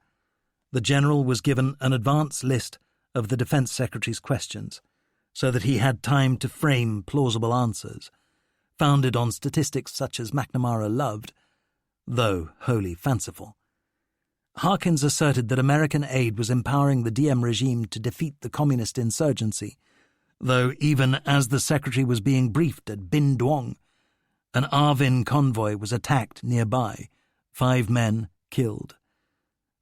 The general was given an advance list of the Defense Secretary's questions, so that he had time to frame plausible answers, founded on statistics such as McNamara loved, though wholly fanciful. Harkins asserted that American aid was empowering the Diem regime to defeat the communist insurgency, though even as the secretary was being briefed at Bin Duong, an Arvin convoy was attacked nearby, 5 men killed.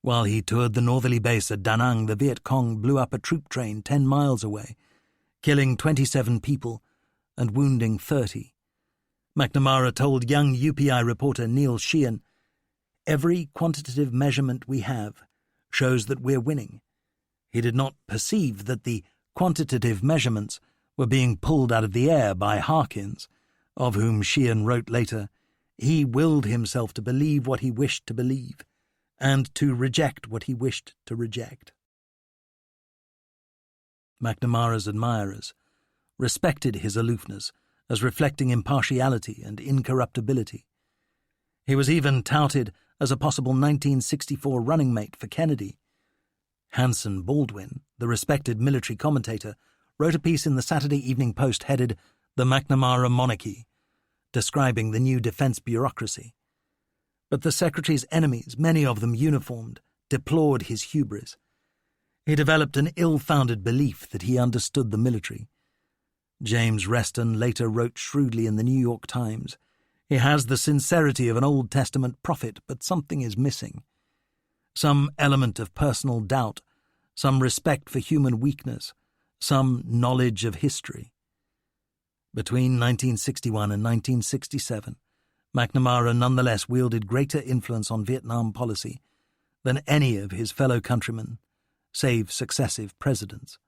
While he toured the northerly base at Da Nang, the Viet Cong blew up a troop train 10 miles away, killing 27 people and wounding 30. McNamara told young UPI reporter Neil Sheehan, "Every quantitative measurement we have shows that we're winning." He did not perceive that the quantitative measurements were being pulled out of the air by Harkins, of whom Sheehan wrote later, "He willed himself to believe what he wished to believe, and to reject what he wished to reject." McNamara's admirers respected his aloofness as reflecting impartiality and incorruptibility. He was even touted as a possible 1964 running mate for Kennedy. Hanson Baldwin, the respected military commentator, wrote a piece in the Saturday Evening Post headed "The McNamara Monarchy," describing the new defense bureaucracy. But the Secretary's enemies, many of them uniformed, deplored his hubris. He developed an ill-founded belief that he understood the military. James Reston later wrote shrewdly in the New York Times, "He has the sincerity of an Old Testament prophet, but something is missing. Some element of personal doubt, some respect for human weakness, some knowledge of history." Between 1961 and 1967, McNamara nonetheless wielded greater influence on Vietnam policy than any of his fellow countrymen, save successive presidents.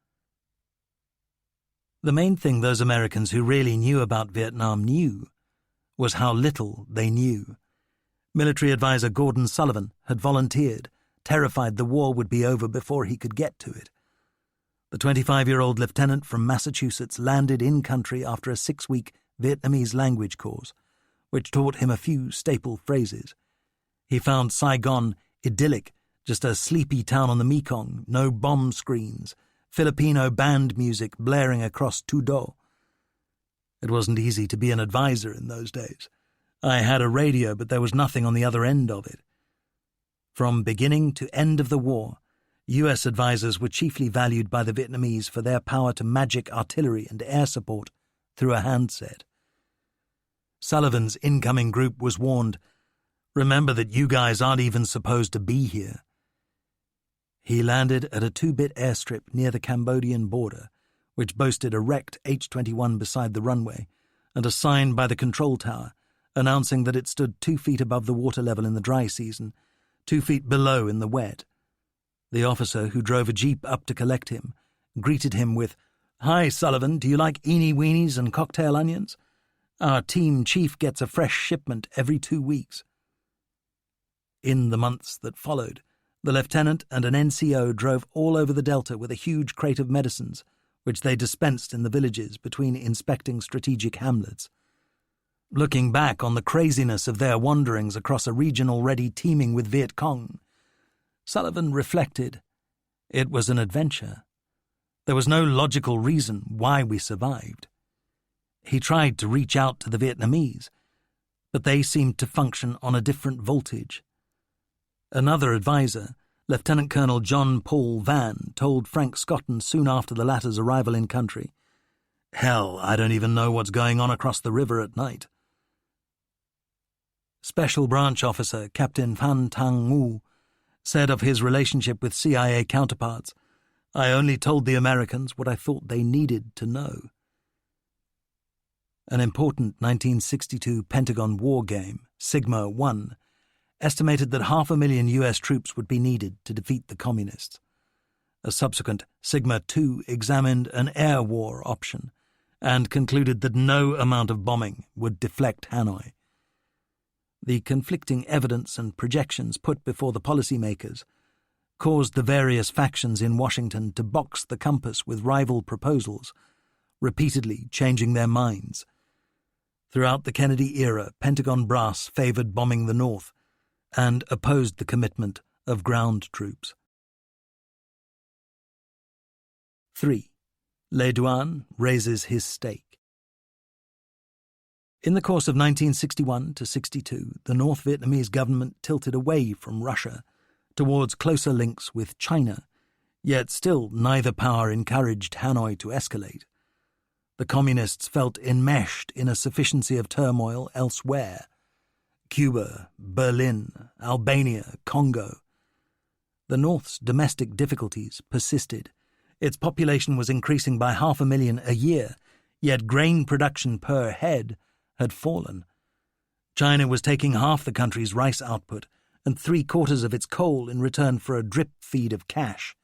The main thing those Americans who really knew about Vietnam knew was how little they knew. Military advisor Gordon Sullivan had volunteered, terrified the war would be over before he could get to it. The 25-year-old lieutenant from Massachusetts landed in-country after a 6-week Vietnamese language course, which taught him a few staple phrases. He found Saigon idyllic, just a sleepy town on the Mekong, no bomb screens, Filipino band music blaring across Tu Do. It wasn't easy to be an advisor in those days. I had a radio, but there was nothing on the other end of it. From beginning to end of the war, US advisors were chiefly valued by the Vietnamese for their power to magic artillery and air support through a handset. Sullivan's incoming group was warned, "Remember that you guys aren't even supposed to be here." He landed at a 2-bit airstrip near the Cambodian border, which boasted a wrecked H-21 beside the runway and a sign by the control tower announcing that it stood 2 feet above the water level in the dry season, 2 feet below in the wet. The officer who drove a jeep up to collect him greeted him with, "Hi, Sullivan, do you like eeny weenies and cocktail onions? Our team chief gets a fresh shipment every 2 weeks." In the months that followed, the lieutenant and an NCO drove all over the Delta with a huge crate of medicines, which they dispensed in the villages between inspecting strategic hamlets. Looking back on the craziness of their wanderings across a region already teeming with Viet Cong, Sullivan reflected, it was an adventure. There was no logical reason why we survived. He tried to reach out to the Vietnamese, but they seemed to function on a different voltage. Another advisor, Lieutenant Colonel John Paul Vann, told Frank Scotton soon after the latter's arrival in country, "Hell, I don't even know what's going on across the river at night." Special Branch Officer Captain Phan Thang Ngu said of his relationship with CIA counterparts, "I only told the Americans what I thought they needed to know." An important 1962 Pentagon war game, Sigma 1, estimated that 500,000 US troops would be needed to defeat the Communists. A subsequent Sigma 2 examined an air war option and concluded that no amount of bombing would deflect Hanoi. The conflicting evidence and projections put before the policymakers caused the various factions in Washington to box the compass with rival proposals, repeatedly changing their minds. Throughout the Kennedy era, Pentagon brass favored bombing the North and opposed the commitment of ground troops. 3. Le Duan raises his stake. In the course of 1961 to 62, the North Vietnamese government tilted away from Russia towards closer links with China, yet still neither power encouraged Hanoi to escalate. The Communists felt enmeshed in a sufficiency of turmoil elsewhere: Cuba, Berlin, Albania, Congo. The North's domestic difficulties persisted. Its population was increasing by 500,000 a year, yet grain production per head had fallen. China was taking half the country's rice output and 3/4 of its coal in return for a drip feed of cash.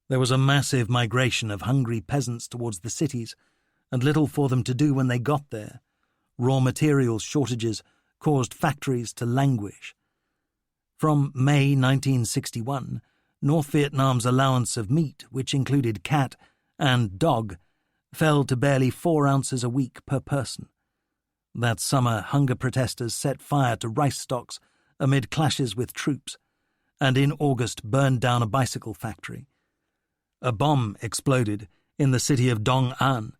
There was a massive migration of hungry peasants towards the cities, and little for them to do when they got there. Raw materials shortages caused factories to languish. From May 1961, North Vietnam's allowance of meat, which included cat and dog, fell to barely 4 ounces a week per person. That summer, hunger protesters set fire to rice stocks amid clashes with troops, and in August burned down a bicycle factory. A bomb exploded in the city of Dong An.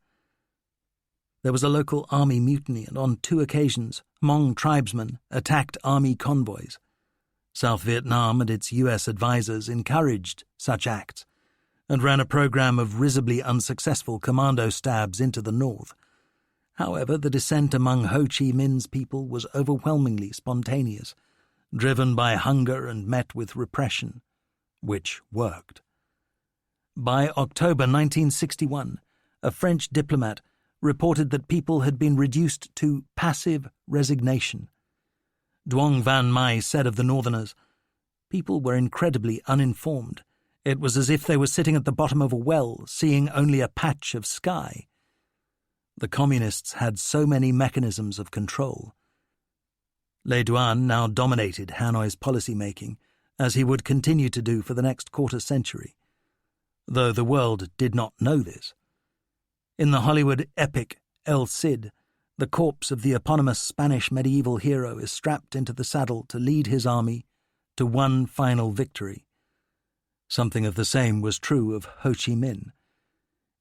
There was a local army mutiny, and on 2 occasions, Hmong tribesmen attacked army convoys. South Vietnam and its US advisors encouraged such acts and ran a program of risibly unsuccessful commando stabs into the north. However, the descent among Ho Chi Minh's people was overwhelmingly spontaneous, driven by hunger and met with repression, which worked. By October 1961, a French diplomat reported that people had been reduced to passive resignation. Duong Van Mai said of the Northerners, "People were incredibly uninformed. It was as if they were sitting at the bottom of a well, seeing only a patch of sky." The Communists had so many mechanisms of control. Le Duan now dominated Hanoi's policy-making, as he would continue to do for the next quarter-century, though the world did not know this. In the Hollywood epic El Cid, the corpse of the eponymous Spanish medieval hero is strapped into the saddle to lead his army to one final victory. Something of the same was true of Ho Chi Minh.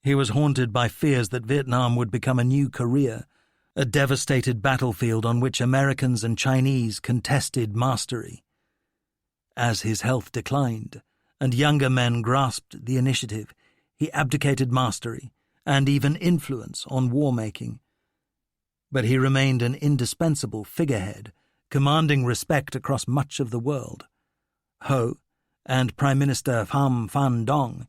He was haunted by fears that Vietnam would become a new Korea, a devastated battlefield on which Americans and Chinese contested mastery. As his health declined, and younger men grasped the initiative, he abdicated mastery and even influence on war-making. But he remained an indispensable figurehead, commanding respect across much of the world. Ho and Prime Minister Pham Van Dong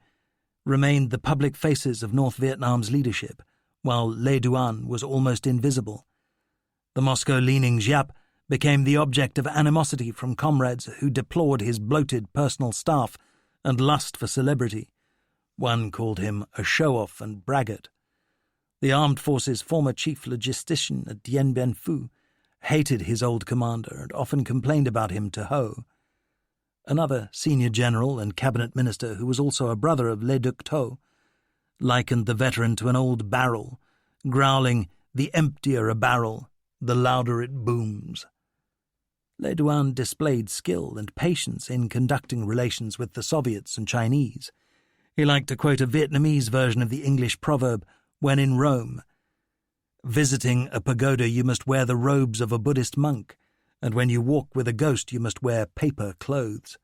remained the public faces of North Vietnam's leadership, while Le Duan was almost invisible. The Moscow-leaning Giap became the object of animosity from comrades who deplored his bloated personal staff and lust for celebrity. One called him a show-off and braggart. The armed forces' former chief logistician at Dien Bien Phu hated his old commander and often complained about him to Ho. Another senior general and cabinet minister, who was also a brother of Le Duc Tho, likened the veteran to an old barrel, growling, "The emptier a barrel, the louder it booms." Le Duan displayed skill and patience in conducting relations with the Soviets and Chinese. He liked to quote a Vietnamese version of the English proverb, "When in Rome, visiting a pagoda you must wear the robes of a Buddhist monk, and when you walk with a ghost you must wear paper clothes."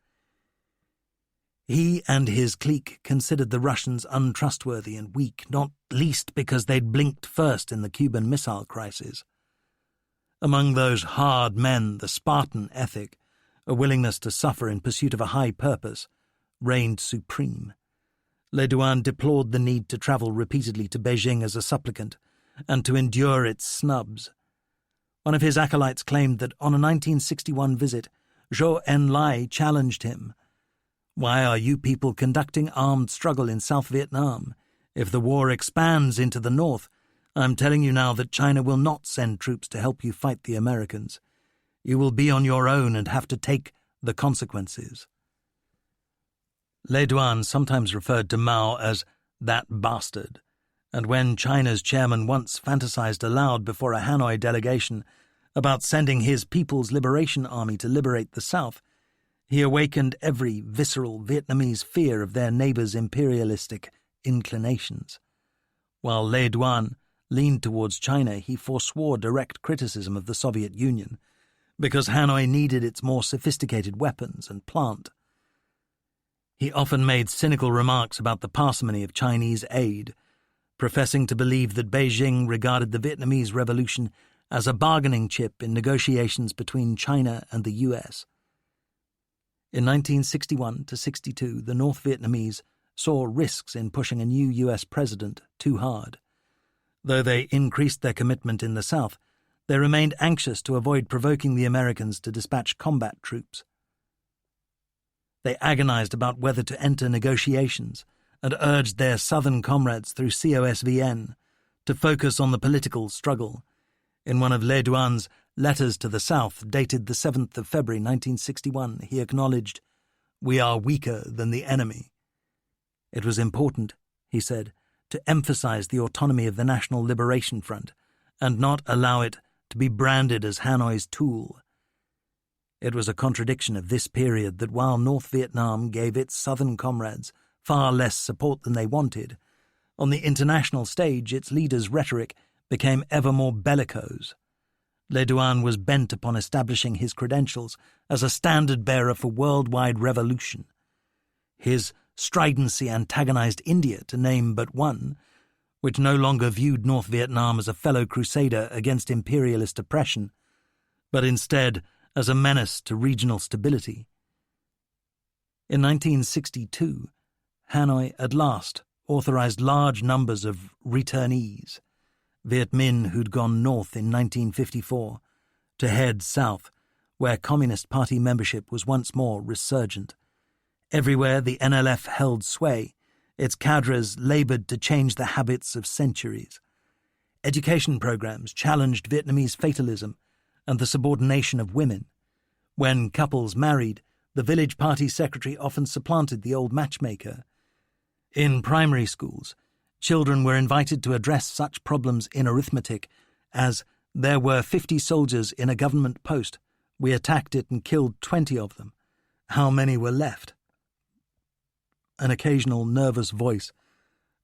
He and his clique considered the Russians untrustworthy and weak, not least because they'd blinked first in the Cuban Missile Crisis. Among those hard men, the Spartan ethic, a willingness to suffer in pursuit of a high purpose, reigned supreme. Le Duan deplored the need to travel repeatedly to Beijing as a supplicant and to endure its snubs. One of his acolytes claimed that on a 1961 visit, Zhou Enlai challenged him. "Why are you people conducting armed struggle in South Vietnam? If the war expands into the north, I'm telling you now that China will not send troops to help you fight the Americans. You will be on your own and have to take the consequences." Le Duan sometimes referred to Mao as "that bastard," and when China's chairman once fantasized aloud before a Hanoi delegation about sending his People's Liberation Army to liberate the South, he awakened every visceral Vietnamese fear of their neighbors' imperialistic inclinations. While Le Duan leaned towards China, he forswore direct criticism of the Soviet Union, because Hanoi needed its more sophisticated weapons and plant. He often made cynical remarks about the parsimony of Chinese aid, professing to believe that Beijing regarded the Vietnamese Revolution as a bargaining chip in negotiations between China and the U.S. In 1961-62, the North Vietnamese saw risks in pushing a new U.S. president too hard. Though they increased their commitment in the South, they remained anxious to avoid provoking the Americans to dispatch combat troops. They agonized about whether to enter negotiations and urged their southern comrades through COSVN to focus on the political struggle. In one of Le Duan's letters to the South, dated the 7th of February 1961, he acknowledged, "We are weaker than the enemy." It was important, he said, to emphasize the autonomy of the National Liberation Front and not allow it to be branded as Hanoi's tool. It was a contradiction of this period that while North Vietnam gave its southern comrades far less support than they wanted, on the international stage its leaders' rhetoric became ever more bellicose. Le Duan was bent upon establishing his credentials as a standard-bearer for worldwide revolution. His stridency antagonized India, to name but one, which no longer viewed North Vietnam as a fellow crusader against imperialist oppression, but instead as a menace to regional stability. In 1962, Hanoi at last authorized large numbers of returnees, Viet Minh who'd gone north in 1954, to head south, where Communist Party membership was once more resurgent. Everywhere the NLF held sway, its cadres labored to change the habits of centuries. Education programs challenged Vietnamese fatalism and the subordination of women. When couples married, the village party secretary often supplanted the old matchmaker. In primary schools, children were invited to address such problems in arithmetic as, "There were 50 soldiers in a government post. We attacked it and killed 20 of them. How many were left?" An occasional nervous voice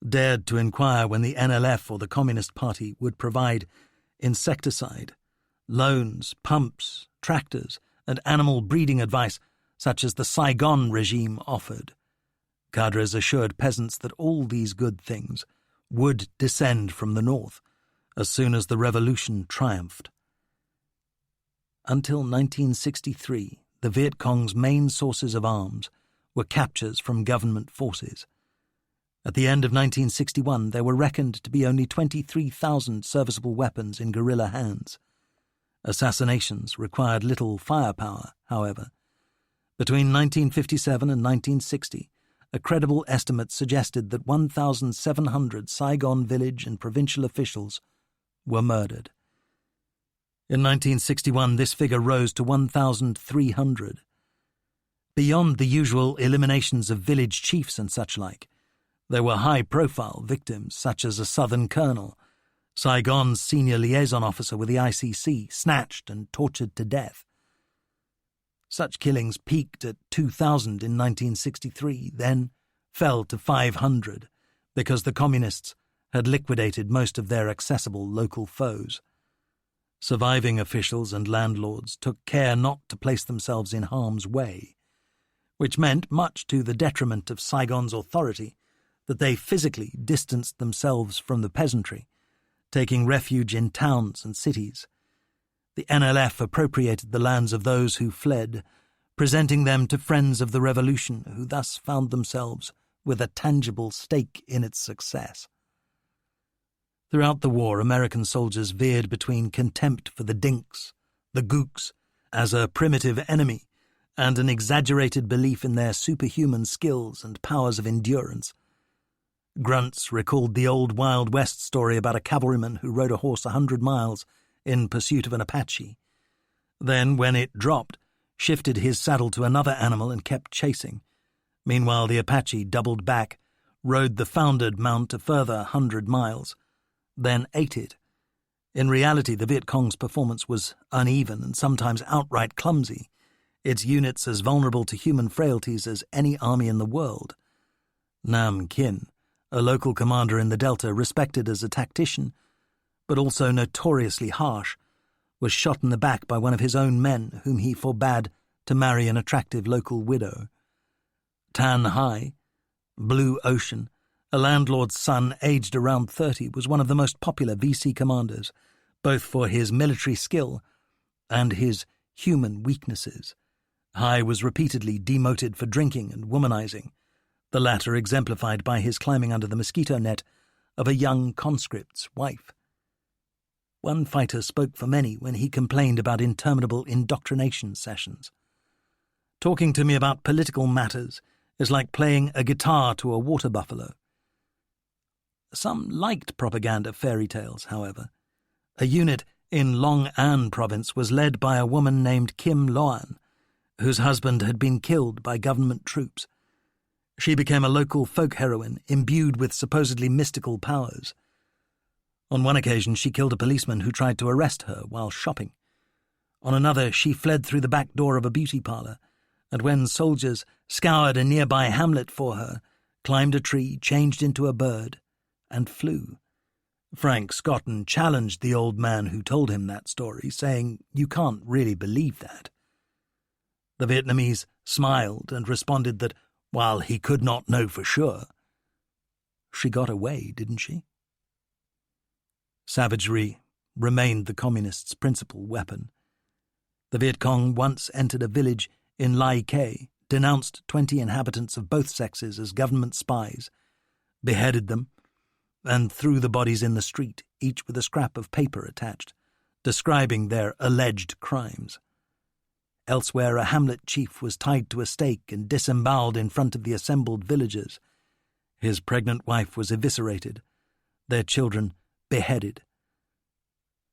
dared to inquire when the NLF or the Communist Party would provide insecticide, loans, pumps, tractors, and animal breeding advice such as the Saigon regime offered. Cadres assured peasants that all these good things would descend from the north as soon as the revolution triumphed. Until 1963, the Viet Cong's main sources of arms were captures from government forces. At the end of 1961, there were reckoned to be only 23,000 serviceable weapons in guerrilla hands. Assassinations required little firepower, however. Between 1957 and 1960, a credible estimate suggested that 1,700 Saigon village and provincial officials were murdered. In 1961, this figure rose to 1,300. Beyond the usual eliminations of village chiefs and such like, there were high-profile victims such as a Southern colonel, Saigon's senior liaison officer with the ICC, snatched and tortured to death. Such killings peaked at 2,000 in 1963, then fell to 500 because the communists had liquidated most of their accessible local foes. Surviving officials and landlords took care not to place themselves in harm's way, which meant, much to the detriment of Saigon's authority, that they physically distanced themselves from the peasantry, taking refuge in towns and cities. The NLF appropriated the lands of those who fled, presenting them to friends of the revolution who thus found themselves with a tangible stake in its success. Throughout the war, American soldiers veered between contempt for the Dinks, the Gooks, as a primitive enemy, and an exaggerated belief in their superhuman skills and powers of endurance. Grunts recalled the old Wild West story about a cavalryman who rode a horse 100 miles in pursuit of an Apache. Then, when it dropped, shifted his saddle to another animal and kept chasing. Meanwhile, the Apache doubled back, rode the foundered mount a further 100 miles, then ate it. In reality, the Viet Cong's performance was uneven and sometimes outright clumsy, its units as vulnerable to human frailties as any army in the world. Nam Kin, a local commander in the Delta respected as a tactician, but also notoriously harsh, was shot in the back by one of his own men whom he forbade to marry an attractive local widow. Tan Hai, Blue Ocean, a landlord's son aged around 30, was one of the most popular VC commanders, both for his military skill and his human weaknesses. Hai was repeatedly demoted for drinking and womanizing, the latter exemplified by his climbing under the mosquito net of a young conscript's wife. One fighter spoke for many when he complained about interminable indoctrination sessions. Talking to me about political matters is like playing a guitar to a water buffalo. Some liked propaganda fairy tales, however. A unit in Long An province was led by a woman named Kim Loan, whose husband had been killed by government troops. She became a local folk heroine imbued with supposedly mystical powers. On one occasion, she killed a policeman who tried to arrest her while shopping. On another, she fled through the back door of a beauty parlour, and when soldiers scoured a nearby hamlet for her, climbed a tree, changed into a bird, and flew. Frank Scotton challenged the old man who told him that story, saying, "You can't really believe that." The Vietnamese smiled and responded that, while he could not know for sure, she got away, didn't she? Savagery remained the communists' principal weapon. The Viet Cong once entered a village in Lai Khe, denounced 20 inhabitants of both sexes as government spies, beheaded them, and threw the bodies in the street, each with a scrap of paper attached, describing their alleged crimes. Elsewhere, a hamlet chief was tied to a stake and disemboweled in front of the assembled villagers. His pregnant wife was eviscerated, their children beheaded.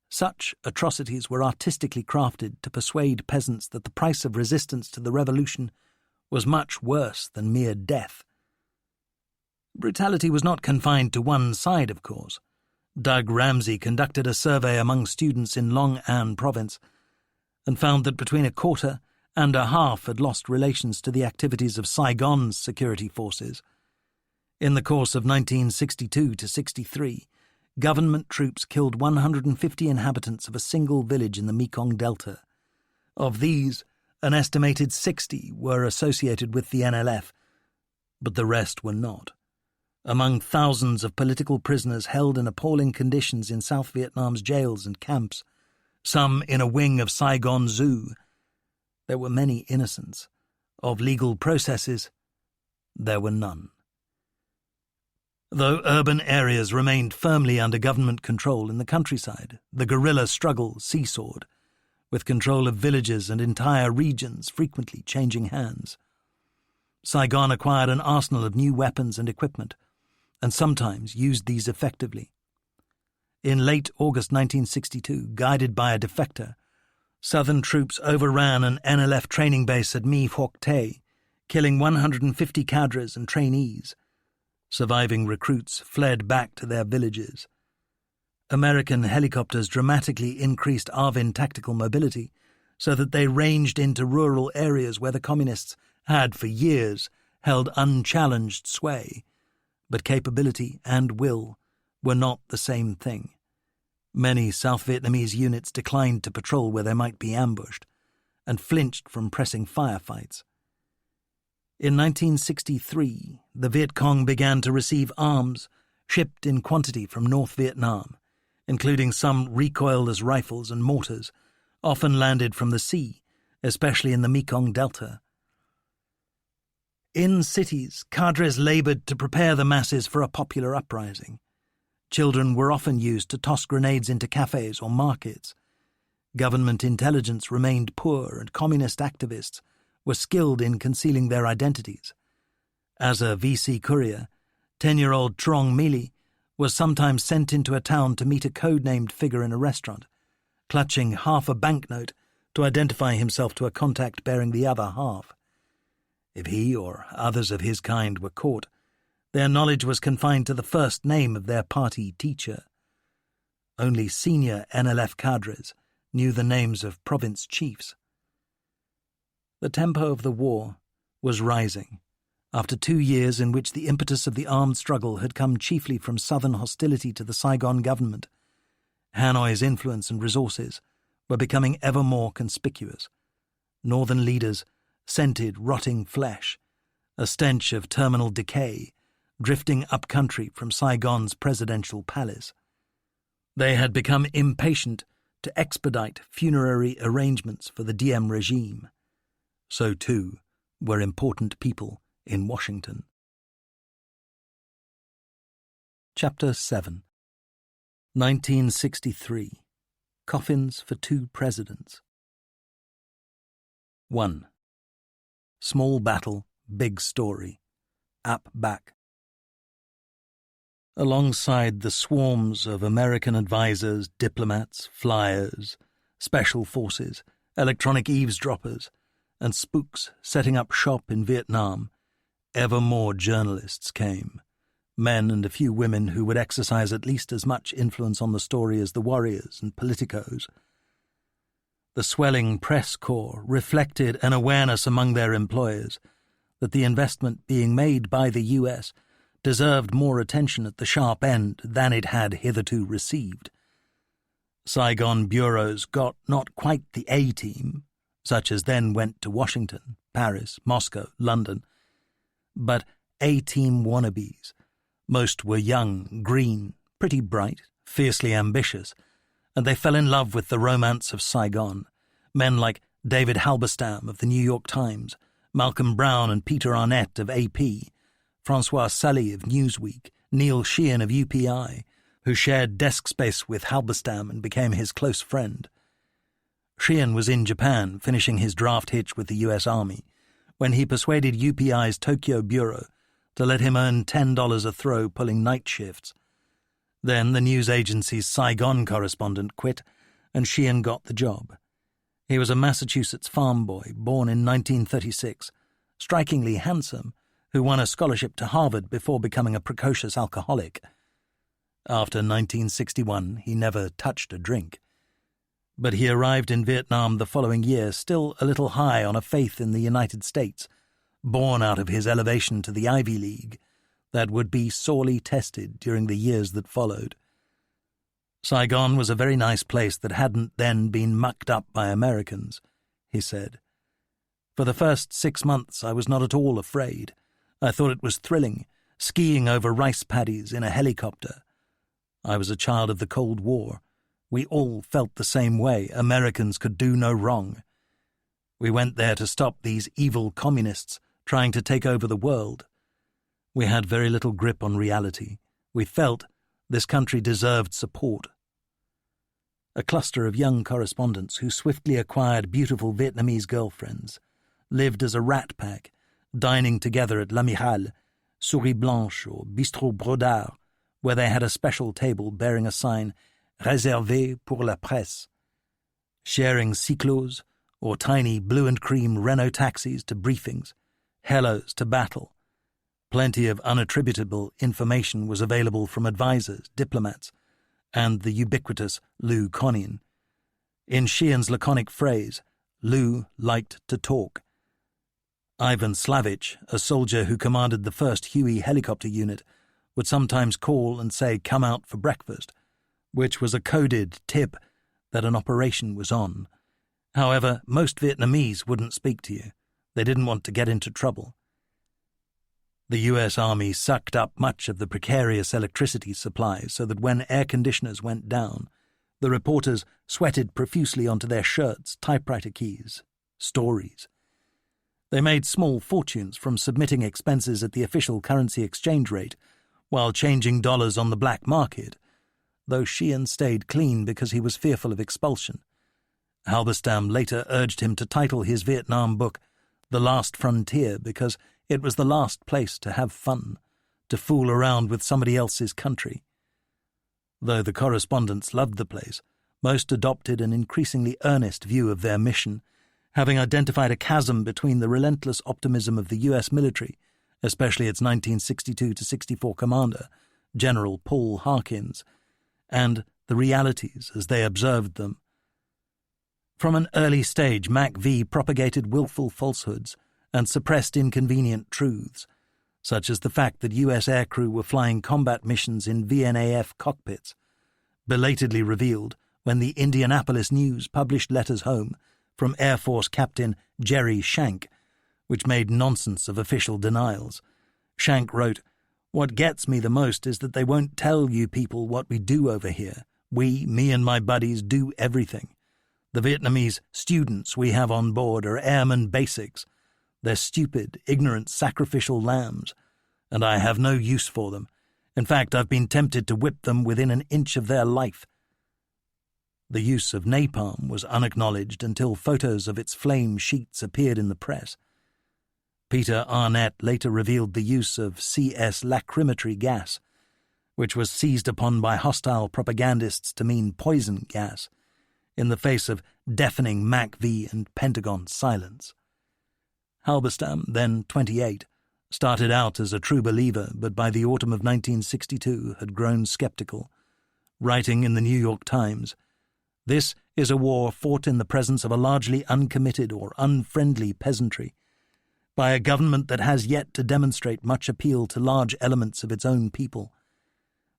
Such atrocities were artistically crafted to persuade peasants that the price of resistance to the revolution was much worse than mere death. Brutality was not confined to one side, of course. Doug Ramsey conducted a survey among students in Long An province and found that between a quarter and a half had lost relations to the activities of Saigon's security forces. In the course of 1962 to 63, government troops killed 150 inhabitants of a single village in the Mekong Delta. Of these, an estimated 60 were associated with the NLF, but the rest were not. Among thousands of political prisoners held in appalling conditions in South Vietnam's jails and camps, some in a wing of Saigon Zoo, there were many innocents. Of legal processes, there were none. Though urban areas remained firmly under government control in the countryside, the guerrilla struggle seesawed, with control of villages and entire regions frequently changing hands. Saigon acquired an arsenal of new weapons and equipment, and sometimes used these effectively. In late August 1962, guided by a defector, Southern troops overran an NLF training base at My Phuoc Te, killing 150 cadres and trainees. Surviving recruits fled back to their villages. American helicopters dramatically increased ARVN tactical mobility so that they ranged into rural areas where the Communists had for years held unchallenged sway, but capability and will were not the same thing. Many South Vietnamese units declined to patrol where they might be ambushed, and flinched from pressing firefights. In 1963, the Viet Cong began to receive arms shipped in quantity from North Vietnam, including some recoilless rifles and mortars, often landed from the sea, especially in the Mekong Delta. In cities, cadres laboured to prepare the masses for a popular uprising. Children were often used to toss grenades into cafes or markets. Government intelligence remained poor, and communist activists were skilled in concealing their identities. As a VC courier, 10-year-old Trong Mili was sometimes sent into a town to meet a code-named figure in a restaurant, clutching half a banknote to identify himself to a contact bearing the other half. If he or others of his kind were caught, their knowledge was confined to the first name of their party teacher. Only senior NLF cadres knew the names of province chiefs. The tempo of the war was rising. After 2 years in which the impetus of the armed struggle had come chiefly from southern hostility to the Saigon government, Hanoi's influence and resources were becoming ever more conspicuous. Northern leaders scented rotting flesh, a stench of terminal decay, drifting up country from Saigon's presidential palace. They had become impatient to expedite funerary arrangements for the Diem regime. So, too, were important people in Washington. Chapter 7. 1963. Coffins for 2 presidents. 1. Small battle, big story. Ap Back. Alongside the swarms of American advisers, diplomats, flyers, special forces, electronic eavesdroppers, and spooks setting up shop in Vietnam, ever more journalists came, men and a few women who would exercise at least as much influence on the story as the warriors and politicos. The swelling press corps reflected an awareness among their employers that the investment being made by the U.S. deserved more attention at the sharp end than it had hitherto received. Saigon bureaus got not quite the A-team, such as then went to Washington, Paris, Moscow, London, but A-team wannabes. Most were young, green, pretty bright, fiercely ambitious, and they fell in love with the romance of Saigon. Men like David Halberstam of the New York Times, Malcolm Brown and Peter Arnett of AP, Francois Sully of Newsweek, Neil Sheehan of UPI, who shared desk space with Halberstam and became his close friend. Sheehan was in Japan, finishing his draft hitch with the U.S. Army, when he persuaded UPI's Tokyo Bureau to let him earn $10 a throw pulling night shifts. Then the news agency's Saigon correspondent quit, and Sheehan got the job. He was a Massachusetts farm boy, born in 1936, strikingly handsome, who won a scholarship to Harvard before becoming a precocious alcoholic. After 1961, he never touched a drink. But he arrived in Vietnam the following year, still a little high on a faith in the United States, born out of his elevation to the Ivy League, that would be sorely tested during the years that followed. Saigon was a very nice place that hadn't then been mucked up by Americans, he said. For the first 6 months I was not at all afraid. I thought it was thrilling, skiing over rice paddies in a helicopter. I was a child of the Cold War. We all felt the same way. Americans could do no wrong. We went there to stop these evil communists trying to take over the world. We had very little grip on reality. We felt this country deserved support. A cluster of young correspondents who swiftly acquired beautiful Vietnamese girlfriends lived as a rat pack, dining together at L'Amiral, Souris Blanche or Bistrot Brodard, where they had a special table bearing a sign Réservé pour la presse, sharing cyclos or tiny blue and cream Renault taxis to briefings, hellos to battle. Plenty of unattributable information was available from advisers, diplomats, and the ubiquitous Lou Conin. In Sheehan's laconic phrase, Lou liked to talk. Ivan Slavich, a soldier who commanded the 1st Huey helicopter unit, would sometimes call and say, "Come out for breakfast," which was a coded tip that an operation was on. However, most Vietnamese wouldn't speak to you. They didn't want to get into trouble. The U.S. Army sucked up much of the precarious electricity supply so that when air conditioners went down, the reporters sweated profusely onto their shirts, typewriter keys, stories. They made small fortunes from submitting expenses at the official currency exchange rate while changing dollars on the black market, though Sheehan stayed clean because he was fearful of expulsion. Halberstam later urged him to title his Vietnam book The Last Frontier because it was the last place to have fun, to fool around with somebody else's country. Though the correspondents loved the place, most adopted an increasingly earnest view of their mission, having identified a chasm between the relentless optimism of the U.S. military, especially its 1962-64 commander, General Paul Harkins, and the realities as they observed them. From an early stage, MAC-V propagated willful falsehoods and suppressed inconvenient truths, such as the fact that U.S. aircrew were flying combat missions in VNAF cockpits, belatedly revealed when the Indianapolis News published letters home from Air Force Captain Jerry Shank, which made nonsense of official denials. Shank wrote, "What gets me the most is that they won't tell you people what we do over here. Me and my buddies, do everything. The Vietnamese students we have on board are airman basics. They're stupid, ignorant, sacrificial lambs, and I have no use for them. In fact, I've been tempted to whip them within an inch of their life." The use of napalm was unacknowledged until photos of its flame sheets appeared in the press. Peter Arnett later revealed the use of CS lacrimatory gas, which was seized upon by hostile propagandists to mean poison gas, in the face of deafening MAC-V and Pentagon silence. Halberstam, then 28, started out as a true believer, but by the autumn of 1962 had grown skeptical, writing in the New York Times, "This is a war fought in the presence of a largely uncommitted or unfriendly peasantry, by a government that has yet to demonstrate much appeal to large elements of its own people.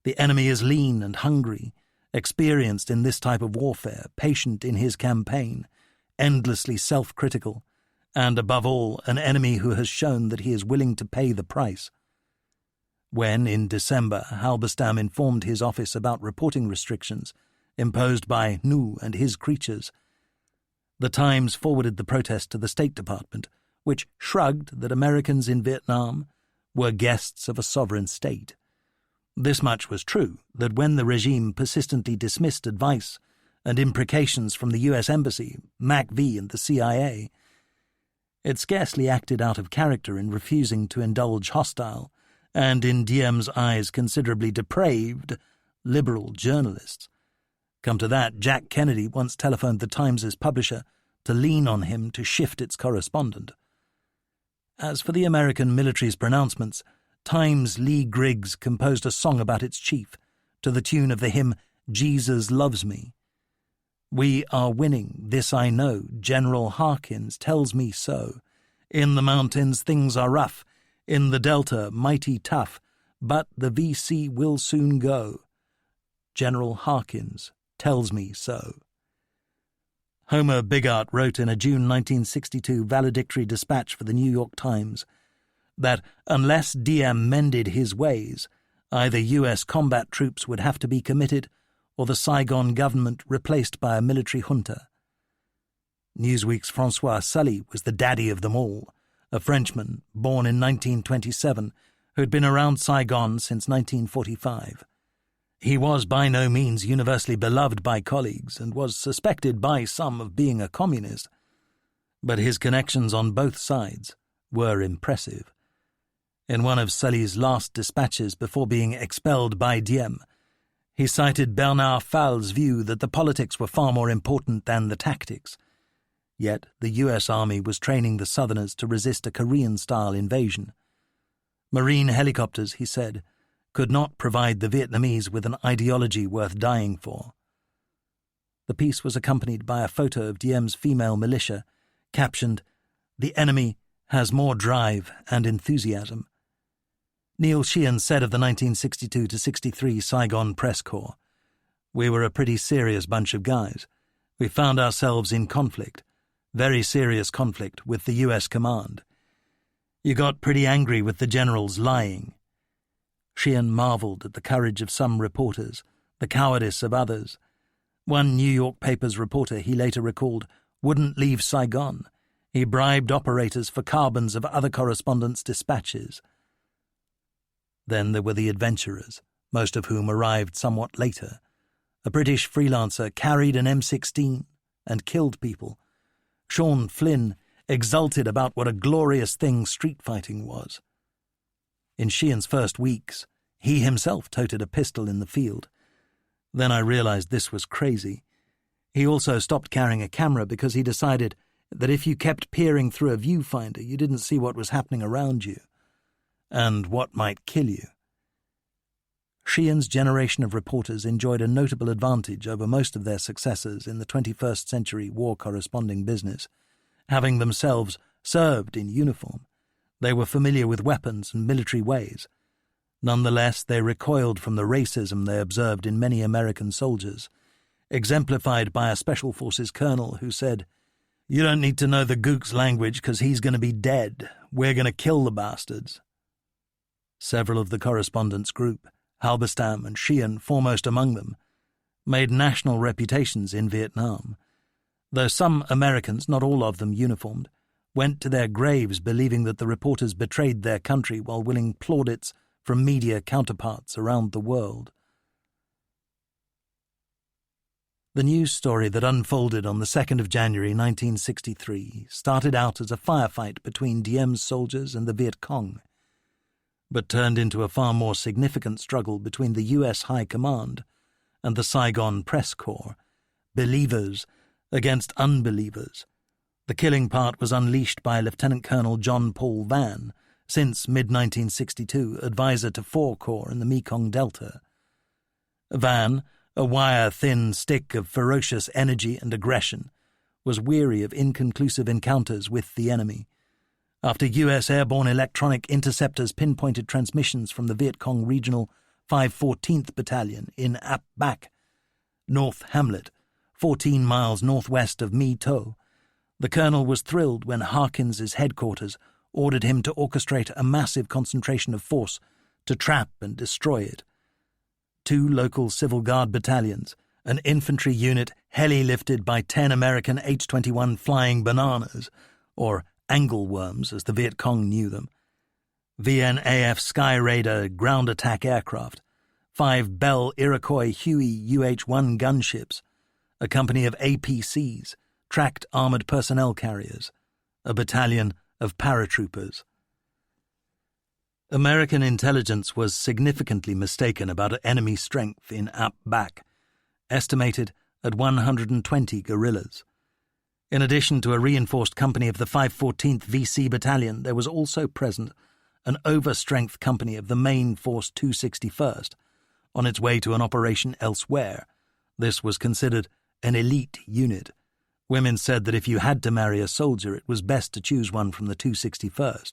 The enemy is lean and hungry, experienced in this type of warfare, patient in his campaign, endlessly self-critical, and, above all, an enemy who has shown that he is willing to pay the price." When, in December, Halberstam informed his office about reporting restrictions imposed by Nous and his creatures, the Times forwarded the protest to the State Department, which shrugged that Americans in Vietnam were guests of a sovereign state. This much was true, that when the regime persistently dismissed advice and imprecations from the U.S. Embassy, MAC-V and the CIA, it scarcely acted out of character in refusing to indulge hostile, and in Diem's eyes considerably depraved, liberal journalists. Come to that, Jack Kennedy once telephoned the Times' publisher to lean on him to shift its correspondent. As for the American military's pronouncements, Times Lee Griggs composed a song about its chief, to the tune of the hymn "Jesus Loves Me." "We are winning, this I know, General Harkins tells me so. In the mountains things are rough, in the Delta mighty tough, but the VC will soon go. General Harkins tells me so." Homer Bigart wrote in a June 1962 valedictory dispatch for the New York Times, that unless Diem mended his ways, either U.S. combat troops would have to be committed or the Saigon government replaced by a military junta. Newsweek's François Sully was the daddy of them all, a Frenchman born in 1927 who had been around Saigon since 1945. He was by no means universally beloved by colleagues and was suspected by some of being a communist, but his connections on both sides were impressive. In one of Sully's last dispatches before being expelled by Diem, he cited Bernard Fal's view that the politics were far more important than the tactics. Yet the U.S. Army was training the Southerners to resist a Korean-style invasion. Marine helicopters, he said, could not provide the Vietnamese with an ideology worth dying for. The piece was accompanied by a photo of Diem's female militia, captioned, "The enemy has more drive and enthusiasm." Neil Sheehan said of the 1962-63 Saigon Press Corps, "We were a pretty serious bunch of guys. We found ourselves in conflict, very serious conflict with the U.S. command. You got pretty angry with the generals lying." Sheehan marvelled at the courage of some reporters, the cowardice of others. One New York paper's reporter, he later recalled, wouldn't leave Saigon. He bribed operators for carbons of other correspondents' dispatches. Then there were the adventurers, most of whom arrived somewhat later. A British freelancer carried an M16 and killed people. Sean Flynn exulted about what a glorious thing street fighting was. In Sheehan's first weeks, he himself toted a pistol in the field. Then I realized this was crazy. He also stopped carrying a camera because he decided that if you kept peering through a viewfinder, you didn't see what was happening around you, and what might kill you. Sheehan's generation of reporters enjoyed a notable advantage over most of their successors in the 21st century war corresponding business. Having themselves served in uniform, they were familiar with weapons and military ways. Nonetheless, they recoiled from the racism they observed in many American soldiers, exemplified by a Special Forces colonel who said, "You don't need to know the Gook's language because he's going to be dead. We're going to kill the bastards." Several of the correspondents' group, Halberstam and Sheehan foremost among them, made national reputations in Vietnam, though some Americans, not all of them uniformed, went to their graves believing that the reporters betrayed their country while winning plaudits from media counterparts around the world. The news story that unfolded on the 2nd of January 1963 started out as a firefight between Diem's soldiers and the Viet Cong, but turned into a far more significant struggle between the U.S. High Command and the Saigon Press Corps, believers against unbelievers. The killing part was unleashed by Lieutenant Colonel John Paul Vann, since mid-1962 advisor to 4 Corps in the Mekong Delta. Vann, a wire-thin stick of ferocious energy and aggression, was weary of inconclusive encounters with the enemy. After U.S. airborne electronic interceptors pinpointed transmissions from the Viet Cong Regional 514th Battalion in Ap Bac, North Hamlet, 14 miles northwest of My To, the colonel was thrilled when Harkins's headquarters ordered him to orchestrate a massive concentration of force to trap and destroy it. 2 local Civil Guard battalions, an infantry unit heli-lifted by 10 American H-21 Flying Bananas, or angleworms as the Viet Cong knew them, VNAF Sky Raider ground attack aircraft, 5 Bell Iroquois Huey UH-1 gunships, a company of APCs, tracked armoured personnel carriers, a battalion of paratroopers. American intelligence was significantly mistaken about enemy strength in Ap Bac, estimated at 120 guerrillas. In addition to a reinforced company of the 514th VC Battalion, there was also present an overstrength company of the main Force 261st, on its way to an operation elsewhere. This was considered an elite unit. Women said that if you had to marry a soldier, it was best to choose one from the 261st.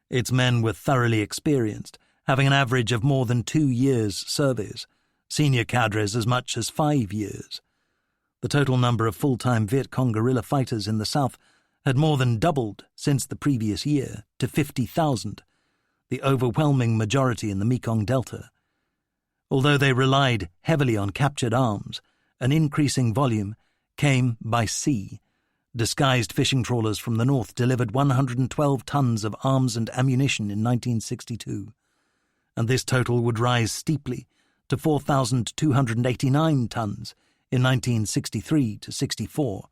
Its men were thoroughly experienced, having an average of more than 2 years' service, senior cadres as much as 5 years. The total number of full-time Viet Cong guerrilla fighters in the South had more than doubled since the previous year to 50,000, the overwhelming majority in the Mekong Delta. Although they relied heavily on captured arms, an increasing volume came by sea. Disguised fishing trawlers from the north delivered 112 tons of arms and ammunition in 1962, and this total would rise steeply to 4,289 tons in 1963 to 64,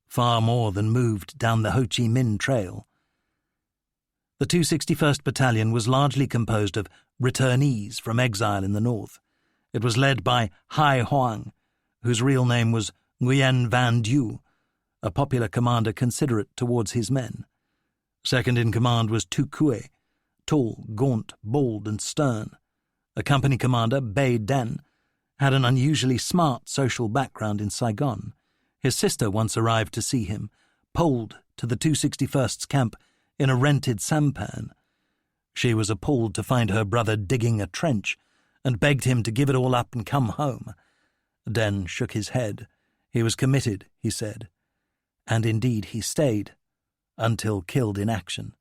far more than moved down the Ho Chi Minh Trail. The 261st Battalion was largely composed of returnees from exile in the north. It was led by Hai Hoang, whose real name was Nguyen Van Dieu, a popular commander considerate towards his men. Second in command was Tu Kue, tall, gaunt, bald and stern. A company commander, Bei Den, had an unusually smart social background in Saigon. His sister once arrived to see him, poled to the 261st's camp in a rented sampan. She was appalled to find her brother digging a trench and begged him to give it all up and come home. Den shook his head. He was committed, he said. And indeed he stayed, until killed in action.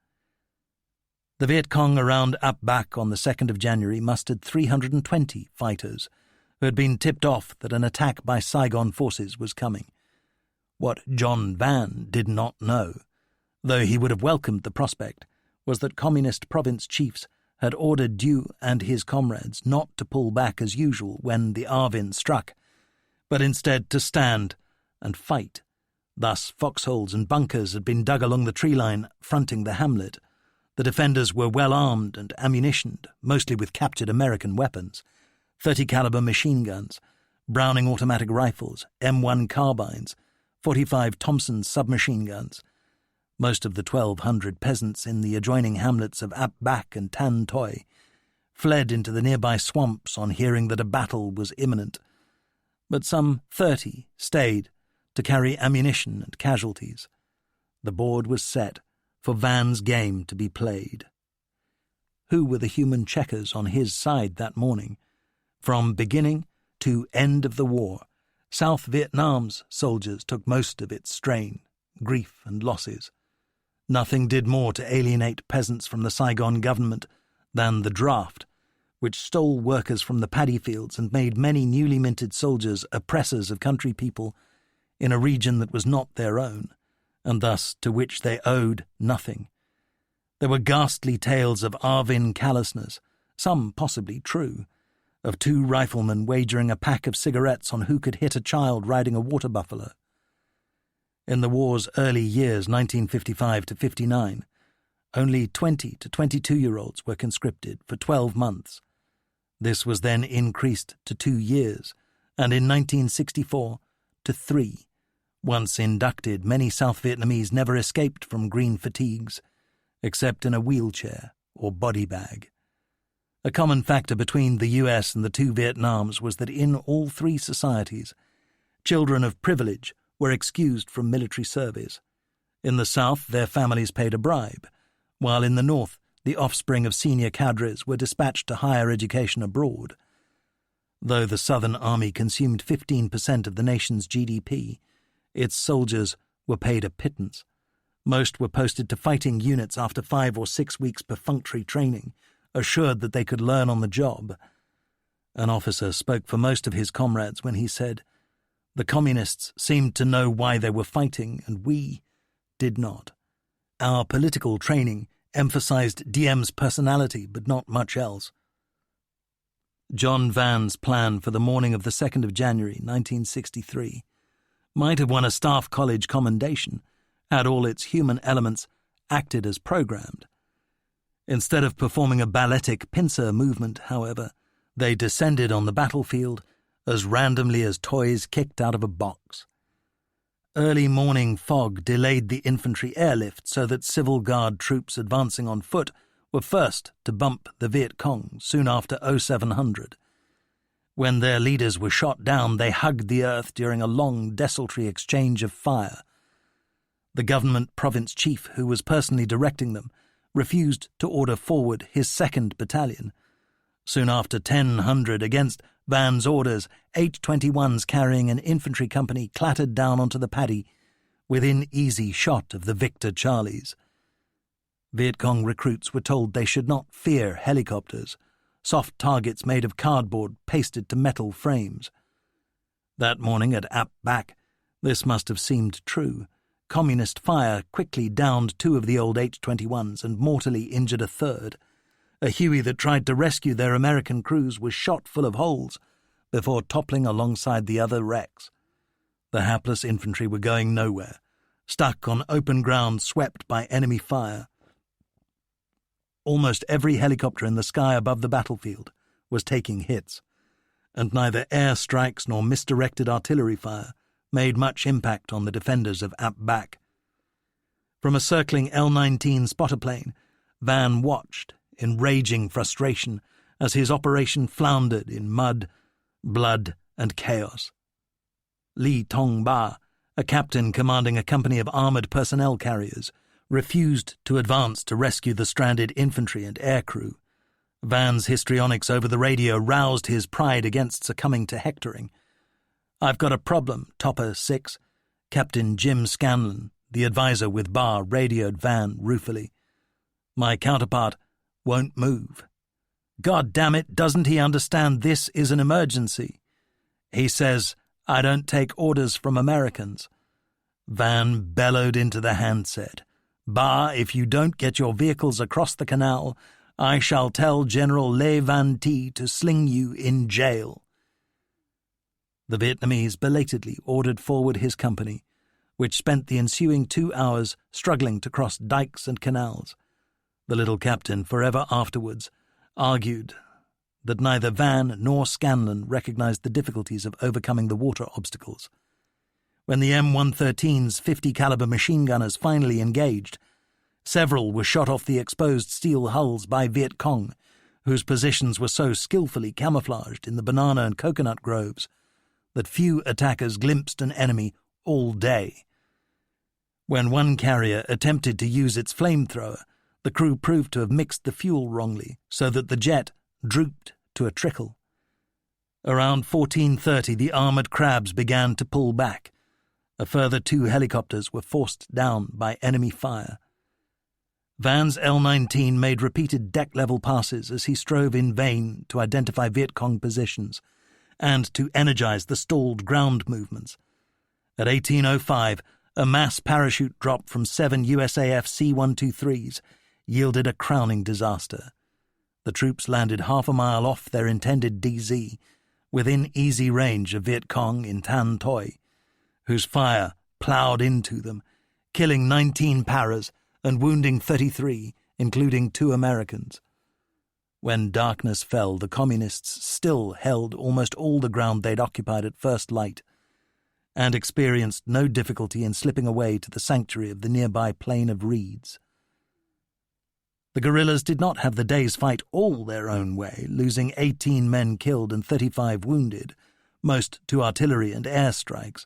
The Viet Cong around Ap Bac on the 2nd of January mustered 320 fighters who had been tipped off that an attack by Saigon forces was coming. What John Van did not know, though he would have welcomed the prospect, was that Communist province chiefs had ordered Dieu and his comrades not to pull back as usual when the Arvin struck, but instead to stand and fight. Thus foxholes and bunkers had been dug along the tree line fronting the hamlet. The defenders were well armed and ammunitioned, mostly with captured American weapons, 30 caliber machine guns, Browning automatic rifles, M1 carbines, 45 Thompson submachine guns. Most of the 1,200 peasants in the adjoining hamlets of Ap Bac and Tan Toi fled into the nearby swamps on hearing that a battle was imminent, but some 30 stayed to carry ammunition and casualties. The board was set for Van's game to be played. Who were the human checkers on his side that morning? From beginning to end of the war, South Vietnam's soldiers took most of its strain, grief and losses. Nothing did more to alienate peasants from the Saigon government than the draft, which stole workers from the paddy fields and made many newly minted soldiers oppressors of country people in a region that was not their own, and thus to which they owed nothing. There were ghastly tales of Arvin callousness, some possibly true, of 2 riflemen wagering a pack of cigarettes on who could hit a child riding a water buffalo. In the war's early years, 1955 to 59, only 20 to 22-year-olds were conscripted for 12 months. This was then increased to 2 years, and in 1964 to 3. Once inducted, many South Vietnamese never escaped from green fatigues, except in a wheelchair or body bag. A common factor between the US and the 2 Vietnams was that in all 3 societies, children of privilege were excused from military service. In the South, their families paid a bribe, while in the North, the offspring of senior cadres were dispatched to higher education abroad. Though the Southern Army consumed 15% of the nation's GDP, its soldiers were paid a pittance. Most were posted to fighting units after 5 or 6 weeks perfunctory training, assured that they could learn on the job. An officer spoke for most of his comrades when he said, "The communists seemed to know why they were fighting, and we did not. Our political training emphasized Diem's personality, but not much else." John Van's plan for the morning of the 2nd of January, 1963, might have won a staff college commendation had all its human elements acted as programmed. Instead of performing a balletic pincer movement, however, they descended on the battlefield as randomly as toys kicked out of a box. Early morning fog delayed the infantry airlift so that Civil Guard troops advancing on foot were first to bump the Viet Cong soon after 0700. When their leaders were shot down, they hugged the earth during a long, desultory exchange of fire. The government province chief, who was personally directing them, refused to order forward his 2nd Battalion. Soon after 1000, against Van's orders, H-21s carrying an infantry company clattered down onto the paddy, within easy shot of the Victor Charlies. Viet Cong recruits were told they should not fear helicopters, soft targets made of cardboard pasted to metal frames. That morning at Ap Bac, this must have seemed true. Communist fire quickly downed 2 of the old H-21s and mortally injured a third. A Huey that tried to rescue their American crews was shot full of holes before toppling alongside the other wrecks. The hapless infantry were going nowhere, stuck on open ground swept by enemy fire. Almost every helicopter in the sky above the battlefield was taking hits, and neither air strikes nor misdirected artillery fire made much impact on the defenders of Ap Bac. From a circling L-19 spotter plane, Van watched in raging frustration as his operation floundered in mud, blood, and chaos. Li Tong Ba, a captain commanding a company of armoured personnel carriers, refused to advance to rescue the stranded infantry and air crew. Van's histrionics over the radio roused his pride against succumbing to hectoring. "I've got a problem, Topper 6. Captain Jim Scanlon, the advisor with Ba, radioed Van ruefully. "My counterpart won't move. God damn it, doesn't he understand this is an emergency? He says, I don't take orders from Americans." Van bellowed into the handset. "Ba, if you don't get your vehicles across the canal, I shall tell General Le Van T to sling you in jail." The Vietnamese belatedly ordered forward his company, which spent the ensuing 2 hours struggling to cross dikes and canals. The little captain, forever afterwards, argued that neither Van nor Scanlon recognized the difficulties of overcoming the water obstacles. When the M113's 50-caliber machine gunners finally engaged, several were shot off the exposed steel hulls by Viet Cong, whose positions were so skillfully camouflaged in the banana and coconut groves that few attackers glimpsed an enemy all day. When one carrier attempted to use its flamethrower, the crew proved to have mixed the fuel wrongly so that the jet drooped to a trickle. Around 14:30, the armoured crabs began to pull back. A further 2 helicopters were forced down by enemy fire. Van's L-19 made repeated deck-level passes as he strove in vain to identify Viet Cong positions and to energize the stalled ground movements. At 18:05, a mass parachute drop from 7 USAF C-123s yielded a crowning disaster. The troops landed half a mile off their intended DZ, within easy range of Viet Cong in Tan Toi, whose fire ploughed into them, killing 19 paras and wounding 33, including 2 Americans. When darkness fell, the Communists still held almost all the ground they'd occupied at first light, and experienced no difficulty in slipping away to the sanctuary of the nearby plain of reeds. The guerrillas did not have the day's fight all their own way, losing 18 men killed and 35 wounded, most to artillery and air strikes.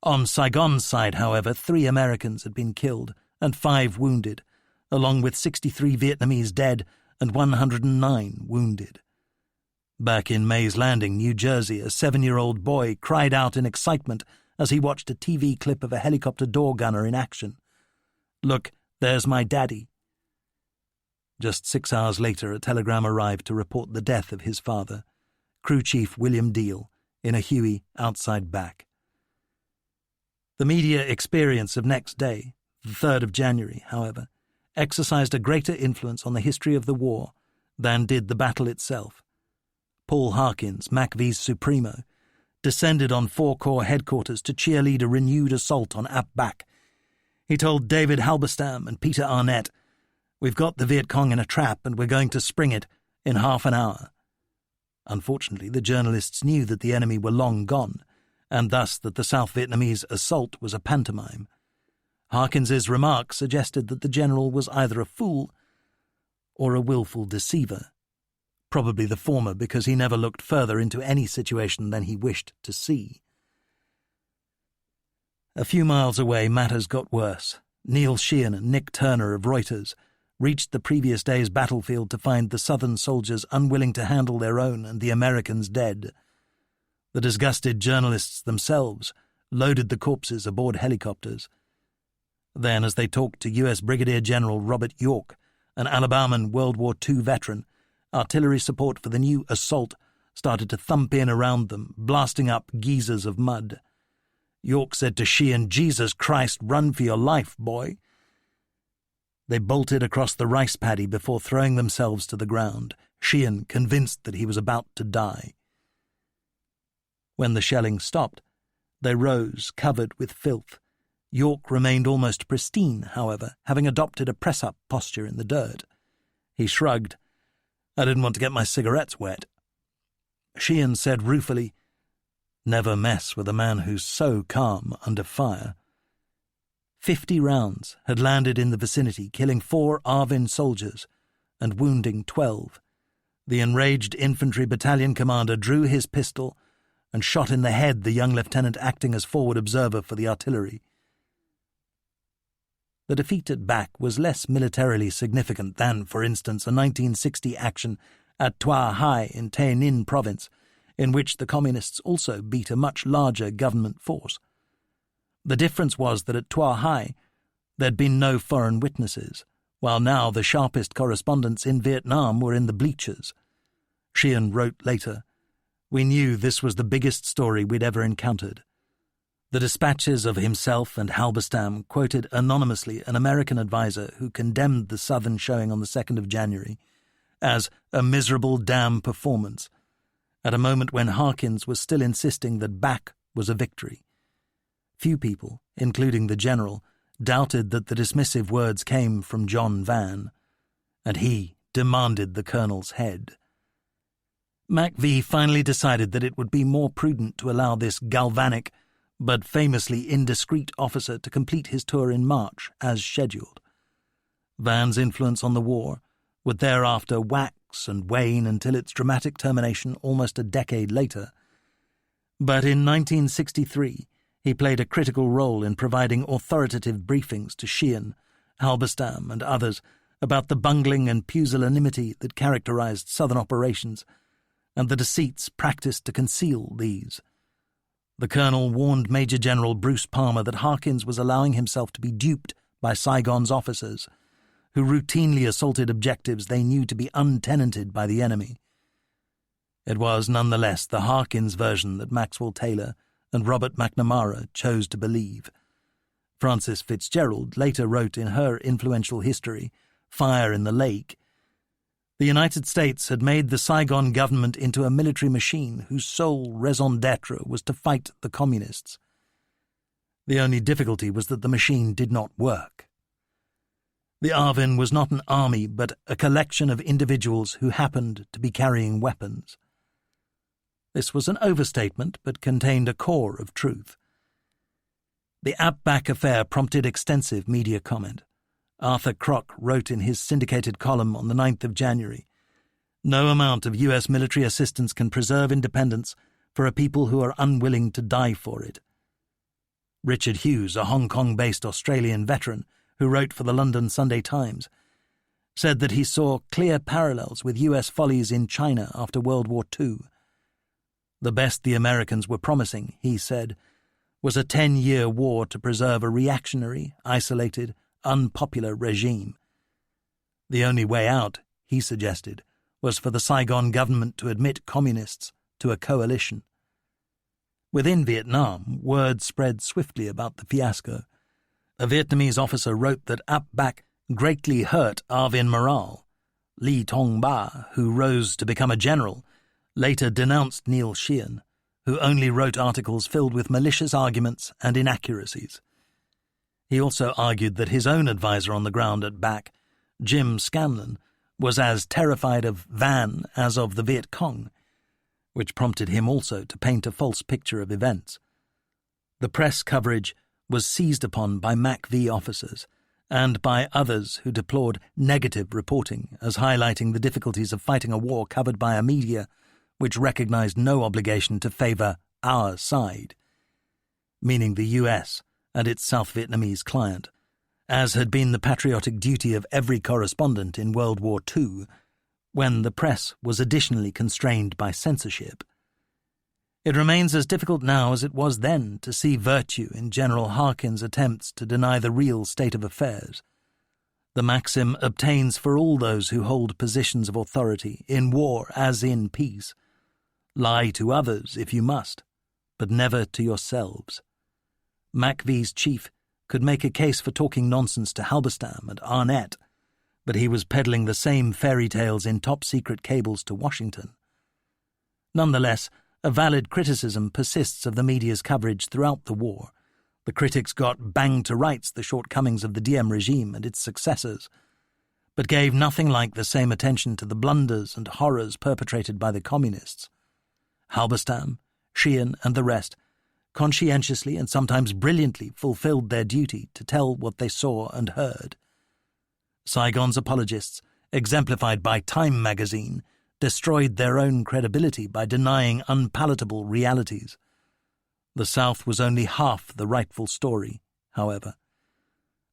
On Saigon's side, however, 3 Americans had been killed and 5 wounded, along with 63 Vietnamese dead and 109 wounded. Back in Mays Landing, New Jersey, a 7-year-old boy cried out in excitement as he watched a TV clip of a helicopter door gunner in action. "Look, there's my daddy." Just 6 hours later, a telegram arrived to report the death of his father, Crew Chief William Deal, in a Huey outside Bac. The media experience of next day, the 3rd of January, however, exercised a greater influence on the history of the war than did the battle itself. Paul Harkins, MACV's Supremo, descended on 4 Corps headquarters to cheerlead a renewed assault on Ap Bac. He told David Halberstam and Peter Arnett, "We've got the Viet Cong in a trap and we're going to spring it in half an hour." Unfortunately, the journalists knew that the enemy were long gone, and thus that the South Vietnamese assault was a pantomime. Harkins's remarks suggested that the general was either a fool or a willful deceiver. Probably the former, because he never looked further into any situation than he wished to see. A few miles away, matters got worse. Neil Sheehan and Nick Turner of Reuters reached the previous day's battlefield to find the Southern soldiers unwilling to handle their own and the Americans dead. The disgusted journalists themselves loaded the corpses aboard helicopters. Then, as they talked to U.S. Brigadier General Robert York, an Alabaman World War II veteran, artillery support for the new assault started to thump in around them, blasting up geysers of mud. York said to Sheehan, "Jesus Christ, run for your life, boy." They bolted across the rice paddy before throwing themselves to the ground, Sheehan convinced that he was about to die. When the shelling stopped, they rose, covered with filth. York remained almost pristine, however, having adopted a press-up posture in the dirt. He shrugged. "I didn't want to get my cigarettes wet." Sheehan said ruefully, "Never mess with a man who's so calm under fire." 50 rounds had landed in the vicinity, killing 4 Arvin soldiers and wounding 12. The enraged infantry battalion commander drew his pistol and shot in the head the young lieutenant acting as forward observer for the artillery. The defeat at Bac was less militarily significant than, for instance, a 1960 action at Toi Hai in Tay Ninh province, in which the Communists also beat a much larger government force. The difference was that at Toi Hai there'd been no foreign witnesses, while now the sharpest correspondents in Vietnam were in the bleachers. Sheehan wrote later, "We knew this was the biggest story we'd ever encountered." The dispatches of himself and Halberstam quoted anonymously an American advisor who condemned the Southern showing on the 2nd of January as a miserable damn performance, at a moment when Harkins was still insisting that Bac was a victory. Few people, including the general, doubted that the dismissive words came from John Vann, and he demanded the colonel's head. MacV finally decided that it would be more prudent to allow this galvanic but famously indiscreet officer to complete his tour in March as scheduled. Vann's influence on the war would thereafter wax and wane until its dramatic termination almost a decade later. But in 1963, he played a critical role in providing authoritative briefings to Sheehan, Halberstam, and others about the bungling and pusillanimity that characterized Southern operations and the deceits practiced to conceal these. The colonel warned Major General Bruce Palmer that Harkins was allowing himself to be duped by Saigon's officers, who routinely assaulted objectives they knew to be untenanted by the enemy. It was nonetheless the Harkins version that Maxwell Taylor and Robert McNamara chose to believe. Frances Fitzgerald later wrote in her influential history, Fire in the Lake, "The United States had made the Saigon government into a military machine whose sole raison d'etre was to fight the communists. The only difficulty was that the machine did not work. The Arvin was not an army, but a collection of individuals who happened to be carrying weapons." This was an overstatement, but contained a core of truth. The Bac affair prompted extensive media comment. Arthur Kroc wrote in his syndicated column on the 9th of January, "No amount of U.S. military assistance can preserve independence for a people who are unwilling to die for it." Richard Hughes, a Hong Kong-based Australian veteran who wrote for the London Sunday Times, said that he saw clear parallels with U.S. follies in China after World War II. The best the Americans were promising, he said, was a 10-year war to preserve a reactionary, isolated, unpopular regime. The only way out, he suggested, was for the Saigon government to admit communists to a coalition. Within Vietnam, word spread swiftly about the fiasco. A Vietnamese officer wrote that Bac greatly hurt Arvin morale. Lee Tong Ba, who rose to become a general, later denounced Neil Sheehan, who only wrote articles filled with malicious arguments and inaccuracies. He also argued that his own advisor on the ground at Bac, Jim Scanlon, was as terrified of Vann as of the Viet Cong, which prompted him also to paint a false picture of events. The press coverage was seized upon by MacV officers and by others who deplored negative reporting as highlighting the difficulties of fighting a war covered by a media which recognized no obligation to favor our side, meaning the U.S. and its South Vietnamese client, as had been the patriotic duty of every correspondent in World War II, when the press was additionally constrained by censorship. It remains as difficult now as it was then to see virtue in General Harkin's attempts to deny the real state of affairs. The maxim obtains for all those who hold positions of authority, in war as in peace. Lie to others if you must, but never to yourselves. Macvie's chief could make a case for talking nonsense to Halberstam and Arnett, but he was peddling the same fairy tales in top-secret cables to Washington. Nonetheless, a valid criticism persists of the media's coverage throughout the war. The critics got banged to rights the shortcomings of the Diem regime and its successors, but gave nothing like the same attention to the blunders and horrors perpetrated by the communists. Halberstam, Sheehan, and the rest conscientiously and sometimes brilliantly fulfilled their duty to tell what they saw and heard. Saigon's apologists, exemplified by Time magazine, destroyed their own credibility by denying unpalatable realities. The South was only half the rightful story, however.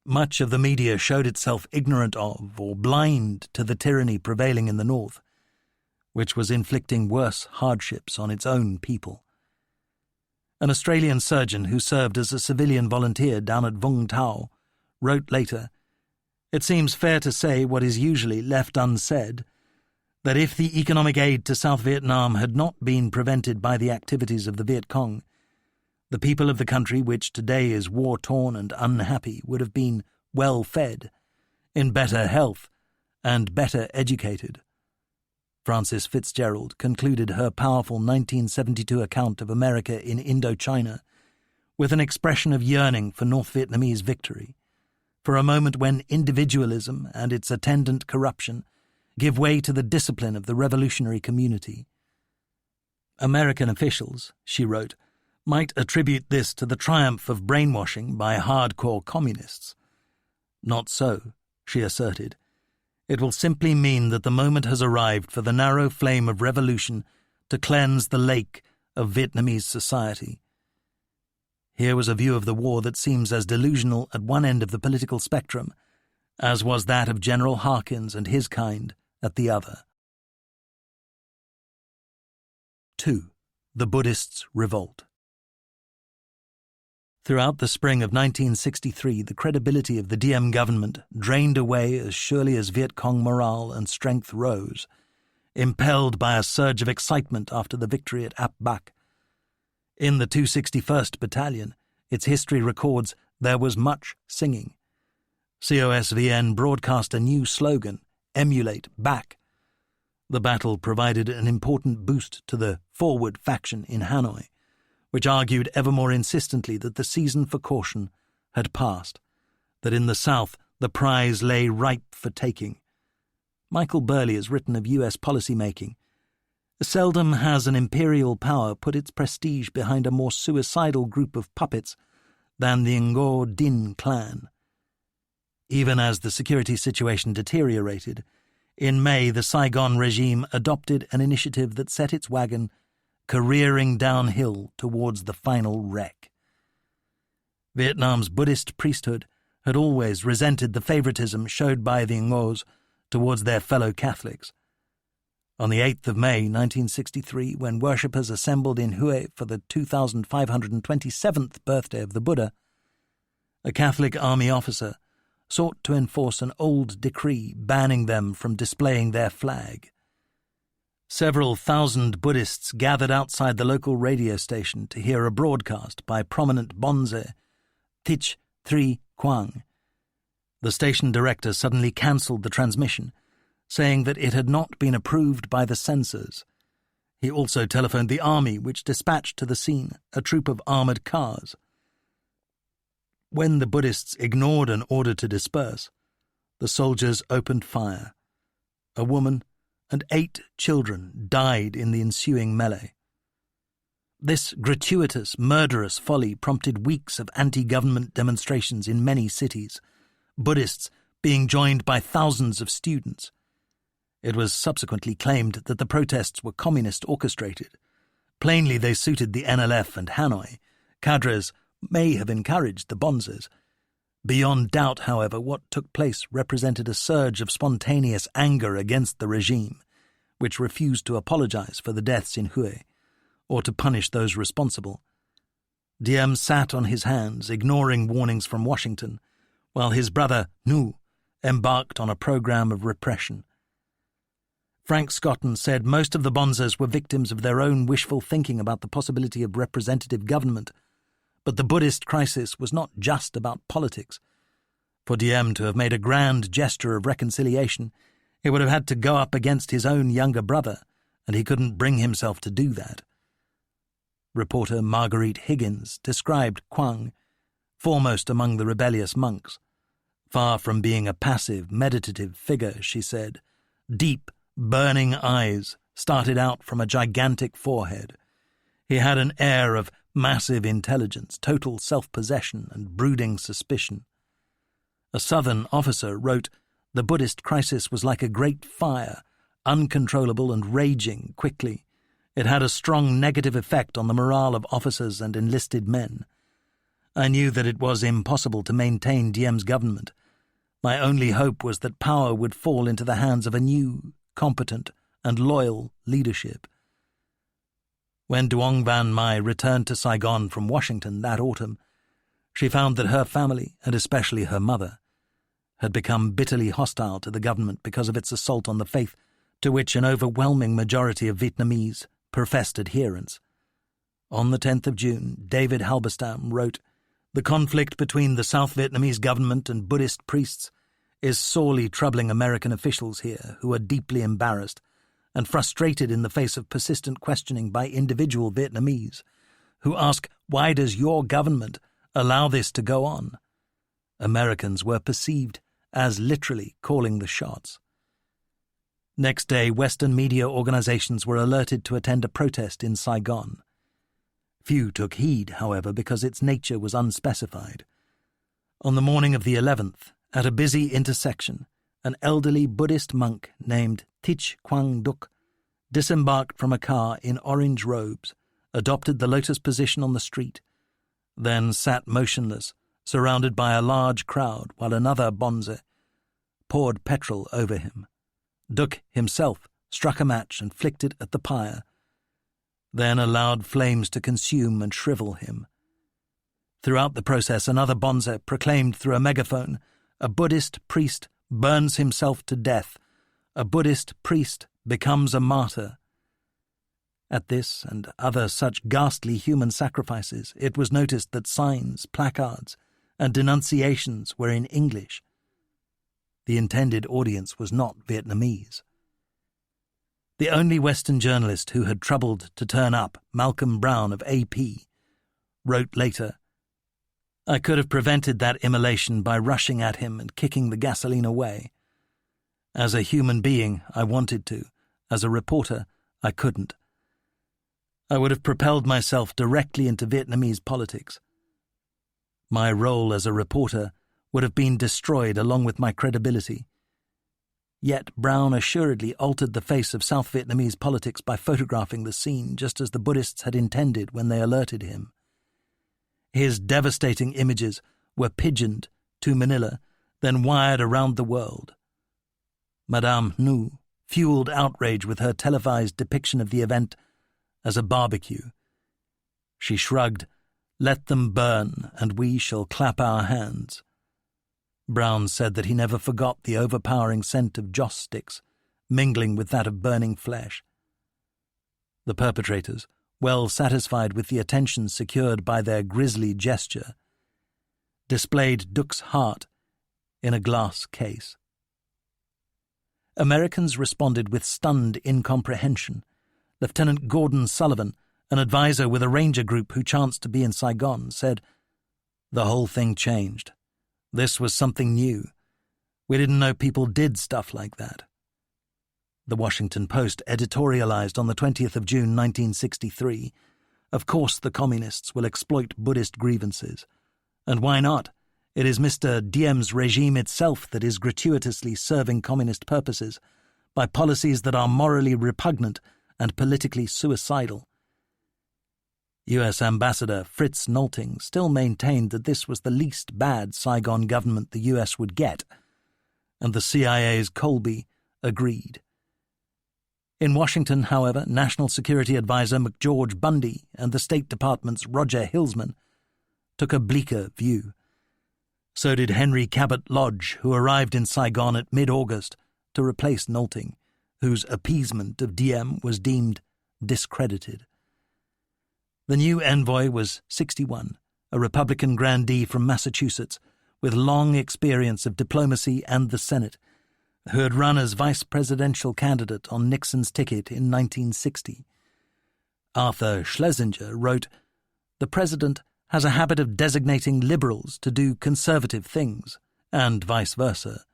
Much of the media showed itself ignorant of or blind to the tyranny prevailing in the North, which was inflicting worse hardships on its own people. An Australian surgeon who served as a civilian volunteer down at Vung Tau wrote later, "It seems fair to say what is usually left unsaid, that if the economic aid to South Vietnam had not been prevented by the activities of the Viet Cong, the people of the country, which today is war-torn and unhappy, would have been well-fed, in better health, and better educated." Frances Fitzgerald concluded her powerful 1972 account of America in Indochina with an expression of yearning for North Vietnamese victory, for a moment when individualism and its attendant corruption give way to the discipline of the revolutionary community. American officials, she wrote, might attribute this to the triumph of brainwashing by hardcore communists. Not so, she asserted. It will simply mean that the moment has arrived for the narrow flame of revolution to cleanse the lake of Vietnamese society. Here was a view of the war that seems as delusional at one end of the political spectrum as was that of General Harkins and his kind at the other. 2. The Buddhists' Revolt. Throughout the spring of 1963, the credibility of the Diem government drained away as surely as Viet Cong morale and strength rose, impelled by a surge of excitement after the victory at Ap Bac. In the 261st Battalion, its history records there was much singing. COSVN broadcast a new slogan, "Emulate Back." The battle provided an important boost to the Forward faction in Hanoi, which argued ever more insistently that the season for caution had passed, that in the South the prize lay ripe for taking. Michael Burley has written of U.S. policy-making. Seldom has an imperial power put its prestige behind a more suicidal group of puppets than the Ngo Dinh clan. Even as the security situation deteriorated, in May the Saigon regime adopted an initiative that set its wagon careering downhill towards the final wreck. Vietnam's Buddhist priesthood had always resented the favoritism showed by the Ngos towards their fellow Catholics. On the 8th of May 1963, when worshippers assembled in Hue for the 2527th birthday of the Buddha, a Catholic army officer sought to enforce an old decree banning them from displaying their flag. Several thousand Buddhists gathered outside the local radio station to hear a broadcast by prominent bonze Thich Tri Quang. The station director suddenly cancelled the transmission, saying that it had not been approved by the censors. He also telephoned the army, which dispatched to the scene a troop of armoured cars. When the Buddhists ignored an order to disperse, the soldiers opened fire. A woman and 8 children died in the ensuing melee. This gratuitous, murderous folly prompted weeks of anti-government demonstrations in many cities, Buddhists being joined by thousands of students. It was subsequently claimed that the protests were communist-orchestrated. Plainly they suited the NLF and Hanoi. Cadres may have encouraged the bonzes. Beyond doubt, however, what took place represented a surge of spontaneous anger against the regime, which refused to apologize for the deaths in Hue, or to punish those responsible. Diem sat on his hands, ignoring warnings from Washington, while his brother, Nu, embarked on a program of repression. Frank Scotton said most of the Bonzes were victims of their own wishful thinking about the possibility of representative government, but the Buddhist crisis was not just about politics. For Diem to have made a grand gesture of reconciliation, he would have had to go up against his own younger brother, and he couldn't bring himself to do that. Reporter Marguerite Higgins described Quang, foremost among the rebellious monks. Far from being a passive, meditative figure, she said, deep, burning eyes started out from a gigantic forehead. He had an air of massive intelligence, total self-possession, and brooding suspicion. A Southern officer wrote, "The Buddhist crisis was like a great fire, uncontrollable and raging quickly. It had a strong negative effect on the morale of officers and enlisted men. I knew that it was impossible to maintain Diem's government. My only hope was that power would fall into the hands of a new, competent, and loyal leadership." When Duong Van Mai returned to Saigon from Washington that autumn, she found that her family, and especially her mother, had become bitterly hostile to the government because of its assault on the faith to which an overwhelming majority of Vietnamese professed adherence. On the 10th of June, David Halberstam wrote, "The conflict between the South Vietnamese government and Buddhist priests is sorely troubling American officials here, who are deeply embarrassed and frustrated in the face of persistent questioning by individual Vietnamese, who ask, 'Why does your government allow this to go on?' Americans were perceived as literally calling the shots." Next day, Western media organizations were alerted to attend a protest in Saigon. Few took heed, however, because its nature was unspecified. On the morning of the 11th, at a busy intersection, an elderly Buddhist monk named Thich Quang Duc disembarked from a car in orange robes, adopted the lotus position on the street, then sat motionless, surrounded by a large crowd, while another bonze poured petrol over him. Duc himself struck a match and flicked it at the pyre, then allowed flames to consume and shrivel him. Throughout the process, another bonze proclaimed through a megaphone, "A Buddhist priest burns himself to death. A Buddhist priest becomes a martyr." At this and other such ghastly human sacrifices, it was noticed that signs, placards, and denunciations were in English. The intended audience was not Vietnamese. The only Western journalist who had troubled to turn up, Malcolm Brown of AP, wrote later, "I could have prevented that immolation by rushing at him and kicking the gasoline away. As a human being, I wanted to. As a reporter, I couldn't. I would have propelled myself directly into Vietnamese politics. My role as a reporter would have been destroyed along with my credibility." Yet Brown assuredly altered the face of South Vietnamese politics by photographing the scene just as the Buddhists had intended when they alerted him. His devastating images were pigeoned to Manila, then wired around the world. Madame Nu fueled outrage with her televised depiction of the event as a barbecue. She shrugged, "Let them burn, and we shall clap our hands." Brown said that he never forgot the overpowering scent of joss sticks, mingling with that of burning flesh. The perpetrators, well satisfied with the attention secured by their grisly gesture, displayed Duc's heart in a glass case. Americans responded with stunned incomprehension. Lieutenant Gordon Sullivan, an advisor with a ranger group who chanced to be in Saigon, said, "The whole thing changed. This was something new. We didn't know people did stuff like that." The Washington Post editorialized on the 20th of June 1963, "Of course the communists will exploit Buddhist grievances. And why not? It is Mr. Diem's regime itself that is gratuitously serving communist purposes by policies that are morally repugnant and politically suicidal." U.S. Ambassador Fritz Nolting still maintained that this was the least bad Saigon government the U.S. would get, and the CIA's Colby agreed. In Washington, however, National Security Advisor McGeorge Bundy and the State Department's Roger Hilsman took a bleaker view. So did Henry Cabot Lodge, who arrived in Saigon at mid-August to replace Nolting, whose appeasement of Diem was deemed discredited. The new envoy was 61, a Republican grandee from Massachusetts, with long experience of diplomacy and the Senate, who had run as vice presidential candidate on Nixon's ticket in 1960. Arthur Schlesinger wrote, "The president has a habit of designating liberals to do conservative things, and vice versa."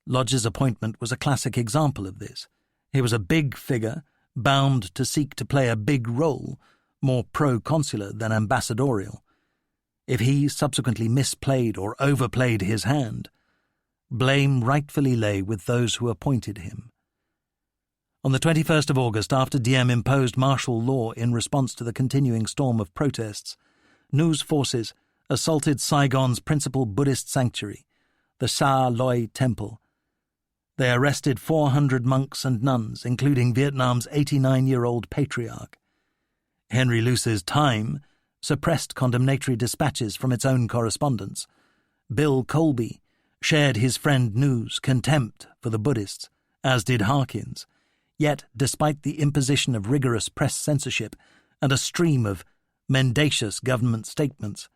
Lodge's appointment was a classic example of this. He was a big figure, bound to seek to play a big role, more pro-consular than ambassadorial. If he subsequently misplayed or overplayed his hand, blame rightfully lay with those who appointed him. On the 21st of August, after Diem imposed martial law in response to the continuing storm of protests, Nu's forces assaulted Saigon's principal Buddhist sanctuary, the Sa Loi Temple. They arrested 400 monks and nuns, including Vietnam's 89-year-old patriarch. Henry Luce's Time suppressed condemnatory dispatches from its own correspondents. Bill Colby shared his friend Nu's contempt for the Buddhists, as did Harkins. Yet, despite the imposition of rigorous press censorship and a stream of mendacious government statements,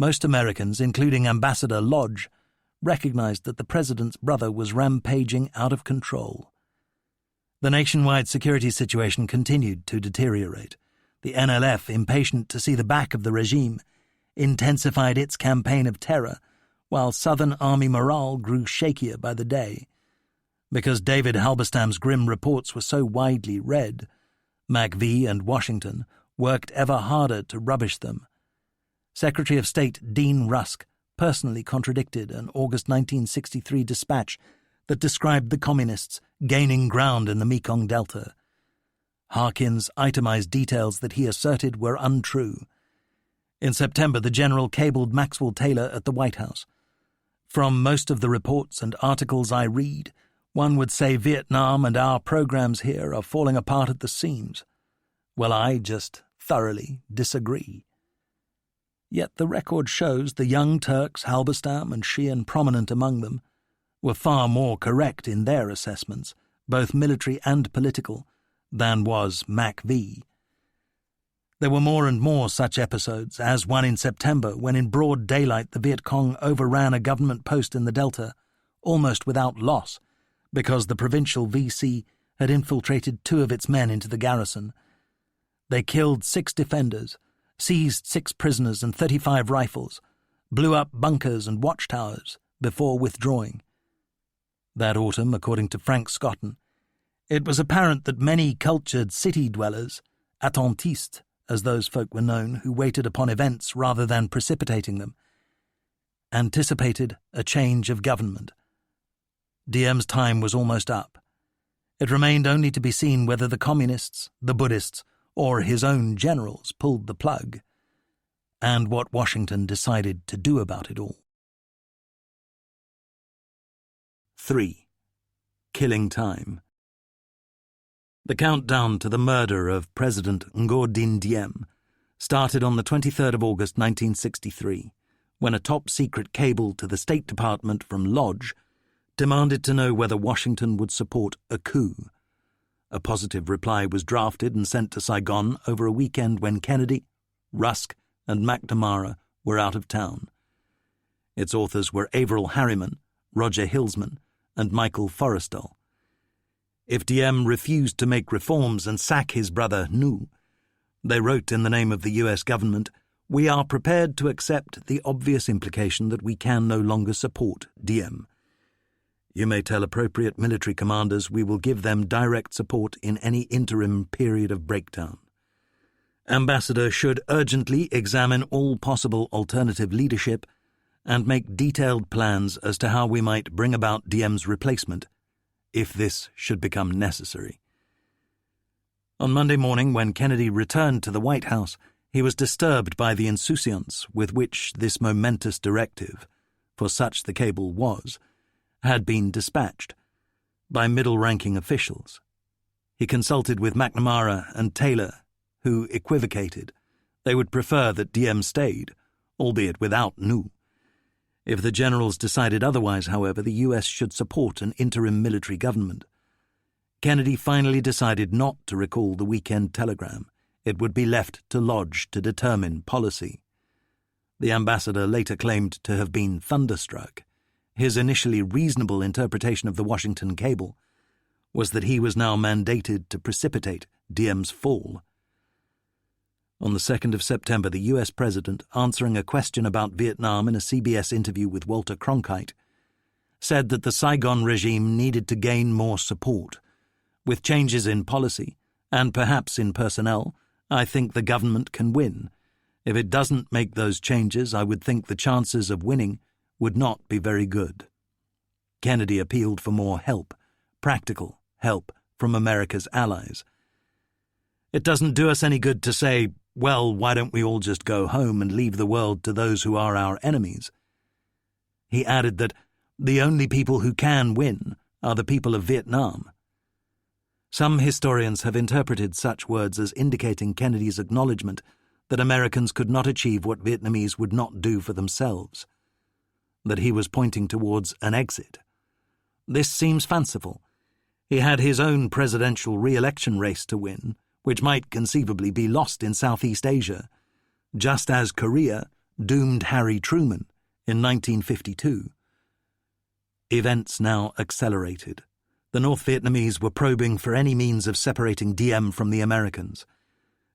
most Americans, including Ambassador Lodge, recognized that the president's brother was rampaging out of control. The nationwide security situation continued to deteriorate. The NLF, impatient to see the back of the regime, intensified its campaign of terror, while Southern Army morale grew shakier by the day. Because David Halberstam's grim reports were so widely read, McVie and Washington worked ever harder to rubbish them. Secretary of State Dean Rusk personally contradicted an August 1963 dispatch that described the Communists gaining ground in the Mekong Delta. Harkins itemized details that he asserted were untrue. In September, the general cabled Maxwell Taylor at the White House. "From most of the reports and articles I read, one would say Vietnam and our programs here are falling apart at the seams. Well, I just thoroughly disagree." Yet the record shows the Young Turks, Halberstam and Sheehan prominent among them, were far more correct in their assessments, both military and political, than was McVie. There were more and more such episodes, as one in September when in broad daylight the Viet Cong overran a government post in the Delta, almost without loss, because the provincial VC had infiltrated 2 of its men into the garrison. They killed 6 defenders, seized 6 prisoners and 35 rifles, blew up bunkers and watchtowers before withdrawing. That autumn, according to Frank Scotton, it was apparent that many cultured city dwellers, attentistes, as those folk were known who waited upon events rather than precipitating them, anticipated a change of government. Diem's time was almost up. It remained only to be seen whether the Communists, the Buddhists, or his own generals pulled the plug, and what Washington decided to do about it all. 3. Killing time. The countdown to the murder of President Ngo Dinh Diem started on the 23rd of August 1963, when a top-secret cable to the State Department from Lodge demanded to know whether Washington would support a coup. A positive reply was drafted and sent to Saigon over a weekend when Kennedy, Rusk, and McNamara were out of town. Its authors were Averell Harriman, Roger Hilsman, and Michael Forrestal. If Diem refused to make reforms and sack his brother Nu, they wrote in the name of the U.S. government, "We are prepared to accept the obvious implication that we can no longer support Diem. You may tell appropriate military commanders we will give them direct support in any interim period of breakdown. Ambassador should urgently examine all possible alternative leadership and make detailed plans as to how we might bring about Diem's replacement, if this should become necessary." On Monday morning, when Kennedy returned to the White House, he was disturbed by the insouciance with which this momentous directive, for such the cable was, had been dispatched by middle-ranking officials. He consulted with McNamara and Taylor, who equivocated. They would prefer that Diem stayed, albeit without Nu. If the generals decided otherwise, however, the U.S. should support an interim military government. Kennedy finally decided not to recall the weekend telegram. It would be left to Lodge to determine policy. The ambassador later claimed to have been thunderstruck. His initially reasonable interpretation of the Washington cable was that he was now mandated to precipitate Diem's fall. On the 2nd of September, the U.S. President, answering a question about Vietnam in a CBS interview with Walter Cronkite, said that the Saigon regime needed to gain more support. With changes in policy, and perhaps in personnel, I think the government can win. If it doesn't make those changes, I would think the chances of winning would not be very good. Kennedy appealed for more help, practical help from America's allies. It doesn't do us any good to say, well, why don't we all just go home and leave the world to those who are our enemies? He added that the only people who can win are the people of Vietnam. Some historians have interpreted such words as indicating Kennedy's acknowledgement that Americans could not achieve what Vietnamese would not do for themselves, that he was pointing towards an exit. This seems fanciful. He had his own presidential re-election race to win, which might conceivably be lost in Southeast Asia, just as Korea doomed Harry Truman in 1952. Events now accelerated. The North Vietnamese were probing for any means of separating Diem from the Americans.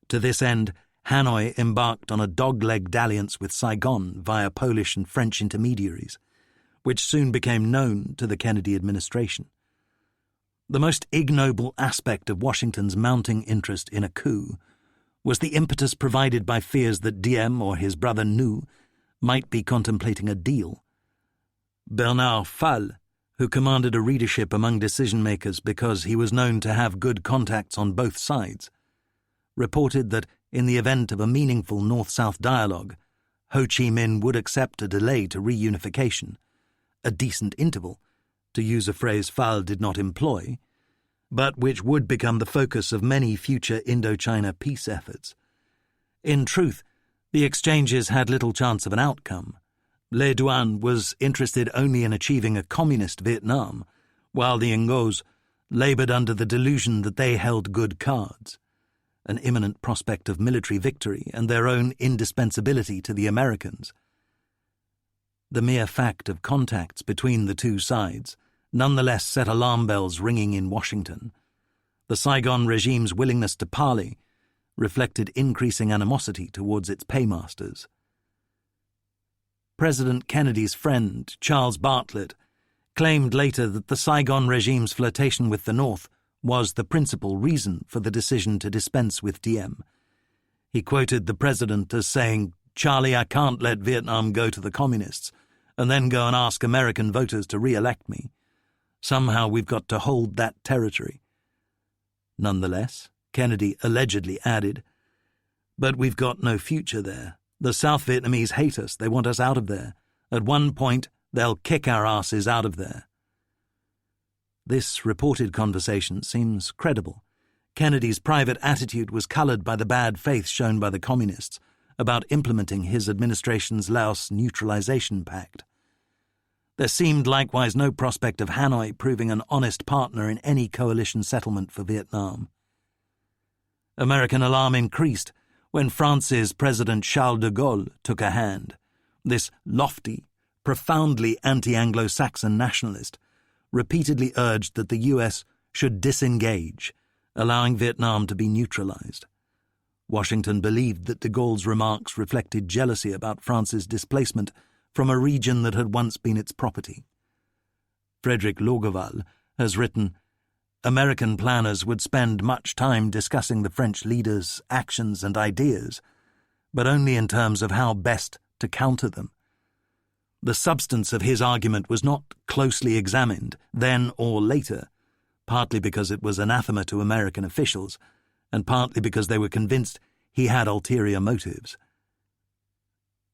To this end, Hanoi embarked on a dog-leg dalliance with Saigon via Polish and French intermediaries, which soon became known to the Kennedy administration. The most ignoble aspect of Washington's mounting interest in a coup was the impetus provided by fears that Diem or his brother Nu might be contemplating a deal. Bernard Fall, who commanded a readership among decision-makers because he was known to have good contacts on both sides, reported that in the event of a meaningful North-South dialogue, Ho Chi Minh would accept a delay to reunification, a decent interval, to use a phrase Fall did not employ, but which would become the focus of many future Indochina peace efforts. In truth, the exchanges had little chance of an outcome. Le Duan was interested only in achieving a communist Vietnam, while the Ngos laboured under the delusion that they held good cards, an imminent prospect of military victory and their own indispensability to the Americans. The mere fact of contacts between the two sides nonetheless set alarm bells ringing in Washington. The Saigon regime's willingness to parley reflected increasing animosity towards its paymasters. President Kennedy's friend, Charles Bartlett, claimed later that the Saigon regime's flirtation with the North was the principal reason for the decision to dispense with Diem. He quoted the president as saying, "Charlie, I can't let Vietnam go to the communists and then go and ask American voters to re-elect me. Somehow we've got to hold that territory." Nonetheless, Kennedy allegedly added, "But we've got no future there. The South Vietnamese hate us. They want us out of there. At one point, they'll kick our asses out of there." This reported conversation seems credible. Kennedy's private attitude was coloured by the bad faith shown by the communists about implementing his administration's Laos Neutralization Pact. There seemed likewise no prospect of Hanoi proving an honest partner in any coalition settlement for Vietnam. American alarm increased when France's President Charles de Gaulle took a hand. This lofty, profoundly anti-Anglo-Saxon nationalist repeatedly urged that the U.S. should disengage, allowing Vietnam to be neutralized. Washington believed that de Gaulle's remarks reflected jealousy about France's displacement from a region that had once been its property. Frederick Lorgeval has written, "American planners would spend much time discussing the French leaders' actions and ideas, but only in terms of how best to counter them. The substance of his argument was not closely examined, then or later, partly because it was anathema to American officials, and partly because they were convinced he had ulterior motives."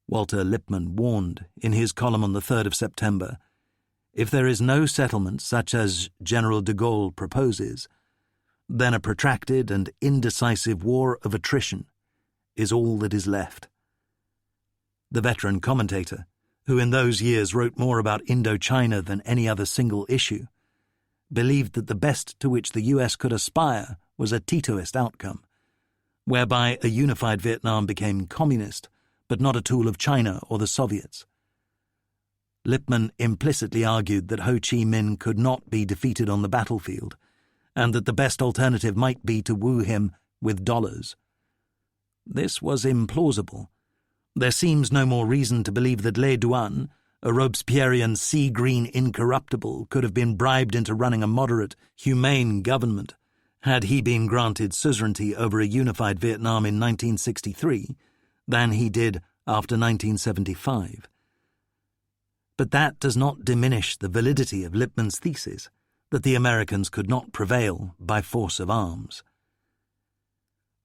Walter Lippmann warned in his column on the 3rd of September, "If there is no settlement such as General de Gaulle proposes, then a protracted and indecisive war of attrition is all that is left. The veteran commentator, who in those years wrote more about Indochina than any other single issue, believed that the best to which the US could aspire was a Titoist outcome, whereby a unified Vietnam became communist, but not a tool of China or the Soviets. Lippmann implicitly argued that Ho Chi Minh could not be defeated on the battlefield, and that the best alternative might be to woo him with dollars. This was implausible. There seems no more reason to believe that Le Duan, a Robespierrean sea-green incorruptible, could have been bribed into running a moderate, humane government had he been granted suzerainty over a unified Vietnam in 1963 than he did after 1975. But that does not diminish the validity of Lippmann's thesis that the Americans could not prevail by force of arms.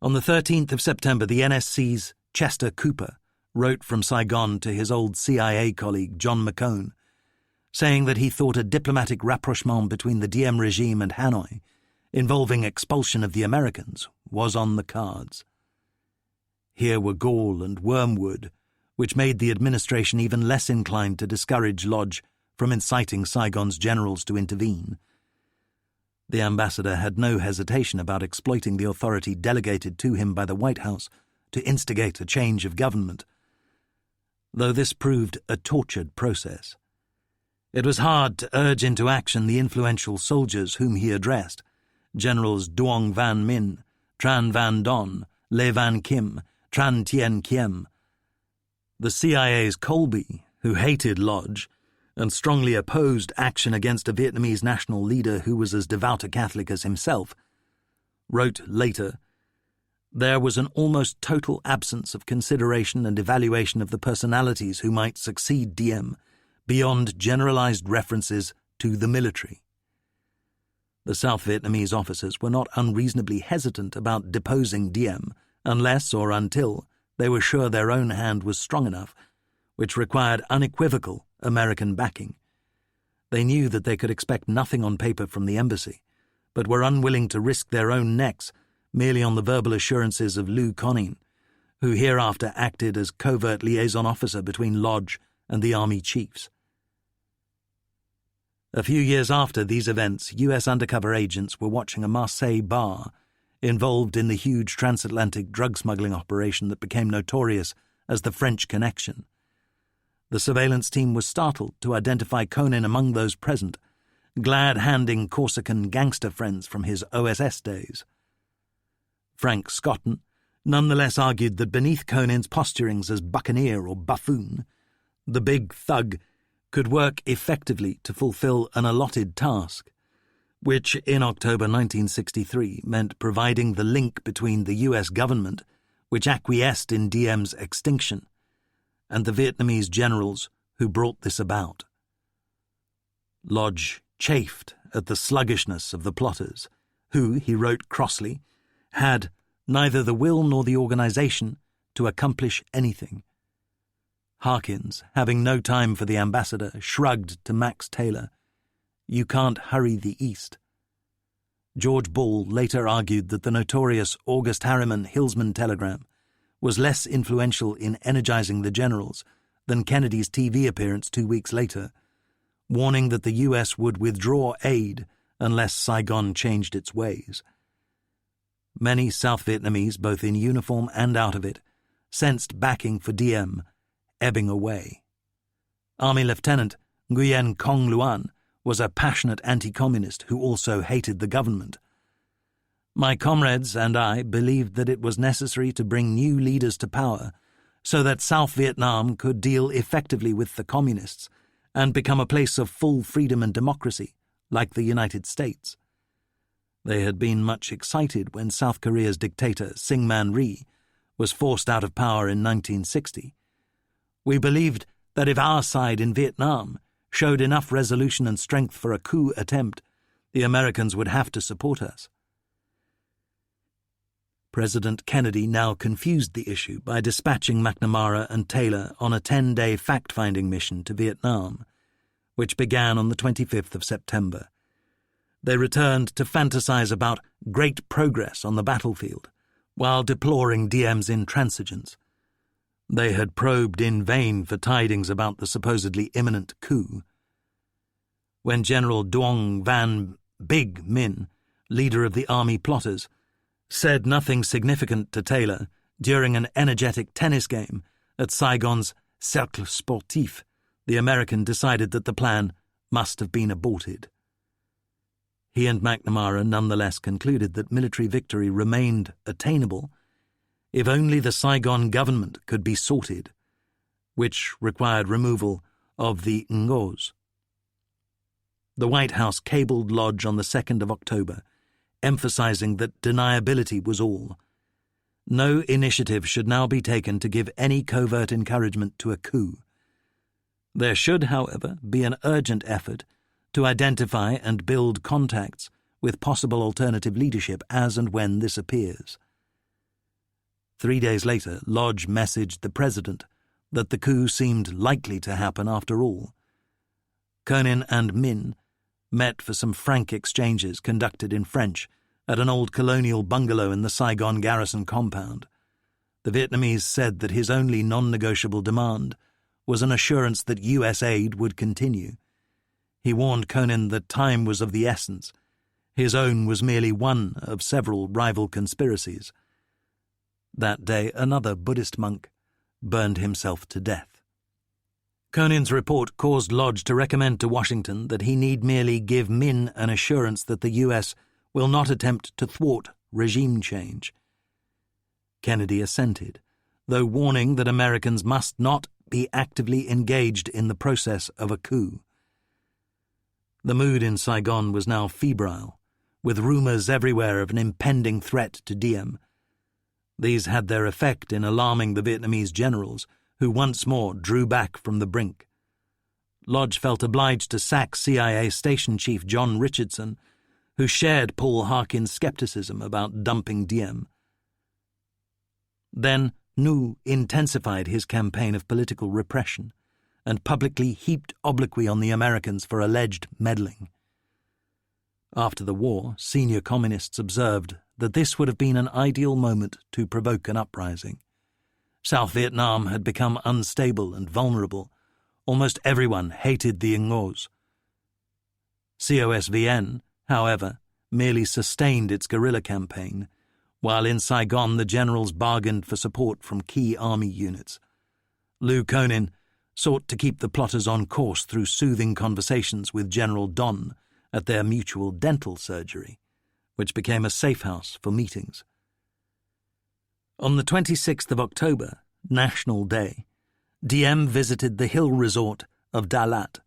On the 13th of September, the NSC's Chester Cooper wrote from Saigon to his old CIA colleague John McCone, saying that he thought a diplomatic rapprochement between the Diem regime and Hanoi, involving expulsion of the Americans, was on the cards. Here were gall and wormwood, which made the administration even less inclined to discourage Lodge from inciting Saigon's generals to intervene. The ambassador had no hesitation about exploiting the authority delegated to him by the White House to instigate a change of government, though this proved a tortured process. It was hard to urge into action the influential soldiers whom he addressed, Generals Duong Van Minh, Tran Van Don, Le Van Kim, Tran Tien Kiem. The CIA's Colby, who hated Lodge and strongly opposed action against a Vietnamese national leader who was as devout a Catholic as himself, wrote later, "There was an almost total absence of consideration and evaluation of the personalities who might succeed Diem, beyond generalized references to the military." The South Vietnamese officers were not unreasonably hesitant about deposing Diem unless or until they were sure their own hand was strong enough, which required unequivocal American backing. They knew that they could expect nothing on paper from the embassy, but were unwilling to risk their own necks merely on the verbal assurances of Lou Conning, who hereafter acted as covert liaison officer between Lodge and the army chiefs. A few years after these events, U.S. undercover agents were watching a Marseille bar involved in the huge transatlantic drug smuggling operation that became notorious as the French Connection. The surveillance team was startled to identify Conan among those present, glad-handing Corsican gangster friends from his OSS days. Frank Scotton nonetheless argued that beneath Conan's posturings as buccaneer or buffoon, the big thug could work effectively to fulfill an allotted task, which in October 1963 meant providing the link between the U.S. government, which acquiesced in Diem's extinction, and the Vietnamese generals who brought this about. Lodge chafed at the sluggishness of the plotters, who, he wrote crossly, had neither the will nor the organization to accomplish anything. Harkins, having no time for the ambassador, shrugged to Max Taylor, "You can't hurry the East." George Ball later argued that the notorious August Harriman Hillsman telegram was less influential in energizing the generals than Kennedy's TV appearance 2 weeks later, warning that the U.S. would withdraw aid unless Saigon changed its ways. Many South Vietnamese, both in uniform and out of it, sensed backing for Diem ebbing away. Army Lieutenant Nguyen Cong Luan was a passionate anti-communist who also hated the government. "My comrades and I believed that it was necessary to bring new leaders to power so that South Vietnam could deal effectively with the communists and become a place of full freedom and democracy, like the United States." They had been much excited when South Korea's dictator Syngman Rhee was forced out of power in 1960. "We believed that if our side in Vietnam showed enough resolution and strength for a coup attempt, the Americans would have to support us." President Kennedy now confused the issue by dispatching McNamara and Taylor on a 10-day fact-finding mission to Vietnam, which began on the 25th of September. they returned to fantasize about great progress on the battlefield, while deploring Diem's intransigence. They had probed in vain for tidings about the supposedly imminent coup. When General Duong Van Big Min, leader of the army plotters, said nothing significant to Taylor during an energetic tennis game at Saigon's Cercle Sportif, the American decided that the plan must have been aborted. He and McNamara nonetheless concluded that military victory remained attainable if only the Saigon government could be sorted, which required removal of the Ngos. The White House cabled Lodge on the 2nd of October, emphasizing that deniability was all. No initiative should now be taken to give any covert encouragement to a coup. There should, however, be an urgent effort to identify and build contacts with possible alternative leadership as and when this appears. 3 days later, Lodge messaged the president that the coup seemed likely to happen after all. Konin and Min met for some frank exchanges conducted in French at an old colonial bungalow in the Saigon garrison compound. The Vietnamese said that his only non-negotiable demand was an assurance that U.S. aid would continue. He warned Konin that time was of the essence. His own was merely one of several rival conspiracies. That day, another Buddhist monk burned himself to death. Konin's report caused Lodge to recommend to Washington that he need merely give Min an assurance that the U.S. will not attempt to thwart regime change. Kennedy assented, though warning that Americans must not be actively engaged in the process of a coup. The mood in Saigon was now febrile, with rumors everywhere of an impending threat to Diem. These had their effect in alarming the Vietnamese generals, who once more drew back from the brink. Lodge felt obliged to sack CIA Station Chief John Richardson, who shared Paul Harkin's skepticism about dumping Diem. Then Nhu intensified his campaign of political repression and publicly heaped obloquy on the Americans for alleged meddling. After the war, senior communists observed that this would have been an ideal moment to provoke an uprising. South Vietnam had become unstable and vulnerable. Almost everyone hated the Ngos. COSVN, however, merely sustained its guerrilla campaign, while in Saigon the generals bargained for support from key army units. Liu Konin sought to keep the plotters on course through soothing conversations with General Don at their mutual dental surgery, which became a safe house for meetings. On the 26th of October, National Day, Diem visited the hill resort of Dalat.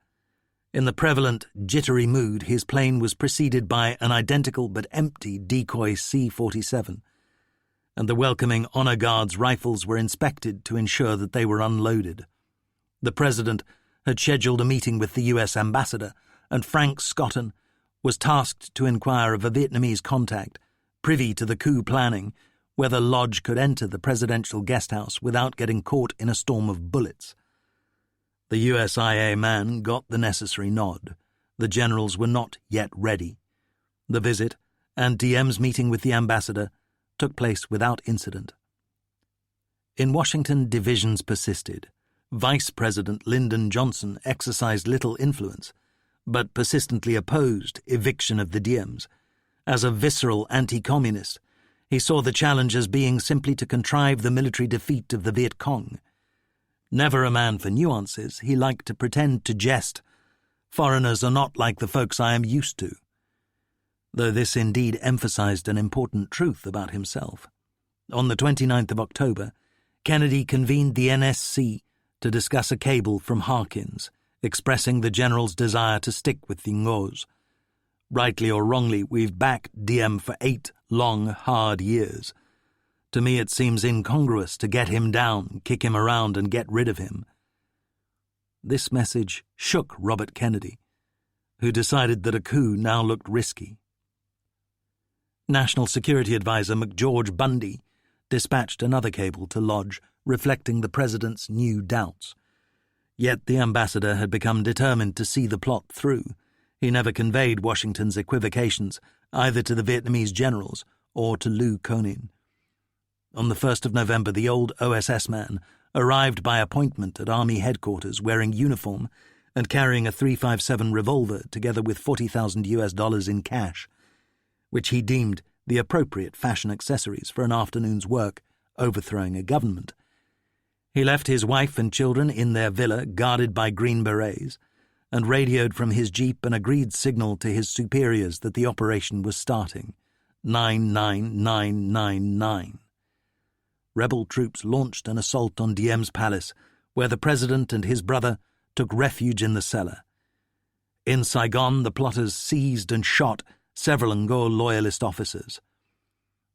In the prevalent jittery mood, his plane was preceded by an identical but empty decoy C-47, and the welcoming honor guards' rifles were inspected to ensure that they were unloaded. The president had scheduled a meeting with the U.S. ambassador, and Frank Scotton was tasked to inquire of a Vietnamese contact, privy to the coup planning, whether Lodge could enter the presidential guest house without getting caught in a storm of bullets. The USIA man got the necessary nod. The generals were not yet ready. The visit, and Diem's meeting with the ambassador, took place without incident. In Washington, divisions persisted. Vice President Lyndon Johnson exercised little influence, but persistently opposed eviction of the Diems. As a visceral anti-communist, he saw the challenge as being simply to contrive the military defeat of the Viet Cong. Never a man for nuances, he liked to pretend to jest, "Foreigners are not like the folks I am used to," though this indeed emphasized an important truth about himself. On the 29th of October, Kennedy convened the NSC to discuss a cable from Harkins, expressing the general's desire to stick with the Ngos. Rightly or wrongly, we've backed Diem for 8 long, hard years. To me it seems incongruous to get him down, kick him around, and get rid of him. This message shook Robert Kennedy, who decided that a coup now looked risky. National Security Advisor McGeorge Bundy dispatched another cable to Lodge, reflecting the president's new doubts. Yet the ambassador had become determined to see the plot through. He never conveyed Washington's equivocations either to the Vietnamese generals or to Liu Conin. On the 1st of November, the old OSS man arrived by appointment at Army headquarters wearing uniform and carrying a .357 revolver together with $40,000 in cash, which he deemed the appropriate fashion accessories for an afternoon's work overthrowing a government. He left his wife and children in their villa guarded by Green Berets and radioed from his jeep an agreed signal to his superiors that the operation was starting. 99999. Rebel troops launched an assault on Diem's palace, where the president and his brother took refuge in the cellar. In Saigon, the plotters seized and shot several Ngor loyalist officers.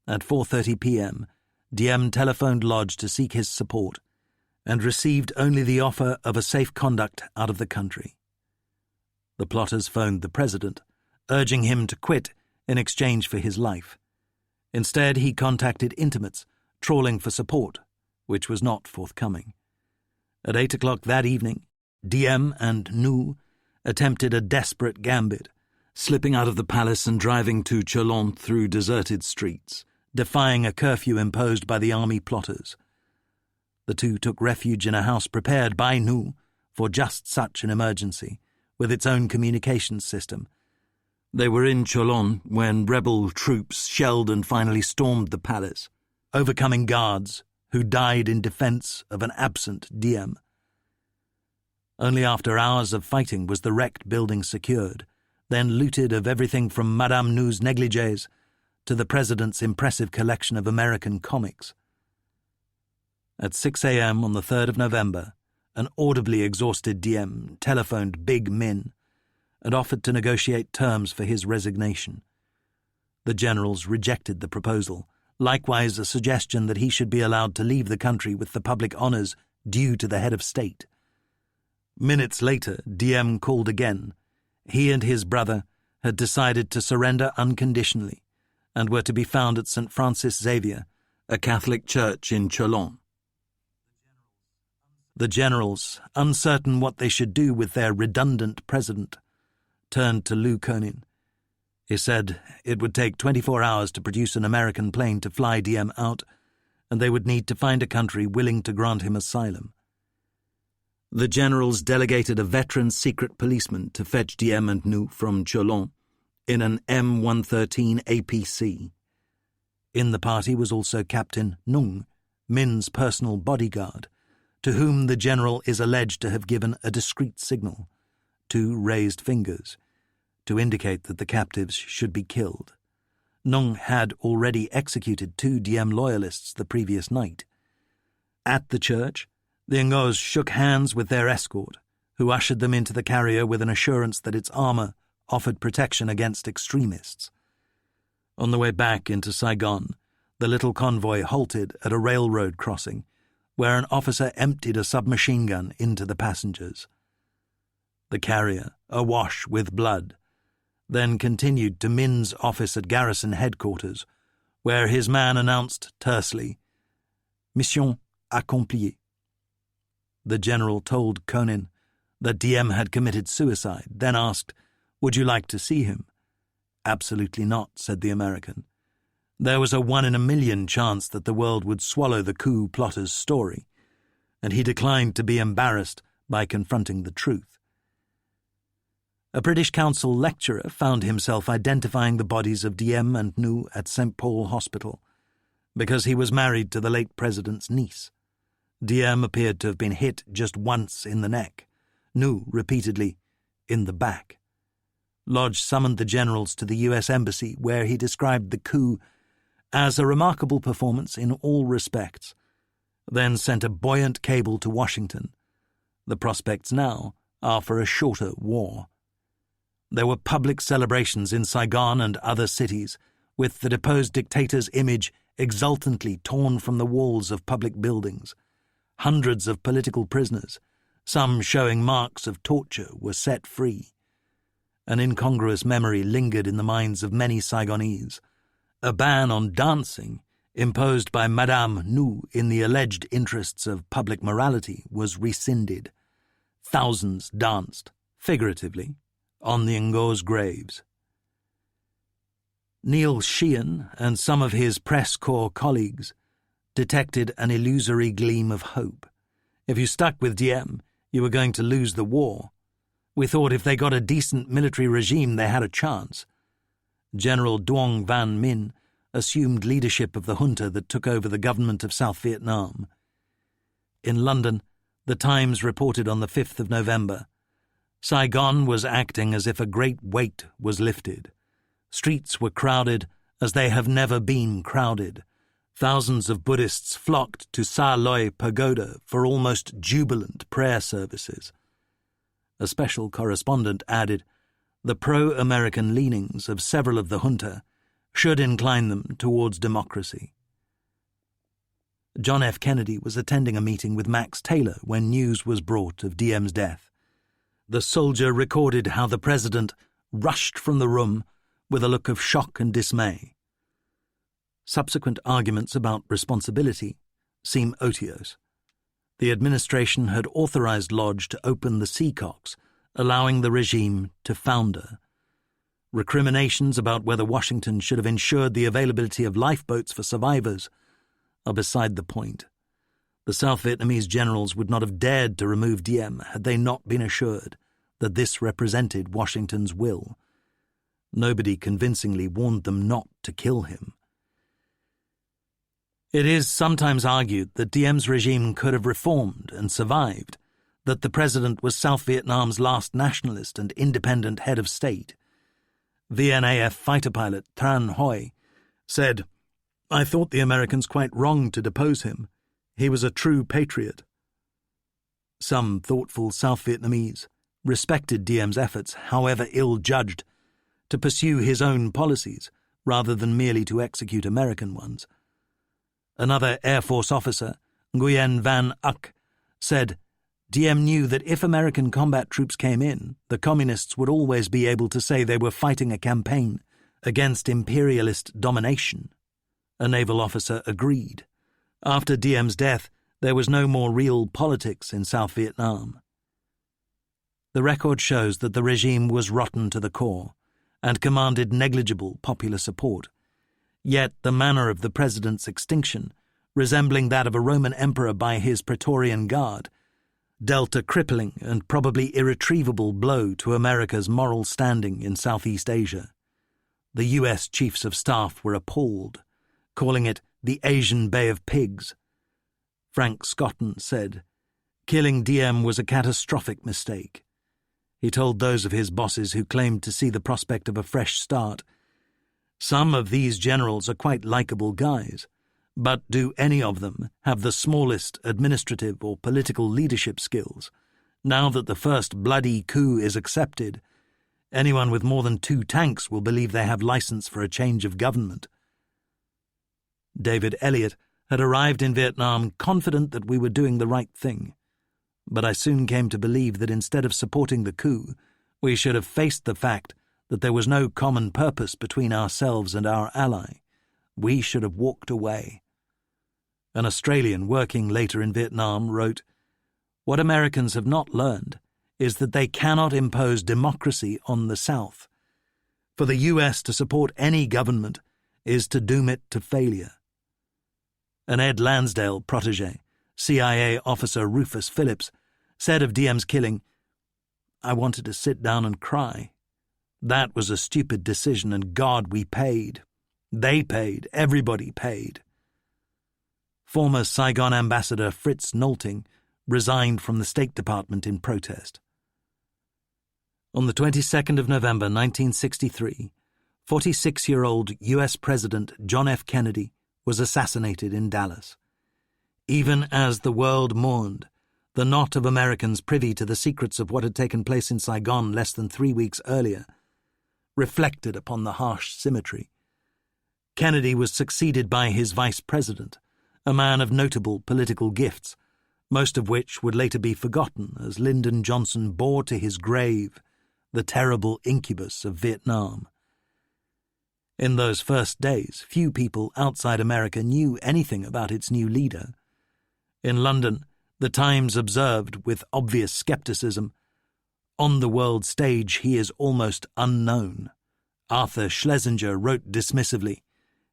At 4:30 p.m., Diem telephoned Lodge to seek his support and received only the offer of a safe conduct out of the country. The plotters phoned the president, urging him to quit in exchange for his life. Instead, he contacted intimates, trawling for support, which was not forthcoming. At 8 o'clock that evening, Diem and Nu attempted a desperate gambit, slipping out of the palace and driving to Cholon through deserted streets, defying a curfew imposed by the army plotters. The two took refuge in a house prepared by Nu for just such an emergency, with its own communications system. They were in Cholon when rebel troops shelled and finally stormed the palace, overcoming guards who died in defense of an absent Diem. Only after hours of fighting was the wrecked building secured, then looted of everything from Madame Nu's negligees to the president's impressive collection of American comics. At 6 a.m. on the 3rd of November, an audibly exhausted Diem telephoned Big Min and offered to negotiate terms for his resignation. The generals rejected the proposal, likewise a suggestion that he should be allowed to leave the country with the public honours due to the head of state. Minutes later, Diem called again. He and his brother had decided to surrender unconditionally and were to be found at St. Francis Xavier, a Catholic church in Cholon. The generals, uncertain what they should do with their redundant president, turned to Liu Conin. He said it would take 24 hours to produce an American plane to fly Diem out, and they would need to find a country willing to grant him asylum. The generals delegated a veteran secret policeman to fetch Diem and Nu from Cholon in an M113 APC. In the party was also Captain Nung, Min's personal bodyguard, to whom the general is alleged to have given a discreet signal, 2 raised fingers, to indicate that the captives should be killed. Nung had already executed 2 Diem loyalists the previous night. At the church, the Ngos shook hands with their escort, who ushered them into the carrier with an assurance that its armour offered protection against extremists. On the way back into Saigon, the little convoy halted at a railroad crossing, where an officer emptied a submachine gun into the passengers. The carrier, awash with blood, then continued to Min's office at garrison headquarters, where his man announced tersely, "Mission accomplie." The general told Conin that Diem had committed suicide, then asked, "Would you like to see him?" "Absolutely not," said the American. There was a 1 in a million chance that the world would swallow the coup plotter's story, and he declined to be embarrassed by confronting the truth. A British Council lecturer found himself identifying the bodies of Diem and Nu at St. Paul Hospital, because he was married to the late president's niece. Diem appeared to have been hit just once in the neck, Nu repeatedly in the back. Lodge summoned the generals to the U.S. Embassy, where he described the coup as a remarkable performance in all respects, then sent a buoyant cable to Washington. The prospects now are for a shorter war. There were public celebrations in Saigon and other cities, with the deposed dictator's image exultantly torn from the walls of public buildings. Hundreds of political prisoners, some showing marks of torture, were set free. An incongruous memory lingered in the minds of many Saigonese. A ban on dancing, imposed by Madame Nu in the alleged interests of public morality, was rescinded. Thousands danced, figuratively, on the Ngos graves. Neil Sheehan and some of his press corps colleagues detected an illusory gleam of hope. If you stuck with Diem, you were going to lose the war. We thought if they got a decent military regime, they had a chance. General Duong Van Minh assumed leadership of the junta that took over the government of South Vietnam. In London, the Times reported on the 5th of November, Saigon was acting as if a great weight was lifted. Streets were crowded as they have never been crowded. Thousands of Buddhists flocked to Sa Loi Pagoda for almost jubilant prayer services. A special correspondent added, the pro-American leanings of several of the junta should incline them towards democracy. John F. Kennedy was attending a meeting with Max Taylor when news was brought of Diem's death. The soldier recorded how the president rushed from the room with a look of shock and dismay. Subsequent arguments about responsibility seem otiose. The administration had authorized Lodge to open the seacocks, allowing the regime to founder. Recriminations about whether Washington should have ensured the availability of lifeboats for survivors are beside the point. The South Vietnamese generals would not have dared to remove Diem had they not been assured that this represented Washington's will. Nobody convincingly warned them not to kill him. It is sometimes argued that Diem's regime could have reformed and survived, that the president was South Vietnam's last nationalist and independent head of state. VNAF fighter pilot Tran Huy said, I thought the Americans quite wrong to depose him. He was a true patriot. Some thoughtful South Vietnamese respected Diem's efforts, however ill-judged, to pursue his own policies rather than merely to execute American ones. Another Air Force officer, Nguyen Van Uc, said, Diem knew that if American combat troops came in, the communists would always be able to say they were fighting a campaign against imperialist domination. A naval officer agreed. After Diem's death, there was no more real politics in South Vietnam. The record shows that the regime was rotten to the core and commanded negligible popular support. Yet the manner of the president's extinction, resembling that of a Roman emperor by his Praetorian Guard, dealt a crippling and probably irretrievable blow to America's moral standing in Southeast Asia. The U.S. chiefs of staff were appalled, calling it the Asian Bay of Pigs. Frank Scotton said, killing Diem was a catastrophic mistake. He told those of his bosses who claimed to see the prospect of a fresh start, some of these generals are quite likable guys, but do any of them have the smallest administrative or political leadership skills? Now that the first bloody coup is accepted, anyone with more than 2 tanks will believe they have license for a change of government. David Elliott had arrived in Vietnam confident that we were doing the right thing, but I soon came to believe that instead of supporting the coup, we should have faced the fact that there was no common purpose between ourselves and our ally. We should have walked away. An Australian working later in Vietnam wrote, what Americans have not learned is that they cannot impose democracy on the South. For the US to support any government is to doom it to failure. An Ed Lansdale protege, CIA officer Rufus Phillips, said of Diem's killing, I wanted to sit down and cry. That was a stupid decision, and God, we paid. They paid. Everybody paid. Former Saigon ambassador Fritz Nolting resigned from the State Department in protest. On the 22nd of November 1963, 46-year-old U.S. President John F. Kennedy was assassinated in Dallas. Even as the world mourned, the knot of Americans privy to the secrets of what had taken place in Saigon less than 3 weeks earlier reflected upon the harsh symmetry. Kennedy was succeeded by his vice president, a man of notable political gifts, most of which would later be forgotten as Lyndon Johnson bore to his grave the terrible incubus of Vietnam. In those first days, few people outside America knew anything about its new leader. In London, the Times observed with obvious skepticism, On the world stage he is almost unknown. Arthur Schlesinger wrote dismissively,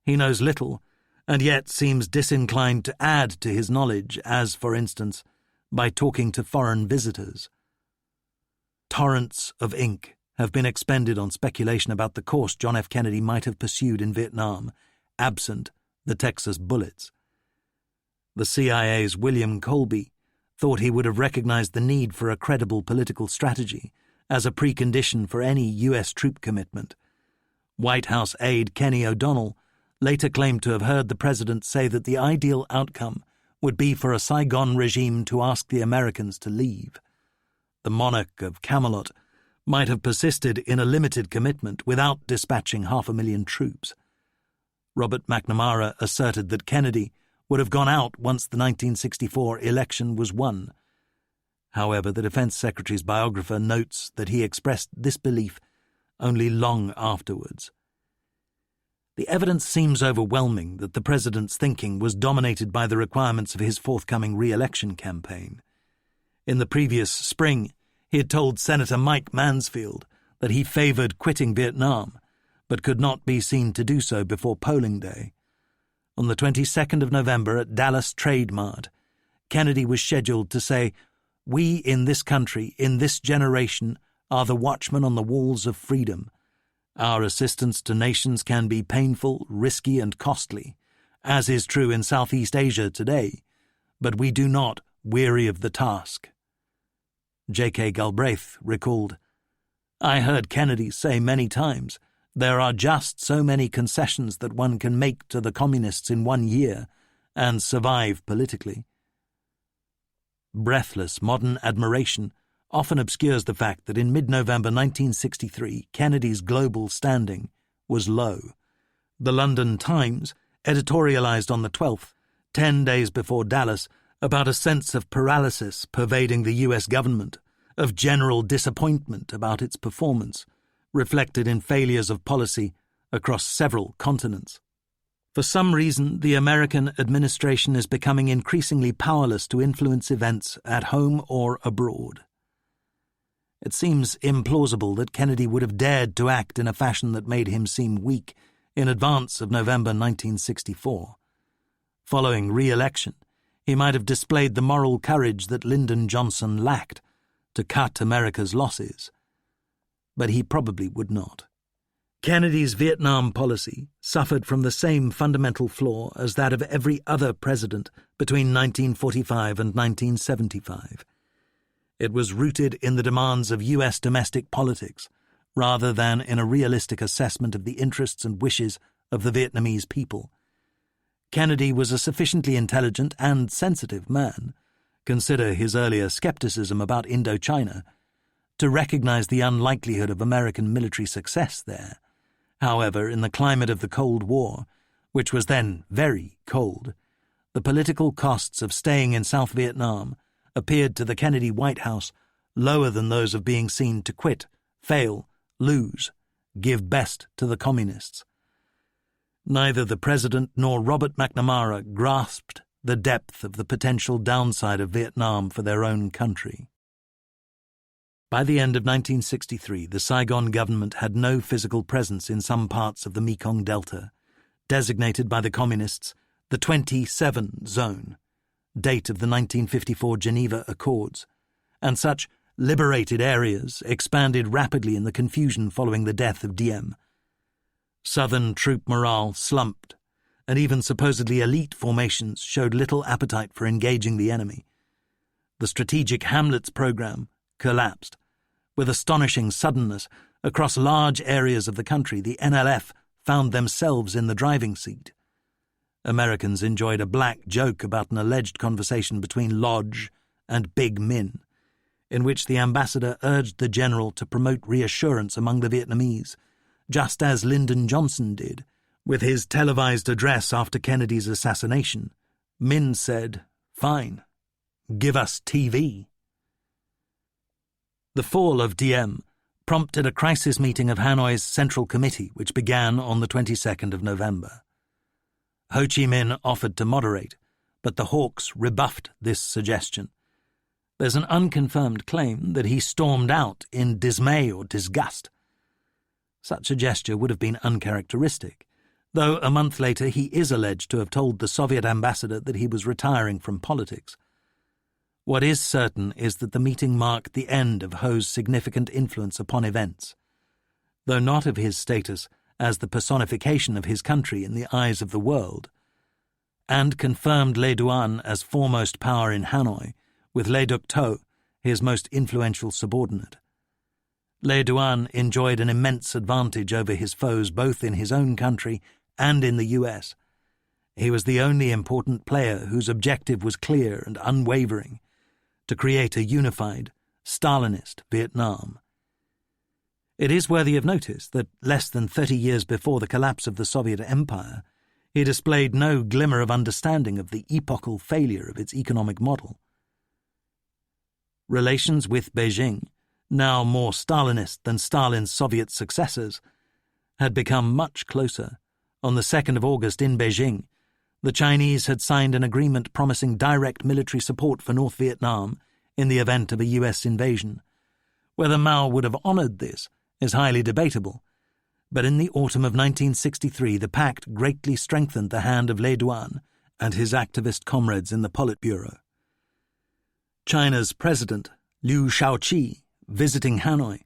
"He knows little, and yet seems disinclined to add to his knowledge, as, for instance, by talking to foreign visitors." Torrents of ink have been expended on speculation about the course John F. Kennedy might have pursued in Vietnam, absent the Texas bullets. The CIA's William Colby thought he would have recognized the need for a credible political strategy as a precondition for any U.S. troop commitment. White House aide Kenny O'Donnell later claimed to have heard the president say that the ideal outcome would be for a Saigon regime to ask the Americans to leave. The monarch of Camelot might have persisted in a limited commitment without dispatching 500,000 troops. Robert McNamara asserted that Kennedy would have gone out once the 1964 election was won. However, the Defense Secretary's biographer notes that he expressed this belief only long afterwards. The evidence seems overwhelming that the president's thinking was dominated by the requirements of his forthcoming re-election campaign. In the previous spring, he had told Senator Mike Mansfield that he favored quitting Vietnam, but could not be seen to do so before polling day. On the 22nd of November at Dallas Trade Mart, Kennedy was scheduled to say, "We in this country, in this generation, are the watchmen on the walls of freedom. Our assistance to nations can be painful, risky, and costly, as is true in Southeast Asia today, but we do not weary of the task." J.K. Galbraith recalled, "I heard Kennedy say many times, there are just so many concessions that one can make to the communists in 1 year and survive politically." Breathless modern admiration often obscures the fact that in mid-November 1963, Kennedy's global standing was low. The London Times editorialized on the 12th, 10 days before Dallas, about a sense of paralysis pervading the U.S. government, of general disappointment about its performance, reflected in failures of policy across several continents. For some reason, the American administration is becoming increasingly powerless to influence events at home or abroad. It seems implausible that Kennedy would have dared to act in a fashion that made him seem weak in advance of November 1964. Following re-election, he might have displayed the moral courage that Lyndon Johnson lacked to cut America's losses. But he probably would not. Kennedy's Vietnam policy suffered from the same fundamental flaw as that of every other president between 1945 and 1975. It was rooted in the demands of U.S. domestic politics, rather than in a realistic assessment of the interests and wishes of the Vietnamese people. Kennedy was a sufficiently intelligent and sensitive man, consider his earlier skepticism about Indochina, to recognize the unlikelihood of American military success there. However, in the climate of the Cold War, which was then very cold, the political costs of staying in South Vietnam appeared to the Kennedy White House lower than those of being seen to quit, fail, lose, give best to the communists. Neither the president nor Robert McNamara grasped the depth of the potential downside of Vietnam for their own country. By the end of 1963, the Saigon government had no physical presence in some parts of the Mekong Delta, designated by the Communists the 27 Zone, date of the 1954 Geneva Accords, and such liberated areas expanded rapidly in the confusion following the death of Diem. Southern troop morale slumped, and even supposedly elite formations showed little appetite for engaging the enemy. The Strategic Hamlets program collapsed. With astonishing suddenness, across large areas of the country, the NLF found themselves in the driving seat. Americans enjoyed a black joke about an alleged conversation between Lodge and Big Min, in which the ambassador urged the general to promote reassurance among the Vietnamese, just as Lyndon Johnson did, with his televised address after Kennedy's assassination. Min said, "Fine, give us TV." The fall of Diem prompted a crisis meeting of Hanoi's Central Committee, which began on the 22nd of November. Ho Chi Minh offered to moderate, but the Hawks rebuffed this suggestion. There's an unconfirmed claim that he stormed out in dismay or disgust. Such a gesture would have been uncharacteristic, though a month later he is alleged to have told the Soviet ambassador that he was retiring from politics. What is certain is that the meeting marked the end of Ho's significant influence upon events, though not of his status as the personification of his country in the eyes of the world, and confirmed Le Duan as foremost power in Hanoi, with Le Duc Tho, his most influential subordinate. Le Duan enjoyed an immense advantage over his foes both in his own country and in the US. He was the only important player whose objective was clear and unwavering, to create a unified, Stalinist Vietnam. It is worthy of notice that less than 30 years before the collapse of the Soviet Empire, he displayed no glimmer of understanding of the epochal failure of its economic model. Relations with Beijing, now more Stalinist than Stalin's Soviet successors, had become much closer. On the 2nd of August in Beijing, the Chinese had signed an agreement promising direct military support for North Vietnam in the event of a US invasion. Whether Mao would have honoured this is highly debatable, but in the autumn of 1963 the pact greatly strengthened the hand of Le Duan and his activist comrades in the Politburo. China's president, Liu Shaoqi, visiting Hanoi,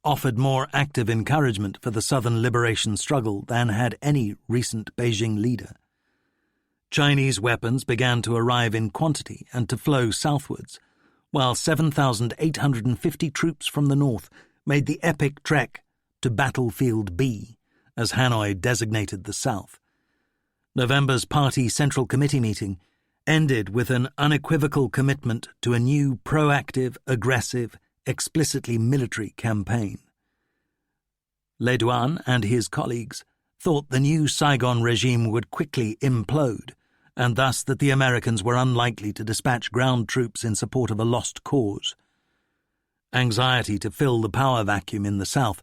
offered more active encouragement for the Southern liberation struggle than had any recent Beijing leader. Chinese weapons began to arrive in quantity and to flow southwards, while 7,850 troops from the north made the epic trek to Battlefield B, as Hanoi designated the south. November's Party Central Committee meeting ended with an unequivocal commitment to a new proactive, aggressive, explicitly military campaign. Le Duan and his colleagues thought the new Saigon regime would quickly implode, and thus that the Americans were unlikely to dispatch ground troops in support of a lost cause. Anxiety to fill the power vacuum in the South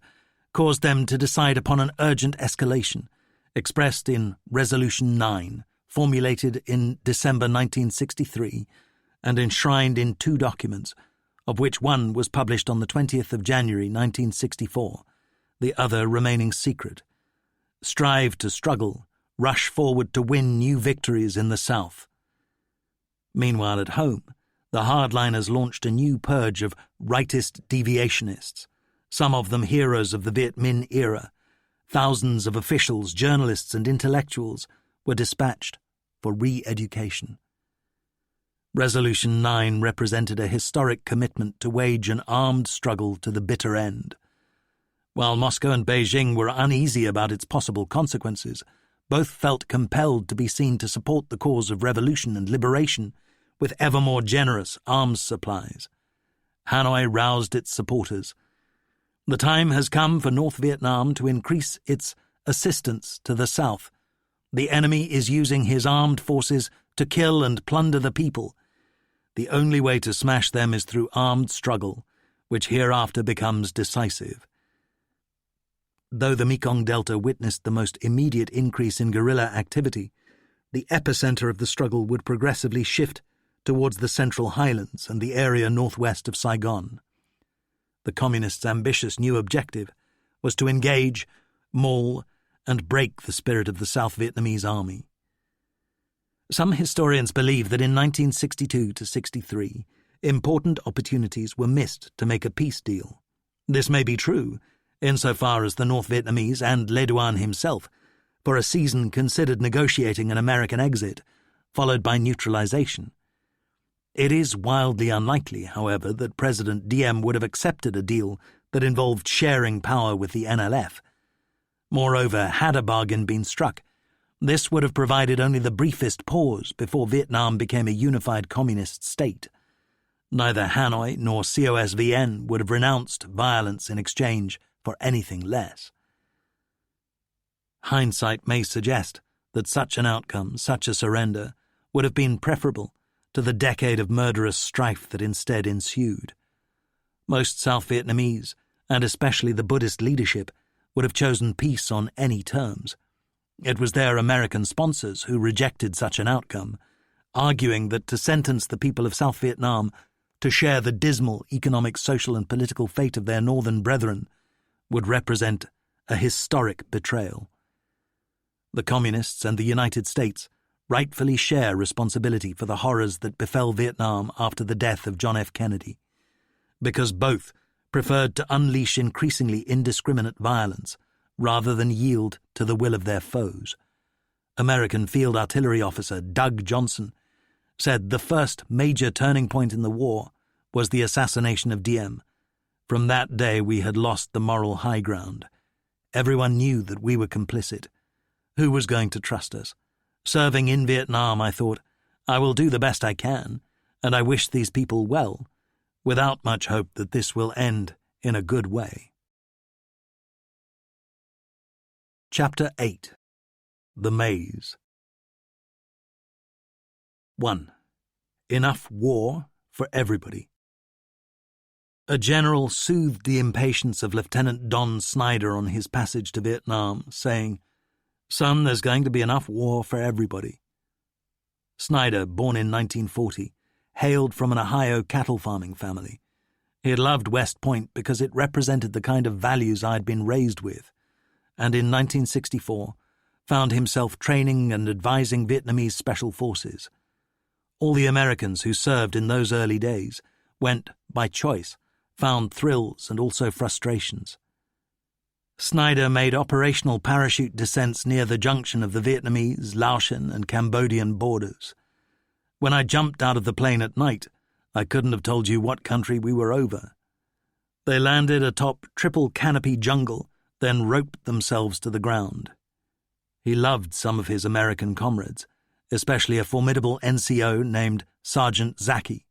caused them to decide upon an urgent escalation, expressed in Resolution 9, formulated in December 1963 and enshrined in two documents, of which one was published on the 20th of January 1964, the other remaining secret. Strive to struggle, rush forward to win new victories in the South. Meanwhile, at home, the hardliners launched a new purge of rightist deviationists, some of them heroes of the Viet Minh era. Thousands of officials, journalists, and intellectuals were dispatched for re-education. Resolution 9 represented a historic commitment to wage an armed struggle to the bitter end. While Moscow and Beijing were uneasy about its possible consequences, both felt compelled to be seen to support the cause of revolution and liberation with ever more generous arms supplies. Hanoi roused its supporters. The time has come for North Vietnam to increase its assistance to the South. The enemy is using his armed forces to kill and plunder the people. The only way to smash them is through armed struggle, which hereafter becomes decisive. Though the Mekong Delta witnessed the most immediate increase in guerrilla activity, the epicenter of the struggle would progressively shift towards the Central Highlands and the area northwest of Saigon. The Communists' ambitious new objective was to engage, maul, and break the spirit of the South Vietnamese army. Some historians believe that in 1962-63, important opportunities were missed to make a peace deal. This may be true, insofar as the North Vietnamese and Le Duan himself, for a season considered negotiating an American exit, followed by neutralization. It is wildly unlikely, however, that President Diem would have accepted a deal that involved sharing power with the NLF. Moreover, had a bargain been struck, this would have provided only the briefest pause before Vietnam became a unified communist state. Neither Hanoi nor COSVN would have renounced violence in exchange for anything less. Hindsight may suggest that such an outcome, such a surrender, would have been preferable to the decade of murderous strife that instead ensued. Most South Vietnamese, and especially the Buddhist leadership, would have chosen peace on any terms. It was their American sponsors who rejected such an outcome, arguing that to sentence the people of South Vietnam to share the dismal economic, social and political fate of their northern brethren would represent a historic betrayal. The Communists and the United States rightfully share responsibility for the horrors that befell Vietnam after the death of John F. Kennedy, because both preferred to unleash increasingly indiscriminate violence rather than yield to the will of their foes. American Field Artillery officer Doug Johnson said the first major turning point in the war was the assassination of Diem. From that day we had lost the moral high ground. Everyone knew that we were complicit. Who was going to trust us? Serving in Vietnam, I thought, I will do the best I can, and I wish these people well, without much hope that this will end in a good way. Chapter 8. The Maze. 1. Enough war for everybody. A general soothed the impatience of Lieutenant Don Snyder on his passage to Vietnam, saying, "Son, there's going to be enough war for everybody." Snyder, born in 1940, hailed from an Ohio cattle farming family. He had loved West Point because it represented the kind of values I had been raised with, and in 1964 found himself training and advising Vietnamese special forces. All the Americans who served in those early days went, by choice, found thrills and also frustrations. Snyder made operational parachute descents near the junction of the Vietnamese, Laotian and Cambodian borders. When I jumped out of the plane at night, I couldn't have told you what country we were over. They landed atop triple canopy jungle, then roped themselves to the ground. He loved some of his American comrades, especially a formidable NCO named Sergeant Zaki.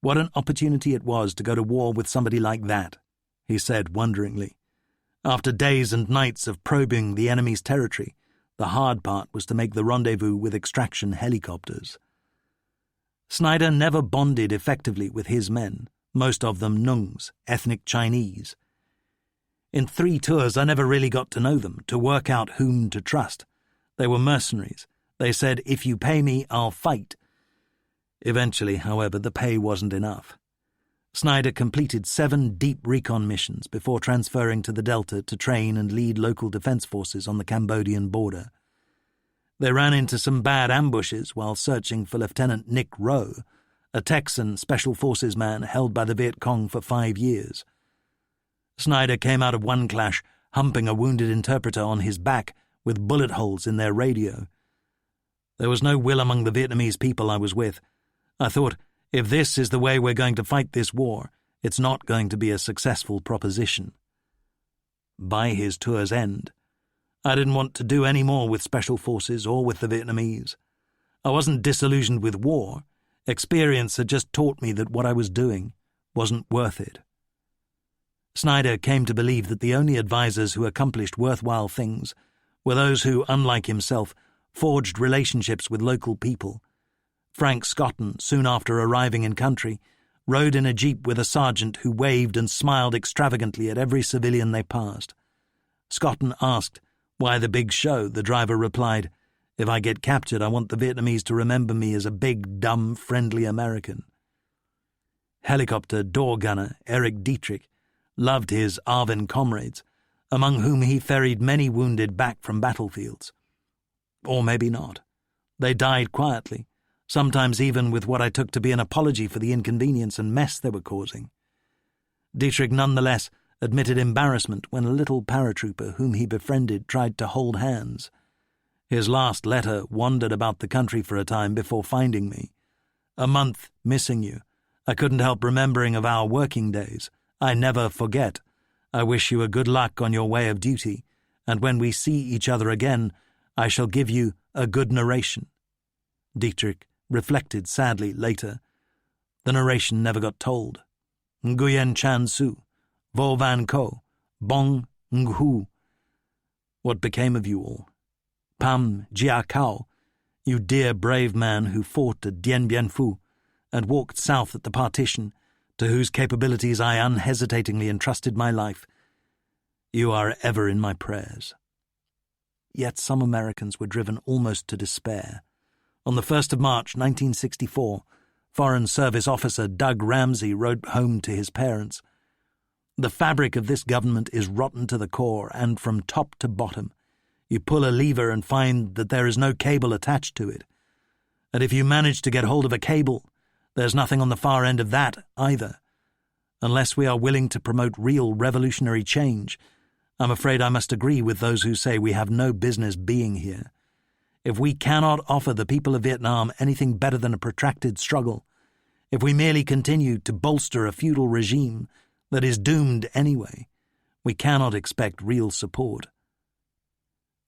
What an opportunity it was to go to war with somebody like that, he said wonderingly. After days and nights of probing the enemy's territory, the hard part was to make the rendezvous with extraction helicopters. Snyder never bonded effectively with his men, most of them Nungs, ethnic Chinese. In 3 tours I never really got to know them, to work out whom to trust. They were mercenaries. They said, "If you pay me, I'll fight." Eventually, however, the pay wasn't enough. Snyder completed 7 deep recon missions before transferring to the Delta to train and lead local defense forces on the Cambodian border. They ran into some bad ambushes while searching for Lieutenant Nick Rowe, a Texan Special Forces man held by the Viet Cong for 5 years. Snyder came out of one clash humping a wounded interpreter on his back with bullet holes in their radio. There was no will among the Vietnamese people I was with. I thought, if this is the way we're going to fight this war, it's not going to be a successful proposition. By his tour's end, I didn't want to do any more with Special Forces or with the Vietnamese. I wasn't disillusioned with war. Experience had just taught me that what I was doing wasn't worth it. Snyder came to believe that the only advisers who accomplished worthwhile things were those who, unlike himself, forged relationships with local people. Frank Scotton, soon after arriving in country, rode in a jeep with a sergeant who waved and smiled extravagantly at every civilian they passed. Scotton asked, "Why the big show?" The driver replied, "If I get captured, I want the Vietnamese to remember me as a big, dumb, friendly American." Helicopter door gunner Eric Dietrich loved his Arvin comrades, among whom he ferried many wounded back from battlefields. Or maybe not. They died quietly, sometimes even with what I took to be an apology for the inconvenience and mess they were causing. Dietrich nonetheless admitted embarrassment when a little paratrooper whom he befriended tried to hold hands. His last letter wandered about the country for a time before finding me. "A month missing you. I couldn't help remembering of our working days. I never forget. I wish you a good luck on your way of duty, and when we see each other again, I shall give you a good narration." Dietrich reflected sadly later. The narration never got told. "Nguyen Chan Su, Vo Van Ko, Bong Nghu. What became of you all? Pam Jia Kao, you dear brave man who fought at Dien Bien Phu and walked south at the partition, to whose capabilities I unhesitatingly entrusted my life. You are ever in my prayers." Yet some Americans were driven almost to despair. On the 1st of March 1964, Foreign Service officer Doug Ramsey wrote home to his parents. "The fabric of this government is rotten to the core, and from top to bottom. You pull a lever and find that there is no cable attached to it. And if you manage to get hold of a cable, there's nothing on the far end of that either. Unless we are willing to promote real revolutionary change, I'm afraid I must agree with those who say we have no business being here. If we cannot offer the people of Vietnam anything better than a protracted struggle, if we merely continue to bolster a feudal regime that is doomed anyway, we cannot expect real support."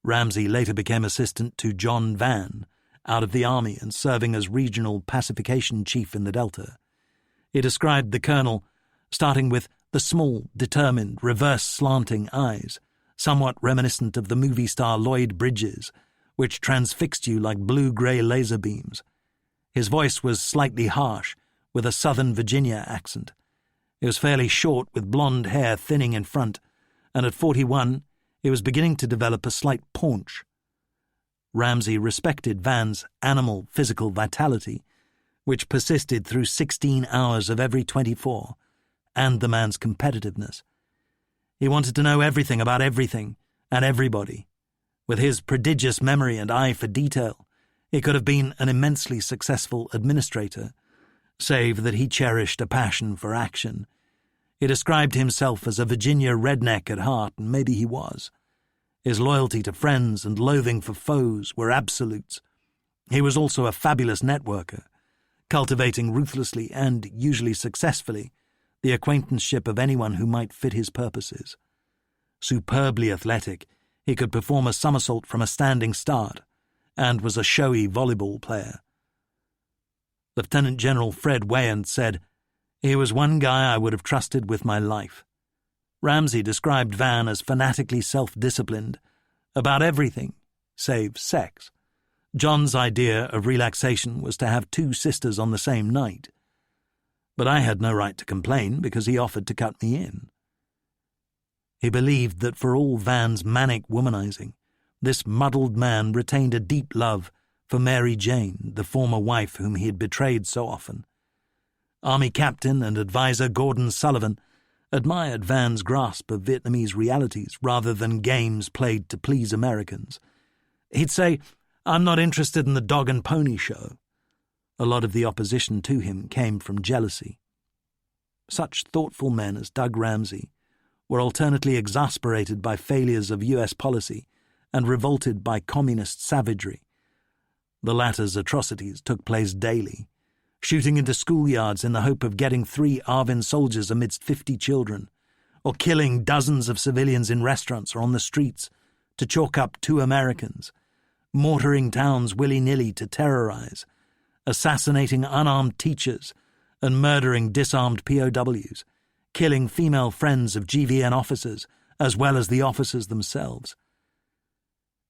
Ramsey later became assistant to John Vann, out of the army and serving as regional pacification chief in the Delta. He described the colonel, starting with the small, determined, reverse-slanting eyes, somewhat reminiscent of the movie star Lloyd Bridges, which transfixed you like blue-grey laser beams. His voice was slightly harsh, with a Southern Virginia accent. He was fairly short, with blonde hair thinning in front, and at 41 he was beginning to develop a slight paunch. Ramsey respected Vann's animal physical vitality, which persisted through 16 hours of every 24, and the man's competitiveness. He wanted to know everything about everything and everybody. With his prodigious memory and eye for detail, he could have been an immensely successful administrator, save that he cherished a passion for action. He described himself as a Virginia redneck at heart, and maybe he was. His loyalty to friends and loathing for foes were absolutes. He was also a fabulous networker, cultivating ruthlessly and usually successfully the acquaintanceship of anyone who might fit his purposes. Superbly athletic, he could perform a somersault from a standing start, and was a showy volleyball player. Lieutenant General Fred Wayand said, "He was one guy I would have trusted with my life." Ramsey described Vann as fanatically self-disciplined about everything, save sex. John's idea of relaxation was to have 2 sisters on the same night. But I had no right to complain because he offered to cut me in. He believed that for all Vann's manic womanizing, this muddled man retained a deep love for Mary Jane, the former wife whom he had betrayed so often. Army captain and advisor Gordon Sullivan admired Vann's grasp of Vietnamese realities rather than games played to please Americans. He'd say, "I'm not interested in the dog and pony show." A lot of the opposition to him came from jealousy. Such thoughtful men as Doug Ramsey were alternately exasperated by failures of U.S. policy and revolted by communist savagery. The latter's atrocities took place daily, shooting into schoolyards in the hope of getting 3 Arvin soldiers amidst 50 children, or killing dozens of civilians in restaurants or on the streets to chalk up 2 Americans, mortaring towns willy-nilly to terrorize, assassinating unarmed teachers and murdering disarmed POWs, killing female friends of GVN officers as well as the officers themselves.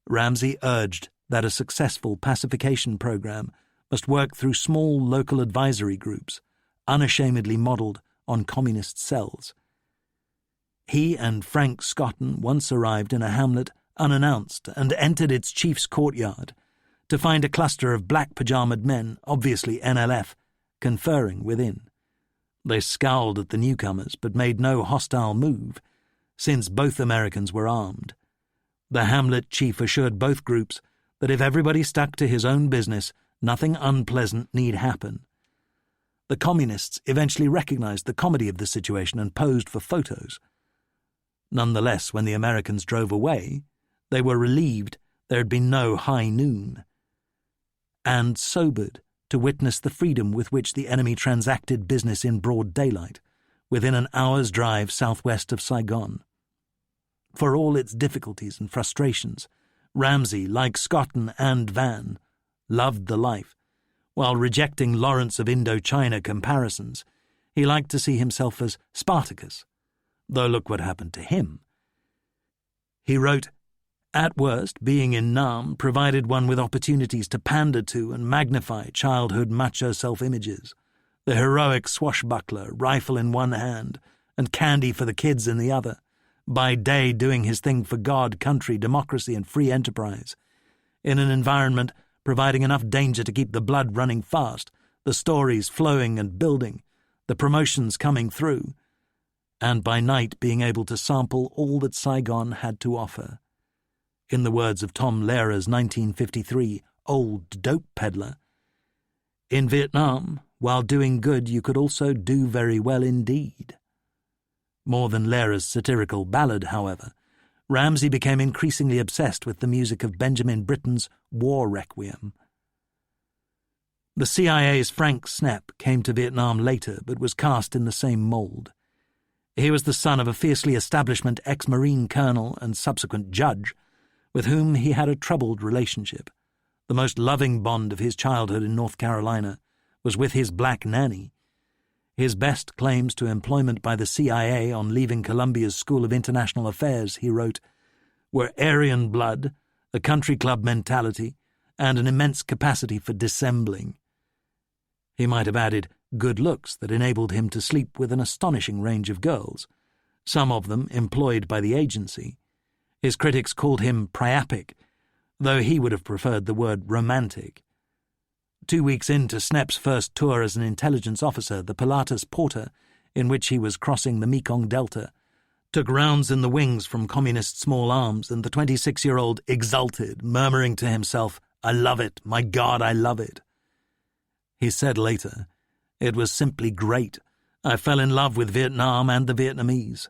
Ramsey urged that a successful pacification program must work through small local advisory groups, unashamedly modelled on communist cells. He and Frank Scotton once arrived in a hamlet unannounced and entered its chief's courtyard to find a cluster of black pajamaed men, obviously NLF, conferring within. They scowled at the newcomers but made no hostile move, since both Americans were armed. The hamlet chief assured both groups that if everybody stuck to his own business, nothing unpleasant need happen. The communists eventually recognized the comedy of the situation and posed for photos. Nonetheless, when the Americans drove away, they were relieved there had been no high noon, and sobered to witness the freedom with which the enemy transacted business in broad daylight, within an hour's drive southwest of Saigon. For all its difficulties and frustrations, Ramsey, like Scotton and Vann, loved the life. While rejecting Lawrence of Indochina comparisons, he liked to see himself as Spartacus, though look what happened to him. He wrote, "At worst, being in Nam provided one with opportunities to pander to and magnify childhood macho self-images, the heroic swashbuckler, rifle in one hand, and candy for the kids in the other, by day doing his thing for God, country, democracy, and free enterprise, in an environment providing enough danger to keep the blood running fast, the stories flowing and building, the promotions coming through, and by night being able to sample all that Saigon had to offer. In the words of Tom Lehrer's 1953 Old Dope Peddler, "In Vietnam, while doing good, you could also do very well indeed." More than Lehrer's satirical ballad, however, Ramsay became increasingly obsessed with the music of Benjamin Britten's War Requiem. The CIA's Frank Snepp came to Vietnam later, but was cast in the same mould. He was the son of a fiercely establishment ex-Marine colonel and subsequent judge, with whom he had a troubled relationship. The most loving bond of his childhood in North Carolina was with his black nanny. His best claims to employment by the CIA on leaving Columbia's School of International Affairs, he wrote, were Aryan blood, a country club mentality, and an immense capacity for dissembling. He might have added good looks that enabled him to sleep with an astonishing range of girls, some of them employed by the agency. His critics called him priapic, though he would have preferred the word romantic. 2 weeks into Snepp's first tour as an intelligence officer, the Pilatus Porter, in which he was crossing the Mekong Delta, took rounds in the wings from communist small arms, and the 26-year-old exulted, murmuring to himself, "I love it, my God, I love it." He said later, "It was simply great. I fell in love with Vietnam and the Vietnamese.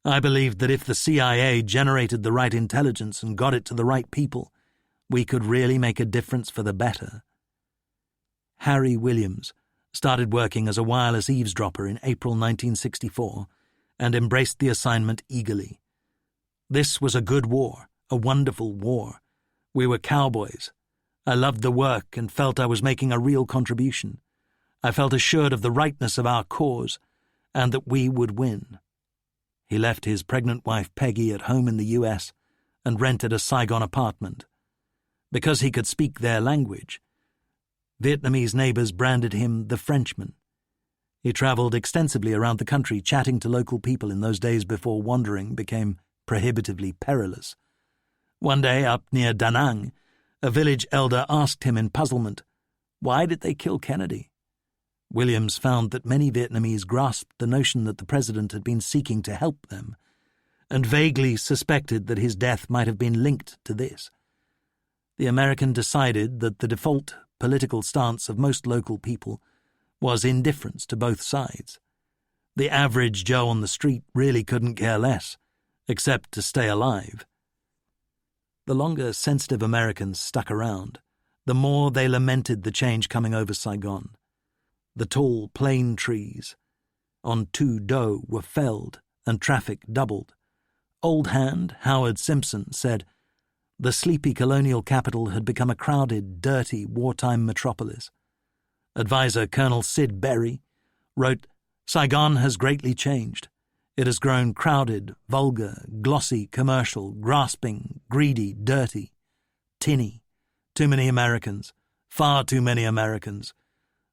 I believed that if the CIA generated the right intelligence and got it to the right people, we could really make a difference for the better." Harry Williams started working as a wireless eavesdropper in April 1964 and embraced the assignment eagerly. This was a good war, a wonderful war. We were cowboys. I loved the work and felt I was making a real contribution. I felt assured of the rightness of our cause and that we would win. He left his pregnant wife Peggy at home in the U.S. and rented a Saigon apartment. Because he could speak their language, Vietnamese neighbors branded him the Frenchman. He traveled extensively around the country, chatting to local people in those days before wandering became prohibitively perilous. One day, up near Da Nang, a village elder asked him in puzzlement, "Why did they kill Kennedy?" Williams found that many Vietnamese grasped the notion that the president had been seeking to help them, and vaguely suspected that his death might have been linked to this. The American decided that the default political stance of most local people was indifference to both sides. The average Joe on the street really couldn't care less, except to stay alive. The longer sensitive Americans stuck around, the more they lamented the change coming over Saigon. The tall plane trees on Tu Do were felled and traffic doubled. Old hand Howard Simpson said, "The sleepy colonial capital had become a crowded, dirty, wartime metropolis." Advisor Colonel Sid Berry wrote, "Saigon has greatly changed. It has grown crowded, vulgar, glossy, commercial, grasping, greedy, dirty, tinny. Too many Americans, far too many Americans,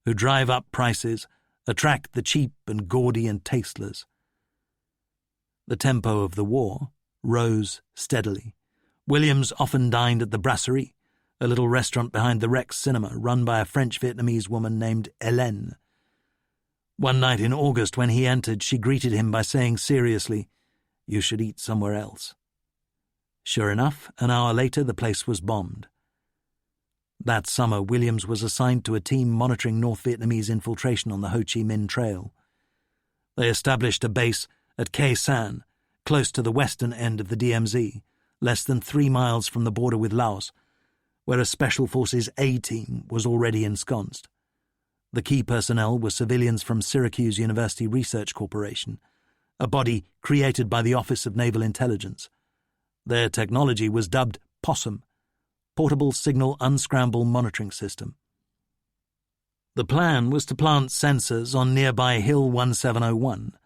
who drive up prices, attract the cheap and gaudy and tasteless." The tempo of the war rose steadily. Williams often dined at the Brasserie, a little restaurant behind the Rex Cinema run by a French-Vietnamese woman named Hélène. One night in August when he entered, she greeted him by saying seriously, "You should eat somewhere else." Sure enough, an hour later the place was bombed. That summer, Williams was assigned to a team monitoring North Vietnamese infiltration on the Ho Chi Minh Trail. They established a base at Khe San, close to the western end of the DMZ, less than 3 miles from the border with Laos, where a Special Forces A-team was already ensconced. The key personnel were civilians from Syracuse University Research Corporation, a body created by the Office of Naval Intelligence. Their technology was dubbed POSSUM, Portable Signal Unscramble Monitoring System. The plan was to plant sensors on nearby Hill 1701.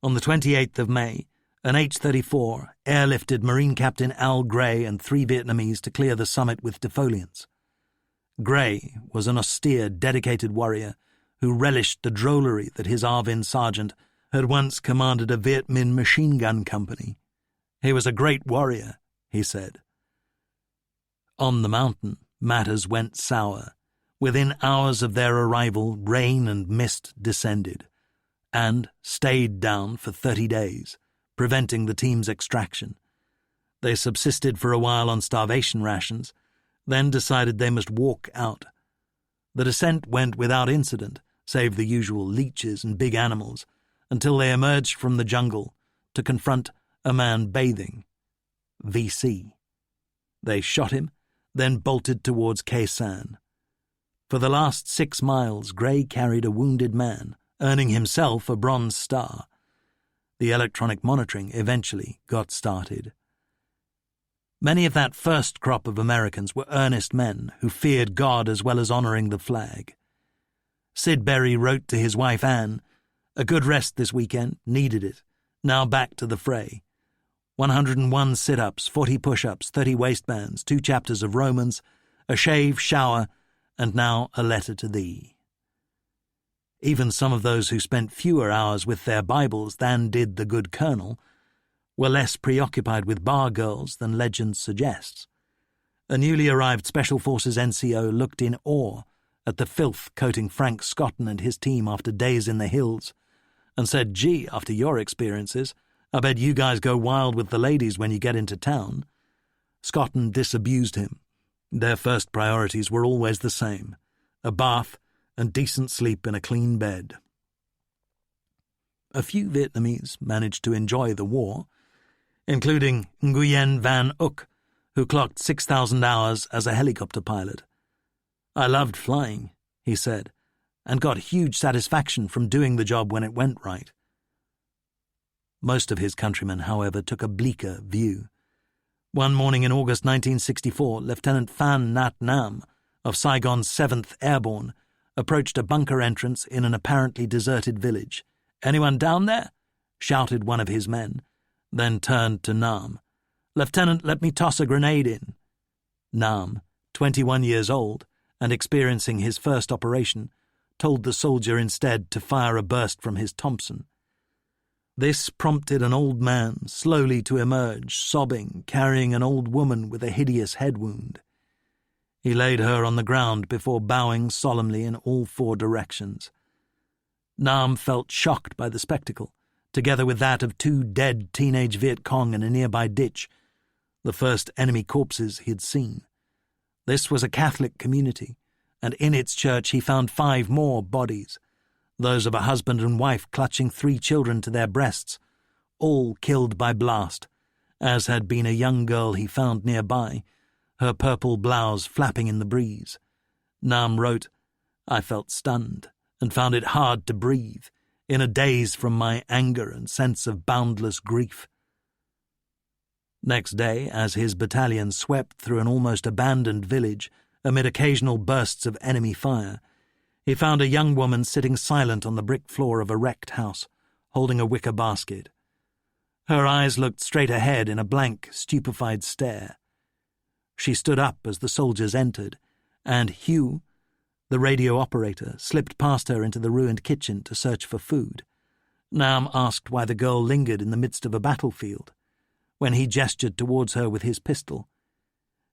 On the 28th of May, an H-34 airlifted Marine Captain Al Gray and 3 Vietnamese to clear the summit with defoliants. Gray was an austere, dedicated warrior who relished the drollery that his Arvin sergeant had once commanded a Viet Minh machine gun company. He was a great warrior, he said. On the mountain, matters went sour. Within hours of their arrival, rain and mist descended, and stayed down for 30 days, preventing the team's extraction. They subsisted for a while on starvation rations, then decided they must walk out. The descent went without incident, save the usual leeches and big animals, until they emerged from the jungle to confront a man bathing. VC. They shot him, then bolted towards Khe Sanh. For the last 6 miles, Gray carried a wounded man, earning himself a Bronze Star. The electronic monitoring eventually got started. Many of that first crop of Americans were earnest men who feared God as well as honouring the flag. Sid Berry wrote to his wife Anne, "A good rest this weekend, needed it. Now back to the fray. 101 sit-ups, 40 push-ups, 30 waistbands, 2 chapters of Romans, a shave, shower, and now a letter to thee." Even some of those who spent fewer hours with their Bibles than did the good colonel were less preoccupied with bar girls than legend suggests. A newly arrived Special Forces NCO looked in awe at the filth coating Frank Scotton and his team after days in the hills, and said, "Gee, after your experiences, I bet you guys go wild with the ladies when you get into town." Scotton disabused him. Their first priorities were always the same: a bath and decent sleep in a clean bed. A few Vietnamese managed to enjoy the war, including Nguyen Van Úc, who clocked 6,000 hours as a helicopter pilot. "I loved flying," he said, "and got huge satisfaction from doing the job when it went right." Most of his countrymen, however, took a bleaker view. One morning in August 1964, Lieutenant Phan Nhat Nam of Saigon's 7th Airborne approached a bunker entrance in an apparently deserted village. "Anyone down there?" shouted one of his men, then turned to Nam. "Lieutenant, let me toss a grenade in." Nam, 21 years old and experiencing his first operation, told the soldier instead to fire a burst from his Thompson. This prompted an old man slowly to emerge, sobbing, carrying an old woman with a hideous head wound. He laid her on the ground before bowing solemnly in all 4 directions. Nam felt shocked by the spectacle, together with that of 2 dead teenage Viet Cong in a nearby ditch, the first enemy corpses he had seen. This was a Catholic community, and in its church he found 5 more bodies, those of a husband and wife clutching 3 children to their breasts, all killed by blast, as had been a young girl he found nearby, her purple blouse flapping in the breeze. Nam wrote, "I felt stunned and found it hard to breathe, in a daze from my anger and sense of boundless grief." Next day, as his battalion swept through an almost abandoned village amid occasional bursts of enemy fire, he found a young woman sitting silent on the brick floor of a wrecked house, holding a wicker basket. Her eyes looked straight ahead in a blank, stupefied stare. She stood up as the soldiers entered, and Hugh, the radio operator, slipped past her into the ruined kitchen to search for food. Nam asked why the girl lingered in the midst of a battlefield, when he gestured towards her with his pistol.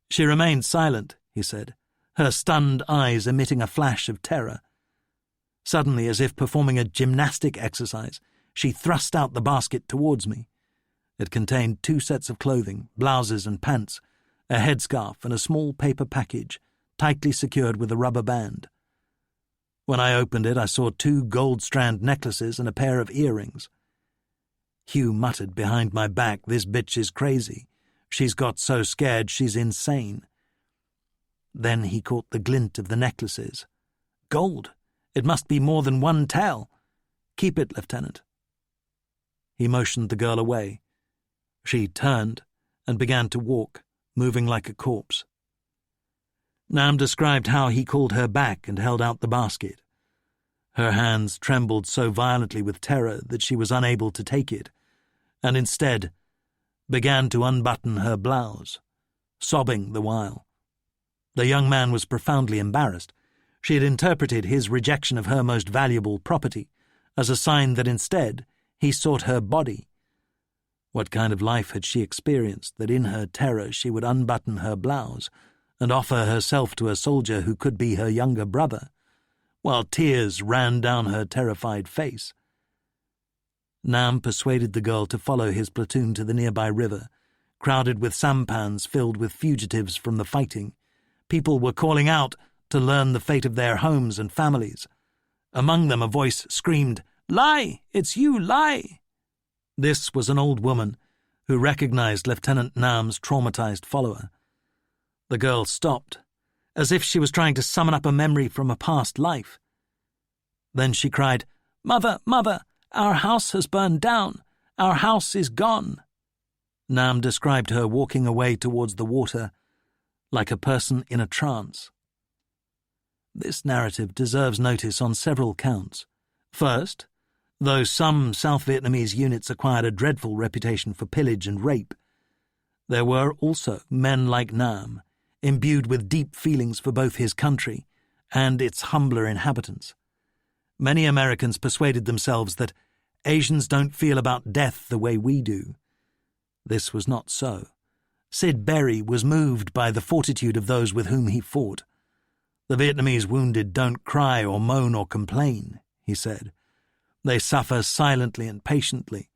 "She remained silent," he said, her stunned eyes emitting a flash of terror. Suddenly, as if performing a gymnastic exercise, she thrust out the basket towards me. It contained 2 sets of clothing, blouses and pants, a headscarf and a small paper package, tightly secured with a rubber band. When I opened it, I saw 2 gold strand necklaces and a pair of earrings. Hugh muttered behind my back, "This bitch is crazy. She's got so scared she's insane." Then he caught the glint of the necklaces. "Gold! It must be more than 1 tael. Keep it, Lieutenant." He motioned the girl away. She turned and began to walk, moving like a corpse. Nam described how he called her back and held out the basket. Her hands trembled so violently with terror that she was unable to take it, and instead began to unbutton her blouse, sobbing the while. The young man was profoundly embarrassed. She had interpreted his rejection of her most valuable property as a sign that instead he sought her body. What kind of life had she experienced that in her terror she would unbutton her blouse, and offer herself to a soldier who could be her younger brother, while tears ran down her terrified face. Nam persuaded the girl to follow his platoon to the nearby river, crowded with sampans filled with fugitives from the fighting. People were calling out to learn the fate of their homes and families. Among them a voice screamed, "Lai! It's you, Lai!" This was an old woman who recognized Lieutenant Nam's traumatized follower. The girl stopped, as if she was trying to summon up a memory from a past life. Then she cried, "Mother, mother, our house has burned down. Our house is gone." Nam described her walking away towards the water, like a person in a trance. This narrative deserves notice on several counts. First, though some South Vietnamese units acquired a dreadful reputation for pillage and rape, there were also men like Nam, imbued with deep feelings for both his country and its humbler inhabitants. Many Americans persuaded themselves that Asians don't feel about death the way we do. This was not so. Sid Berry was moved by the fortitude of those with whom he fought. "The Vietnamese wounded don't cry or moan or complain," he said. "They suffer silently and patiently.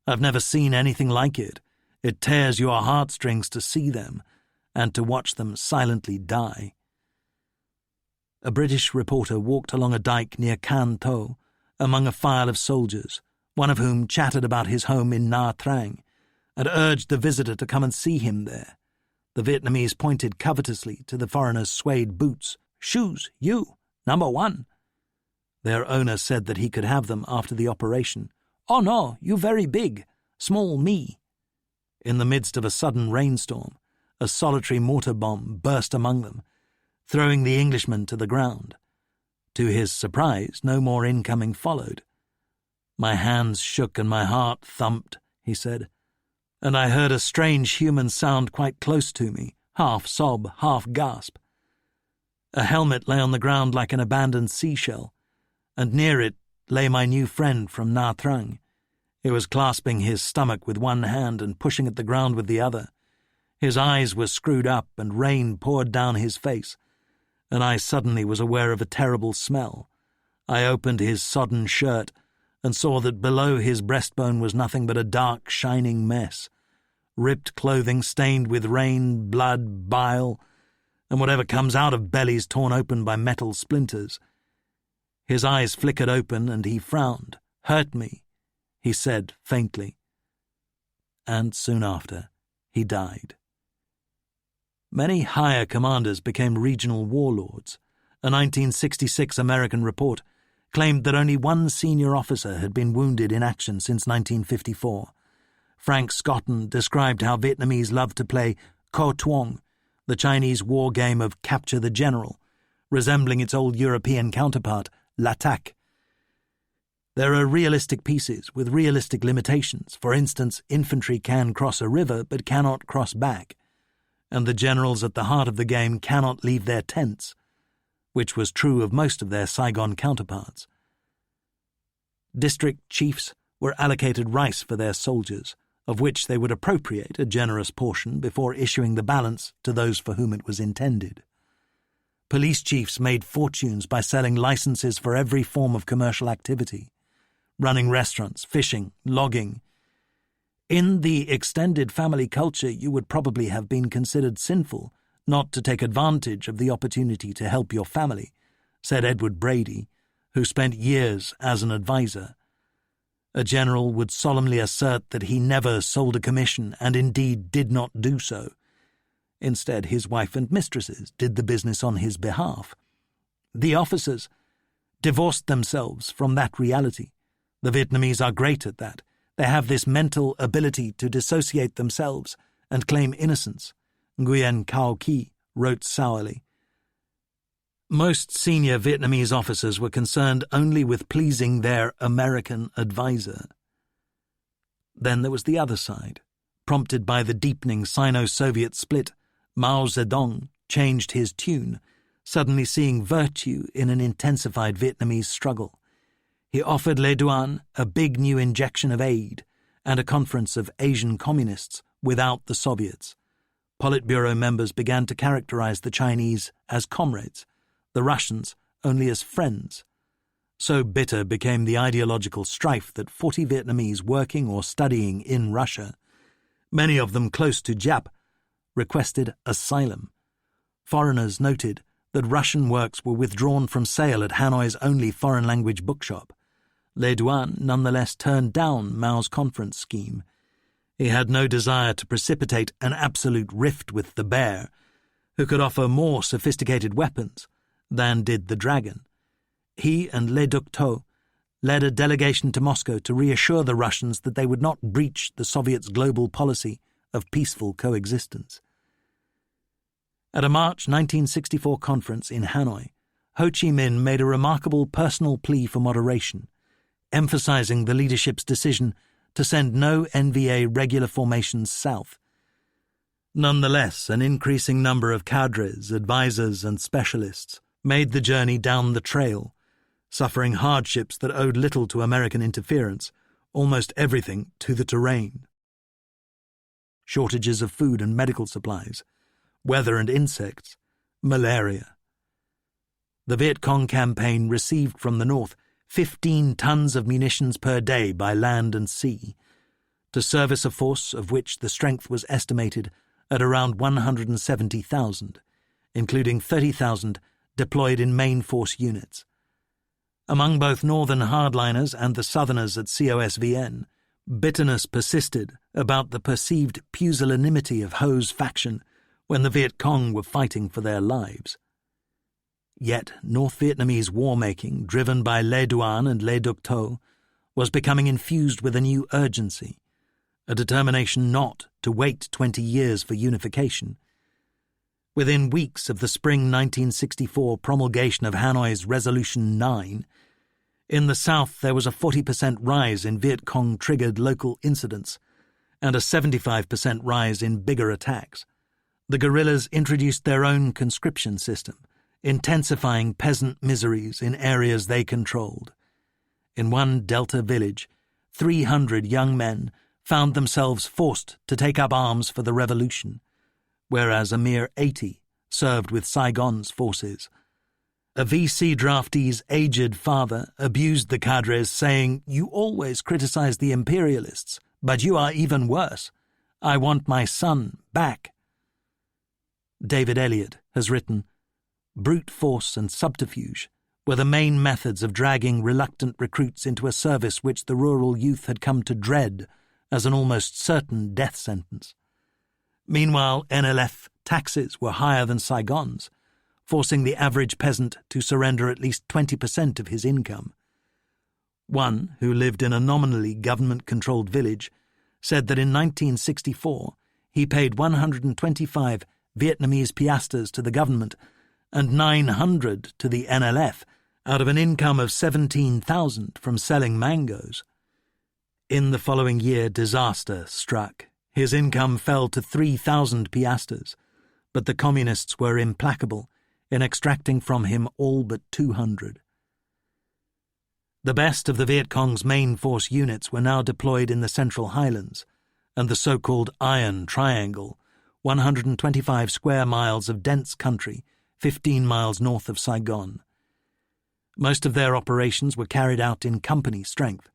I've never seen anything like it. It tears your heartstrings to see them and to watch them silently die." A British reporter walked along a dike near Can Tho among a file of soldiers, one of whom chatted about his home in Nha Trang and urged the visitor to come and see him there. The Vietnamese pointed covetously to the foreigner's suede boots. "Shoes, you, number 1. Their owner said that he could have them after the operation. "Oh no, you very big. Small me." In the midst of a sudden rainstorm, a solitary mortar bomb burst among them, throwing the Englishman to the ground. To his surprise, no more incoming followed. "My hands shook and my heart thumped," he said, "and I heard a strange human sound quite close to me, half sob, half gasp. A helmet lay on the ground like an abandoned seashell, and near it lay my new friend from Nha Trang. He was clasping his stomach with one hand and pushing at the ground with the other. His eyes were screwed up and rain poured down his face, and I suddenly was aware of a terrible smell. I opened his sodden shirt and saw that below his breastbone was nothing but a dark, shining mess. Ripped clothing stained with rain, blood, bile, and whatever comes out of bellies torn open by metal splinters. His eyes flickered open and he frowned. "Hurt me," he said faintly. And soon after, he died. Many higher commanders became regional warlords. A 1966 American report claimed that only one senior officer had been wounded in action since 1954. Frank Scotton described how Vietnamese loved to play Co Tuong, the Chinese war game of capture the general, resembling its old European counterpart, l'attaque. There are realistic pieces with realistic limitations. For instance, infantry can cross a river but cannot cross back, and the generals at the heart of the game cannot leave their tents, which was true of most of their Saigon counterparts. District chiefs were allocated rice for their soldiers, of which they would appropriate a generous portion before issuing the balance to those for whom it was intended. Police chiefs made fortunes by selling licenses for every form of commercial activity, running restaurants, fishing, logging. In the extended family culture, you would probably have been considered sinful not to take advantage of the opportunity to help your family, said Edward Brady, who spent years as an advisor. A general would solemnly assert that he never sold a commission and indeed did not do so. Instead, his wife and mistresses did the business on his behalf. The officers divorced themselves from that reality. The Vietnamese are great at that. They have this mental ability to dissociate themselves and claim innocence, Nguyen Cao Ki wrote sourly. Most senior Vietnamese officers were concerned only with pleasing their American advisor. Then there was the other side. Prompted by the deepening Sino-Soviet split, Mao Zedong changed his tune, suddenly seeing virtue in an intensified Vietnamese struggle. He offered Le Duan a big new injection of aid and a conference of Asian communists without the Soviets. Politburo members began to characterize the Chinese as comrades, the Russians only as friends. So bitter became the ideological strife that 40 Vietnamese working or studying in Russia, many of them close to Giap, requested asylum. Foreigners noted that Russian works were withdrawn from sale at Hanoi's only foreign-language bookshop. Le Duan nonetheless turned down Mao's conference scheme. He had no desire to precipitate an absolute rift with the Bear, who could offer more sophisticated weapons than did the Dragon. He and Le Duc Tho led a delegation to Moscow to reassure the Russians that they would not breach the Soviets' global policy of peaceful coexistence. At a March 1964 conference in Hanoi, Ho Chi Minh made a remarkable personal plea for moderation, emphasizing the leadership's decision to send no NVA regular formations south. Nonetheless, an increasing number of cadres, advisors, and specialists made the journey down the trail, suffering hardships that owed little to American interference, almost everything to the terrain. Shortages of food and medical supplies, weather and insects, malaria. The Viet Cong campaign received from the north 15 tons of munitions per day by land and sea, to service a force of which the strength was estimated at around 170,000, including 30,000 deployed in main force units. Among both northern hardliners and the southerners at COSVN, bitterness persisted about the perceived pusillanimity of Ho's faction when the Viet Cong were fighting for their lives. Yet North Vietnamese war-making, driven by Le Duan and Le Duc Tho, was becoming infused with a new urgency, a determination not to wait 20 years for unification. Within weeks of the spring 1964 promulgation of Hanoi's Resolution 9, in the south there was a 40% rise in Viet Cong-triggered local incidents and a 75% rise in bigger attacks. The guerrillas introduced their own conscription system, intensifying peasant miseries in areas they controlled. In one Delta village, 300 young men found themselves forced to take up arms for the revolution, whereas a mere 80 served with Saigon's forces. A VC draftee's aged father abused the cadres, saying, "You always criticize the imperialists, but you are even worse. I want my son back." David Eliot has written, "Brute force and subterfuge were the main methods of dragging reluctant recruits into a service which the rural youth had come to dread as an almost certain death sentence." Meanwhile, NLF taxes were higher than Saigon's, forcing the average peasant to surrender at least 20% of his income. One, who lived in a nominally government-controlled village, said that in 1964 he paid 125 Vietnamese piastres to the government and 900 to the NLF out of an income of 17,000 from selling mangoes. In the following year, disaster struck. His income fell to 3,000 piastres, but the communists were implacable in extracting from him all but 200. The best of the Viet Cong's main force units were now deployed in the Central Highlands and the so-called Iron Triangle, 125 square miles of dense country, 15 miles north of Saigon. Most of their operations were carried out in company strength,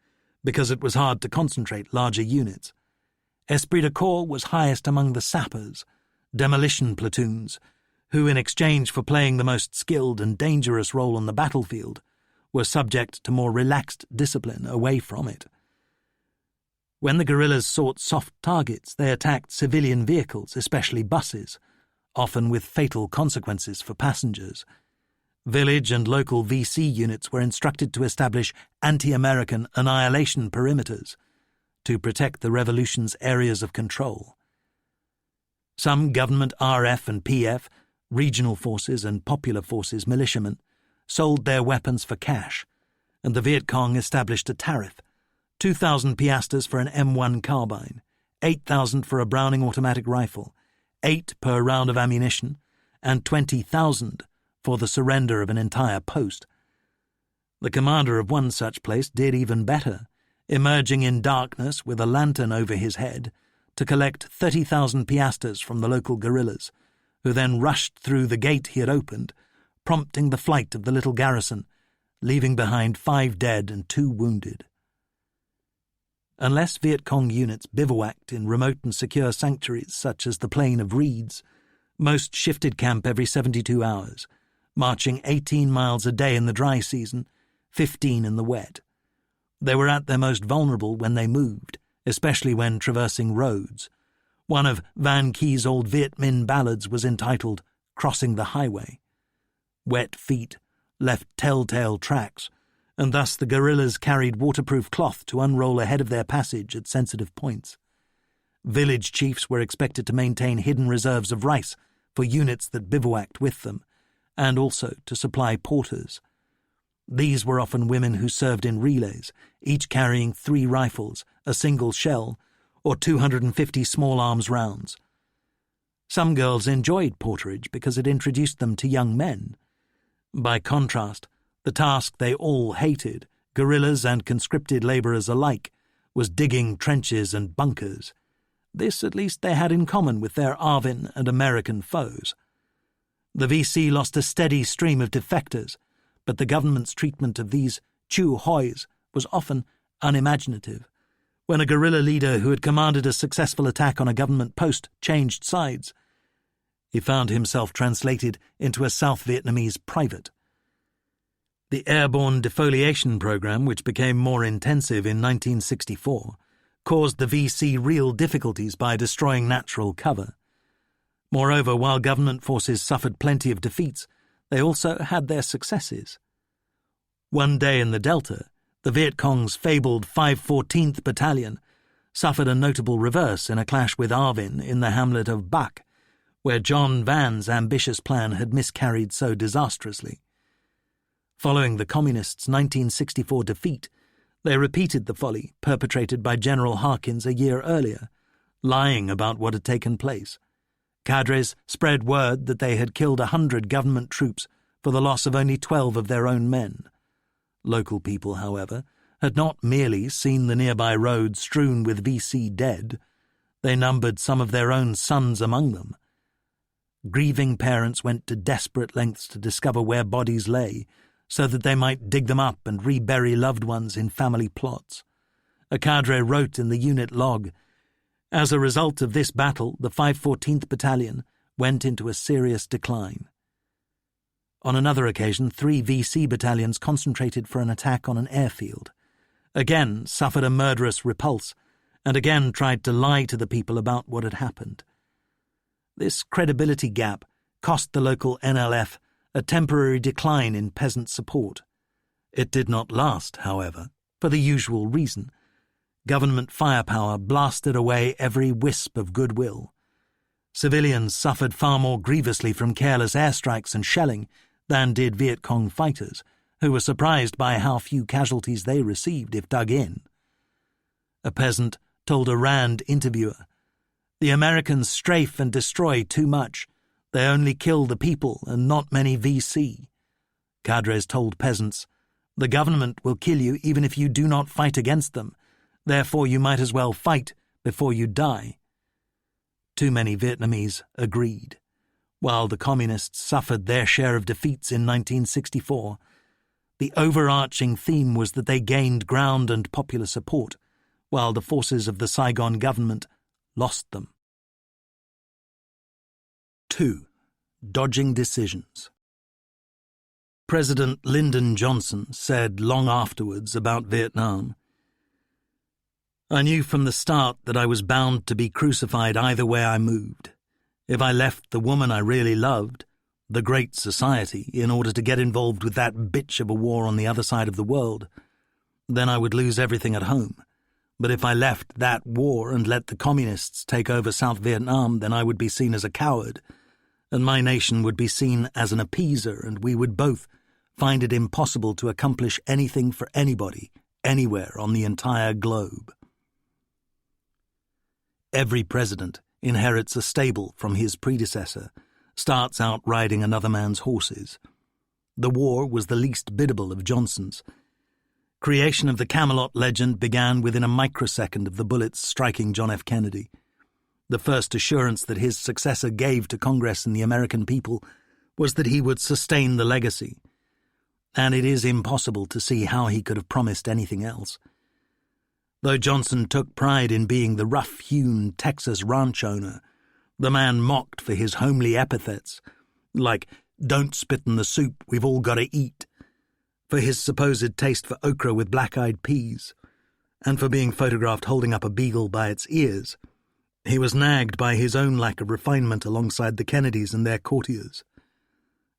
because it was hard to concentrate larger units. Esprit de corps was highest among the sappers, demolition platoons, who, in exchange for playing the most skilled and dangerous role on the battlefield, were subject to more relaxed discipline away from it. When the guerrillas sought soft targets, they attacked civilian vehicles, especially buses, often with fatal consequences for passengers. Village and local VC units were instructed to establish anti-American annihilation perimeters to protect the revolution's areas of control. Some government RF and PF, regional forces and popular forces militiamen, sold their weapons for cash, and the Viet Cong established a tariff: 2,000 piastres for an M1 carbine, 8,000 for a Browning automatic rifle, 8 per round of ammunition, and 20,000 for the surrender of an entire post. The commander of one such place did even better, emerging in darkness with a lantern over his head to collect 30,000 piastres from the local guerrillas, who then rushed through the gate he had opened, prompting the flight of the little garrison, leaving behind 5 dead and 2 wounded. Unless Viet Cong units bivouacked in remote and secure sanctuaries such as the Plain of Reeds, most shifted camp every 72 hours, marching 18 miles a day in the dry season, 15 in the wet. They were at their most vulnerable when they moved, especially when traversing roads. One of Van Key's old Viet Minh ballads was entitled Crossing the Highway. Wet feet left telltale tracks, and thus the guerrillas carried waterproof cloth to unroll ahead of their passage at sensitive points. Village chiefs were expected to maintain hidden reserves of rice for units that bivouacked with them, and also to supply porters. These were often women who served in relays, each carrying 3 rifles, a single shell, or 250 small arms rounds. Some girls enjoyed porterage because it introduced them to young men. By contrast, the task they all hated, guerrillas and conscripted labourers alike, was digging trenches and bunkers. This at least they had in common with their Arvin and American foes. The VC lost a steady stream of defectors, but the government's treatment of these Chu Hois was often unimaginative. When a guerrilla leader who had commanded a successful attack on a government post changed sides, he found himself translated into a South Vietnamese private. The airborne defoliation program, which became more intensive in 1964, caused the VC real difficulties by destroying natural cover. Moreover, while government forces suffered plenty of defeats, they also had their successes. One day in the Delta, the Viet Cong's fabled 514th Battalion suffered a notable reverse in a clash with Arvin in the hamlet of Bac, where John Van's ambitious plan had miscarried so disastrously. Following the Communists' 1964 defeat, they repeated the folly perpetrated by General Harkins a year earlier, lying about what had taken place. Cadres spread word that they had killed 100 government troops for the loss of only 12 of their own men. Local people, however, had not merely seen the nearby roads strewn with VC dead. They numbered some of their own sons among them. Grieving parents went to desperate lengths to discover where bodies lay, so that they might dig them up and rebury loved ones in family plots. A cadre wrote in the unit log, "As a result of this battle, the 514th Battalion went into a serious decline." On another occasion, 3 VC battalions concentrated for an attack on an airfield, again suffered a murderous repulse, and again tried to lie to the people about what had happened. This credibility gap cost the local NLF a temporary decline in peasant support. It did not last, however, for the usual reason. Government firepower blasted away every wisp of goodwill. Civilians suffered far more grievously from careless airstrikes and shelling than did Viet Cong fighters, who were surprised by how few casualties they received if dug in. A peasant told a Rand interviewer, "The Americans strafe and destroy too much. They only kill the people and not many VC." Cadres told peasants, "The government will kill you even if you do not fight against them. Therefore you might as well fight before you die." Too many Vietnamese agreed. While the Communists suffered their share of defeats in 1964, the overarching theme was that they gained ground and popular support, while the forces of the Saigon government lost them. 2. Dodging decisions. President Lyndon Johnson said long afterwards about Vietnam, "I knew from the start that I was bound to be crucified either way I moved. If I left the woman I really loved, the Great Society, in order to get involved with that bitch of a war on the other side of the world, then I would lose everything at home. But if I left that war and let the Communists take over South Vietnam, then I would be seen as a coward, and my nation would be seen as an appeaser, and we would both find it impossible to accomplish anything for anybody, anywhere on the entire globe." Every president inherits a stable from his predecessor, starts out riding another man's horses. The war was the least biddable of Johnson's. Creation of the Camelot legend began within a microsecond of the bullets striking John F. Kennedy. The first assurance that his successor gave to Congress and the American people was that he would sustain the legacy, and it is impossible to see how he could have promised anything else. Though Johnson took pride in being the rough-hewn Texas ranch owner, the man mocked for his homely epithets, like, "Don't spit in the soup, we've all got to eat," for his supposed taste for okra with black-eyed peas, and for being photographed holding up a beagle by its ears. He was nagged by his own lack of refinement alongside the Kennedys and their courtiers.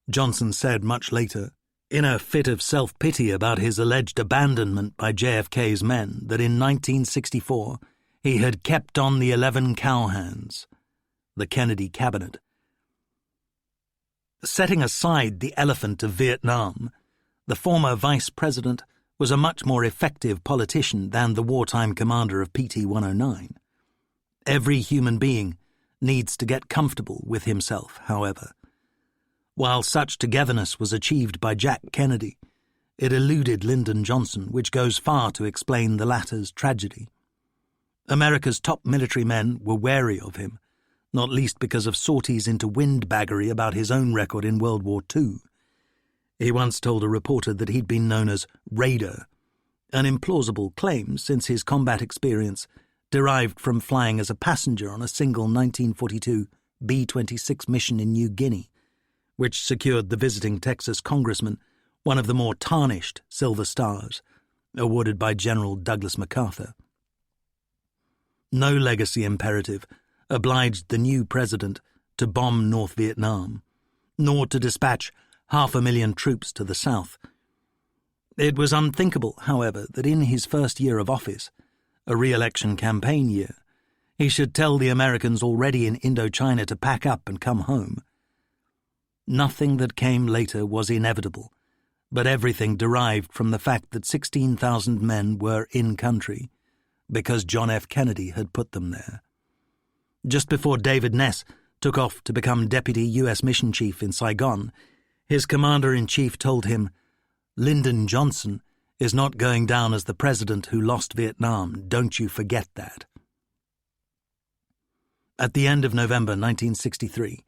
Johnson said much later, in a fit of self-pity about his alleged abandonment by JFK's men, that in 1964 he had kept on the 11 cowhands, the Kennedy cabinet. Setting aside the elephant of Vietnam, the former vice president was a much more effective politician than the wartime commander of PT 109. Every human being needs to get comfortable with himself, however. While such togetherness was achieved by Jack Kennedy, it eluded Lyndon Johnson, which goes far to explain the latter's tragedy. America's top military men were wary of him, not least because of sorties into windbaggery about his own record in World War II. He once told a reporter that he'd been known as Raider, an implausible claim since his combat experience derived from flying as a passenger on a single 1942 B-26 mission in New Guinea, which secured the visiting Texas congressman one of the more tarnished Silver Stars, awarded by General Douglas MacArthur. No legacy imperative obliged the new president to bomb North Vietnam, nor to dispatch 500,000 troops to the south. It was unthinkable, however, that in his first year of office, a re-election campaign year, he should tell the Americans already in Indochina to pack up and come home. Nothing that came later was inevitable, but everything derived from the fact that 16,000 men were in country, because John F. Kennedy had put them there. Just before David Ness took off to become Deputy U.S. Mission Chief in Saigon, his Commander-in-Chief told him, "Lyndon Johnson is not going down as the president who lost Vietnam. Don't you forget that." At the end of November 1963,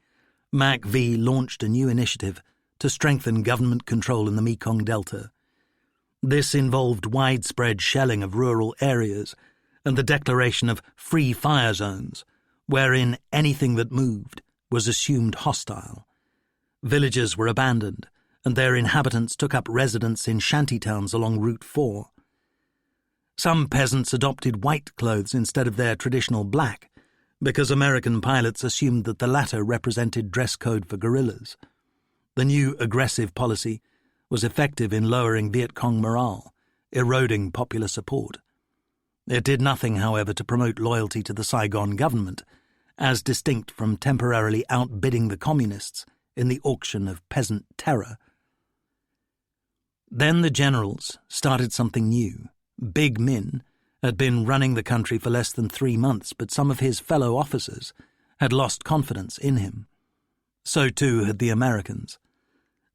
MAC-V launched a new initiative to strengthen government control in the Mekong Delta. This involved widespread shelling of rural areas and the declaration of free fire zones, wherein anything that moved was assumed hostile. Villages were abandoned, and their inhabitants took up residence in shantytowns along Route 4. Some peasants adopted white clothes instead of their traditional black, because American pilots assumed that the latter represented dress code for guerrillas. The new aggressive policy was effective in lowering Viet Cong morale, eroding popular support. It did nothing, however, to promote loyalty to the Saigon government, as distinct from temporarily outbidding the communists in the auction of peasant terror. Then the generals started something new. Big Min had been running the country for less than 3 months, but some of his fellow officers had lost confidence in him. So too had the Americans.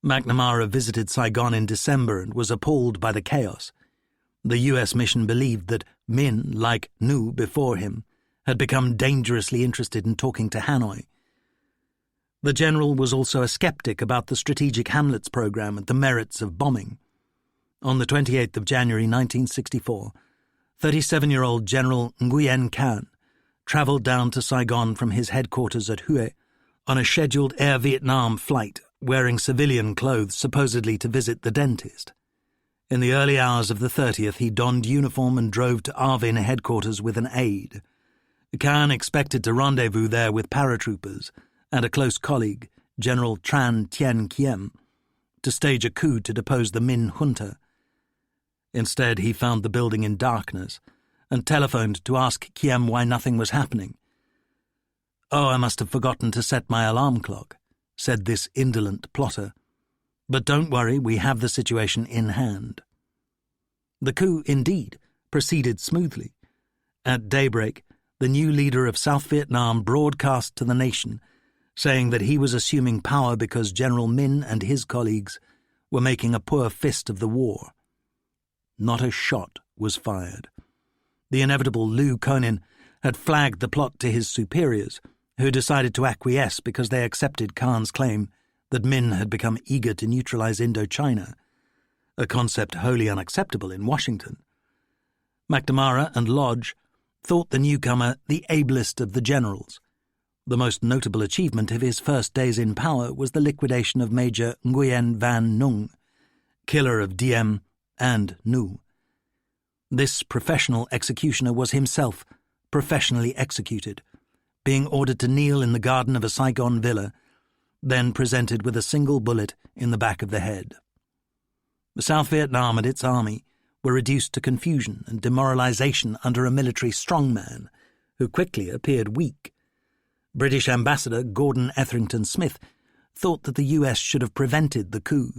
McNamara visited Saigon in December and was appalled by the chaos. The U.S. mission believed that Min, like Nu before him, had become dangerously interested in talking to Hanoi. The general was also a skeptic about the Strategic Hamlets program and the merits of bombing. On the 28th of January 1964, 37-year-old General Nguyen Can travelled down to Saigon from his headquarters at Hue on a scheduled Air Vietnam flight, wearing civilian clothes supposedly to visit the dentist. In the early hours of the 30th, he donned uniform and drove to Arvin headquarters with an aide. Can expected to rendezvous there with paratroopers and a close colleague, General Tran Tien Kiem, to stage a coup to depose the Min junta. Instead, he found the building in darkness and telephoned to ask Kiem why nothing was happening. "Oh, I must have forgotten to set my alarm clock," said this indolent plotter. "But don't worry, we have the situation in hand." The coup, indeed, proceeded smoothly. At daybreak, the new leader of South Vietnam broadcast to the nation, saying that he was assuming power because General Min and his colleagues were making a poor fist of the war. Not a shot was fired. The inevitable Liu Conin had flagged the plot to his superiors, who decided to acquiesce because they accepted Khan's claim that Min had become eager to neutralize Indochina, a concept wholly unacceptable in Washington. McNamara and Lodge thought the newcomer the ablest of the generals. The most notable achievement of his first days in power was the liquidation of Major Nguyen Van Nung, killer of Diem and Nu. This professional executioner was himself professionally executed, being ordered to kneel in the garden of a Saigon villa, then presented with a single bullet in the back of the head. South Vietnam and its army were reduced to confusion and demoralization under a military strongman who quickly appeared weak. British Ambassador Gordon Etherington Smith thought that the US should have prevented the coup.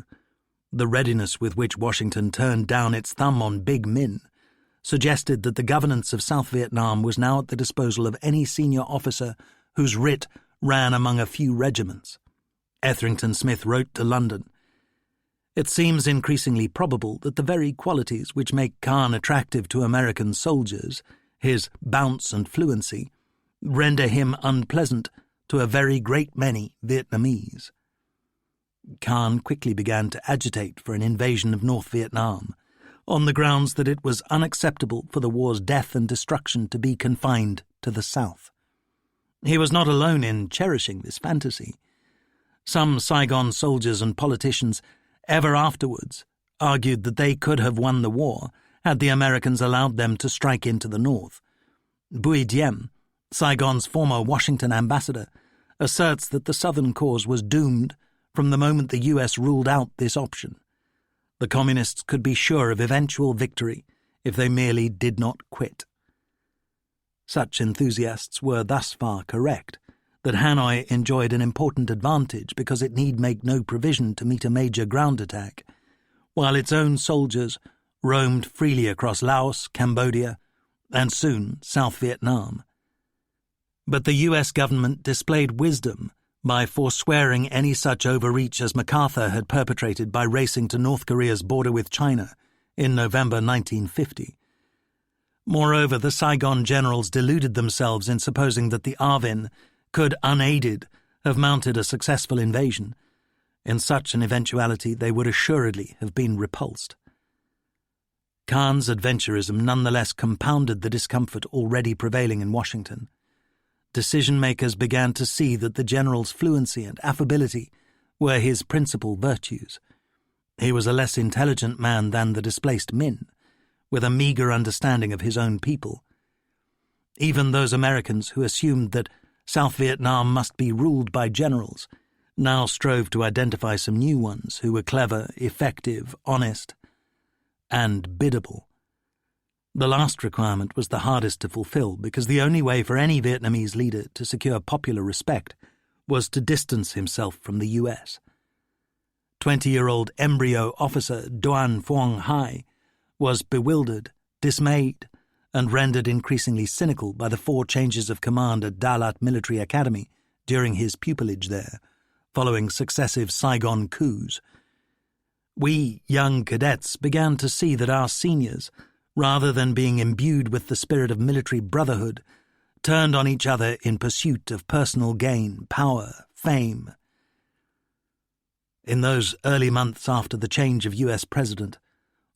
The readiness with which Washington turned down its thumb on Big Min suggested that the governance of South Vietnam was now at the disposal of any senior officer whose writ ran among a few regiments. Etherington Smith wrote to London, "It seems increasingly probable that the very qualities which make Khan attractive to American soldiers, his bounce and fluency, render him unpleasant to a very great many Vietnamese." Khan quickly began to agitate for an invasion of North Vietnam, on the grounds that it was unacceptable for the war's death and destruction to be confined to the South. He was not alone in cherishing this fantasy. Some Saigon soldiers and politicians ever afterwards argued that they could have won the war had the Americans allowed them to strike into the north. Bui Diem, Saigon's former Washington ambassador, asserts that the Southern cause was doomed from the moment the U.S. ruled out this option. The Communists could be sure of eventual victory if they merely did not quit. Such enthusiasts were thus far correct, that Hanoi enjoyed an important advantage because it need make no provision to meet a major ground attack, while its own soldiers roamed freely across Laos, Cambodia, and soon South Vietnam. But the U.S. government displayed wisdom by forswearing any such overreach as MacArthur had perpetrated by racing to North Korea's border with China in November 1950. Moreover, the Saigon generals deluded themselves in supposing that the Arvin could, unaided, have mounted a successful invasion. In such an eventuality, they would assuredly have been repulsed. Khan's adventurism nonetheless compounded the discomfort already prevailing in Washington. Decision-makers began to see that the general's fluency and affability were his principal virtues. He was a less intelligent man than the displaced Min, with a meagre understanding of his own people. Even those Americans who assumed that South Vietnam must be ruled by generals now strove to identify some new ones who were clever, effective, honest, and biddable. The last requirement was the hardest to fulfill because the only way for any Vietnamese leader to secure popular respect was to distance himself from the U.S. 20-year-old embryo officer Doan Phuong Hai was bewildered, dismayed, and rendered increasingly cynical by the 4 changes of command at Dalat Military Academy during his pupillage there, following successive Saigon coups. We young cadets began to see that our seniors, rather than being imbued with the spirit of military brotherhood, turned on each other in pursuit of personal gain, power, fame. In those early months after the change of U.S. president,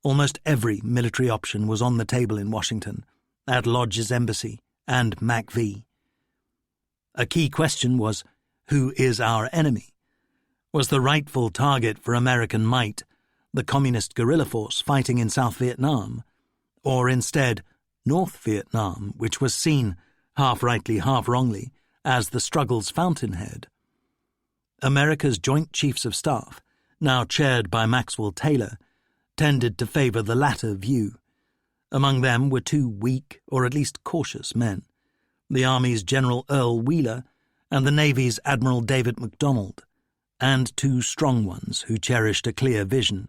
almost every military option was on the table in Washington, at Lodge's embassy and MacV. A key question was, who is our enemy? Was the rightful target for American might the communist guerrilla force fighting in South Vietnam, or instead North Vietnam, which was seen, half rightly, half wrongly, as the struggle's fountainhead? America's Joint Chiefs of Staff, now chaired by Maxwell Taylor, tended to favour the latter view. Among them were 2 weak, or at least cautious men, the Army's General Earl Wheeler and the Navy's Admiral David MacDonald, and 2 strong ones who cherished a clear vision.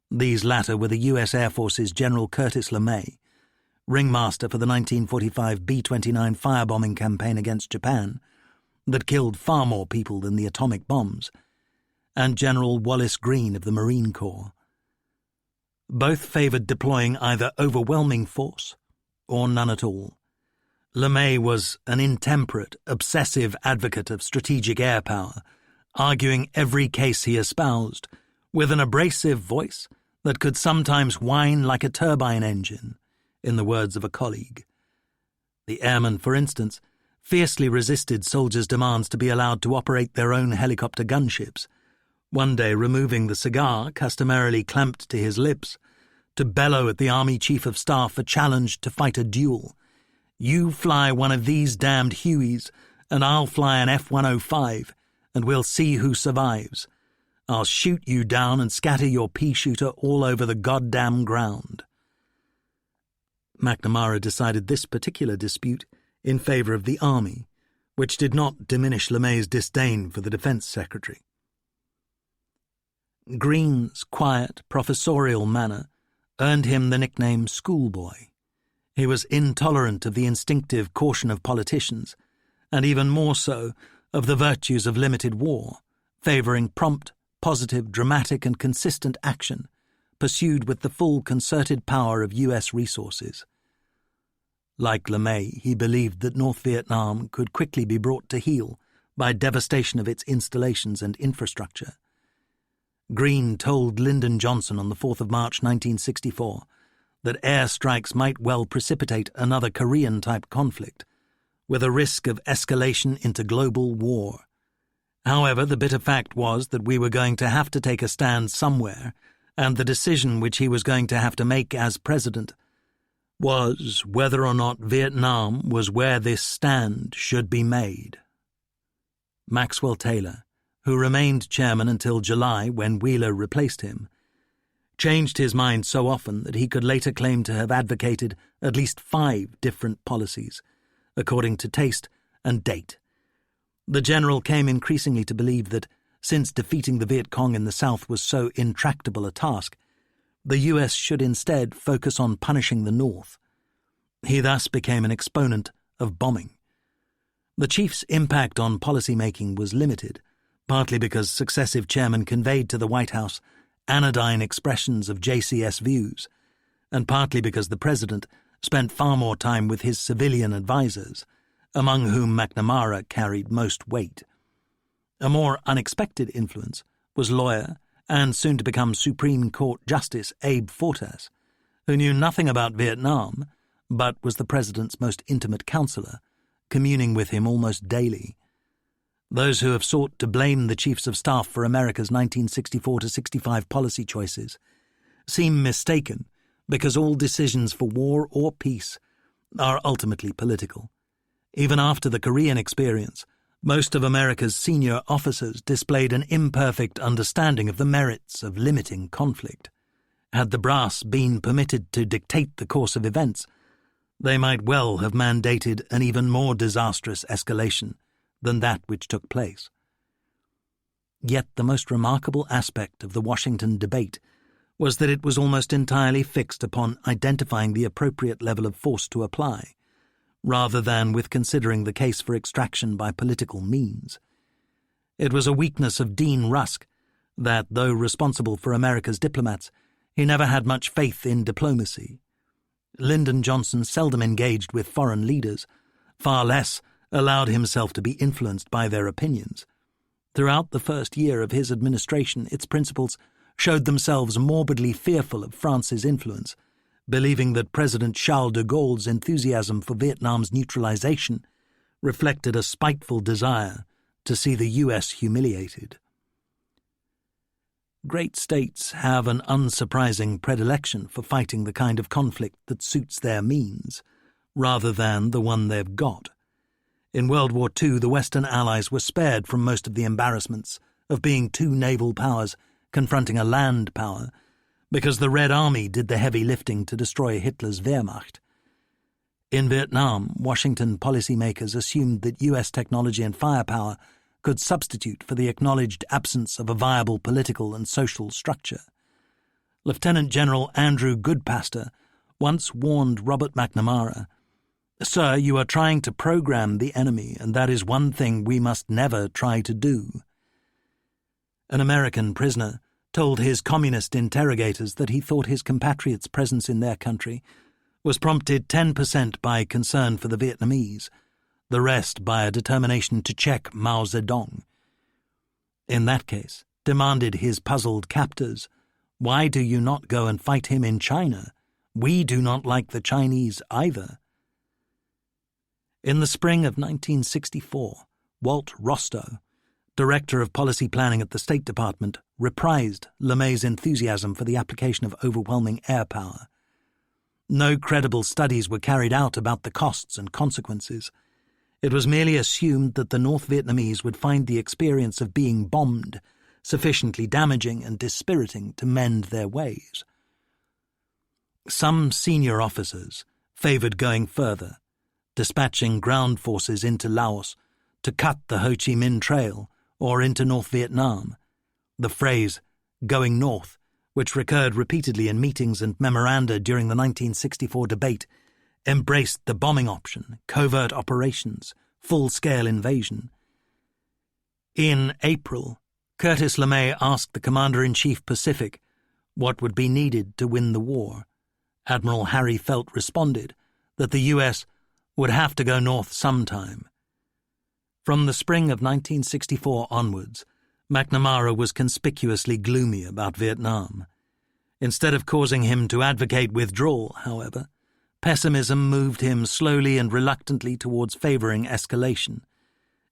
These latter were the U.S. Air Force's General Curtis LeMay, ringmaster for the 1945 B-29 firebombing campaign against Japan that killed far more people than the atomic bombs, and General Wallace Greene of the Marine Corps. Both favoured deploying either overwhelming force or none at all. LeMay was an intemperate, obsessive advocate of strategic air power, arguing every case he espoused with an abrasive voice that could sometimes whine like a turbine engine, in the words of a colleague. The airmen, for instance, fiercely resisted soldiers' demands to be allowed to operate their own helicopter gunships, one day removing the cigar customarily clamped to his lips to bellow at the Army Chief of Staff a challenge to fight a duel. "You fly one of these damned Hueys, and I'll fly an F-105, and we'll see who survives. I'll shoot you down and scatter your pea-shooter all over the goddamn ground." McNamara decided this particular dispute in favour of the Army, which did not diminish LeMay's disdain for the Defence Secretary. Green's quiet, professorial manner earned him the nickname schoolboy. He was intolerant of the instinctive caution of politicians, and even more so of the virtues of limited war, favouring prompt, positive, dramatic and consistent action, pursued with the full concerted power of U.S. resources. Like LeMay, he believed that North Vietnam could quickly be brought to heel by devastation of its installations and infrastructure. Green told Lyndon Johnson on the 4th of March 1964 that air strikes might well precipitate another Korean-type conflict, with a risk of escalation into global war. However, the bitter fact was that we were going to have to take a stand somewhere, and the decision which he was going to have to make as president was whether or not Vietnam was where this stand should be made. Maxwell Taylor, who remained chairman until July when Wheeler replaced him, changed his mind so often that he could later claim to have advocated at least 5 different policies, according to taste and date. The general came increasingly to believe that, since defeating the Viet Cong in the South was so intractable a task, the U.S. should instead focus on punishing the North. He thus became an exponent of bombing. The chief's impact on policy-making was limited, partly because successive chairmen conveyed to the White House anodyne expressions of JCS views, and partly because the president spent far more time with his civilian advisers, among whom McNamara carried most weight. A more unexpected influence was lawyer and soon to become Supreme Court Justice Abe Fortas, who knew nothing about Vietnam, but was the president's most intimate counselor, communing with him almost daily. Those who have sought to blame the chiefs of staff for America's 1964-65 policy choices seem mistaken, because all decisions for war or peace are ultimately political. Even after the Korean experience, most of America's senior officers displayed an imperfect understanding of the merits of limiting conflict. Had the brass been permitted to dictate the course of events, they might well have mandated an even more disastrous escalation than that which took place. Yet the most remarkable aspect of the Washington debate was that it was almost entirely fixed upon identifying the appropriate level of force to apply, rather than with considering the case for extraction by political means. It was a weakness of Dean Rusk that, though responsible for America's diplomats, he never had much faith in diplomacy. Lyndon Johnson seldom engaged with foreign leaders, far less allowed himself to be influenced by their opinions. Throughout the first year of his administration, its principals showed themselves morbidly fearful of France's influence, believing that President Charles de Gaulle's enthusiasm for Vietnam's neutralization reflected a spiteful desire to see the U.S. humiliated. Great states have an unsurprising predilection for fighting the kind of conflict that suits their means, rather than the one they've got. In World War II, the Western Allies were spared from most of the embarrassments of being 2 naval powers confronting a land power, because the Red Army did the heavy lifting to destroy Hitler's Wehrmacht. In Vietnam, Washington policymakers assumed that U.S. technology and firepower could substitute for the acknowledged absence of a viable political and social structure. Lieutenant General Andrew Goodpaster once warned Robert McNamara, "Sir, you are trying to program the enemy, and that is one thing we must never try to do." An American prisoner told his communist interrogators that he thought his compatriots' presence in their country was prompted 10% by concern for the Vietnamese, the rest by a determination to check Mao Zedong. In that case, demanded his puzzled captors, why do you not go and fight him in China? We do not like the Chinese either. In the spring of 1964, Walt Rostow, Director of Policy Planning at the State Department, reprised LeMay's enthusiasm for the application of overwhelming air power. No credible studies were carried out about the costs and consequences. It was merely assumed that the North Vietnamese would find the experience of being bombed sufficiently damaging and dispiriting to mend their ways. Some senior officers favoured going further, dispatching ground forces into Laos to cut the Ho Chi Minh Trail or into North Vietnam. The phrase, "going north," which recurred repeatedly in meetings and memoranda during the 1964 debate, embraced the bombing option, covert operations, full-scale invasion. In April, Curtis LeMay asked the Commander-in-Chief Pacific what would be needed to win the war. Admiral Harry Felt responded that the U.S. would have to go north sometime. From the spring of 1964 onwards, McNamara was conspicuously gloomy about Vietnam. Instead of causing him to advocate withdrawal, however, pessimism moved him slowly and reluctantly towards favouring escalation,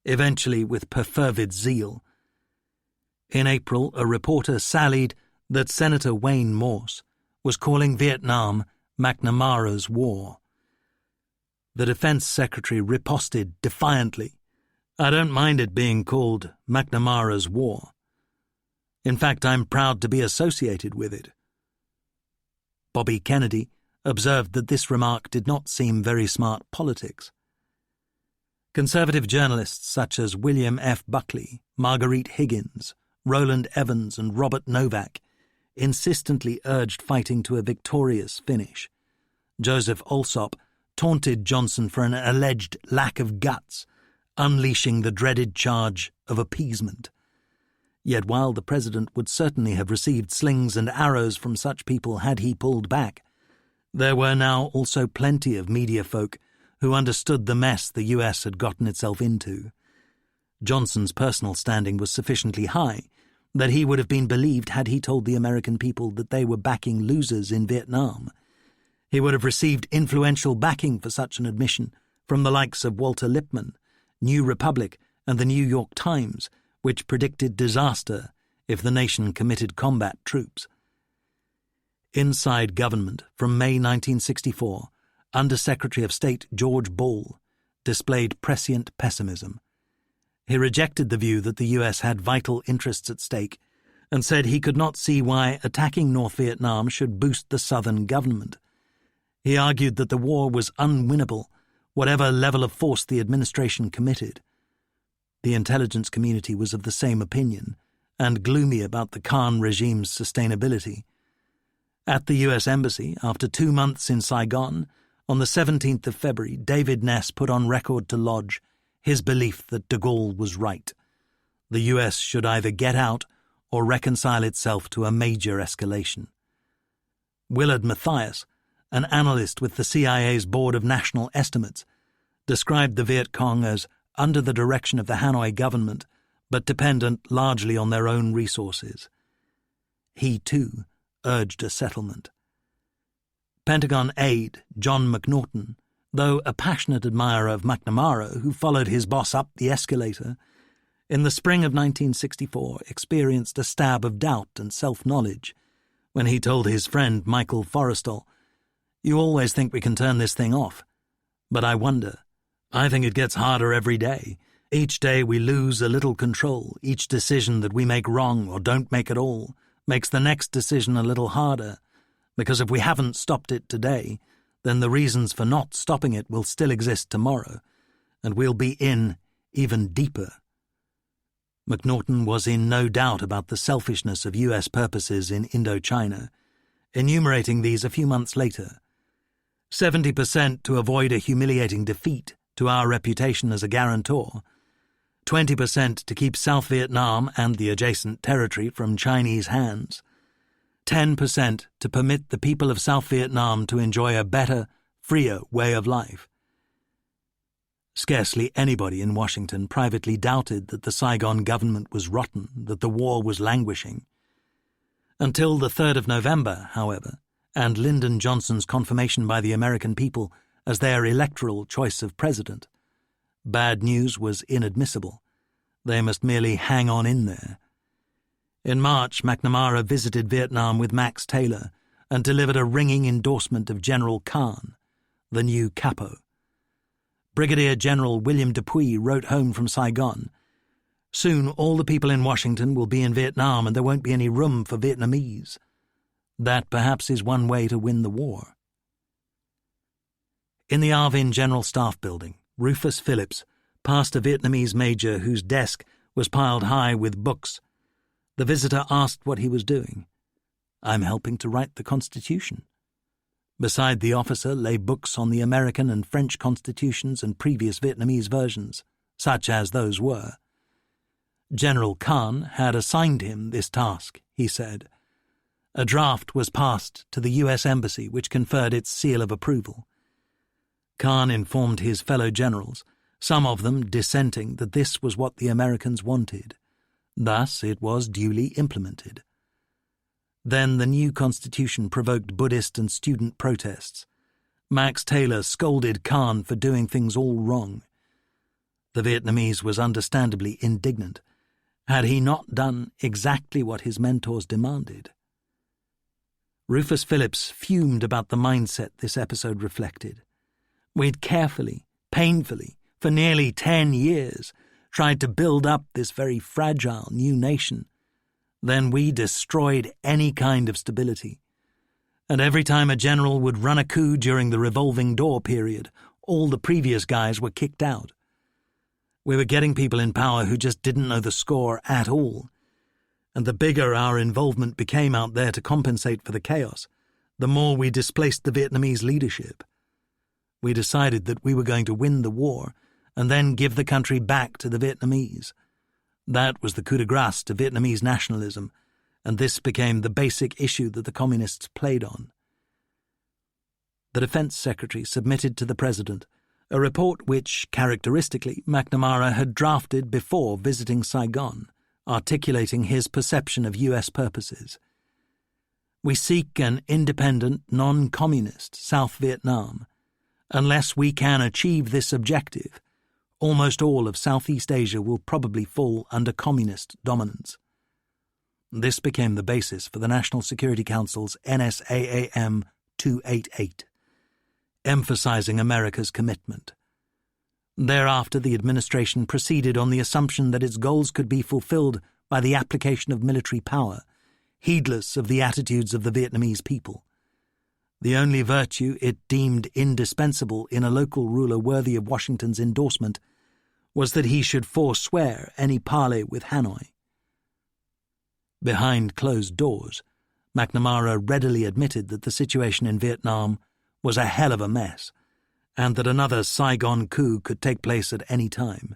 eventually with perfervid zeal. In April, a reporter sallied that Senator Wayne Morse was calling Vietnam McNamara's war. The Defense Secretary riposted defiantly, "I don't mind it being called McNamara's war. In fact, I'm proud to be associated with it." Bobby Kennedy observed that this remark did not seem very smart politics. Conservative journalists such as William F. Buckley, Marguerite Higgins, Roland Evans and Robert Novak insistently urged fighting to a victorious finish. Joseph Alsop taunted Johnson for an alleged lack of guts, unleashing the dreaded charge of appeasement. Yet while the president would certainly have received slings and arrows from such people had he pulled back, there were now also plenty of media folk who understood the mess the U.S. had gotten itself into. Johnson's personal standing was sufficiently high that he would have been believed had he told the American people that they were backing losers in Vietnam. He would have received influential backing for such an admission from the likes of Walter Lippmann, New Republic, and the New York Times, which predicted disaster if the nation committed combat troops. Inside government, from May 1964, Under-Secretary of State George Ball displayed prescient pessimism. He rejected the view that the U.S. had vital interests at stake and said he could not see why attacking North Vietnam should boost the Southern government. He argued that the war was unwinnable, whatever level of force the administration committed. The intelligence community was of the same opinion and gloomy about the Khan regime's sustainability. At the U.S. Embassy, after 2 months in Saigon, on the 17th of February, David Ness put on record to lodge his belief that de Gaulle was right. The U.S. should either get out or reconcile itself to a major escalation. Willard Mathias, an analyst with the CIA's Board of National Estimates, described the Viet Cong as under the direction of the Hanoi government, but dependent largely on their own resources. He, too, urged a settlement. Pentagon aide John McNaughton, though a passionate admirer of McNamara, who followed his boss up the escalator, in the spring of 1964 experienced a stab of doubt and self-knowledge when he told his friend Michael Forrestal, "You always think we can turn this thing off. But I wonder. I think it gets harder every day. Each day we lose a little control. Each decision that we make wrong or don't make at all makes the next decision a little harder, because if we haven't stopped it today, then the reasons for not stopping it will still exist tomorrow, and we'll be in even deeper." McNaughton was in no doubt about the selfishness of U.S. purposes in Indochina, enumerating these a few months later. 70% to avoid a humiliating defeat to our reputation as a guarantor, 20% to keep South Vietnam and the adjacent territory from Chinese hands, 10% to permit the people of South Vietnam to enjoy a better, freer way of life. Scarcely anybody in Washington privately doubted that the Saigon government was rotten, that the war was languishing. Until the 3rd of November, however, and Lyndon Johnson's confirmation by the American people as their electoral choice of president, bad news was inadmissible. They must merely hang on in there. In March, McNamara visited Vietnam with Max Taylor and delivered a ringing endorsement of General Khan, the new capo. Brigadier General William Dupuy wrote home from Saigon, "Soon all the people in Washington will be in Vietnam and there won't be any room for Vietnamese. That perhaps is one way to win the war." In the Arvin General Staff Building, Rufus Phillips passed a Vietnamese major whose desk was piled high with books. The visitor asked what he was doing. "I'm helping to write the Constitution." Beside the officer lay books on the American and French constitutions and previous Vietnamese versions, such as those were. General Khan had assigned him this task, he said. A draft was passed to the U.S. Embassy, which conferred its seal of approval. Khan informed his fellow generals, some of them dissenting, that this was what the Americans wanted. Thus it was duly implemented. Then the new constitution provoked Buddhist and student protests. Max Taylor scolded Khan for doing things all wrong. The Vietnamese was understandably indignant. Had he not done exactly what his mentors demanded? Rufus Phillips fumed about the mindset this episode reflected. We'd carefully, painfully, for nearly 10 years, tried to build up this very fragile new nation. Then we destroyed any kind of stability. And every time a general would run a coup during the revolving door period, all the previous guys were kicked out. We were getting people in power who just didn't know the score at all. And the bigger our involvement became out there to compensate for the chaos, the more we displaced the Vietnamese leadership. We decided that we were going to win the war and then give the country back to the Vietnamese. That was the coup de grace to Vietnamese nationalism, and this became the basic issue that the communists played on. The Defense Secretary submitted to the President a report which, characteristically, McNamara had drafted before visiting Saigon, articulating his perception of U.S. purposes. We seek an independent, non-communist South Vietnam. Unless we can achieve this objective, almost all of Southeast Asia will probably fall under communist dominance. This became the basis for the National Security Council's NSAAM 288, emphasizing America's commitment. Thereafter, the administration proceeded on the assumption that its goals could be fulfilled by the application of military power, heedless of the attitudes of the Vietnamese people. The only virtue it deemed indispensable in a local ruler worthy of Washington's endorsement was that he should forswear any parley with Hanoi. Behind closed doors, McNamara readily admitted that the situation in Vietnam was a hell of a mess, and that another Saigon coup could take place at any time.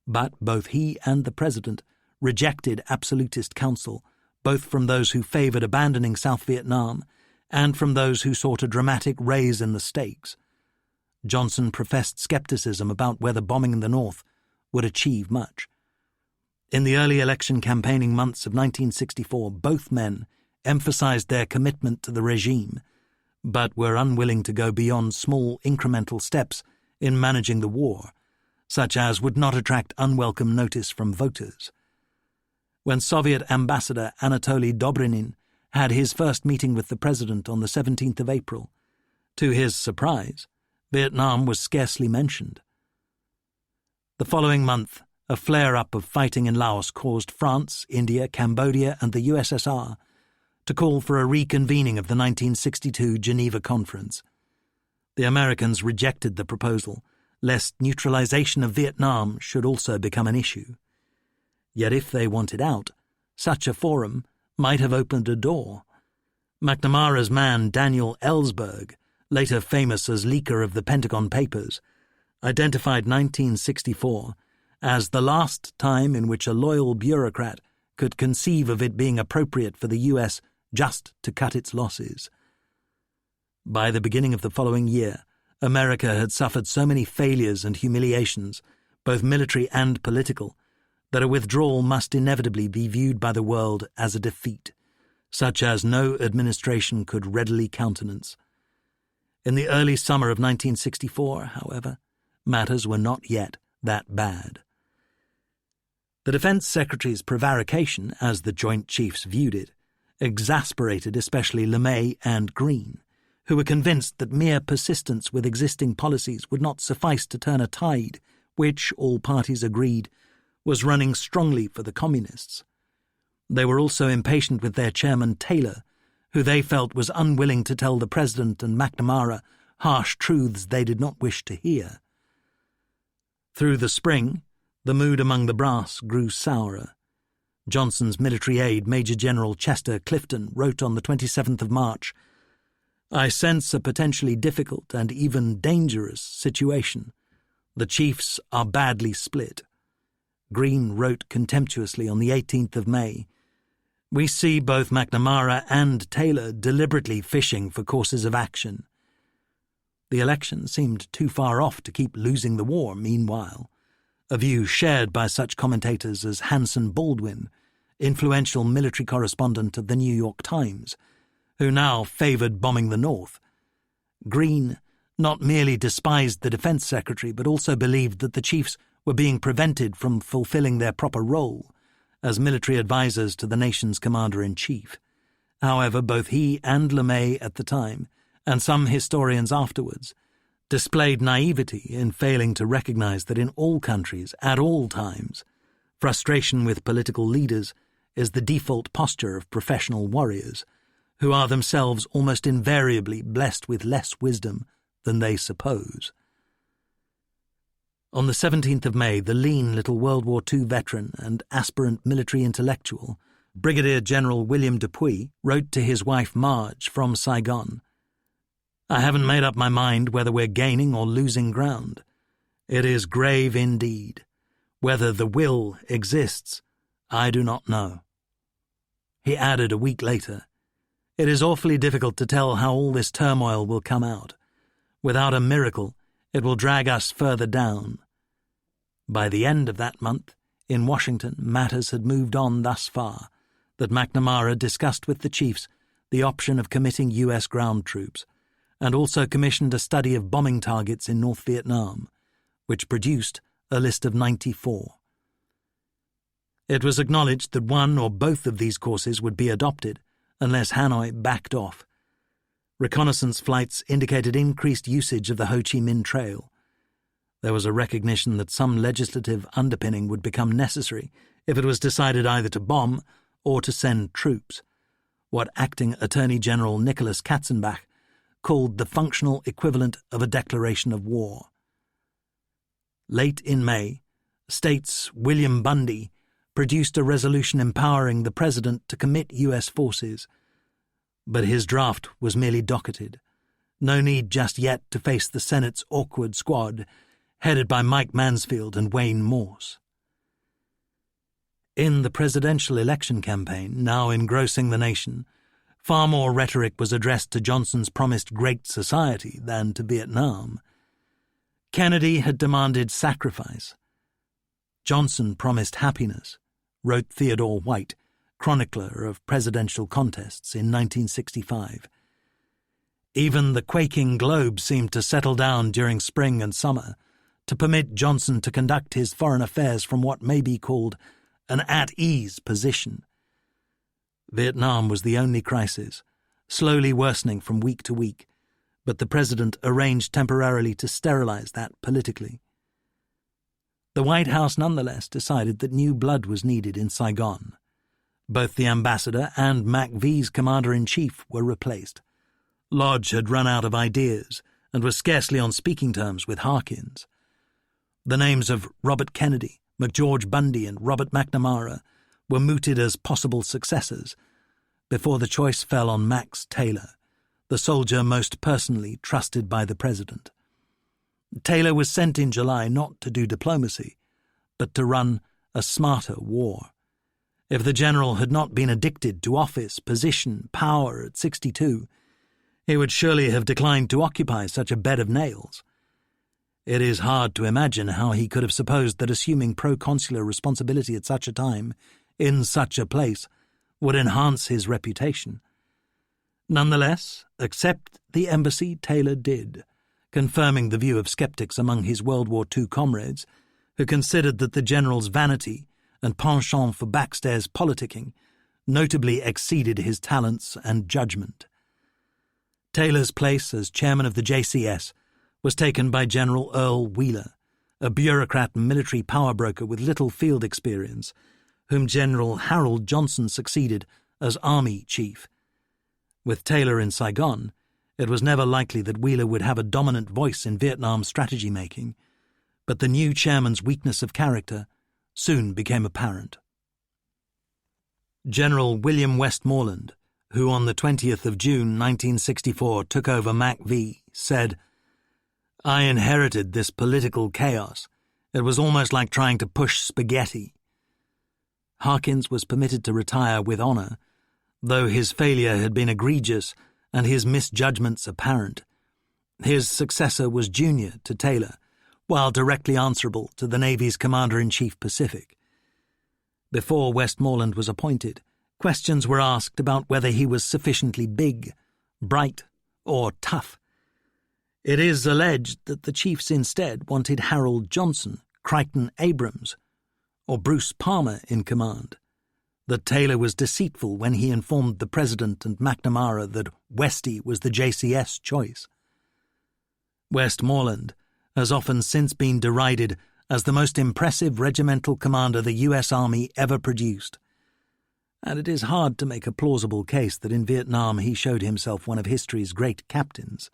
But both he and the President rejected absolutist counsel, both from those who favored abandoning South Vietnam and from those who sought a dramatic raise in the stakes. Johnson professed skepticism about whether bombing the North would achieve much. In the early election campaigning months of 1964, both men emphasized their commitment to the regime, but were unwilling to go beyond small incremental steps in managing the war, such as would not attract unwelcome notice from voters. When Soviet Ambassador Anatoly Dobrynin had his first meeting with the President on the 17th of April, to his surprise, Vietnam was scarcely mentioned. The following month, a flare-up of fighting in Laos caused France, India, Cambodia, and the USSR to call for a reconvening of the 1962 Geneva Conference. The Americans rejected the proposal, lest neutralization of Vietnam should also become an issue. Yet if they wanted out, such a forum might have opened a door. McNamara's man Daniel Ellsberg, later famous as leaker of the Pentagon Papers, identified 1964 as the last time in which a loyal bureaucrat could conceive of it being appropriate for the U.S. just to cut its losses. By the beginning of the following year, America had suffered so many failures and humiliations, both military and political, that a withdrawal must inevitably be viewed by the world as a defeat, such as no administration could readily countenance. In the early summer of 1964, however, matters were not yet that bad. The Defense Secretary's prevarication, as the Joint Chiefs viewed it, exasperated especially LeMay and Greene, who were convinced that mere persistence with existing policies would not suffice to turn a tide which, all parties agreed, was running strongly for the Communists. They were also impatient with their chairman Taylor, who they felt was unwilling to tell the President and McNamara harsh truths they did not wish to hear. Through the spring, the mood among the brass grew sourer. Johnson's military aide, Major General Chester Clifton, wrote on the 27th of March, "I sense a potentially difficult and even dangerous situation. The chiefs are badly split." Greene wrote contemptuously on the 18th of May, "We see both McNamara and Taylor deliberately fishing for courses of action." The election seemed too far off to keep losing the war meanwhile, a view shared by such commentators as Hanson Baldwin, influential military correspondent of the New York Times, who now favoured bombing the North. Greene not merely despised the Defense Secretary, but also believed that the chiefs were being prevented from fulfilling their proper role as military advisers to the nation's commander-in-chief. However, both he and LeMay at the time, and some historians afterwards, displayed naivety in failing to recognize that in all countries, at all times, frustration with political leaders is the default posture of professional warriors, who are themselves almost invariably blessed with less wisdom than they suppose. On the 17th of May, the lean little World War II veteran and aspirant military intellectual, Brigadier General William Dupuy, wrote to his wife Marge from Saigon, "I haven't made up my mind whether we're gaining or losing ground. It is grave indeed. Whether the will exists, I do not know." He added a week later, "It is awfully difficult to tell how all this turmoil will come out. Without a miracle, it will drag us further down." By the end of that month, in Washington, matters had moved on thus far that McNamara discussed with the chiefs the option of committing U.S. ground troops, and also commissioned a study of bombing targets in North Vietnam, which produced a list of 94. It was acknowledged that one or both of these courses would be adopted unless Hanoi backed off. Reconnaissance flights indicated increased usage of the Ho Chi Minh Trail. There was a recognition that some legislative underpinning would become necessary if it was decided either to bomb or to send troops, what Acting Attorney General Nicholas Katzenbach called the functional equivalent of a declaration of war. Late in May, States William Bundy produced a resolution empowering the President to commit U.S. forces, but his draft was merely docketed. No need just yet to face the Senate's awkward squad, headed by Mike Mansfield and Wayne Morse. In the presidential election campaign, now engrossing the nation, far more rhetoric was addressed to Johnson's promised Great Society than to Vietnam. Kennedy had demanded sacrifice. Johnson promised happiness, wrote Theodore White, chronicler of presidential contests in 1965. Even the quaking globe seemed to settle down during spring and summer, to permit Johnson to conduct his foreign affairs from what may be called an at-ease position. Vietnam was the only crisis, slowly worsening from week to week, but the President arranged temporarily to sterilize that politically. The White House nonetheless decided that new blood was needed in Saigon. Both the ambassador and MacV's commander-in-chief were replaced. Lodge had run out of ideas and was scarcely on speaking terms with Harkins. The names of Robert Kennedy, McGeorge Bundy, and Robert McNamara were mooted as possible successors, before the choice fell on Max Taylor, the soldier most personally trusted by the President. Taylor was sent in July not to do diplomacy, but to run a smarter war. If the general had not been addicted to office, position, power at 62, He would surely have declined to occupy such a bed of nails. It is hard to imagine how he could have supposed that assuming proconsular responsibility at such a time, in such a place, would enhance his reputation. Nonetheless, accept the embassy Taylor did, confirming the view of skeptics among his World War II comrades, who considered that the general's vanity and penchant for backstairs politicking notably exceeded his talents and judgment. Taylor's place as chairman of the JCS was taken by General Earl Wheeler, a bureaucrat and military power broker with little field experience, whom General Harold Johnson succeeded as Army Chief. With Taylor in Saigon, it was never likely that Wheeler would have a dominant voice in Vietnam strategy making, but the new chairman's weakness of character soon became apparent. General William Westmoreland, who on the 20th of June 1964 took over MAC-V, said, "I inherited this political chaos. It was almost like trying to push spaghetti." Harkins was permitted to retire with honour, though his failure had been egregious and his misjudgments apparent. His successor was junior to Taylor, while directly answerable to the Navy's Commander-in-Chief Pacific. Before Westmoreland was appointed, questions were asked about whether he was sufficiently big, bright, or tough. It is alleged that the chiefs instead wanted Harold Johnson, Crichton Abrams, or Bruce Palmer in command, that Taylor was deceitful when he informed the President and McNamara that Westy was the JCS choice. Westmoreland has often since been derided as the most impressive regimental commander the U.S. Army ever produced, and it is hard to make a plausible case that in Vietnam he showed himself one of history's great captains.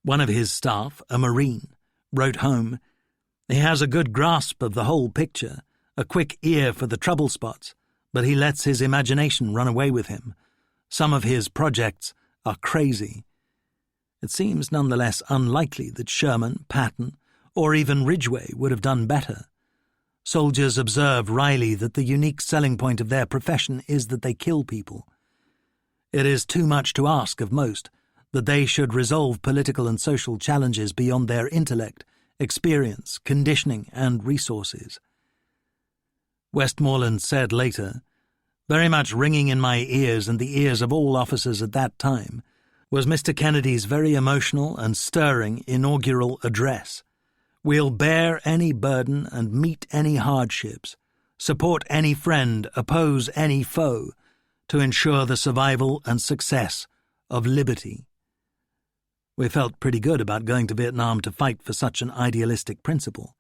One of his staff, a Marine, wrote home, "He has a good grasp of the whole picture, a quick ear for the trouble spots, but he lets his imagination run away with him. Some of his projects are crazy." It seems nonetheless unlikely that Sherman, Patton, or even Ridgway would have done better. Soldiers observe wryly that the unique selling point of their profession is that they kill people. It is too much to ask of most that they should resolve political and social challenges beyond their intellect, experience, conditioning, and resources. Westmoreland said later, "Very much ringing in my ears and the ears of all officers at that time was Mr. Kennedy's very emotional and stirring inaugural address. We'll bear any burden and meet any hardships, support any friend, oppose any foe, to ensure the survival and success of liberty." We felt pretty good about going to Vietnam to fight for such an idealistic principle.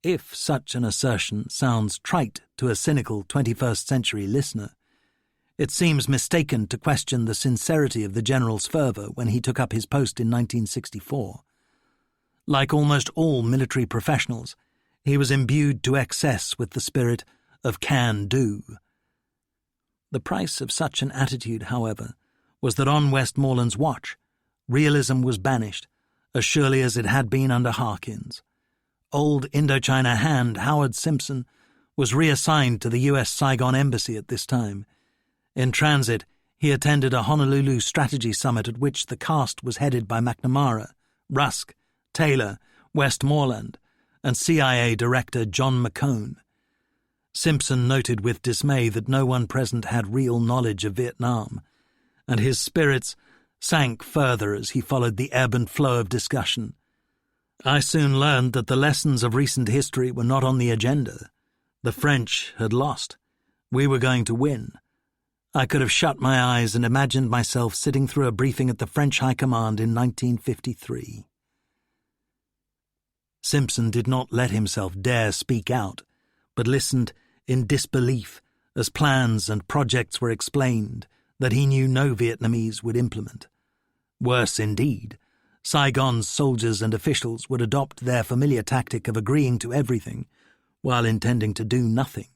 If such an assertion sounds trite to a cynical 21st century listener, it seems mistaken to question the sincerity of the general's fervour when he took up his post in 1964. Like almost all military professionals, he was imbued to excess with the spirit of can-do. The price of such an attitude, however, was that on Westmoreland's watch, realism was banished, as surely as it had been under Harkins. Old Indochina hand Howard Simpson was reassigned to the U.S. Saigon Embassy at this time. In transit, he attended a Honolulu strategy summit at which the cast was headed by McNamara, Rusk, Taylor, Westmoreland, and CIA Director John McCone. Simpson noted with dismay that no one present had real knowledge of Vietnam, and his spirits sank further as he followed the ebb and flow of discussion. I soon learned that the lessons of recent history were not on the agenda. The French had lost. We were going to win. I could have shut my eyes and imagined myself sitting through a briefing at the French High Command in 1953. Simpson did not let himself dare speak out, but listened in disbelief as plans and projects were explained that he knew no Vietnamese would implement. Worse indeed, Saigon's soldiers and officials would adopt their familiar tactic of agreeing to everything while intending to do nothing.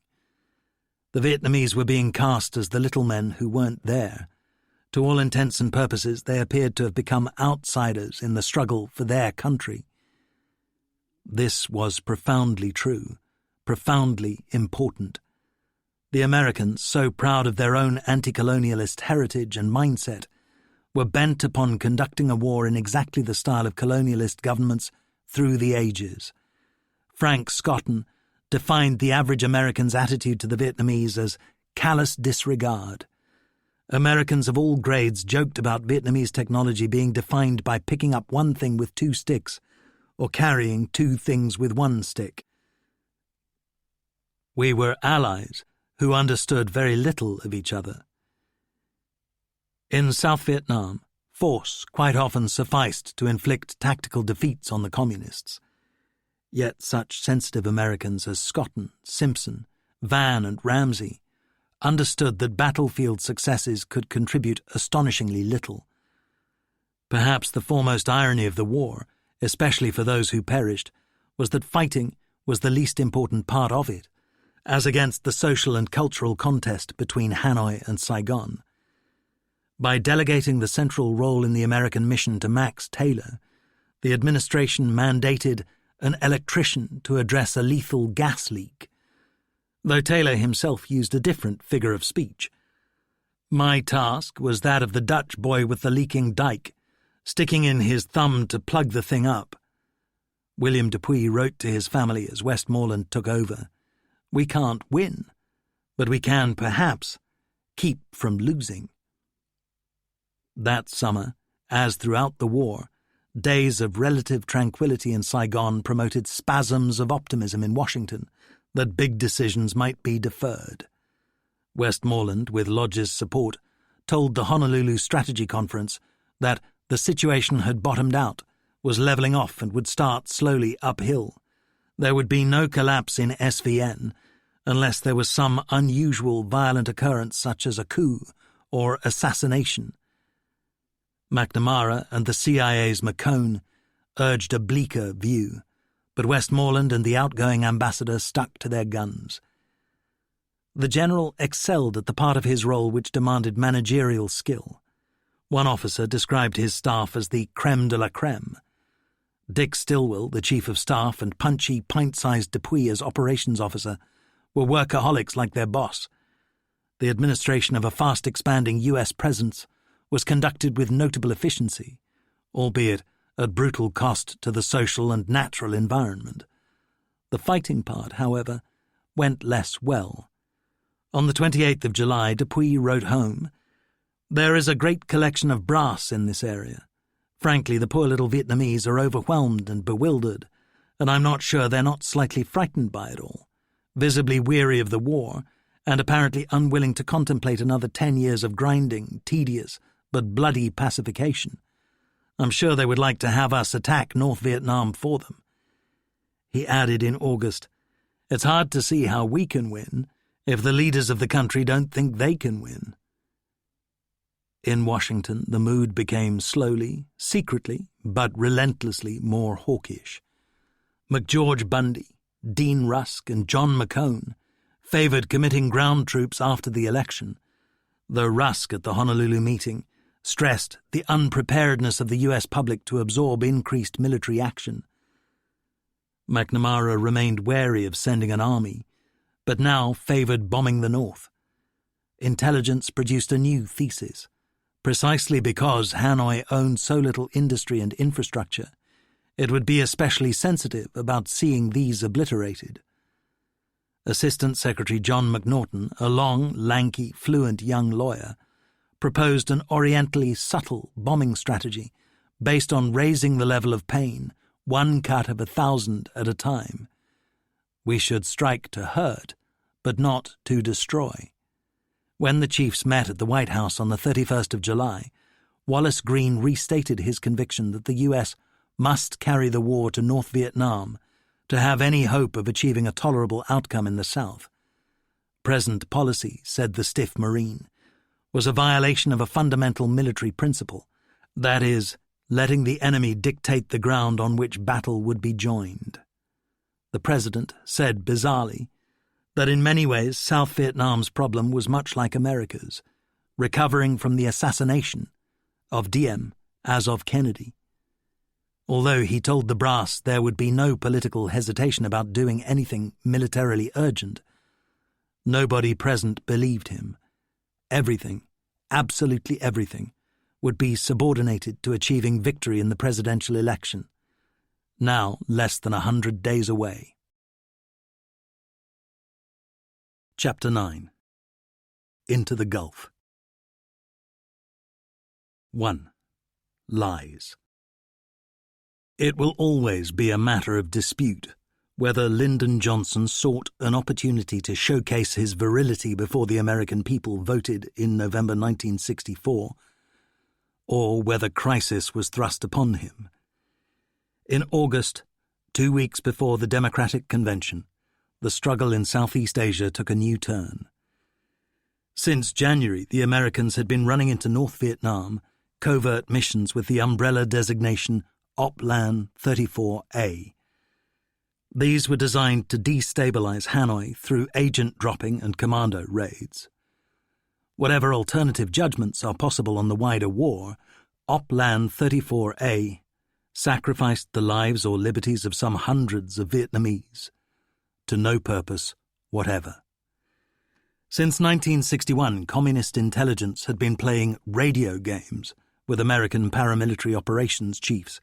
The Vietnamese were being cast as the little men who weren't there. To all intents and purposes, they appeared to have become outsiders in the struggle for their country. This was profoundly true, profoundly important. The Americans, so proud of their own anti-colonialist heritage and mindset, were bent upon conducting a war in exactly the style of colonialist governments through the ages. Frank Scotton defined the average American's attitude to the Vietnamese as callous disregard. Americans of all grades joked about Vietnamese technology being defined by picking up one thing with two sticks or carrying two things with one stick. We were allies who understood very little of each other. In South Vietnam, force quite often sufficed to inflict tactical defeats on the communists. Yet such sensitive Americans as Scotton, Simpson, Van and Ramsey understood that battlefield successes could contribute astonishingly little. Perhaps the foremost irony of the war, especially for those who perished, was that fighting was the least important part of it, as against the social and cultural contest between Hanoi and Saigon. By delegating the central role in the American mission to Max Taylor, the administration mandated an electrician to address a lethal gas leak, though Taylor himself used a different figure of speech. My task was that of the Dutch boy with the leaking dike, sticking in his thumb to plug the thing up. William Dupuy wrote to his family as Westmoreland took over, "We can't win, but we can, perhaps, keep from losing." That summer, as throughout the war, days of relative tranquility in Saigon promoted spasms of optimism in Washington that big decisions might be deferred. Westmoreland, with Lodge's support, told the Honolulu Strategy Conference that the situation had bottomed out, was levelling off and would start slowly uphill. There would be no collapse in SVN unless there was some unusual violent occurrence such as a coup or assassination. McNamara and the CIA's McCone urged a bleaker view, but Westmoreland and the outgoing ambassador stuck to their guns. The general excelled at the part of his role which demanded managerial skill. One officer described his staff as the crème de la crème. Dick Stilwell, the chief of staff, and punchy, pint-sized Dupuy as operations officer were workaholics like their boss. The administration of a fast-expanding U.S. presence was conducted with notable efficiency, albeit at brutal cost to the social and natural environment. The fighting part, however, went less well. On the 28th of July, Dupuy wrote home, "There is a great collection of brass in this area. Frankly, the poor little Vietnamese are overwhelmed and bewildered, and I'm not sure they're not slightly frightened by it all, visibly weary of the war, and apparently unwilling to contemplate another 10 years of grinding, tedious, but bloody pacification. I'm sure they would like to have us attack North Vietnam for them." He added in August, "It's hard to see how we can win if the leaders of the country don't think they can win." In Washington, the mood became slowly, secretly, but relentlessly more hawkish. McGeorge Bundy, Dean Rusk, and John McCone favoured committing ground troops after the election, though Rusk at the Honolulu meeting stressed the unpreparedness of the U.S. public to absorb increased military action. McNamara remained wary of sending an army, but now favoured bombing the North. Intelligence produced a new thesis. Precisely because Hanoi owned so little industry and infrastructure, it would be especially sensitive about seeing these obliterated. Assistant Secretary John McNaughton, a long, lanky, fluent young lawyer, proposed an orientally subtle bombing strategy based on raising the level of pain, one cut of 1,000 at a time. We should strike to hurt, but not to destroy. When the chiefs met at the White House on the 31st of July, Wallace Greene restated his conviction that the U.S. must carry the war to North Vietnam to have any hope of achieving a tolerable outcome in the South. Present policy, said the stiff Marine, was a violation of a fundamental military principle, that is, letting the enemy dictate the ground on which battle would be joined. The President said bizarrely that in many ways South Vietnam's problem was much like America's, recovering from the assassination of Diem as of Kennedy. Although he told the brass there would be no political hesitation about doing anything militarily urgent, nobody present believed him. Everything, absolutely everything, would be subordinated to achieving victory in the presidential election, now less than 100 days away. Chapter 9. Into the Gulf. 1. Lies. It will always be a matter of dispute whether Lyndon Johnson sought an opportunity to showcase his virility before the American people voted in November 1964, or whether crisis was thrust upon him. In August, 2 weeks before the Democratic Convention, the struggle in Southeast Asia took a new turn. Since January, the Americans had been running into North Vietnam covert missions with the umbrella designation Oplan 34A. These were designed to destabilize Hanoi through agent dropping and commando raids. Whatever alternative judgments are possible on the wider war, Oplan 34A sacrificed the lives or liberties of some hundreds of Vietnamese, to no purpose whatever. Since 1961, communist intelligence had been playing radio games with American paramilitary operations chiefs,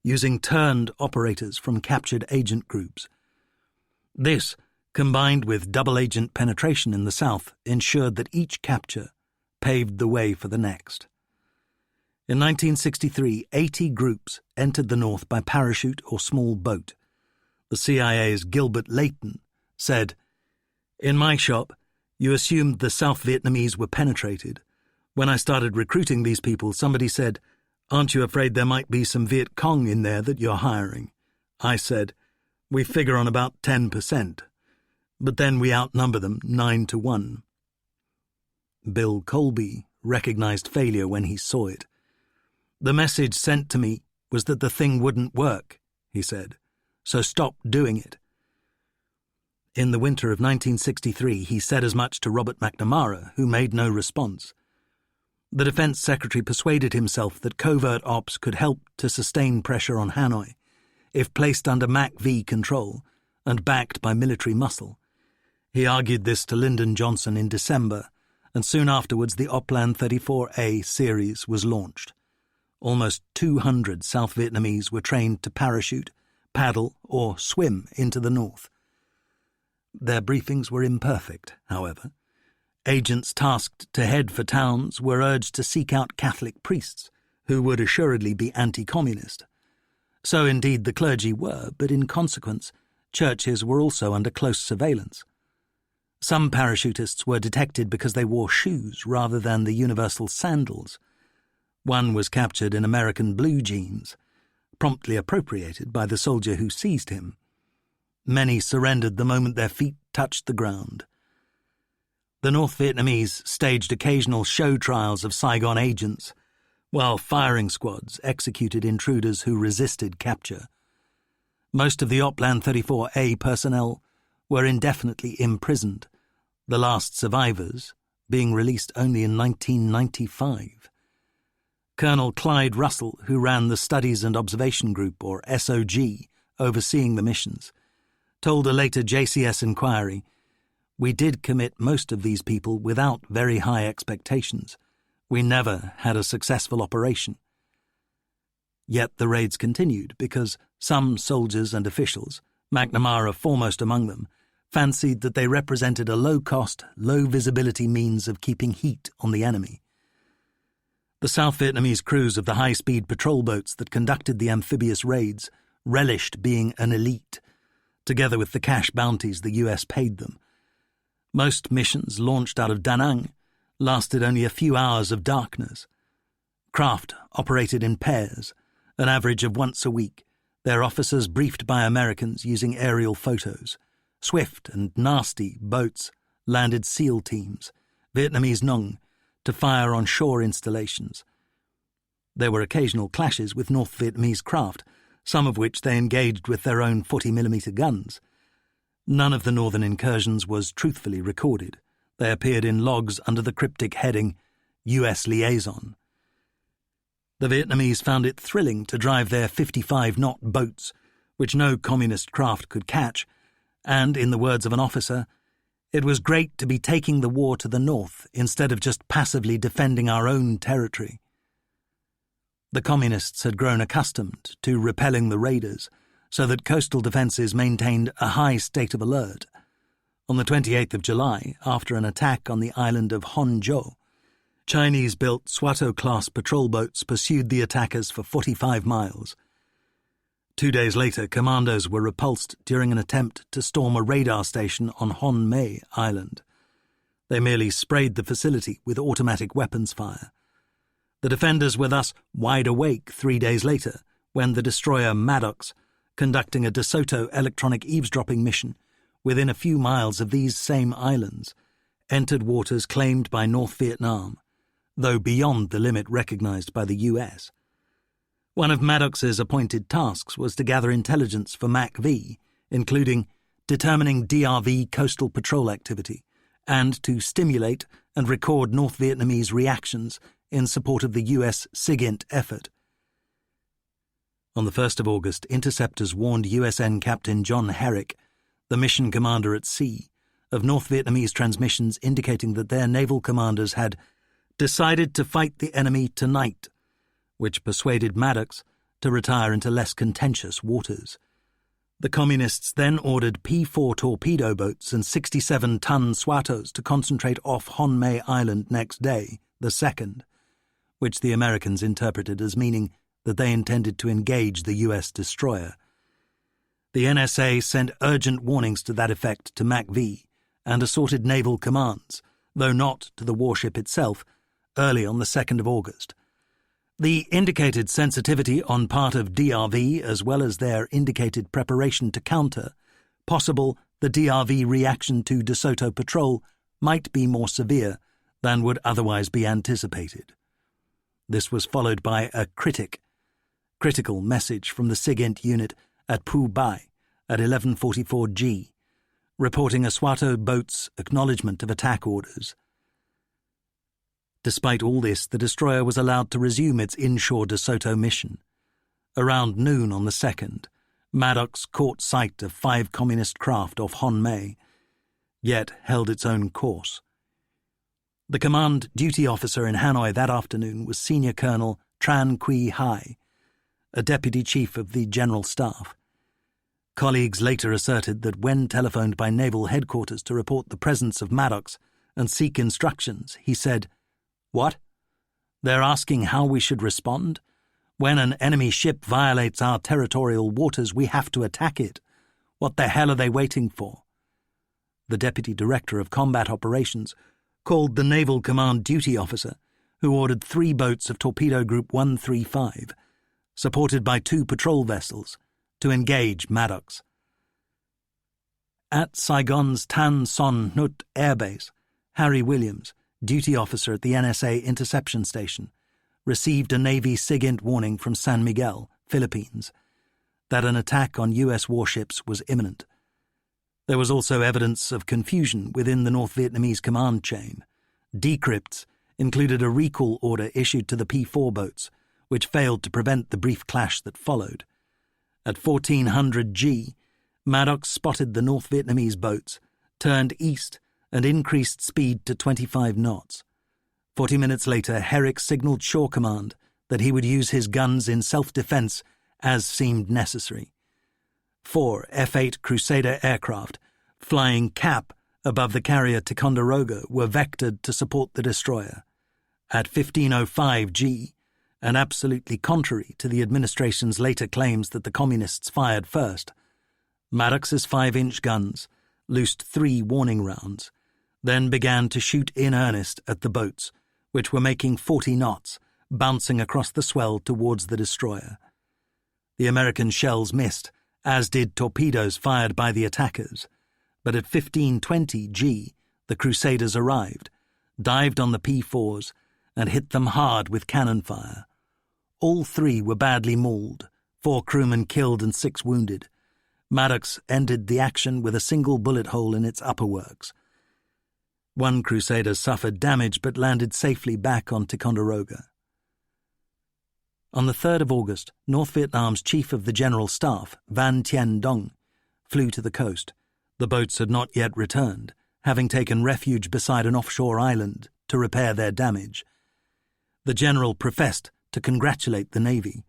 using turned operators from captured agent groups. This, combined with double-agent penetration in the South, ensured that each capture paved the way for the next. In 1963, 80 groups entered the North by parachute or small boat. The CIA's Gilbert Layton said, "In my shop, you assumed the South Vietnamese were penetrated. When I started recruiting these people, somebody said, 'Aren't you afraid there might be some Viet Cong in there that you're hiring?' I said, 'We figure on about 10%. But then we outnumber them 9-1. Bill Colby recognized failure when he saw it. "The message sent to me was that the thing wouldn't work," he said, "so stop doing it." In the winter of 1963, he said as much to Robert McNamara, who made no response. The Defense Secretary persuaded himself that covert ops could help to sustain pressure on Hanoi if placed under MAC-V control and backed by military muscle. He argued this to Lyndon Johnson in December, and soon afterwards the Oplan 34A series was launched. Almost 200 South Vietnamese were trained to parachute, paddle, or swim into the North. Their briefings were imperfect, however. Agents tasked to head for towns were urged to seek out Catholic priests, who would assuredly be anti-communist. So indeed the clergy were, but in consequence, churches were also under close surveillance. Some parachutists were detected because they wore shoes rather than the universal sandals. One was captured in American blue jeans, promptly appropriated by the soldier who seized him. Many surrendered the moment their feet touched the ground. The North Vietnamese staged occasional show trials of Saigon agents, while firing squads executed intruders who resisted capture. Most of the Oplan 34A personnel were indefinitely imprisoned, the last survivors being released only in 1995. Colonel Clyde Russell, who ran the Studies and Observation Group, or SOG, overseeing the missions, told a later JCS inquiry, "We did commit most of these people without very high expectations. We never had a successful operation." Yet the raids continued because some soldiers and officials, McNamara foremost among them, fancied that they represented a low-cost, low-visibility means of keeping heat on the enemy. The South Vietnamese crews of the high-speed patrol boats that conducted the amphibious raids relished being an elite, together with the cash bounties the US paid them. Most missions launched out of Da Nang lasted only a few hours of darkness. Craft operated in pairs, an average of once a week, their officers briefed by Americans using aerial photos. Swift and nasty boats landed SEAL teams, Vietnamese Nong, to fire on shore installations. There were occasional clashes with North Vietnamese craft, some of which they engaged with their own 40mm guns. None of the northern incursions was truthfully recorded. They appeared in logs under the cryptic heading, U.S. Liaison. The Vietnamese found it thrilling to drive their 55-knot boats, which no communist craft could catch, and, in the words of an officer, "It was great to be taking the war to the north instead of just passively defending our own territory." The Communists had grown accustomed to repelling the raiders, so that coastal defences maintained a high state of alert. On the 28th of July, after an attack on the island of Honzhou, Chinese-built Swato-class patrol boats pursued the attackers for 45 miles. 2 days later, commandos were repulsed during an attempt to storm a radar station on Hon Mei Island. They merely sprayed the facility with automatic weapons fire. The defenders were thus wide awake 3 days later, when the destroyer Maddox, conducting a De Soto electronic eavesdropping mission within a few miles of these same islands, entered waters claimed by North Vietnam, though beyond the limit recognized by the US. One of Maddox's appointed tasks was to gather intelligence for MAC-V, including determining DRV coastal patrol activity, and to stimulate and record North Vietnamese reactions in support of the US SIGINT effort. On the 1st of August, interceptors warned USN Captain John Herrick, the mission commander at sea, of North Vietnamese transmissions indicating that their naval commanders had decided to fight the enemy tonight, which persuaded Maddox to retire into less contentious waters. The Communists then ordered P-4 torpedo boats and 67-ton Swatos to concentrate off Hon Mei Island next day, the 2nd, which the Americans interpreted as meaning that they intended to engage the US destroyer. The NSA sent urgent warnings to that effect to MAC-V and assorted naval commands, though not to the warship itself, early on the 2nd of August. The indicated sensitivity on part of DRV, as well as their indicated preparation to counter, possible the DRV reaction to De Soto patrol might be more severe than would otherwise be anticipated. This was followed by a critical message from the SIGINT unit at Phu Bai at 11:44 G, reporting a Swato boat's acknowledgement of attack orders. Despite all this, the destroyer was allowed to resume its inshore De Soto mission. Around noon on the 2nd, Maddox caught sight of 5 communist craft off Hon Mei, yet held its own course. The command duty officer in Hanoi that afternoon was Senior Colonel Tran Quy Hai, a deputy chief of the General Staff. Colleagues later asserted that when telephoned by Naval Headquarters to report the presence of Maddox and seek instructions, he said, "What? They're asking how we should respond? When an enemy ship violates our territorial waters, we have to attack it. What the hell are they waiting for?" The Deputy Director of Combat Operations called the Naval Command Duty Officer, who ordered 3 boats of Torpedo Group 135, supported by 2 patrol vessels, to engage Maddox. At Saigon's Tan Son Nhut Air Base, Harry Williams, duty officer at the NSA interception station, received a Navy SIGINT warning from San Miguel, Philippines, that an attack on US warships was imminent. There was also evidence of confusion within the North Vietnamese command chain. Decrypts included a recall order issued to the P-4 boats, which failed to prevent the brief clash that followed. At 1400 G, Maddox spotted the North Vietnamese boats, turned east, and increased speed to 25 knots. 40 minutes later, Herrick signalled Shore Command that he would use his guns in self-defence as seemed necessary. 4 F-8 Crusader aircraft, flying cap above the carrier Ticonderoga, were vectored to support the destroyer. At 15:05 G, and absolutely contrary to the administration's later claims that the Communists fired first, Maddox's 5-inch guns loosed 3 warning rounds, then began to shoot in earnest at the boats, which were making 40 knots, bouncing across the swell towards the destroyer. The American shells missed, as did torpedoes fired by the attackers, but at 15:20 G, the Crusaders arrived, dived on the P-4s, and hit them hard with cannon fire. All 3 were badly mauled, 4 crewmen killed and 6 wounded. Maddox ended the action with a single bullet hole in its upper works. 1 Crusader suffered damage but landed safely back on Ticonderoga. On the 3rd of August, North Vietnam's Chief of the General Staff, Van Tien Dong, flew to the coast. The boats had not yet returned, having taken refuge beside an offshore island to repair their damage. The general professed to congratulate the Navy.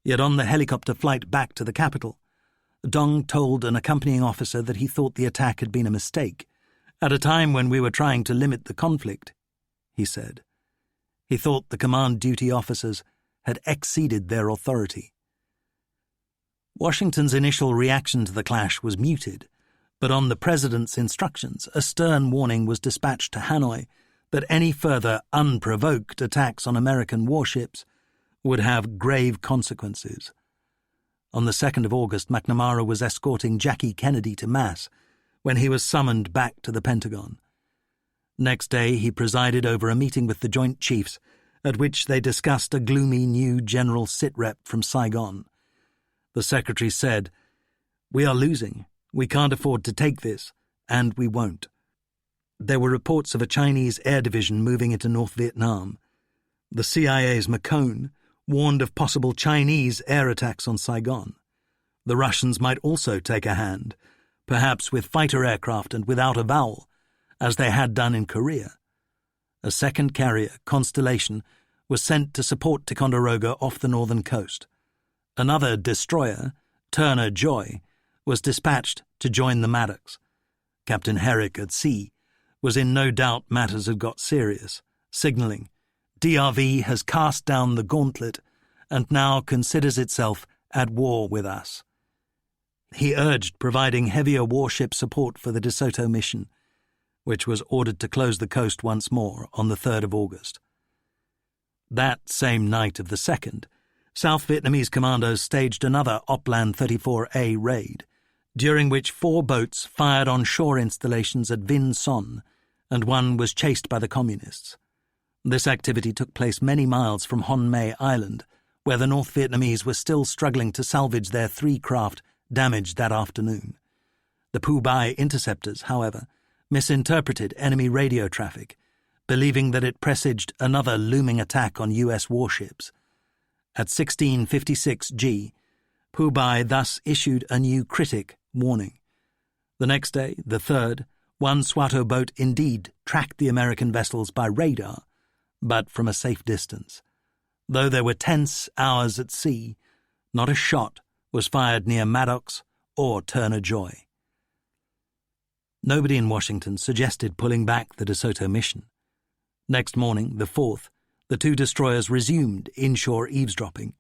Yet on the helicopter flight back to the capital, Dong told an accompanying officer that he thought the attack had been a mistake, at a time when we were trying to limit the conflict, he said. He thought the command duty officers had exceeded their authority. Washington's initial reaction to the clash was muted, but on the president's instructions, a stern warning was dispatched to Hanoi that any further unprovoked attacks on American warships would have grave consequences. On the 2nd of August, McNamara was escorting Jackie Kennedy to Mass when he was summoned back to the Pentagon. Next day, he presided over a meeting with the Joint Chiefs, at which they discussed a gloomy new general sitrep from Saigon. The secretary said, "We are losing. We can't afford to take this, and we won't." There were reports of a Chinese air division moving into North Vietnam. The CIA's McCone warned of possible Chinese air attacks on Saigon. The Russians might also take a hand, perhaps with fighter aircraft and without a vowel, as they had done in Korea. A second carrier, Constellation, was sent to support Ticonderoga off the northern coast. Another destroyer, Turner Joy, was dispatched to join the Maddox. Captain Herrick at sea was in no doubt matters had got serious, signalling, "DRV has cast down the gauntlet and now considers itself at war with us." He urged providing heavier warship support for the De Soto mission, which was ordered to close the coast once more on the 3rd of August. That same night of the 2nd, South Vietnamese commandos staged another Opland 34A raid, during which 4 boats fired on shore installations at Vinh Son, and one was chased by the Communists. This activity took place many miles from Hon May Island, where the North Vietnamese were still struggling to salvage their 3 craft damaged that afternoon. The Phu Bai interceptors, however, misinterpreted enemy radio traffic, believing that it presaged another looming attack on U.S. warships. At 16:56 G, Phu Bai thus issued a new critic warning. The next day, the 3rd, one Swato boat indeed tracked the American vessels by radar, but from a safe distance. Though there were tense hours at sea, not a shot was fired near Maddox or Turner Joy. Nobody in Washington suggested pulling back the De Soto mission. Next morning, the 4th, the 2 destroyers resumed inshore eavesdropping.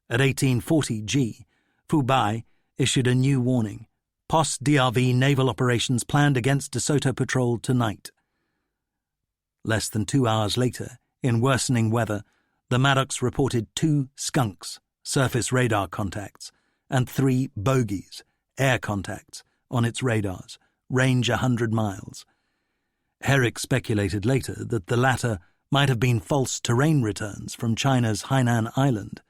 At 18:40 G, Phu Bai issued a new warning: post-DRV naval operations planned against De Soto patrol tonight. Less than 2 hours later, in worsening weather, the Maddox reported 2 skunks, surface radar contacts, and 3 bogies, air contacts, on its radars, range 100 miles. Herrick speculated later that the latter might have been false terrain returns from China's Hainan Island.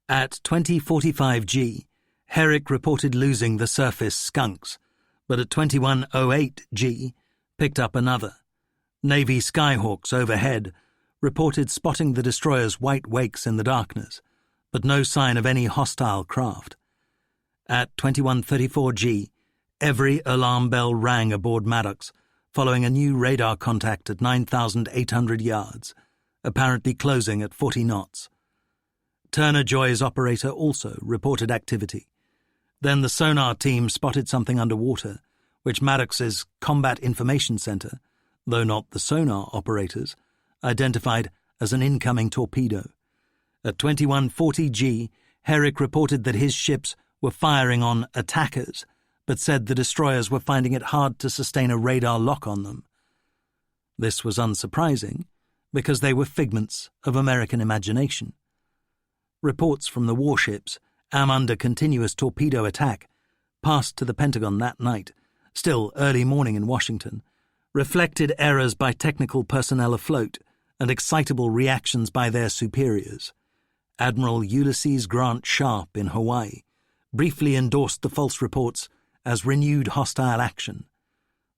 At 20:45 G, Herrick reported losing the surface skunks, but at 21:08 G, picked up another. Navy Skyhawks overhead reported spotting the destroyer's white wakes in the darkness, but no sign of any hostile craft. At 21:34 G, every alarm bell rang aboard Maddox, following a new radar contact at 9,800 yards, apparently closing at 40 knots. Turner Joy's operator also reported activity. Then the sonar team spotted something underwater, which Maddox's Combat Information Center, though not the sonar operators, identified as an incoming torpedo. At 21:40 G, Herrick reported that his ships were firing on attackers, but said the destroyers were finding it hard to sustain a radar lock on them. This was unsurprising, because they were figments of American imagination. Reports from the warships, under continuous torpedo attack, passed to the Pentagon that night, still early morning in Washington, reflected errors by technical personnel afloat and excitable reactions by their superiors. Admiral Ulysses Grant Sharp in Hawaii briefly endorsed the false reports as renewed hostile action.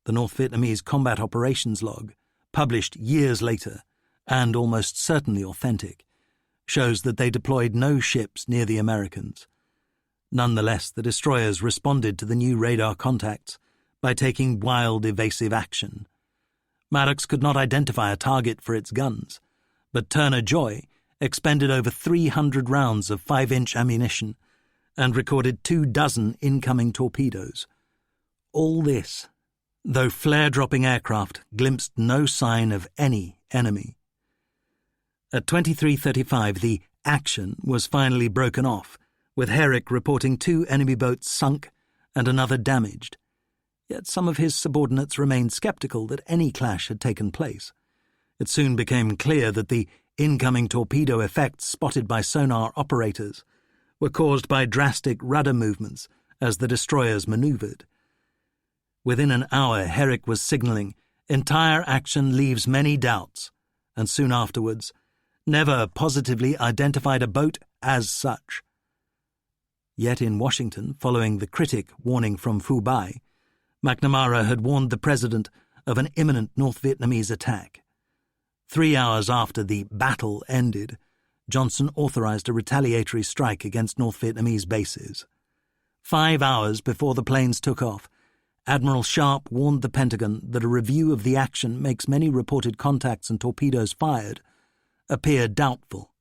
The North Vietnamese Combat Operations Log, published years later, and almost certainly authentic, shows that they deployed no ships near the Americans. Nonetheless, the destroyers responded to the new radar contacts by taking wild, evasive action. Maddox could not identify a target for its guns, but Turner Joy expended over 300 rounds of 5-inch ammunition, and recorded 24 incoming torpedoes. All this, though flare-dropping aircraft glimpsed no sign of any enemy. At 23:35, the action was finally broken off, with Herrick reporting 2 enemy boats sunk and another damaged. Yet some of his subordinates remained sceptical that any clash had taken place. It soon became clear that the incoming torpedo effects spotted by sonar operators were caused by drastic rudder movements as the destroyers manoeuvred. Within an hour, Herrick was signalling, "Entire action leaves many doubts," and soon afterwards, never positively identified a boat as such. Yet in Washington, following the critic warning from Phu Bai, McNamara had warned the president of an imminent North Vietnamese attack. 3 hours after the battle ended, Johnson authorized a retaliatory strike against North Vietnamese bases. 5 hours before the planes took off, Admiral Sharp warned the Pentagon that a review of the action makes many reported contacts and torpedoes fired appear doubtful.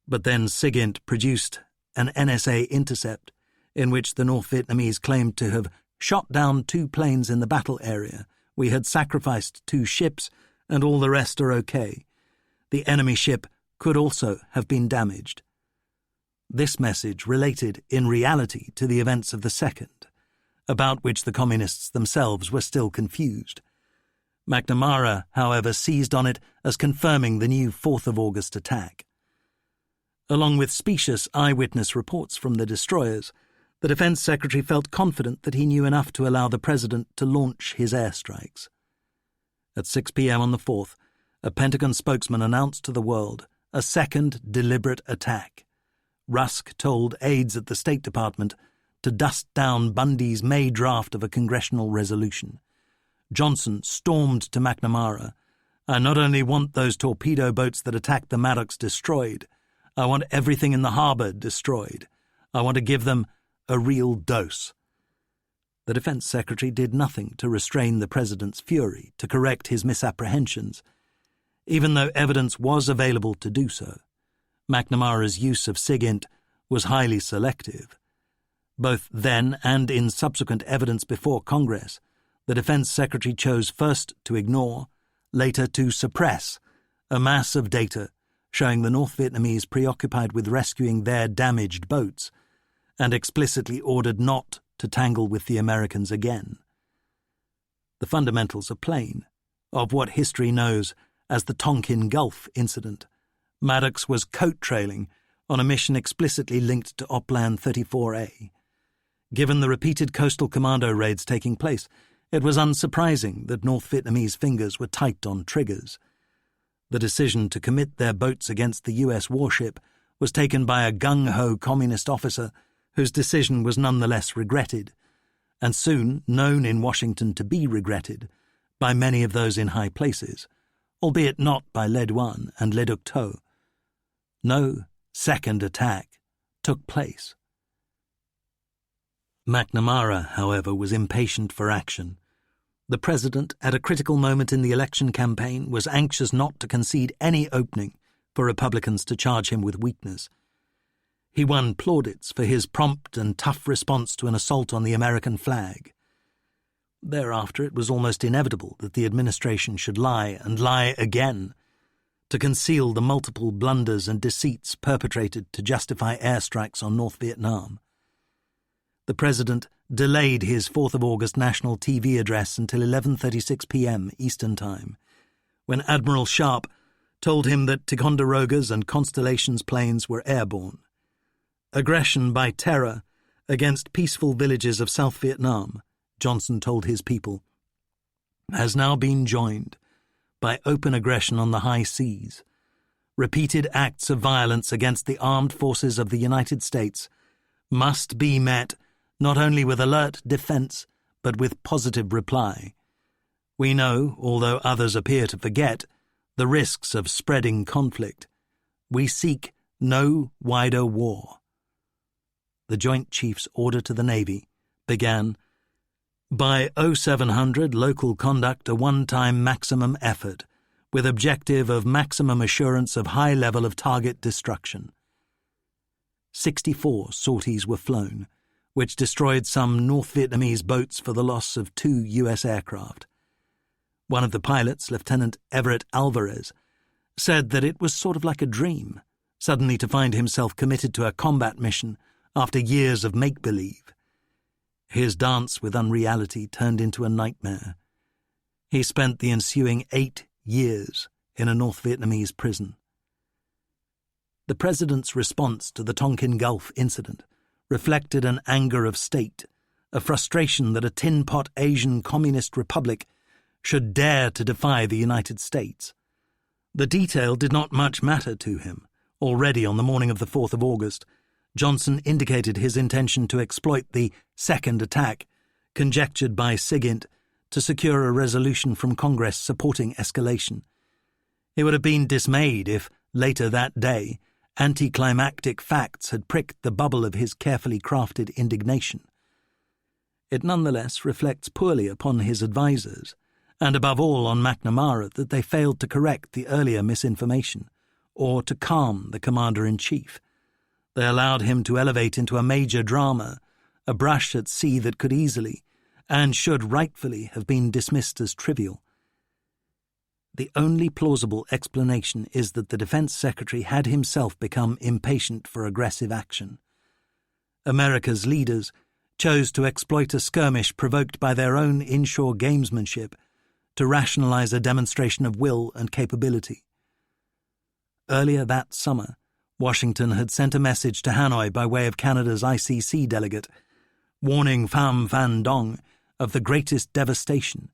But then SIGINT produced an NSA intercept in which the North Vietnamese claimed to have shot down 2 planes in the battle area. "We had sacrificed 2 ships, and all the rest are okay. The enemy ship could also have been damaged." This message related in reality to the events of the 2nd, about which the Communists themselves were still confused. McNamara, however, seized on it as confirming the new 4th of August attack. Along with specious eyewitness reports from the destroyers, the Defense Secretary felt confident that he knew enough to allow the President to launch his airstrikes. At 6 p.m. on the 4th, a Pentagon spokesman announced to the world a second deliberate attack. Rusk told aides at the State Department to dust down Bundy's May draft of a congressional resolution. Johnson stormed to McNamara. "I not only want those torpedo boats that attacked the Maddocks destroyed, I want everything in the harbour destroyed. I want to give them a real dose." The Defense Secretary did nothing to restrain the President's fury, to correct his misapprehensions, even though evidence was available to do so. McNamara's use of SIGINT was highly selective. Both then and in subsequent evidence before Congress, the Defense Secretary chose first to ignore, later to suppress, a mass of data showing the North Vietnamese preoccupied with rescuing their damaged boats, and explicitly ordered not to tangle with the Americans again. The fundamentals are plain. Of what history knows as the Tonkin Gulf incident, Maddox was coat-trailing on a mission explicitly linked to Oplan 34A. Given the repeated coastal commando raids taking place, it was unsurprising that North Vietnamese fingers were tight on triggers. The decision to commit their boats against the U.S. warship was taken by a gung-ho communist officer whose decision was nonetheless regretted, and soon known in Washington to be regretted by many of those in high places, albeit not by Le Duan and Le Duc Tho. No second attack took place. McNamara, however, was impatient for action. The President, at a critical moment in the election campaign, was anxious not to concede any opening for Republicans to charge him with weakness. He won plaudits for his prompt and tough response to an assault on the American flag. Thereafter it was almost inevitable that the administration should lie and lie again, to conceal the multiple blunders and deceits perpetrated to justify airstrikes on North Vietnam. The President delayed his 4th of August national TV address until 11:36 p.m. Eastern Time, when Admiral Sharp told him that Ticonderoga's and Constellation's planes were airborne. Aggression by terror against peaceful villages of South Vietnam, Johnson told his people, has now been joined by open aggression on the high seas. Repeated acts of violence against the armed forces of the United States must be met not only with alert defense, but with positive reply. We know, although others appear to forget, the risks of spreading conflict. We seek no wider war. The Joint Chief's order to the Navy began, by 0700 local conduct a one-time maximum effort, with objective of maximum assurance of high level of target destruction. 64 sorties were flown, which destroyed some North Vietnamese boats for the loss of 2 U.S. aircraft. One of the pilots, Lieutenant Everett Alvarez, said that it was sort of like a dream, suddenly to find himself committed to a combat mission after years of make-believe. His dance with unreality turned into a nightmare. He spent the ensuing 8 years in a North Vietnamese prison. The President's response to the Tonkin Gulf incident reflected an anger of state, a frustration that a tin-pot Asian communist republic should dare to defy the United States. The detail did not much matter to him. Already on the morning of the 4th of August, Johnson indicated his intention to exploit the second attack, conjectured by Sigint, to secure a resolution from Congress supporting escalation. He would have been dismayed if, later that day, anticlimactic facts had pricked the bubble of his carefully crafted indignation. It nonetheless reflects poorly upon his advisers, and above all on McNamara, that they failed to correct the earlier misinformation, or to calm the Commander-in-Chief. They allowed him to elevate into a major drama, a brush at sea that could easily, and should rightfully, have been dismissed as trivial. The only plausible explanation is that the Defense Secretary had himself become impatient for aggressive action. America's leaders chose to exploit a skirmish provoked by their own inshore gamesmanship to rationalize a demonstration of will and capability. Earlier that summer, Washington had sent a message to Hanoi by way of Canada's ICC delegate, warning Pham Van Dong of the greatest devastation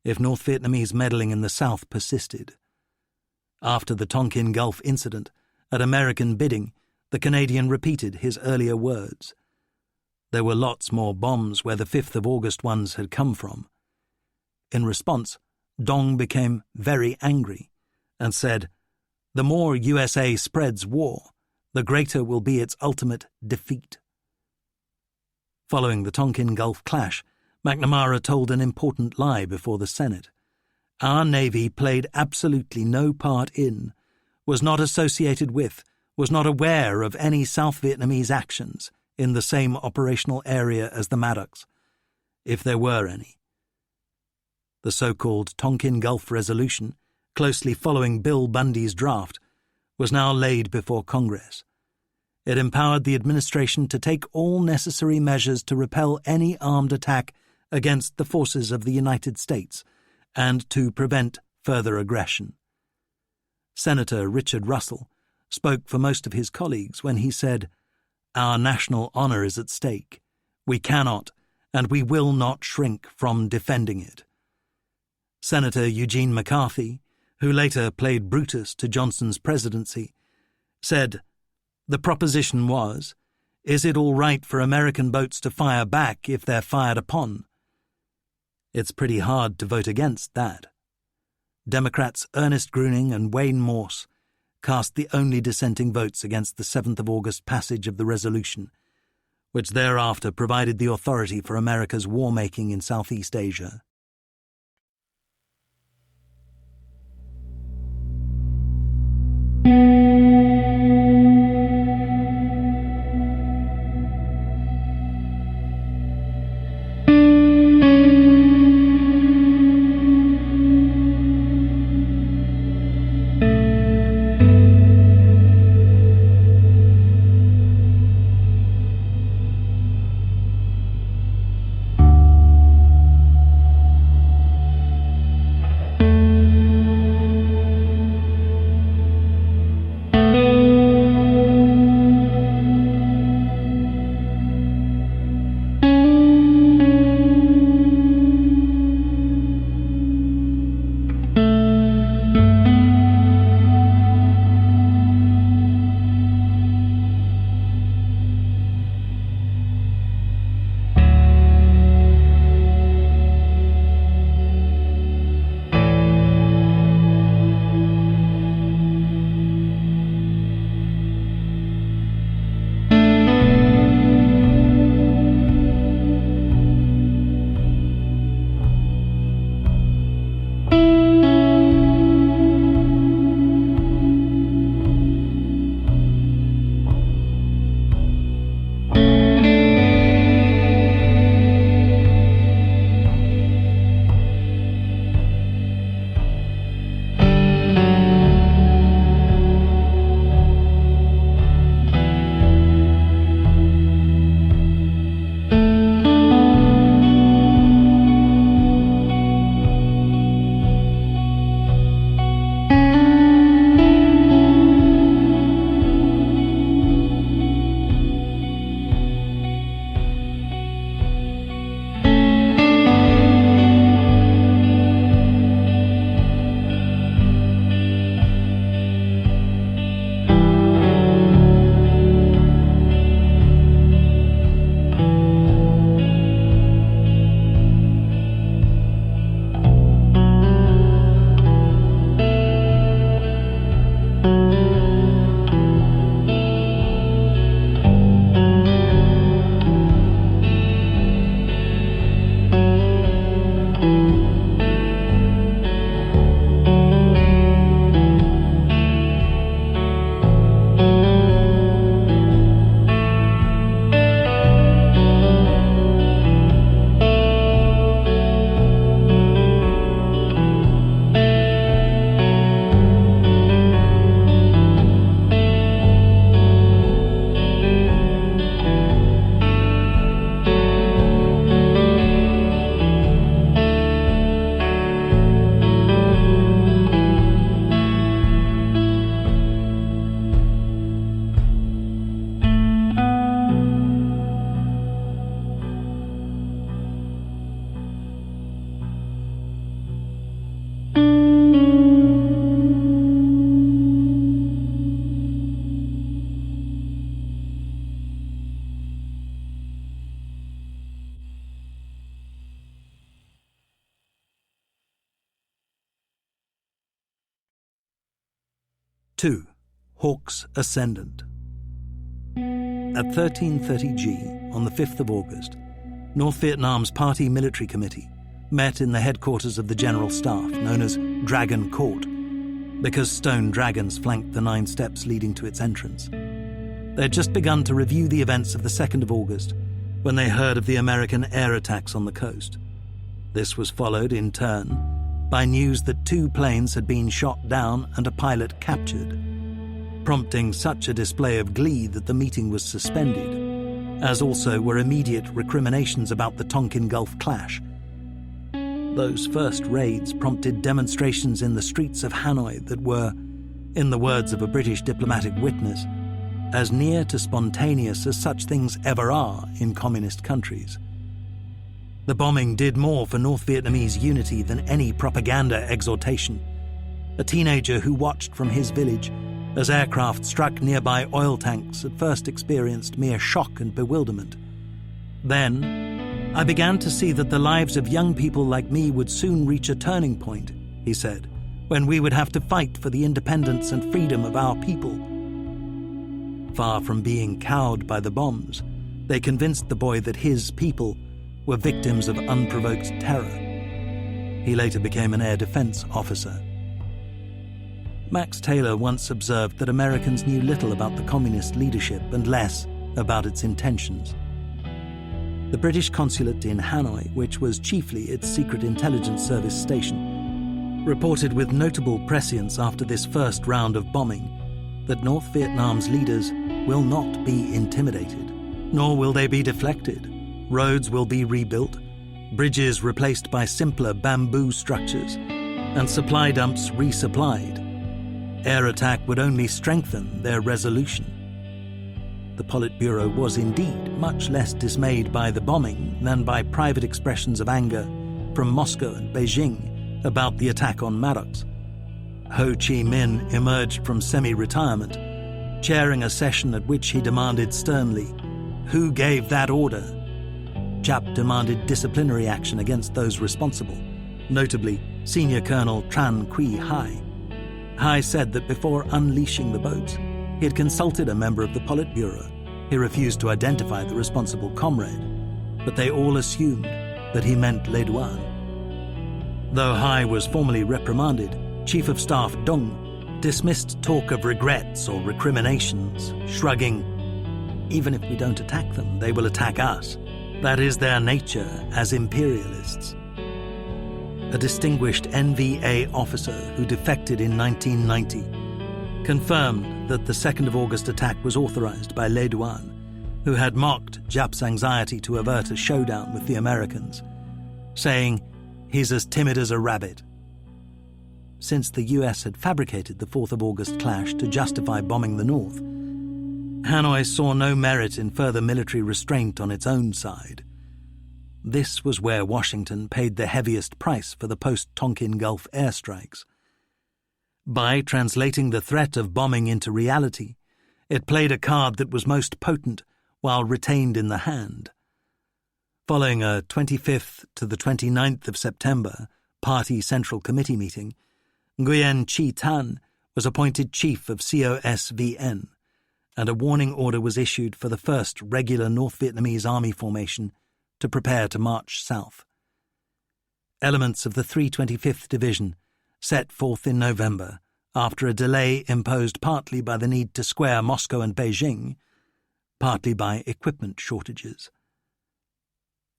if North Vietnamese meddling in the South persisted. After the Tonkin Gulf incident, at American bidding, the Canadian repeated his earlier words. There were lots more bombs where the 5th of August ones had come from. In response, Dong became very angry and said, "The more USA spreads war, the greater will be its ultimate defeat." Following the Tonkin Gulf clash, McNamara told an important lie before the Senate. Our Navy played absolutely no part in, was not associated with, was not aware of any South Vietnamese actions in the same operational area as the Maddocks, if there were any. The so-called Tonkin Gulf Resolution, closely following Bill Bundy's draft, was now laid before Congress. It empowered the administration to take all necessary measures to repel any armed attack against the forces of the United States and to prevent further aggression. Senator Richard Russell spoke for most of his colleagues when he said, "Our national honor is at stake. We cannot and we will not shrink from defending it." Senator Eugene McCarthy, who later played Brutus to Johnson's presidency, said, "The proposition was, is it all right for American boats to fire back if they're fired upon?" It's pretty hard to vote against that. Democrats Ernest Gruning and Wayne Morse cast the only dissenting votes against the 7th of August passage of the resolution, which thereafter provided the authority for America's war-making in Southeast Asia. 2. Hawk's Ascendant. At 13:30 G, on the 5th of August, North Vietnam's Party Military Committee met in the headquarters of the General Staff, known as Dragon Court, because stone dragons flanked the 9 steps leading to its entrance. They had just begun to review the events of the 2nd of August when they heard of the American air attacks on the coast. This was followed, in turn, by news that 2 planes had been shot down and a pilot captured, prompting such a display of glee that the meeting was suspended, as also were immediate recriminations about the Tonkin Gulf clash. Those first raids prompted demonstrations in the streets of Hanoi that were, in the words of a British diplomatic witness, as near to spontaneous as such things ever are in communist countries. The bombing did more for North Vietnamese unity than any propaganda exhortation. A teenager who watched from his village as aircraft struck nearby oil tanks at first experienced mere shock and bewilderment. Then, I began to see that the lives of young people like me would soon reach a turning point, he said, when we would have to fight for the independence and freedom of our people. Far from being cowed by the bombs, they convinced the boy that his people were victims of unprovoked terror. He later became an air defense officer. Max Taylor once observed that Americans knew little about the communist leadership and less about its intentions. The British consulate in Hanoi, which was chiefly its secret intelligence service station, reported with notable prescience after this first round of bombing that North Vietnam's leaders will not be intimidated, nor will they be deflected. Roads will be rebuilt, bridges replaced by simpler bamboo structures, and supply dumps resupplied. Air attack would only strengthen their resolution. The Politburo was indeed much less dismayed by the bombing than by private expressions of anger from Moscow and Beijing about the attack on Maddox. Ho Chi Minh emerged from semi-retirement, chairing a session at which he demanded sternly, "Who gave that order?" Giap demanded disciplinary action against those responsible, notably Senior Colonel Tran Quy Hai. Hai said that before unleashing the boats, he had consulted a member of the Politburo. He refused to identify the responsible comrade, but they all assumed that he meant Le Duan. Though Hai was formally reprimanded, Chief of Staff Dong dismissed talk of regrets or recriminations, shrugging, "Even if we don't attack them, they will attack us. That is their nature as imperialists." A distinguished NVA officer who defected in 1990 confirmed that the 2nd of August attack was authorized by Le Duan, who had mocked Giap's anxiety to avert a showdown with the Americans, saying, "He's as timid as a rabbit." Since the US had fabricated the 4th of August clash to justify bombing the North, Hanoi saw no merit in further military restraint on its own side. This was where Washington paid the heaviest price for the post-Tonkin Gulf airstrikes. By translating the threat of bombing into reality, it played a card that was most potent while retained in the hand. Following a 25th to the 29th of September Party Central Committee meeting, Nguyen Chi Tan was appointed chief of COSVN, and a warning order was issued for the first regular North Vietnamese army formation to prepare to march south. Elements of the 325th Division set forth in November, after a delay imposed partly by the need to square Moscow and Beijing, partly by equipment shortages.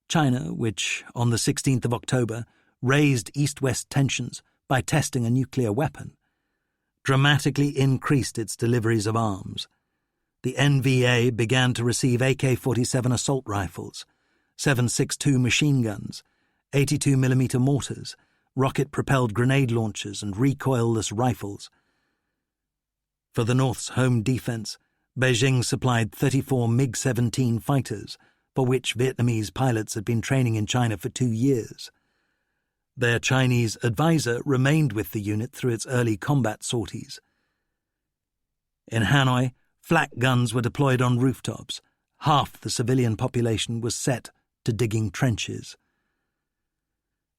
China, which on the 16th of October raised East-West tensions by testing a nuclear weapon, dramatically increased its deliveries of arms. The NVA began to receive AK-47 assault rifles, 7.62 machine guns, 82mm mortars, rocket-propelled grenade launchers and recoilless rifles. For the North's home defense, Beijing supplied 34 MiG-17 fighters, for which Vietnamese pilots had been training in China for 2 years. Their Chinese advisor remained with the unit through its early combat sorties. In Hanoi, flak guns were deployed on rooftops. Half the civilian population was set to digging trenches.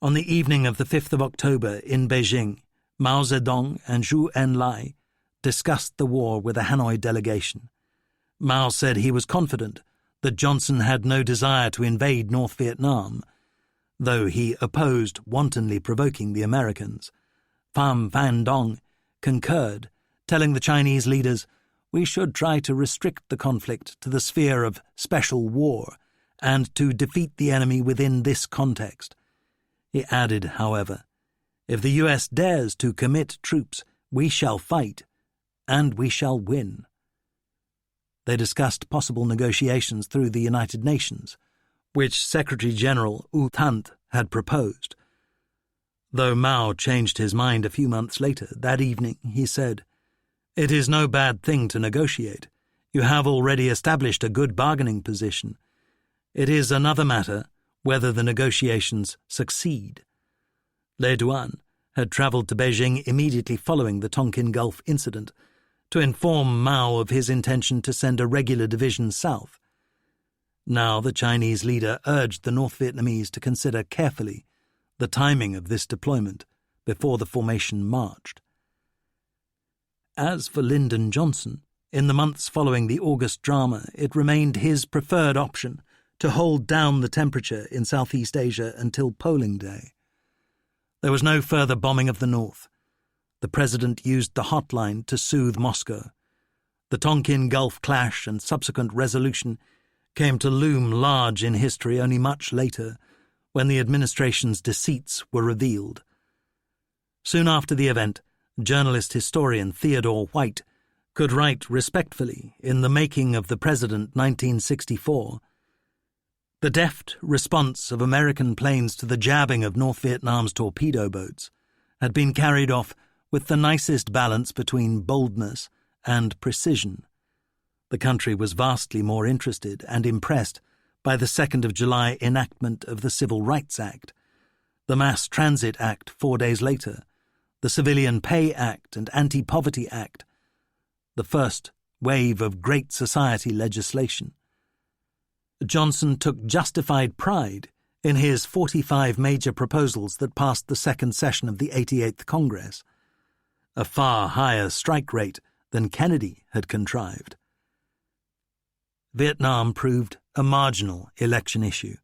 On the evening of the 5th of October in Beijing, Mao Zedong and Zhou Enlai discussed the war with a Hanoi delegation. Mao said he was confident that Johnson had no desire to invade North Vietnam, though he opposed wantonly provoking the Americans. Pham Van Dong concurred, telling the Chinese leaders, "We should try to restrict the conflict to the sphere of special war and to defeat the enemy within this context." He added, however, "If the U.S. dares to commit troops, we shall fight, and we shall win." They discussed possible negotiations through the United Nations, which Secretary-General U Thant had proposed. Though Mao changed his mind a few months later, that evening he said, "It is no bad thing to negotiate. You have already established a good bargaining position. It is another matter whether the negotiations succeed." Le Duan had travelled to Beijing immediately following the Tonkin Gulf incident to inform Mao of his intention to send a regular division south. Now the Chinese leader urged the North Vietnamese to consider carefully the timing of this deployment before the formation marched. As for Lyndon Johnson, in the months following the August drama, it remained his preferred option to hold down the temperature in Southeast Asia until polling day. There was no further bombing of the North. The president used the hotline to soothe Moscow. The Tonkin Gulf clash and subsequent resolution came to loom large in history only much later, when the administration's deceits were revealed. Soon after the event, journalist-historian Theodore White could write respectfully in The Making of the President 1964, "The deft response of American planes to the jabbing of North Vietnam's torpedo boats had been carried off with the nicest balance between boldness and precision. The country was vastly more interested and impressed by the 2nd of July enactment of the Civil Rights Act, the Mass Transit Act 4 days later, the Civilian Pay Act and Anti-Poverty Act, the first wave of Great Society legislation." Johnson took justified pride in his 45 major proposals that passed the second session of the 88th Congress, a far higher strike rate than Kennedy had contrived. Vietnam proved a marginal election issue.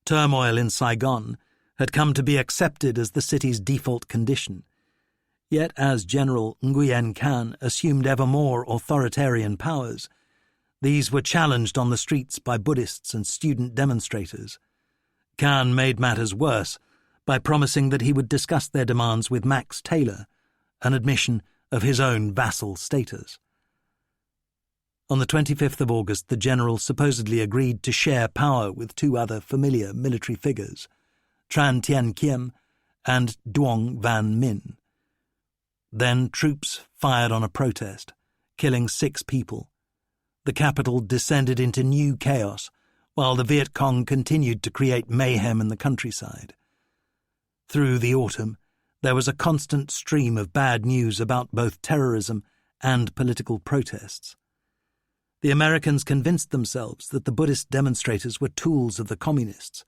Turmoil in Saigon had come to be accepted as the city's default condition. Yet as General Nguyen Can assumed ever more authoritarian powers, these were challenged on the streets by Buddhists and student demonstrators. Can made matters worse by promising that he would discuss their demands with Max Taylor, an admission of his own vassal status. On the 25th of August, the general supposedly agreed to share power with two other familiar military figures, Tran Tien Kiem and Duong Van Minh. Then troops fired on a protest, killing 6 people. The capital descended into new chaos, while the Viet Cong continued to create mayhem in the countryside. Through the autumn, there was a constant stream of bad news about both terrorism and political protests. The Americans convinced themselves that the Buddhist demonstrators were tools of the communists.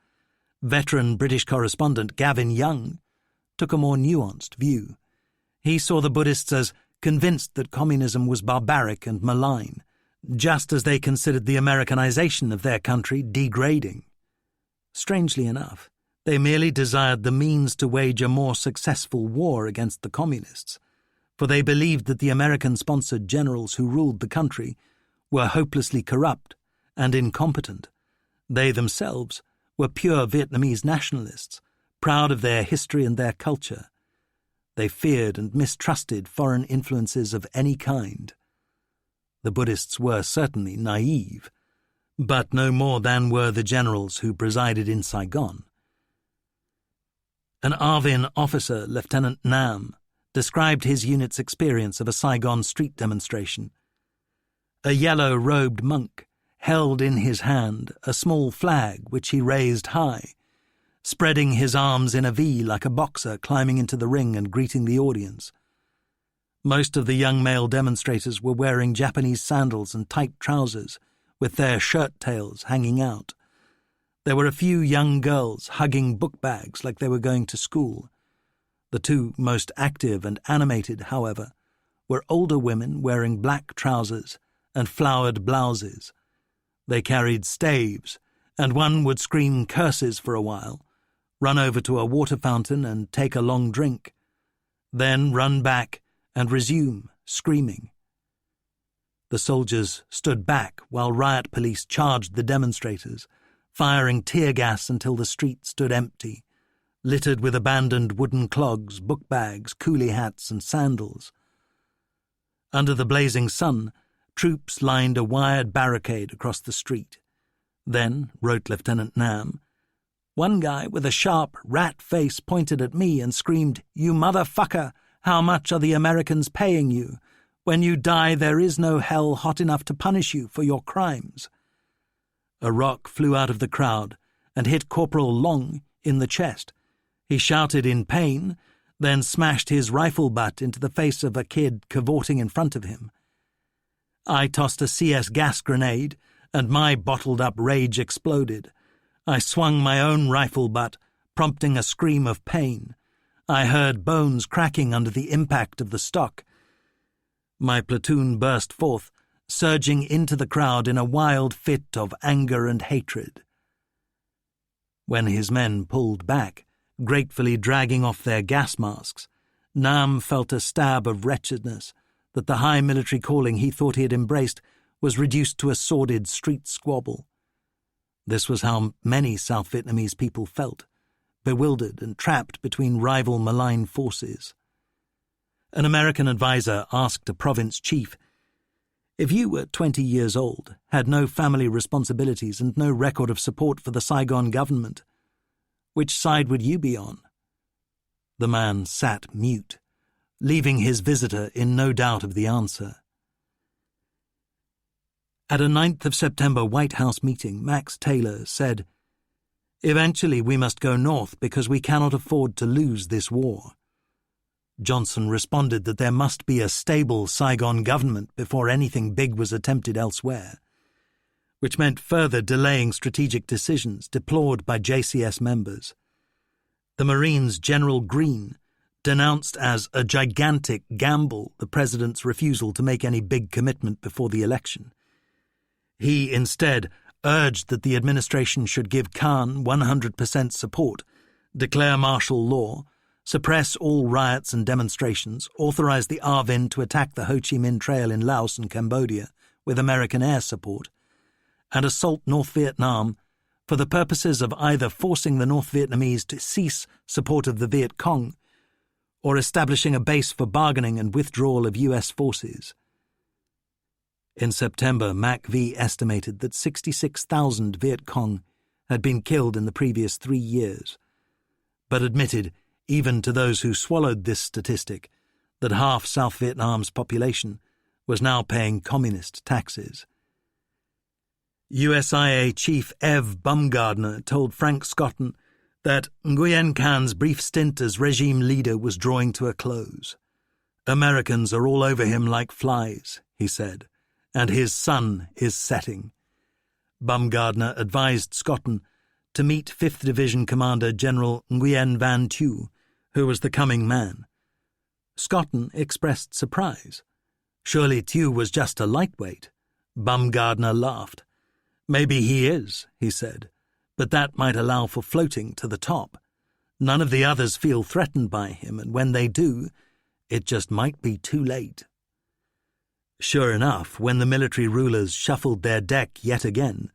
Veteran British correspondent Gavin Young took a more nuanced view. He saw the Buddhists as convinced that communism was barbaric and malign, just as they considered the Americanization of their country degrading. Strangely enough, they merely desired the means to wage a more successful war against the communists, for they believed that the American-sponsored generals who ruled the country were hopelessly corrupt and incompetent. They themselves were pure Vietnamese nationalists, proud of their history and their culture. They feared and mistrusted foreign influences of any kind. The Buddhists were certainly naive, but no more than were the generals who presided in Saigon. An Arvin officer, Lieutenant Nam, described his unit's experience of a Saigon street demonstration. A yellow-robed monk held in his hand a small flag which he raised high, spreading his arms in a V like a boxer climbing into the ring and greeting the audience. Most of the young male demonstrators were wearing Japanese sandals and tight trousers, with their shirt tails hanging out. There were a few young girls hugging book bags like they were going to school. The two most active and animated, however, were older women wearing black trousers and flowered blouses. They carried staves, and one would scream curses for a while, run over to a water fountain and take a long drink, then run back and resume screaming. The soldiers stood back while riot police charged the demonstrators, firing tear gas until the street stood empty, littered with abandoned wooden clogs, book bags, coolie hats, and sandals. Under the blazing sun, troops lined a wired barricade across the street. Then, wrote Lieutenant Nam, one guy with a sharp rat face pointed at me and screamed, "You motherfucker! How much are the Americans paying you? When you die, there is no hell hot enough to punish you for your crimes." A rock flew out of the crowd and hit Corporal Long in the chest. He shouted in pain, then smashed his rifle butt into the face of a kid cavorting in front of him. I tossed a CS gas grenade, and my bottled-up rage exploded. I swung my own rifle butt, prompting a scream of pain. I heard bones cracking under the impact of the stock. My platoon burst forth, surging into the crowd in a wild fit of anger and hatred. When his men pulled back, gratefully dragging off their gas masks, Nam felt a stab of wretchedness that the high military calling he thought he had embraced was reduced to a sordid street squabble. This was how many South Vietnamese people felt, bewildered and trapped between rival malign forces. An American advisor asked a province chief, "If you were 20 years old, had no family responsibilities and no record of support for the Saigon government, which side would you be on?" The man sat mute, leaving his visitor in no doubt of the answer. At a 9th of September White House meeting, Max Taylor said, "Eventually we must go north because we cannot afford to lose this war." Johnson responded that there must be a stable Saigon government before anything big was attempted elsewhere, which meant further delaying strategic decisions deplored by JCS members. The Marines' General Greene denounced as a gigantic gamble the president's refusal to make any big commitment before the election. He instead urged that the administration should give Khan 100% support, declare martial law, suppress all riots and demonstrations, authorize the ARVN to attack the Ho Chi Minh Trail in Laos and Cambodia with American air support, and assault North Vietnam for the purposes of either forcing the North Vietnamese to cease support of the Viet Cong or establishing a base for bargaining and withdrawal of U.S. forces. In September, MACV estimated that 66,000 Viet Cong had been killed in the previous 3 years, but admitted, even to those who swallowed this statistic, that half South Vietnam's population was now paying communist taxes. USIA Chief Ev Baumgardner told Frank Scotton that Nguyen Khan's brief stint as regime leader was drawing to a close. "Americans are all over him like flies," he said, "and his sun is setting." Baumgardner advised Scotton to meet 5th Division Commander General Nguyen Van Thieu, who was the coming man. Scotton expressed surprise. Surely Thieu was just a lightweight. Baumgardner laughed. "Maybe he is," he said, "but that might allow for floating to the top. None of the others feel threatened by him, and when they do, it just might be too late." Sure enough, when the military rulers shuffled their deck yet again,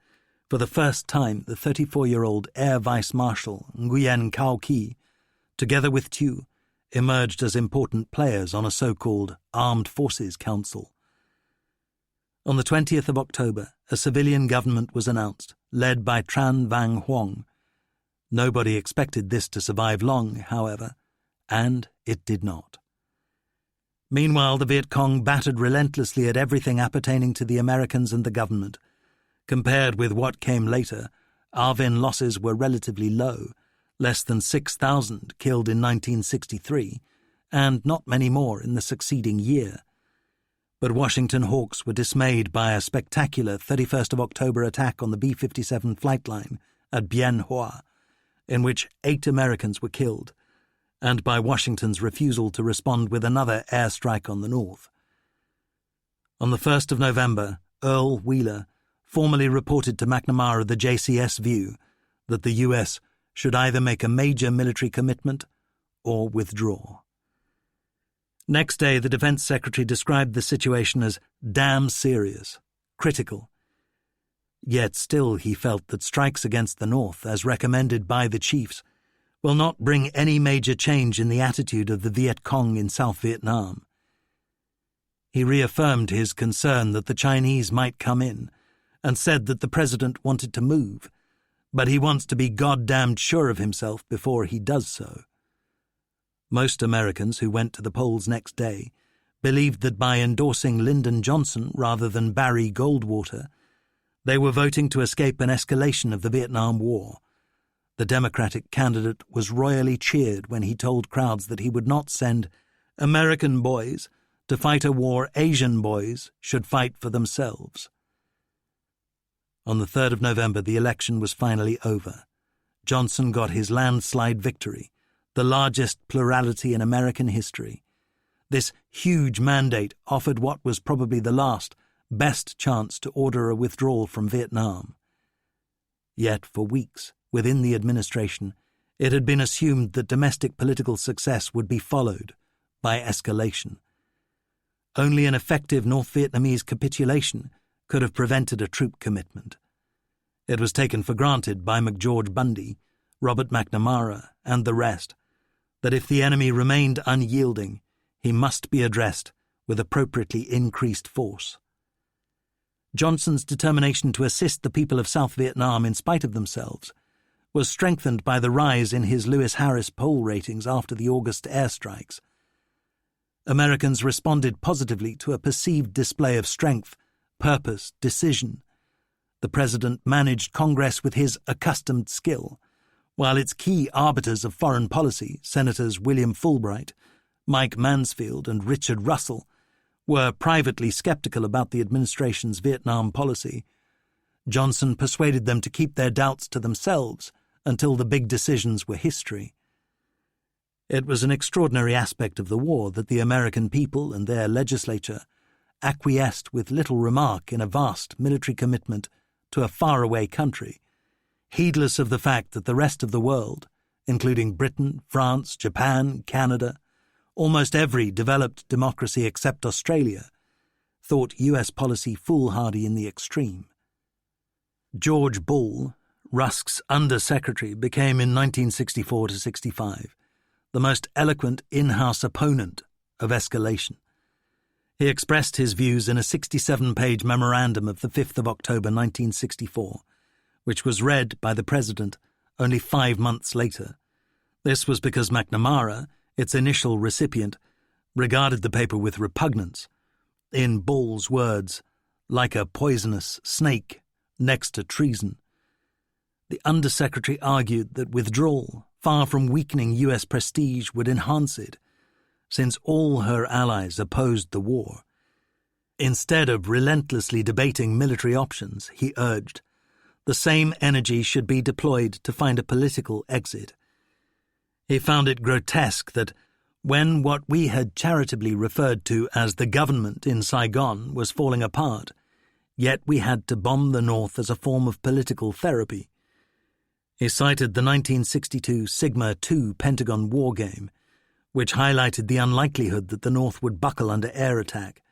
for the first time the 34-year-old Air Vice Marshal Nguyen Cao Ki, together with Thieu, emerged as important players on a so-called Armed Forces Council. On the 20th of October, a civilian government was announced, led by Tran Vang Huong. Nobody expected this to survive long, however, and it did not. Meanwhile, the Viet Cong battered relentlessly at everything appertaining to the Americans and the government. Compared with what came later, ARVN losses were relatively low, less than 6,000 killed in 1963, and not many more in the succeeding year. But Washington Hawks were dismayed by a spectacular 31st of October attack on the B-57 flight line at Bien Hoa, in which 8 Americans were killed, and by Washington's refusal to respond with another airstrike on the north. On the 1st of November, Earl Wheeler formally reported to McNamara the JCS view that the US should either make a major military commitment or withdraw. Next day, the Defense Secretary described the situation as damn serious, critical. Yet still he felt that strikes against the North, as recommended by the chiefs, will not bring any major change in the attitude of the Viet Cong in South Vietnam. He reaffirmed his concern that the Chinese might come in and said that the president wanted to move, but he wants to be goddamned sure of himself before he does so. Most Americans who went to the polls next day believed that by endorsing Lyndon Johnson rather than Barry Goldwater, they were voting to escape an escalation of the Vietnam War. The Democratic candidate was royally cheered when he told crowds that he would not send American boys to fight a war Asian boys should fight for themselves. On the 3rd of November, the election was finally over. Johnson got his landslide victory, the largest plurality in American history. This huge mandate offered what was probably the last, best chance to order a withdrawal from Vietnam. Yet for weeks, within the administration, it had been assumed that domestic political success would be followed by escalation. Only an effective North Vietnamese capitulation could have prevented a troop commitment. It was taken for granted by McGeorge Bundy, Robert McNamara, and the rest that if the enemy remained unyielding, he must be addressed with appropriately increased force. Johnson's determination to assist the people of South Vietnam in spite of themselves was strengthened by the rise in his Lewis Harris poll ratings after the August airstrikes. Americans responded positively to a perceived display of strength, purpose, decision. The president managed Congress with his accustomed skill, while its key arbiters of foreign policy, Senators William Fulbright, Mike Mansfield, and Richard Russell, were privately skeptical about the administration's Vietnam policy. Johnson persuaded them to keep their doubts to themselves until the big decisions were history. It was an extraordinary aspect of the war that the American people and their legislature acquiesced with little remark in a vast military commitment to a faraway country, heedless of the fact that the rest of the world, including Britain, France, Japan, Canada, almost every developed democracy except Australia, thought US policy foolhardy in the extreme. George Bull, Rusk's Under-Secretary, became in 1964-65 the most eloquent in-house opponent of escalation. He expressed his views in a 67-page memorandum of the 5th of October 1964, which was read by the President only 5 months later. This was because McNamara, its initial recipient, regarded the paper with repugnance. In Bull's words, like a poisonous snake next to treason. The Undersecretary argued that withdrawal, far from weakening US prestige, would enhance it, since all her allies opposed the war. Instead of relentlessly debating military options, he urged, the same energy should be deployed to find a political exit. He found it grotesque that when what we had charitably referred to as the government in Saigon was falling apart, yet we had to bomb the North as a form of political therapy. He cited the 1962 Sigma II Pentagon war game, which highlighted the unlikelihood that the North would buckle under air attack,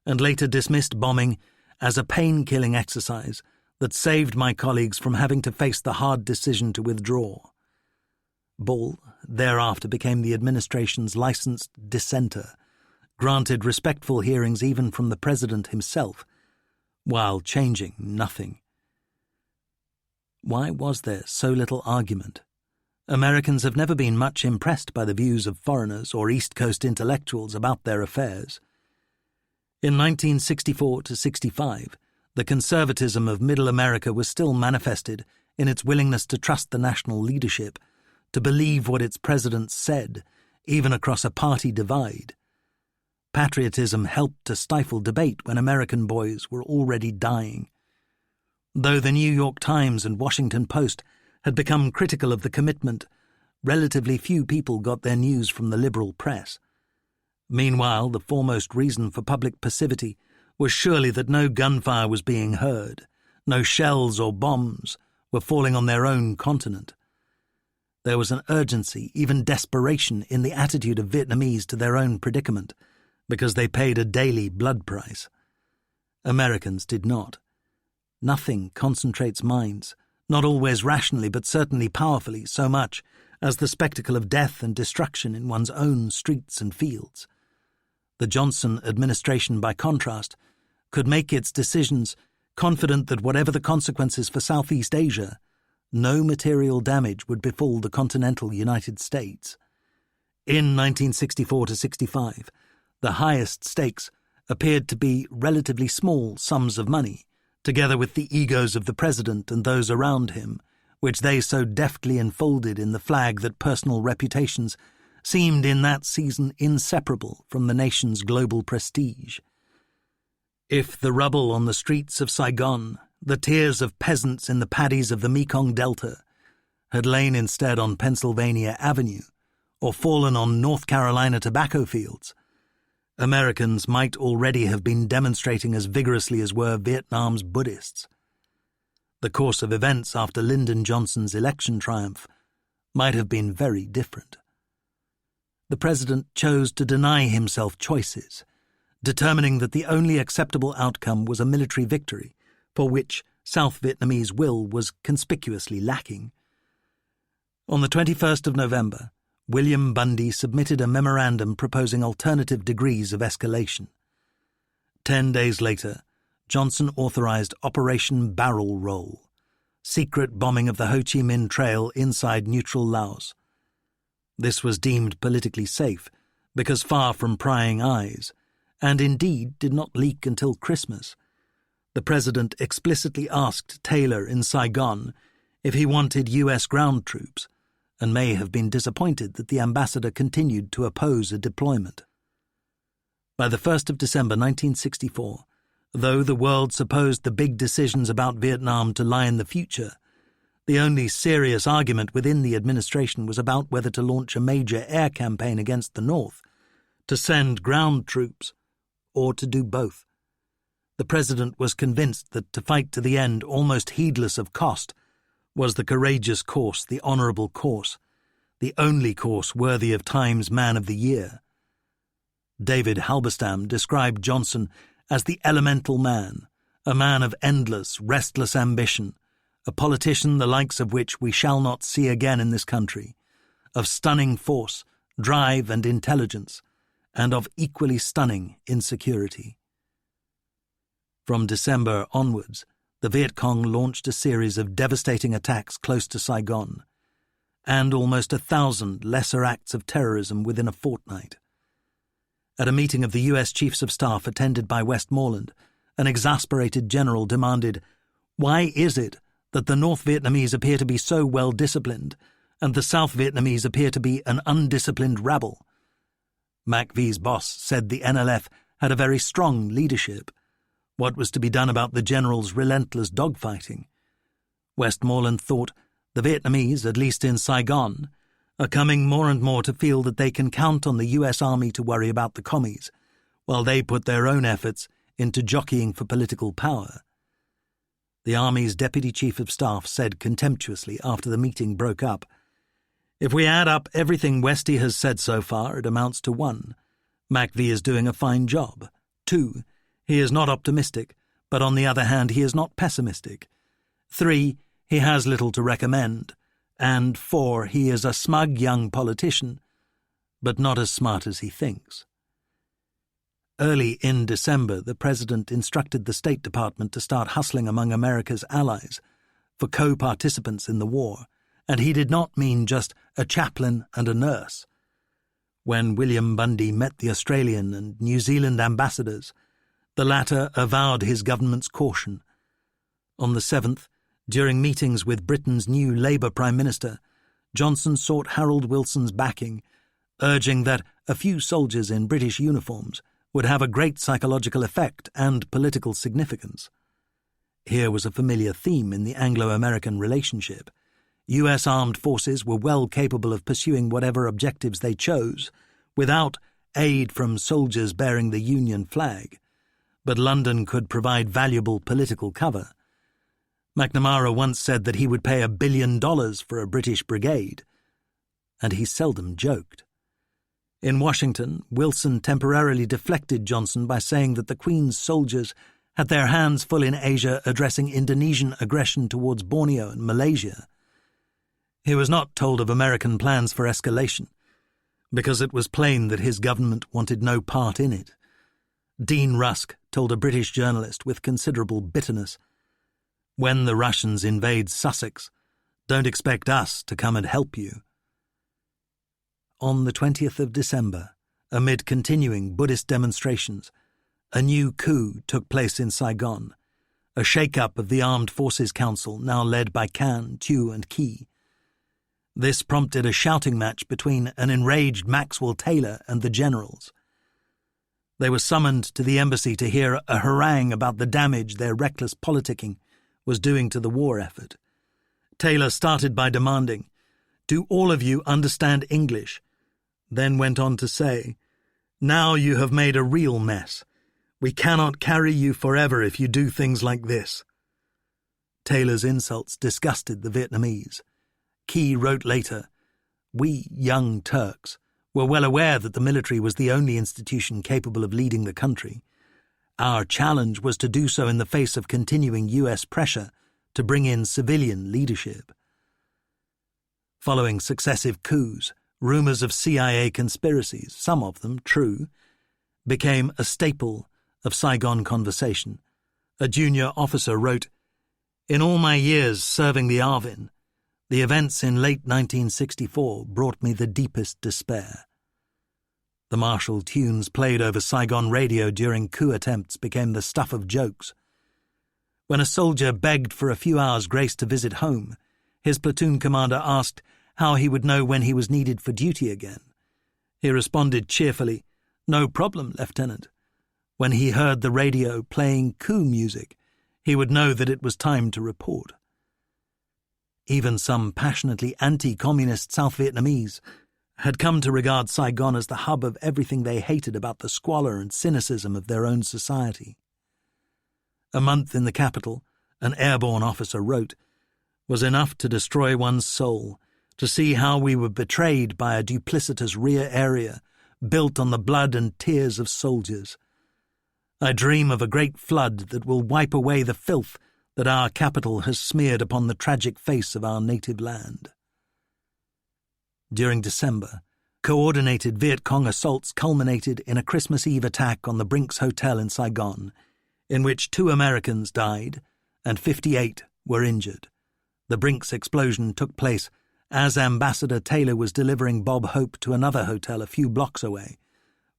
and later dismissed bombing as a pain-killing exercise that saved my colleagues from having to face the hard decision to withdraw. Bull thereafter became the administration's licensed dissenter, granted respectful hearings even from the president himself, while changing nothing. Why was there so little argument? Americans have never been much impressed by the views of foreigners or East Coast intellectuals about their affairs. In 1964-65, the conservatism of Middle America was still manifested in its willingness to trust the national leadership, to believe what its presidents said, even across a party divide. Patriotism helped to stifle debate when American boys were already dying. Though the New York Times and Washington Post had become critical of the commitment, relatively few people got their news from the liberal press. Meanwhile, the foremost reason for public passivity was surely that no gunfire was being heard, no shells or bombs were falling on their own continent. There was an urgency, even desperation, in the attitude of Vietnamese to their own predicament, because they paid a daily blood price. Americans did not. Nothing concentrates minds, not always rationally but certainly powerfully, so much as the spectacle of death and destruction in one's own streets and fields. The Johnson administration, by contrast, could make its decisions confident that whatever the consequences for Southeast Asia, no material damage would befall the continental United States. In 1964-65, the highest stakes appeared to be relatively small sums of money, together with the egos of the president and those around him, which they so deftly enfolded in the flag that personal reputations seemed in that season inseparable from the nation's global prestige. If the rubble on the streets of Saigon, the tears of peasants in the paddies of the Mekong Delta, had lain instead on Pennsylvania Avenue, or fallen on North Carolina tobacco fields, Americans might already have been demonstrating as vigorously as were Vietnam's Buddhists. The course of events after Lyndon Johnson's election triumph might have been very different. The president chose to deny himself choices, determining that the only acceptable outcome was a military victory, for which South Vietnamese will was conspicuously lacking. On the 21st of November, William Bundy submitted a memorandum proposing alternative degrees of escalation. 10 days later, Johnson authorized Operation Barrel Roll, secret bombing of the Ho Chi Minh Trail inside neutral Laos. This was deemed politically safe because far from prying eyes, and indeed did not leak until Christmas. The president explicitly asked Taylor in Saigon if he wanted U.S. ground troops, and may have been disappointed that the ambassador continued to oppose a deployment. By the 1st of December 1964, though the world supposed the big decisions about Vietnam to lie in the future, the only serious argument within the administration was about whether to launch a major air campaign against the North, to send ground troops, or to do both. The president was convinced that to fight to the end, almost heedless of cost, was the courageous course, the honourable course, the only course worthy of Time's Man of the Year. David Halberstam described Johnson as the elemental man, a man of endless, restless ambition, a politician the likes of which we shall not see again in this country, of stunning force, drive and intelligence, and of equally stunning insecurity. From December onwards, the Viet Cong launched a series of devastating attacks close to Saigon, and almost 1,000 lesser acts of terrorism within a fortnight. At a meeting of the U.S. Chiefs of Staff attended by Westmoreland, an exasperated general demanded, "Why is it that the North Vietnamese appear to be so well disciplined, and the South Vietnamese appear to be an undisciplined rabble?" Mac V's boss said the NLF had a very strong leadership. What was to be done about the general's relentless dogfighting? Westmoreland thought the Vietnamese, at least in Saigon, are coming more and more to feel that they can count on the U.S. Army to worry about the commies, while they put their own efforts into jockeying for political power. The Army's Deputy Chief of Staff said contemptuously after the meeting broke up, "If we add up everything Westy has said so far, it amounts to 1. Mac V is doing a fine job. 2. He is not optimistic, but on the other hand he is not pessimistic. 3. He has little to recommend. And 4. He is a smug young politician, but not as smart as he thinks." Early in December, the President instructed the State Department to start hustling among America's allies for co-participants in the war, and he did not mean just a chaplain and a nurse. When William Bundy met the Australian and New Zealand ambassadors, the latter avowed his government's caution. On the 7th, during meetings with Britain's new Labour Prime Minister, Johnson sought Harold Wilson's backing, urging that a few soldiers in British uniforms would have a great psychological effect and political significance. Here was a familiar theme in the Anglo-American relationship. U.S. armed forces were well capable of pursuing whatever objectives they chose, without aid from soldiers bearing the Union flag, but London could provide valuable political cover. McNamara once said that he would pay $1 billion for a British brigade, and he seldom joked. In Washington, Wilson temporarily deflected Johnson by saying that the Queen's soldiers had their hands full in Asia addressing Indonesian aggression towards Borneo and Malaysia. He was not told of American plans for escalation, because it was plain that his government wanted no part in it. Dean Rusk told a British journalist with considerable bitterness, "When the Russians invade Sussex, don't expect us to come and help you." On the 20th of December, amid continuing Buddhist demonstrations, a new coup took place in Saigon, a shake-up of the Armed Forces Council now led by Can, Thieu and Key. This prompted a shouting match between an enraged Maxwell Taylor and the generals. They were summoned to the embassy to hear a harangue about the damage their reckless politicking was doing to the war effort. Taylor started by demanding, "Do all of you understand English?" Then went on to say, "Now you have made a real mess. We cannot carry you forever if you do things like this." Taylor's insults disgusted the Vietnamese. Key wrote later, "We young Turks were well aware that the military was the only institution capable of leading the country. Our challenge was to do so in the face of continuing U.S. pressure to bring in civilian leadership." Following successive coups, rumours of CIA conspiracies, some of them true, became a staple of Saigon conversation. A junior officer wrote, "In all my years serving the Arvin, the events in late 1964 brought me the deepest despair." The martial tunes played over Saigon radio during coup attempts became the stuff of jokes. When a soldier begged for a few hours' grace to visit home, his platoon commander asked how he would know when he was needed for duty again. He responded cheerfully, "No problem, Lieutenant." When he heard the radio playing coup music, he would know that it was time to report. Even some passionately anti-communist South Vietnamese had come to regard Saigon as the hub of everything they hated about the squalor and cynicism of their own society. A month in the capital, an airborne officer wrote, "was enough to destroy one's soul, to see how we were betrayed by a duplicitous rear area built on the blood and tears of soldiers. I dream of a great flood that will wipe away the filth that our capital has smeared upon the tragic face of our native land." During December, coordinated Viet Cong assaults culminated in a Christmas Eve attack on the Brinks Hotel in Saigon, in which 2 Americans died and 58 were injured. The Brinks explosion took place as Ambassador Taylor was delivering Bob Hope to another hotel a few blocks away,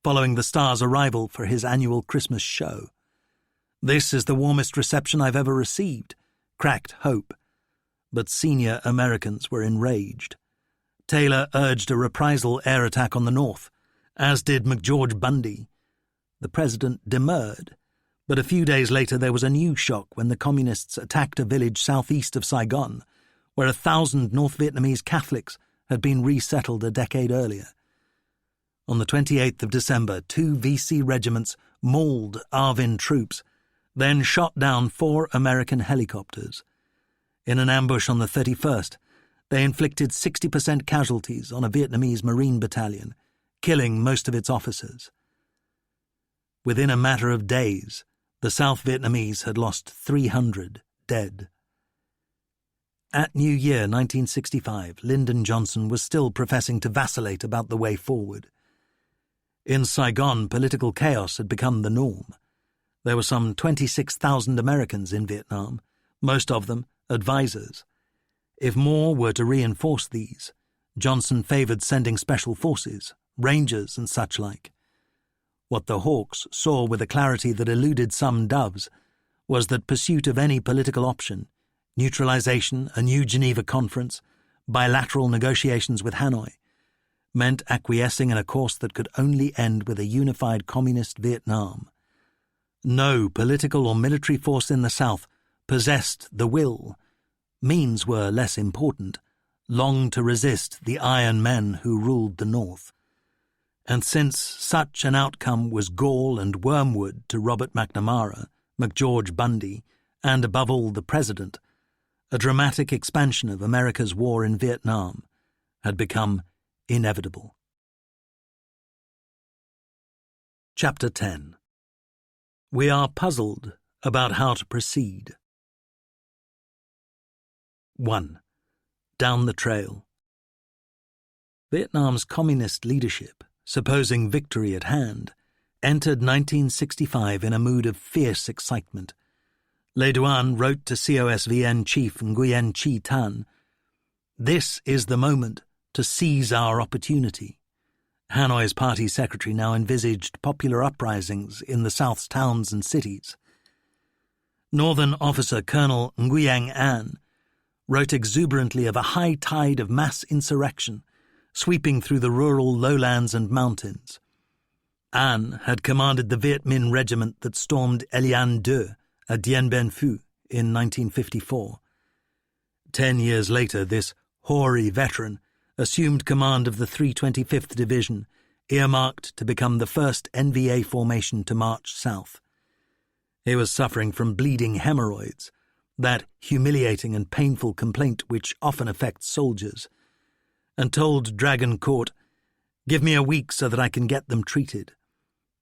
following the star's arrival for his annual Christmas show. "This is the warmest reception I've ever received," cracked Hope. But senior Americans were enraged. Taylor urged a reprisal air attack on the north, as did McGeorge Bundy. The president demurred, but a few days later there was a new shock when the communists attacked a village southeast of Saigon, where 1,000 North Vietnamese Catholics had been resettled a decade earlier. On the 28th of December, 2 VC regiments mauled Arvin troops, then shot down 4 American helicopters. In an ambush on the 31st, they inflicted 60% casualties on a Vietnamese Marine battalion, killing most of its officers. Within a matter of days, the South Vietnamese had lost 300 dead. At New Year 1965, Lyndon Johnson was still professing to vacillate about the way forward. In Saigon, political chaos had become the norm. There were some 26,000 Americans in Vietnam, most of them advisors. If more were to reinforce these, Johnson favoured sending special forces, rangers and such like. What the Hawks saw with a clarity that eluded some doves was that pursuit of any political option, neutralization, a new Geneva conference, bilateral negotiations with Hanoi, meant acquiescing in a course that could only end with a unified communist Vietnam. No political or military force in the South possessed the will. Means were less important, long to resist the iron men who ruled the North. And since such an outcome was gall and wormwood to Robert McNamara, McGeorge Bundy, and above all the President, a dramatic expansion of America's war in Vietnam had become inevitable. Chapter 10. We are puzzled about how to proceed. 1. Down the trail. Vietnam's communist leadership, supposing victory at hand, entered 1965 in a mood of fierce excitement. Le Duan wrote to COSVN chief Nguyen Chi Tan, "This is the moment to seize our opportunity." Hanoi's party secretary now envisaged popular uprisings in the South's towns and cities. Northern officer Colonel Nguyen An wrote exuberantly of a high tide of mass insurrection sweeping through the rural lowlands and mountains. An had commanded the Viet Minh regiment that stormed Elian II at Dien Bien Phu in 1954. 10 years later, this hoary veteran assumed command of the 325th Division, earmarked to become the first NVA formation to march south. He was suffering from bleeding hemorrhoids, that humiliating and painful complaint which often affects soldiers, and told Dragon Court, "Give me a week so that I can get them treated."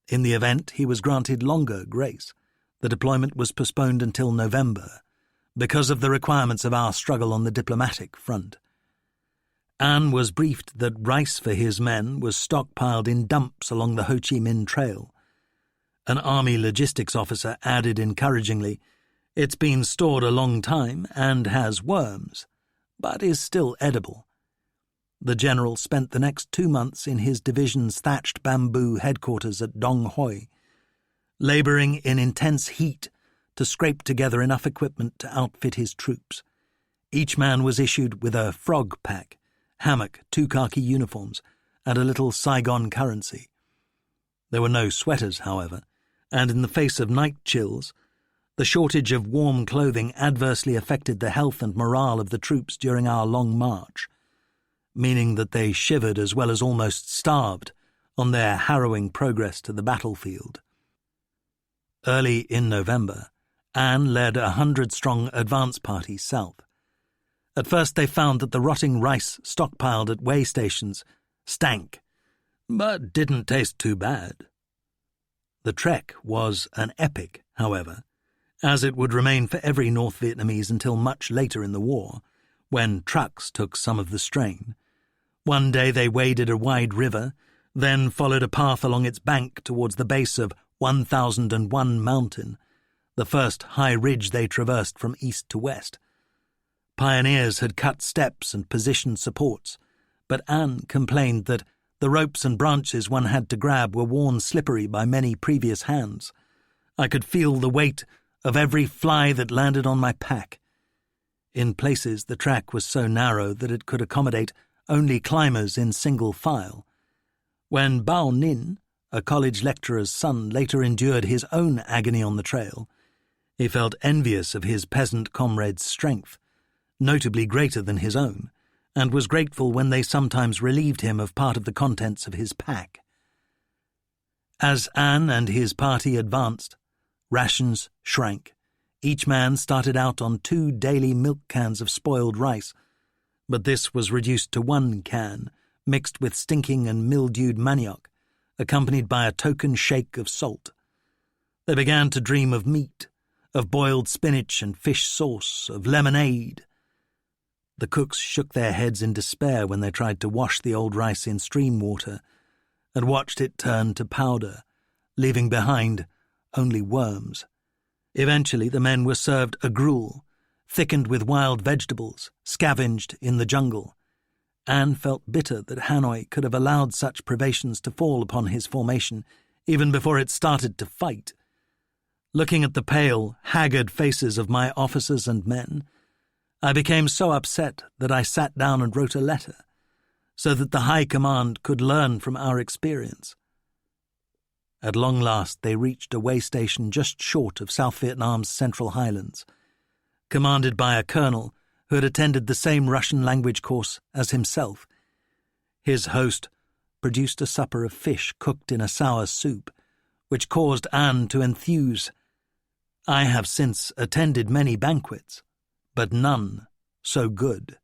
In the event, he was granted longer grace. The deployment was postponed until November, because of the requirements of our struggle on the diplomatic front. An was briefed that rice for his men was stockpiled in dumps along the Ho Chi Minh Trail. An Army logistics officer added encouragingly, "It's been stored a long time and has worms, but is still edible." The general spent the next 2 months in his division's thatched bamboo headquarters at Dong Hoi, labouring in intense heat to scrape together enough equipment to outfit his troops. Each man was issued with a frog pack, hammock, 2 khaki uniforms, and a little Saigon currency. There were no sweaters, however, and in the face of night chills, the shortage of warm clothing adversely affected the health and morale of the troops during our long march, meaning that they shivered as well as almost starved on their harrowing progress to the battlefield. Early in November, An led a 100-strong advance party south. At first they found that the rotting rice stockpiled at way stations stank, but didn't taste too bad. The trek was an epic, however, as it would remain for every North Vietnamese until much later in the war, when trucks took some of the strain. One day they waded a wide river, then followed a path along its bank towards the base of 1001 Mountain, the first high ridge they traversed from east to west. Pioneers had cut steps and positioned supports, but An complained that the ropes and branches one had to grab were worn slippery by many previous hands. I could feel the weight of every fly that landed on my pack. In places the track was so narrow that it could accommodate only climbers in single file. When Bao Nin, a college lecturer's son, later endured his own agony on the trail, he felt envious of his peasant comrades' strength, notably greater than his own, and was grateful when they sometimes relieved him of part of the contents of his pack. As An and his party advanced, rations shrank. Each man started out on 2 daily milk cans of spoiled rice, but this was reduced to 1 can, mixed with stinking and mildewed manioc, accompanied by a token shake of salt. They began to dream of meat, of boiled spinach and fish sauce, of lemonade. The cooks shook their heads in despair when they tried to wash the old rice in stream water and watched it turn to powder, leaving behind only worms. Eventually the men were served a gruel, thickened with wild vegetables, scavenged in the jungle. An felt bitter that Hanoi could have allowed such privations to fall upon his formation even before it started to fight. Looking at the pale, haggard faces of my officers and men, I became so upset that I sat down and wrote a letter, so that the High Command could learn from our experience. At long last they reached a way station just short of South Vietnam's Central Highlands, commanded by a colonel who had attended the same Russian language course as himself. His host produced a supper of fish cooked in a sour soup, which caused Anne to enthuse. I have since attended many banquets, but none so good.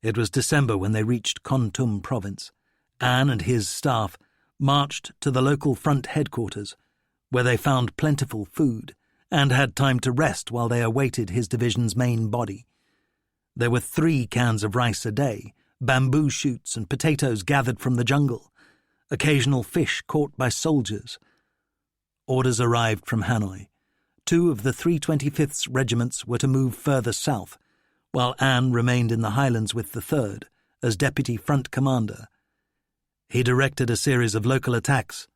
It was December when they reached Kontum province. Anne and his staff marched to the local front headquarters, where they found plentiful food and had time to rest while they awaited his division's main body. There were 3 cans of rice a day, bamboo shoots and potatoes gathered from the jungle, occasional fish caught by soldiers. Orders arrived from Hanoi. 2 of the 325th regiments were to move further south, while Anne remained in the highlands with the 3rd as deputy front commander. He directed a series of local attacks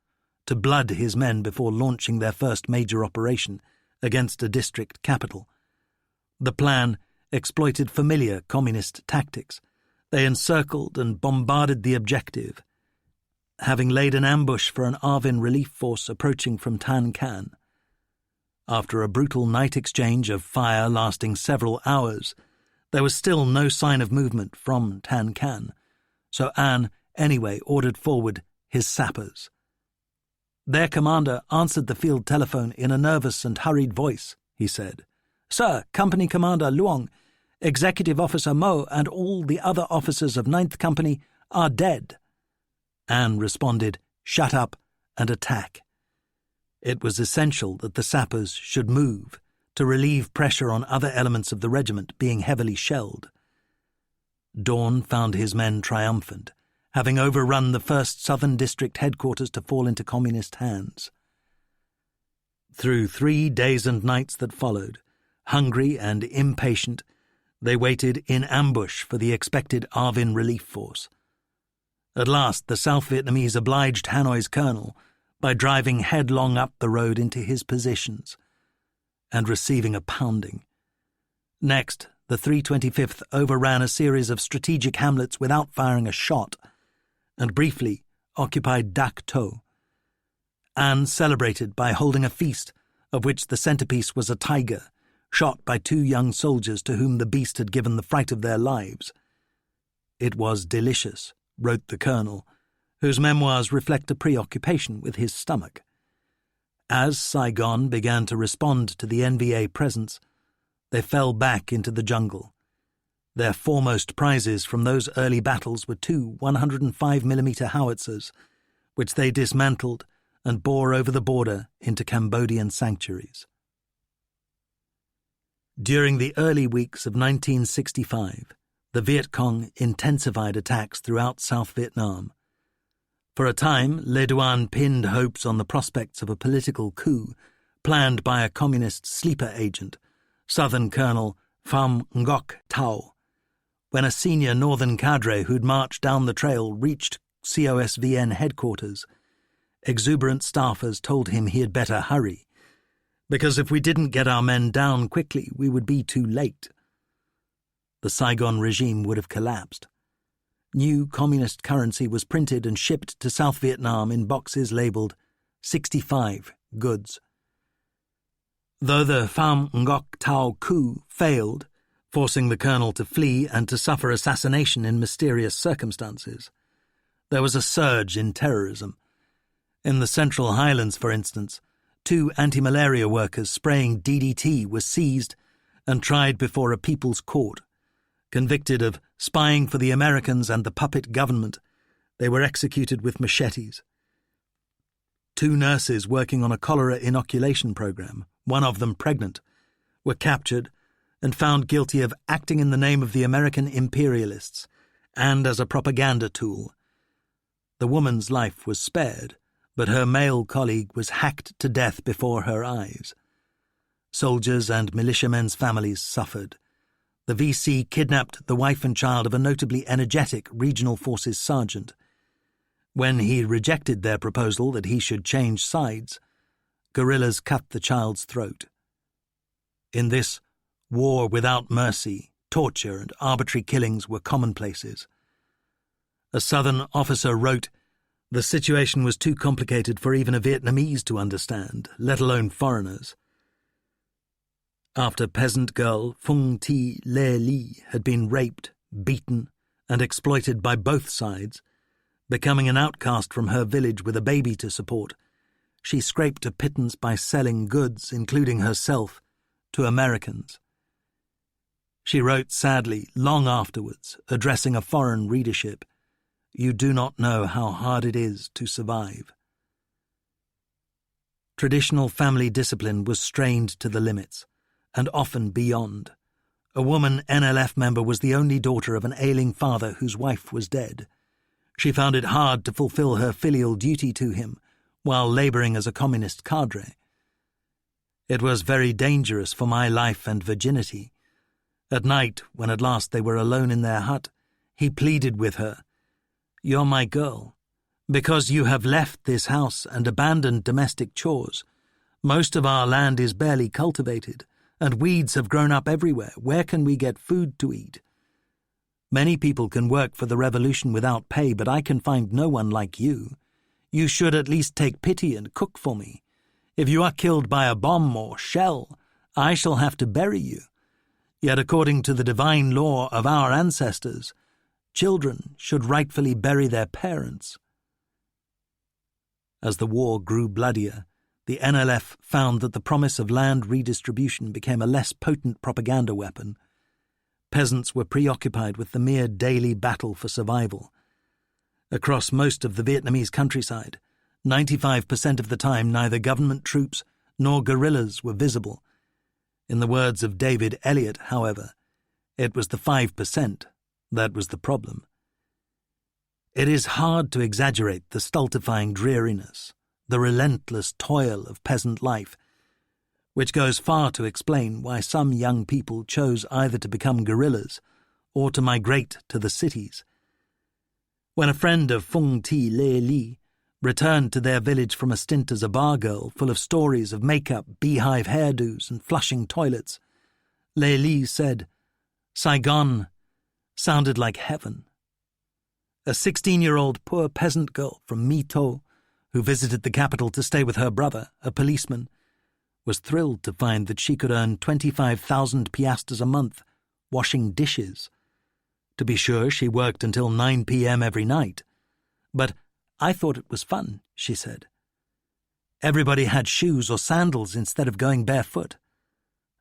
to blood his men before launching their first major operation against a district capital. The plan exploited familiar communist tactics. They encircled and bombarded the objective, having laid an ambush for an Arvin relief force approaching from Tan Khan. After a brutal night exchange of fire lasting several hours, there was still no sign of movement from Tan Khan, so Anne anyway ordered forward his sappers. Their commander answered the field telephone in a nervous and hurried voice. He said, "Sir, Company Commander Luong, Executive Officer Mo and all the other officers of 9th Company are dead." Anne responded, "Shut up and attack." It was essential that the sappers should move to relieve pressure on other elements of the regiment being heavily shelled. Dawn found his men triumphant, having overrun the 1st Southern District headquarters to fall into communist hands. Through 3 days and nights that followed, hungry and impatient, they waited in ambush for the expected Arvin relief force. At last, the South Vietnamese obliged Hanoi's colonel by driving headlong up the road into his positions and receiving a pounding. Next, the 325th overran a series of strategic hamlets without firing a shot, and briefly occupied Dak To. Anne celebrated by holding a feast, of which the centerpiece was a tiger, shot by 2 young soldiers to whom the beast had given the fright of their lives. "It was delicious," wrote the colonel, whose memoirs reflect a preoccupation with his stomach. As Saigon began to respond to the NVA presence, they fell back into the jungle. Their foremost prizes from those early battles were 2 105mm howitzers, which they dismantled and bore over the border into Cambodian sanctuaries. During the early weeks of 1965, the Viet Cong intensified attacks throughout South Vietnam. For a time, Le Duan pinned hopes on the prospects of a political coup planned by a communist sleeper agent, Southern Colonel Pham Ngoc Thao. When a senior northern cadre who'd marched down the trail reached COSVN headquarters, exuberant staffers told him he had better hurry, because if we didn't get our men down quickly, we would be too late. The Saigon regime would have collapsed. New communist currency was printed and shipped to South Vietnam in boxes labelled 65 goods. Though the Pham Ngoc Thao coup failed, forcing the colonel to flee and to suffer assassination in mysterious circumstances, there was a surge in terrorism. In the Central Highlands, for instance, 2 anti-malaria workers spraying DDT were seized and tried before a people's court. Convicted of spying for the Americans and the puppet government, they were executed with machetes. 2 nurses working on a cholera inoculation program, one of them pregnant, were captured and found guilty of acting in the name of the American imperialists and as a propaganda tool. The woman's life was spared, but her male colleague was hacked to death before her eyes. Soldiers and militiamen's families suffered. The VC kidnapped the wife and child of a notably energetic regional forces sergeant. When he rejected their proposal that he should change sides, guerrillas cut the child's throat. In this war without mercy, torture and arbitrary killings were commonplaces. A Southern officer wrote, "The situation was too complicated for even a Vietnamese to understand, let alone foreigners." After peasant girl Phung Thi Le Li had been raped, beaten, and exploited by both sides, Becoming an outcast from her village with a baby to support, she scraped a pittance by selling goods, including herself, to Americans. She wrote sadly, long afterwards, addressing a foreign readership, "You do not know how hard it is to survive." Traditional family discipline was strained to the limits, and often beyond. A woman NLF member was the only daughter of an ailing father whose wife was dead. She found it hard to fulfill her filial duty to him while labouring as a communist cadre. It was very dangerous for my life and virginity. At night, when at last they were alone in their hut, he pleaded with her, "You're my girl. Because you have left this house and abandoned domestic chores, most of our land is barely cultivated, and weeds have grown up everywhere. Where can we get food to eat? Many people can work for the revolution without pay, but I can find no one like you. You should at least take pity and cook for me. If you are killed by a bomb or shell, I shall have to bury you. Yet according to the divine law of our ancestors, children should rightfully bury their parents." As the war grew bloodier, the NLF found that the promise of land redistribution became a less potent propaganda weapon. Peasants were preoccupied with the mere daily battle for survival. Across most of the Vietnamese countryside, 95% of the time neither government troops nor guerrillas were visible. In the words of David Elliott, however, it was the 5% that was the problem. It is hard to exaggerate the stultifying dreariness, the relentless toil of peasant life, which goes far to explain why some young people chose either to become guerrillas or to migrate to the cities. When a friend of Phung Thi Le Li returned to their village from a stint as a bar girl full of stories of makeup, beehive hairdos and flushing toilets, Le Li said, "Saigon sounded like heaven." A 16-year-old poor peasant girl from My Tho, who visited the capital to stay with her brother, a policeman, was thrilled to find that she could earn 25,000 piastres a month washing dishes. To be sure, she worked until 9 p.m. every night. But I thought it was fun, she said. Everybody had shoes or sandals instead of going barefoot.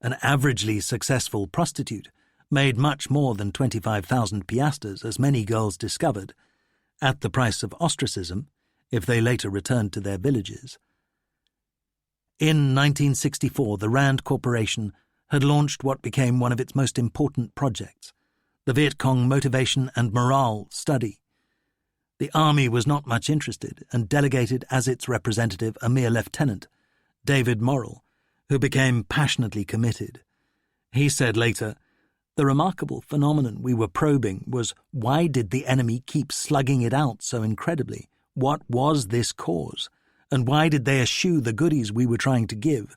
An averagely successful prostitute made much more than 25,000 piastres, as many girls discovered, at the price of ostracism, if they later returned to their villages. In 1964, the Rand Corporation had launched what became one of its most important projects, the Viet Cong Motivation and Morale Study. The army was not much interested and delegated as its representative a mere lieutenant, David Morrill, who became passionately committed. He said later, "The remarkable phenomenon we were probing was why did the enemy keep slugging it out so incredibly? What was this cause? And why did they eschew the goodies we were trying to give,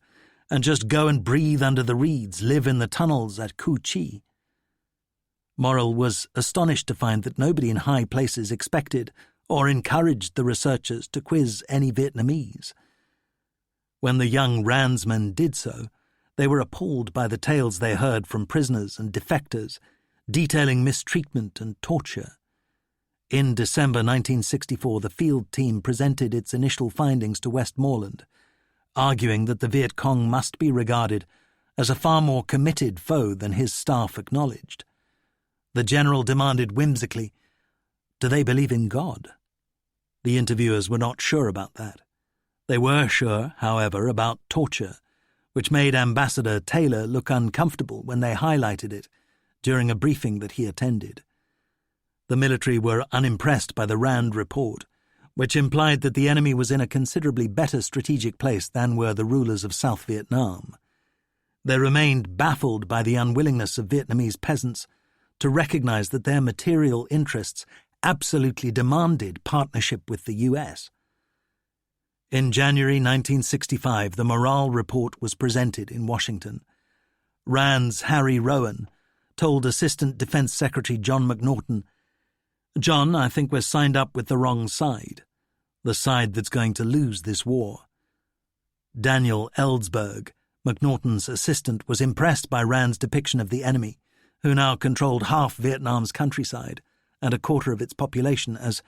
and just go and breathe under the reeds, live in the tunnels at Cu Chi?" Morrill was astonished to find that nobody in high places expected or encouraged the researchers to quiz any Vietnamese. When the young Randsmen did so, they were appalled by the tales they heard from prisoners and defectors, detailing mistreatment and torture. In December 1964, the field team presented its initial findings to Westmoreland, arguing that the Viet Cong must be regarded as a far more committed foe than his staff acknowledged. The general demanded whimsically, "Do they believe in God?" The interviewers were not sure about that. They were sure, however, about torture, which made Ambassador Taylor look uncomfortable when they highlighted it during a briefing that he attended. The military were unimpressed by the Rand report, which implied that the enemy was in a considerably better strategic place than were the rulers of South Vietnam. They remained baffled by the unwillingness of Vietnamese peasants to recognize that their material interests absolutely demanded partnership with the U.S. In January 1965, the morale report was presented in Washington. Rand's Harry Rowan told Assistant Defense Secretary John McNaughton, "John, I think we're signed up with the wrong side, the side that's going to lose this war." Daniel Ellsberg, McNaughton's assistant, was impressed by Rand's depiction of the enemy, who now controlled half Vietnam's countryside and a quarter of its population, as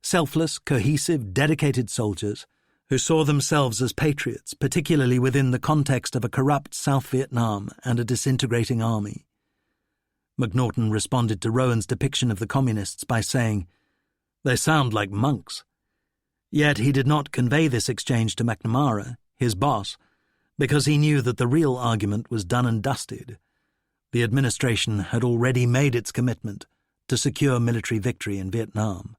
selfless, cohesive, dedicated soldiers who saw themselves as patriots, particularly within the context of a corrupt South Vietnam and a disintegrating army. Macnaghten responded to Rowan's depiction of the communists by saying, "They sound like monks." Yet he did not convey this exchange to McNamara, his boss, because he knew that the real argument was done and dusted. The administration had already made its commitment to secure military victory in Vietnam.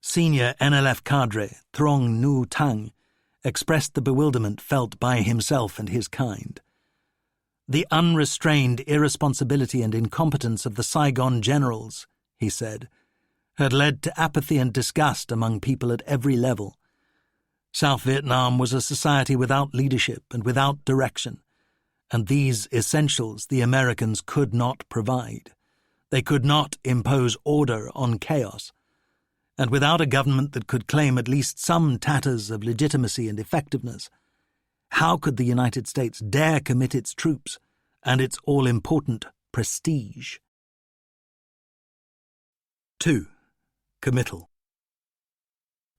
Senior NLF cadre Trong Nu Tang expressed the bewilderment felt by himself and his kind. "The unrestrained irresponsibility and incompetence of the Saigon generals," he said, had led to apathy and disgust among people at every level. South Vietnam was a society without leadership and without direction, and these essentials the Americans could not provide. They could not impose order on chaos, and without a government that could claim at least some tatters of legitimacy and effectiveness, how could the United States dare commit its troops and its all-important prestige? 2. Committal.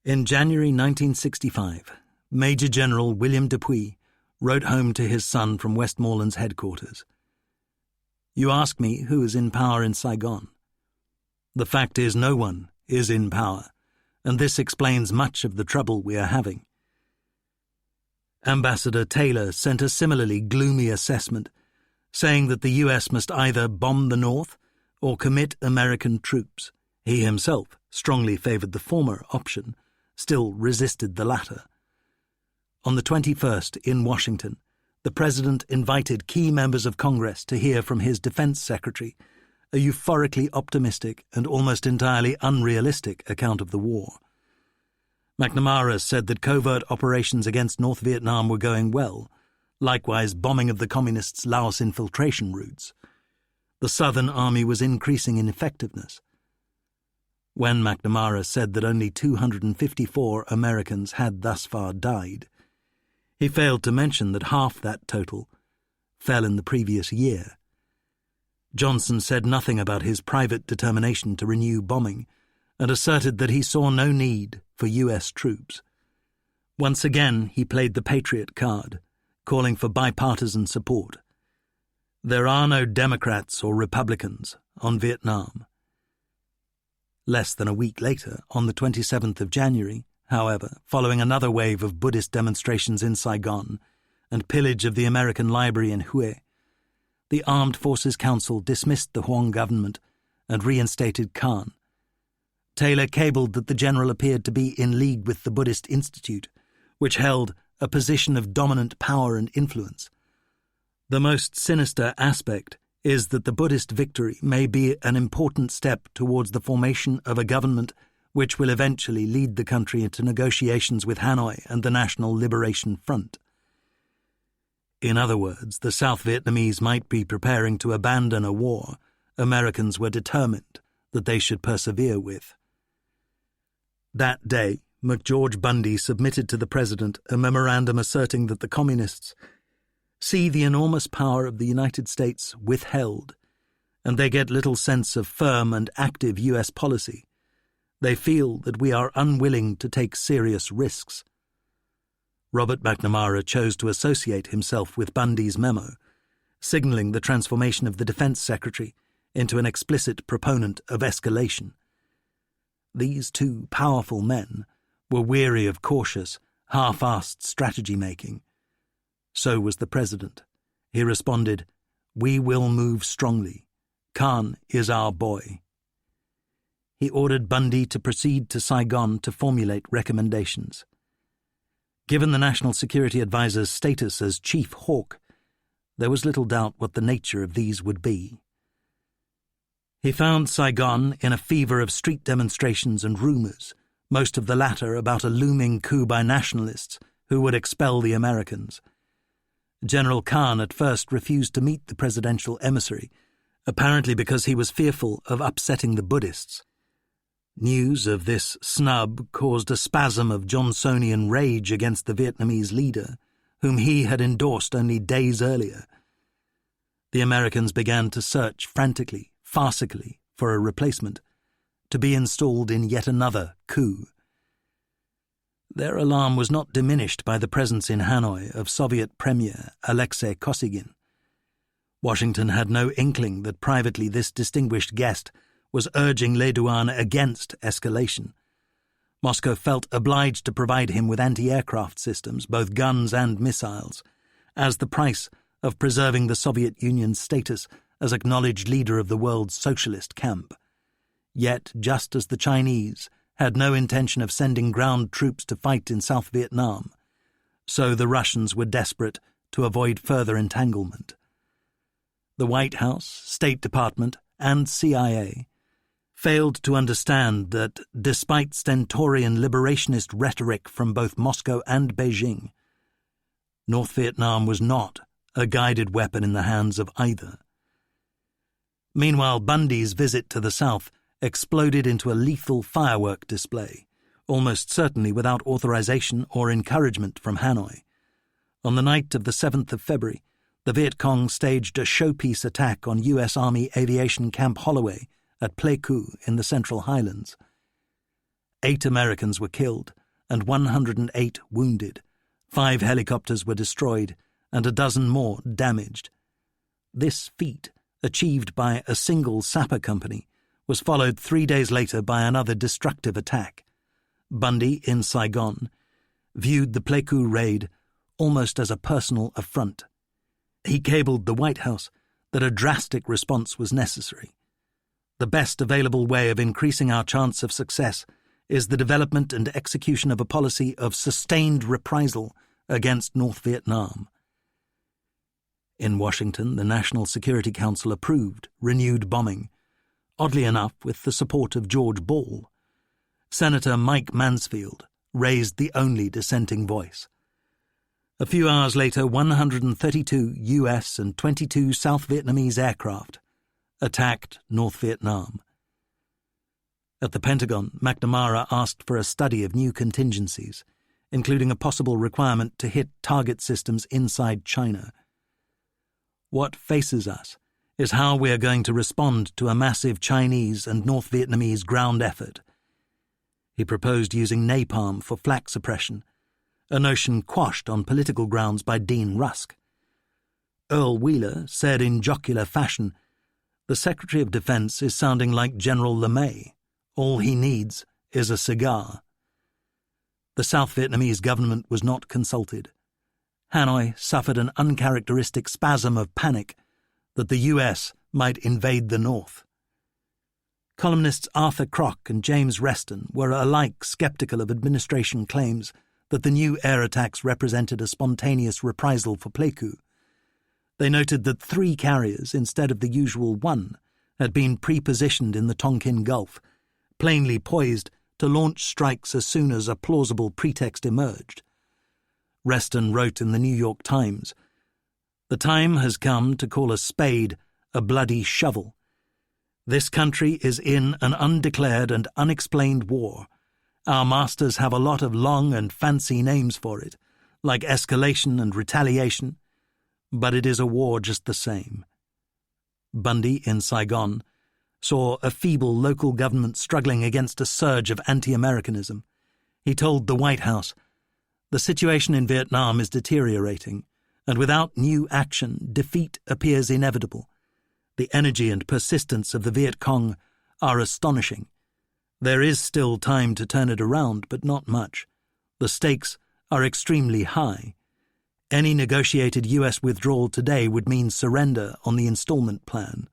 In January 1965, Major General William Dupuy wrote home to his son from Westmoreland's headquarters. "You ask me who is in power in Saigon. The fact is no one is in power, and this explains much of the trouble we are having." Ambassador Taylor sent a similarly gloomy assessment, saying that the US must either bomb the North or commit American troops. He himself strongly favored the former option, still resisted the latter. On the 21st, in Washington, the President invited key members of Congress to hear from his Defense Secretary a euphorically optimistic and almost entirely unrealistic account of the war. McNamara said that covert operations against North Vietnam were going well, likewise bombing of the Communists' Laos infiltration routes. The Southern Army was increasing in effectiveness. When McNamara said that only 254 Americans had thus far died, he failed to mention that half that total fell in the previous year. Johnson said nothing about his private determination to renew bombing and asserted that he saw no need for US troops. Once again, he played the Patriot card, calling for bipartisan support. There are no Democrats or Republicans on Vietnam. Less than a week later, on the 27th of January, however, following another wave of Buddhist demonstrations in Saigon and pillage of the American Library in Hue, the Armed Forces Council dismissed the Huang government and reinstated Khan. Taylor cabled that the general appeared to be in league with the Buddhist Institute, which held a position of dominant power and influence. The most sinister aspect is that the Buddhist victory may be an important step towards the formation of a government which will eventually lead the country into negotiations with Hanoi and the National Liberation Front. In other words, the South Vietnamese might be preparing to abandon a war Americans were determined that they should persevere with. That day, McGeorge Bundy submitted to the President a memorandum asserting that the Communists see the enormous power of the United States withheld, and they get little sense of firm and active U.S. policy. They feel that we are unwilling to take serious risks. Robert McNamara chose to associate himself with Bundy's memo, signalling the transformation of the Defense Secretary into an explicit proponent of escalation. These two powerful men were weary of cautious, half-assed strategy-making. So was the President. He responded, "We will move strongly. Khan is our boy." He ordered Bundy to proceed to Saigon to formulate recommendations. Given the National Security Advisor's status as Chief Hawk, there was little doubt what the nature of these would be. He found Saigon in a fever of street demonstrations and rumours, most of the latter about a looming coup by nationalists who would expel the Americans. General Khan at first refused to meet the presidential emissary, apparently because he was fearful of upsetting the Buddhists. News of this snub caused a spasm of Johnsonian rage against the Vietnamese leader, whom he had endorsed only days earlier. The Americans began to search frantically, farcically, for a replacement, to be installed in yet another coup. Their alarm was not diminished by the presence in Hanoi of Soviet Premier Alexei Kosygin. Washington had no inkling that privately this distinguished guest was urging Les Douanes against escalation. Moscow felt obliged to provide him with anti-aircraft systems, both guns and missiles, as the price of preserving the Soviet Union's status as acknowledged leader of the world's socialist camp. Yet, just as the Chinese had no intention of sending ground troops to fight in South Vietnam, so the Russians were desperate to avoid further entanglement. The White House, State Department, and CIA failed to understand that, despite stentorian liberationist rhetoric from both Moscow and Beijing, North Vietnam was not a guided weapon in the hands of either. Meanwhile, Bundy's visit to the South exploded into a lethal firework display, almost certainly without authorization or encouragement from Hanoi. On the night of the 7th of February, the Viet Cong staged a showpiece attack on U.S. Army Aviation Camp Holloway at Pleiku in the Central Highlands. 8 Americans were killed and 108 wounded. 5 helicopters were destroyed and a dozen more damaged. This feat, achieved by a single sapper company, was followed 3 days later by another destructive attack. Bundy, in Saigon, viewed the Pleiku raid almost as a personal affront. He cabled the White House that a drastic response was necessary. The best available way of increasing our chance of success is the development and execution of a policy of sustained reprisal against North Vietnam. In Washington, the National Security Council approved renewed bombing, oddly enough with the support of George Ball. Senator Mike Mansfield raised the only dissenting voice. A few hours later, 132 U.S. and 22 South Vietnamese aircraft attacked North Vietnam. At the Pentagon, McNamara asked for a study of new contingencies, including a possible requirement to hit target systems inside China. What faces us is how we are going to respond to a massive Chinese and North Vietnamese ground effort. He proposed using napalm for flak suppression, a notion quashed on political grounds by Dean Rusk. Earl Wheeler said in jocular fashion, "The Secretary of Defense is sounding like General LeMay. All he needs is a cigar." The South Vietnamese government was not consulted. Hanoi suffered an uncharacteristic spasm of panic that the U.S. might invade the North. Columnists Arthur Kroc and James Reston were alike skeptical of administration claims that the new air attacks represented a spontaneous reprisal for Pleiku. They noted that 3 carriers, instead of the usual 1, had been pre-positioned in the Tonkin Gulf, plainly poised to launch strikes as soon as a plausible pretext emerged. Reston wrote in the New York Times, "The time has come to call a spade a bloody shovel. This country is in an undeclared and unexplained war. Our masters have a lot of long and fancy names for it, like escalation and retaliation, but it is a war just the same." Bundy, in Saigon, saw a feeble local government struggling against a surge of anti-Americanism. He told the White House, "The situation in Vietnam is deteriorating, and without new action, defeat appears inevitable. The energy and persistence of the Viet Cong are astonishing. There is still time to turn it around, but not much. The stakes are extremely high. Any negotiated U.S. withdrawal today would mean surrender on the installment plan."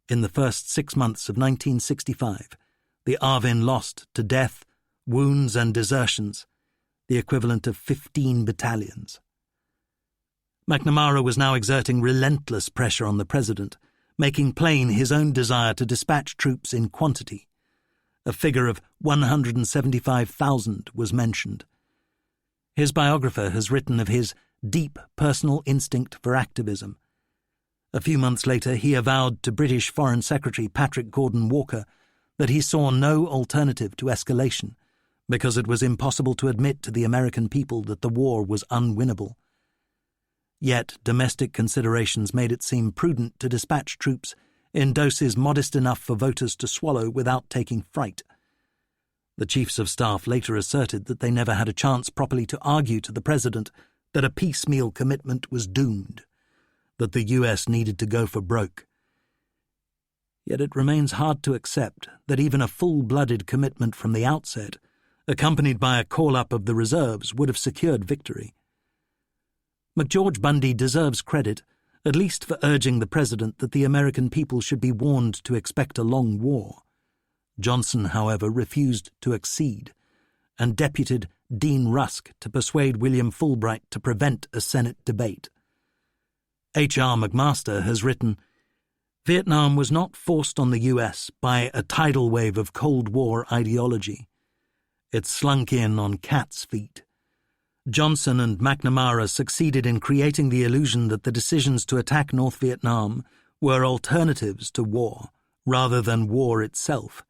In the first 6 months of 1965, the Arvin lost to death, wounds and desertions, the equivalent of 15 battalions. McNamara was now exerting relentless pressure on the president, making plain his own desire to dispatch troops in quantity. A figure of 175,000 was mentioned. His biographer has written of his deep personal instinct for activism. A few months later, he avowed to British Foreign Secretary Patrick Gordon Walker that he saw no alternative to escalation because it was impossible to admit to the American people that the war was unwinnable. Yet domestic considerations made it seem prudent to dispatch troops in doses modest enough for voters to swallow without taking fright. The chiefs of staff later asserted that they never had a chance properly to argue to the president that a piecemeal commitment was doomed, that the US needed to go for broke. Yet it remains hard to accept that even a full-blooded commitment from the outset, accompanied by a call-up of the reserves, would have secured victory. McGeorge Bundy deserves credit, at least for urging the president that the American people should be warned to expect a long war. Johnson, however, refused to accede, and deputed Dean Rusk to persuade William Fulbright to prevent a Senate debate. H.R. McMaster has written, "Vietnam was not forced on the US by a tidal wave of Cold War ideology. It slunk in on cat's feet. Johnson and McNamara succeeded in creating the illusion that the decisions to attack North Vietnam were alternatives to war, rather than war itself.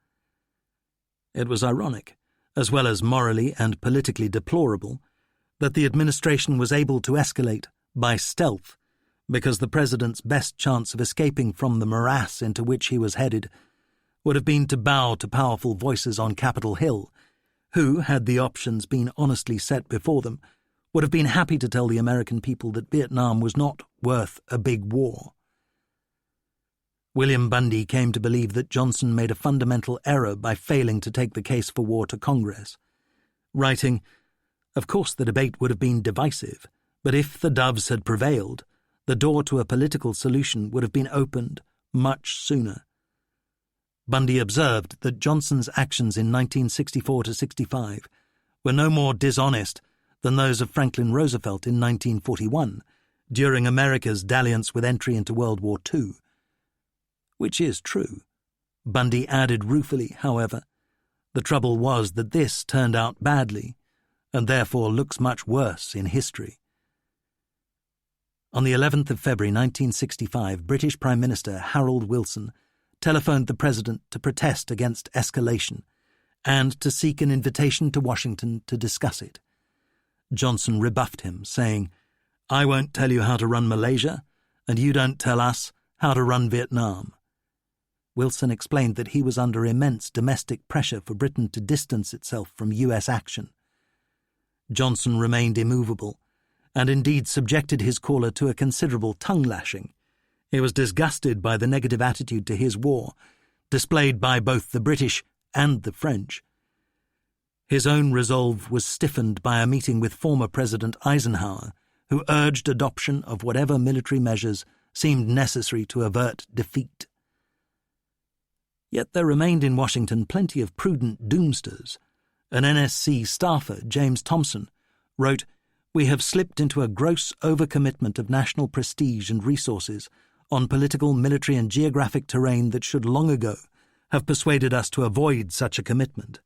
It was ironic, as well as morally and politically deplorable, that the administration was able to escalate by stealth, because the president's best chance of escaping from the morass into which he was headed would have been to bow to powerful voices on Capitol Hill, who, had the options been honestly set before them, would have been happy to tell the American people that Vietnam was not worth a big war." William Bundy came to believe that Johnson made a fundamental error by failing to take the case for war to Congress, writing, "Of course the debate would have been divisive, but if the doves had prevailed, the door to a political solution would have been opened much sooner." Bundy observed that Johnson's actions in 1964–65 were no more dishonest than those of Franklin Roosevelt in 1941, during America's dalliance with entry into World War II. Which is true. Bundy added ruefully, however, the trouble was that this turned out badly, and therefore looks much worse in history. On the 11th of February 1965, British Prime Minister Harold Wilson telephoned the president to protest against escalation and to seek an invitation to Washington to discuss it. Johnson rebuffed him, saying, "I won't tell you how to run Malaysia, and you don't tell us how to run Vietnam." Wilson explained that he was under immense domestic pressure for Britain to distance itself from US action. Johnson remained immovable, and indeed subjected his caller to a considerable tongue-lashing. He was disgusted by the negative attitude to his war, displayed by both the British and the French. His own resolve was stiffened by a meeting with former President Eisenhower, who urged adoption of whatever military measures seemed necessary to avert defeat. Yet there remained in Washington plenty of prudent doomsters. An NSC staffer, James Thompson, wrote, "We have slipped into a gross overcommitment of national prestige and resources on political, military and geographic terrain that should long ago have persuaded us to avoid such a commitment."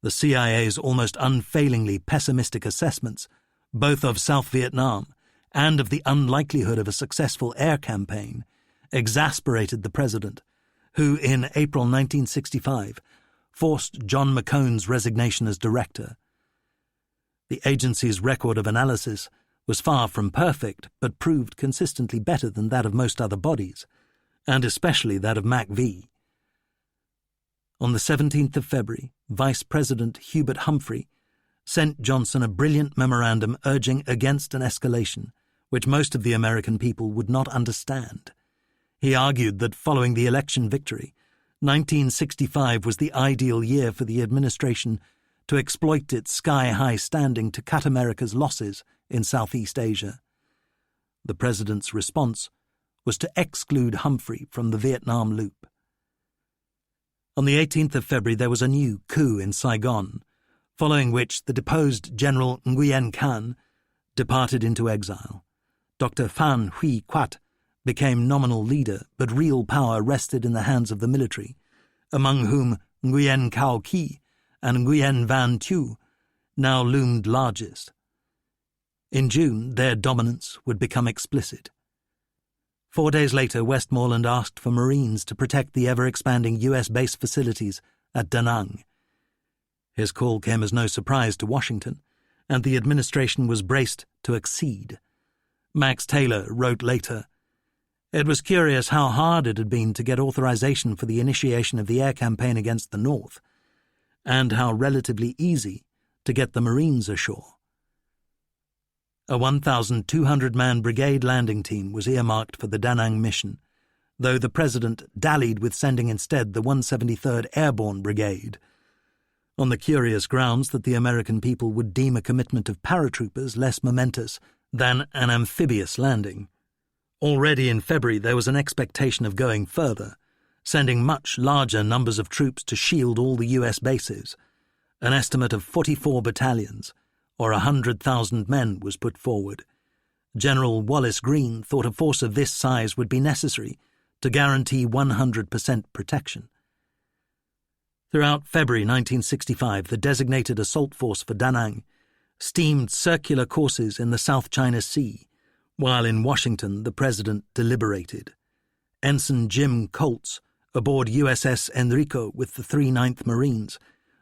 The CIA's almost unfailingly pessimistic assessments, both of South Vietnam and of the unlikelihood of a successful air campaign, exasperated the president, who in April 1965 forced John McCone's resignation as director. The agency's record of analysis was far from perfect, but proved consistently better than that of most other bodies, and especially that of MacV. On the 17th of February, Vice President Hubert Humphrey sent Johnson a brilliant memorandum urging against an escalation, which most of the American people would not understand. He argued that following the election victory, 1965 was the ideal year for the administration to exploit its sky-high standing to cut America's losses in Southeast Asia. The president's response was to exclude Humphrey from the Vietnam loop. On the 18th of February there was a new coup in Saigon, following which the deposed General Nguyen Can departed into exile. Dr. Phan Huy Quat became nominal leader, but real power rested in the hands of the military, among whom Nguyen Cao Ki and Nguyen Van Thieu now loomed largest. In June, their dominance would become explicit. 4 days later, Westmoreland asked for Marines to protect the ever-expanding US base facilities at Da Nang. His call came as no surprise to Washington, and the administration was braced to accede. Max Taylor wrote later, It was curious how hard it had been to get authorization for the initiation of the air campaign against the North, and how relatively easy to get the Marines ashore. A 1,200-man brigade landing team was earmarked for the Da Nang mission, though the President dallied with sending instead the 173rd Airborne Brigade, on the curious grounds that the American people would deem a commitment of paratroopers less momentous than an amphibious landing. Already in February there was an expectation of going further, sending much larger numbers of troops to shield all the US bases. An estimate of 44 battalions, or 100,000 men, was put forward. General Wallace Greene thought a force of this size would be necessary to guarantee 100% protection. Throughout February 1965, the designated assault force for Da Nang steamed circular courses in the South China Sea, while in Washington the President deliberated. Ensign Jim Colts, aboard USS Enrico with the 39th Marines,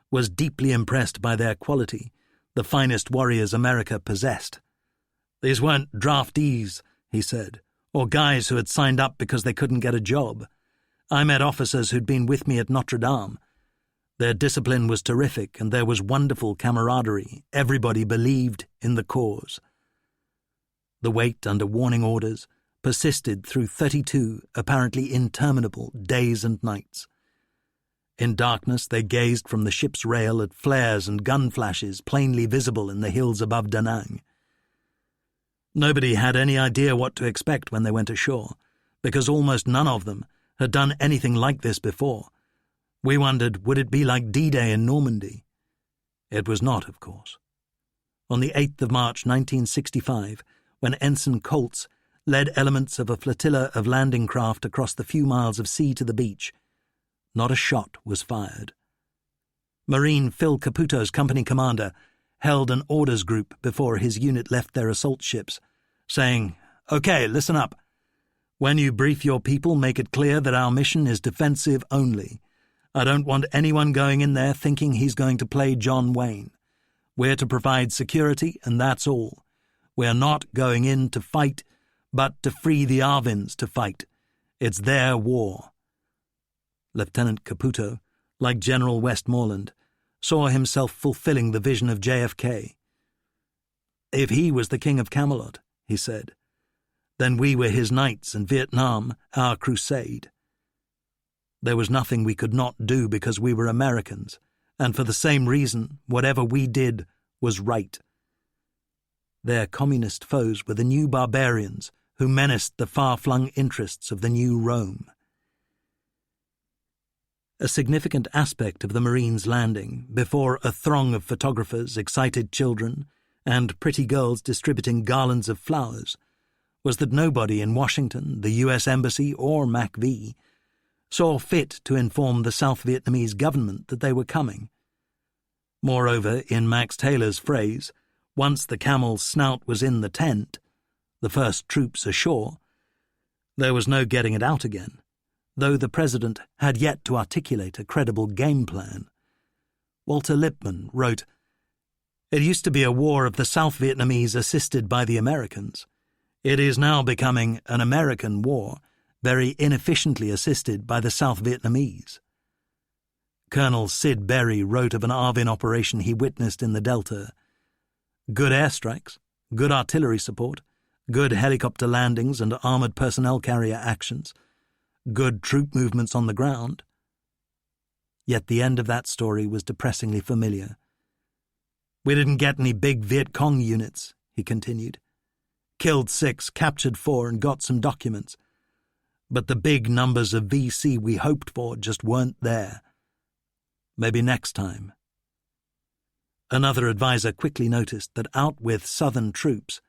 was deeply impressed by their quality, the finest warriors America possessed. "These weren't draftees," he said, "or guys who had signed up because they couldn't get a job. I met officers who'd been with me at Notre Dame. Their discipline was terrific, and there was wonderful camaraderie. Everybody believed in the cause." The wait under warning orders persisted through 32 apparently interminable days and nights. In darkness they gazed from the ship's rail at flares and gun flashes plainly visible in the hills above Da Nang. Nobody had any idea what to expect when they went ashore, because almost none of them had done anything like this before. We wondered, would it be like D-Day in Normandy? It was not, of course. On the 8th of March 1965, when Ensign Colts led elements of a flotilla of landing craft across the few miles of sea to the beach, not a shot was fired. Marine Phil Caputo's company commander held an orders group before his unit left their assault ships, saying, "Okay, listen up. When you brief your people, make it clear that our mission is defensive only. I don't want anyone going in there thinking he's going to play John Wayne. We're to provide security, and that's all. We're not going in to fight, but to free the Arvins to fight. It's their war." Lieutenant Caputo, like General Westmoreland, saw himself fulfilling the vision of JFK. "If he was the king of Camelot," he said, "then we were his knights and Vietnam our crusade." There was nothing we could not do because we were Americans, and for the same reason, whatever we did was right. Their communist foes were the new barbarians who menaced the far-flung interests of the new Rome. A significant aspect of the Marines' landing, before a throng of photographers, excited children, and pretty girls distributing garlands of flowers, was that nobody in Washington, the U.S. Embassy, or MacV saw fit to inform the South Vietnamese government that they were coming. Moreover, in Max Taylor's phrase, once the camel's snout was in the tent, the first troops ashore, there was no getting it out again, though the President had yet to articulate a credible game plan. Walter Lippmann wrote, "It used to be a war of the South Vietnamese assisted by the Americans. It is now becoming an American war, very inefficiently assisted by the South Vietnamese." Colonel Sid Berry wrote of an Arvin operation he witnessed in the Delta. "Good airstrikes, good artillery support, good helicopter landings and armoured personnel carrier actions, good troop movements on the ground." Yet the end of that story was depressingly familiar. "We didn't get any big Viet Cong units," he continued. "Killed 6, captured 4, and got some documents. But the big numbers of VC we hoped for just weren't there. Maybe next time." Another advisor quickly noticed that out with Southern troops,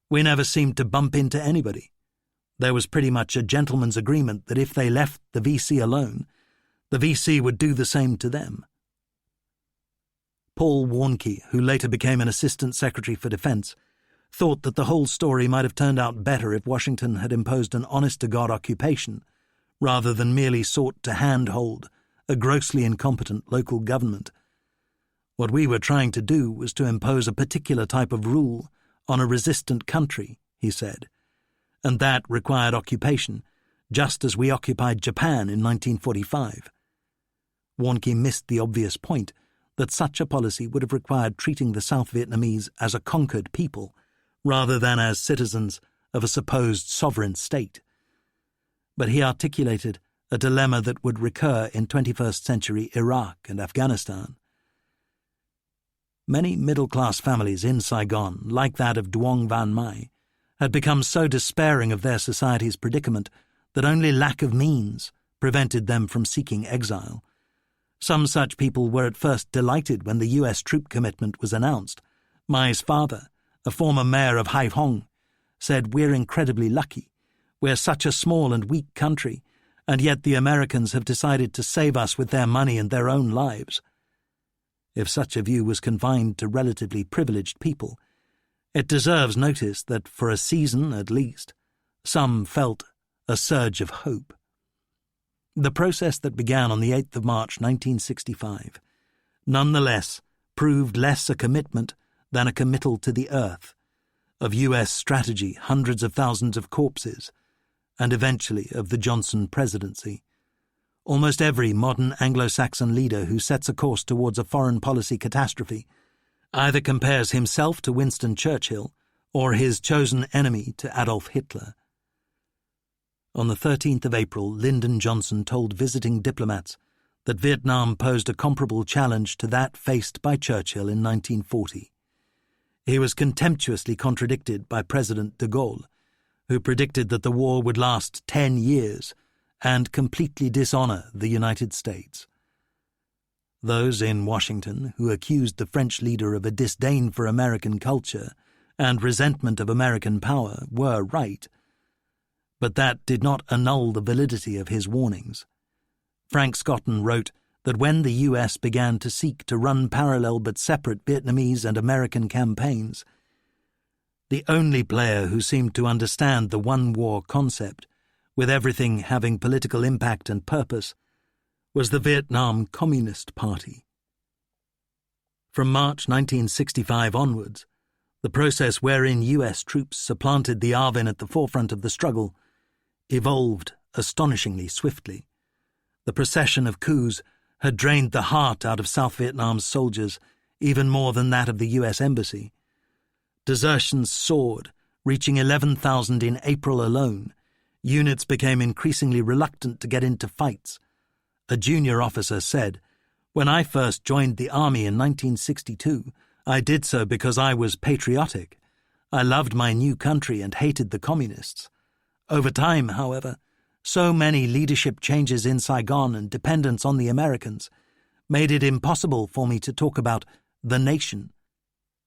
we never seemed to bump into anybody. There was pretty much a gentleman's agreement that if they left the VC alone, the VC would do the same to them. Paul Warnke, who later became an Assistant Secretary for Defense, thought that the whole story might have turned out better if Washington had imposed an honest-to-God occupation, rather than merely sought to handhold a grossly incompetent local government. What we were trying to do was to impose a particular type of rule on a resistant country, he said, and that required occupation, just as we occupied Japan in 1945. Warnke missed the obvious point that such a policy would have required treating the South Vietnamese as a conquered people, rather than as citizens of a supposed sovereign state. But he articulated a dilemma that would recur in 21st century Iraq and Afghanistan. Many middle-class families in Saigon, like that of Duong Van Mai, had become so despairing of their society's predicament that only lack of means prevented them from seeking exile. Some such people were at first delighted when the U.S. troop commitment was announced. Mai's father, a former mayor of Haiphong, said, "We're incredibly lucky. We're such a small and weak country, and yet the Americans have decided to save us with their money and their own lives." If such a view was confined to relatively privileged people, it deserves notice that, for a season at least, some felt a surge of hope. The process that began on the 8th of March 1965 nonetheless proved less a commitment than a committal to the earth, of U.S. strategy, hundreds of thousands of corpses, and eventually of the Johnson presidency. Almost every modern Anglo-Saxon leader who sets a course towards a foreign policy catastrophe either compares himself to Winston Churchill or his chosen enemy to Adolf Hitler. On the 13th of April, Lyndon Johnson told visiting diplomats that Vietnam posed a comparable challenge to that faced by Churchill in 1940. He was contemptuously contradicted by President de Gaulle, who predicted that the war would last 10 years and completely dishonor the United States. Those in Washington who accused the French leader of a disdain for American culture and resentment of American power were right, but that did not annul the validity of his warnings. Frank Scotton wrote that when the U.S. began to seek to run parallel but separate Vietnamese and American campaigns, the only player who seemed to understand the one-war concept, with everything having political impact and purpose, was the Vietnam Communist Party. From March 1965 onwards, the process wherein U.S. troops supplanted the ARVN at the forefront of the struggle evolved astonishingly swiftly. The procession of coups had drained the heart out of South Vietnam's soldiers even more than that of the U.S. Embassy. Desertions soared, reaching 11,000 in April alone. Units became increasingly reluctant to get into fights. A junior officer said, "When I first joined the army in 1962, I did so because I was patriotic. I loved my new country and hated the communists. Over time, however, so many leadership changes in Saigon and dependence on the Americans made it impossible for me to talk about the nation."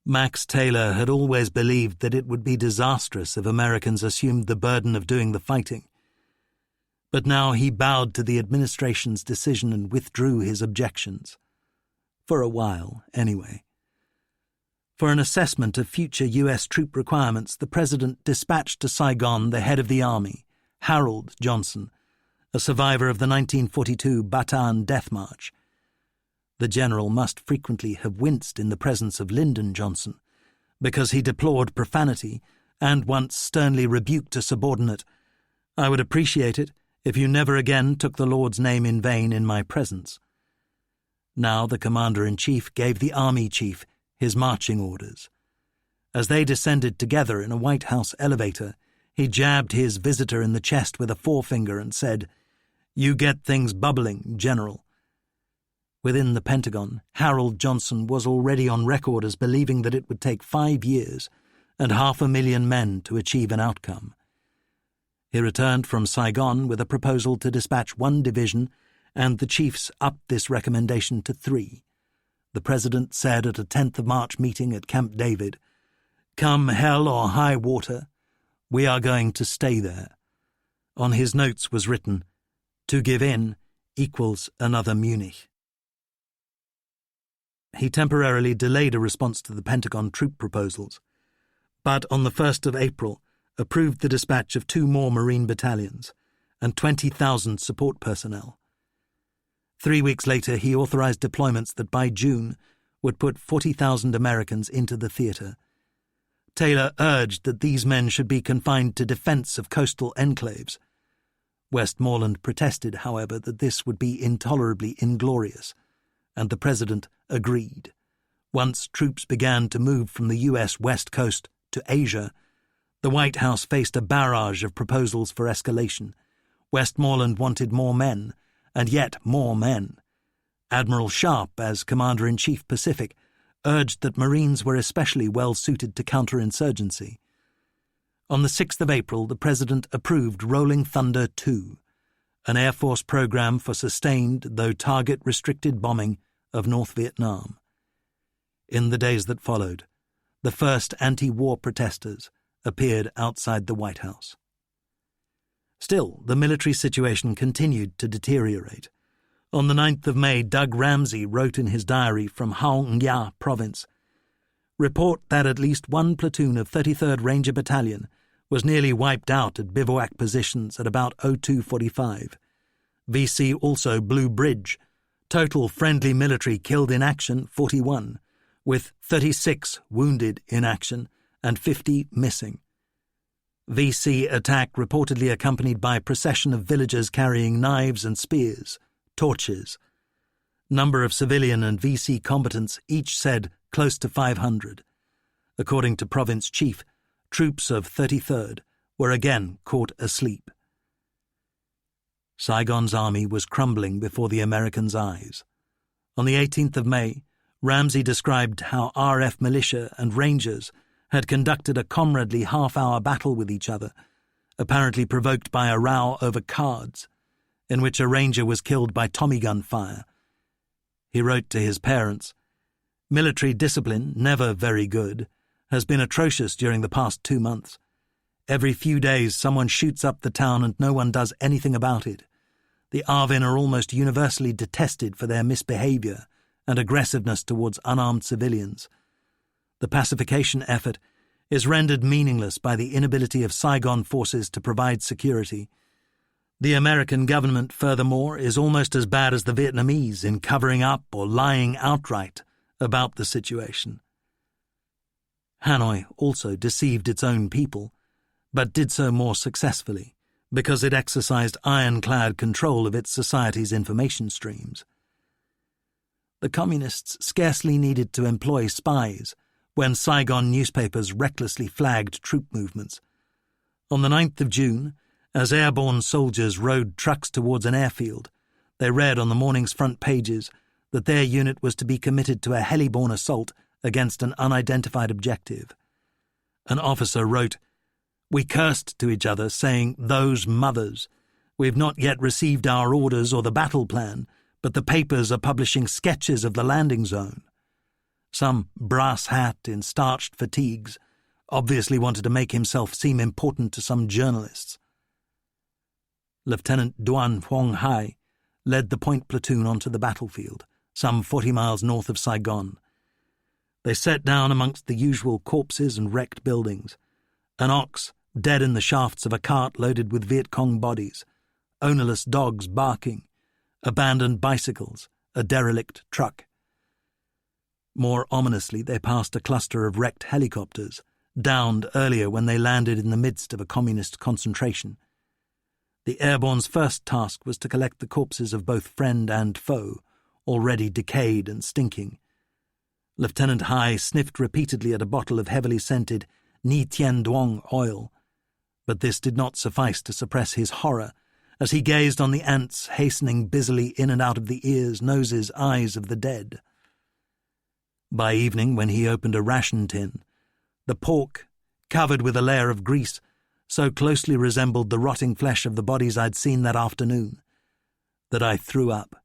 Max Taylor had always believed that it would be disastrous if Americans assumed the burden of doing the fighting. But now he bowed to the administration's decision and withdrew his objections. For a while, anyway. For an assessment of future U.S. troop requirements, the President dispatched to Saigon the head of the army, Harold Johnson, a survivor of the 1942 Bataan Death March. The general must frequently have winced in the presence of Lyndon Johnson, because he deplored profanity and once sternly rebuked a subordinate, "I would appreciate it if you never again took the Lord's name in vain in my presence." Now the Commander-in-Chief gave the Army Chief his marching orders. As they descended together in a White House elevator, he jabbed his visitor in the chest with a forefinger and said, "You get things bubbling, General." Within the Pentagon, Harold Johnson was already on record as believing that it would take 5 years and 500,000 men to achieve an outcome. He returned from Saigon with a proposal to dispatch 1 division, and the chiefs upped this recommendation to 3. The President said at a 10th of March meeting at Camp David, "Come hell or high water, we are going to stay there." On his notes was written, "To give in equals another Munich." He temporarily delayed a response to the Pentagon troop proposals, but on the 1st of April approved the dispatch of 2 more Marine battalions and 20,000 support personnel. 3 weeks later, he authorized deployments that by June would put 40,000 Americans into the theater. Taylor urged that these men should be confined to defence of coastal enclaves. Westmoreland protested, however, that this would be intolerably inglorious, and the President agreed. Once troops began to move from the U.S. West Coast to Asia, the White House faced a barrage of proposals for escalation. Westmoreland wanted more men, and yet more men. Admiral Sharp, as Commander-in-Chief Pacific, urged that Marines were especially well suited to counterinsurgency. On the 6th of April, the President approved Rolling Thunder II, an Air Force program for sustained, though target-restricted bombing of North Vietnam. In the days that followed, the first anti-war protesters appeared outside the White House. Still, the military situation continued to deteriorate. On the 9th of May, Doug Ramsey wrote in his diary from Hang Nha province, "Report that at least one platoon of 33rd Ranger Battalion was nearly wiped out at bivouac positions at about 02:45. VC also blew bridge. Total friendly military killed in action 41, with 36 wounded in action and 50 missing. VC attack reportedly accompanied by procession of villagers carrying knives and spears, torches. Number of civilian and VC combatants each said close to 500. According to Province Chief, troops of 33rd were again caught asleep." Saigon's army was crumbling before the Americans' eyes. On the 18th of May, Ramsey described how RF militia and Rangers had conducted a comradely half-hour battle with each other, apparently provoked by a row over cards, in which a Ranger was killed by Tommy gun fire. He wrote to his parents, "Military discipline, never very good, has been atrocious during the past 2 months. Every few days someone shoots up the town and no one does anything about it. The Arvin are almost universally detested for their misbehaviour and aggressiveness towards unarmed civilians. The pacification effort is rendered meaningless by the inability of Saigon forces to provide security. The American government, furthermore, is almost as bad as the Vietnamese in covering up or lying outright about the situation." Hanoi also deceived its own people, but did so more successfully, because it exercised ironclad control of its society's information streams. The Communists scarcely needed to employ spies when Saigon newspapers recklessly flagged troop movements. On the 9th of June, as airborne soldiers rode trucks towards an airfield, they read on the morning's front pages that their unit was to be committed to a heli-borne assault against an unidentified objective. An officer wrote, "We cursed to each other, saying, 'Those mothers. We've not yet received our orders or the battle plan, but the papers are publishing sketches of the landing zone.' Some brass hat in starched fatigues obviously wanted to make himself seem important to some journalists." Lieutenant Duan Huang Hai led the point platoon onto the battlefield, some 40 miles north of Saigon. They sat down amongst the usual corpses and wrecked buildings. An ox dead in the shafts of a cart loaded with Viet Cong bodies, ownerless dogs barking, abandoned bicycles, a derelict truck. More ominously, they passed a cluster of wrecked helicopters, downed earlier when they landed in the midst of a communist concentration. The airborne's first task was to collect the corpses of both friend and foe, already decayed and stinking. Lieutenant Hai sniffed repeatedly at a bottle of heavily scented Ni Tien Duong oil, but this did not suffice to suppress his horror as he gazed on the ants hastening busily in and out of the ears, noses, eyes of the dead. By evening, when he opened a ration tin, the pork, covered with a layer of grease, so closely resembled the rotting flesh of the bodies I'd seen that afternoon that I threw up.